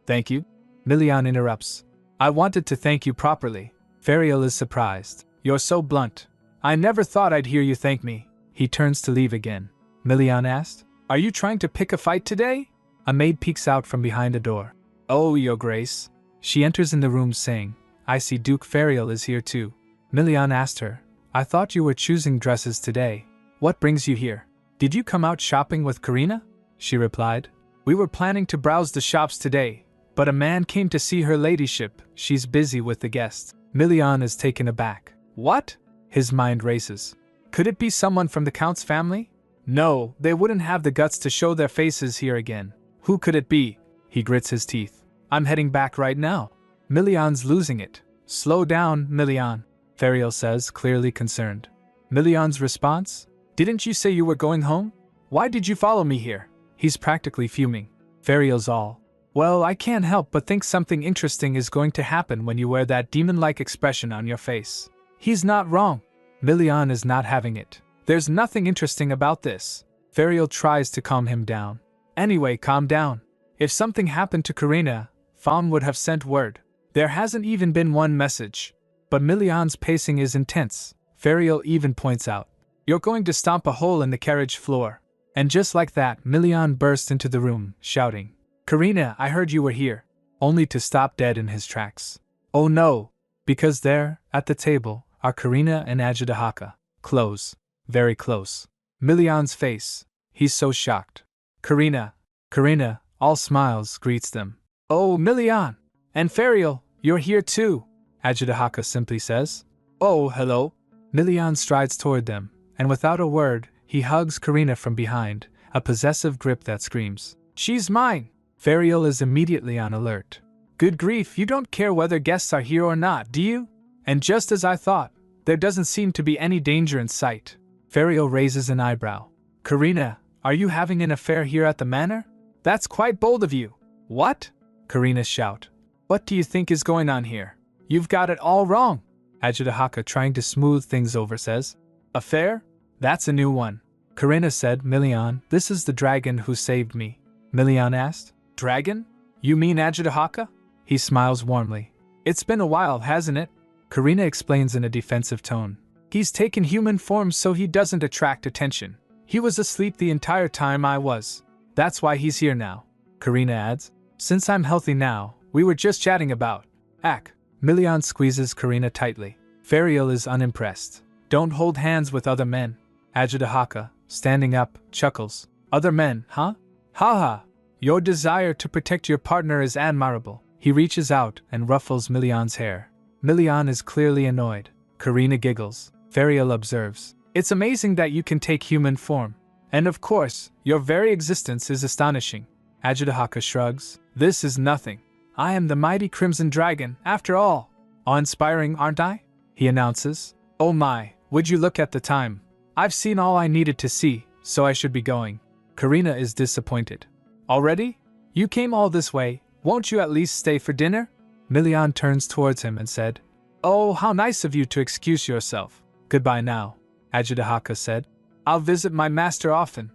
Thank you. Milian interrupts. I wanted to thank you properly. Fariel is surprised. You're so blunt. I never thought I'd hear you thank me. He turns to leave again. Milian asked, Are you trying to pick a fight today? A maid peeks out from behind a door. Oh, your grace. She enters in the room saying, I see Duke Fariel is here too. Milian asked her, I thought you were choosing dresses today. What brings you here? Did you come out shopping with Karina? She replied. We were planning to browse the shops today, but a man came to see her ladyship. She's busy with the guests. Milian is taken aback. What? His mind races. Could it be someone from the Count's family? No, they wouldn't have the guts to show their faces here again. Who could it be? He grits his teeth. I'm heading back right now. Milian's losing it. Slow down, Milian, Fariel says, clearly concerned. Milian's response? Didn't you say you were going home? Why did you follow me here? He's practically fuming. Fariel's all. Well, I can't help but think something interesting is going to happen when you wear that demon-like expression on your face. He's not wrong. Milian is not having it. There's nothing interesting about this. Fariel tries to calm him down. Anyway, calm down. If something happened to Karina, Fawn would have sent word. There hasn't even been one message. But Milian's pacing is intense. Fariel even points out. You're going to stomp a hole in the carriage floor. And just like that, Milian burst into the room, shouting, Karina, I heard you were here. Only to stop dead in his tracks. Oh no! Because there, at the table, are Karina and Ajitahaka. Close. Very close. Milion's face. He's so shocked. Karina, all smiles, greets them. Oh, Milion! And Ferial, you're here too, Ajitahaka simply says. Oh, hello. Milion strides toward them, and without a word, he hugs Karina from behind, a possessive grip that screams, "She's mine!" Ferial is immediately on alert. Good grief, you don't care whether guests are here or not, do you? And just as I thought, there doesn't seem to be any danger in sight. Ferial raises an eyebrow. Karina, are you having an affair here at the manor? That's quite bold of you. What? Karina shout. What do you think is going on here? You've got it all wrong. Ajitahaka, trying to smooth things over, says. Affair? That's a new one. Karina said, Milion, this is the dragon who saved me. Milion asked. Dragon? You mean Ajitahaka? He smiles warmly. It's been a while, hasn't it? Karina explains in a defensive tone. He's taken human form so he doesn't attract attention. He was asleep the entire time I was. That's why he's here now. Karina adds. Since I'm healthy now, we were just chatting about. Ack. Milion squeezes Karina tightly. Ferial is unimpressed. Don't hold hands with other men. Ajitahaka, standing up, chuckles. Other men, huh? Ha ha. Your desire to protect your partner is admirable. He reaches out and ruffles Milion's hair. Milion is clearly annoyed. Karina giggles. Ferial observes. It's amazing that you can take human form. And of course, your very existence is astonishing. Ajitahaka shrugs. This is nothing. I am the mighty Crimson Dragon, after all. Awe-inspiring, aren't I? He announces. Oh my, would you look at the time. I've seen all I needed to see, so I should be going. Karina is disappointed. Already? You came all this way, won't you at least stay for dinner? Milion turns towards him and said. Oh, how nice of you to excuse yourself. Goodbye now, Ajitahaka said. I'll visit my master often.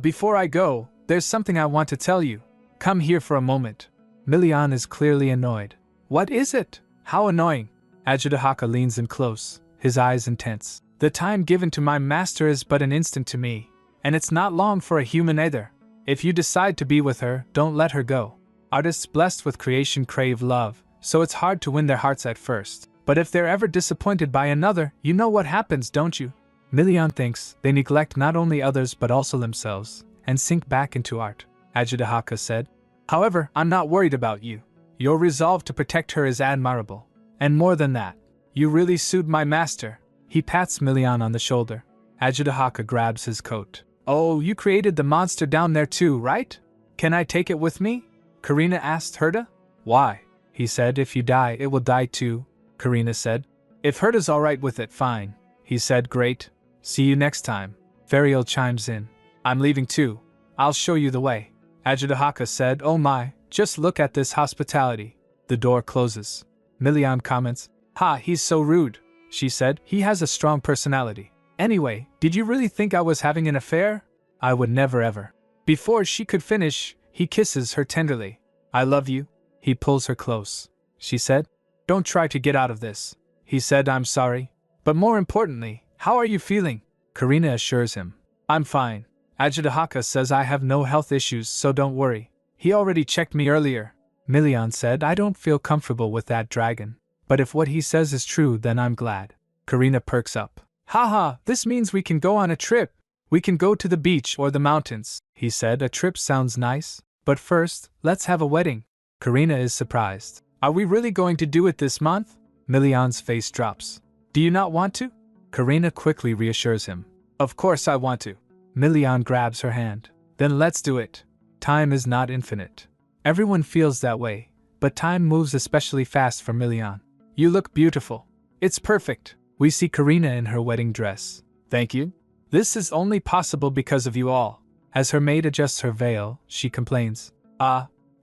Before I go, there's something I want to tell you. Come here for a moment. Milion is clearly annoyed. What is it? How annoying. Ajitahaka leans in close, his eyes intense. The time given to my master is but an instant to me, and it's not long for a human either. If you decide to be with her, don't let her go. Artists blessed with creation crave love, so it's hard to win their hearts at first. But if they're ever disappointed by another, you know what happens, don't you? Milion thinks they neglect not only others but also themselves, and sink back into art. Ajitahaka said. However, I'm not worried about you. Your resolve to protect her is admirable. And more than that, you really suit my master. He pats Milion on the shoulder. Ajitahaka grabs his coat. Oh, you created the monster down there too, right? Can I take it with me? Karina asked Herta. Why? He said, if you die, it will die too. Karina said. If Herta's alright with it, fine. He said, great. See you next time. Ferial chimes in. I'm leaving too. I'll show you the way. Ajitahaka said, oh my, just look at this hospitality. The door closes. Milion comments. Ha, he's so rude. She said, he has a strong personality. Anyway, did you really think I was having an affair? I would never ever. Before she could finish, he kisses her tenderly. I love you. He pulls her close. She said, don't try to get out of this. He said, I'm sorry. But more importantly, how are you feeling? Karina assures him. I'm fine. Ajitahaka says I have no health issues, so don't worry. He already checked me earlier. Milion said, I don't feel comfortable with that dragon. But if what he says is true, then I'm glad. Karina perks up. Haha, this means we can go on a trip. We can go to the beach or the mountains. He said, a trip sounds nice. But first, let's have a wedding. Karina is surprised. Are we really going to do it this month? Milion's face drops. Do you not want to? Karina quickly reassures him. Of course I want to. Milion grabs her hand. Then let's do it. Time is not infinite. Everyone feels that way, but time moves especially fast for Milion. You look beautiful. It's perfect. We see Karina in her wedding dress. Thank you. This is only possible because of you all. As her maid adjusts her veil, she complains.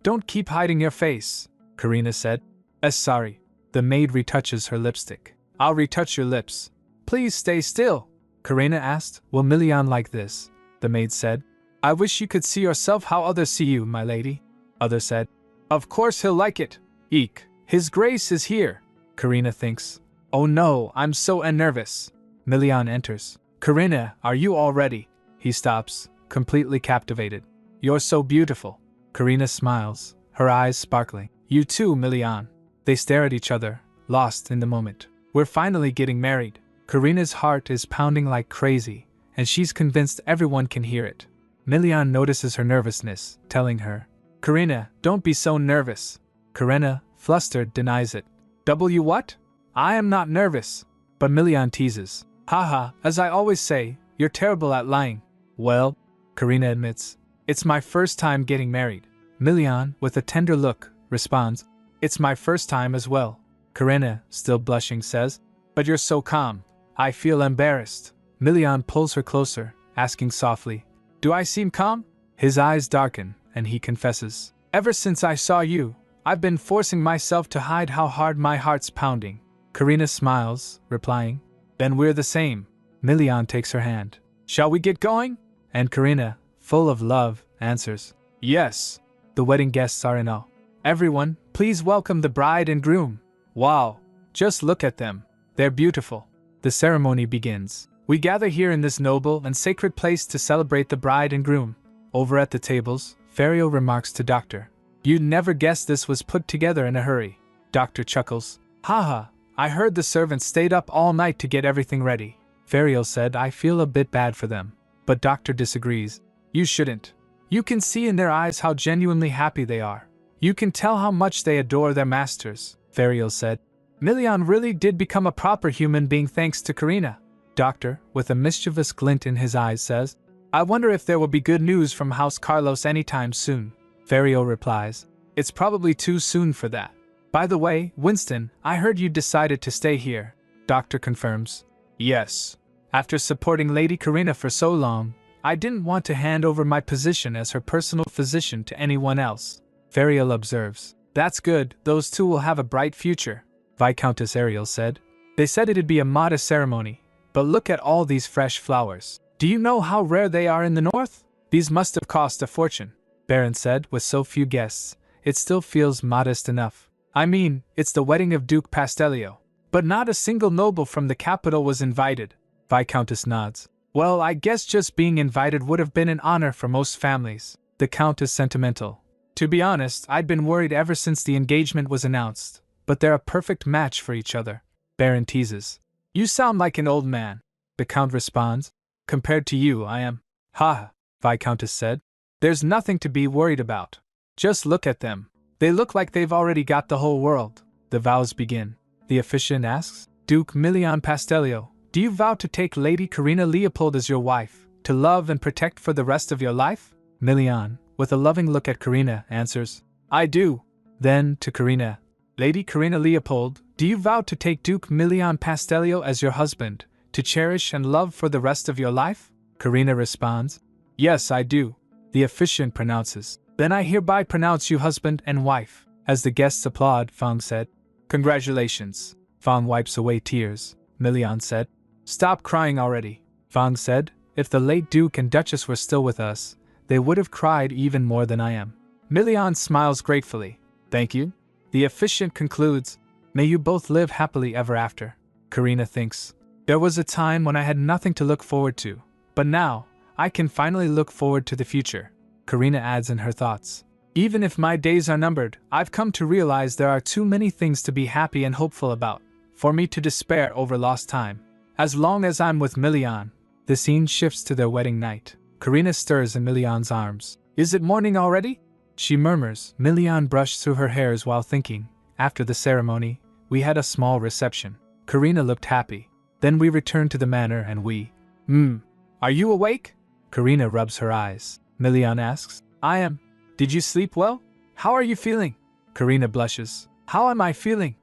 Don't keep hiding your face, Karina said. Sorry. The maid retouches her lipstick. I'll retouch your lips. Please stay still. Karina asked, will Milion like this? The maid said. I wish you could see yourself how others see you, my lady. Other said. Of course he'll like it. Eek. His grace is here. Karina thinks. Oh no, I'm so nervous. Milion enters. Karina, are you all ready? He stops, completely captivated. You're so beautiful. Karina smiles, her eyes sparkling. You too, Milion. They stare at each other, lost in the moment. We're finally getting married. Karina's heart is pounding like crazy, and she's convinced everyone can hear it. Milian notices her nervousness, telling her, Karina, don't be so nervous. Karina, flustered, denies it. What? I am not nervous. But Milian teases. Haha, as I always say, you're terrible at lying. Well, Karina admits, it's my first time getting married. Milian, with a tender look, responds, it's my first time as well. Karina, still blushing, says, but you're so calm. I feel embarrassed. Milian pulls her closer, asking softly, do I seem calm? His eyes darken, and he confesses, ever since I saw you, I've been forcing myself to hide how hard my heart's pounding. Karina smiles, replying, then we're the same. Milian takes her hand. Shall we get going? And Karina, full of love, answers, yes. The wedding guests are in awe. Everyone, please welcome the bride and groom. Wow, just look at them. They're beautiful. The ceremony begins. We gather here in this noble and sacred place to celebrate the bride and groom. Over at the tables, Ferio remarks to Doctor, you'd never guess this was put together in a hurry. Doctor chuckles, haha, I heard the servants stayed up all night to get everything ready. Ferio said, I feel a bit bad for them. But Doctor disagrees. You shouldn't. You can see in their eyes how genuinely happy they are. You can tell how much they adore their masters, Ferio said. Milian really did become a proper human being thanks to Karina. Doctor, with a mischievous glint in his eyes, says, I wonder if there will be good news from House Carlos anytime soon. Ferio replies, it's probably too soon for that. By the way, Winston, I heard you decided to stay here. Doctor confirms, yes. After supporting Lady Karina for so long, I didn't want to hand over my position as her personal physician to anyone else. Ferio observes, that's good, those two will have a bright future. Viscountess Ariel said, they said it'd be a modest ceremony, but look at all these fresh flowers. Do you know how rare they are in the north? These must have cost a fortune. Baron said, with so few guests, it still feels modest enough. I mean, it's the wedding of Duke Pastelio. But not a single noble from the capital was invited. Viscountess nods. Well, I guess just being invited would have been an honor for most families. The Count is sentimental. To be honest, I'd been worried ever since the engagement was announced, but they're a perfect match for each other. Baron teases. You sound like an old man. The Count responds. Compared to you, I am. Ha, Viscountess said. There's nothing to be worried about. Just look at them. They look like they've already got the whole world. The vows begin. The officiant asks, Duke Milian Pastelio, do you vow to take Lady Karina Leopold as your wife, to love and protect for the rest of your life? Milian, with a loving look at Karina, answers, I do. Then, to Karina, Lady Karina Leopold, do you vow to take Duke Milian Pastelio as your husband, to cherish and love for the rest of your life? Karina responds, yes, I do. The officiant pronounces, then I hereby pronounce you husband and wife. As the guests applaud, Fang said, congratulations. Fang wipes away tears. Milian said, stop crying already. Fang said, if the late Duke and Duchess were still with us, they would have cried even more than I am. Milian smiles gratefully. Thank you. The officiant concludes, may you both live happily ever after. Karina thinks, there was a time when I had nothing to look forward to, but now, I can finally look forward to the future. Karina adds in her thoughts, even if my days are numbered, I've come to realize there are too many things to be happy and hopeful about, for me to despair over lost time. As long as I'm with Milian. The scene shifts to their wedding night. Karina stirs in Milian's arms. Is it morning already? She murmurs. Milian brushed through her hairs while thinking, after the ceremony, we had a small reception. Karina looked happy. Then we returned to the manor and we… Are you awake? Karina rubs her eyes. Milian asks, I am. Did you sleep well? How are you feeling? Karina blushes. How am I feeling?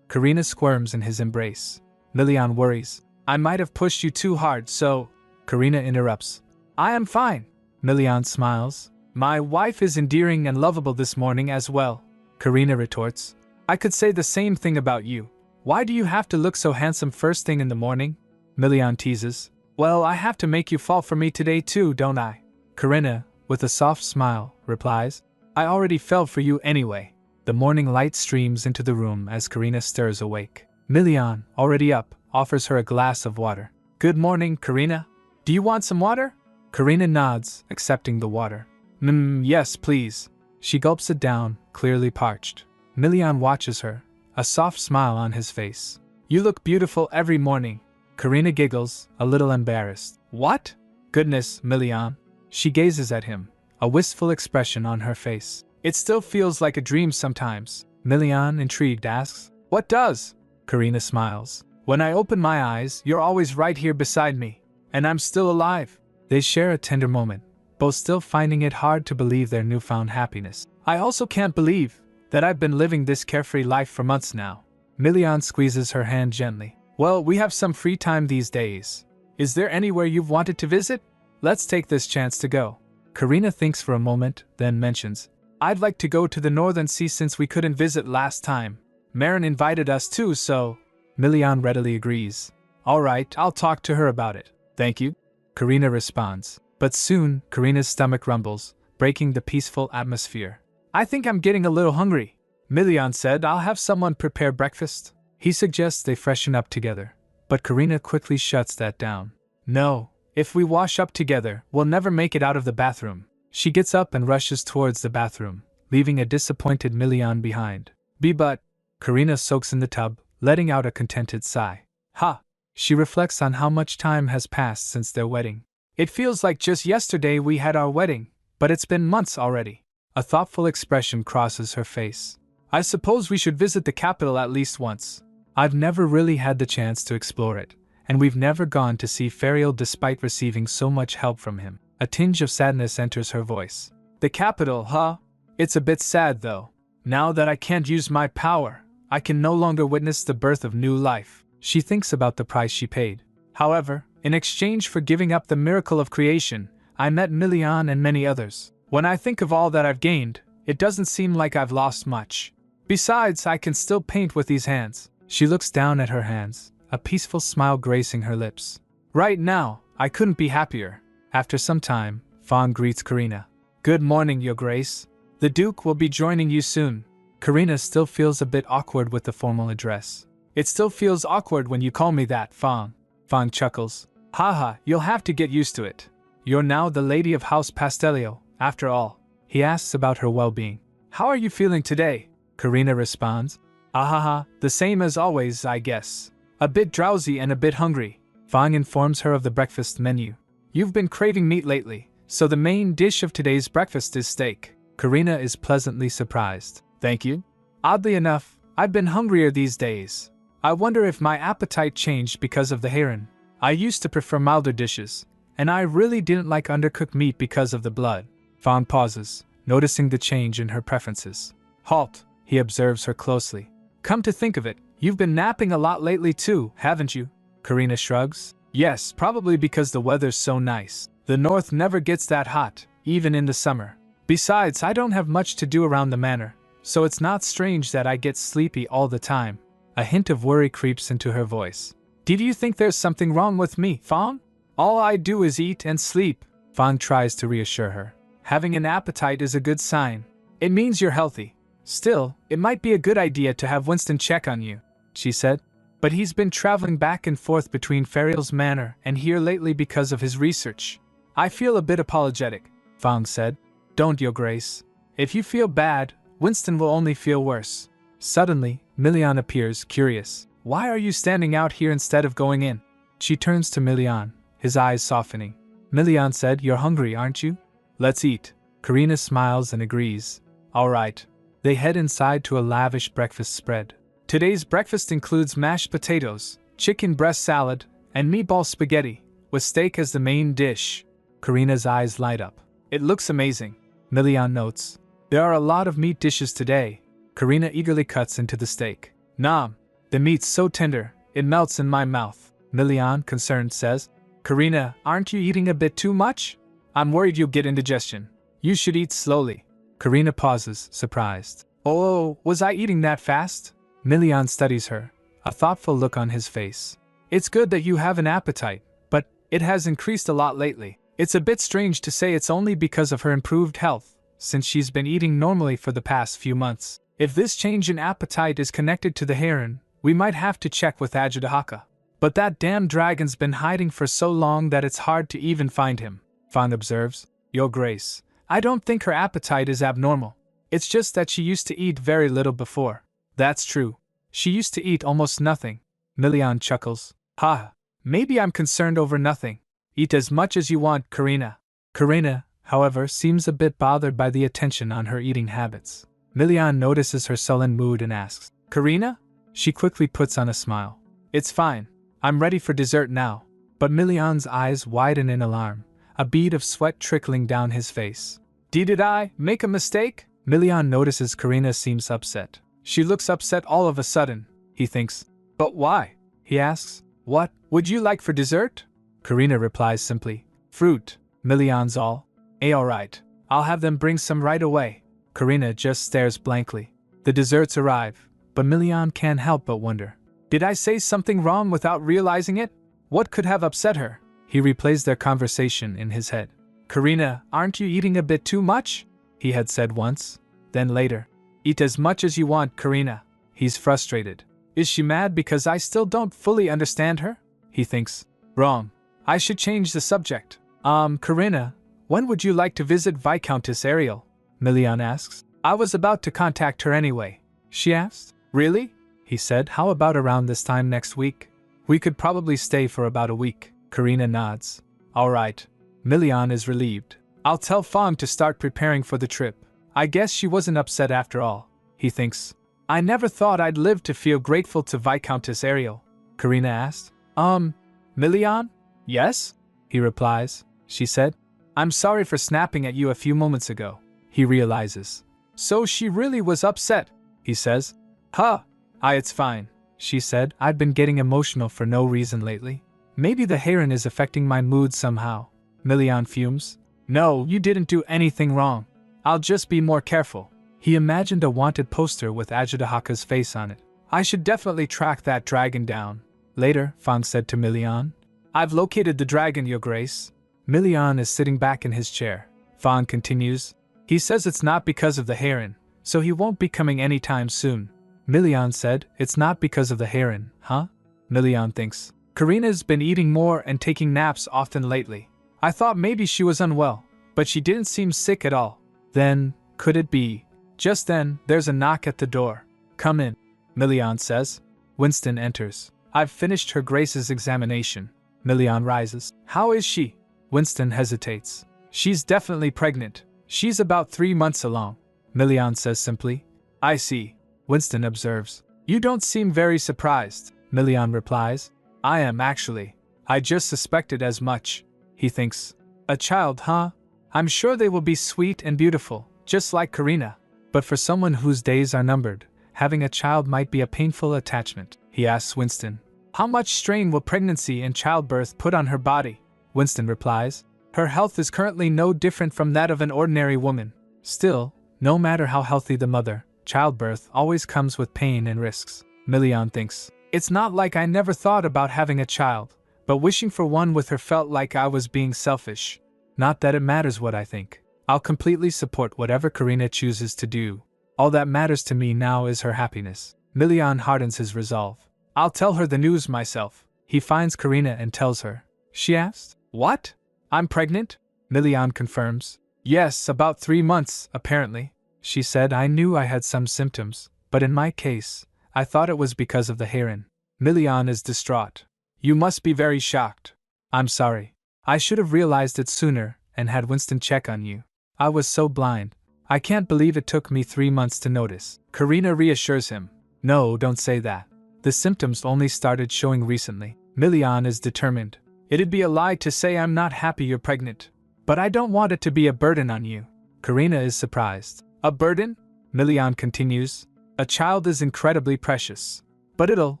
Karina squirms in his embrace. Milian worries. I might have pushed you too hard, so… Karina interrupts. I am fine. Milian smiles. My wife is endearing and lovable this morning as well. Karina retorts. I could say the same thing about you. Why do you have to look so handsome first thing in the morning? Milian teases. Well, I have to make you fall for me today too, don't I? Karina, with a soft smile, replies. I already fell for you anyway. The morning light streams into the room as Karina stirs awake. Milian, already up, offers her a glass of water. Good morning, Karina. Do you want some water? Karina nods, accepting the water. Yes, please. She gulps it down, clearly parched. Milian watches her, a soft smile on his face. You look beautiful every morning. Karina giggles, a little embarrassed. What? Goodness, Milian. She gazes at him, a wistful expression on her face. It still feels like a dream sometimes. Milian, intrigued, asks. What does? Karina smiles. When I open my eyes, you're always right here beside me. And I'm still alive. They share a tender moment, both still finding it hard to believe their newfound happiness. I also can't believe that I've been living this carefree life for months now. Milian squeezes her hand gently. Well, we have some free time these days. Is there anywhere you've wanted to visit? Let's take this chance to go. Karina thinks for a moment, then mentions, I'd like to go to the Northern Sea since we couldn't visit last time. Marin invited us too, so… Milian readily agrees. Alright, I'll talk to her about it. Thank you. Karina responds. But soon, Karina's stomach rumbles, breaking the peaceful atmosphere. I think I'm getting a little hungry. Milian said I'll have someone prepare breakfast. He suggests they freshen up together, but Karina quickly shuts that down. No, if we wash up together, we'll never make it out of the bathroom. She gets up and rushes towards the bathroom, leaving a disappointed Milian behind. But… Karina soaks in the tub, letting out a contented sigh. Ha! She reflects on how much time has passed since their wedding. It feels like just yesterday we had our wedding, but it's been months already. A thoughtful expression crosses her face. I suppose we should visit the capital at least once. I've never really had the chance to explore it, and we've never gone to see Fariel despite receiving so much help from him. A tinge of sadness enters her voice. The capital, huh? It's a bit sad though. Now that I can't use my power, I can no longer witness the birth of new life. She thinks about the price she paid. However, in exchange for giving up the miracle of creation, I met Milian and many others. When I think of all that I've gained, it doesn't seem like I've lost much. Besides, I can still paint with these hands. She looks down at her hands, a peaceful smile gracing her lips. Right now, I couldn't be happier. After some time, Fawn greets Karina. Good morning, Your Grace. The Duke will be joining you soon. Karina still feels a bit awkward with the formal address. It still feels awkward when you call me that, Fawn. Fawn chuckles. Haha, you'll have to get used to it. You're now the lady of House Pastelio, after all. He asks about her well-being. How are you feeling today? Karina responds. Ahaha, the same as always, I guess. A bit drowsy and a bit hungry. Fang informs her of the breakfast menu. You've been craving meat lately, so the main dish of today's breakfast is steak. Karina is pleasantly surprised. Thank you. Oddly enough, I've been hungrier these days. I wonder if my appetite changed because of the heron. I used to prefer milder dishes, and I really didn't like undercooked meat because of the blood. Fang pauses, noticing the change in her preferences. Halt, he observes her closely. Come to think of it, you've been napping a lot lately too, haven't you? Karina shrugs. Yes, probably because the weather's so nice. The north never gets that hot, even in the summer. Besides, I don't have much to do around the manor, so it's not strange that I get sleepy all the time. A hint of worry creeps into her voice. Did you think there's something wrong with me, Fang? All I do is eat and sleep. Fang tries to reassure her. Having an appetite is a good sign. It means you're healthy. Still, it might be a good idea to have Winston check on you, she said. But he's been traveling back and forth between Fariel's manor and here lately because of his research. I feel a bit apologetic, Fang said. Don't, Your Grace. If you feel bad, Winston will only feel worse. Suddenly, Milian appears, curious. Why are you standing out here instead of going in? She turns to Milian, his eyes softening. Milian said, You're hungry, aren't you? Let's eat. Karina smiles and agrees. All right. They head inside to a lavish breakfast spread. Today's breakfast includes mashed potatoes, chicken breast salad, and meatball spaghetti, with steak as the main dish. Karina's eyes light up. It looks amazing. Milian notes. There are a lot of meat dishes today. Karina eagerly cuts into the steak. Nom. The meat's so tender, it melts in my mouth. Milian, concerned, says. Karina, aren't you eating a bit too much? I'm worried you'll get indigestion. You should eat slowly. Karina pauses, surprised. Oh, was I eating that fast? Milian studies her, a thoughtful look on his face. It's good that you have an appetite, but it has increased a lot lately. It's a bit strange to say it's only because of her improved health, since she's been eating normally for the past few months. If this change in appetite is connected to the heron, we might have to check with Ajudahaka. But that damn dragon's been hiding for so long that it's hard to even find him, Fang observes. Your Grace, I don't think her appetite is abnormal. It's just that she used to eat very little before. That's true. She used to eat almost nothing. Milian chuckles. Ha! Maybe I'm concerned over nothing. Eat as much as you want, Karina. Karina, however, seems a bit bothered by the attention on her eating habits. Milian notices her sullen mood and asks, Karina? She quickly puts on a smile. It's fine. I'm ready for dessert now. But Milian's eyes widen in alarm, a bead of sweat trickling down his face. Did I make a mistake? Milian notices Karina seems upset. She looks upset all of a sudden. He thinks, but why? He asks, what would you like for dessert? Karina replies simply, fruit. Milian's all, alright. I'll have them bring some right away. Karina just stares blankly. The desserts arrive, but Milian can't help but wonder. Did I say something wrong without realizing it? What could have upset her? He replays their conversation in his head. Karina, aren't you eating a bit too much? He had said once. Then later, eat as much as you want, Karina. He's frustrated. Is she mad because I still don't fully understand her? He thinks. Wrong. I should change the subject. Karina, when would you like to visit Viscountess Ariel? Milian asks. I was about to contact her anyway. She asked. Really? He said. How about around this time next week? We could probably stay for about a week. Karina nods. Alright. Milian is relieved. I'll tell Fong to start preparing for the trip. I guess she wasn't upset after all. He thinks. I never thought I'd live to feel grateful to Viscountess Ariel. Karina asked. Milian? Yes? He replies. She said. I'm sorry for snapping at you a few moments ago. He realizes. So she really was upset, he says. Huh. It's fine, she said. I've been getting emotional for no reason lately. Maybe the heron is affecting my mood somehow. Milian fumes. No, you didn't do anything wrong. I'll just be more careful. He imagined a wanted poster with Ajitahaka's face on it. I should definitely track that dragon down. Later, Fong said to Milian. I've located the dragon, Your Grace. Milian is sitting back in his chair. Fong continues. He says it's not because of the heron, so he won't be coming anytime soon. Milian said, it's not because of the heron, huh? Milian thinks. Karina's been eating more and taking naps often lately. I thought maybe she was unwell, but she didn't seem sick at all. Then, could it be? Just then, there's a knock at the door. Come in, Milian says. Winston enters. I've finished Her Grace's examination. Milian rises. How is she? Winston hesitates. She's definitely pregnant. She's about 3 months along. Milian says simply. I see. Winston observes. You don't seem very surprised. Milian replies. I am actually. I just suspected as much. He thinks. A child, huh? I'm sure they will be sweet and beautiful, just like Karina. But for someone whose days are numbered, having a child might be a painful attachment. He asks Winston. How much strain will pregnancy and childbirth put on her body? Winston replies. Her health is currently no different from that of an ordinary woman. Still, no matter how healthy the mother, childbirth always comes with pain and risks. Milian thinks. It's not like I never thought about having a child, but wishing for one with her felt like I was being selfish. Not that it matters what I think. I'll completely support whatever Karina chooses to do. All that matters to me now is her happiness. Milian hardens his resolve. I'll tell her the news myself. He finds Karina and tells her. She asked, What? I'm pregnant? Milian confirms. Yes, about 3 months, apparently. She said I knew I had some symptoms, but in my case, I thought it was because of the heron. Milian is distraught. You must be very shocked. I'm sorry. I should have realized it sooner and had Winston check on you. I was so blind. I can't believe it took me 3 months to notice. Karina reassures him. No, don't say that. The symptoms only started showing recently. Milian is determined. It'd be a lie to say I'm not happy you're pregnant. But I don't want it to be a burden on you. Karina is surprised. A burden? Milian continues. A child is incredibly precious. But it'll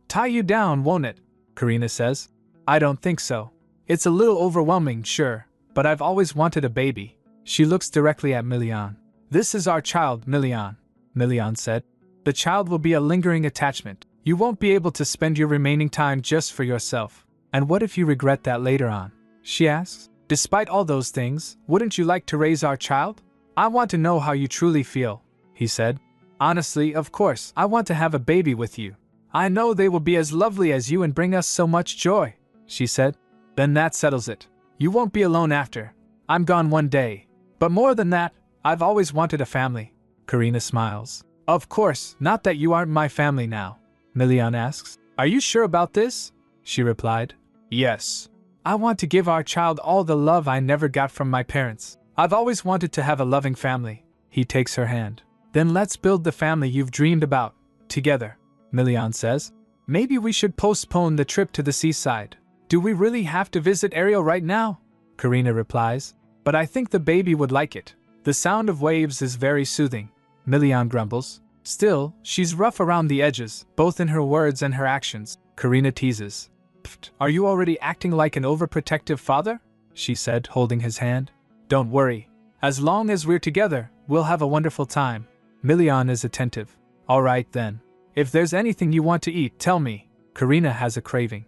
tie you down, won't it? Karina says. I don't think so. It's a little overwhelming, sure, but I've always wanted a baby. She looks directly at Milian. This is our child, Milian. Milian said. The child will be a lingering attachment. You won't be able to spend your remaining time just for yourself. And what if you regret that later on? She asks. Despite all those things, wouldn't you like to raise our child? I want to know how you truly feel, he said. Honestly, of course, I want to have a baby with you. I know they will be as lovely as you and bring us so much joy, she said. Then that settles it. You won't be alone after. I'm gone one day. But more than that, I've always wanted a family. Karina smiles. Of course, not that you aren't my family now. Milian asks. Are you sure about this? She replied. Yes. I want to give our child all the love I never got from my parents. I've always wanted to have a loving family. He takes her hand. Then let's build the family you've dreamed about, together, Milian says. Maybe we should postpone the trip to the seaside. Do we really have to visit Ariel right now? Karina replies. But I think the baby would like it. The sound of waves is very soothing, Milian grumbles. Still, she's rough around the edges, both in her words and her actions, Karina teases. Pfft, are you already acting like an overprotective father? She said, holding his hand. Don't worry. As long as we're together, we'll have a wonderful time. Milian is attentive. All right then. If there's anything you want to eat, tell me. Karina has a craving.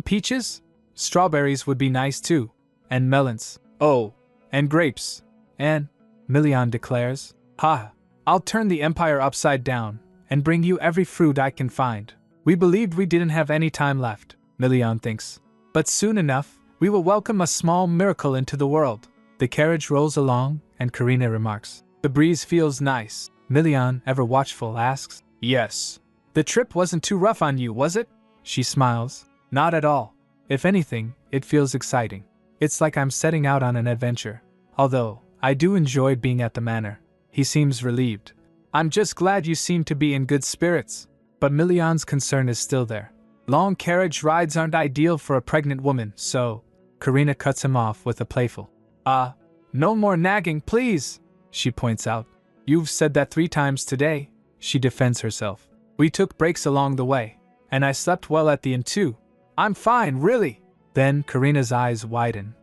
Peaches? Strawberries would be nice too. And melons. Oh, and grapes. And, Milian declares, ha, I'll turn the empire upside down and bring you every fruit I can find. We believed we didn't have any time left, Milian thinks. But soon enough, we will welcome a small miracle into the world. The carriage rolls along, and Karina remarks. The breeze feels nice. Milian, ever watchful, asks. Yes. The trip wasn't too rough on you, was it? She smiles. Not at all. If anything, it feels exciting. It's like I'm setting out on an adventure. Although, I do enjoy being at the manor. He seems relieved. I'm just glad you seem to be in good spirits. But Milian's concern is still there. Long carriage rides aren't ideal for a pregnant woman, so... Karina cuts him off with a playful. No more nagging, please, she points out. You've said that 3 times today, she defends herself. We took breaks along the way, and I slept well at the inn too. I'm fine, really. Then Karina's eyes widen.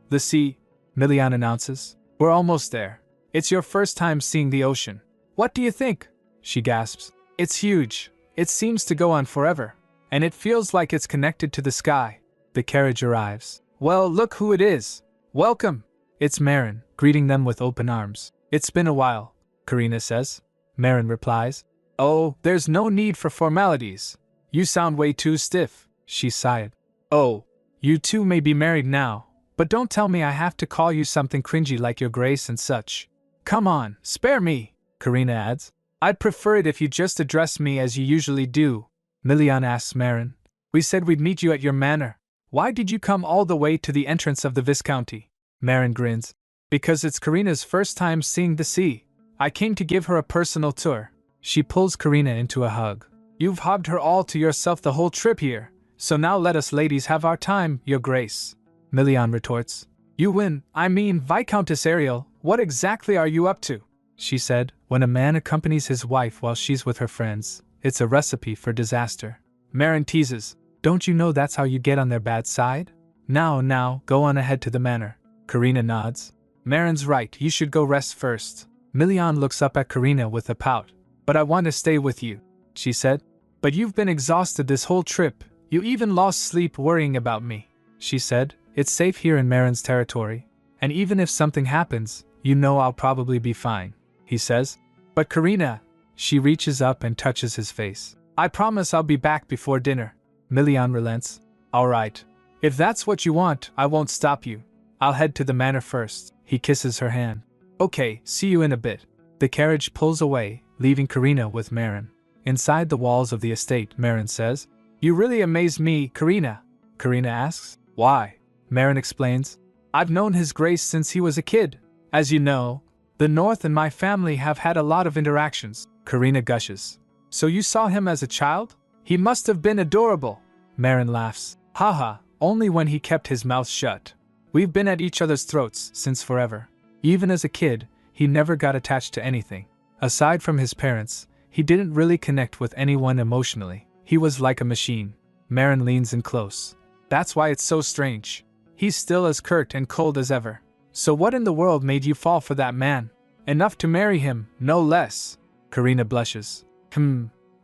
The sea, Milian announces. We're almost there. It's your first time seeing the ocean. What do you think? She gasps. It's huge. It seems to go on forever. And it feels like it's connected to the sky. The carriage arrives. Well, look who it is. Welcome. It's Marin, greeting them with open arms. It's been a while, Karina says. Marin replies. Oh, there's no need for formalities. You sound way too stiff, she sighed. Oh, you two may be married now, but don't tell me I have to call you something cringy like your grace and such. Come on, spare me, Karina adds. I'd prefer it if you just address me as you usually do. Milian asks Marin. We said we'd meet you at your manor. Why did you come all the way to the entrance of the Viscounty? Marin grins. Because it's Karina's first time seeing the sea. I came to give her a personal tour. She pulls Karina into a hug. You've hugged her all to yourself the whole trip here, so now let us ladies have our time, your grace. Milian retorts. You win, I mean Viscountess Ariel, what exactly are you up to? She said, when a man accompanies his wife while she's with her friends, it's a recipe for disaster. Marin teases. Don't you know that's how you get on their bad side? Now, go on ahead to the manor. Karina nods. Marin's right, you should go rest first. Milian looks up at Karina with a pout. But I want to stay with you, she said. But you've been exhausted this whole trip. You even lost sleep worrying about me, she said. It's safe here in Marin's territory. And even if something happens, you know I'll probably be fine, he says. But Karina, she reaches up and touches his face. I promise I'll be back before dinner. Milian relents. All right. If that's what you want, I won't stop you. I'll head to the manor first. He kisses her hand. Okay, see you in a bit. The carriage pulls away, leaving Karina with Marin. Inside the walls of the estate, Marin says, You really amaze me, Karina. Karina asks, Why? Marin explains, I've known His Grace since he was a kid. As you know, the North and my family have had a lot of interactions. Karina gushes. So you saw him as a child? He must have been adorable. Marin laughs. Haha, only when he kept his mouth shut. We've been at each other's throats since forever. Even as a kid, he never got attached to anything. Aside from his parents, he didn't really connect with anyone emotionally. He was like a machine. Marin leans in close. That's why it's so strange. He's still as curt and cold as ever. So what in the world made you fall for that man? Enough to marry him, no less. Karina blushes.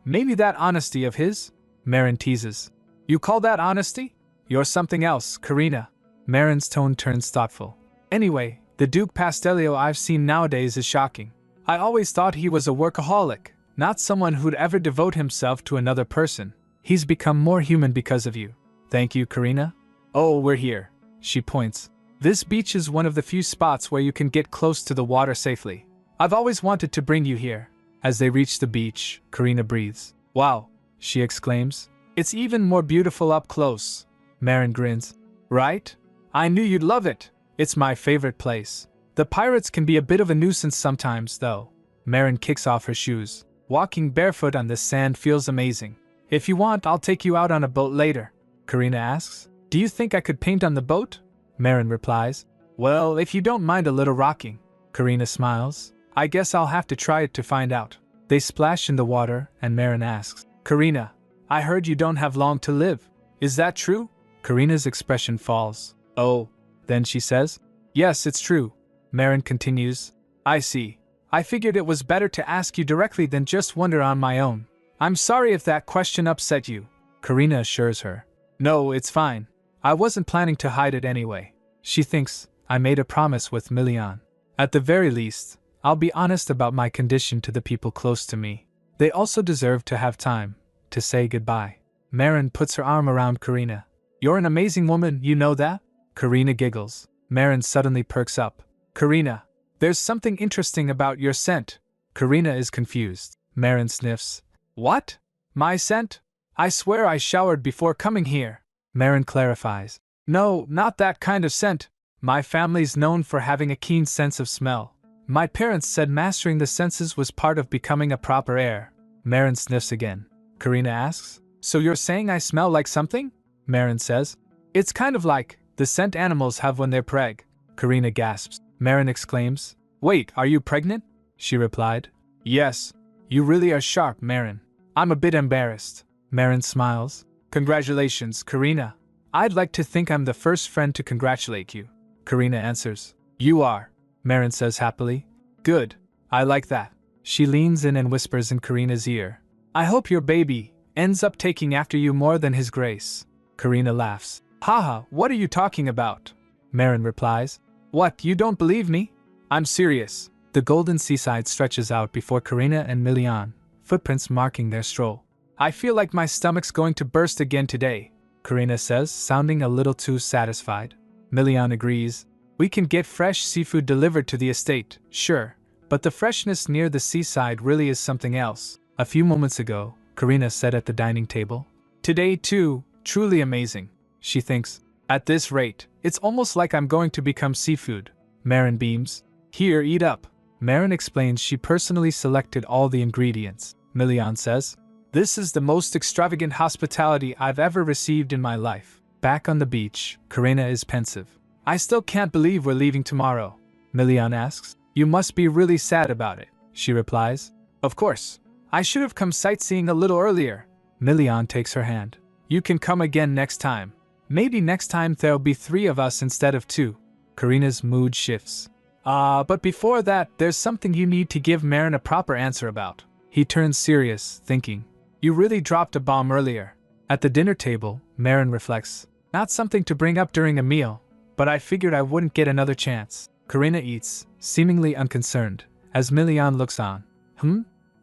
Maybe that honesty of his? Marin teases. You call that honesty? You're something else, Karina. Marin's tone turns thoughtful. Anyway, the Duke Pastelio I've seen nowadays is shocking. I always thought he was a workaholic, not someone who'd ever devote himself to another person. He's become more human because of you. Thank you, Karina. Oh, we're here. She points. This beach is one of the few spots where you can get close to the water safely. I've always wanted to bring you here. As they reach the beach, Karina breathes. Wow, she exclaims. It's even more beautiful up close. Marin grins. Right? I knew you'd love it. It's my favorite place. The pirates can be a bit of a nuisance sometimes, though. Marin kicks off her shoes. Walking barefoot on this sand feels amazing. If you want, I'll take you out on a boat later, Karina asks. Do you think I could paint on the boat? Marin replies. Well, if you don't mind a little rocking. Karina smiles. I guess I'll have to try it to find out. They splash in the water, and Marin asks, Karina, I heard you don't have long to live. Is that true? Karina's expression falls. Oh, then she says, Yes, it's true. Marin continues, I see. I figured it was better to ask you directly than just wonder on my own. I'm sorry if that question upset you, Karina assures her. No, it's fine. I wasn't planning to hide it anyway. She thinks, I made a promise with Milian. At the very least, I'll be honest about my condition to the people close to me. They also deserve to have time to say goodbye. Marin puts her arm around Karina. You're an amazing woman, you know that? Karina giggles. Marin suddenly perks up. Karina, there's something interesting about your scent. Karina is confused. Marin sniffs. What? My scent? I swear I showered before coming here. Marin clarifies. No, not that kind of scent. My family's known for having a keen sense of smell. My parents said mastering the senses was part of becoming a proper heir. Marin sniffs again. Karina asks, So you're saying I smell like something? Marin says. It's kind of like the scent animals have when they're preg. Karina gasps. Marin exclaims, Wait, are you pregnant? She replied. Yes. You really are sharp, Marin. I'm a bit embarrassed. Marin smiles. Congratulations, Karina. I'd like to think I'm the first friend to congratulate you. Karina answers. You are. Marin says happily. Good. I like that. She leans in and whispers in Karina's ear. I hope your baby ends up taking after you more than his grace. Karina laughs. Haha, what are you talking about? Marin replies. What, you don't believe me? I'm serious. The golden seaside stretches out before Karina and Milian, footprints marking their stroll. I feel like my stomach's going to burst again today, Karina says, sounding a little too satisfied. Milian agrees. We can get fresh seafood delivered to the estate, sure, but the freshness near the seaside really is something else. A few moments ago, Karina said at the dining table. Today too, truly amazing, she thinks. At this rate, it's almost like I'm going to become seafood. Marin beams. Here, eat up. Marin explains she personally selected all the ingredients. Milian says. This is the most extravagant hospitality I've ever received in my life. Back on the beach, Karina is pensive. I still can't believe we're leaving tomorrow. Milian asks. You must be really sad about it, she replies. Of course. I should have come sightseeing a little earlier. Milian takes her hand. You can come again next time. Maybe next time there'll be 3 of us instead of 2. Karina's mood shifts. But before that, there's something you need to give Marin a proper answer about. He turns serious, thinking. You really dropped a bomb earlier. At the dinner table, Marin reflects. Not something to bring up during a meal, but I figured I wouldn't get another chance. Karina eats, seemingly unconcerned, as Milian looks on.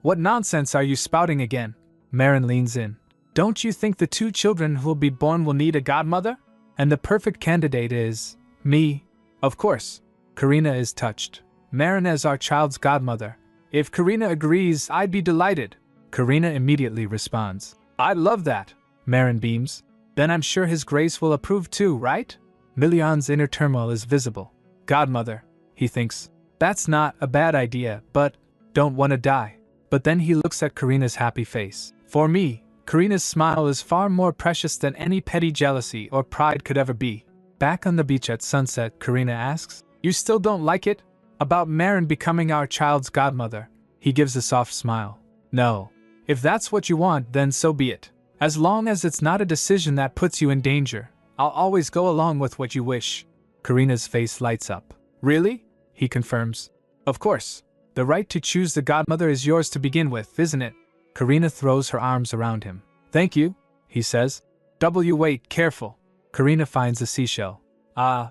What nonsense are you spouting again? Marin leans in. Don't you think the 2 children who'll be born will need a godmother? And the perfect candidate is me. Of course. Karina is touched. Marin as our child's godmother. If Karina agrees, I'd be delighted. Karina immediately responds. I'd love that. Marin beams. Then I'm sure His Grace will approve too, right? Milian's inner turmoil is visible. Godmother, he thinks. That's not a bad idea, but don't want to die. But then he looks at Karina's happy face. For me, Karina's smile is far more precious than any petty jealousy or pride could ever be. Back on the beach at sunset, Karina asks, You still don't like it? About Marin becoming our child's godmother. He gives a soft smile. No. If that's what you want, then so be it. As long as it's not a decision that puts you in danger, I'll always go along with what you wish. Karina's face lights up. Really? He confirms. Of course. The right to choose the godmother is yours to begin with, isn't it? Karina throws her arms around him. Thank you, he says. Wait, careful. Karina finds a seashell.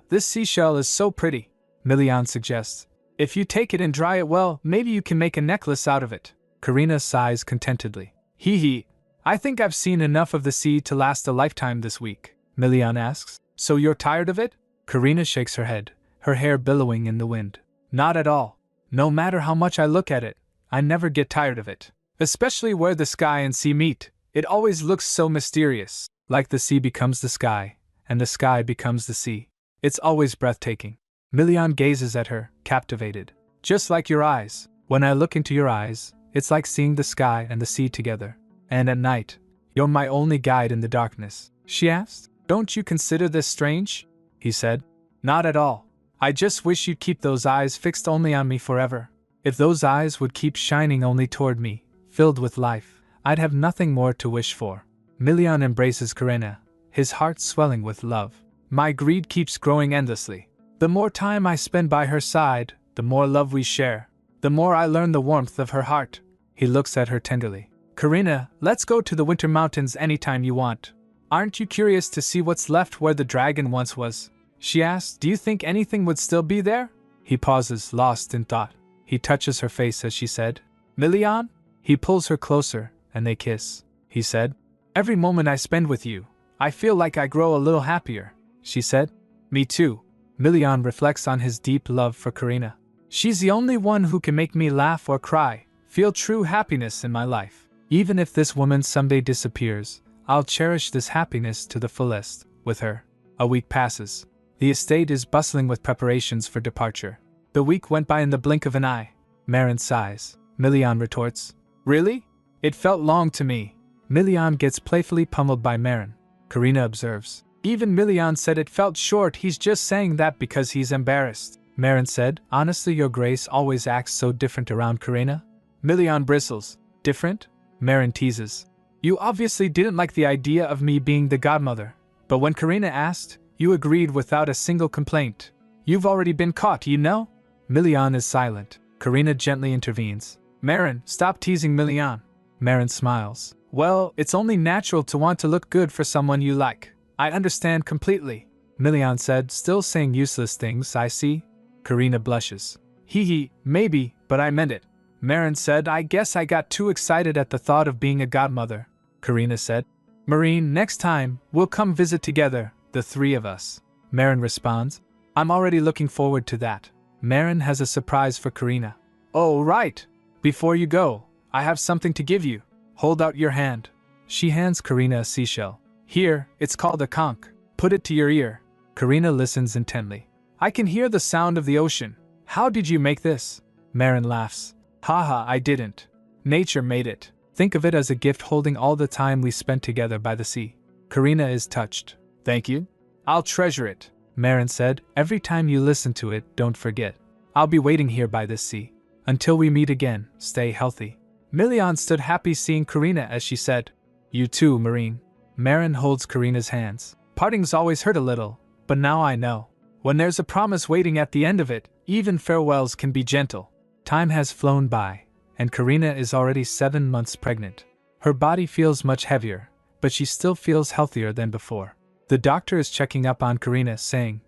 This seashell is so pretty, Milian suggests. If you take it and dry it well, maybe you can make a necklace out of it. Karina sighs contentedly. Hee. I think I've seen enough of the sea to last a lifetime this week. Milian asks. So you're tired of it? Karina shakes her head, her hair billowing in the wind. Not at all. No matter how much I look at it, I never get tired of it. Especially where the sky and sea meet. It always looks so mysterious, like the sea becomes the sky, and the sky becomes the sea. It's always breathtaking. Milian gazes at her, captivated. Just like your eyes. When I look into your eyes, it's like seeing the sky and the sea together. And at night, you're my only guide in the darkness. She asked. Don't you consider this strange? He said. Not at all. I just wish you'd keep those eyes fixed only on me forever. If those eyes would keep shining only toward me, filled with life, I'd have nothing more to wish for. Milian embraces Karina, his heart swelling with love. My greed keeps growing endlessly. The more time I spend by her side, the more love we share. The more I learn the warmth of her heart. He looks at her tenderly. Karina, let's go to the Winter Mountains anytime you want. Aren't you curious to see what's left where the dragon once was? She asks. Do you think anything would still be there? He pauses, lost in thought. He touches her face as she said, Milian? He pulls her closer, and they kiss. He said, Every moment I spend with you, I feel like I grow a little happier. She said, Me too. Milian reflects on his deep love for Karina. She's the only one who can make me laugh or cry, feel true happiness in my life. Even if this woman someday disappears, I'll cherish this happiness to the fullest, with her. A week passes. The estate is bustling with preparations for departure. The week went by in the blink of an eye. Marin sighs. Milian retorts, Really? It felt long to me. Milian gets playfully pummeled by Marin. Karina observes, Even Milian said it felt short. He's just saying that because he's embarrassed. Marin said, Honestly, your grace always acts so different around Karina. Milian bristles. Different? Marin teases. You obviously didn't like the idea of me being the godmother. But when Karina asked, you agreed without a single complaint. You've already been caught, you know? Milian is silent. Karina gently intervenes. Marin, stop teasing Milian. Marin smiles. Well, it's only natural to want to look good for someone you like. I understand completely. Milian said, still saying useless things, I see. Karina blushes. Hee, maybe, but I meant it. Marin said, I guess I got too excited at the thought of being a godmother. Karina said, Marine, next time, we'll come visit together, the three of us. Marin responds, I'm already looking forward to that. Marin has a surprise for Karina. Oh, right. Before you go, I have something to give you. Hold out your hand. She hands Karina a seashell. Here, it's called a conch. Put it to your ear. Karina listens intently. I can hear the sound of the ocean. How did you make this? Marin laughs. Haha, I didn't. Nature made it. Think of it as a gift holding all the time we spent together by the sea. Karina is touched. Thank you. I'll treasure it. Marin said, every time you listen to it, don't forget. I'll be waiting here by this sea. Until we meet again, stay healthy. Milian stood happy seeing Karina as she said, You too, Marine. Marin holds Karina's hands. Partings always hurt a little, but now I know. When there's a promise waiting at the end of it, even farewells can be gentle. Time has flown by, and Karina is already 7 months pregnant. Her body feels much heavier, but she still feels healthier than before. The doctor is checking up on Karina, saying,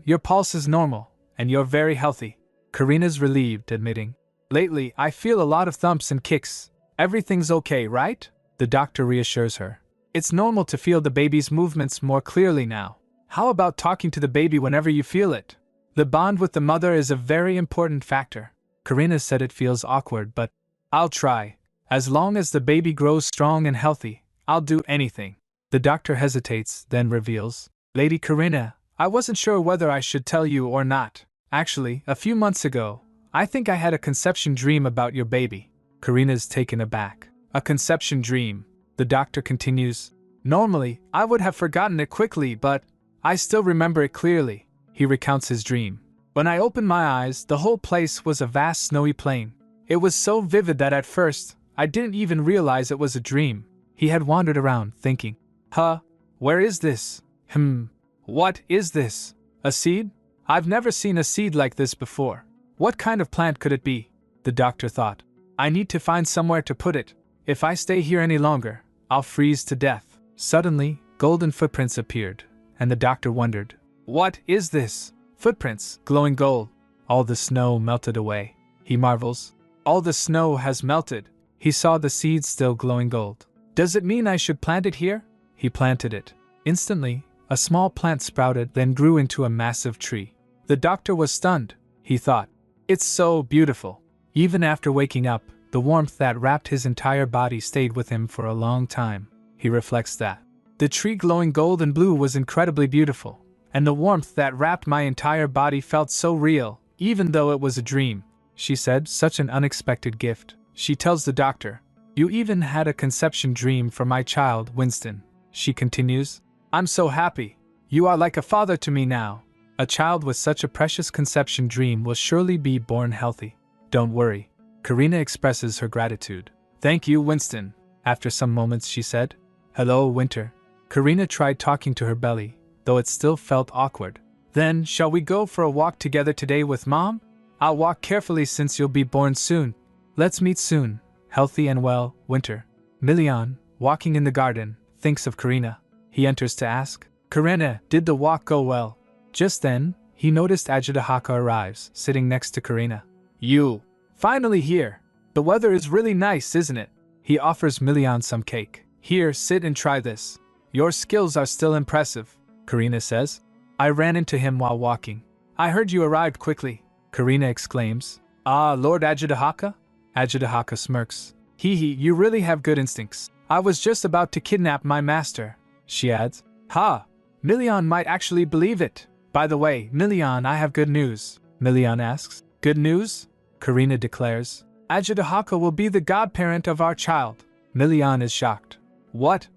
Your pulse is normal, and you're very healthy. Karina's relieved, admitting, Lately, I feel a lot of thumps and kicks. Everything's okay, right? The doctor reassures her. It's normal to feel the baby's movements more clearly now. How about talking to the baby whenever you feel it? The bond with the mother is a very important factor. Karina said it feels awkward, but I'll try. As long as the baby grows strong and healthy, I'll do anything. The doctor hesitates, then reveals, Lady Karina, I wasn't sure whether I should tell you or not. Actually, a few months ago, I think I had a conception dream about your baby. Karina's taken aback. A conception dream. The doctor continues, Normally, I would have forgotten it quickly, but I still remember it clearly. He recounts his dream. When I opened my eyes, the whole place was a vast snowy plain. It was so vivid that at first, I didn't even realize it was a dream. He had wandered around, thinking, where is this? What is this? A seed? I've never seen a seed like this before. What kind of plant could it be? The doctor thought. I need to find somewhere to put it. If I stay here any longer, I'll freeze to death. Suddenly, golden footprints appeared, and the doctor wondered, What is this? Footprints, glowing gold. All the snow melted away. He marvels. All the snow has melted. He saw the seeds still glowing gold. Does it mean I should plant it here? He planted it. Instantly, a small plant sprouted, then grew into a massive tree. The doctor was stunned. He thought, It's so beautiful. Even after waking up, The warmth that wrapped his entire body stayed with him for a long time. He reflects that the tree glowing gold and blue was incredibly beautiful, and the warmth that wrapped my entire body felt so real, even though it was a dream. She said, such an unexpected gift. She tells the doctor, "You even had a conception dream for my child, Winston." She continues, "I'm so happy. You are like a father to me now. A child with such a precious conception dream will surely be born healthy. Don't worry." Karina expresses her gratitude. "Thank you, Winston." After some moments she said, "Hello, Winter." Karina tried talking to her belly, though it still felt awkward. "Then, shall we go for a walk together today with Mom? I'll walk carefully since you'll be born soon. Let's meet soon, healthy and well, Winter." Milian, walking in the garden, thinks of Karina. He enters to ask, "Karina, did the walk go well?" Just then, he noticed Ajitahaka arrives, sitting next to Karina. "You! Finally here! The weather is really nice, isn't it?" He offers Milian some cake. "Here, sit and try this. Your skills are still impressive," Karina says. "I ran into him while walking. I heard you arrived quickly," Karina exclaims. "Ah, Lord Ajitahaka?" Ajitahaka smirks. "Hee, you really have good instincts. I was just about to kidnap my master," she adds. "Ha! Milian might actually believe it. By the way, Milian, I have good news," Milian asks. "Good news?" Karina declares. "Ajitahaka will be the godparent of our child." Milian is shocked. What?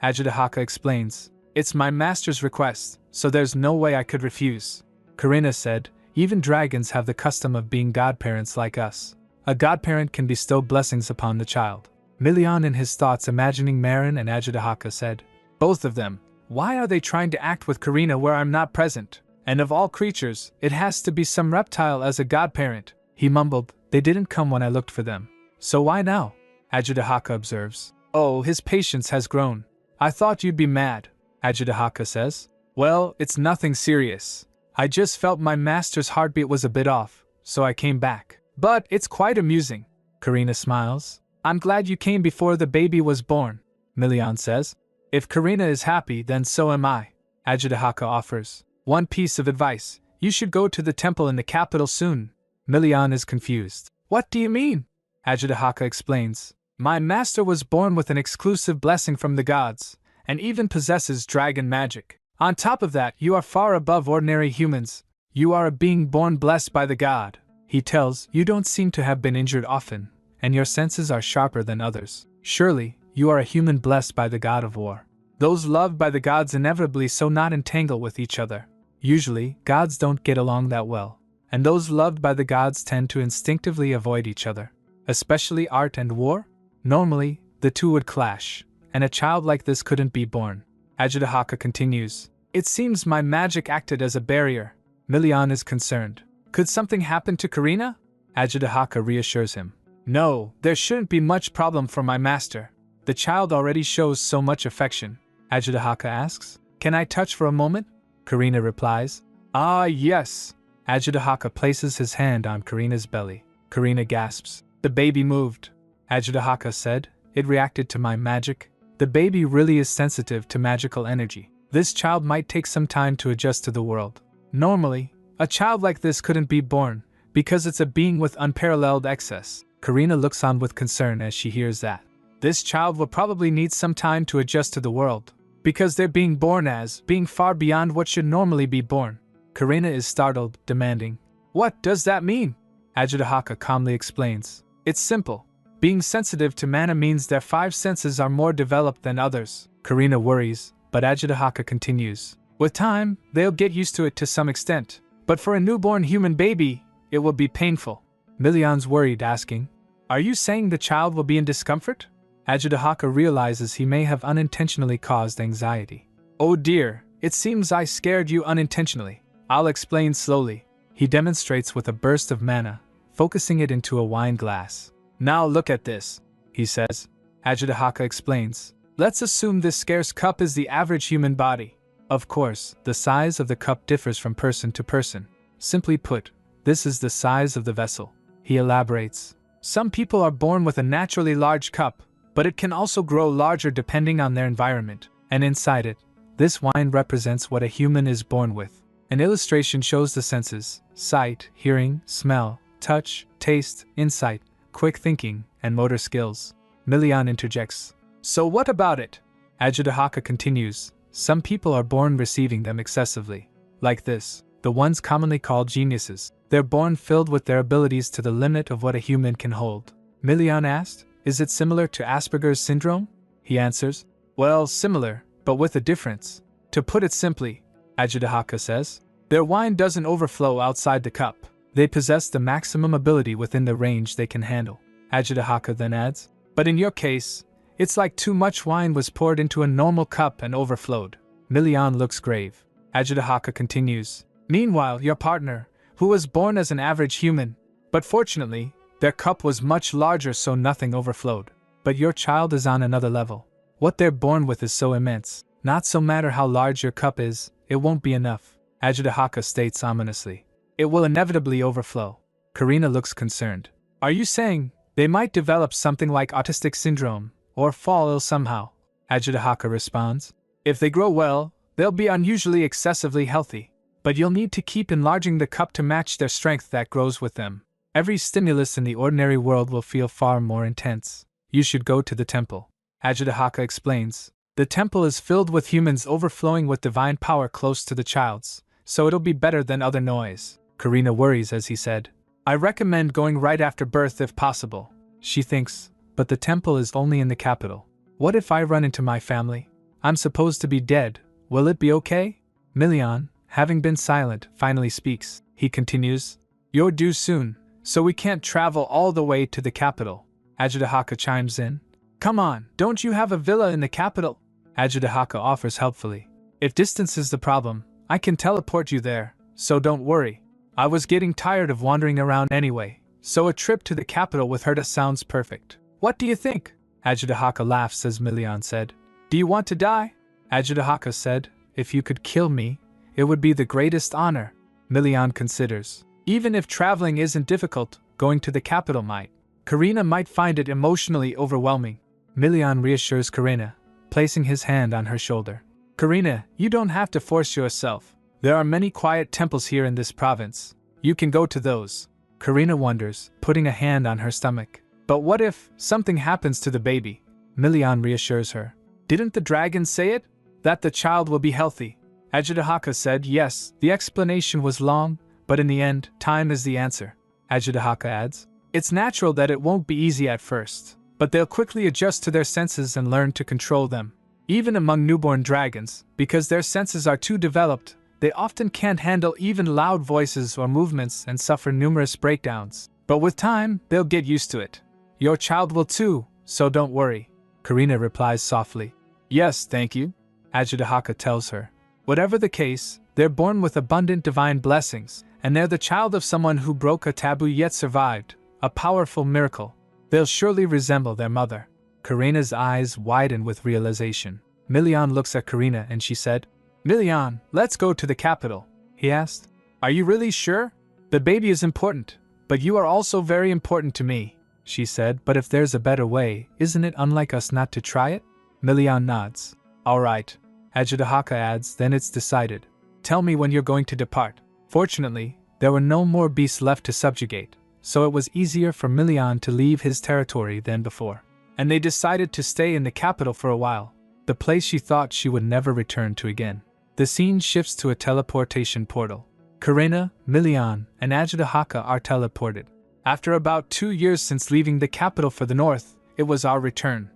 Ajitahaka explains. "It's my master's request, so there's no way I could refuse." Karina said, "Even dragons have the custom of being godparents like us. A godparent can bestow blessings upon the child." Milian in his thoughts imagining Marin and Ajitahaka said, "Both of them. Why are they trying to act with Karina where I'm not present? And of all creatures, it has to be some reptile as a godparent." He mumbled, "They didn't come when I looked for them. So why now?" Ajitahaka observes. "Oh, his patience has grown. I thought you'd be mad," Ajitahaka says. "Well, it's nothing serious. I just felt my master's heartbeat was a bit off, so I came back. But it's quite amusing." Karina smiles. "I'm glad you came before the baby was born," Milian says. "If Karina is happy, then so am I," Ajitahaka offers. "One piece of advice, you should go to the temple in the capital soon." Milian is confused. "What do you mean?" Ajitahaka explains. "My master was born with an exclusive blessing from the gods, and even possesses dragon magic. On top of that, you are far above ordinary humans. You are a being born blessed by the god. He tells, you don't seem to have been injured often, and your senses are sharper than others. Surely, you are a human blessed by the god of war. Those loved by the gods inevitably so not entangle with each other. Usually, gods don't get along that well, and those loved by the gods tend to instinctively avoid each other. Especially art and war? Normally, the two would clash, and a child like this couldn't be born." Ajitahaka continues. "It seems my magic acted as a barrier." Milian is concerned. "Could something happen to Karina?" Ajitahaka reassures him. "No, there shouldn't be much problem for my master. The child already shows so much affection." Ajitahaka asks, "Can I touch for a moment?" Karina replies, "Ah, yes." Ajitahaka places his hand on Karina's belly. Karina gasps. "The baby moved," Ajitahaka said. "It reacted to my magic. The baby really is sensitive to magical energy. This child might take some time to adjust to the world. Normally, a child like this couldn't be born, because it's a being with unparalleled excess." Karina looks on with concern as she hears that. "This child will probably need some time to adjust to the world, because they're being born as being far beyond what should normally be born." Karina is startled, demanding, "What does that mean?" Ajitahaka calmly explains. "It's simple. Being sensitive to mana means their 5 senses are more developed than others." Karina worries, but Ajitahaka continues. "With time, they'll get used to it to some extent. But for a newborn human baby, it will be painful." Milian's worried, asking, "Are you saying the child will be in discomfort?" Ajitahaka realizes he may have unintentionally caused anxiety. "Oh dear, it seems I scared you unintentionally. I'll explain slowly." He demonstrates with a burst of mana, focusing it into a wine glass. "Now look at this," he says. Ajitahaka explains. "Let's assume this scarce cup is the average human body. Of course, the size of the cup differs from person to person. Simply put, this is the size of the vessel." He elaborates. "Some people are born with a naturally large cup, but it can also grow larger depending on their environment, and inside it, this wine represents what a human is born with." An illustration shows the senses: sight, hearing, smell, touch, taste, insight, quick thinking and motor skills. Milian interjects. So what about it? Ajudahaka continues. Some people are born receiving them excessively. Like this, the ones commonly called geniuses. They're born filled with their abilities to the limit of what a human can hold. Milian asked, is it similar to Asperger's syndrome? He answers, well, similar, but with a difference. To put it simply, Ajudahaka says, their wine doesn't overflow outside the cup. They possess the maximum ability within the range they can handle. Ajudahaka then adds, but in your case, it's like too much wine was poured into a normal cup and overflowed. Milian looks grave. Ajudahaka continues, meanwhile, your partner, who was born as an average human, but fortunately, their cup was much larger so nothing overflowed. But your child is on another level. What they're born with is so immense. Not so matter how large your cup is, it won't be enough. Ajudahaka states ominously. It will inevitably overflow. Karina looks concerned. Are you saying they might develop something like autistic syndrome, or fall ill somehow? Ajudahaka responds. If they grow well, they'll be unusually excessively healthy. But you'll need to keep enlarging the cup to match their strength that grows with them. Every stimulus in the ordinary world will feel far more intense. You should go to the temple. Ajudahaka explains. The temple is filled with humans overflowing with divine power close to the child's, so it'll be better than other noise. Karina worries as he said. I recommend going right after birth if possible. She thinks, but the temple is only in the capital. What if I run into my family? I'm supposed to be dead. Will it be okay? Milian, having been silent, finally speaks. He continues. You're due soon, so we can't travel all the way to the capital. Ajudahaka chimes in. Come on, don't you have a villa in the capital? Ajudahaka offers helpfully. If distance is the problem, I can teleport you there, so don't worry. I was getting tired of wandering around anyway, so a trip to the capital with her sounds perfect. What do you think? Ajudahaka laughs as Milian said. Do you want to die? Ajudahaka said, if you could kill me, it would be the greatest honor. Milian considers. Even if traveling isn't difficult, going to the capital might. Karina might find it emotionally overwhelming. Milian reassures Karina, placing his hand on her shoulder. Karina, you don't have to force yourself. There are many quiet temples here in this province. You can go to those. Karina wonders, putting a hand on her stomach. But what if something happens to the baby? Milian reassures her. Didn't the dragon say it? That the child will be healthy. Ajudahaka said yes, the explanation was long, but in the end, time is the answer. Ajudahaka adds. It's natural that it won't be easy at first, but they'll quickly adjust to their senses and learn to control them. Even among newborn dragons, because their senses are too developed, they often can't handle even loud voices or movements and suffer numerous breakdowns. But with time, they'll get used to it. Your child will too, so don't worry. Karina replies softly. Yes, thank you. Ajudahaka tells her. Whatever the case, they're born with abundant divine blessings, and they're the child of someone who broke a taboo yet survived. A powerful miracle. They'll surely resemble their mother. Karina's eyes widen with realization. Milian looks at Karina and she said, Milian, let's go to the capital. He asked, Are you really sure? The baby is important, but you are also very important to me. She said, but if there's a better way, isn't it unlike us not to try it? Milian nods. All right. Ajudahaka adds, then it's decided. Tell me when you're going to depart. Fortunately, there were no more beasts left to subjugate, so it was easier for Milian to leave his territory than before. And they decided to stay in the capital for a while, the place she thought she would never return to again. The scene shifts to a teleportation portal. Karina, Milian, and Ajudahaka are teleported. After about 2 years since leaving the capital for the north, it was our return.